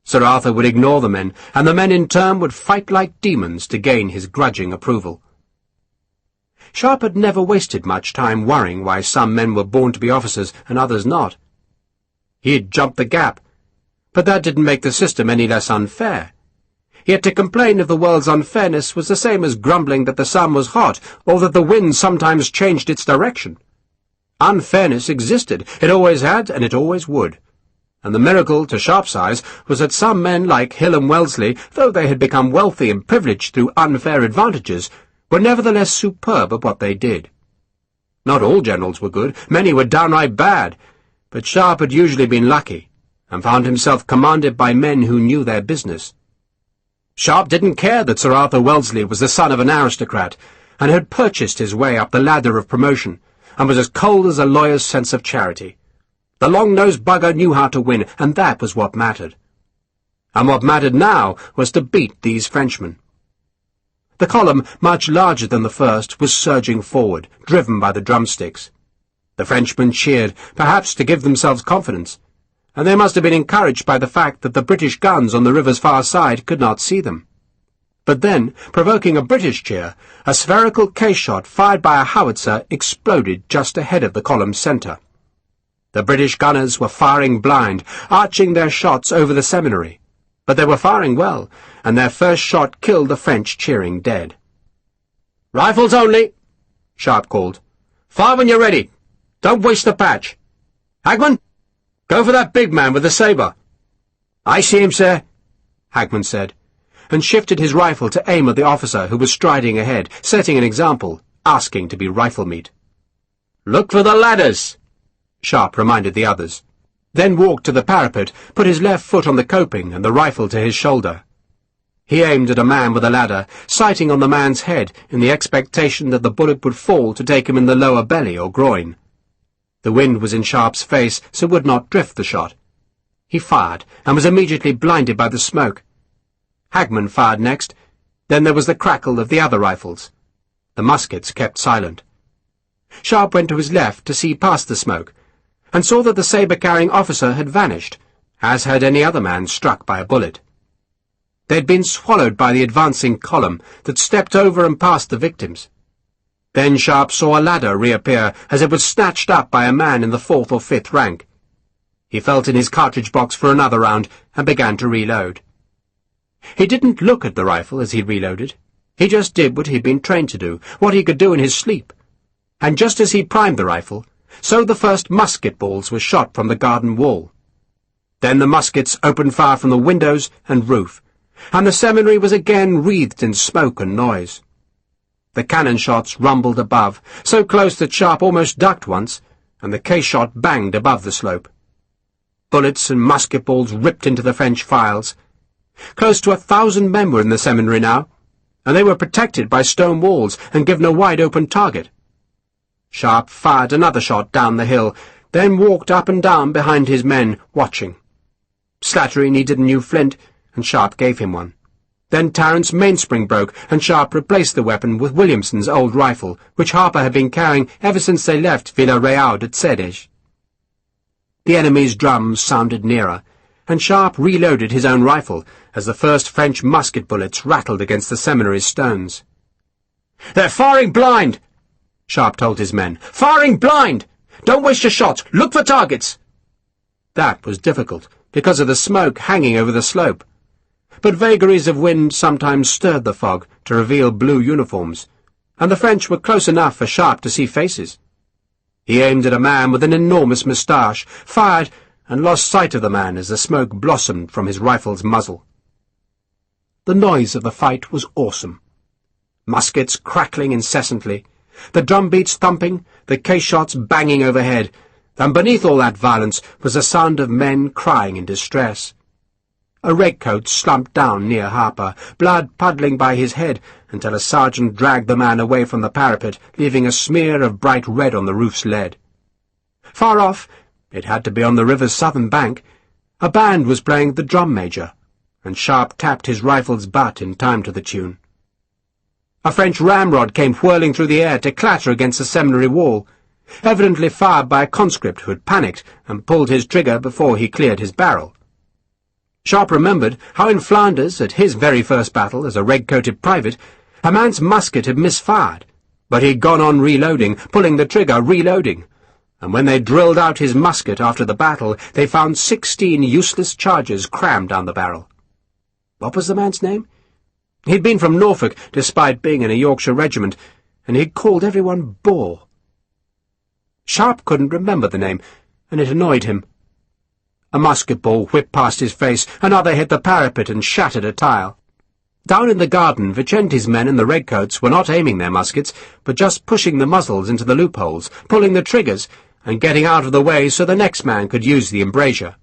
Sir Arthur would ignore the men, and the men in turn would fight like demons to gain his grudging approval. Sharpe had never wasted much time worrying why some men were born to be officers and others not. He had jumped the gap, but that didn't make the system any less unfair. Yet to complain of the world's unfairness was the same as grumbling that the sun was hot, or that the wind sometimes changed its direction. Unfairness existed, it always had, and it always would. And the miracle, to Sharpe's eyes, was that some men like Hill and Wellesley, though they had become wealthy and privileged through unfair advantages, were nevertheless superb at what they did. Not all generals were good, many were downright bad, but Sharpe had usually been lucky, and found himself commanded by men who knew their business. Sharpe didn't care that Sir Arthur Wellesley was the son of an aristocrat, and had purchased his way up the ladder of promotion, and was as cold as a lawyer's sense of charity. The long-nosed bugger knew how to win, and that was what mattered. And what mattered now was to beat these Frenchmen. The column, much larger than the first, was surging forward, driven by the drumsticks. The Frenchmen cheered, perhaps to give themselves confidence, and they must have been encouraged by the fact that the British guns on the river's far side could not see them. But then, provoking a British cheer, a spherical case-shot fired by a howitzer exploded just ahead of the column's centre. The British gunners were firing blind, arching their shots over the seminary, but they were firing well, and their first shot killed the French cheering dead. "Rifles only," Sharpe called. "Fire when you're ready. Don't waste the patch. Hagman, go for that big man with the sabre." "I see him, sir," Hagman said, and shifted his rifle to aim at the officer who was striding ahead, setting an example, asking to be rifle meat. "Look for the ladders," Sharpe reminded the others, then walked to the parapet, put his left foot on the coping and the rifle to his shoulder. He aimed at a man with a ladder, sighting on the man's head in the expectation that the bullet would fall to take him in the lower belly or groin. The wind was in Sharpe's face, so would not drift the shot. He fired, and was immediately blinded by the smoke. Hagman fired next. Then there was the crackle of the other rifles. The muskets kept silent. Sharpe went to his left to see past the smoke, and saw that the sabre-carrying officer had vanished, as had any other man struck by a bullet. They had been swallowed by the advancing column that stepped over and past the victims. Then Sharpe saw a ladder reappear as it was snatched up by a man in the 4th or 5th rank. He felt in his cartridge box for another round and began to reload. He didn't look at the rifle as he reloaded. He just did what he'd been trained to do, what he could do in his sleep. And just as he primed the rifle, so the first musket balls were shot from the garden wall. Then the muskets opened fire from the windows and roof, and the seminary was again wreathed in smoke and noise. The cannon shots rumbled above, so close that Sharpe almost ducked once, and the case shot banged above the slope. Bullets and musket balls ripped into the French files. Close to 1,000 men were in the seminary now, and they were protected by stone walls and given a wide-open target. Sharpe fired another shot down the hill, then walked up and down behind his men, watching. Slattery needed a new flint, and Sharpe gave him one. Then Tarrant's mainspring broke, and Sharpe replaced the weapon with Williamson's old rifle, which Harper had been carrying ever since they left Villa-Real de Cedes. The enemy's drums sounded nearer, and Sharpe reloaded his own rifle as the first French musket bullets rattled against the seminary's stones. "They're firing blind!" Sharpe told his men. "Firing blind! Don't waste your shots! Look for targets!" That was difficult, because of the smoke hanging over the slope. but vagaries of wind sometimes stirred the fog to reveal blue uniforms, and the French were close enough for Sharpe to see faces. He aimed at a man with an enormous moustache, fired, and lost sight of the man as the smoke blossomed from his rifle's muzzle. The noise of the fight was awesome. Muskets crackling incessantly, the drumbeats thumping, the case-shots banging overhead, and beneath all that violence was the sound of men crying in distress. A redcoat slumped down near Harper, blood puddling by his head, until a sergeant dragged the man away from the parapet, leaving a smear of bright red on the roof's lead. Far off, it had to be on the river's southern bank, a band was playing the drum major, and Sharpe tapped his rifle's butt in time to the tune. A French ramrod came whirling through the air to clatter against the seminary wall, evidently fired by a conscript who had panicked and pulled his trigger before he cleared his barrel. Sharpe remembered how in Flanders, at his very first battle as a red-coated private, a man's musket had misfired, but he'd gone on reloading, pulling the trigger, reloading, and when they drilled out his musket after the battle, they found 16 useless charges crammed down the barrel. What was the man's name? He'd been from Norfolk, despite being in a Yorkshire regiment, and he'd called everyone Boar. Sharpe couldn't remember the name, and it annoyed him. A musket ball whipped past his face, another hit the parapet and shattered a tile. Down in the garden, Vicente's men in the redcoats were not aiming their muskets, but just pushing the muzzles into the loopholes, pulling the triggers, and getting out of the way so the next man could use the embrasure.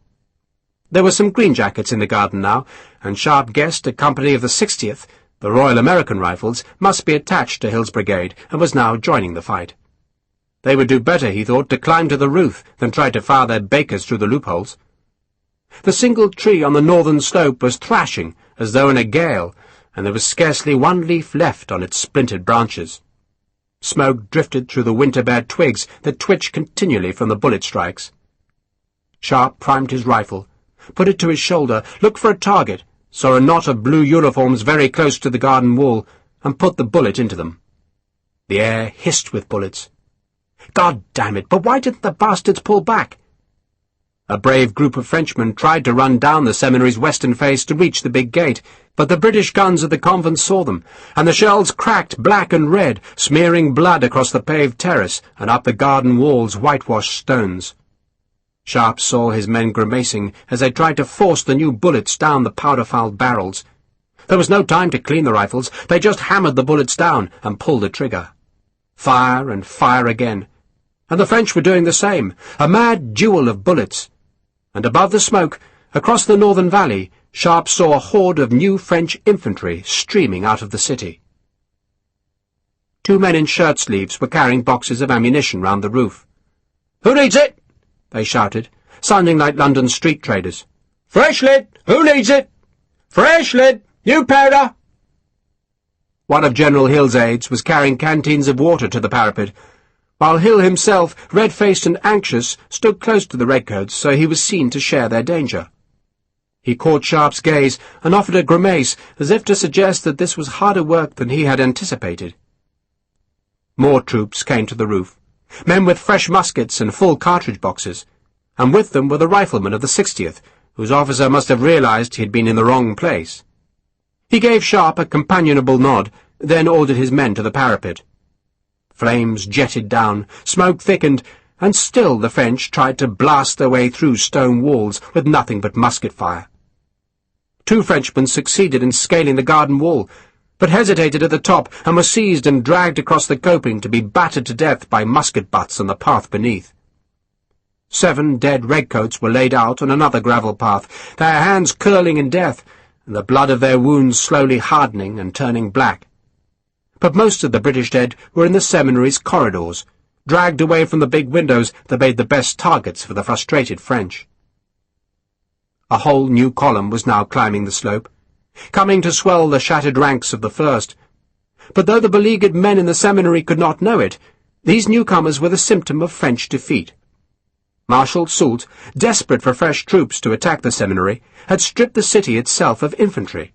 There were some greenjackets in the garden now, and Sharpe guessed a company of the 60th, the Royal American Rifles, must be attached to Hill's brigade, and was now joining the fight. They would do better, he thought, to climb to the roof than try to fire their bakers through the loopholes. The single tree on the northern slope was thrashing, as though in a gale, and there was scarcely one leaf left on its splintered branches. Smoke drifted through the winter-bare twigs that twitched continually from the bullet strikes. Sharpe primed his rifle, put it to his shoulder, looked for a target, saw a knot of blue uniforms very close to the garden wall, and put the bullet into them. The air hissed with bullets. God damn it, but why didn't the bastards pull back? A brave group of Frenchmen tried to run down the seminary's western face to reach the big gate, but the British guns at the convent saw them, and the shells cracked black and red, smearing blood across the paved terrace and up the garden wall's whitewashed stones. Sharpe saw his men grimacing as they tried to force the new bullets down the powder-fouled barrels. There was no time to clean the rifles. They just hammered the bullets down and pulled the trigger. Fire and fire again. And the French were doing the same, a mad duel of bullets. And above the smoke, across the northern valley, Sharpe saw a horde of new French infantry streaming out of the city. 2 men in shirt-sleeves were carrying boxes of ammunition round the roof. "Who needs it?" they shouted, sounding like London street traders. "Fresh lead! Who needs it? Fresh lead! New powder!" One of General Hill's aides was carrying canteens of water to the parapet, while Hill himself, red-faced and anxious, stood close to the redcoats so he was seen to share their danger. He caught Sharpe's gaze and offered a grimace as if to suggest that this was harder work than he had anticipated. More troops came to the roof, men with fresh muskets and full cartridge boxes, and with them were the riflemen of the 60th, whose officer must have realized he had been in the wrong place. He gave Sharpe a companionable nod, then ordered his men to the parapet. Flames jetted down, smoke thickened, and still the French tried to blast their way through stone walls with nothing but musket fire. 2 Frenchmen succeeded in scaling the garden wall, but hesitated at the top and were seized and dragged across the coping to be battered to death by musket butts on the path beneath. 7 dead redcoats were laid out on another gravel path, their hands curling in death, and the blood of their wounds slowly hardening and turning black. But most of the British dead were in the seminary's corridors, dragged away from the big windows that made the best targets for the frustrated French. A whole new column was now climbing the slope, coming to swell the shattered ranks of the first. But though the beleaguered men in the seminary could not know it, these newcomers were the symptom of French defeat. Marshal Soult, desperate for fresh troops to attack the seminary, had stripped the city itself of infantry,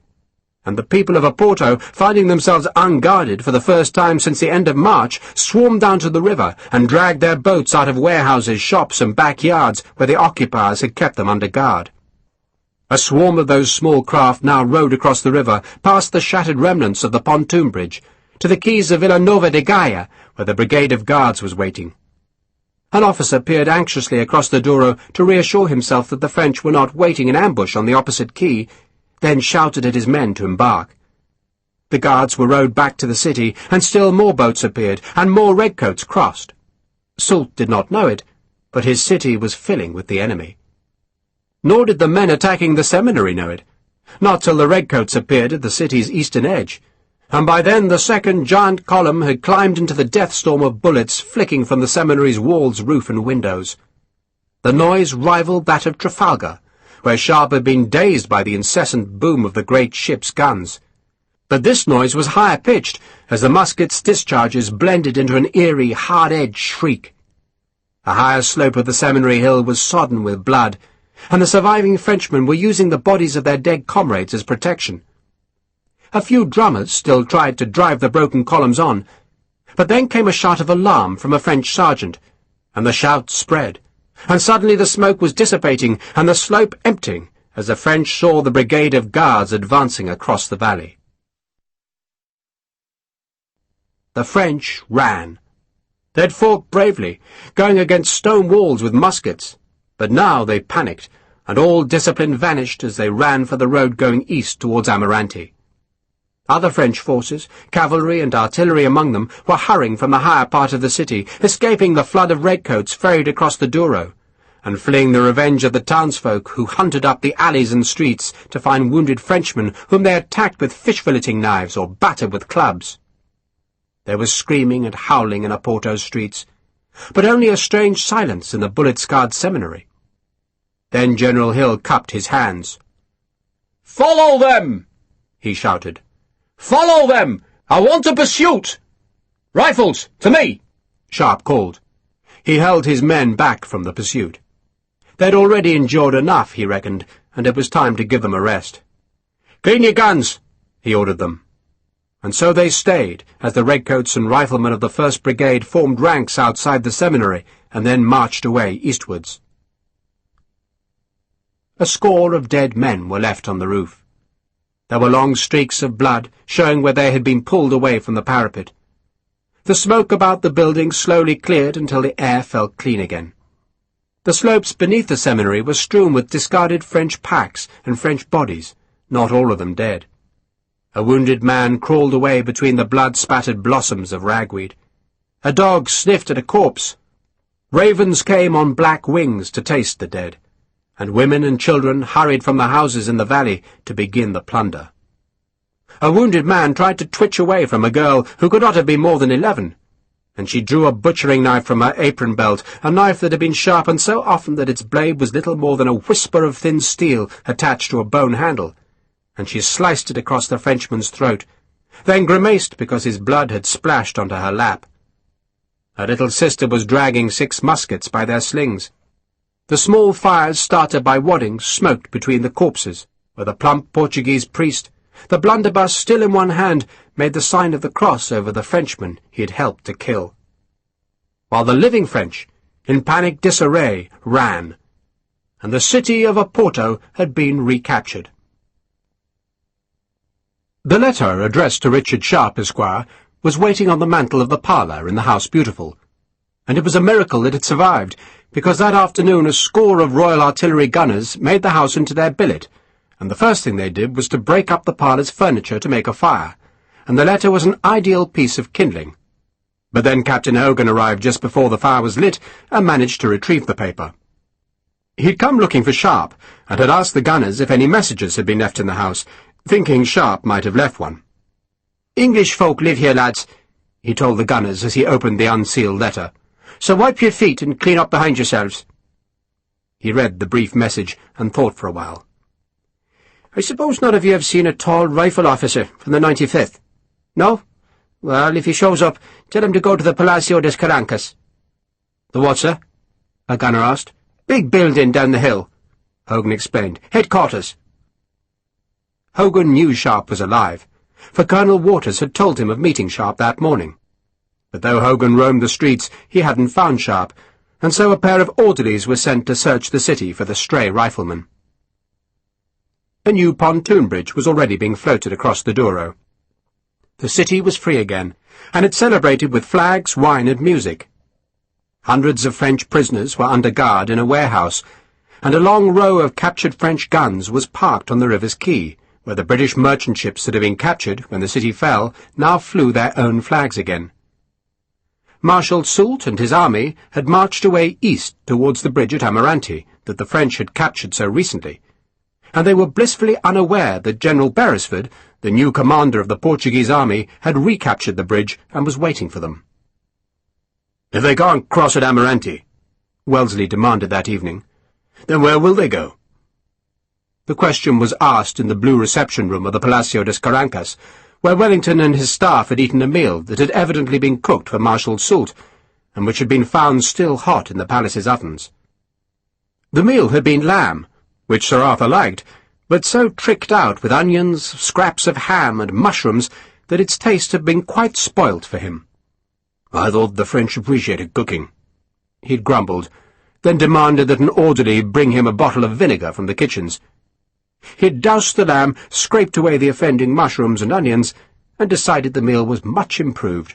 and the people of Oporto, finding themselves unguarded for the first time since the end of March, swarmed down to the river and dragged their boats out of warehouses, shops, and backyards where the occupiers had kept them under guard. A swarm of those small craft now rowed across the river, past the shattered remnants of the pontoon bridge, to the quays of Villanova de Gaia, where the brigade of guards was waiting. An officer peered anxiously across the Douro to reassure himself that the French were not waiting in ambush on the opposite quay, then shouted at his men to embark. The guards were rowed back to the city, and still more boats appeared, and more redcoats crossed. Soult did not know it, but his city was filling with the enemy. Nor did the men attacking the seminary know it, not till the redcoats appeared at the city's eastern edge, and by then the second giant column had climbed into the death storm of bullets flicking from the seminary's walls, roof, and windows. The noise rivaled that of Trafalgar, where Sharpe had been dazed by the incessant boom of the great ship's guns. But this noise was higher-pitched, as the muskets' discharges blended into an eerie, hard-edged shriek. The higher slope of the seminary hill was sodden with blood, and the surviving Frenchmen were using the bodies of their dead comrades as protection. A few drummers still tried to drive the broken columns on, but then came a shout of alarm from a French sergeant, and the shout spread, and suddenly the smoke was dissipating and the slope emptying as the French saw the brigade of guards advancing across the valley. The French ran. They'd fought bravely, going against stone walls with muskets, but now they panicked, and all discipline vanished as they ran for the road going east towards Amarante. Other French forces, cavalry and artillery among them, were hurrying from the higher part of the city, escaping the flood of redcoats ferried across the Douro, and fleeing the revenge of the townsfolk who hunted up the alleys and streets to find wounded Frenchmen whom they attacked with fish-filleting knives or battered with clubs. There was screaming and howling in Oporto's streets, but only a strange silence in the bullet-scarred seminary. Then General Hill cupped his hands. "Follow them!" he shouted. "Follow them! I want a pursuit! Rifles, to me!" Sharpe called. He held his men back from the pursuit. They'd already endured enough, he reckoned, and it was time to give them a rest. "Clean your guns!" he ordered them. And so they stayed, as the redcoats and riflemen of the 1st Brigade formed ranks outside the seminary and then marched away eastwards. A score of dead men were left on the roof. There were long streaks of blood, showing where they had been pulled away from the parapet. The smoke about the building slowly cleared until the air felt clean again. The slopes beneath the seminary were strewn with discarded French packs and French bodies, not all of them dead. A wounded man crawled away between the blood-spattered blossoms of ragweed. A dog sniffed at a corpse. Ravens came on black wings to taste the dead, and women and children hurried from the houses in the valley to begin the plunder. A wounded man tried to twitch away from a girl who could not have been more than 11, and she drew a butchering knife from her apron belt, a knife that had been sharpened so often that its blade was little more than a whisper of thin steel attached to a bone handle, and she sliced it across the Frenchman's throat, then grimaced because his blood had splashed onto her lap. Her little sister was dragging 6 muskets by their slings. The small fires started by wadding smoked between the corpses, where the plump Portuguese priest, the blunderbuss still in one hand, made the sign of the cross over the Frenchman he had helped to kill. While the living French, in panic disarray, ran, and the city of Oporto had been recaptured. The letter, addressed to Richard Sharpe, Esquire, was waiting on the mantel of the parlour in the House Beautiful, and it was a miracle that it survived, because that afternoon a score of Royal Artillery gunners made the house into their billet, and the first thing they did was to break up the parlour's furniture to make a fire, and the letter was an ideal piece of kindling. But then Captain Hogan arrived just before the fire was lit and managed to retrieve the paper. He'd come looking for Sharpe, and had asked the gunners if any messages had been left in the house, thinking Sharpe might have left one. "English folk live here, lads," he told the gunners as he opened the unsealed letter. "So wipe your feet and clean up behind yourselves." He read the brief message and thought for a while. "I suppose none of you have seen a tall rifle officer from the 95th? No? Well, if he shows up, tell him to go to the Palacio des Carancas." "The what, sir?" a gunner asked. "Big building down the hill," Hogan explained. "Headquarters." Hogan knew Sharpe was alive, for Colonel Waters had told him of meeting Sharpe that morning. But though Hogan roamed the streets, he hadn't found Sharpe, and so a pair of orderlies were sent to search the city for the stray rifleman. A new pontoon bridge was already being floated across the Douro. The city was free again, and it celebrated with flags, wine, and music. Hundreds of French prisoners were under guard in a warehouse, and a long row of captured French guns was parked on the river's quay, where the British merchant ships that had been captured when the city fell now flew their own flags again. Marshal Soult and his army had marched away east towards the bridge at Amarante that the French had captured so recently, and they were blissfully unaware that General Beresford, the new commander of the Portuguese army, had recaptured the bridge and was waiting for them. "If they can't cross at Amarante," Wellesley demanded that evening, "then where will they go?" The question was asked in the blue reception room of the Palacio de Scarancas, where Wellington and his staff had eaten a meal that had evidently been cooked for Marshal Soult, and which had been found still hot in the palace's ovens. The meal had been lamb, which Sir Arthur liked, but so tricked out with onions, scraps of ham, and mushrooms that its taste had been quite spoilt for him. "I thought the French appreciated cooking," he'd grumbled, then demanded that an orderly bring him a bottle of vinegar from the kitchens. He'd doused the lamb, scraped away the offending mushrooms and onions, and decided the meal was much improved.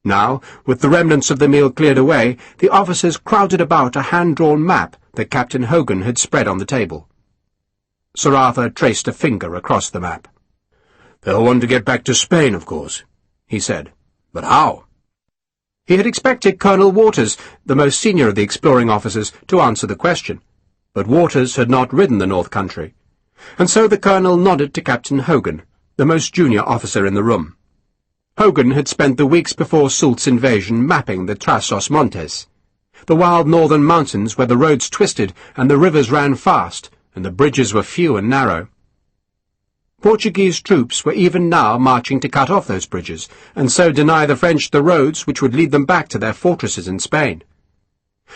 Now, with the remnants of the meal cleared away, the officers crowded about a hand-drawn map that Captain Hogan had spread on the table. Sir Arthur traced a finger across the map. "They'll want to get back to Spain, of course," he said. "But how?" He had expected Colonel Waters, the most senior of the exploring officers, to answer the question, but Waters had not ridden the North Country, and so the colonel nodded to Captain Hogan, the most junior officer in the room. Hogan had spent the weeks before Soult's invasion mapping the Trasos Montes, the wild northern mountains where the roads twisted and the rivers ran fast and the bridges were few and narrow. Portuguese troops were even now marching to cut off those bridges, and so deny the French the roads which would lead them back to their fortresses in Spain.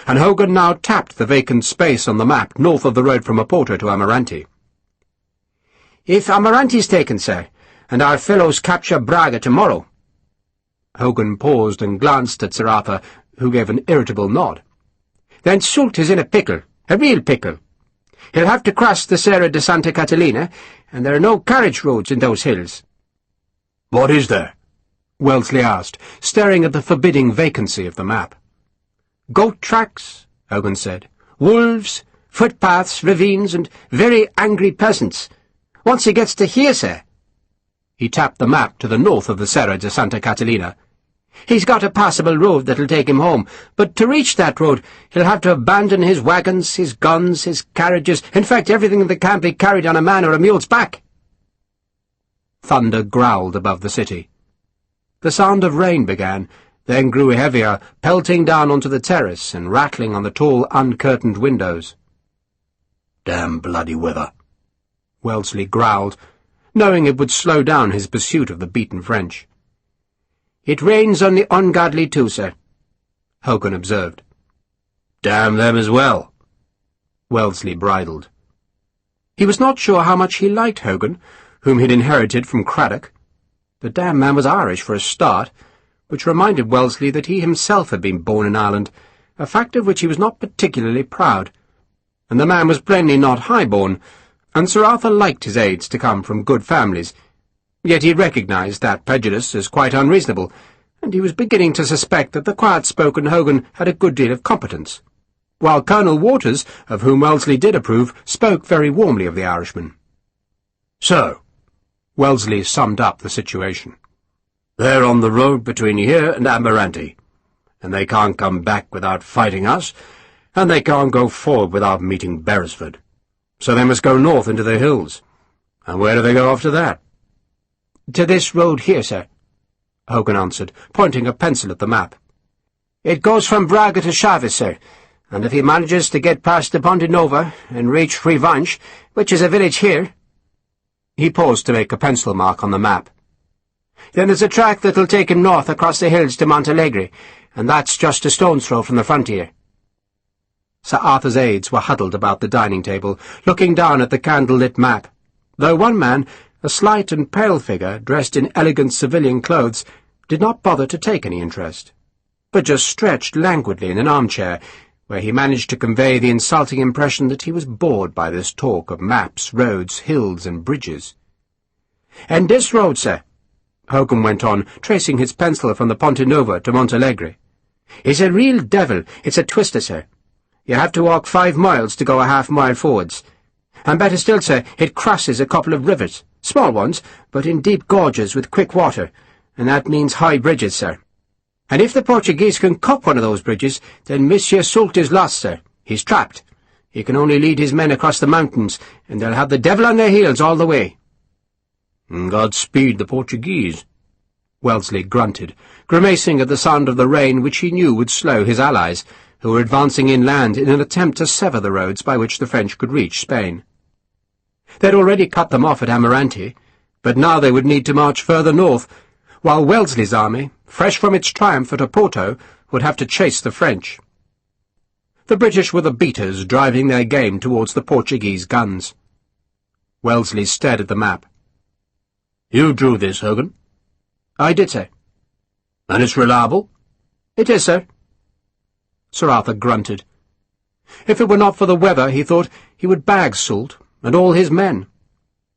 And Hogan now tapped the vacant space on the map north of the road from Oporto to Amarante. "If Amarante's taken, sir, and our fellows capture Braga tomorrow—" Hogan paused and glanced at Sir Arthur, who gave an irritable nod. "Then Soult is in a pickle, a real pickle. He'll have to cross the Serra de Santa Catalina, and there are no carriage roads in those hills." "What is there?" Wellesley asked, staring at the forbidding vacancy of the map. "Goat tracks," Hogan said. "Wolves, footpaths, ravines, and very angry peasants. Once he gets to here, sir—" He tapped the map to the north of the Serra de Santa Catalina. "He's got a passable road that'll take him home, but to reach that road he'll have to abandon his wagons, his guns, his carriages, in fact everything that can't be carried on a man or a mule's back." Thunder growled above the city. The sound of rain began, then grew heavier, pelting down onto the terrace and rattling on the tall, uncurtained windows. "Damn bloody weather," Wellesley growled, knowing it would slow down his pursuit of the beaten French. "It rains on the ungodly too, sir," Hogan observed. "Damn them as well." Wellesley bridled. He was not sure how much he liked Hogan, whom he'd inherited from Craddock. The damn man was Irish for a start, which reminded Wellesley that he himself had been born in Ireland, a fact of which he was not particularly proud. And the man was plainly not high-born, and Sir Arthur liked his aides to come from good families. Yet he recognized that prejudice as quite unreasonable, and he was beginning to suspect that the quiet-spoken Hogan had a good deal of competence, while Colonel Waters, of whom Wellesley did approve, spoke very warmly of the Irishman. "So," Wellesley summed up the situation, "they're on the road between here and Amarante, and they can't come back without fighting us, and they can't go forward without meeting Beresford. So they must go north into the hills. And where do they go after that?" "To this road here, sir," Hogan answered, pointing a pencil at the map. "It goes from Braga to Sharpe, sir, and if he manages to get past the Ponte Nova and reach Frivanche, which is a village here—" He paused to make a pencil mark on the map. "Then there's a track that'll take him north across the hills to Montalegre, and that's just a stone's throw from the frontier." Sir Arthur's aides were huddled about the dining table, looking down at the candle-lit map, though one man, a slight and pale figure dressed in elegant civilian clothes, did not bother to take any interest, but just stretched languidly in an armchair, where he managed to convey the insulting impression that he was bored by this talk of maps, roads, hills, and bridges. "And this road, sir," Hogan went on, tracing his pencil from the Ponte Nova to Montalegre, "is a real devil. It's a twister, sir. You have to walk 5 miles to go a half-mile forwards. And better still, sir, it crosses a couple of rivers, small ones, but in deep gorges with quick water, and that means high bridges, sir. And if the Portuguese can cut one of those bridges, then Monsieur Soult is lost, sir. He's trapped. He can only lead his men across the mountains, and they'll have the devil on their heels all the way." "Godspeed the Portuguese," Wellesley grunted, grimacing at the sound of the rain which he knew would slow his allies, who were advancing inland in an attempt to sever the roads by which the French could reach Spain. They'd already cut them off at Amarante, but now they would need to march further north, while Wellesley's army, fresh from its triumph at Oporto, would have to chase the French. The British were the beaters driving their game towards the Portuguese guns. Wellesley stared at the map. "You drew this, Hogan?" "I did, sir." "And it's reliable?" "It is, sir." Sir Arthur grunted. If it were not for the weather, he thought, he would bag Soult and all his men.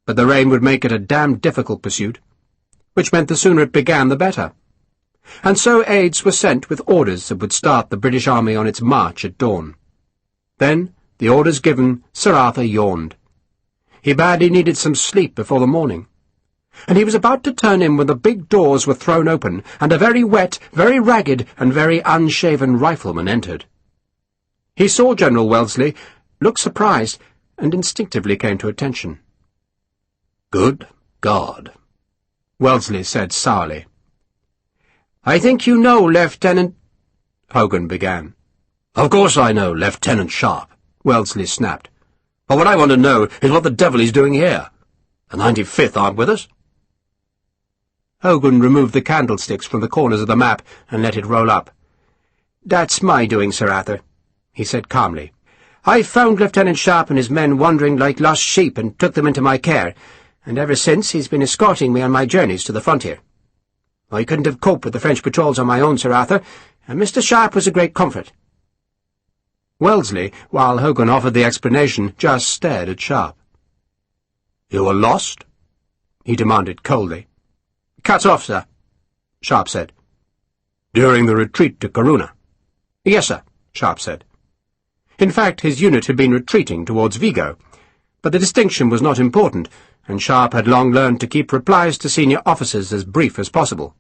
But the rain would make it a damned difficult pursuit, which meant the sooner it began the better. And so aides were sent with orders that would start the British army on its march at dawn. Then, the orders given, Sir Arthur yawned. He badly needed some sleep before the morning, and he was about to turn in when the big doors were thrown open, and a very wet, very ragged, and very unshaven rifleman entered. He saw General Wellesley, looked surprised, and instinctively came to attention. "Good God," Wellesley said sourly. "I think you know, Lieutenant—" Hogan began. "Of course I know, Lieutenant Sharpe," Wellesley snapped. "But what I want to know is what the devil he's doing here. The 95th aren't with us?" Hogan removed the candlesticks from the corners of the map and let it roll up. "That's my doing, Sir Arthur," he said calmly. "I found Lieutenant Sharpe and his men wandering like lost sheep and took them into my care, and ever since he's been escorting me on my journeys to the frontier. I couldn't have coped with the French patrols on my own, Sir Arthur, and Mr. Sharpe was a great comfort." Wellesley, while Hogan offered the explanation, just stared at Sharpe. "You were lost?" he demanded coldly. "Cut off, sir," Sharpe said. "During the retreat to Corunna?" "Yes, sir," Sharpe said. In fact, his unit had been retreating towards Vigo, but the distinction was not important, and Sharpe had long learned to keep replies to senior officers as brief as possible.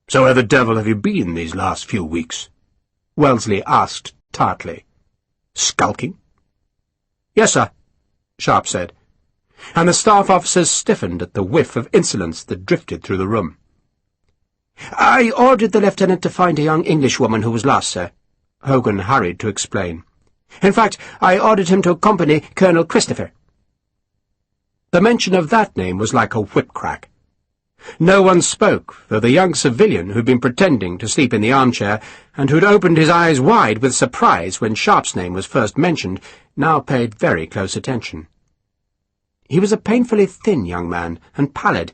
"So where the devil have you been these last few weeks?" Wellesley asked tartly. "Skulking?" "Yes, sir," Sharpe said, and the staff officers stiffened at the whiff of insolence that drifted through the room. "I ordered the lieutenant to find a young Englishwoman who was lost, sir," Hogan hurried to explain. "In fact, I ordered him to accompany Colonel Christopher." The mention of that name was like a whip-crack. No one spoke, though the young civilian who'd been pretending to sleep in the armchair, and who'd opened his eyes wide with surprise when Sharpe's name was first mentioned, now paid very close attention. He was a painfully thin young man, and pallid,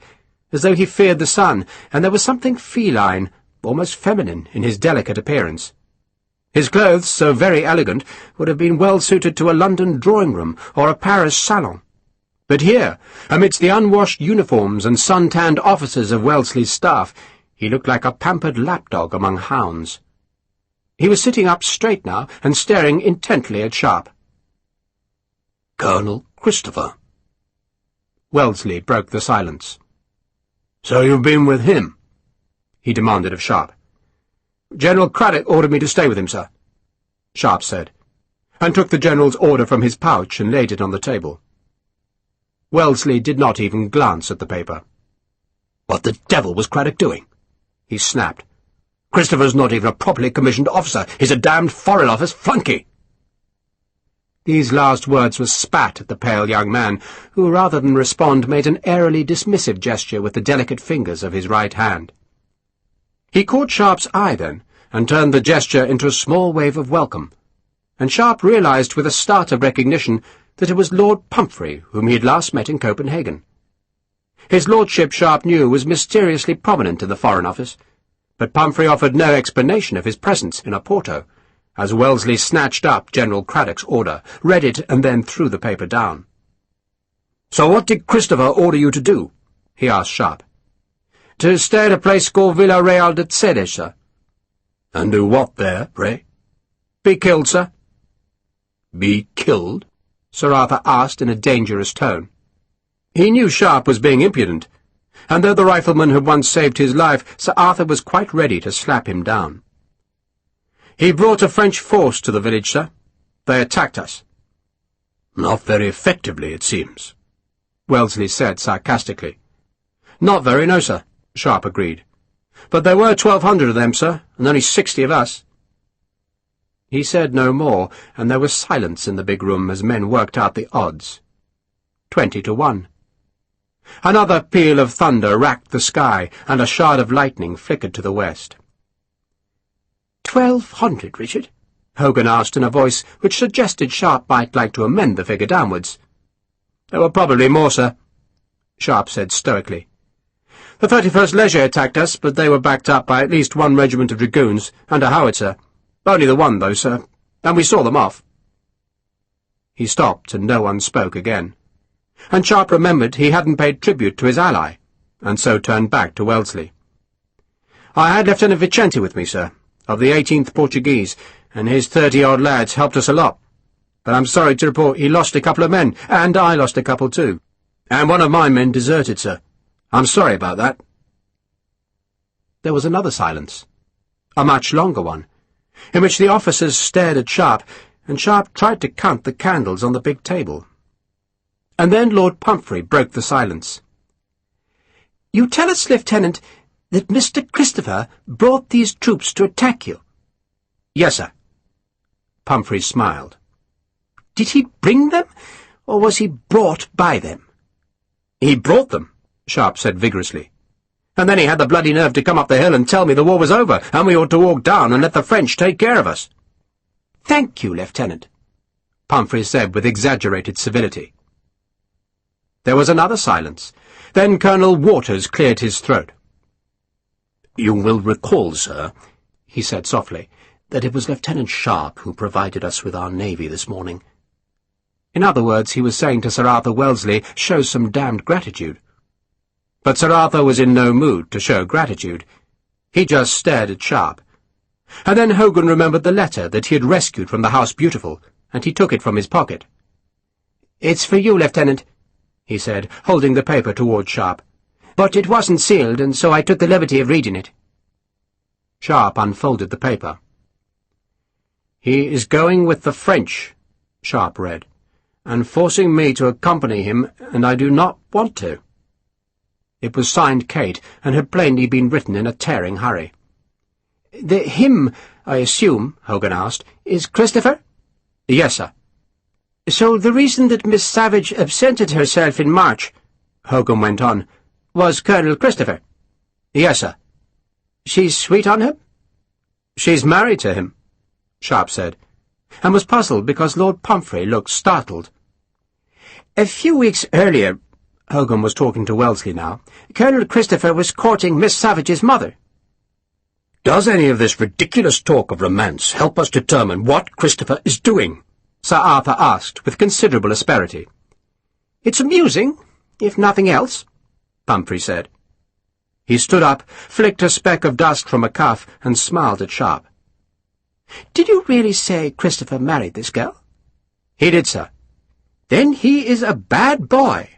as though he feared the sun, and there was something feline, almost feminine, in his delicate appearance. His clothes, so very elegant, would have been well suited to a London drawing-room or a Paris salon. But here, amidst the unwashed uniforms and sun-tanned officers of Wellesley's staff, he looked like a pampered lapdog among hounds. He was sitting up straight now and staring intently at Sharpe. "Colonel Christopher." Wellesley broke the silence. "So you've been with him?" he demanded of Sharpe. "General Craddock ordered me to stay with him, sir," Sharpe said, and took the general's order from his pouch and laid it on the table. Wellesley did not even glance at the paper. "What the devil was Craddock doing?" he snapped. "Christopher's not even a properly commissioned officer. He's a damned Foreign Office flunky." These last words were spat at the pale young man, who, rather than respond, made an airily dismissive gesture with the delicate fingers of his right hand. He caught Sharpe's eye then, and turned the gesture into a small wave of welcome, and Sharpe realized with a start of recognition that it was Lord Pumphrey whom he had last met in Copenhagen. His lordship, Sharpe knew, was mysteriously prominent in the Foreign Office, but Pumphrey offered no explanation of his presence in Oporto, as Wellesley snatched up General Craddock's order, read it, and then threw the paper down. "So what did Christopher order you to do?" he asked Sharpe. "To stay at a place called Villa Real de Tsede, sir." "And do what there, pray?" "Be killed, sir." "Be killed?" Sir Arthur asked in a dangerous tone. He knew Sharpe was being impudent, and though the rifleman had once saved his life, Sir Arthur was quite ready to slap him down. "He brought a French force to the village, sir. They attacked us." "Not very effectively, it seems," Wellesley said sarcastically. "Not very, no, sir," Sharpe agreed. "But there were 1,200 of them, sir, and only 60 of us." He said no more, and there was silence in the big room as men worked out the odds. 20 to 1. Another peal of thunder racked the sky, and a shard of lightning flickered to the west. 1,200, Richard?" Hogan asked in a voice which suggested Sharpe might like to amend the figure downwards. "There were probably more, sir," Sharpe said stoically. "The 31st Leger attacked us, but they were backed up by at least 1 regiment of dragoons and a howitzer. Only the one, though, sir, and we saw them off." He stopped, and no one spoke again. And Sharpe remembered he hadn't paid tribute to his ally, and so turned back to Wellesley. "I had Lieutenant Vicente with me, sir, of the 18th Portuguese, and his 30-odd lads helped us a lot. But I'm sorry to report he lost a couple of men, and I lost a couple too. And one of my men deserted, sir. I'm sorry about that." There was another silence, a much longer one, in which the officers stared at Sharpe, and Sharpe tried to count the candles on the big table. And then Lord Pumphrey broke the silence. "You tell us, Lieutenant, that Mr. Christopher brought these troops to attack you?" "Yes, sir." Pumphrey smiled. "Did he bring them, or was he brought by them?" "He brought them," Sharpe said vigorously. "And then he had the bloody nerve to come up the hill and tell me the war was over, and we ought to walk down and let the French take care of us." "Thank you, Lieutenant," Pumphrey said with exaggerated civility. There was another silence. Then Colonel Waters cleared his throat. "You will recall, sir," he said softly, "that it was Lieutenant Sharpe who provided us with our navy this morning." In other words, he was saying to Sir Arthur Wellesley, "Show some damned gratitude." But Sir Arthur was in no mood to show gratitude. He just stared at Sharpe. And then Hogan remembered the letter that he had rescued from the House Beautiful, and he took it from his pocket. "It's for you, Lieutenant," he said, holding the paper towards Sharpe. "But it wasn't sealed, and so I took the liberty of reading it." Sharpe unfolded the paper. "He is going with the French," Sharpe read, "and forcing me to accompany him, and I do not want to." It was signed Kate, and had plainly been written in a tearing hurry. "The him, I assume," Hogan asked, "is Christopher?" "Yes, sir." "So the reason that Miss Savage absented herself in March," Hogan went on, "was Colonel Christopher?" "Yes, sir." "She's sweet on him?" "She's married to him," Sharpe said, and was puzzled because Lord Pumphrey looked startled. "A few weeks earlier," Hogan was talking to Wellesley now, "Colonel Christopher was courting Miss Savage's mother." "Does any of this ridiculous talk of romance help us determine what Christopher is doing?" Sir Arthur asked with considerable asperity. "It's amusing, if nothing else," Pumphrey said. He stood up, flicked a speck of dust from a cuff, and smiled at Sharpe. "Did you really say Christopher married this girl?" "He did, sir." "Then he is a bad boy,"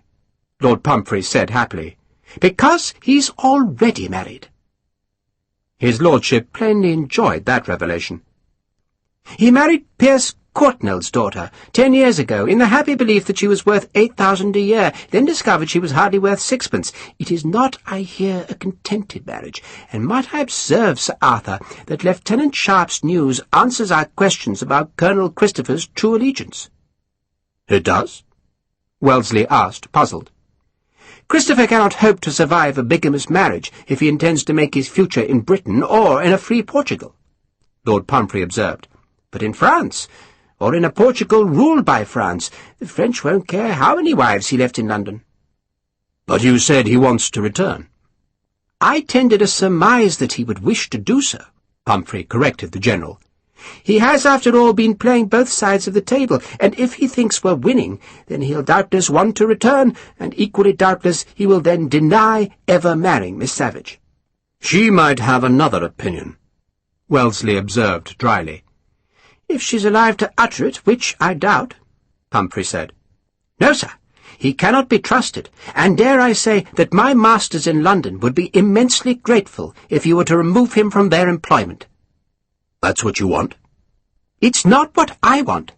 Lord Pumphrey said happily, "because he's already married." His lordship plainly enjoyed that revelation. "He married Pierce Cornwell's daughter 10 years ago, in the happy belief that she was worth 8,000 a year, then discovered she was hardly worth 6pence. It is not, I hear, a contented marriage, and might I observe, Sir Arthur, that Lieutenant Sharpe's news answers our questions about Colonel Christopher's true allegiance?" "It does?" Wellesley asked, puzzled. "Christopher cannot hope to survive a bigamous marriage if he intends to make his future in Britain or in a free Portugal," Lord Pumphrey observed. "But in France, or in a Portugal ruled by France, the French won't care how many wives he left in London." "But you said he wants to return." "I tended a surmise that he would wish to do so," Pumphrey corrected the General. He has, after all, been playing both sides of the table, and if he thinks we're winning, then he'll doubtless want to return, and equally doubtless he will then deny ever marrying Miss Savage." "She might have another opinion," Wellesley observed dryly. "If she's alive to utter it, which I doubt," Pumphrey said. "No, sir. He cannot be trusted, and dare I say that my masters in London would be immensely grateful if you were to remove him from their employment." "That's what you want?" "It's not what I want."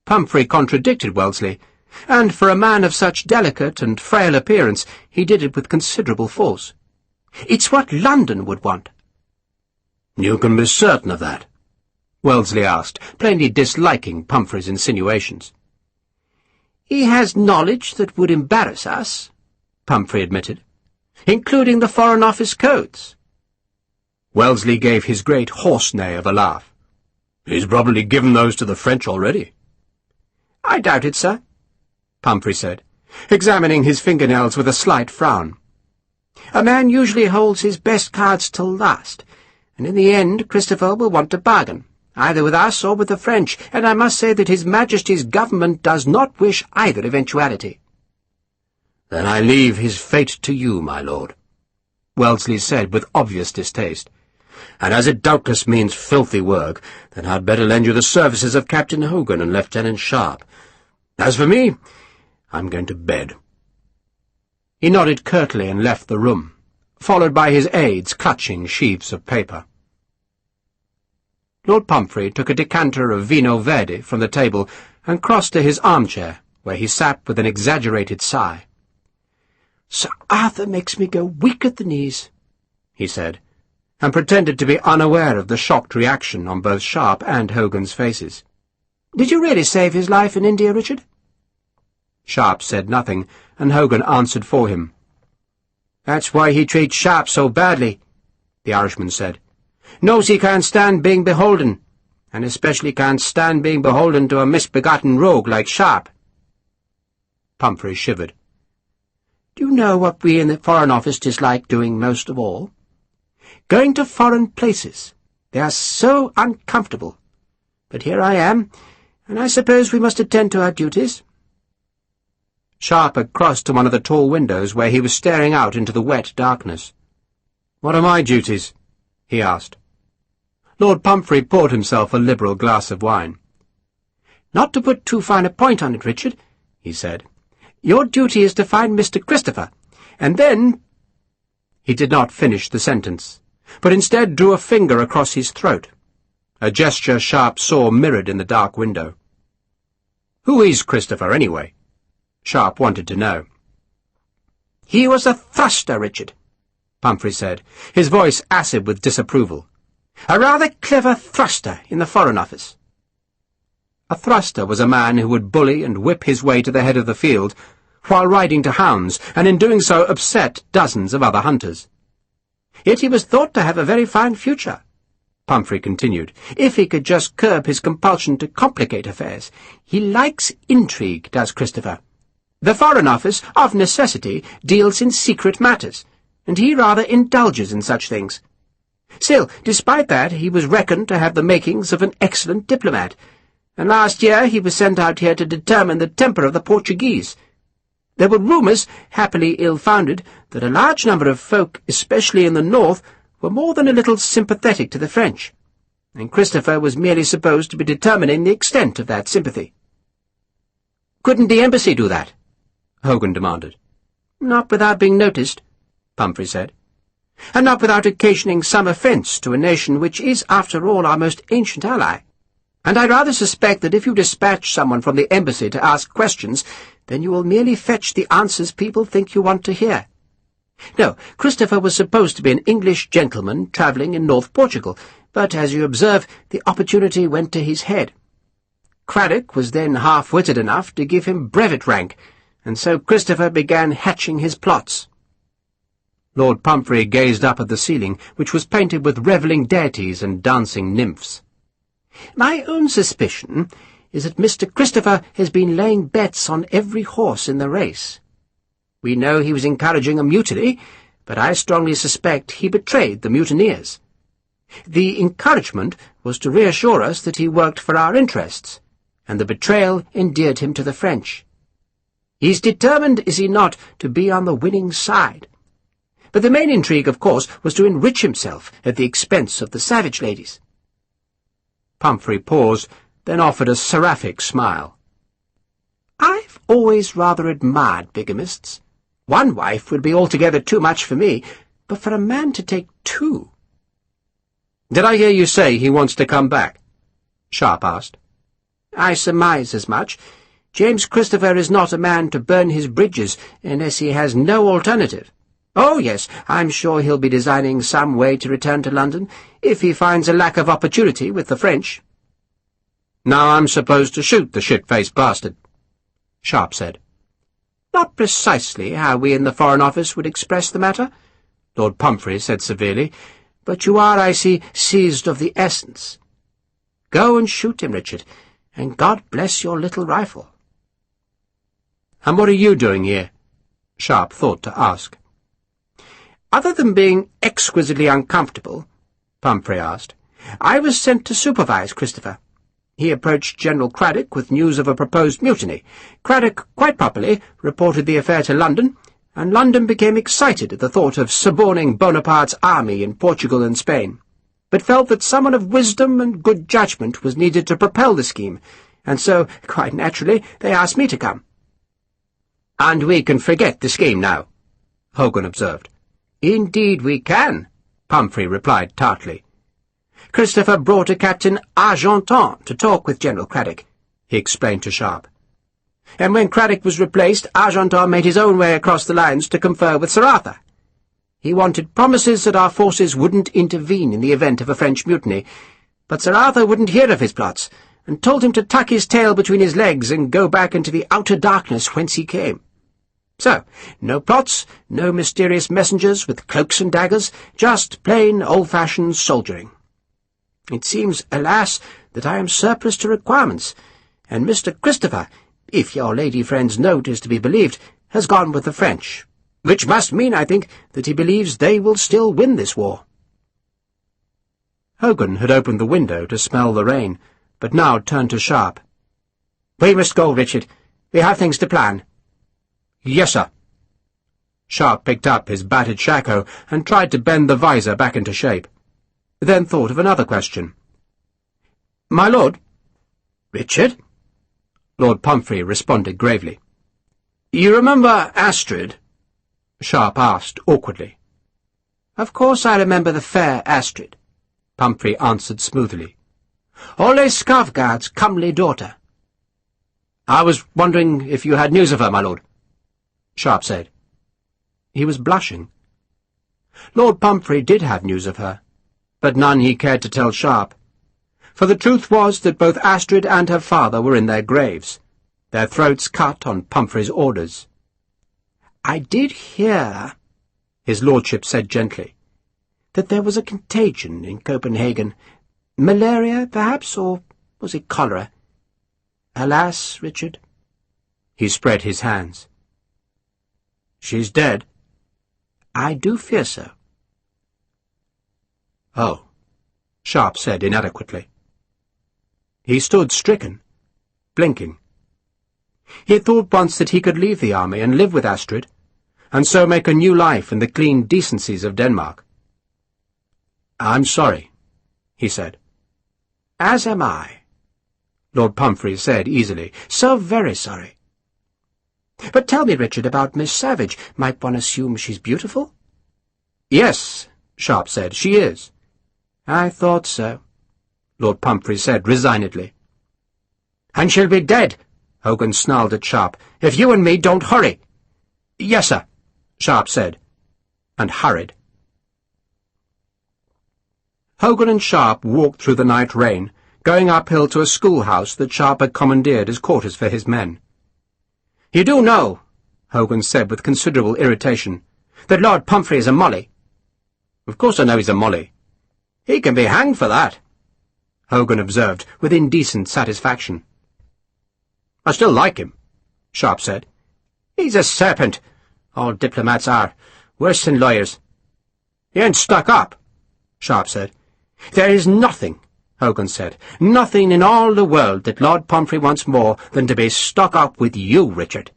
Pumphrey contradicted Wellesley, and for a man of such delicate and frail appearance, he did it with considerable force. "It's what London would want." "You can be certain of that?" Wellesley asked, plainly disliking Pumphrey's insinuations. "He has knowledge that would embarrass us," Pumphrey admitted, "including the Foreign Office codes." Wellesley gave his great horse neigh of a laugh. "He's probably given those to the French already." "I doubt it, sir," Pumphrey said, examining his fingernails with a slight frown. "A man usually holds his best cards till last, and in the end Christopher will want to bargain, either with us or with the French, and I must say that His Majesty's government does not wish either eventuality." "Then I leave his fate to you, my lord," Wellesley said with obvious distaste. "And as it doubtless means filthy work, then I'd better lend you the services of Captain Hogan and Lieutenant Sharpe. As for me, I'm going to bed." He nodded curtly and left the room, followed by his aides clutching sheaves of paper. Lord Pumphrey took a decanter of vino verde from the table and crossed to his armchair, where he sat with an exaggerated sigh. "Sir Arthur makes me go weak at the knees," he said, and pretended to be unaware of the shocked reaction on both Sharpe and Hogan's faces. "Did you really save his life in India, Richard?" Sharpe said nothing, and Hogan answered for him. "That's why he treats Sharpe so badly," the Irishman said. "Knows he can't stand being beholden, and especially can't stand being beholden to a misbegotten rogue like Sharpe." Pumphrey shivered. "Do you know what we in the Foreign Office dislike doing most of all? Going to foreign places. They are so uncomfortable. But here I am, and I suppose we must attend to our duties." Sharpe had crossed to one of the tall windows where he was staring out into the wet darkness. "What are my duties?" he asked. Lord Pumphrey poured himself a liberal glass of wine. "Not to put too fine a point on it, Richard," he said, "your duty is to find Mr. Christopher, and then—" He did not finish the sentence, but instead drew a finger across his throat, a gesture Sharpe saw mirrored in the dark window. "Who is Christopher, anyway?" Sharpe wanted to know. "He was a thruster, Richard," Pumphrey said, his voice acid with disapproval. "A rather clever thruster in the Foreign Office." A thruster was a man who would bully and whip his way to the head of the field, while riding to hounds, and in doing so upset dozens of other hunters. "Yet he was thought to have a very fine future," Pumphrey continued, "if he could just curb his compulsion to complicate affairs. He likes intrigue, does Christopher. The Foreign Office, of necessity, deals in secret matters, and he rather indulges in such things. Still, despite that, he was reckoned to have the makings of an excellent diplomat, and last year he was sent out here to determine the temper of the Portuguese. There were rumours, happily ill-founded, that a large number of folk, especially in the north, were more than a little sympathetic to the French, and Christopher was merely supposed to be determining the extent of that sympathy." "Couldn't the embassy do that?" Hogan demanded. "Not without being noticed," Pumphrey said, "and not without occasioning some offence to a nation which is, after all, our most ancient ally. And I rather suspect that if you dispatch someone from the embassy to ask questions, then you will merely fetch the answers people think you want to hear. No, Christopher was supposed to be an English gentleman travelling in North Portugal, but, as you observe, the opportunity went to his head. Craddock was then half-witted enough to give him brevet rank, and so Christopher began hatching his plots." Lord Pumphrey gazed up at the ceiling, which was painted with revelling deities and dancing nymphs. "My own suspicion is that Mr. Christopher has been laying bets on every horse in the race. We know he was encouraging a mutiny, but I strongly suspect he betrayed the mutineers. The encouragement was to reassure us that he worked for our interests, and the betrayal endeared him to the French. He's determined, is he not, to be on the winning side. But the main intrigue, of course, was to enrich himself at the expense of the savage ladies. Pumphrey paused, then offered a seraphic smile. I've always rather admired bigamists. One wife would be altogether too much for me, but for a man to take two— "Did I hear you say he wants to come back?" Sharpe asked. I surmise as much. James Christopher is not a man to burn his bridges unless he has no alternative. Oh, yes, I'm sure he'll be designing some way to return to London, if he finds a lack of opportunity with the French. "Now I'm supposed to shoot the shit-faced bastard," Sharpe said. Not precisely how we in the Foreign Office would express the matter, Lord Pumphrey said severely. but you are, I see, seized of the essence. Go and shoot him, Richard, and God bless your little rifle. "And what are you doing here?" Sharpe thought to ask. Other than being exquisitely uncomfortable, Pumphrey asked, I was sent to supervise Christopher. He approached General Craddock with news of a proposed mutiny. Craddock, quite properly, reported the affair to London, and London became excited at the thought of suborning Bonaparte's army in Portugal and Spain, but felt that someone of wisdom and good judgment was needed to propel the scheme, and so, quite naturally, they asked me to come. "And we can forget the scheme now," Hogan observed. Indeed we can, Pumphrey replied tartly. Christopher brought a Captain Argentan to talk with General Craddock, he explained to Sharpe. And when Craddock was replaced, Argentan made his own way across the lines to confer with Sir Arthur. He wanted promises that our forces wouldn't intervene in the event of a French mutiny, but Sir Arthur wouldn't hear of his plots, and told him to tuck his tail between his legs and go back into the outer darkness whence he came. So, no plots, no mysterious messengers with cloaks and daggers, just plain old-fashioned soldiering. It seems, alas, that I am surplus to requirements, and Mr. Christopher, if your lady friend's note is to be believed, has gone with the French, which must mean, I think, that he believes they will still win this war." Hogan had opened the window to smell the rain, but now turned to Sharpe. "We must go, Richard. We have things to plan." "Yes, sir." Sharpe picked up his battered shako and tried to bend the visor back into shape, then thought of another question. "My lord?" "Richard?" Lord Pumphrey responded gravely. "You remember Astrid?" Sharpe asked awkwardly. "Of course I remember the fair Astrid," Pumphrey answered smoothly. "Ole Skavgard's comely daughter." "I was wondering if you had news of her, my lord," Sharpe said. He was blushing. Lord Pumphrey did have news of her, but none he cared to tell Sharpe. For the truth was that both Astrid and her father were in their graves, their throats cut on Pumphrey's orders. "I did hear," his lordship said gently, "that there was a contagion in Copenhagen. Malaria, perhaps, or was it cholera? Alas, Richard." He spread his hands. "She's dead?" "I do fear so." "Oh," Sharpe said inadequately. He stood stricken, blinking. He had thought once that he could leave the army and live with Astrid, and so make a new life in the clean decencies of Denmark. "I'm sorry," he said. "As am I," Lord Pumphrey said easily. "So very sorry. But tell me, Richard, about Miss Savage. Might one assume she's beautiful?" "Yes," Sharpe said, "she is." "I thought so," Lord Pumphrey said resignedly. "And she'll be dead," Hogan snarled at Sharpe, "if you and me don't hurry." "Yes, sir," Sharpe said, and hurried. Hogan and Sharpe walked through the night rain, going uphill to a schoolhouse that Sharpe had commandeered as quarters for his men. "You do know," Hogan said with considerable irritation, "that Lord Pumphrey is a molly." "Of course I know he's a molly." "He can be hanged for that," Hogan observed with indecent satisfaction. "I still like him," Sharpe said. "He's a serpent. All diplomats are. Worse than lawyers." "He ain't stuck up," Sharpe said. "There is nothing," Hogan said, "nothing in all the world that Lord Pomfrey wants more than to be stuck up with you, Richard."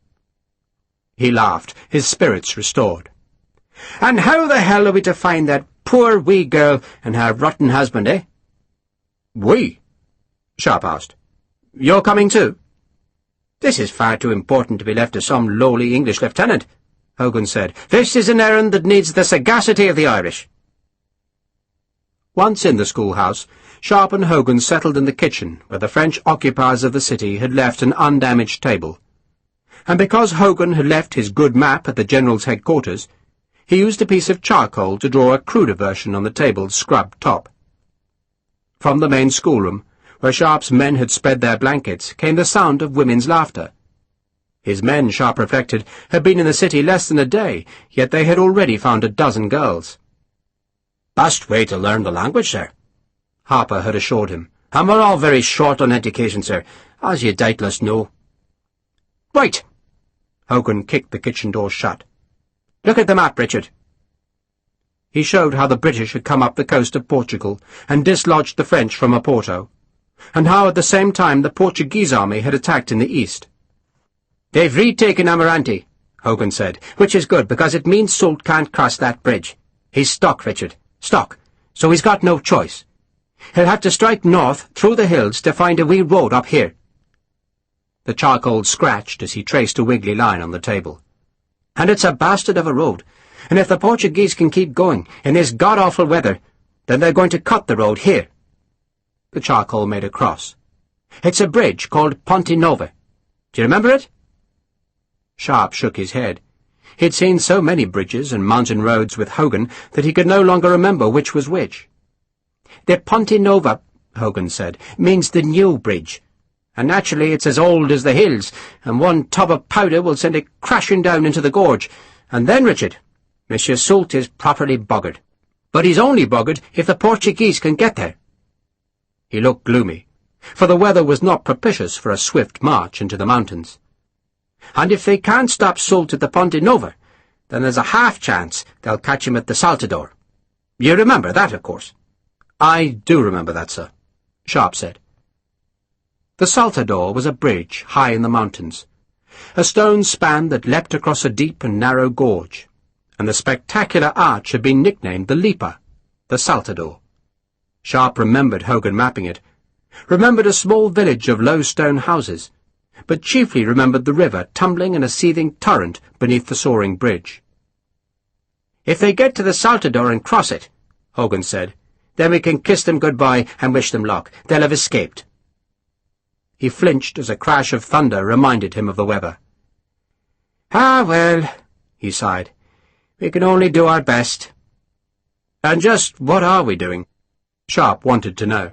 He laughed, his spirits restored. "And how the hell are we to find that poor wee girl and her rotten husband, eh?" "We?" Sharpe asked. "You're coming too?" "This is far too important to be left to some lowly English lieutenant," Hogan said. "This is an errand that needs the sagacity of the Irish." Once in the schoolhouse, Sharpe and Hogan settled in the kitchen where the French occupiers of the city had left an undamaged table. And because Hogan had left his good map at the General's headquarters, he used a piece of charcoal to draw a cruder version on the table's scrubbed top. From the main schoolroom, where Sharpe's men had spread their blankets, came the sound of women's laughter. His men, Sharpe reflected, had been in the city less than a day, yet they had already found a dozen girls. "Best way to learn the language, sir," Harper had assured him. "And we're all very short on education, sir, as you doubtless know." "Right!" Hogan kicked the kitchen door shut. "Look at the map, Richard." He showed how the British had come up the coast of Portugal and dislodged the French from Oporto, and how at the same time the Portuguese army had attacked in the east. "They've retaken Amarante," Hogan said, "which is good, because it means Soult can't cross that bridge. He's stuck, Richard, stuck, so he's got no choice. He'll have to strike north through the hills to find a wee road up here." The charcoal scratched as he traced a wiggly line on the table. "And it's a bastard of a road, and if the Portuguese can keep going in this god-awful weather, then they're going to cut the road here." The charcoal made a cross. "It's a bridge called Ponte Nova. Do you remember it?" Sharpe shook his head. He'd seen so many bridges and mountain roads with Hogan that he could no longer remember which was which. "The Ponte Nova," Hogan said, "means the new bridge. And naturally it's as old as the hills, and one tub of powder will send it crashing down into the gorge. And then, Richard, Monsieur Soult is properly buggered. But he's only buggered if the Portuguese can get there." He looked gloomy, for the weather was not propitious for a swift march into the mountains. "And if they can't stop Soult at the Ponte Nova, then there's a half-chance they'll catch him at the Saltador. You remember that, of course." "I do remember that, sir," Sharpe said. The Saltador was a bridge high in the mountains, a stone span that leapt across a deep and narrow gorge, and the spectacular arch had been nicknamed the Leaper, the Saltador. Sharpe remembered Hogan mapping it, remembered a small village of low stone houses, but chiefly remembered the river tumbling in a seething torrent beneath the soaring bridge. "If they get to the Saltador and cross it," Hogan said, "then we can kiss them good-bye and wish them luck. They'll have escaped." He flinched as a crash of thunder reminded him of the weather. "Ah, well," he sighed, "we can only do our best." "And just what are we doing?" Sharpe wanted to know.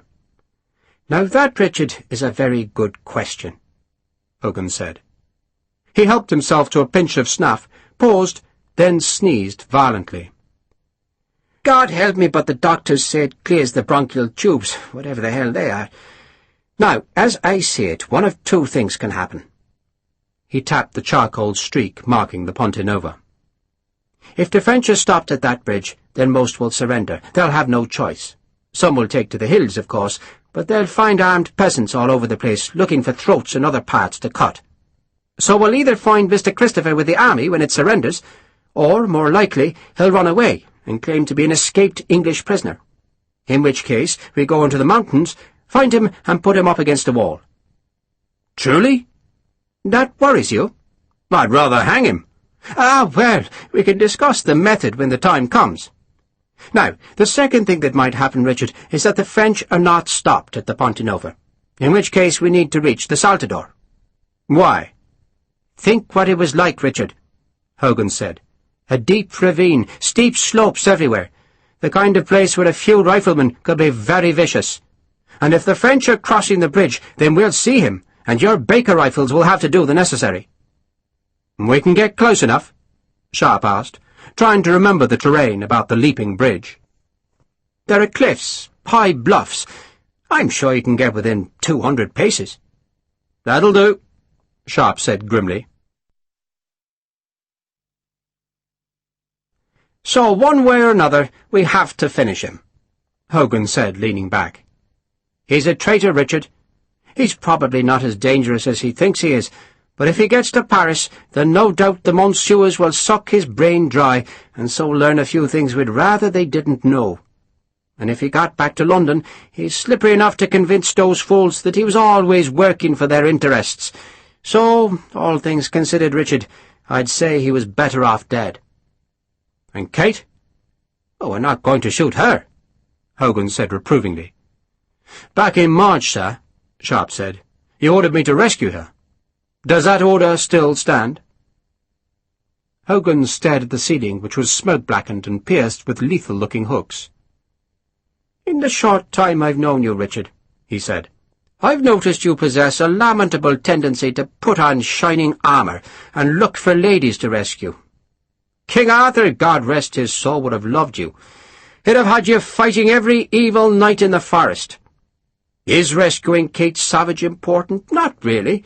"Now that, Richard, is a very good question," Hogan said. He helped himself to a pinch of snuff, paused, then sneezed violently. "God help me, but the doctors say it clears the bronchial tubes, whatever the hell they are. Now, as I see it, one of two things can happen." He tapped the charcoal streak marking the Ponte Nova. "If the French are stopped at that bridge, then most will surrender. They'll have no choice. Some will take to the hills, of course, but they'll find armed peasants all over the place looking for throats and other parts to cut. So we'll either find Mr. Christopher with the army when it surrenders, or, more likely, he'll run away and claim to be an escaped English prisoner. In which case, we go into the mountains, find him and put him up against a wall." "Truly? That worries you?" "I'd rather hang him." "Ah, well, we can discuss the method when the time comes. Now, the second thing that might happen, Richard, is that the French are not stopped at the Ponte Nova, in which case we need to reach the Saltador." "Why?" "Think what it was like, Richard," Hogan said. "A deep ravine, steep slopes everywhere, the kind of place where a few riflemen could be very vicious. And if the French are crossing the bridge, then we'll see him, and your Baker rifles will have to do the necessary." "We can get close enough?" Sharpe asked, trying to remember the terrain about the leaping bridge. "There are cliffs, high bluffs. I'm sure you can get within 200 paces. "That'll do," Sharpe said grimly. "So one way or another, we have to finish him. Hogan said, leaning back. "He's a traitor, Richard. He's probably not as dangerous as he thinks he is, but if he gets to Paris, then no doubt the monsieurs will suck his brain dry, and so learn a few things we'd rather they didn't know. And if he got back to London, he's slippery enough to convince those fools that he was always working for their interests. So, all things considered, Richard, I'd say he was better off dead." "And Kate?" "Oh, we're not going to shoot her," Hogan said reprovingly. "Back in March, sir," Sharpe said, "you ordered me to rescue her. Does that order still stand?" Hogan stared at the ceiling, which was smoke-blackened and pierced with lethal-looking hooks. "In the short time I've known you, Richard," he said, "I've noticed you possess a lamentable tendency to put on shining armour and look for ladies to rescue. King Arthur, God rest his soul, would have loved you. He'd have had you fighting every evil knight in the forest. Is rescuing Kate Savage important? Not really.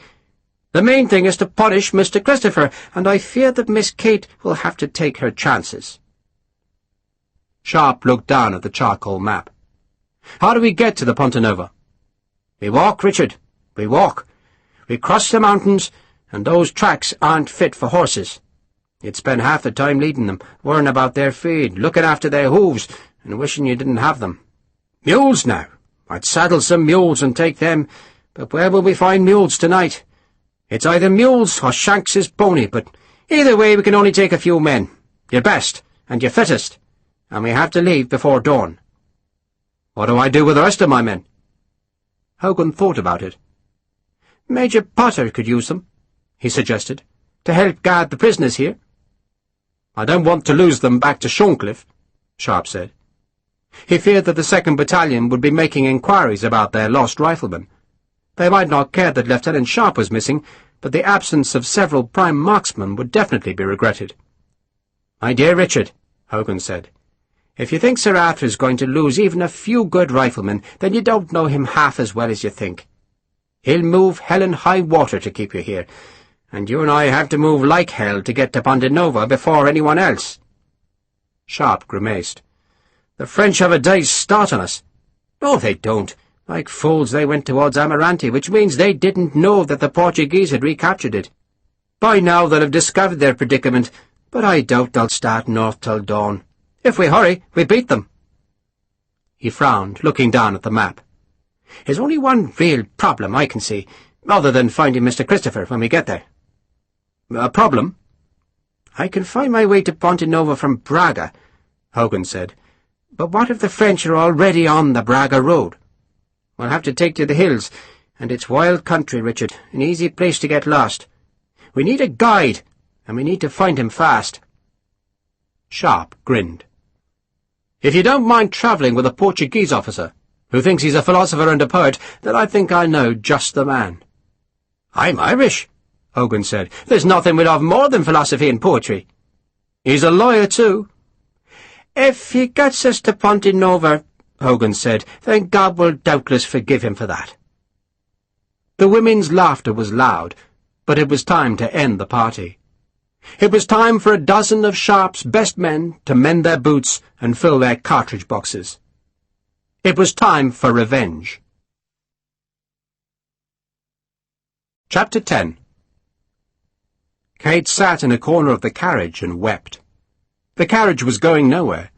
The main thing is to punish Mr. Christopher, and I fear that Miss Kate will have to take her chances." Sharpe looked down at the charcoal map. "How do we get to the Ponte Nova?" "We walk, Richard, we walk. We cross the mountains, and those tracks aren't fit for horses. You'd spend half the time leading them, worrying about their feed, looking after their hooves, and wishing you didn't have them. Mules, now. I'd saddle some mules and take them, but where will we find mules tonight? It's either mules or Shanks's pony, but either way we can only take a few men, your best and your fittest, and we have to leave before dawn." "What do I do with the rest of my men?" Hogan thought about it. "Major Potter could use them," he suggested, "to help guard the prisoners here." "I don't want to lose them back to Shorncliffe," Sharpe said. He feared that the 2nd Battalion would be making inquiries about their lost riflemen. They might not care that Lieutenant Sharpe was missing, but the absence of several prime marksmen would definitely be regretted. "My dear Richard," Hogan said, "if you think Sir Arthur is going to lose even a few good riflemen, then you don't know him half as well as you think. He'll move hell and high water to keep you here, and you and I have to move like hell to get to Ponte Nova before anyone else." Sharpe grimaced. "The French have a day's start on us." "Oh, they don't. Like fools they went towards Amarante, which means they didn't know that the Portuguese had recaptured it. By now they'll have discovered their predicament, but I doubt they'll start north till dawn. If we hurry, we beat them." He frowned, looking down at the map. "There's only one real problem I can see, other than finding Mr. Christopher when we get there." "A problem?" "I can find my way to Ponte Nova from Braga," Hogan said. "But what if the French are already on the Braga road? We'll have to take to the hills, and it's wild country, Richard, an easy place to get lost. We need a guide, and we need to find him fast." Sharpe grinned. "If you don't mind travelling with a Portuguese officer, who thinks he's a philosopher and a poet, then I think I know just the man." "I'm Irish," Hogan said. "There's nothing we love more than philosophy and poetry." "He's a lawyer, too." "If he gets us to Ponte Nova," Hogan said, "then God will doubtless forgive him for that." The women's laughter was loud, but it was time to end the party. It was time for a dozen of Sharpe's best men to mend their boots and fill their cartridge boxes. It was time for revenge. Chapter 10. Kate sat in a corner of the carriage and wept. The carriage was going nowhere.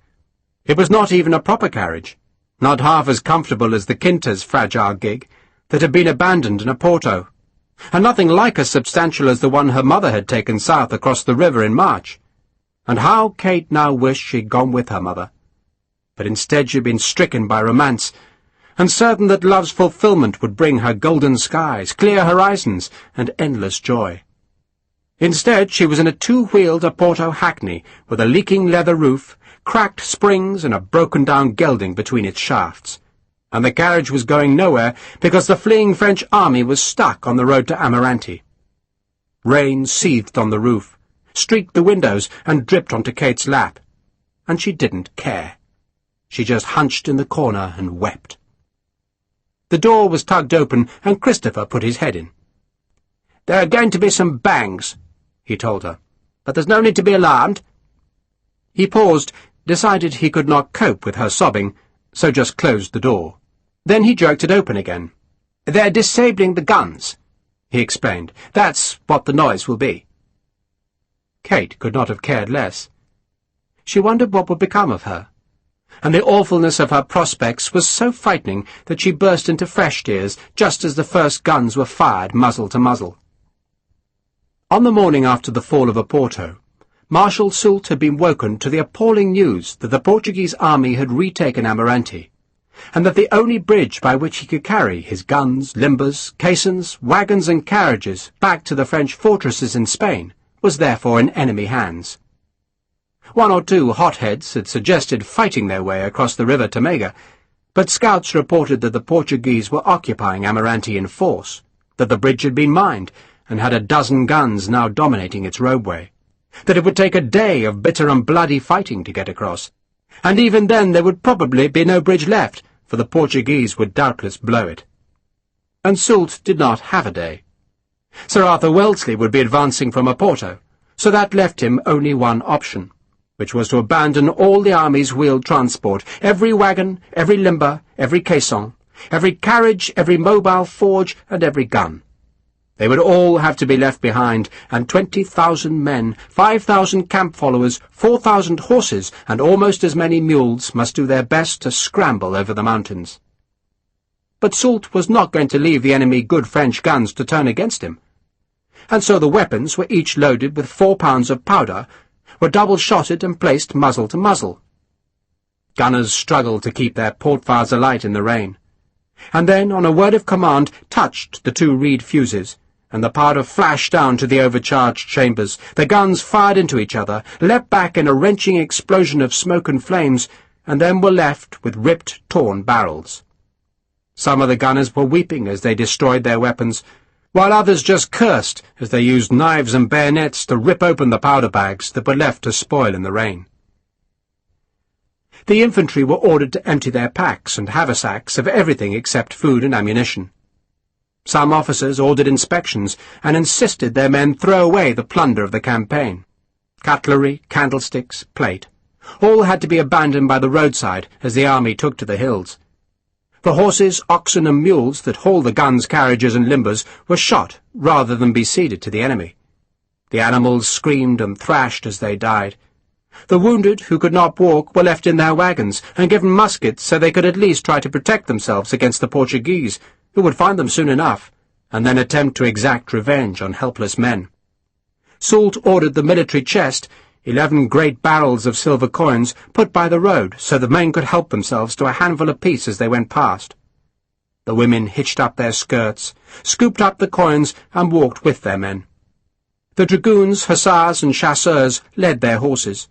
It was not even a proper carriage, not half as comfortable as the Quinta's fragile gig that had been abandoned in a porto, and nothing like as substantial as the one her mother had taken south across the river in March. And how Kate now wished she'd gone with her mother. But instead she'd been stricken by romance, and certain that love's fulfilment would bring her golden skies, clear horizons, and endless joy. Instead she was in a two-wheeled Oporto hackney with a leaking leather roof, cracked springs, and a broken-down gelding between its shafts. And the carriage was going nowhere because the fleeing French army was stuck on the road to Amarante. Rain seethed on the roof, streaked the windows, and dripped onto Kate's lap. And she didn't care. She just hunched in the corner and wept. The door was tugged open, and Christopher put his head in. "There are going to be some bangs," he told her, "but there's no need to be alarmed." He paused, decided he could not cope with her sobbing, so just closed the door. Then he jerked it open again. "They're disabling the guns," he explained. "That's what the noise will be." Kate could not have cared less. She wondered what would become of her, and the awfulness of her prospects was so frightening that she burst into fresh tears just as the first guns were fired muzzle to muzzle. On the morning after the fall of Oporto, Marshal Soult had been woken to the appalling news that the Portuguese army had retaken Amarante, and that the only bridge by which he could carry his guns, limbers, caissons, wagons and carriages back to the French fortresses in Spain was therefore in enemy hands. One or two hotheads had suggested fighting their way across the river Tamega, but scouts reported that the Portuguese were occupying Amarante in force, that the bridge had been mined, and had a dozen guns now dominating its roadway, that it would take a day of bitter and bloody fighting to get across, and even then there would probably be no bridge left, for the Portuguese would doubtless blow it. And Soult did not have a day. Sir Arthur Wellesley would be advancing from Oporto, so that left him only one option, which was to abandon all the army's wheeled transport, every wagon, every limber, every caisson, every carriage, every mobile forge, and every gun. They would all have to be left behind, and 20,000 men, 5,000 camp followers, 4,000 horses, and almost as many mules must do their best to scramble over the mountains. But Soult was not going to leave the enemy good French guns to turn against him, and so the weapons were each loaded with 4 pounds of powder, were double-shotted and placed muzzle to muzzle. Gunners struggled to keep their port-fires alight in the rain, and then, on a word of command, touched the 2 reed fuses, and the powder flashed down to the overcharged chambers. The guns fired into each other, leapt back in a wrenching explosion of smoke and flames, and then were left with ripped, torn barrels. Some of the gunners were weeping as they destroyed their weapons, while others just cursed as they used knives and bayonets to rip open the powder bags that were left to spoil in the rain. The infantry were ordered to empty their packs and haversacks of everything except food and ammunition. Some officers ordered inspections and insisted their men throw away the plunder of the campaign. Cutlery, candlesticks, plate, all had to be abandoned by the roadside as the army took to the hills. The horses, oxen and mules that hauled the guns, carriages and limbers were shot rather than be ceded to the enemy. The animals screamed and thrashed as they died. The wounded who could not walk were left in their wagons and given muskets so they could at least try to protect themselves against the Portuguese, who would find them soon enough, and then attempt to exact revenge on helpless men. Soult ordered the military chest, 11 great barrels of silver coins, put by the road so the men could help themselves to a handful apiece as they went past. The women hitched up their skirts, scooped up the coins, and walked with their men. The dragoons, hussars, and chasseurs led their horses.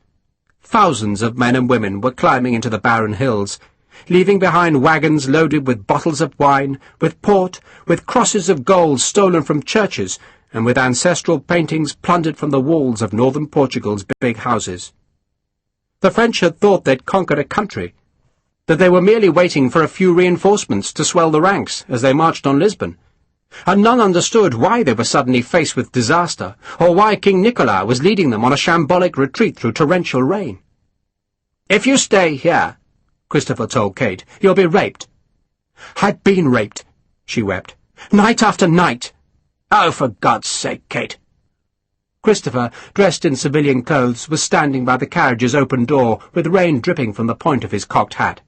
Thousands of men and women were climbing into the barren hills, leaving behind wagons loaded with bottles of wine, with port, with crosses of gold stolen from churches, and with ancestral paintings plundered from the walls of northern Portugal's big houses. The French had thought they'd conquered a country, that they were merely waiting for a few reinforcements to swell the ranks as they marched on Lisbon, and none understood why they were suddenly faced with disaster, or why King Nicolas was leading them on a shambolic retreat through torrential rain. "If you stay here," Christopher told Kate, "you'll be raped." "I've been raped," she wept. "Night after night." "Oh, for God's sake, Kate." Christopher, dressed in civilian clothes, was standing by the carriage's open door, with rain dripping from the point of his cocked hat.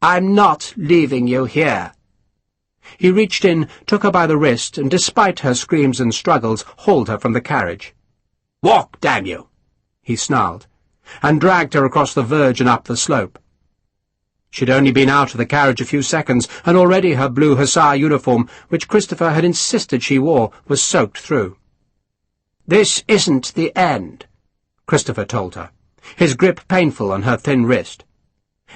"I'm not leaving you here." He reached in, took her by the wrist, and despite her screams and struggles, hauled her from the carriage. "Walk, damn you!" he snarled, and dragged her across the verge and up the slope. She'd only been out of the carriage a few seconds, and already her blue hussar uniform, which Christopher had insisted she wore, was soaked through. "This isn't the end," Christopher told her, his grip painful on her thin wrist.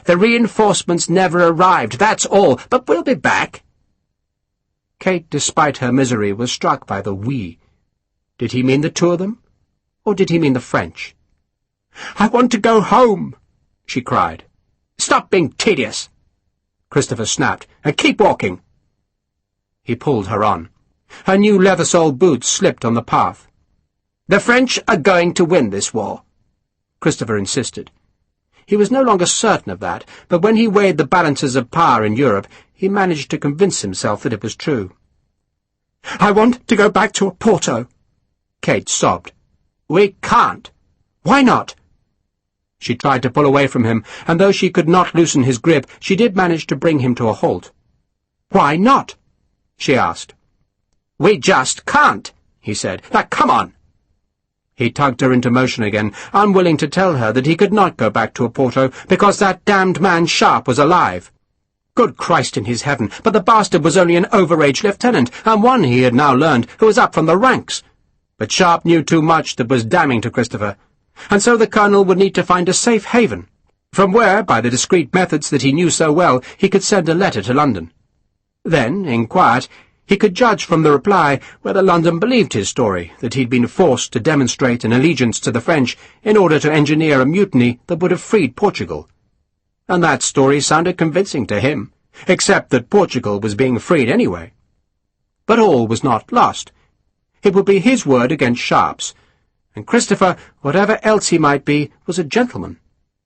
"The reinforcements never arrived, that's all, but we'll be back." Kate, despite her misery, was struck by the we. Did he mean the 2 of them, or did he mean the French? "I want to go home," she cried. "Stop being tedious," Christopher snapped, "and keep walking." He pulled her on. Her new leather-soled boots slipped on the path. "The French are going to win this war," Christopher insisted. He was no longer certain of that, but when he weighed the balances of power in Europe, he managed to convince himself that it was true. "I want to go back to Oporto," Kate sobbed. "We can't." "Why not?" She tried to pull away from him, and though she could not loosen his grip, she did manage to bring him to a halt. "Why not?" she asked. "We just can't," he said. "Now, come on." He tugged her into motion again, unwilling to tell her that he could not go back to Oporto because that damned man Sharpe was alive. Good Christ in his heaven, but the bastard was only an overage lieutenant, and one, he had now learned, who was up from the ranks. But Sharpe knew too much that was damning to Christopher, and so the colonel would need to find a safe haven, from where, by the discreet methods that he knew so well, he could send a letter to London. Then, in quiet, he could judge from the reply whether London believed his story, that he'd been forced to demonstrate an allegiance to the French in order to engineer a mutiny that would have freed Portugal. And that story sounded convincing to him, except that Portugal was being freed anyway. But all was not lost. It would be his word against Sharpe's, and Christopher, whatever else he might be, was a gentleman,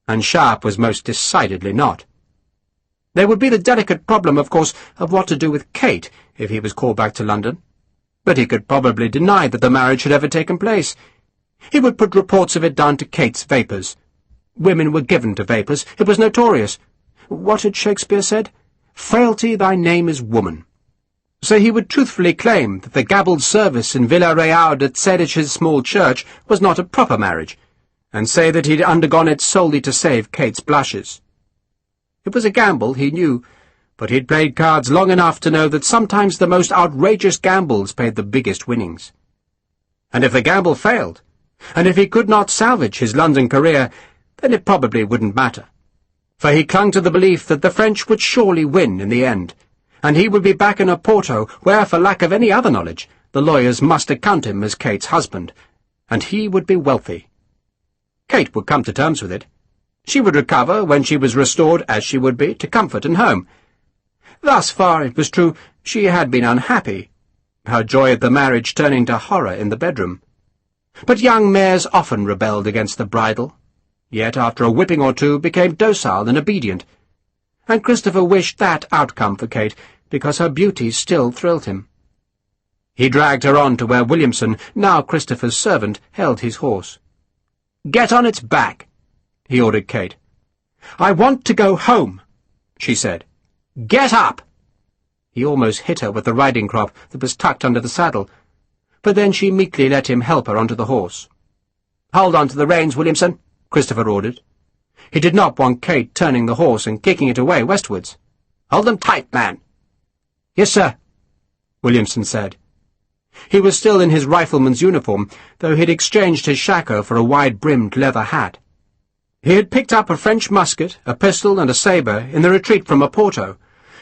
and Sharpe was most decidedly not. There would be the delicate problem, of course, of what to do with Kate if he was called back to London. But he could probably deny that the marriage had ever taken place. He would put reports of it down to Kate's vapours. Women were given to vapours. It was notorious. What had Shakespeare said? "Frailty, thy name is woman." So he would truthfully claim that the gabbled service in Villa Real de Cedich's small church was not a proper marriage, and say that he'd undergone it solely to save Kate's blushes. It was a gamble, he knew, but he'd played cards long enough to know that sometimes the most outrageous gambles paid the biggest winnings. And if the gamble failed, and if he could not salvage his London career, then it probably wouldn't matter. For he clung to the belief that the French would surely win in the end, and he would be back in Oporto, where, for lack of any other knowledge, the lawyers must account him as Kate's husband, and he would be wealthy. Kate would come to terms with it. She would recover when she was restored, as she would be, to comfort and home. Thus far, it was true, she had been unhappy, her joy at the marriage turning to horror in the bedroom. But young mares often rebelled against the bridle, yet after a whipping or two became docile and obedient, and Christopher wished that outcome for Kate, because her beauty still thrilled him. He dragged her on to where Williamson, now Christopher's servant, held his horse. "Get on its back," he ordered Kate. "I want to go home," she said. "Get up!" He almost hit her with the riding crop that was tucked under the saddle, but then she meekly let him help her onto the horse. "Hold on to the reins, Williamson," Christopher ordered. He did not want Kate turning the horse and kicking it away westwards. "Hold them tight, man." "Yes, sir," Williamson said. He was still in his rifleman's uniform, though he had exchanged his shako for a wide-brimmed leather hat. He had picked up a French musket, a pistol, and a sabre in the retreat from Oporto,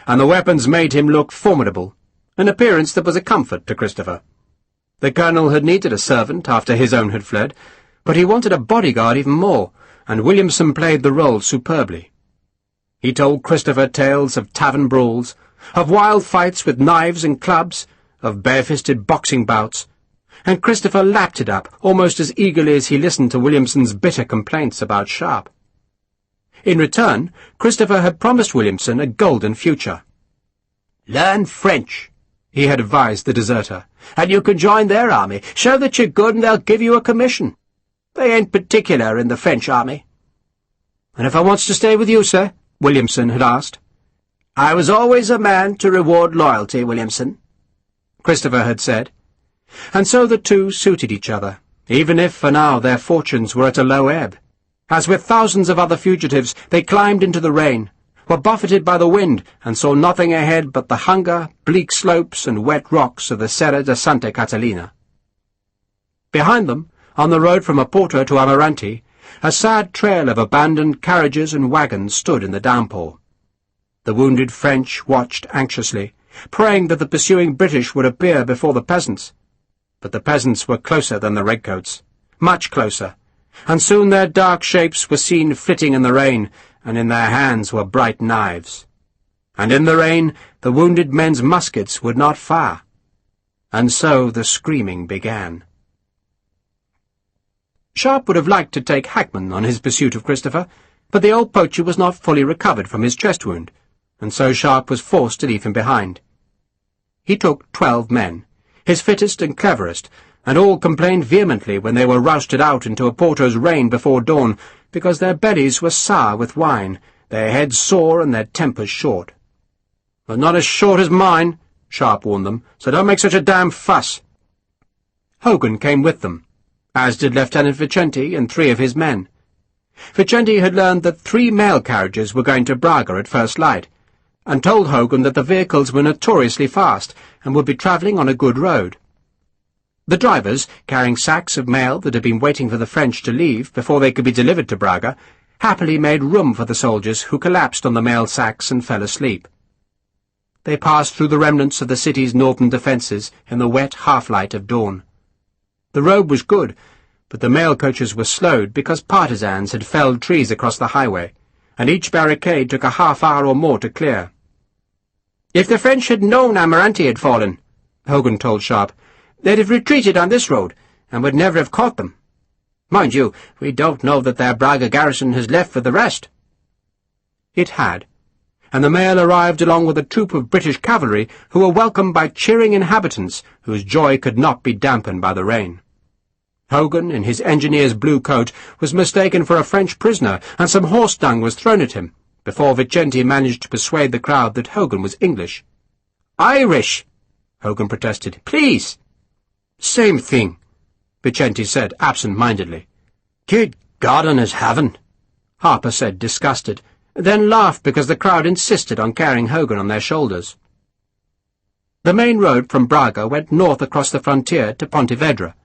and the weapons made him look formidable, an appearance that was a comfort to Christopher. The colonel had needed a servant after his own had fled, but he wanted a bodyguard even more, and Williamson played the role superbly. He told Christopher tales of tavern brawls, of wild fights with knives and clubs, of barefisted boxing bouts, and Christopher lapped it up almost as eagerly as he listened to Williamson's bitter complaints about Sharpe. In return, Christopher had promised Williamson a golden future. "Learn French," he had advised the deserter, "and you can join their army. Show that you're good and they'll give you a commission. They ain't particular in the French army." "And if I wants to stay with you, sir?" Williamson had asked. "I was always a man to reward loyalty, Williamson," Christopher had said. And so the two suited each other, even if for now their fortunes were at a low ebb. As with thousands of other fugitives, they climbed into the rain, were buffeted by the wind, and saw nothing ahead but the hunger, bleak slopes, and wet rocks of the Serra de Santa Catalina. Behind them, on the road from Oporto to Amarante, a sad trail of abandoned carriages and wagons stood in the downpour. The wounded French watched anxiously, praying that the pursuing British would appear before the peasants. But the peasants were closer than the redcoats, much closer, and soon their dark shapes were seen flitting in the rain, and in their hands were bright knives. And in the rain the wounded men's muskets would not fire. And so the screaming began. Sharpe would have liked to take Hackman on his pursuit of Christopher, but the old poacher was not fully recovered from his chest wound, and so Sharpe was forced to leave him behind. He took 12 men, his fittest and cleverest, and all complained vehemently when they were rousted out into a porter's rain before dawn, because their bellies were sour with wine, their heads sore, and their tempers short. "But not as short as mine," Sharpe warned them, "so don't make such a damn fuss." Hogan came with them, as did Lieutenant Vicente and 3 of his men. Vicente had learned that 3 mail carriages were going to Braga at first light, and told Hogan that the vehicles were notoriously fast and would be travelling on a good road. The drivers, carrying sacks of mail that had been waiting for the French to leave before they could be delivered to Braga, happily made room for the soldiers who collapsed on the mail sacks and fell asleep. They passed through the remnants of the city's northern defences in the wet half-light of dawn. The road was good, but the mail coaches were slowed because partisans had felled trees across the highway, and each barricade took a half-hour or more to clear. "If the French had known Amarante had fallen," Hogan told Sharpe, "they'd have retreated on this road, and would never have caught them. Mind you, we don't know that their Braga garrison has left for the rest." It had, and the mail arrived along with a troop of British cavalry who were welcomed by cheering inhabitants whose joy could not be dampened by the rain. Hogan, in his engineer's blue coat, was mistaken for a French prisoner, and some horse dung was thrown at him, before Vicente managed to persuade the crowd that Hogan was English. "Irish," Hogan protested. "Please." "Same thing," Vicente said absent-mindedly. "Good God in his heaven," Harper said, disgusted, then laughed because the crowd insisted on carrying Hogan on their shoulders. The main road from Braga went north across the frontier to Pontevedra,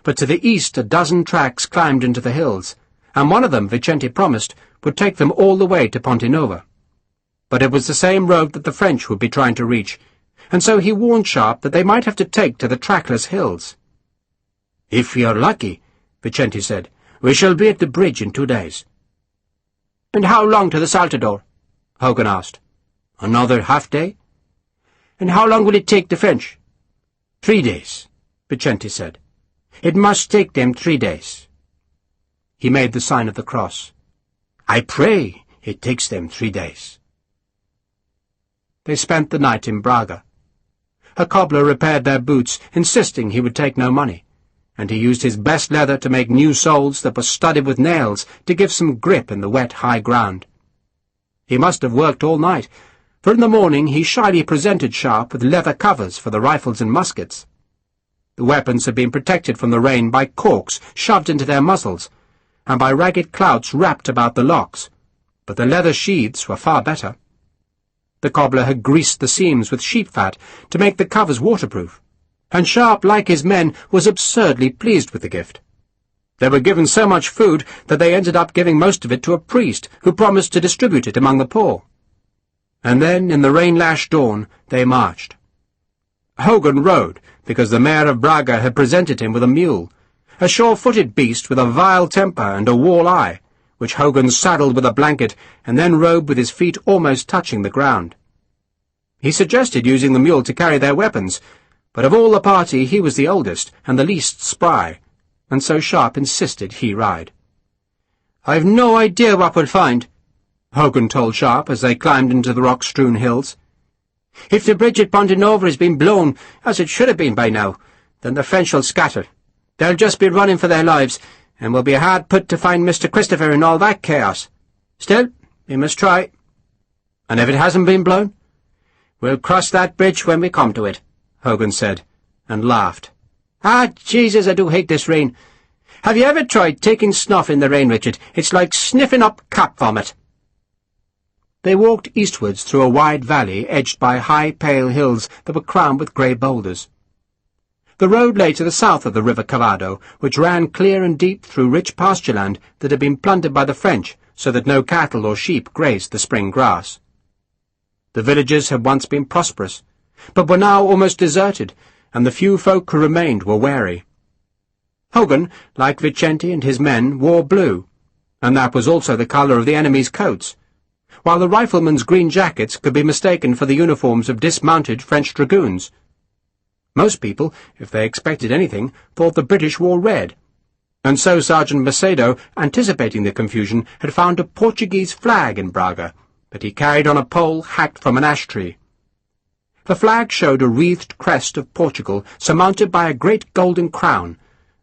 but to the east a dozen tracks climbed into the hills, and one of them, Vicente promised, would take them all the way to Pontenova. But it was the same road that the French would be trying to reach, and so he warned Sharpe that they might have to take to the trackless hills. "If we are lucky," Vicente said, "we shall be at the bridge in 2 days." "And how long to the Saltador?" Hogan asked. "Another half-day." "And how long will it take the French?" 3 days, Vicente said. "It must take them 3 days." He made the sign of the cross. "I pray it takes them 3 days." They spent the night in Braga. A cobbler repaired their boots, insisting he would take no money, and he used his best leather to make new soles that were studded with nails to give some grip in the wet high ground. He must have worked all night, for in the morning he shyly presented Sharpe with leather covers for the rifles and muskets. The weapons had been protected from the rain by corks shoved into their muzzles, and by ragged clouts wrapped about the locks, but the leather sheaths were far better. The cobbler had greased the seams with sheep fat to make the covers waterproof, and Sharpe, like his men, was absurdly pleased with the gift. They were given so much food that they ended up giving most of it to a priest, who promised to distribute it among the poor. And then, in the rain-lashed dawn, they marched. Hogan rode, because the mayor of Braga had presented him with a mule, a sure-footed beast with a vile temper and a wall eye, which Hogan saddled with a blanket and then rode with his feet almost touching the ground. He suggested using the mule to carry their weapons, but of all the party he was the oldest and the least spry, and so Sharpe insisted he ride. "I've no idea what we'll find," Hogan told Sharpe as they climbed into the rock-strewn hills. "If the bridge at Pontenova has been blown, as it should have been by now, then the French will scatter. They'll just be running for their lives, and will be hard put to find Mr. Christopher in all that chaos. Still, we must try." "And if it hasn't been blown?" "We'll cross that bridge when we come to it," Hogan said, and laughed. "Ah, Jesus, I do hate this rain. Have you ever tried taking snuff in the rain, Richard? It's like sniffing up cap vomit." They walked eastwards through a wide valley edged by high, pale hills that were crowned with grey boulders. The road lay to the south of the river Cavado, which ran clear and deep through rich pasture land that had been plundered by the French so that no cattle or sheep grazed the spring grass. The villages had once been prosperous, but were now almost deserted, and the few folk who remained were wary. Hogan, like Vicente and his men, wore blue, and that was also the colour of the enemy's coats, while the riflemen's green jackets could be mistaken for the uniforms of dismounted French dragoons. Most people, if they expected anything, thought the British wore red, And so Sergeant Macedo, anticipating the confusion, had found a Portuguese flag in Braga, that he carried on a pole hacked from an ash tree. The flag showed a wreathed crest of Portugal surmounted by a great golden crown,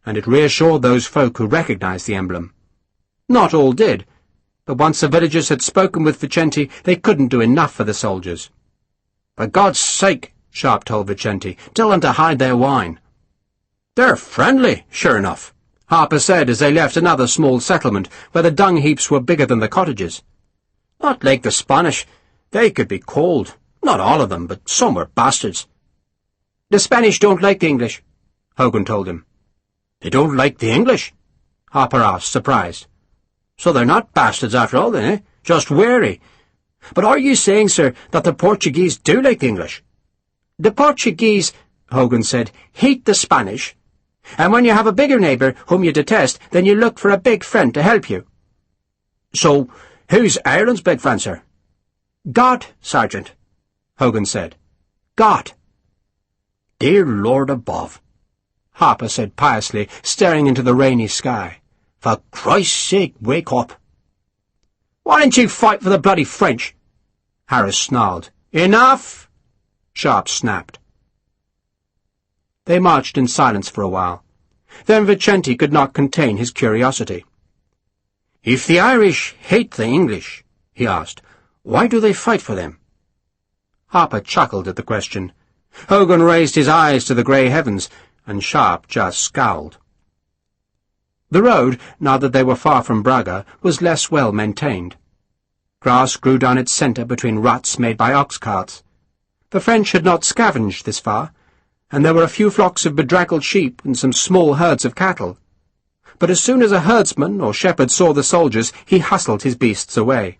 and it reassured those folk who recognized the emblem. Not all did, but once the villagers had spoken with Vicente, they couldn't do enough for the soldiers. "For God's sake," Sharpe told Vicente, "tell them to hide their wine." "They're friendly, sure enough," Harper said as they left another small settlement where the dung heaps were bigger than the cottages. "Not like the Spanish. They could be cold. Not all of them, but some were bastards." "The Spanish don't like the English," Hogan told him. "They don't like the English?" Harper asked, surprised. "So they're not bastards after all, then, eh? Just wary. But are you saying, sir, that the Portuguese do like the English?" "The Portuguese," Hogan said, "hate the Spanish. And when you have a bigger neighbour whom you detest, then you look for a big friend to help you." "So, who's Ireland's big friend, sir?" "God, Sergeant," Hogan said. "God." "Dear Lord above," Harper said piously, staring into the rainy sky. "For Christ's sake, wake up." "Why didn't you fight for the bloody French?" Harris snarled. "Enough!" Sharpe snapped. They marched in silence for a while. Then Vicente could not contain his curiosity. "If the Irish hate the English," he asked, "why do they fight for them?" Harper chuckled at the question. Hogan raised his eyes to the grey heavens, and Sharpe just scowled. The road, now that they were far from Braga, was less well maintained. Grass grew down its centre between ruts made by ox carts. The French had not scavenged this far, and there were a few flocks of bedraggled sheep and some small herds of cattle. But as soon as a herdsman or shepherd saw the soldiers, he hustled his beasts away.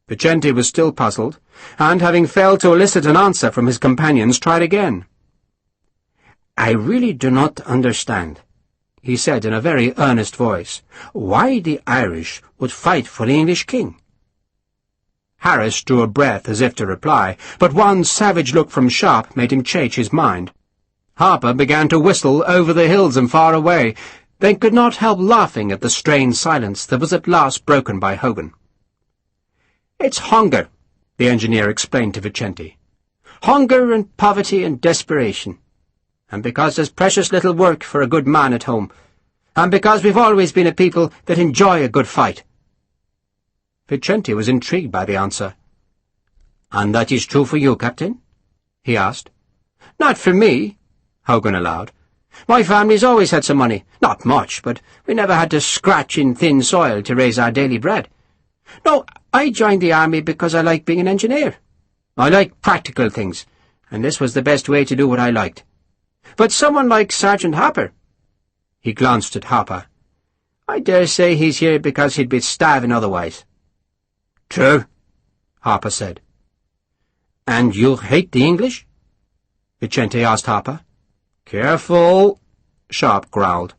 Vicente was still puzzled, and, having failed to elicit an answer from his companions, tried again. "I really do not understand," he said in a very earnest voice, "why the Irish would fight for the English king." Harris drew a breath as if to reply, but one savage look from Sharpe made him change his mind. Harper began to whistle over the hills and far away, then could not help laughing at the strained silence that was at last broken by Hogan. "It's hunger," the engineer explained to Vicente. "Hunger and poverty and desperation. And because there's precious little work for a good man at home. And because we've always been a people that enjoy a good fight." Vicente was intrigued by the answer. "And that is true for you, Captain?" he asked. "Not for me," Hogan allowed. "My family's always had some money. Not much, but we never had to scratch in thin soil to raise our daily bread. No, I joined the army because I like being an engineer. I like practical things, and this was the best way to do what I liked. But someone like Sergeant Harper—" He glanced at Harper. "I dare say he's here because he'd be starving otherwise." "True," Harper said. "And you hate the English?" Vicente asked Harper. "Careful," Sharpe growled.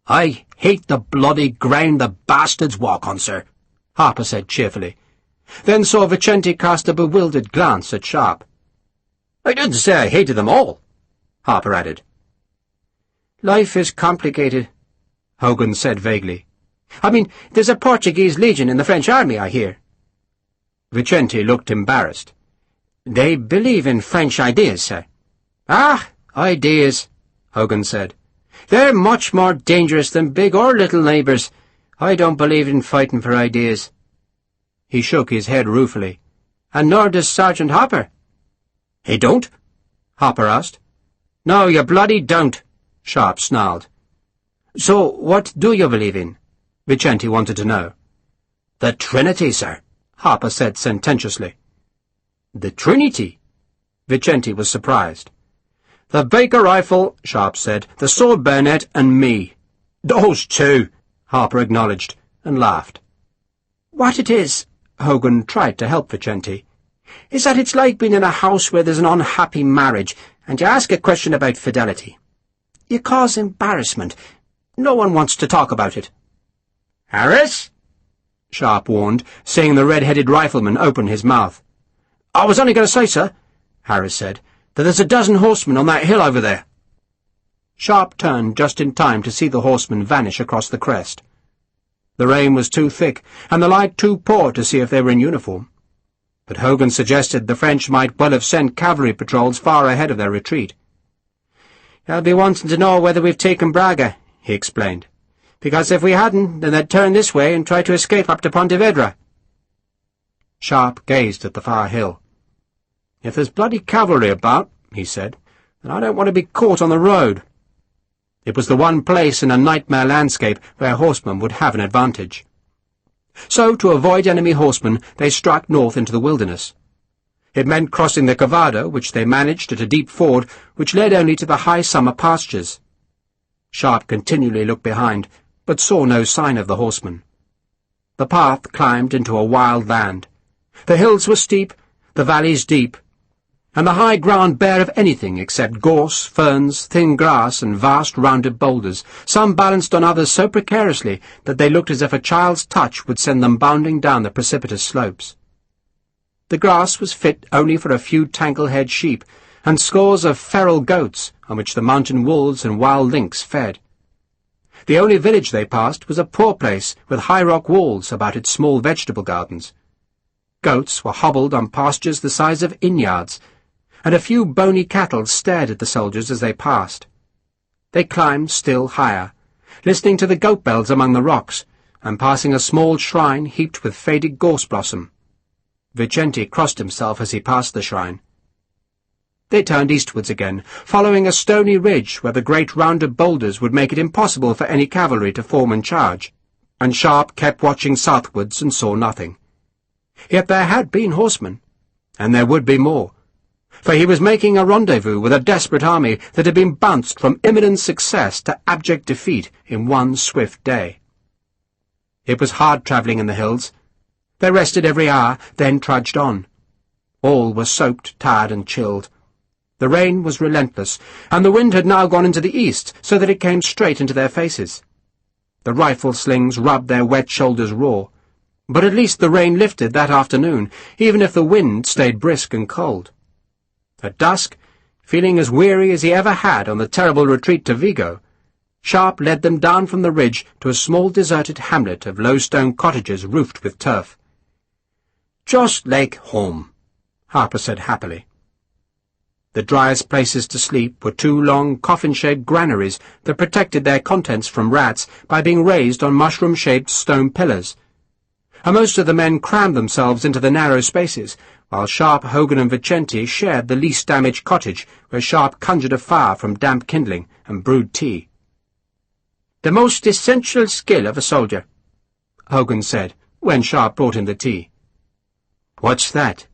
"I hate the bloody ground the bastards walk on, sir," Harper said cheerfully, then saw Vicente cast a bewildered glance at Sharpe. "I didn't say I hated them all," Harper added. "Life is complicated," Hogan said vaguely. "I mean, there's a Portuguese legion in the French army, I hear." Vicente looked embarrassed. "They believe in French ideas, sir." "Ah, ideas," Hogan said. "They're much more dangerous than big or little neighbours. I don't believe in fighting for ideas." He shook his head ruefully. "And nor does Sergeant Harper." "He don't?" Harper asked. "No, you bloody don't," Sharpe snarled. "So what do you believe in?" Vicente wanted to know. "The Trinity, sir," Harper said sententiously. "The Trinity?" Vicente was surprised. "The Baker rifle," Sharpe said, "the sword bayonet, and me." "Those two," Harper acknowledged, and laughed. "What it is," Hogan tried to help Vicente, "is that it's like being in a house where there's an unhappy marriage, and you ask a question about fidelity. You cause embarrassment. No one wants to talk about it." "Harris?" Sharpe warned, seeing the red-headed rifleman open his mouth. "I was only going to say, sir," Harris said, "that there's a dozen horsemen on that hill over there." Sharpe turned just in time to see the horsemen vanish across the crest. The rain was too thick, and the light too poor to see if they were in uniform. But Hogan suggested the French might well have sent cavalry patrols far ahead of their retreat. "They'll be wanting to know whether we've taken Braga," he explained. "Because if we hadn't, then they'd turn this way and try to escape up to Pontevedra." Sharpe gazed at the far hill. "If there's bloody cavalry about," he said, "then I don't want to be caught on the road." It was the one place in a nightmare landscape where horsemen would have an advantage. So, to avoid enemy horsemen, they struck north into the wilderness. It meant crossing the Cavado, which they managed at a deep ford which led only to the high summer pastures. Sharpe continually looked behind, but saw no sign of the horsemen. The path climbed into a wild land. The hills were steep, the valleys deep, and the high ground bare of anything except gorse, ferns, thin grass, and vast rounded boulders, some balanced on others so precariously that they looked as if a child's touch would send them bounding down the precipitous slopes. The grass was fit only for a few tangle-haired sheep, and scores of feral goats, on which the mountain wolves and wild lynx fed. The only village they passed was a poor place with high rock walls about its small vegetable gardens. Goats were hobbled on pastures the size of inn-yards, and a few bony cattle stared at the soldiers as they passed. They climbed still higher, listening to the goat bells among the rocks, and passing a small shrine heaped with faded gorse blossom. Vicente crossed himself as he passed the shrine. They turned eastwards again, following a stony ridge where the great rounded boulders would make it impossible for any cavalry to form and charge, and Sharpe kept watching southwards and saw nothing. Yet there had been horsemen, and there would be more, for he was making a rendezvous with a desperate army that had been bounced from imminent success to abject defeat in one swift day. It was hard travelling in the hills. They rested every hour, then trudged on. All were soaked, tired, and chilled. The rain was relentless, and the wind had now gone into the east, so that it came straight into their faces. The rifle slings rubbed their wet shoulders raw, but at least the rain lifted that afternoon, even if the wind stayed brisk and cold. At dusk, feeling as weary as he ever had on the terrible retreat to Vigo, Sharpe led them down from the ridge to a small deserted hamlet of low stone cottages roofed with turf. "Just like home," Harper said happily. The driest places to sleep were two long, coffin-shaped granaries that protected their contents from rats by being raised on mushroom-shaped stone pillars, and most of the men crammed themselves into the narrow spaces, while Sharpe, Hogan, and Vicente shared the least damaged cottage where Sharpe conjured a fire from damp kindling and brewed tea. "The most essential skill of a soldier," Hogan said, when Sharpe brought him the tea. "What's that?"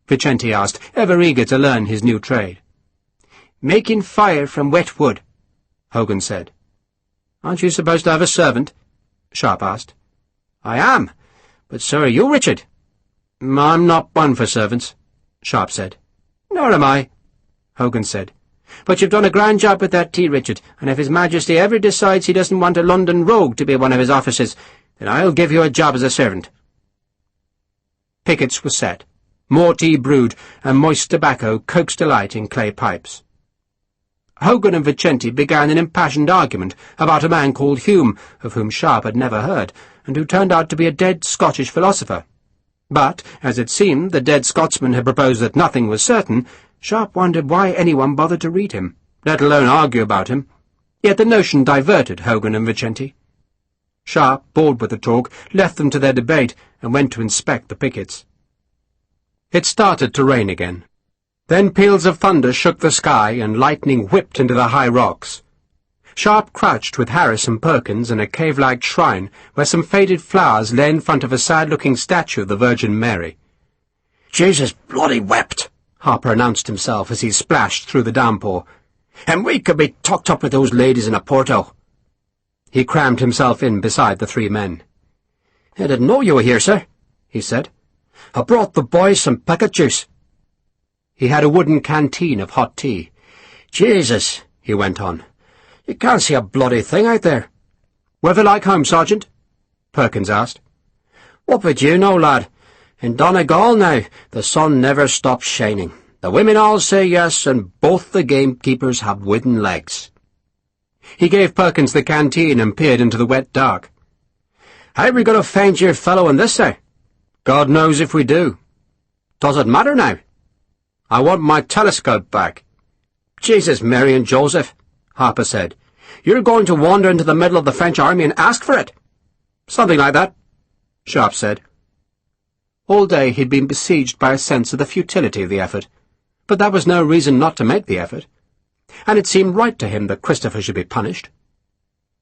Vicente asked, ever eager to learn his new trade. "Making fire from wet wood," Hogan said. "Aren't you supposed to have a servant?" Sharpe asked. "I am, but so are you, Richard." "I'm not one for servants," Sharpe said. "Nor am I," Hogan said. "But you've done a grand job with that tea, Richard, and if His Majesty ever decides he doesn't want a London rogue to be one of his officers, then I'll give you a job as a servant." Pickets were set, more tea brewed, and moist tobacco coaxed alight in clay pipes. Hogan and Vicente began an impassioned argument about a man called Hume, of whom Sharpe had never heard, and who turned out to be a dead Scottish philosopher. But, as it seemed the dead Scotsman had proposed that nothing was certain, Sharpe wondered why anyone bothered to read him, let alone argue about him. Yet the notion diverted Hogan and Vicente. Sharpe, bored with the talk, left them to their debate and went to inspect the pickets. It started to rain again. Then peals of thunder shook the sky and lightning whipped into the high rocks. Sharpe crouched with Harris and Perkins in a cave-like shrine where some faded flowers lay in front of a sad-looking statue of the Virgin Mary. "Jesus bloody wept," Harper announced himself as he splashed through the downpour. "And we could be tucked up with those ladies in a Porto." He crammed himself in beside the three men. "I didn't know you were here, sir," he said. "I brought the boys some packet juice." He had a wooden canteen of hot tea. "Jesus," he went on, "you can't see a bloody thing out there." "Weather like home, Sergeant?" Perkins asked. "What would you know, lad? In Donegal now, the sun never stops shining. The women all say yes, and both the gamekeepers have wooden legs." He gave Perkins the canteen and peered into the wet dark. "How we going to find your fellow in this, sir?" "God knows if we do." "Does it matter now?" "I want my telescope back." "Jesus, Mary and Joseph," Harper said. "You're going to wander into the middle of the French army and ask for it?" "Something like that," Sharpe said. All day he'd been besieged by a sense of the futility of the effort, but that was no reason not to make the effort, and it seemed right to him that Christopher should be punished.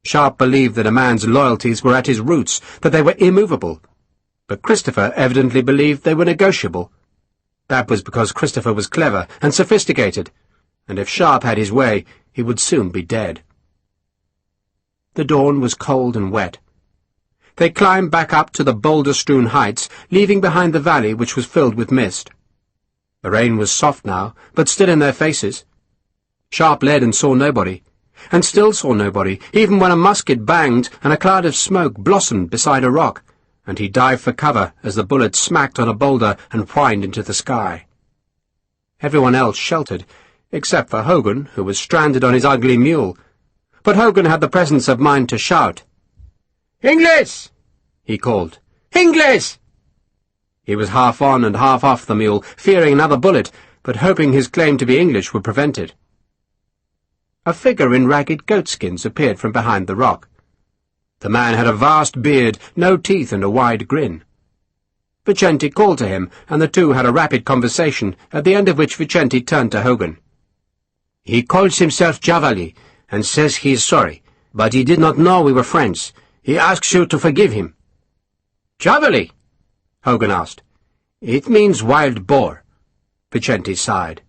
Sharpe believed that a man's loyalties were at his roots, that they were immovable, but Christopher evidently believed they were negotiable. That was because Christopher was clever and sophisticated, and if Sharpe had his way, he would soon be dead. The dawn was cold and wet. They climbed back up to the boulder-strewn heights, leaving behind the valley which was filled with mist. The rain was soft now, but still in their faces. Sharpe led and saw nobody, and still saw nobody, even when a musket banged and a cloud of smoke blossomed beside a rock, and he dived for cover as the bullet smacked on a boulder and whined into the sky. Everyone else sheltered, except for Hogan, who was stranded on his ugly mule, but Hogan had the presence of mind to shout. "Inglis!" he called. "Inglis!" He was half on and half off the mule, fearing another bullet, but hoping his claim to be English would prevent it. A figure in ragged goatskins appeared from behind the rock. The man had a vast beard, no teeth, and a wide grin. Vicente called to him, and the two had a rapid conversation, at the end of which Vicente turned to Hogan. "He calls himself Javali, and says he is sorry, but he did not know we were friends. He asks you to forgive him." "Javali?" Hogan asked. "It means wild boar," Vicente sighed.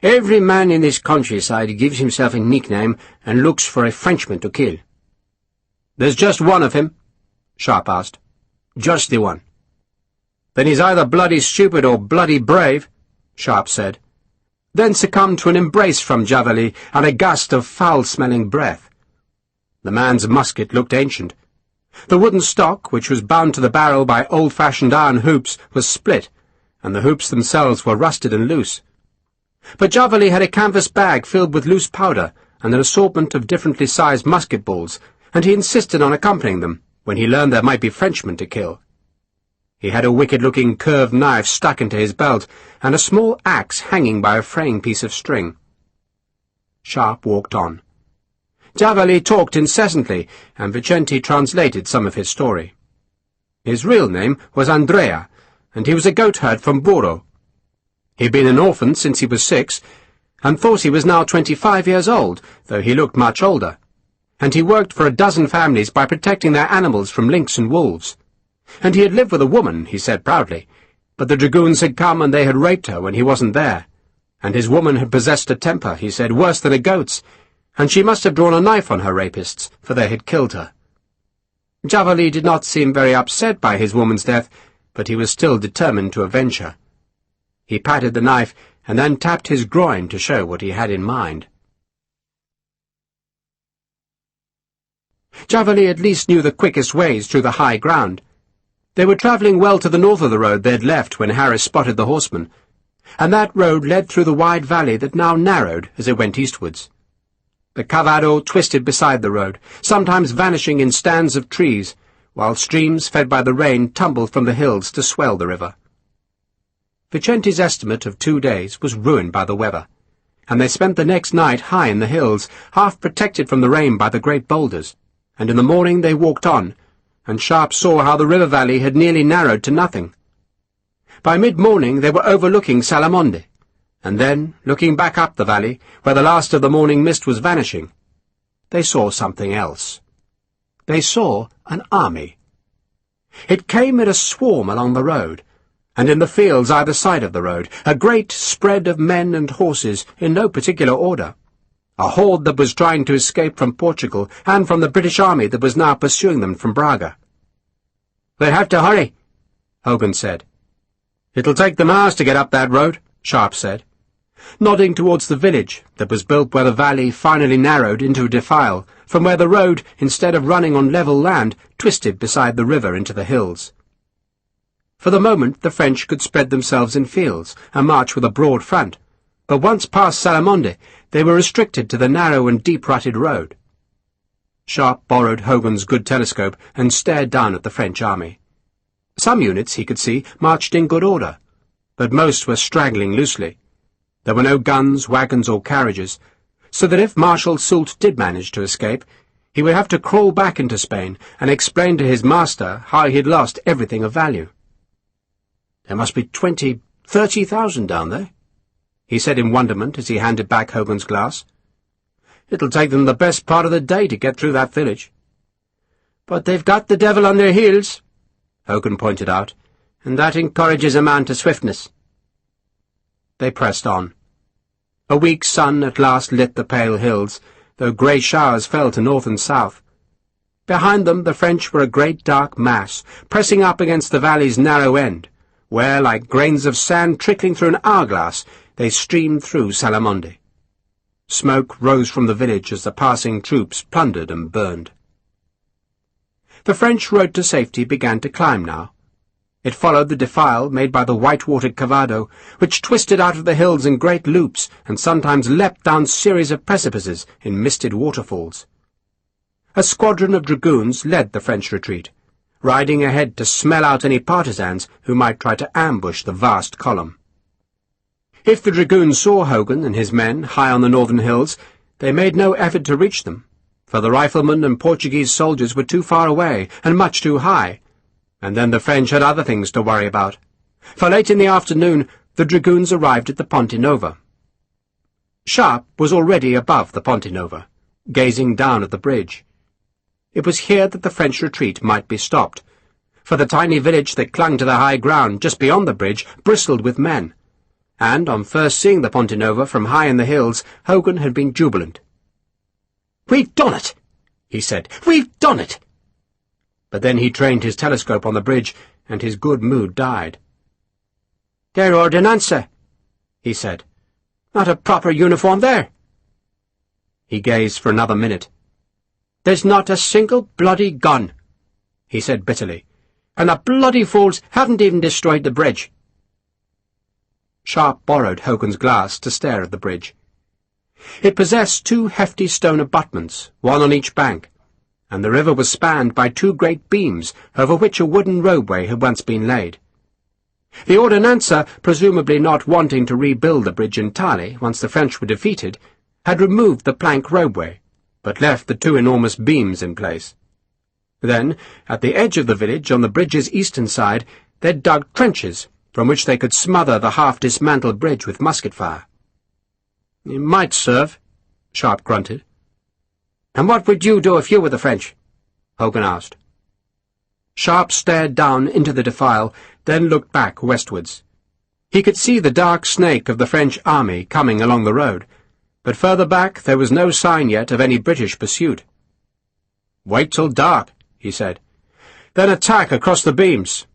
"Every man in this countryside gives himself a nickname and looks for a Frenchman to kill." "There's just one of him?" Sharpe asked. "Just the one." "Then he's either bloody stupid or bloody brave," Sharpe said, then succumbed to an embrace from Javali and a gust of foul-smelling breath. The man's musket looked ancient. The wooden stock, which was bound to the barrel by old-fashioned iron hoops, was split, and the hoops themselves were rusted and loose. But Javali had a canvas bag filled with loose powder and an assortment of differently sized musket balls, and he insisted on accompanying them when he learned there might be Frenchmen to kill. He had a wicked-looking curved knife stuck into his belt, and a small axe hanging by a fraying piece of string. Sharpe walked on. Javali talked incessantly, and Vicente translated some of his story. His real name was Andrea, and he was a goatherd from Buro. He'd been an orphan since he was 6, and thought he was now 25 years old, though he looked much older, and he worked for a dozen families by protecting their animals from lynx and wolves. And he had lived with a woman, he said proudly, but the dragoons had come and they had raped her when he wasn't there, and his woman had possessed a temper, he said, worse than a goat's, and she must have drawn a knife on her rapists, for they had killed her. Javali did not seem very upset by his woman's death, but he was still determined to avenge her. He patted the knife, and then tapped his groin to show what he had in mind. Javali at least knew the quickest ways through the high ground. They were travelling well to the north of the road they had left when Harris spotted the horseman, and that road led through the wide valley that now narrowed as it went eastwards. The Cavado twisted beside the road, sometimes vanishing in stands of trees, while streams fed by the rain tumbled from the hills to swell the river. Vicente's estimate of 2 days was ruined by the weather, and they spent the next night high in the hills, half protected from the rain by the great boulders, and in the morning they walked on, and Sharpe saw how the river valley had nearly narrowed to nothing. By mid-morning they were overlooking Salamonde, and then, looking back up the valley, where the last of the morning mist was vanishing, they saw something else. They saw an army. It came in a swarm along the road, and in the fields either side of the road, a great spread of men and horses in no particular order, a horde that was trying to escape from Portugal and from the British army that was now pursuing them from Braga. "We'll have to hurry," Hogan said. "It'll take them hours to get up that road," Sharpe said, nodding towards the village that was built where the valley finally narrowed into a defile, from where the road, instead of running on level land, twisted beside the river into the hills. For the moment the French could spread themselves in fields and march with a broad front, but once past Salamonde they were restricted to the narrow and deep-rutted road. Sharpe borrowed Hogan's good telescope and stared down at the French army. Some units, he could see, marched in good order, but most were straggling loosely. There were no guns, wagons, or carriages, so that if Marshal Soult did manage to escape, he would have to crawl back into Spain and explain to his master how he had lost everything of value. "There must be 30,000 down there," he said in wonderment as he handed back Hogan's glass. "It'll take them the best part of the day to get through that village." "But they've got the devil on their heels," Hogan pointed out, "and that encourages a man to swiftness." They pressed on. A weak sun at last lit the pale hills, though grey showers fell to north and south. Behind them the French were a great dark mass, pressing up against the valley's narrow end, where, like grains of sand trickling through an hourglass, they streamed through Salamonde. Smoke rose from the village as the passing troops plundered and burned. The French road to safety began to climb now. It followed the defile made by the white-watered Cavado, which twisted out of the hills in great loops and sometimes leapt down series of precipices in misted waterfalls. A squadron of dragoons led the French retreat, riding ahead to smell out any partisans who might try to ambush the vast column. If the dragoons saw Hogan and his men high on the northern hills, they made no effort to reach them, for the riflemen and Portuguese soldiers were too far away and much too high, and then the French had other things to worry about, for late in the afternoon the dragoons arrived at the Ponte Nova. Sharpe was already above the Ponte Nova, gazing down at the bridge. It was here that the French retreat might be stopped, for the tiny village that clung to the high ground just beyond the bridge bristled with men, and on first seeing the Ponte Nova from high in the hills, Hogan had been jubilant. "We've done it!" he said. "We've done it!" But then he trained his telescope on the bridge, and his good mood died. "They're ordnancer," he said. "Not a proper uniform there." He gazed for another minute. "There's not a single bloody gun," he said bitterly, "and the bloody fools haven't even destroyed the bridge." Sharpe borrowed Hogan's glass to stare at the bridge. It possessed two hefty stone abutments, one on each bank, and the river was spanned by two great beams over which a wooden roadway had once been laid. The ordnancer, presumably not wanting to rebuild the bridge entirely once the French were defeated, had removed the plank roadway, but left the two enormous beams in place. Then, at the edge of the village on the bridge's eastern side, they'd dug trenches from which they could smother the half-dismantled bridge with musket fire. "It might serve," Sharpe grunted. "And what would you do if you were the French?" Hogan asked. Sharpe stared down into the defile, then looked back westwards. He could see the dark snake of the French army coming along the road, but further back there was no sign yet of any British pursuit. "Wait till dark," he said. "Then attack across the beams."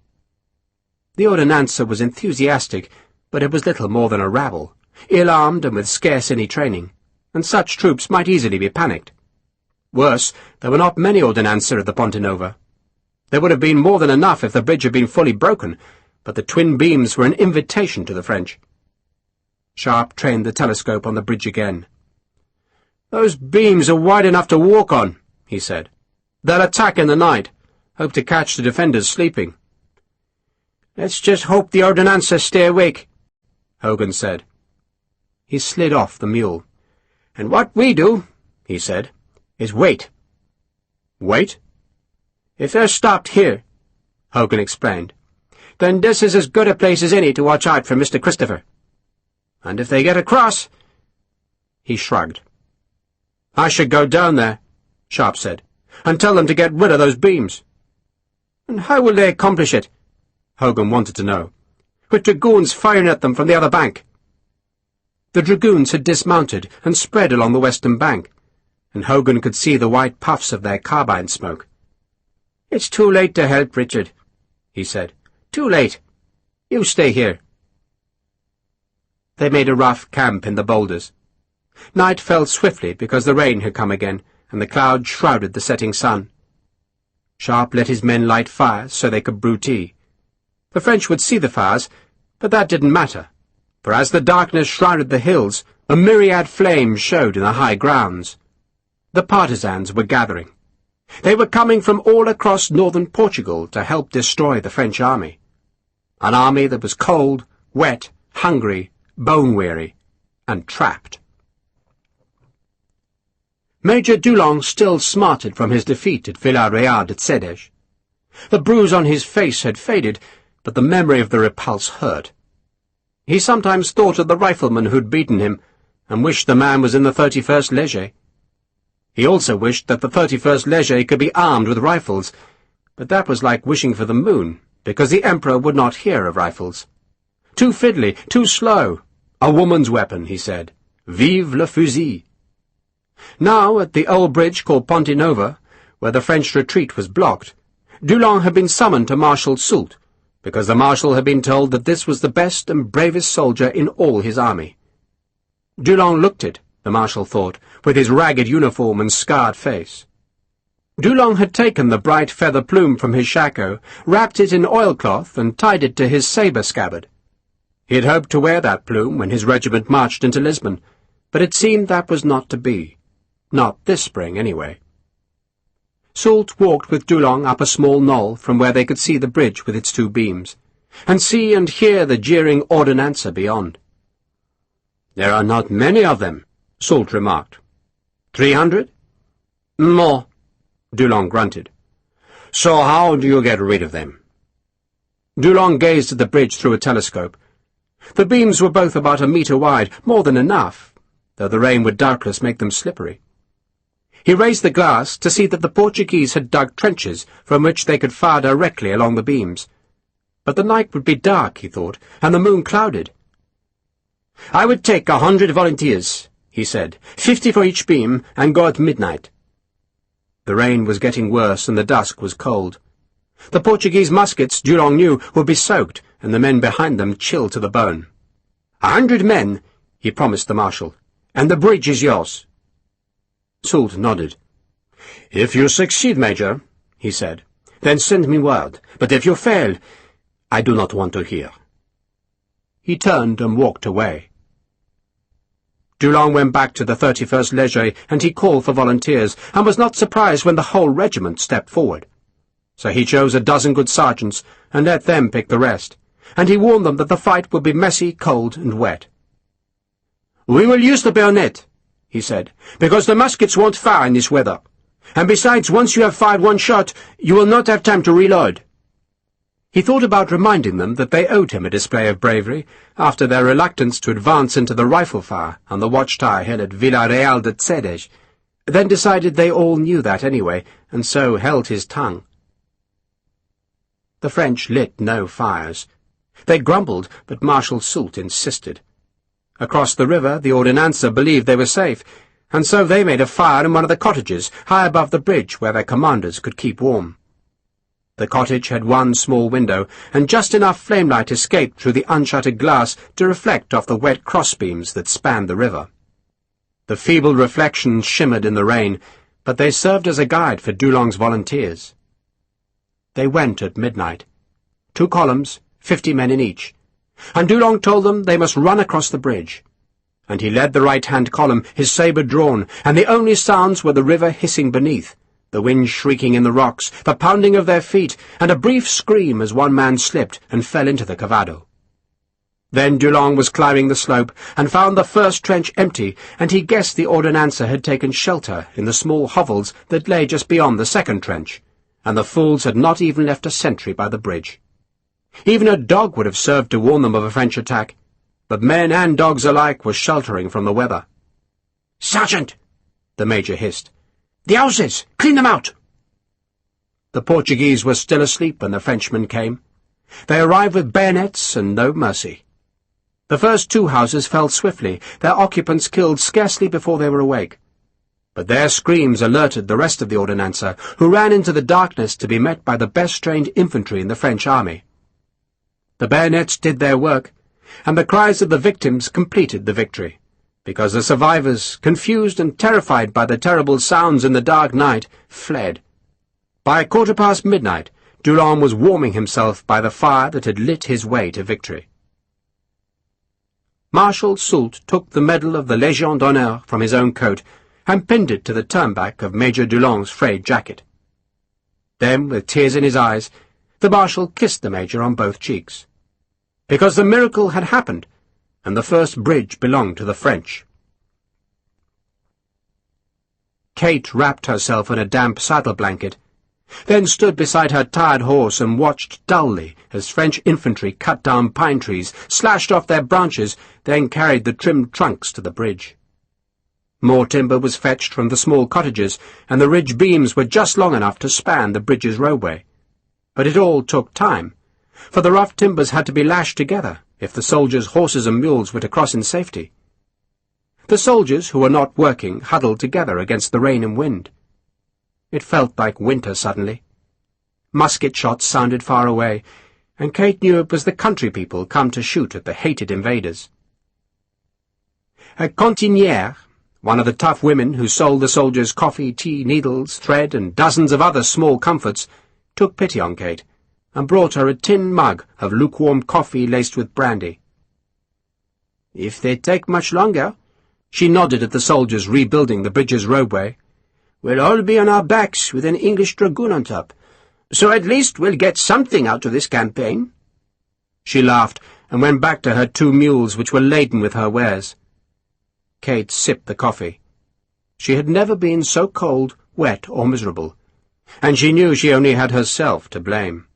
The ordnancer was enthusiastic, but it was little more than a rabble, ill-armed and with scarce any training, and such troops might easily be panicked. Worse, there were not many ordnancer at the Ponte Nova. There would have been more than enough if the bridge had been fully broken, but the twin beams were an invitation to the French. Sharpe trained the telescope on the bridge again. "Those beams are wide enough to walk on," he said. "They'll attack in the night. Hope to catch the defenders sleeping." "Let's just hope the ordnancer stay awake," Hogan said. He slid off the mule. "And what we do," he said, "is wait." "Wait?" "If they're stopped here," Hogan explained, "then this is as good a place as any to watch out for Mr. Christopher. And if they get across—" He shrugged. "I should go down there," Sharpe said, "and tell them to get rid of those beams." "And how will they accomplish it?" Hogan wanted to know. "With dragoons firing at them from the other bank." The dragoons had dismounted and spread along the western bank, and Hogan could see the white puffs of their carbine smoke. "It's too late to help, Richard," he said. "Too late. You stay here." They made a rough camp in the boulders. Night fell swiftly because the rain had come again, and the clouds shrouded the setting sun. Sharpe let his men light fires so they could brew tea. The French would see the fires, but that didn't matter, for as the darkness shrouded the hills, a myriad flames showed in the high grounds. The partisans were gathering, They were coming from all across northern Portugal to help destroy the French army. An army that was cold, wet, hungry, bone-weary, and trapped. Major Dulong still smarted from his defeat at Villarreal de Cedes. The bruise on his face had faded, but the memory of the repulse hurt. He sometimes thought of the rifleman who'd beaten him, and wished the man was in the 31st Léger. He also wished that the 31st Léger could be armed with rifles, but that was like wishing for the moon, because the Emperor would not hear of rifles. Too fiddly, too slow. A woman's weapon, he said. Vive le fusil. Now, at the old bridge called Ponte Nova, where the French retreat was blocked, Dulong had been summoned to Marshal Soult, because the Marshal had been told that this was the best and bravest soldier in all his army. Dulong looked it, the Marshal thought, with his ragged uniform and scarred face. Dulong had taken the bright feather plume from his shako, wrapped it in oilcloth, and tied it to his sabre scabbard. He had hoped to wear that plume when his regiment marched into Lisbon, but it seemed that was not to be. Not this spring, anyway. Soult walked with Dulong up a small knoll from where they could see the bridge with its two beams, and see and hear the jeering ordinancer beyond. "There are not many of them," Soult remarked. 300? "More," Dulong grunted. "So how do you get rid of them?" Dulong gazed at the bridge through a telescope. The beams were both about a metre wide, more than enough, though the rain would doubtless make them slippery. He raised the glass to see that the Portuguese had dug trenches from which they could fire directly along the beams. But the night would be dark, he thought, and the moon clouded. "I would take 100 volunteers," he said, 50 for each beam, and go at midnight. The rain was getting worse, and the dusk was cold. The Portuguese muskets, Dulong knew, would be soaked, and the men behind them chilled to the bone. 100 men, he promised the Marshal, "and the bridge is yours." Soult nodded. "If you succeed, Major," he said, "then send me word, but if you fail, I do not want to hear." He turned and walked away. Dulong went back to the 31st Léger, and he called for volunteers, and was not surprised when the whole regiment stepped forward. So he chose a dozen good sergeants, and let them pick the rest, and he warned them that the fight would be messy, cold, and wet. "We will use the bayonet," he said, "because the muskets won't fire in this weather. And besides, once you have fired one shot, you will not have time to reload." He thought about reminding them that they owed him a display of bravery after their reluctance to advance into the rifle fire on the watchtower hill at Villarreal de Cedes, then decided they all knew that anyway, and so held his tongue. The French lit no fires. They grumbled, but Marshal Soult insisted. Across the river, the ordinancer believed they were safe, and so they made a fire in one of the cottages high above the bridge where their commanders could keep warm. The cottage had one small window, and just enough flamelight escaped through the unshuttered glass to reflect off the wet crossbeams that spanned the river. The feeble reflections shimmered in the rain, but they served as a guide for Dulong's volunteers. They went at midnight. 2 columns, 50 men in each, and Dulong told them they must run across the bridge. And he led the right-hand column, his sabre drawn, and the only sounds were the river hissing beneath, the wind shrieking in the rocks, the pounding of their feet, and a brief scream as one man slipped and fell into the cavado. Then Dulong was climbing the slope, and found the first trench empty, and he guessed the ordinancer had taken shelter in the small hovels that lay just beyond the second trench, and the fools had not even left a sentry by the bridge. Even a dog would have served to warn them of a French attack, but men and dogs alike were sheltering from the weather. "Sergeant!" the Major hissed. "The houses! Clean them out!" The Portuguese were still asleep when the Frenchmen came. They arrived with bayonets and no mercy. The first 2 houses fell swiftly, their occupants killed scarcely before they were awake. But their screams alerted the rest of the ordinancer, who ran into the darkness to be met by the best-trained infantry in the French army. The bayonets did their work, and the cries of the victims completed the victory, because the survivors, confused and terrified by the terrible sounds in the dark night, fled. By 1:15 midnight, Dulong was warming himself by the fire that had lit his way to victory. Marshal Soult took the medal of the Légion d'honneur from his own coat and pinned it to the turnback of Major Dulong's frayed jacket. Then, with tears in his eyes, the Marshal kissed the Major on both cheeks. Because the miracle had happened, and the first bridge belonged to the French. Kate wrapped herself in a damp saddle blanket, then stood beside her tired horse and watched dully as French infantry cut down pine trees, slashed off their branches, then carried the trimmed trunks to the bridge. More timber was fetched from the small cottages, and the ridge beams were just long enough to span the bridge's roadway. But it all took time, for the rough timbers had to be lashed together if the soldiers' horses and mules were to cross in safety. The soldiers who were not working huddled together against the rain and wind. It felt like winter suddenly. Musket shots sounded far away, and Kate knew it was the country people come to shoot at the hated invaders. A cantinière, one of the tough women who sold the soldiers coffee, tea, needles, thread, and dozens of other small comforts, took pity on Kate, and brought her a tin mug of lukewarm coffee laced with brandy. "If they take much longer," she nodded at the soldiers rebuilding the bridge's roadway, "we'll all be on our backs with an English dragoon on top. So at least we'll get something out of this campaign." She laughed and went back to her 2 mules which were laden with her wares. Kate sipped the coffee. She had never been so cold, wet, or miserable, and she knew she only had herself to blame.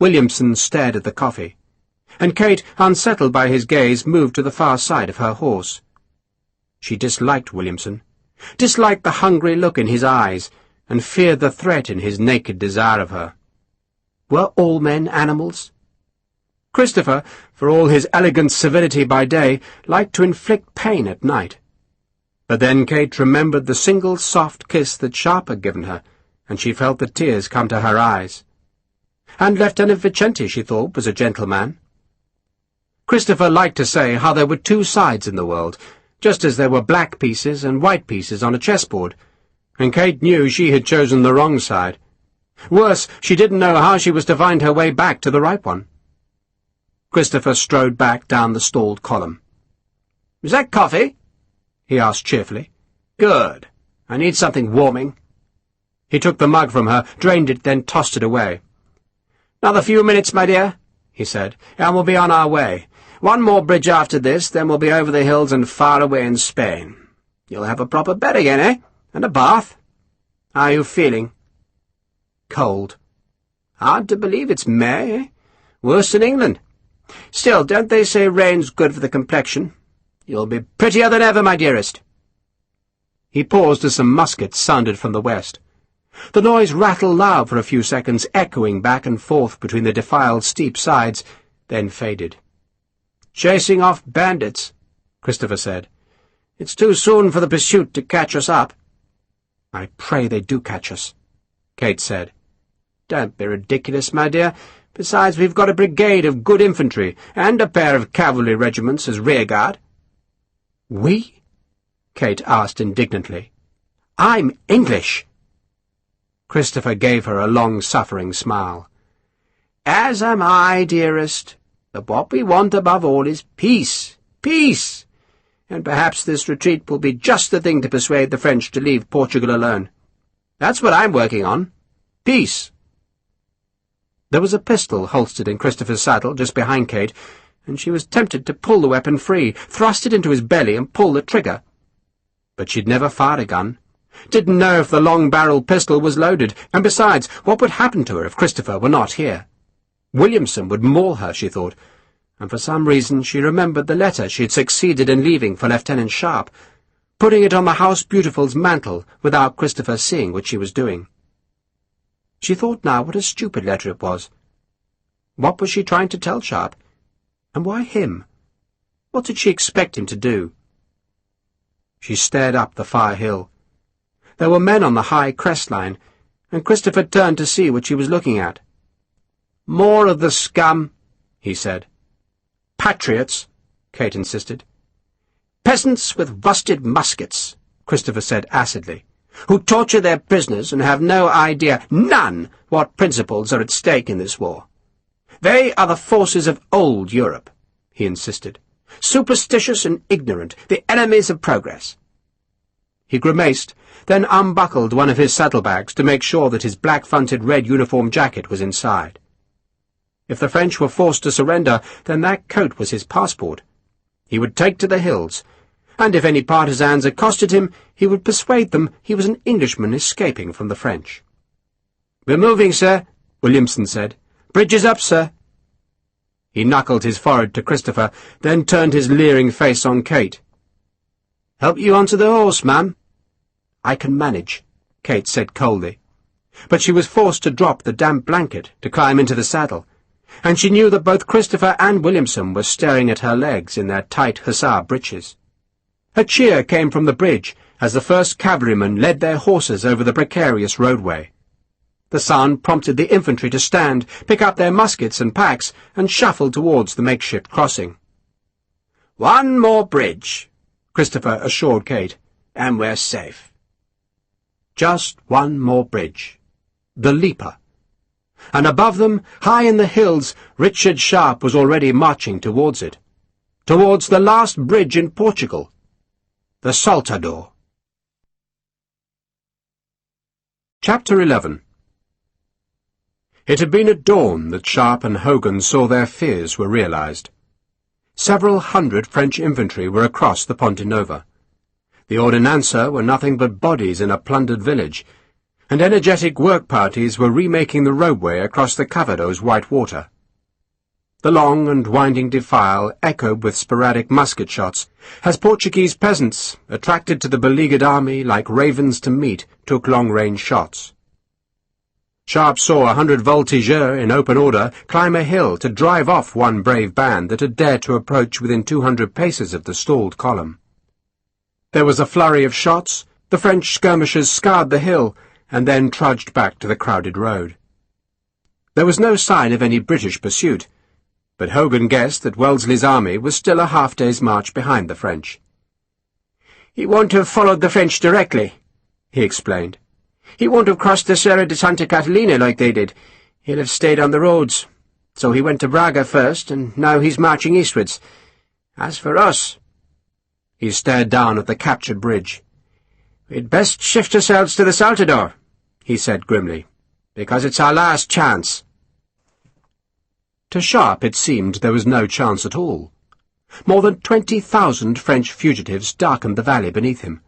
Williamson stared at the coffee, and Kate, unsettled by his gaze, moved to the far side of her horse. She disliked Williamson, disliked the hungry look in his eyes, and feared the threat in his naked desire of her. Were all men animals? Christopher, for all his elegant civility by day, liked to inflict pain at night. But then Kate remembered the single soft kiss that Sharpe had given her, and she felt the tears come to her eyes. And Lieutenant Vicente, she thought, was a gentleman. Christopher liked to say how there were 2 sides in the world, just as there were black pieces and white pieces on a chessboard, and Kate knew she had chosen the wrong side. Worse, she didn't know how she was to find her way back to the right one. Christopher strode back down the stalled column. "Is that coffee?" he asked cheerfully. "Good. I need something warming." He took the mug from her, drained it, then tossed it away. "Another few minutes, my dear," he said, "and we'll be on our way. 1 more bridge after this, then we'll be over the hills and far away in Spain. You'll have a proper bed again, eh? And a bath? How are you feeling?" "Cold." "Hard to believe it's May, eh? Worse than England. Still, don't they say rain's good for the complexion? You'll be prettier than ever, my dearest." He paused as some muskets sounded from the west. The noise rattled loud for a few seconds, echoing back and forth between the defiled steep sides, then faded. "Chasing off bandits," Christopher said. "It's too soon for the pursuit to catch us up." "I pray they do catch us," Kate said. "Don't be ridiculous, my dear. Besides, we've got a brigade of good infantry, and a pair of cavalry regiments as rearguard." "We?" Kate asked indignantly. "I'm English." Christopher gave her a long-suffering smile. "As am I, dearest. But what we want above all is peace. Peace! And perhaps this retreat will be just the thing to persuade the French to leave Portugal alone. That's what I'm working on. Peace." There was a pistol holstered in Christopher's saddle just behind Kate, and she was tempted to pull the weapon free, thrust it into his belly, and pull the trigger. But she'd never fired a gun, didn't know if the long-barreled pistol was loaded, and besides, what would happen to her if Christopher were not here? Williamson would maul her, she thought, and for some reason she remembered the letter she had succeeded in leaving for Lieutenant Sharpe, putting it on the House Beautiful's mantel without Christopher seeing what she was doing. She thought now what a stupid letter it was. What was she trying to tell Sharpe? And why him? What did she expect him to do? She stared up the far hill. There were men on the high crest line, and Christopher turned to see what she was looking at. "More of the scum," he said. "Patriots," Kate insisted. "Peasants with rusted muskets," Christopher said acidly, "who torture their prisoners and have no idea, none, what principles are at stake in this war. They are the forces of old Europe," he insisted, "superstitious and ignorant, the enemies of progress." He grimaced, then unbuckled one of his saddlebags to make sure that his black-fronted red uniform jacket was inside. If the French were forced to surrender, then that coat was his passport. He would take to the hills, and if any partisans accosted him, he would persuade them he was an Englishman escaping from the French. "We're moving, sir," Williamson said. "Bridge is up, sir." He knuckled his forehead to Christopher, then turned his leering face on Kate. "Help you onto the horse, ma'am?" "I can manage," Kate said coldly. But she was forced to drop the damp blanket to climb into the saddle, and she knew that both Christopher and Williamson were staring at her legs in their tight hussar breeches. A cheer came from the bridge as the first cavalrymen led their horses over the precarious roadway. The sound prompted the infantry to stand, pick up their muskets and packs, and shuffle towards the makeshift crossing. "One more bridge," Christopher assured Kate, "and we're safe." Just one more bridge. The Leaper. And above them, high in the hills, Richard Sharpe was already marching towards it. Towards the last bridge in Portugal. The Saltador. Chapter 11. It had been at dawn that Sharpe and Hogan saw their fears were realized. Several hundred French infantry were across the Ponte Nova. The ordinanza were nothing but bodies in a plundered village, and energetic work parties were remaking the roadway across the Cavado's white water. The long and winding defile echoed with sporadic musket shots, as Portuguese peasants, attracted to the beleaguered army like ravens to meat, took long-range shots. Sharpe saw 100 voltigeurs in open order climb a hill to drive off one brave band that had dared to approach within 200 paces of the stalled column. There was a flurry of shots, the French skirmishers scoured the hill, and then trudged back to the crowded road. There was no sign of any British pursuit, but Hogan guessed that Wellesley's army was still a half-day's march behind the French. "He won't have followed the French directly," he explained. "He won't have crossed the Serra de Santa Catalina like they did. He'll have stayed on the roads. So he went to Braga first, and now he's marching eastwards. As for us—" He stared down at the captured bridge. "We'd best shift ourselves to the Saltador," he said grimly, "because it's our last chance." To Sharpe it seemed there was no chance at all. More than 20,000 French fugitives darkened the valley beneath him,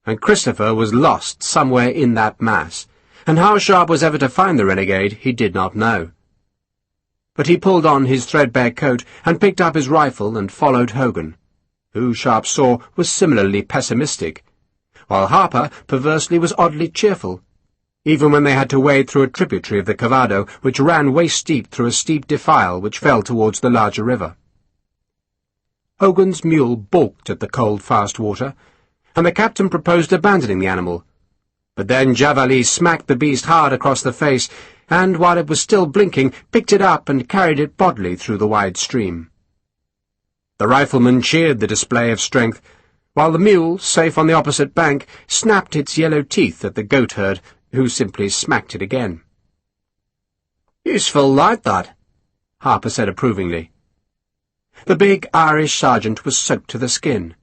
and Christopher was lost somewhere in that mass, and how Sharpe was ever to find the renegade he did not know. But he pulled on his threadbare coat and picked up his rifle and followed Hogan, who Sharpe saw was similarly pessimistic, while Harper, perversely, was oddly cheerful, even when they had to wade through a tributary of the Cavado, which ran waist-deep through a steep defile which fell towards the larger river. Hogan's mule balked at the cold, fast water, and the captain proposed abandoning the animal, but then Javali smacked the beast hard across the face, and, while it was still blinking, picked it up and carried it bodily through the wide stream. The rifleman cheered the display of strength, while the mule, safe on the opposite bank, snapped its yellow teeth at the goatherd, who simply smacked it again. "Useful lad, that," Harper said approvingly. The big Irish sergeant was soaked to the skin,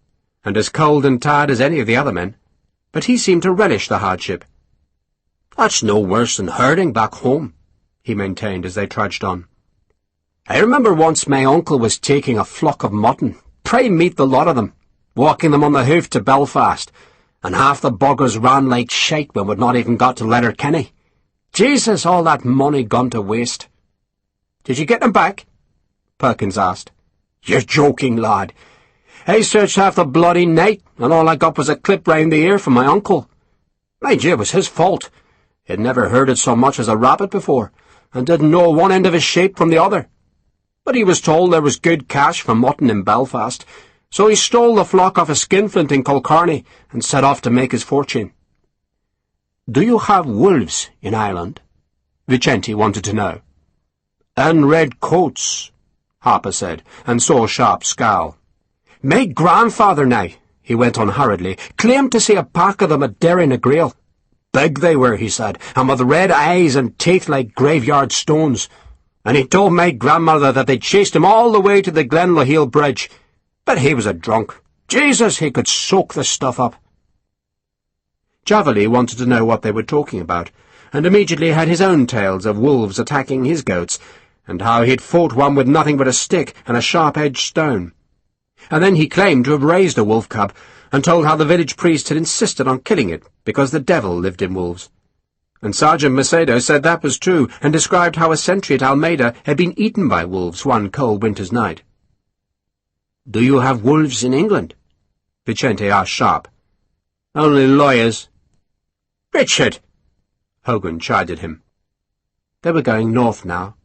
and as cold and tired as any of the other men, but he seemed to relish the hardship. "That's no worse than herding back home," he maintained as they trudged on. "I remember once my uncle was taking a flock of mutton, pray meet the lot of them, walking them on the hoof to Belfast, and half the buggers ran like shite when we'd not even got to Letterkenny. Jesus, all that money gone to waste." "Did you get them back?" Perkins asked. "You're joking, lad. I searched half the bloody night, and all I got was a clip round the ear from my uncle. Mind you, it was his fault. He'd never herded so much as a rabbit before, and didn't know one end of his shape from the other. But he was told there was good cash for mutton in Belfast, so he stole the flock off a skinflint in Kilcarney and set off to make his fortune." "Do you have wolves in Ireland?" Vicente wanted to know. "And red coats," Harper said, and saw Sharpe scowl. "My grandfather now," he went on hurriedly, "claimed to see a pack of them at Derry na Grail. Big they were, he said, and with red eyes and teeth like graveyard stones. And he told my grandmother that they chased him all the way to the Glenloheel Bridge. But he was a drunk. Jesus, he could soak the stuff up." Javeley wanted to know what they were talking about, and immediately had his own tales of wolves attacking his goats, and how he had fought one with nothing but a stick and a sharp-edged stone. And then he claimed to have raised a wolf cub, and told how the village priest had insisted on killing it, because the devil lived in wolves. And Sergeant Macedo said that was true, and described how a sentry at Almeida had been eaten by wolves one cold winter's night. "Do you have wolves in England?" Vicente asked Sharpe. "Only lawyers." "Richard!" Hogan chided him. They were going north now.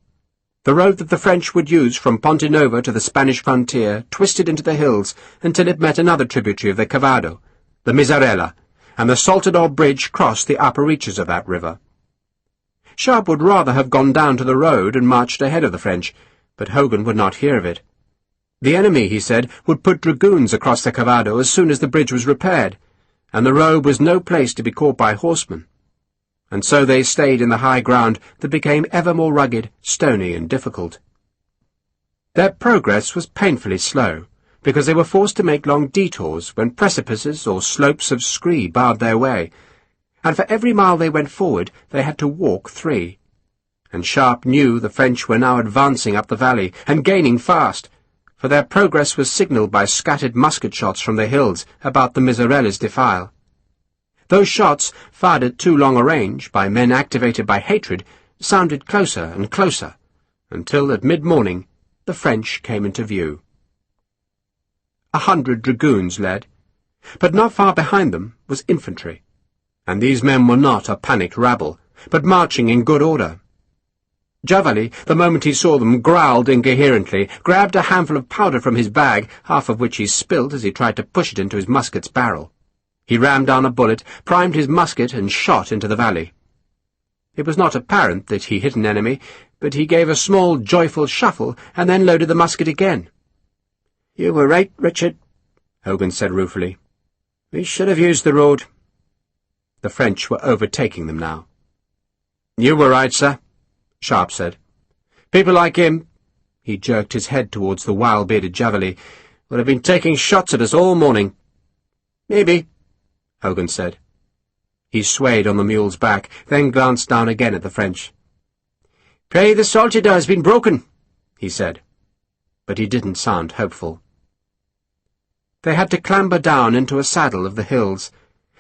The road that the French would use from Pontenova to the Spanish frontier twisted into the hills until it met another tributary of the Cavado, the Miserella, and the Saltador Bridge crossed the upper reaches of that river. Sharpe would rather have gone down to the road and marched ahead of the French, but Hogan would not hear of it. The enemy, he said, would put dragoons across the Cavado as soon as the bridge was repaired, and the road was no place to be caught by horsemen. And so they stayed in the high ground that became ever more rugged, stony, and difficult. Their progress was painfully slow, because they were forced to make long detours when precipices or slopes of scree barred their way, and for every mile they went forward they had to walk 3. And Sharpe knew the French were now advancing up the valley, and gaining fast, for their progress was signalled by scattered musket shots from the hills about the Miserella's defile. Those shots, fired at too long a range by men activated by hatred, sounded closer and closer, until at mid-morning the French came into view. 100 dragoons led, but not far behind them was infantry, and these men were not a panicked rabble, but marching in good order. Javeley, the moment he saw them, growled incoherently, grabbed a handful of powder from his bag, half of which he spilt as he tried to push it into his musket's barrel. He rammed down a bullet, primed his musket, and shot into the valley. It was not apparent that he hit an enemy, but he gave a small, joyful shuffle, and then loaded the musket again. "You were right, Richard," Hogan said ruefully. "We should have used the road." The French were overtaking them now. "You were right, sir," Sharpe said. "People like him," he jerked his head towards the wild-bearded Javeley, "would have been taking shots at us all morning." "Maybe," Hogan said. He swayed on the mule's back, then glanced down again at the French. "Pray the Saltador has been broken," he said, but he didn't sound hopeful. They had to clamber down into a saddle of the hills,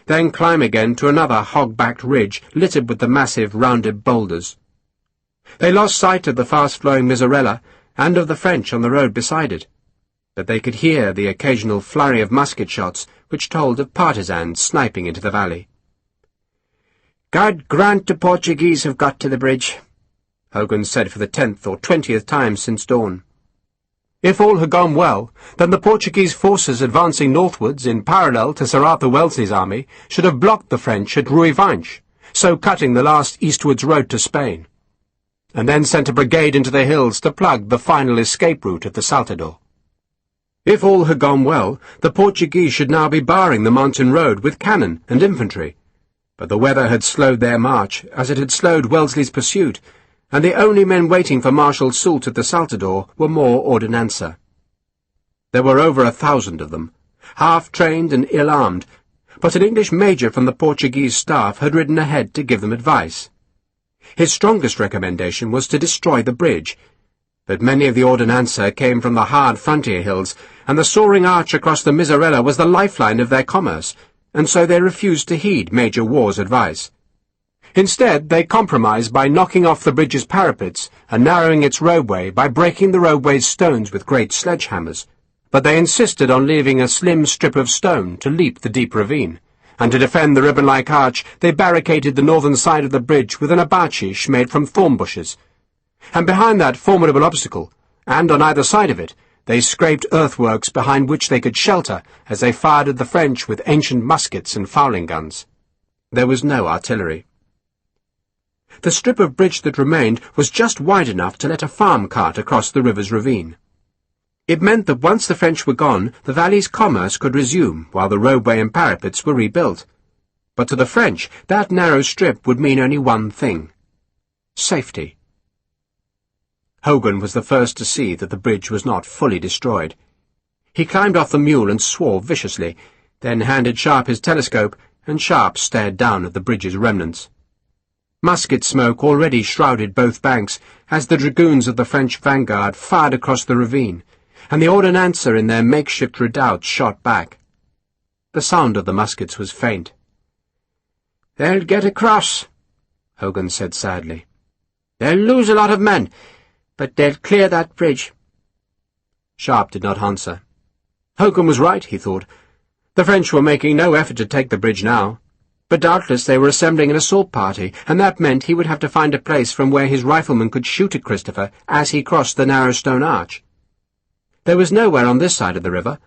then climb again to another hog-backed ridge littered with the massive rounded boulders. They lost sight of the fast-flowing Miserella and of the French on the road beside it, but they could hear the occasional flurry of musket shots which told of partisans sniping into the valley. "God grant the Portuguese have got to the bridge," Hogan said for the 10th or 20th time since dawn. If all had gone well, then the Portuguese forces advancing northwards in parallel to Sir Arthur Wellesley's army should have blocked the French at Ruivanche, so cutting the last eastwards road to Spain, and then sent a brigade into the hills to plug the final escape route of the Saltador. If all had gone well, the Portuguese should now be barring the mountain road with cannon and infantry, but the weather had slowed their march, as it had slowed Wellesley's pursuit, and the only men waiting for Marshal Soult at the Saltador were more ordinanza. There were over 1,000 of them, half-trained and ill-armed, but an English major from the Portuguese staff had ridden ahead to give them advice. His strongest recommendation was to destroy the bridge, but many of the ordinanza came from the hard frontier hills, and the soaring arch across the Miserella was the lifeline of their commerce, and so they refused to heed Major War's advice. Instead, they compromised by knocking off the bridge's parapets and narrowing its roadway by breaking the roadway's stones with great sledgehammers, but they insisted on leaving a slim strip of stone to leap the deep ravine, and to defend the ribbon-like arch they barricaded the northern side of the bridge with an abachish made from thorn bushes. And behind that formidable obstacle, and on either side of it, they scraped earthworks behind which they could shelter as they fired at the French with ancient muskets and fowling guns. There was no artillery. The strip of bridge that remained was just wide enough to let a farm cart across the river's ravine. It meant that once the French were gone, the valley's commerce could resume while the roadway and parapets were rebuilt. But to the French, that narrow strip would mean only one thing: safety. Hogan was the first to see that the bridge was not fully destroyed. He climbed off the mule and swore viciously, then handed Sharpe his telescope and Sharpe stared down at the bridge's remnants. Musket smoke already shrouded both banks as the dragoons of the French vanguard fired across the ravine, and the ordnancer in their makeshift redoubts shot back. The sound of the muskets was faint. "They'll get across," Hogan said sadly. "They'll lose a lot of men, but they'll clear that bridge." Sharpe did not answer. Hogan was right, he thought. The French were making no effort to take the bridge now, but doubtless they were assembling an assault party, and that meant he would have to find a place from where his riflemen could shoot at Christopher as he crossed the narrow stone arch. There was nowhere on this side of the river,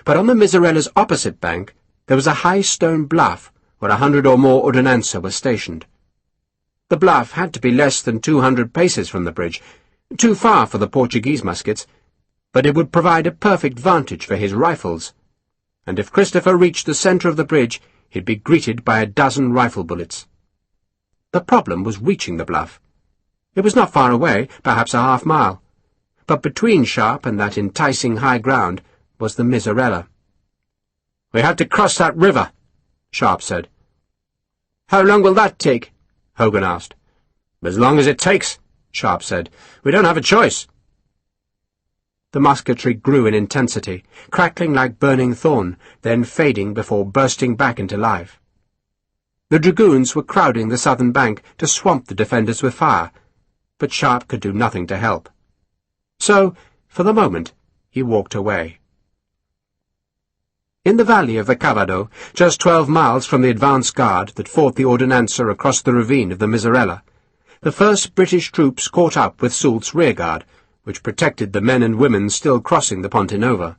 but on the Miserella's opposite bank there was a high stone bluff where 100 or more ordnancer were stationed. The bluff had to be less than 200 paces from the bridge, too far for the Portuguese muskets, but it would provide a perfect vantage for his rifles, and if Christopher reached the centre of the bridge, he'd be greeted by a dozen rifle bullets. The problem was reaching the bluff. It was not far away, perhaps a half-mile, but between Sharpe and that enticing high ground was the Miserella. "We have to cross that river," Sharpe said. "How long will that take?" Hogan asked. "As long as it takes," Sharpe said. "We don't have a choice." The musketry grew in intensity, crackling like burning thorn, then fading before bursting back into life. The dragoons were crowding the southern bank to swamp the defenders with fire, but Sharpe could do nothing to help. So, for the moment, he walked away. In the valley of the Cavado, just 12 miles from the advance guard that fought the ordnancer across the ravine of the Miserella, the first British troops caught up with Soult's rearguard, which protected the men and women still crossing the Ponte Nova.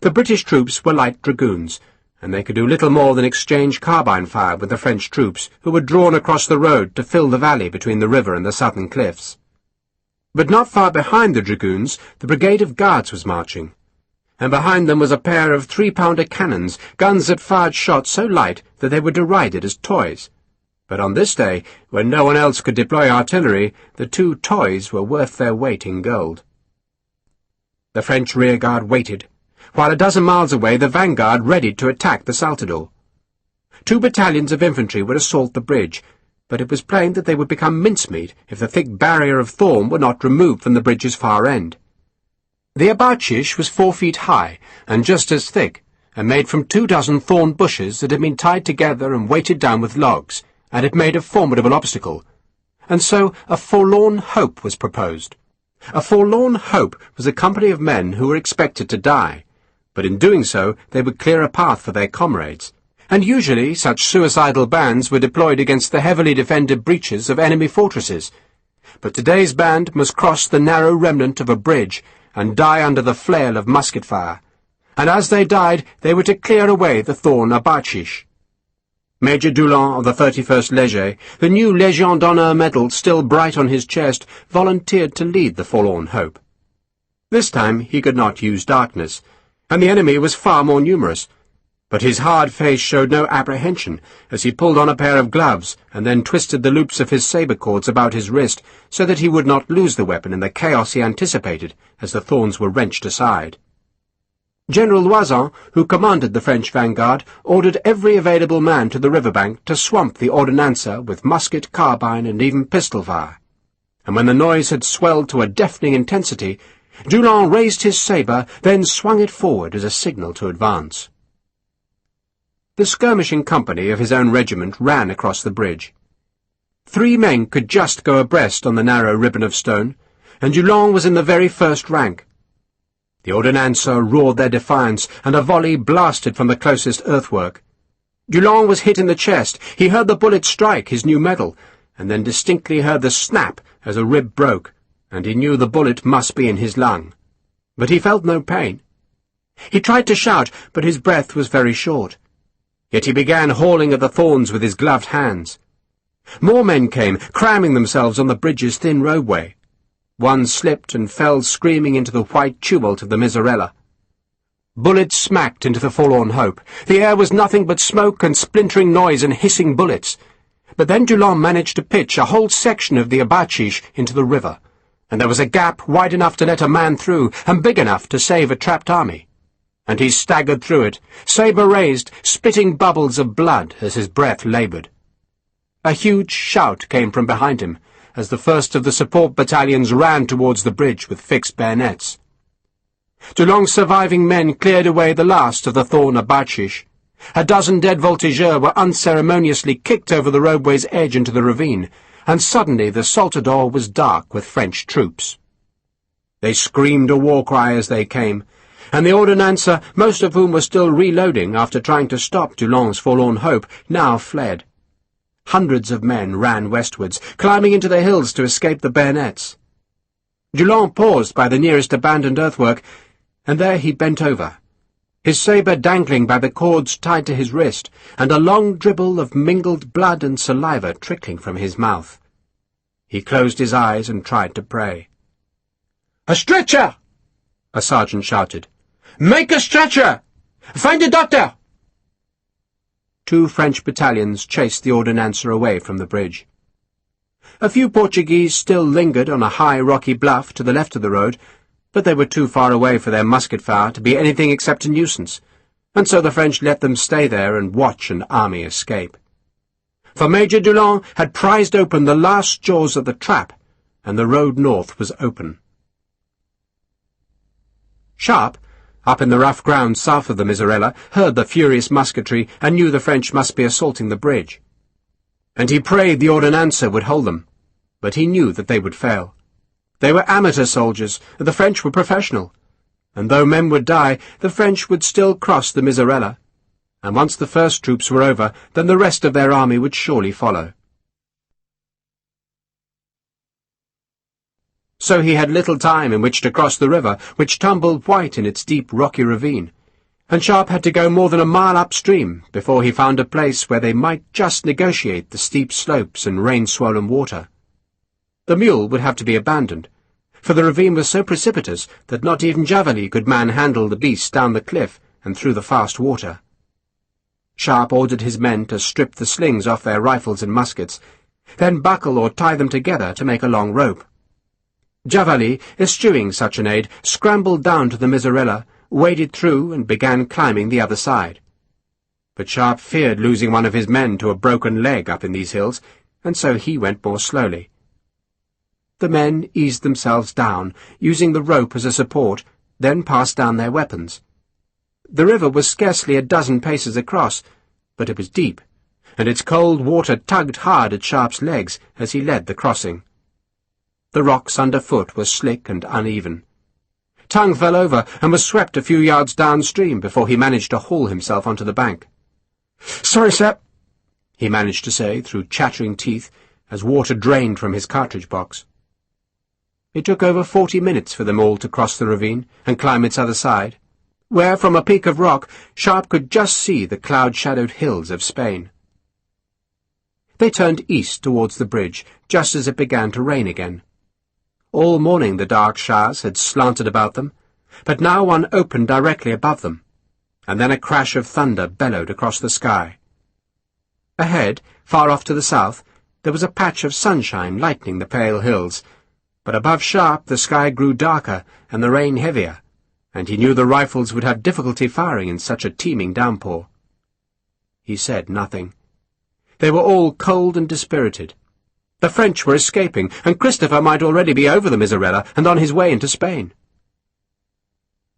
The British troops were light dragoons, and they could do little more than exchange carbine fire with the French troops, who were drawn across the road to fill the valley between the river and the southern cliffs. But not far behind the dragoons, the brigade of guards was marching, and behind them was a pair of 3-pounder cannons, guns that fired shots so light that they were derided as toys. But on this day, when no one else could deploy artillery, the 2 toys were worth their weight in gold. The French rearguard waited, while a dozen miles away the vanguard readied to attack the Saltador. 2 battalions of infantry would assault the bridge, but it was plain that they would become mincemeat if the thick barrier of thorn were not removed from the bridge's far end. The abachish was 4 feet high, and just as thick, and made from 24 thorn bushes that had been tied together and weighted down with logs, and it made a formidable obstacle. And so a forlorn hope was proposed. A forlorn hope was a company of men who were expected to die, but in doing so they would clear a path for their comrades, and usually such suicidal bands were deployed against the heavily defended breaches of enemy fortresses. But today's band must cross the narrow remnant of a bridge and die under the flail of musket fire, and as they died they were to clear away the thorn abachish. Major Dulon of the 31st Léger, the new Légion d'Honneur medal still bright on his chest, volunteered to lead the forlorn hope. This time he could not use darkness, and the enemy was far more numerous, but his hard face showed no apprehension as he pulled on a pair of gloves and then twisted the loops of his sabre cords about his wrist so that he would not lose the weapon in the chaos he anticipated as the thorns were wrenched aside. General Loison, who commanded the French vanguard, ordered every available man to the riverbank to swamp the ordnancer with musket, carbine, and even pistol fire. And when the noise had swelled to a deafening intensity, Dulon raised his sabre, then swung it forward as a signal to advance. The skirmishing company of his own regiment ran across the bridge. 3 men could just go abreast on the narrow ribbon of stone, and Dulon was in the very first rank. The ordnancer roared their defiance, and a volley blasted from the closest earthwork. Dulon was hit in the chest. He heard the bullet strike his new medal, and then distinctly heard the snap as a rib broke, and he knew the bullet must be in his lung. But he felt no pain. He tried to shout, but his breath was very short. Yet he began hauling at the thorns with his gloved hands. More men came, cramming themselves on the bridge's thin roadway. One slipped and fell screaming into the white tumult of the Miserella. Bullets smacked into the forlorn hope. The air was nothing but smoke and splintering noise and hissing bullets. But then Dulon managed to pitch a whole section of the abachish into the river, and there was a gap wide enough to let a man through and big enough to save a trapped army. and he staggered through it, sabre raised, spitting bubbles of blood as his breath laboured. A huge shout came from behind him, as the first of the support battalions ran towards the bridge with fixed bayonets. Dulong's surviving men cleared away the last of the thorn abachish. A dozen dead voltigeurs were unceremoniously kicked over the roadway's edge into the ravine, and suddenly the Saltador was dark with French troops. They screamed a war cry as they came, and the ordonnancer, most of whom were still reloading after trying to stop Dulong's forlorn hope, now fled. Hundreds of men ran westwards, climbing into the hills to escape the bayonets. Dulong paused by the nearest abandoned earthwork, and there he bent over, his sabre dangling by the cords tied to his wrist, and a long dribble of mingled blood and saliva trickling from his mouth. He closed his eyes and tried to pray. "A stretcher!" a sergeant shouted. "Make a stretcher! Find a doctor!" 2 French battalions chased the ordonnancer away from the bridge. A few Portuguese still lingered on a high rocky bluff to the left of the road, but they were too far away for their musket fire to be anything except a nuisance, and so the French let them stay there and watch an army escape. For Major Dulong had prized open the last jaws of the trap, and the road north was open. Sharpe, up in the rough ground south of the Miserella, heard the furious musketry and knew the French must be assaulting the bridge. And he prayed the ordonnancer would hold them, but he knew that they would fail. They were amateur soldiers, and the French were professional, and though men would die, the French would still cross the Miserella, and once the first troops were over, then the rest of their army would surely follow. So he had little time in which to cross the river, which tumbled white in its deep rocky ravine, and Sharpe had to go more than a mile upstream before he found a place where they might just negotiate the steep slopes and rain-swollen water. The mule would have to be abandoned, for the ravine was so precipitous that not even Javali could manhandle the beast down the cliff and through the fast water. Sharpe ordered his men to strip the slings off their rifles and muskets, then buckle or tie them together to make a long rope. Javali, eschewing such an aid, scrambled down to the Miserella, waded through and began climbing the other side. But Sharpe feared losing one of his men to a broken leg up in these hills, and so he went more slowly. The men eased themselves down, using the rope as a support, then passed down their weapons. The river was scarcely a dozen paces across, but it was deep, and its cold water tugged hard at Sharpe's legs as he led the crossing. The rocks underfoot were slick and uneven. Tongue fell over and was swept a few yards downstream before he managed to haul himself onto the bank. "Sorry, sir," he managed to say through chattering teeth as water drained from his cartridge box. It took over 40 minutes for them all to cross the ravine and climb its other side, where, from a peak of rock, Sharpe could just see the cloud-shadowed hills of Spain. They turned east towards the bridge, just as it began to rain again. All morning the dark showers had slanted about them, but now one opened directly above them, and then a crash of thunder bellowed across the sky. Ahead, far off to the south, there was a patch of sunshine lightening the pale hills, but above Sharpe the sky grew darker and the rain heavier, and he knew the rifles would have difficulty firing in such a teeming downpour. He said nothing. They were all cold and dispirited. The French were escaping, and Christopher might already be over the Miserella and on his way into Spain.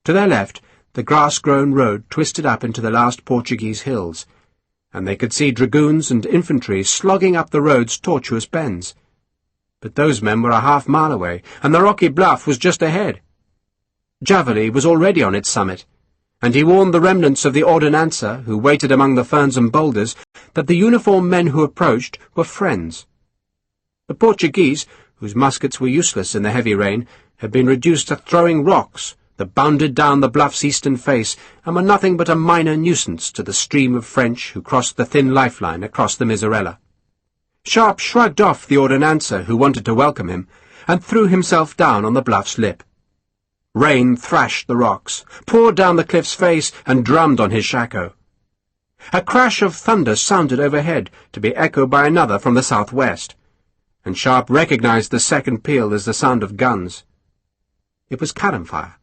To their left, the grass-grown road twisted up into the last Portuguese hills, and they could see dragoons and infantry slogging up the road's tortuous bends. But those men were a half-mile away, and the rocky bluff was just ahead. Javali was already on its summit, and he warned the remnants of the ordonnancer, who waited among the ferns and boulders, that the uniformed men who approached were friends. The Portuguese, whose muskets were useless in the heavy rain, had been reduced to throwing rocks that bounded down the bluff's eastern face and were nothing but a minor nuisance to the stream of French who crossed the thin lifeline across the Miserella. Sharpe shrugged off the ordonnancer who wanted to welcome him, and threw himself down on the bluff's lip. Rain thrashed the rocks, poured down the cliff's face, and drummed on his shako. A crash of thunder sounded overhead, to be echoed by another from the southwest, and Sharpe recognized the second peal as the sound of guns. It was cannon fire,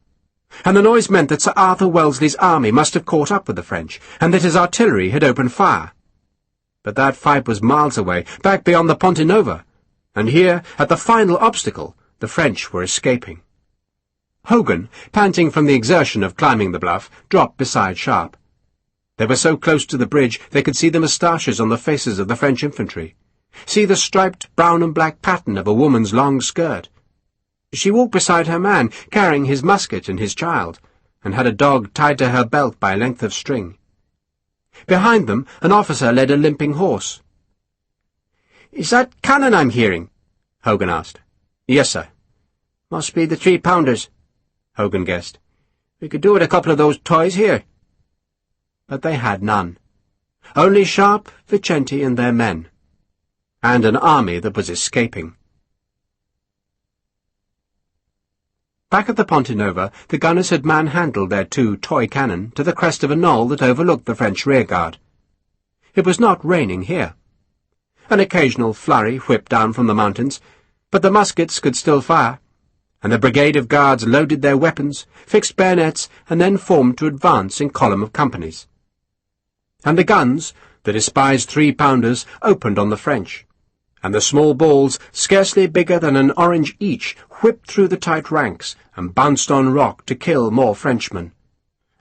and the noise meant that Sir Arthur Wellesley's army must have caught up with the French, and that his artillery had opened fire. But that fight was miles away, back beyond the Ponte Nova, and here, at the final obstacle, the French were escaping. Hogan, panting from the exertion of climbing the bluff, dropped beside Sharpe. They were so close to the bridge they could see the moustaches on the faces of the French infantry, see the striped brown and black pattern of a woman's long skirt. She walked beside her man, carrying his musket and his child, and had a dog tied to her belt by a length of string. Behind them, an officer led a limping horse. "Is that cannon I'm hearing?" Hogan asked. "Yes, sir." "Must be the 3-pounders," Hogan guessed. "We could do with a couple of those toys here." But they had none. Only Sharpe, Vicente, and their men. And an army that was escaping. Back at the Ponte Nova, the gunners had manhandled their 2 toy cannon to the crest of a knoll that overlooked the French rearguard. It was not raining here. An occasional flurry whipped down from the mountains, but the muskets could still fire, and the brigade of guards loaded their weapons, fixed bayonets, and then formed to advance in column of companies. And the guns, the despised 3-pounders, opened on the French, and the small balls, scarcely bigger than an orange each, whipped through the tight ranks and bounced on rock to kill more Frenchmen.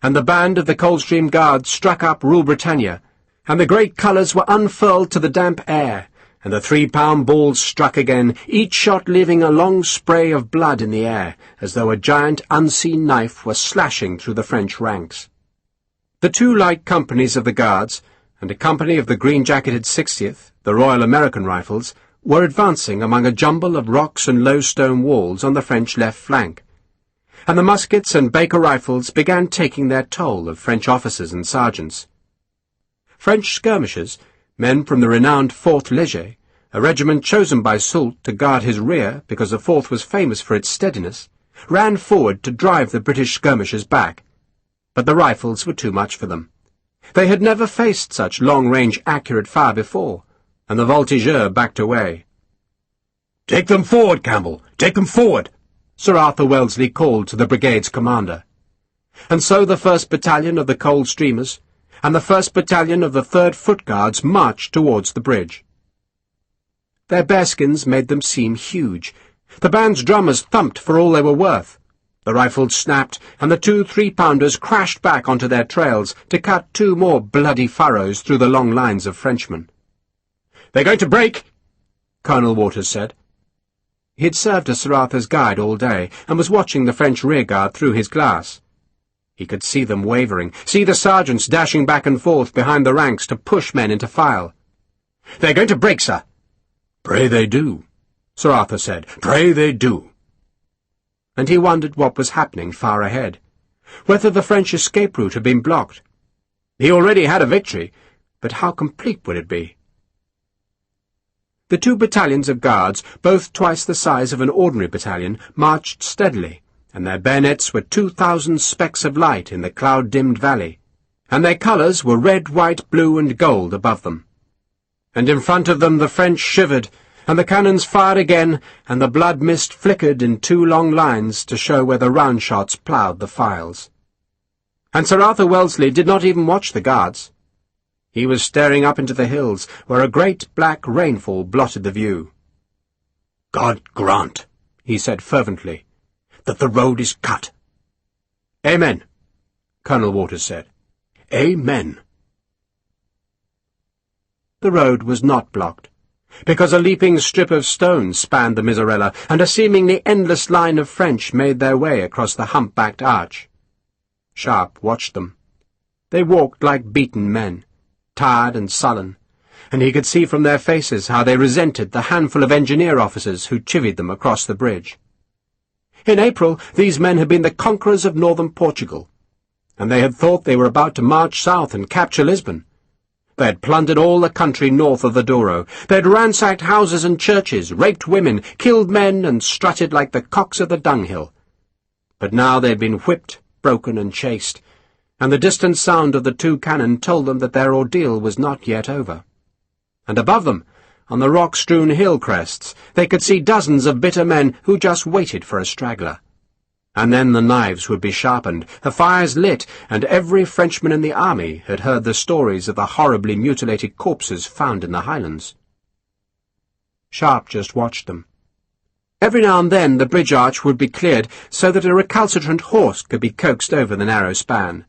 And the band of the Coldstream Guards struck up Rule Britannia, and the great colours were unfurled to the damp air, and the 3-pound balls struck again, each shot leaving a long spray of blood in the air, as though a giant unseen knife were slashing through the French ranks. The 2 light companies of the Guards, and a company of the green-jacketed 60th, the Royal American Rifles, were advancing among a jumble of rocks and low stone walls on the French left flank, and the muskets and Baker rifles began taking their toll of French officers and sergeants. French skirmishers, men from the renowned 4th Léger, a regiment chosen by Soult to guard his rear because the 4th was famous for its steadiness, ran forward to drive the British skirmishers back, but the rifles were too much for them. They had never faced such long-range accurate fire before, and the voltigeurs backed away. "Take them forward, Campbell! Take them forward!" Sir Arthur Wellesley called to the brigade's commander. And so the 1st Battalion of the Coldstreamers and the 1st Battalion of the 3rd Foot Guards marched towards the bridge. Their bearskins made them seem huge. The band's drummers thumped for all they were worth. The rifles snapped, and the 2 3-pounders crashed back onto their trails to cut 2 more bloody furrows through the long lines of Frenchmen. "They're going to break," Colonel Waters said. He had served as Sir Arthur's guide all day, and was watching the French rearguard through his glass. He could see them wavering, see the sergeants dashing back and forth behind the ranks to push men into file. "They're going to break, sir." "Pray they do," Sir Arthur said. "Pray they do." And he wondered what was happening far ahead, whether the French escape route had been blocked. He already had a victory, but how complete would it be? The 2 battalions of guards, both twice the size of an ordinary battalion, marched steadily, and their bayonets were 2,000 specks of light in the cloud-dimmed valley, and their colours were red, white, blue, and gold above them. And in front of them the French shivered, and the cannons fired again, and the blood mist flickered in 2 long lines to show where the round shots ploughed the files. And Sir Arthur Wellesley did not even watch the guards. He was staring up into the hills, where a great black rainfall blotted the view. "God grant," he said fervently, "that the road is cut." "Amen," Colonel Waters said. "Amen." The road was not blocked, because a leaping strip of stone spanned the Miserella, and a seemingly endless line of French made their way across the humpbacked arch. Sharpe watched them. They walked like beaten men, tired and sullen, and he could see from their faces how they resented the handful of engineer officers who chivied them across the bridge. In April, these men had been the conquerors of northern Portugal, and they had thought they were about to march south and capture Lisbon. They had plundered all the country north of the Douro. They had ransacked houses and churches, raped women, killed men, and strutted like the cocks of the dunghill. But now they had been whipped, broken, and chased, and the distant sound of the 2 cannon told them that their ordeal was not yet over. And above them, on the rock-strewn hill crests, they could see dozens of bitter men who just waited for a straggler. And then the knives would be sharpened, the fires lit, and every Frenchman in the army had heard the stories of the horribly mutilated corpses found in the Highlands. Sharpe just watched them. Every now and then the bridge arch would be cleared so that a recalcitrant horse could be coaxed over the narrow span.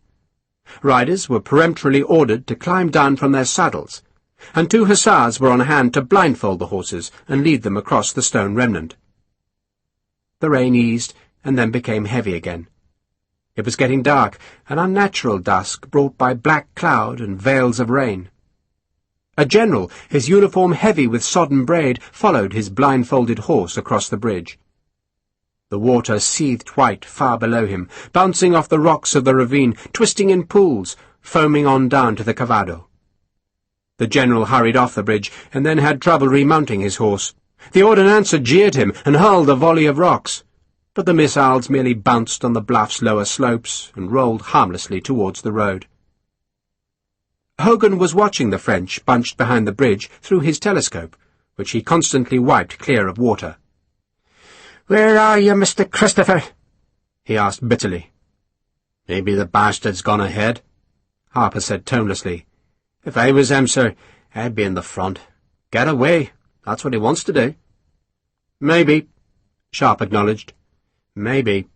Riders were peremptorily ordered to climb down from their saddles, and 2 hussars were on hand to blindfold the horses and lead them across the stone remnant. The rain eased and then became heavy again. It was getting dark, an unnatural dusk brought by black cloud and veils of rain. A general, his uniform heavy with sodden braid, followed his blindfolded horse across the bridge. The water seethed white far below him, bouncing off the rocks of the ravine, twisting in pools, foaming on down to the Cavado. The general hurried off the bridge, and then had trouble remounting his horse. The ordnancer jeered him and hurled a volley of rocks, but the missiles merely bounced on the bluff's lower slopes and rolled harmlessly towards the road. Hogan was watching the French bunched behind the bridge through his telescope, which he constantly wiped clear of water. "Where are you, Mr. Christopher?" he asked bitterly. "Maybe the bastard's gone ahead," Harper said tonelessly. "If I was him, sir, I'd be in the front. Get away. That's what he wants to do." "Maybe," Sharpe acknowledged. "Maybe."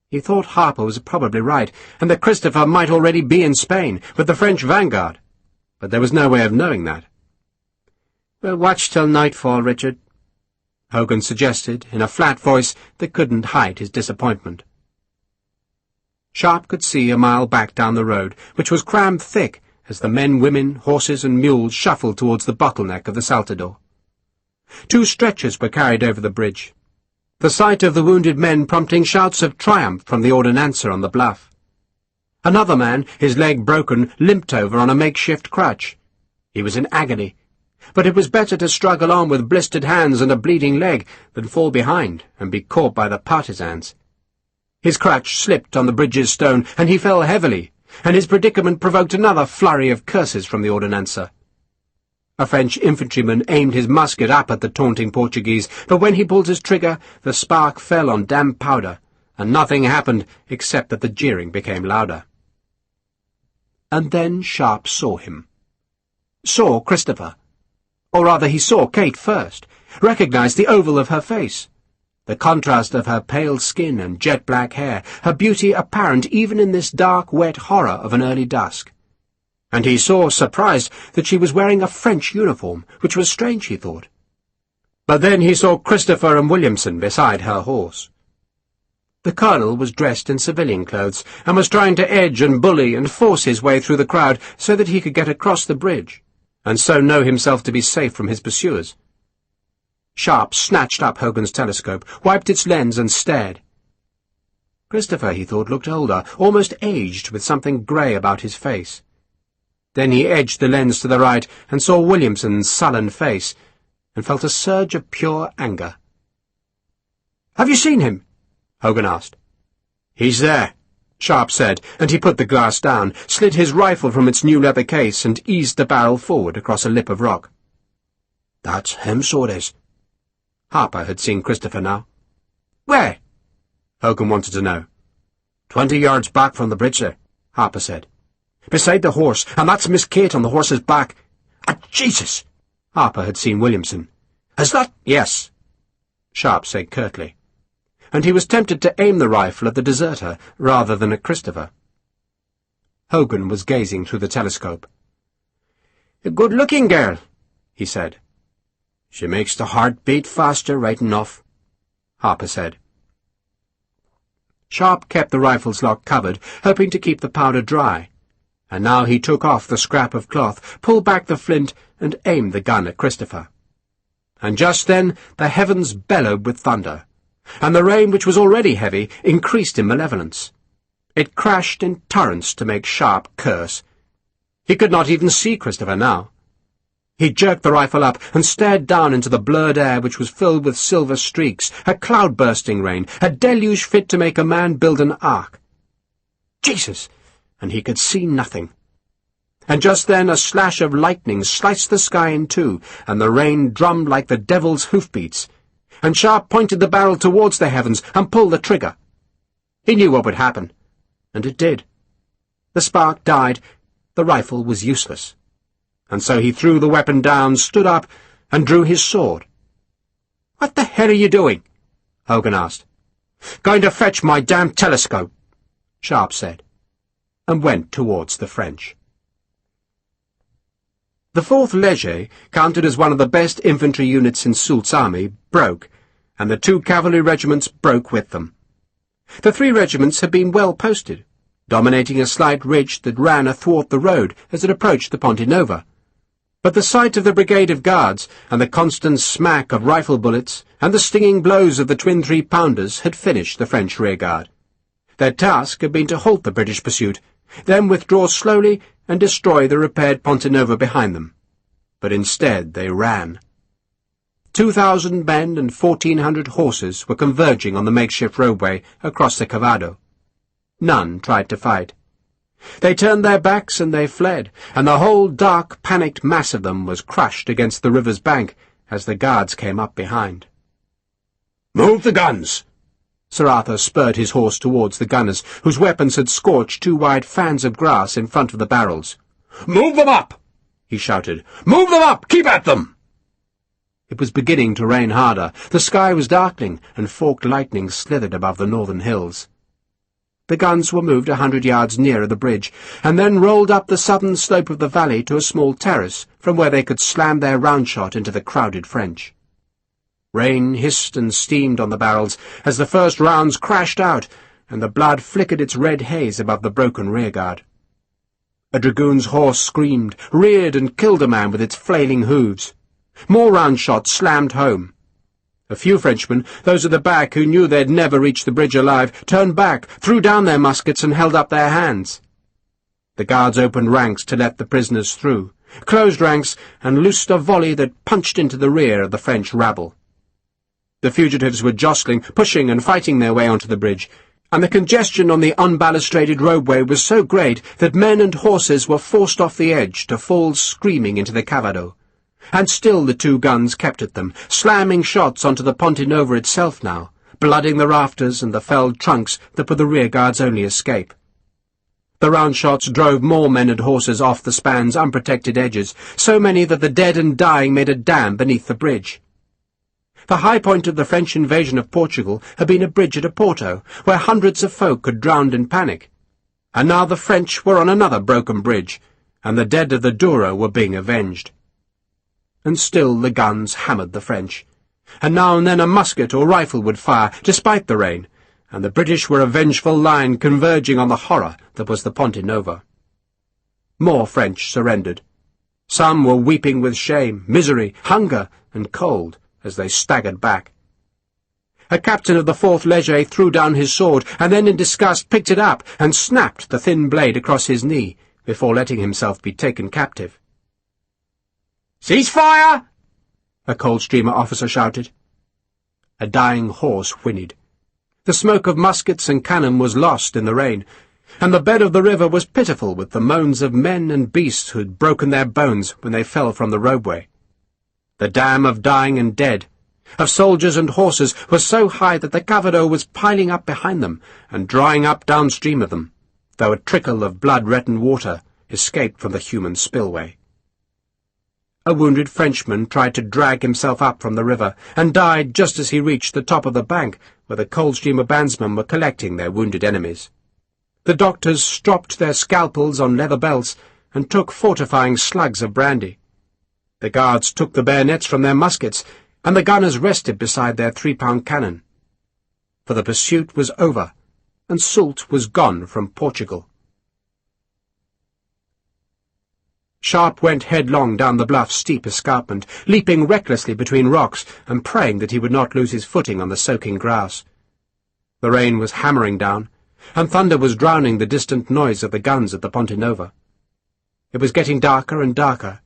He thought Harper was probably right, and that Christopher might already be in Spain, with the French vanguard, but there was no way of knowing that. "We'll watch till nightfall, Richard," Hogan suggested, in a flat voice that couldn't hide his disappointment. Sharpe could see a mile back down the road, which was crammed thick as the men, women, horses and mules shuffled towards the bottleneck of the Saltador. 2 stretchers were carried over the bridge, the sight of the wounded men prompting shouts of triumph from the ordnancer on the bluff. Another man, his leg broken, limped over on a makeshift crutch. He was in agony, but it was better to struggle on with blistered hands and a bleeding leg than fall behind and be caught by the partisans. His crutch slipped on the bridge's stone, and he fell heavily, and his predicament provoked another flurry of curses from the ordnancer. A French infantryman aimed his musket up at the taunting Portuguese, but when he pulled his trigger, the spark fell on damp powder, and nothing happened except that the jeering became louder. And then Sharpe saw him. Saw Christopher. Or rather, he saw Kate first, recognized the oval of her face, the contrast of her pale skin and jet-black hair, her beauty apparent even in this dark, wet horror of an early dusk. And he saw, surprised, that she was wearing a French uniform, which was strange, he thought. But then he saw Christopher and Williamson beside her horse. The colonel was dressed in civilian clothes, and was trying to edge and bully and force his way through the crowd so that he could get across the bridge, and so know himself to be safe from his pursuers. Sharpe snatched up Hogan's telescope, wiped its lens, and stared. Christopher, he thought, looked older, almost aged, with something grey about his face. Then he edged the lens to the right and saw Williamson's sullen face, and felt a surge of pure anger. "Have you seen him?" Hogan asked. "He's there," Sharpe said, and he put the glass down, slid his rifle from its new leather case, and eased the barrel forward across a lip of rock. "That's him, so it is." Harper had seen Christopher now. "Where?" Hogan wanted to know. 20 yards back from the bridge there," Harper said. "Beside the horse, and that's Miss Kate on the horse's back." "Ah, Jesus!" Harper had seen Williamson. "Is that—" "Yes," Sharpe said curtly, and he was tempted to aim the rifle at the deserter rather than at Christopher. Hogan was gazing through the telescope. "A good-looking girl," he said. "She makes the heart beat faster right enough," Harper said. Sharpe kept the rifle's lock covered, hoping to keep the powder dry, and now he took off the scrap of cloth, pulled back the flint, and aimed the gun at Christopher. And just then the heavens bellowed with thunder, and the rain, which was already heavy, increased in malevolence. It crashed in torrents to make Sharpe curse. He could not even see Christopher now. He jerked the rifle up and stared down into the blurred air, which was filled with silver streaks, a cloud-bursting rain, a deluge fit to make a man build an ark. Jesus! And he could see nothing. And just then a slash of lightning sliced the sky in two, and the rain drummed like the devil's hoofbeats, and Sharpe pointed the barrel towards the heavens and pulled the trigger. He knew what would happen, and it did. The spark died, the rifle was useless, and so he threw the weapon down, stood up, and drew his sword. "What the hell are you doing?" Hogan asked. "Going to fetch my damn telescope," Sharpe said, and went towards the French. The 4th Léger, counted as one of the best infantry units in Soult's army, broke, and the 2 cavalry regiments broke with them. The 3 regiments had been well posted, dominating a slight ridge that ran athwart the road as it approached the Ponte Nova. But the sight of the brigade of guards, and the constant smack of rifle bullets, and the stinging blows of the twin 3-pounders had finished the French rearguard. Their task had been to halt the British pursuit, then withdraw slowly and destroy the repaired Ponte Nova behind them. But instead they ran. 2,000 men and 1,400 horses were converging on the makeshift roadway across the Cavado. None tried to fight. They turned their backs and they fled, and the whole dark, panicked mass of them was crushed against the river's bank as the guards came up behind. "Move the guns!" Sir Arthur spurred his horse towards the gunners, whose weapons had scorched 2 wide fans of grass in front of the barrels. "Move them up!" he shouted. "Move them up! Keep at them!" It was beginning to rain harder. The sky was darkening, and forked lightning slithered above the northern hills. The guns were moved 100 yards nearer the bridge, and then rolled up the southern slope of the valley to a small terrace, from where they could slam their round-shot into the crowded French. Rain hissed and steamed on the barrels as the first rounds crashed out, and the blood flickered its red haze above the broken rearguard. A dragoon's horse screamed, reared, and killed a man with its flailing hooves. More round-shots slammed home. A few Frenchmen, those at the back who knew they'd never reach the bridge alive, turned back, threw down their muskets, and held up their hands. The guards opened ranks to let the prisoners through, closed ranks, and loosed a volley that punched into the rear of the French rabble. The fugitives were jostling, pushing, and fighting their way onto the bridge, and the congestion on the unbalustraded roadway was so great that men and horses were forced off the edge to fall screaming into the Cavado. And still the 2 guns kept at them, slamming shots onto the Ponte Nova itself now, blooding the rafters and the felled trunks that were the rearguard's only escape. The round shots drove more men and horses off the span's unprotected edges, so many that the dead and dying made a dam beneath the bridge. The high point of the French invasion of Portugal had been a bridge at Oporto, where hundreds of folk had drowned in panic. And now the French were on another broken bridge, and the dead of the Douro were being avenged. And still the guns hammered the French, and now and then a musket or rifle would fire, despite the rain, and the British were a vengeful line converging on the horror that was the Ponte Nova. More French surrendered. Some were weeping with shame, misery, hunger, and cold, as they staggered back. A captain of the 4th Léger threw down his sword, and then in disgust picked it up and snapped the thin blade across his knee, before letting himself be taken captive. "Cease fire!" a Coldstreamer officer shouted. A dying horse whinnied. The smoke of muskets and cannon was lost in the rain, and the bed of the river was pitiful with the moans of men and beasts who had broken their bones when they fell from the roadway. The dam of dying and dead, of soldiers and horses, was so high that the Cavado was piling up behind them and drying up downstream of them, though a trickle of blood-reddened water escaped from the human spillway. A wounded Frenchman tried to drag himself up from the river, and died just as he reached the top of the bank where the Coldstreamer bandsmen were collecting their wounded enemies. The doctors stropped their scalpels on leather belts and took fortifying slugs of brandy. The guards took the bayonets from their muskets, and the gunners rested beside their 3-pound cannon. For the pursuit was over, and Soult was gone from Portugal. Sharpe went headlong down the bluff's steep escarpment, leaping recklessly between rocks and praying that he would not lose his footing on the soaking grass. The rain was hammering down, and thunder was drowning the distant noise of the guns at the Ponte Nova. It was getting darker and darker,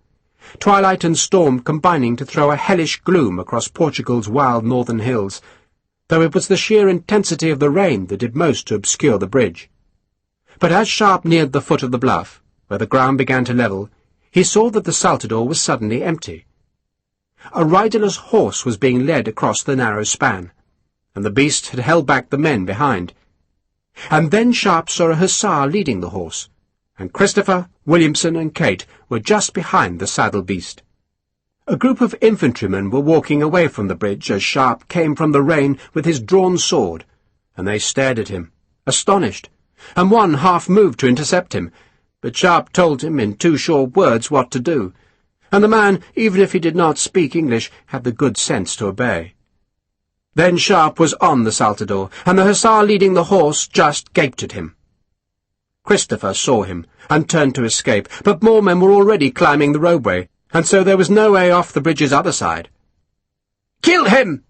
twilight and storm combining to throw a hellish gloom across Portugal's wild northern hills, though it was the sheer intensity of the rain that did most to obscure the bridge. But as Sharpe neared the foot of the bluff, where the ground began to level, he saw that the saltador was suddenly empty. A riderless horse was being led across the narrow span, and the beast had held back the men behind. And then Sharpe saw a hussar leading the horse, and Christopher, Williamson, and Kate were just behind the saddle beast. A group of infantrymen were walking away from the bridge as Sharpe came from the rain with his drawn sword, and they stared at him, astonished, and one half moved to intercept him, but Sharpe told him in 2 short words what to do, and the man, even if he did not speak English, had the good sense to obey. Then Sharpe was on the saltador, and the hussar leading the horse just gaped at him. Christopher saw him, and turned to escape, but more men were already climbing the roadway, and so there was no way off the bridge's other side. "Kill him!"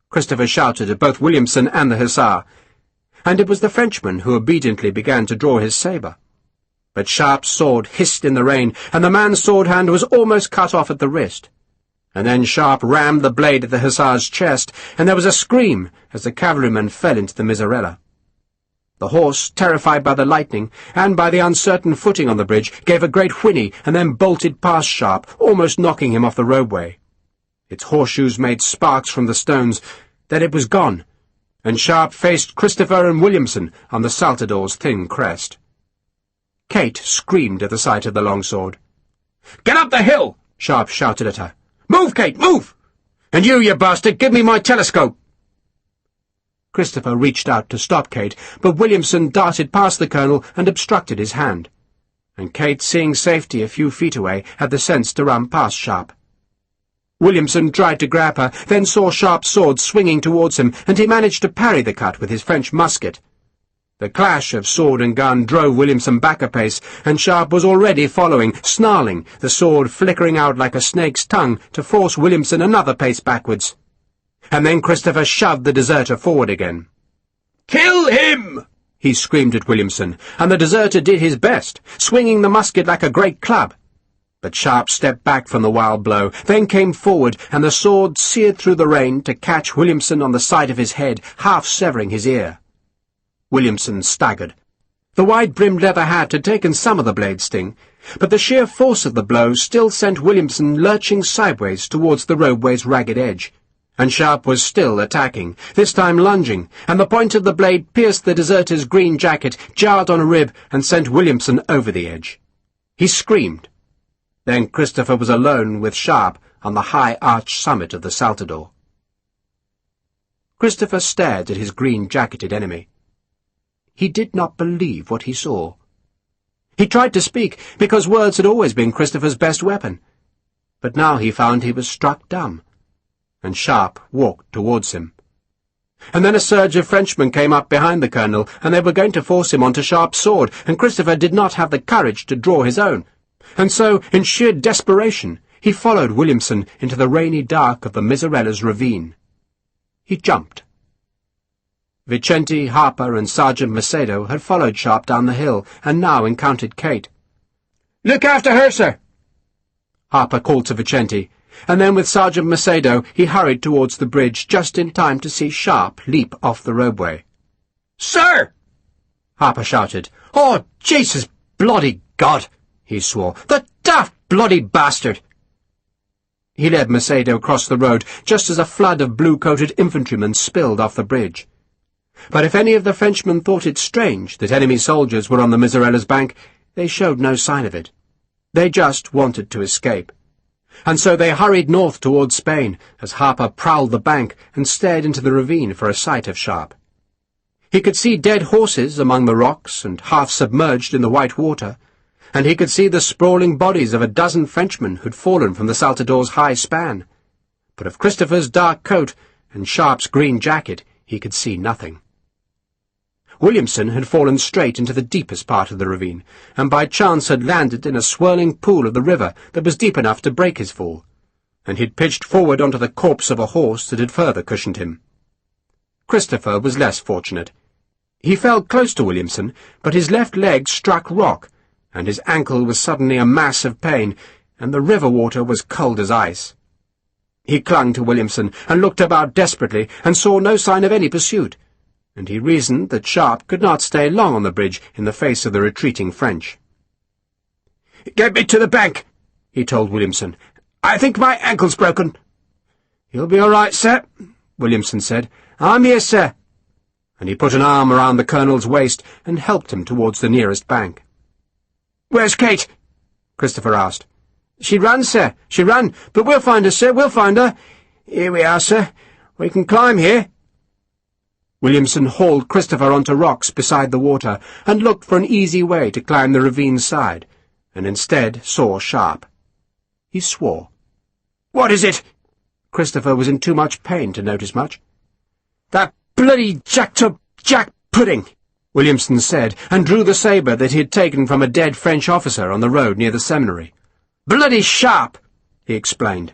Christopher shouted at both Williamson and the hussar, and it was the Frenchman who obediently began to draw his sabre. But Sharpe's sword hissed in the rain, and the man's sword hand was almost cut off at the wrist. And then Sharpe rammed the blade at the hussar's chest, and there was a scream as the cavalryman fell into the miserella. The horse, terrified by the lightning and by the uncertain footing on the bridge, gave a great whinny and then bolted past Sharpe, almost knocking him off the roadway. Its horseshoes made sparks from the stones. Then it was gone, and Sharpe faced Christopher and Williamson on the saltador's thin crest. Kate screamed at the sight of the longsword. "Get up the hill!" Sharpe shouted at her. "Move, Kate, move! And you bastard, give me my telescope!" Christopher reached out to stop Kate, but Williamson darted past the colonel and obstructed his hand. And Kate, seeing safety a few feet away, had the sense to run past Sharpe. Williamson tried to grab her, then saw Sharpe's sword swinging towards him, and he managed to parry the cut with his French musket. The clash of sword and gun drove Williamson back a pace, and Sharpe was already following, snarling, the sword flickering out like a snake's tongue to force Williamson another pace backwards. And then Christopher shoved the deserter forward again. "Kill him!" he screamed at Williamson, and the deserter did his best, swinging the musket like a great club. But Sharpe stepped back from the wild blow, then came forward, and the sword seared through the rain to catch Williamson on the side of his head, half severing his ear. Williamson staggered. The wide-brimmed leather hat had taken some of the blade's sting, but the sheer force of the blow still sent Williamson lurching sideways towards the roadway's ragged edge. And Sharpe was still attacking, this time lunging, and the point of the blade pierced the deserter's green jacket, jarred on a rib, and sent Williamson over the edge. He screamed. Then Christopher was alone with Sharpe on the high arched summit of the saltador. Christopher stared at his green-jacketed enemy. He did not believe what he saw. He tried to speak, because words had always been Christopher's best weapon. But now he found he was struck dumb, and Sharpe walked towards him. And then a surge of Frenchmen came up behind the colonel, and they were going to force him onto Sharpe's sword, and Christopher did not have the courage to draw his own. And so, in sheer desperation, he followed Williamson into the rainy dark of the Miserella's ravine. He jumped. Vicente, Harper, and Sergeant Macedo had followed Sharpe down the hill, and now encountered Kate. "Look after her, sir!" Harper called to Vicente, and then with Sergeant Macedo he hurried towards the bridge just in time to see Sharpe leap off the roadway. "Sir!" Harper shouted. "Oh, Jesus bloody God!" he swore. "The daft bloody bastard!" He led Macedo across the road just as a flood of blue-coated infantrymen spilled off the bridge. But if any of the Frenchmen thought it strange that enemy soldiers were on the Miserella's bank, they showed no sign of it. They just wanted to escape. And so they hurried north towards Spain, as Harper prowled the bank and stared into the ravine for a sight of Sharpe. He could see dead horses among the rocks and half submerged in the white water, and he could see the sprawling bodies of a dozen Frenchmen who'd fallen from the saltador's high span. But of Christopher's dark coat and Sharpe's green jacket he could see nothing. Williamson had fallen straight into the deepest part of the ravine, and by chance had landed in a swirling pool of the river that was deep enough to break his fall, and he'd pitched forward onto the corpse of a horse that had further cushioned him. Christopher was less fortunate. He fell close to Williamson, but his left leg struck rock, and his ankle was suddenly a mass of pain, and the river water was cold as ice. He clung to Williamson and looked about desperately and saw no sign of any pursuit, and he reasoned that Sharpe could not stay long on the bridge in the face of the retreating French. "Get me to the bank," he told Williamson. "I think my ankle's broken." "You'll be all right, sir," Williamson said. "I'm here, sir." and he put an arm around the Colonel's waist and helped him towards the nearest bank. "Where's Kate?" Christopher asked. "She ran, sir. She ran. But we'll find her, sir. We'll find her. Here we are, sir. We can climb here." Williamson hauled Christopher onto rocks beside the water and looked for an easy way to climb the ravine's side, and instead saw Sharpe. He swore. "What is it?" Christopher was in too much pain to notice much. "That bloody jacked-up jack pudding," Williamson said, and drew the sabre that he had taken from a dead French officer on the road near the seminary. "Bloody Sharpe," he explained.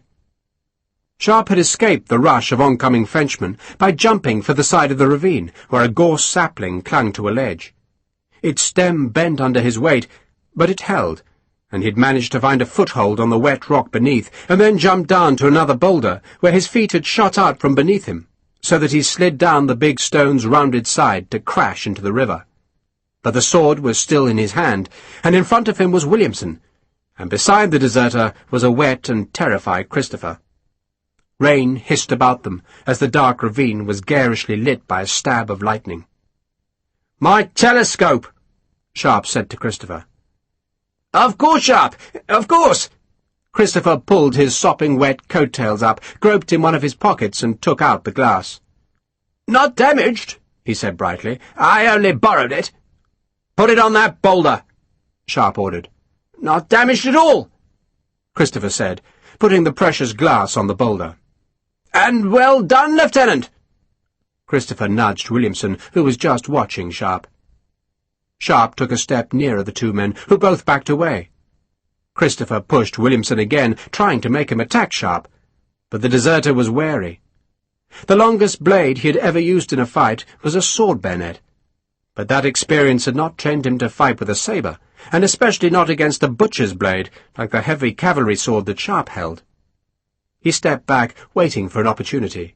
Sharpe had escaped the rush of oncoming Frenchmen by jumping for the side of the ravine, where a gorse sapling clung to a ledge. Its stem bent under his weight, but it held, and he'd managed to find a foothold on the wet rock beneath, and then jumped down to another boulder, where his feet had shot out from beneath him, so that he slid down the big stone's rounded side to crash into the river. But the sword was still in his hand, and in front of him was Williamson, and beside the deserter was a wet and terrified Christopher. Rain hissed about them as the dark ravine was garishly lit by a stab of lightning. "My telescope," Sharpe said to Christopher. "Of course, Sharpe, of course." Christopher pulled his sopping wet coat-tails up, groped in one of his pockets, and took out the glass. "Not damaged," he said brightly. "I only borrowed it." "Put it on that boulder," Sharpe ordered. "Not damaged at all," Christopher said, putting the precious glass on the boulder. "And well done, Lieutenant." Christopher nudged Williamson, who was just watching Sharpe. Sharpe took a step nearer the two men, who both backed away. Christopher pushed Williamson again, trying to make him attack Sharpe, but the deserter was wary. The longest blade he had ever used in a fight was a sword bayonet, but that experience had not trained him to fight with a sabre, and especially not against a butcher's blade, like the heavy cavalry sword that Sharpe held. He stepped back, waiting for an opportunity.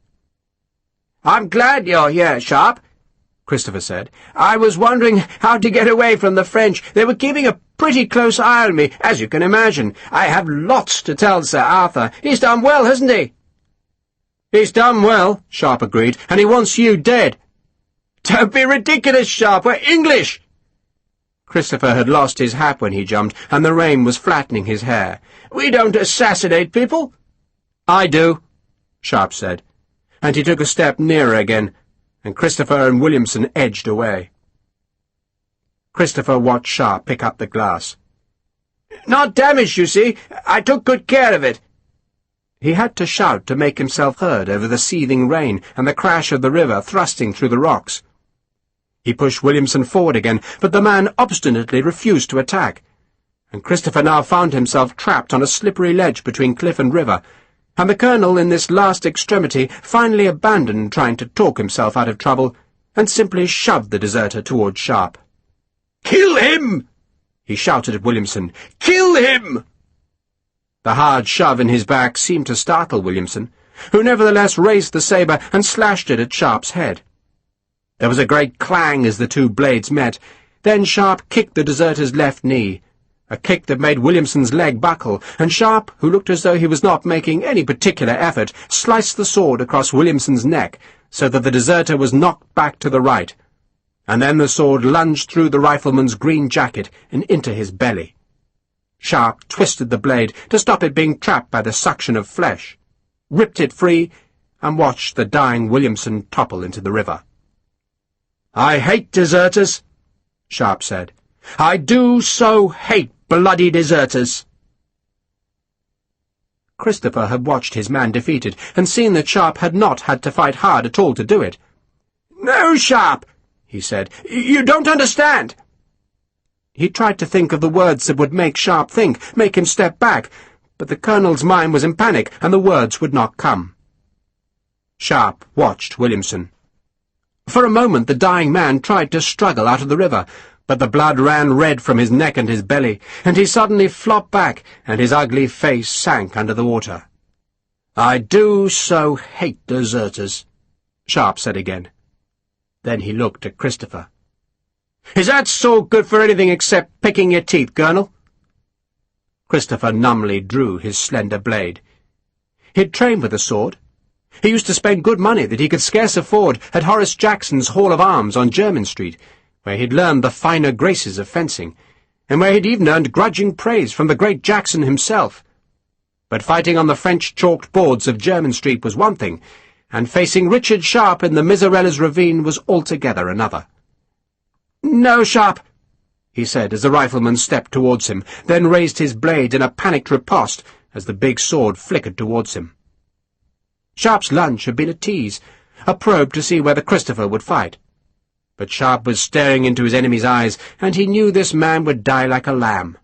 "I'm glad you're here, Sharpe," Christopher said. "I was wondering how to get away from the French. They were keeping a pretty close eye on me, as you can imagine. I have lots to tell Sir Arthur. He's done well, hasn't he?" "He's done well," Sharpe agreed, "and he wants you dead." "Don't be ridiculous, Sharpe. We're English." Christopher had lost his hat when he jumped, and the rain was flattening his hair. "We don't assassinate people." "I do," Sharpe said, and he took a step nearer again, and Christopher and Williamson edged away. Christopher watched Sharpe pick up the glass. "Not damaged, you see. I took good care of it." He had to shout to make himself heard over the seething rain and the crash of the river thrusting through the rocks. He pushed Williamson forward again, but the man obstinately refused to attack, and Christopher now found himself trapped on a slippery ledge between cliff and river, and the Colonel in this last extremity finally abandoned trying to talk himself out of trouble, and simply shoved the deserter towards Sharpe. "Kill him!" he shouted at Williamson. "Kill him!" The hard shove in his back seemed to startle Williamson, who nevertheless raised the sabre and slashed it at Sharpe's head. There was a great clang as the two blades met. Then Sharpe kicked the deserter's left knee, a kick that made Williamson's leg buckle, and Sharpe, who looked as though he was not making any particular effort, sliced the sword across Williamson's neck, so that the deserter was knocked back to the right, and then the sword lunged through the rifleman's green jacket and into his belly. Sharpe twisted the blade to stop it being trapped by the suction of flesh, ripped it free, and watched the dying Williamson topple into the river. "I hate deserters," Sharpe said. "I do so hate bloody deserters." Christopher had watched his man defeated, and seen that Sharpe had not had to fight hard at all to do it. "No, Sharpe," he said. "You don't understand." He tried to think of the words that would make Sharpe think, make him step back, but the Colonel's mind was in panic, and the words would not come. Sharpe watched Williamson. For a moment the dying man tried to struggle out of the river, but the blood ran red from his neck and his belly, and he suddenly flopped back, and his ugly face sank under the water. "I do so hate deserters," Sharpe said again. Then he looked at Christopher. "Is that so good for anything except picking your teeth, Colonel?" Christopher numbly drew his slender blade. He'd trained with the sword. He used to spend good money that he could scarce afford at Horace Jackson's Hall of Arms on Jermyn Street, where he'd learned the finer graces of fencing, and where he'd even earned grudging praise from the great Jackson himself. But fighting on the French-chalked boards of Jermyn Street was one thing, and facing Richard Sharpe in the Miserella's ravine was altogether another. "No, Sharpe," he said as the rifleman stepped towards him, then raised his blade in a panicked riposte as the big sword flickered towards him. Sharpe's lunge had been a tease, a probe to see whether Christopher would fight. But Sharpe was staring into his enemy's eyes, and he knew this man would die like a lamb.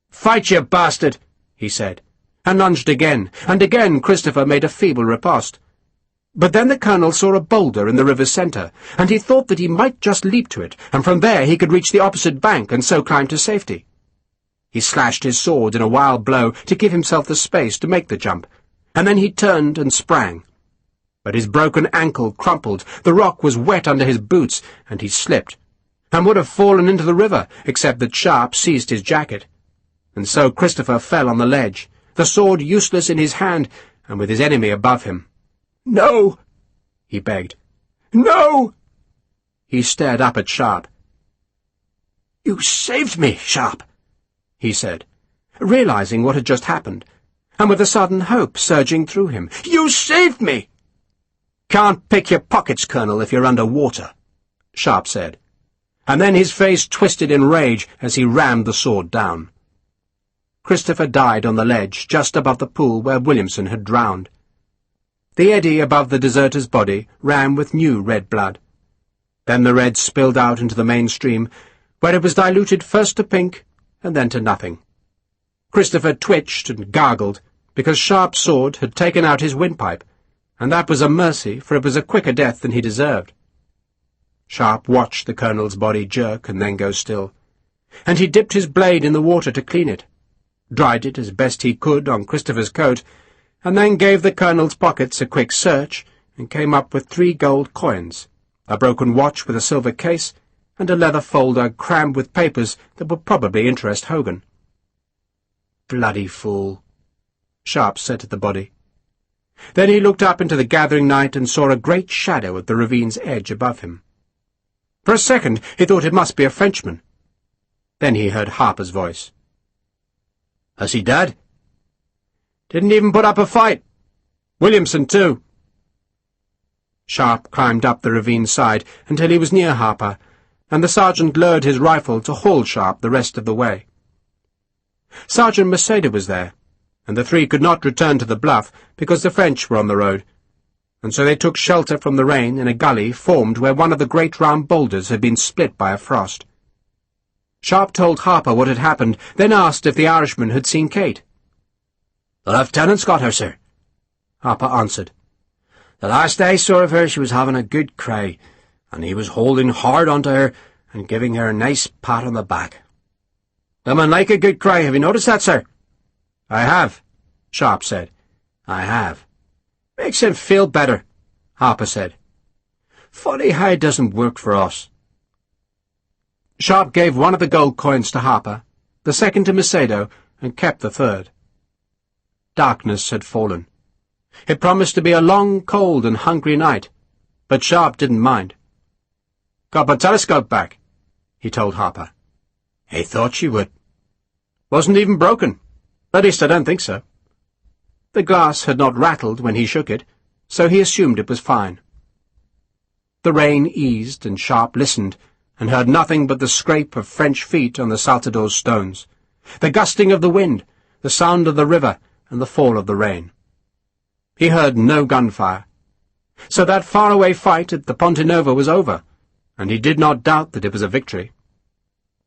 "Fight, you bastard!" he said, and lunged again, and again Christopher made a feeble riposte. But then the colonel saw a boulder in the river's centre, and he thought that he might just leap to it, and from there he could reach the opposite bank and so climb to safety. He slashed his sword in a wild blow to give himself the space to make the jump, and then he turned and sprang. But his broken ankle crumpled, the rock was wet under his boots, and he slipped, and would have fallen into the river, except that Sharpe seized his jacket. And so Christopher fell on the ledge, the sword useless in his hand, and with his enemy above him. "No!" he begged. "No!" He stared up at Sharpe. "You saved me, Sharpe," he said, realizing what had just happened, and with a sudden hope surging through him. "You saved me!" "Can't pick your pockets, Colonel, if you're under water," Sharpe said, and then his face twisted in rage as he rammed the sword down. Christopher died on the ledge just above the pool where Williamson had drowned. The eddy above the deserter's body ran with new red blood. Then the red spilled out into the main stream, where it was diluted first to pink and then to nothing. Christopher twitched and gargled, because Sharpe's sword had taken out his windpipe, and that was a mercy, for it was a quicker death than he deserved. Sharpe watched the colonel's body jerk and then go still, and he dipped his blade in the water to clean it, dried it as best he could on Christopher's coat, and then gave the colonel's pockets a quick search and came up with 3 gold coins, a broken watch with a silver case, and a leather folder crammed with papers that would probably interest Hogan. "Bloody fool," Sharpe said to the body. Then he looked up into the gathering night and saw a great shadow at the ravine's edge above him. For a second he thought it must be a Frenchman. Then he heard Harper's voice. "Is he dead?" "Didn't even put up a fight. Williamson, too." Sharpe climbed up the ravine side until he was near Harper, and the sergeant lowered his rifle to haul Sharpe the rest of the way. Sergeant Merceda was there, and the 3 could not return to the bluff because the French were on the road, and so they took shelter from the rain in a gully formed where one of the great round boulders had been split by a frost. Sharpe told Harper what had happened, then asked if the Irishman had seen Kate. "The lieutenant's got her, sir," Harper answered. "The last I saw of her she was having a good cry, and he was holding hard onto her and giving her a nice pat on the back. Women like a good cry, have you noticed that, sir?" "I have," Sharpe said. "I have. Makes him feel better," Harper said. "Funny how it doesn't work for us." Sharpe gave one of the gold coins to Harper, the second to Mercedo, and kept the third. Darkness had fallen. It promised to be a long, cold, and hungry night, but Sharpe didn't mind. "Got my telescope back," he told Harper. "I thought you would." "Wasn't even broken. At least I don't think so." The glass had not rattled when he shook it, so he assumed it was fine. The rain eased, and Sharpe listened, and heard nothing but the scrape of French feet on the Saltador's stones, the gusting of the wind, the sound of the river, and the fall of the rain. He heard no gunfire. So that faraway fight at the Ponte Nova was over, and he did not doubt that it was a victory.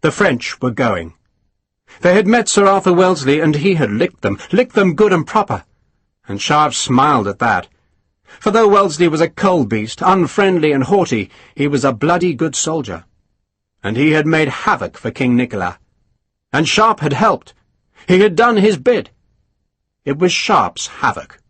The French were going. They had met Sir Arthur Wellesley, and he had licked them good and proper, and Sharpe smiled at that. For though Wellesley was a cold beast, unfriendly and haughty, he was a bloody good soldier, and he had made havoc for King Nicolas. And Sharpe had helped. He had done his bit. It was Sharpe's havoc.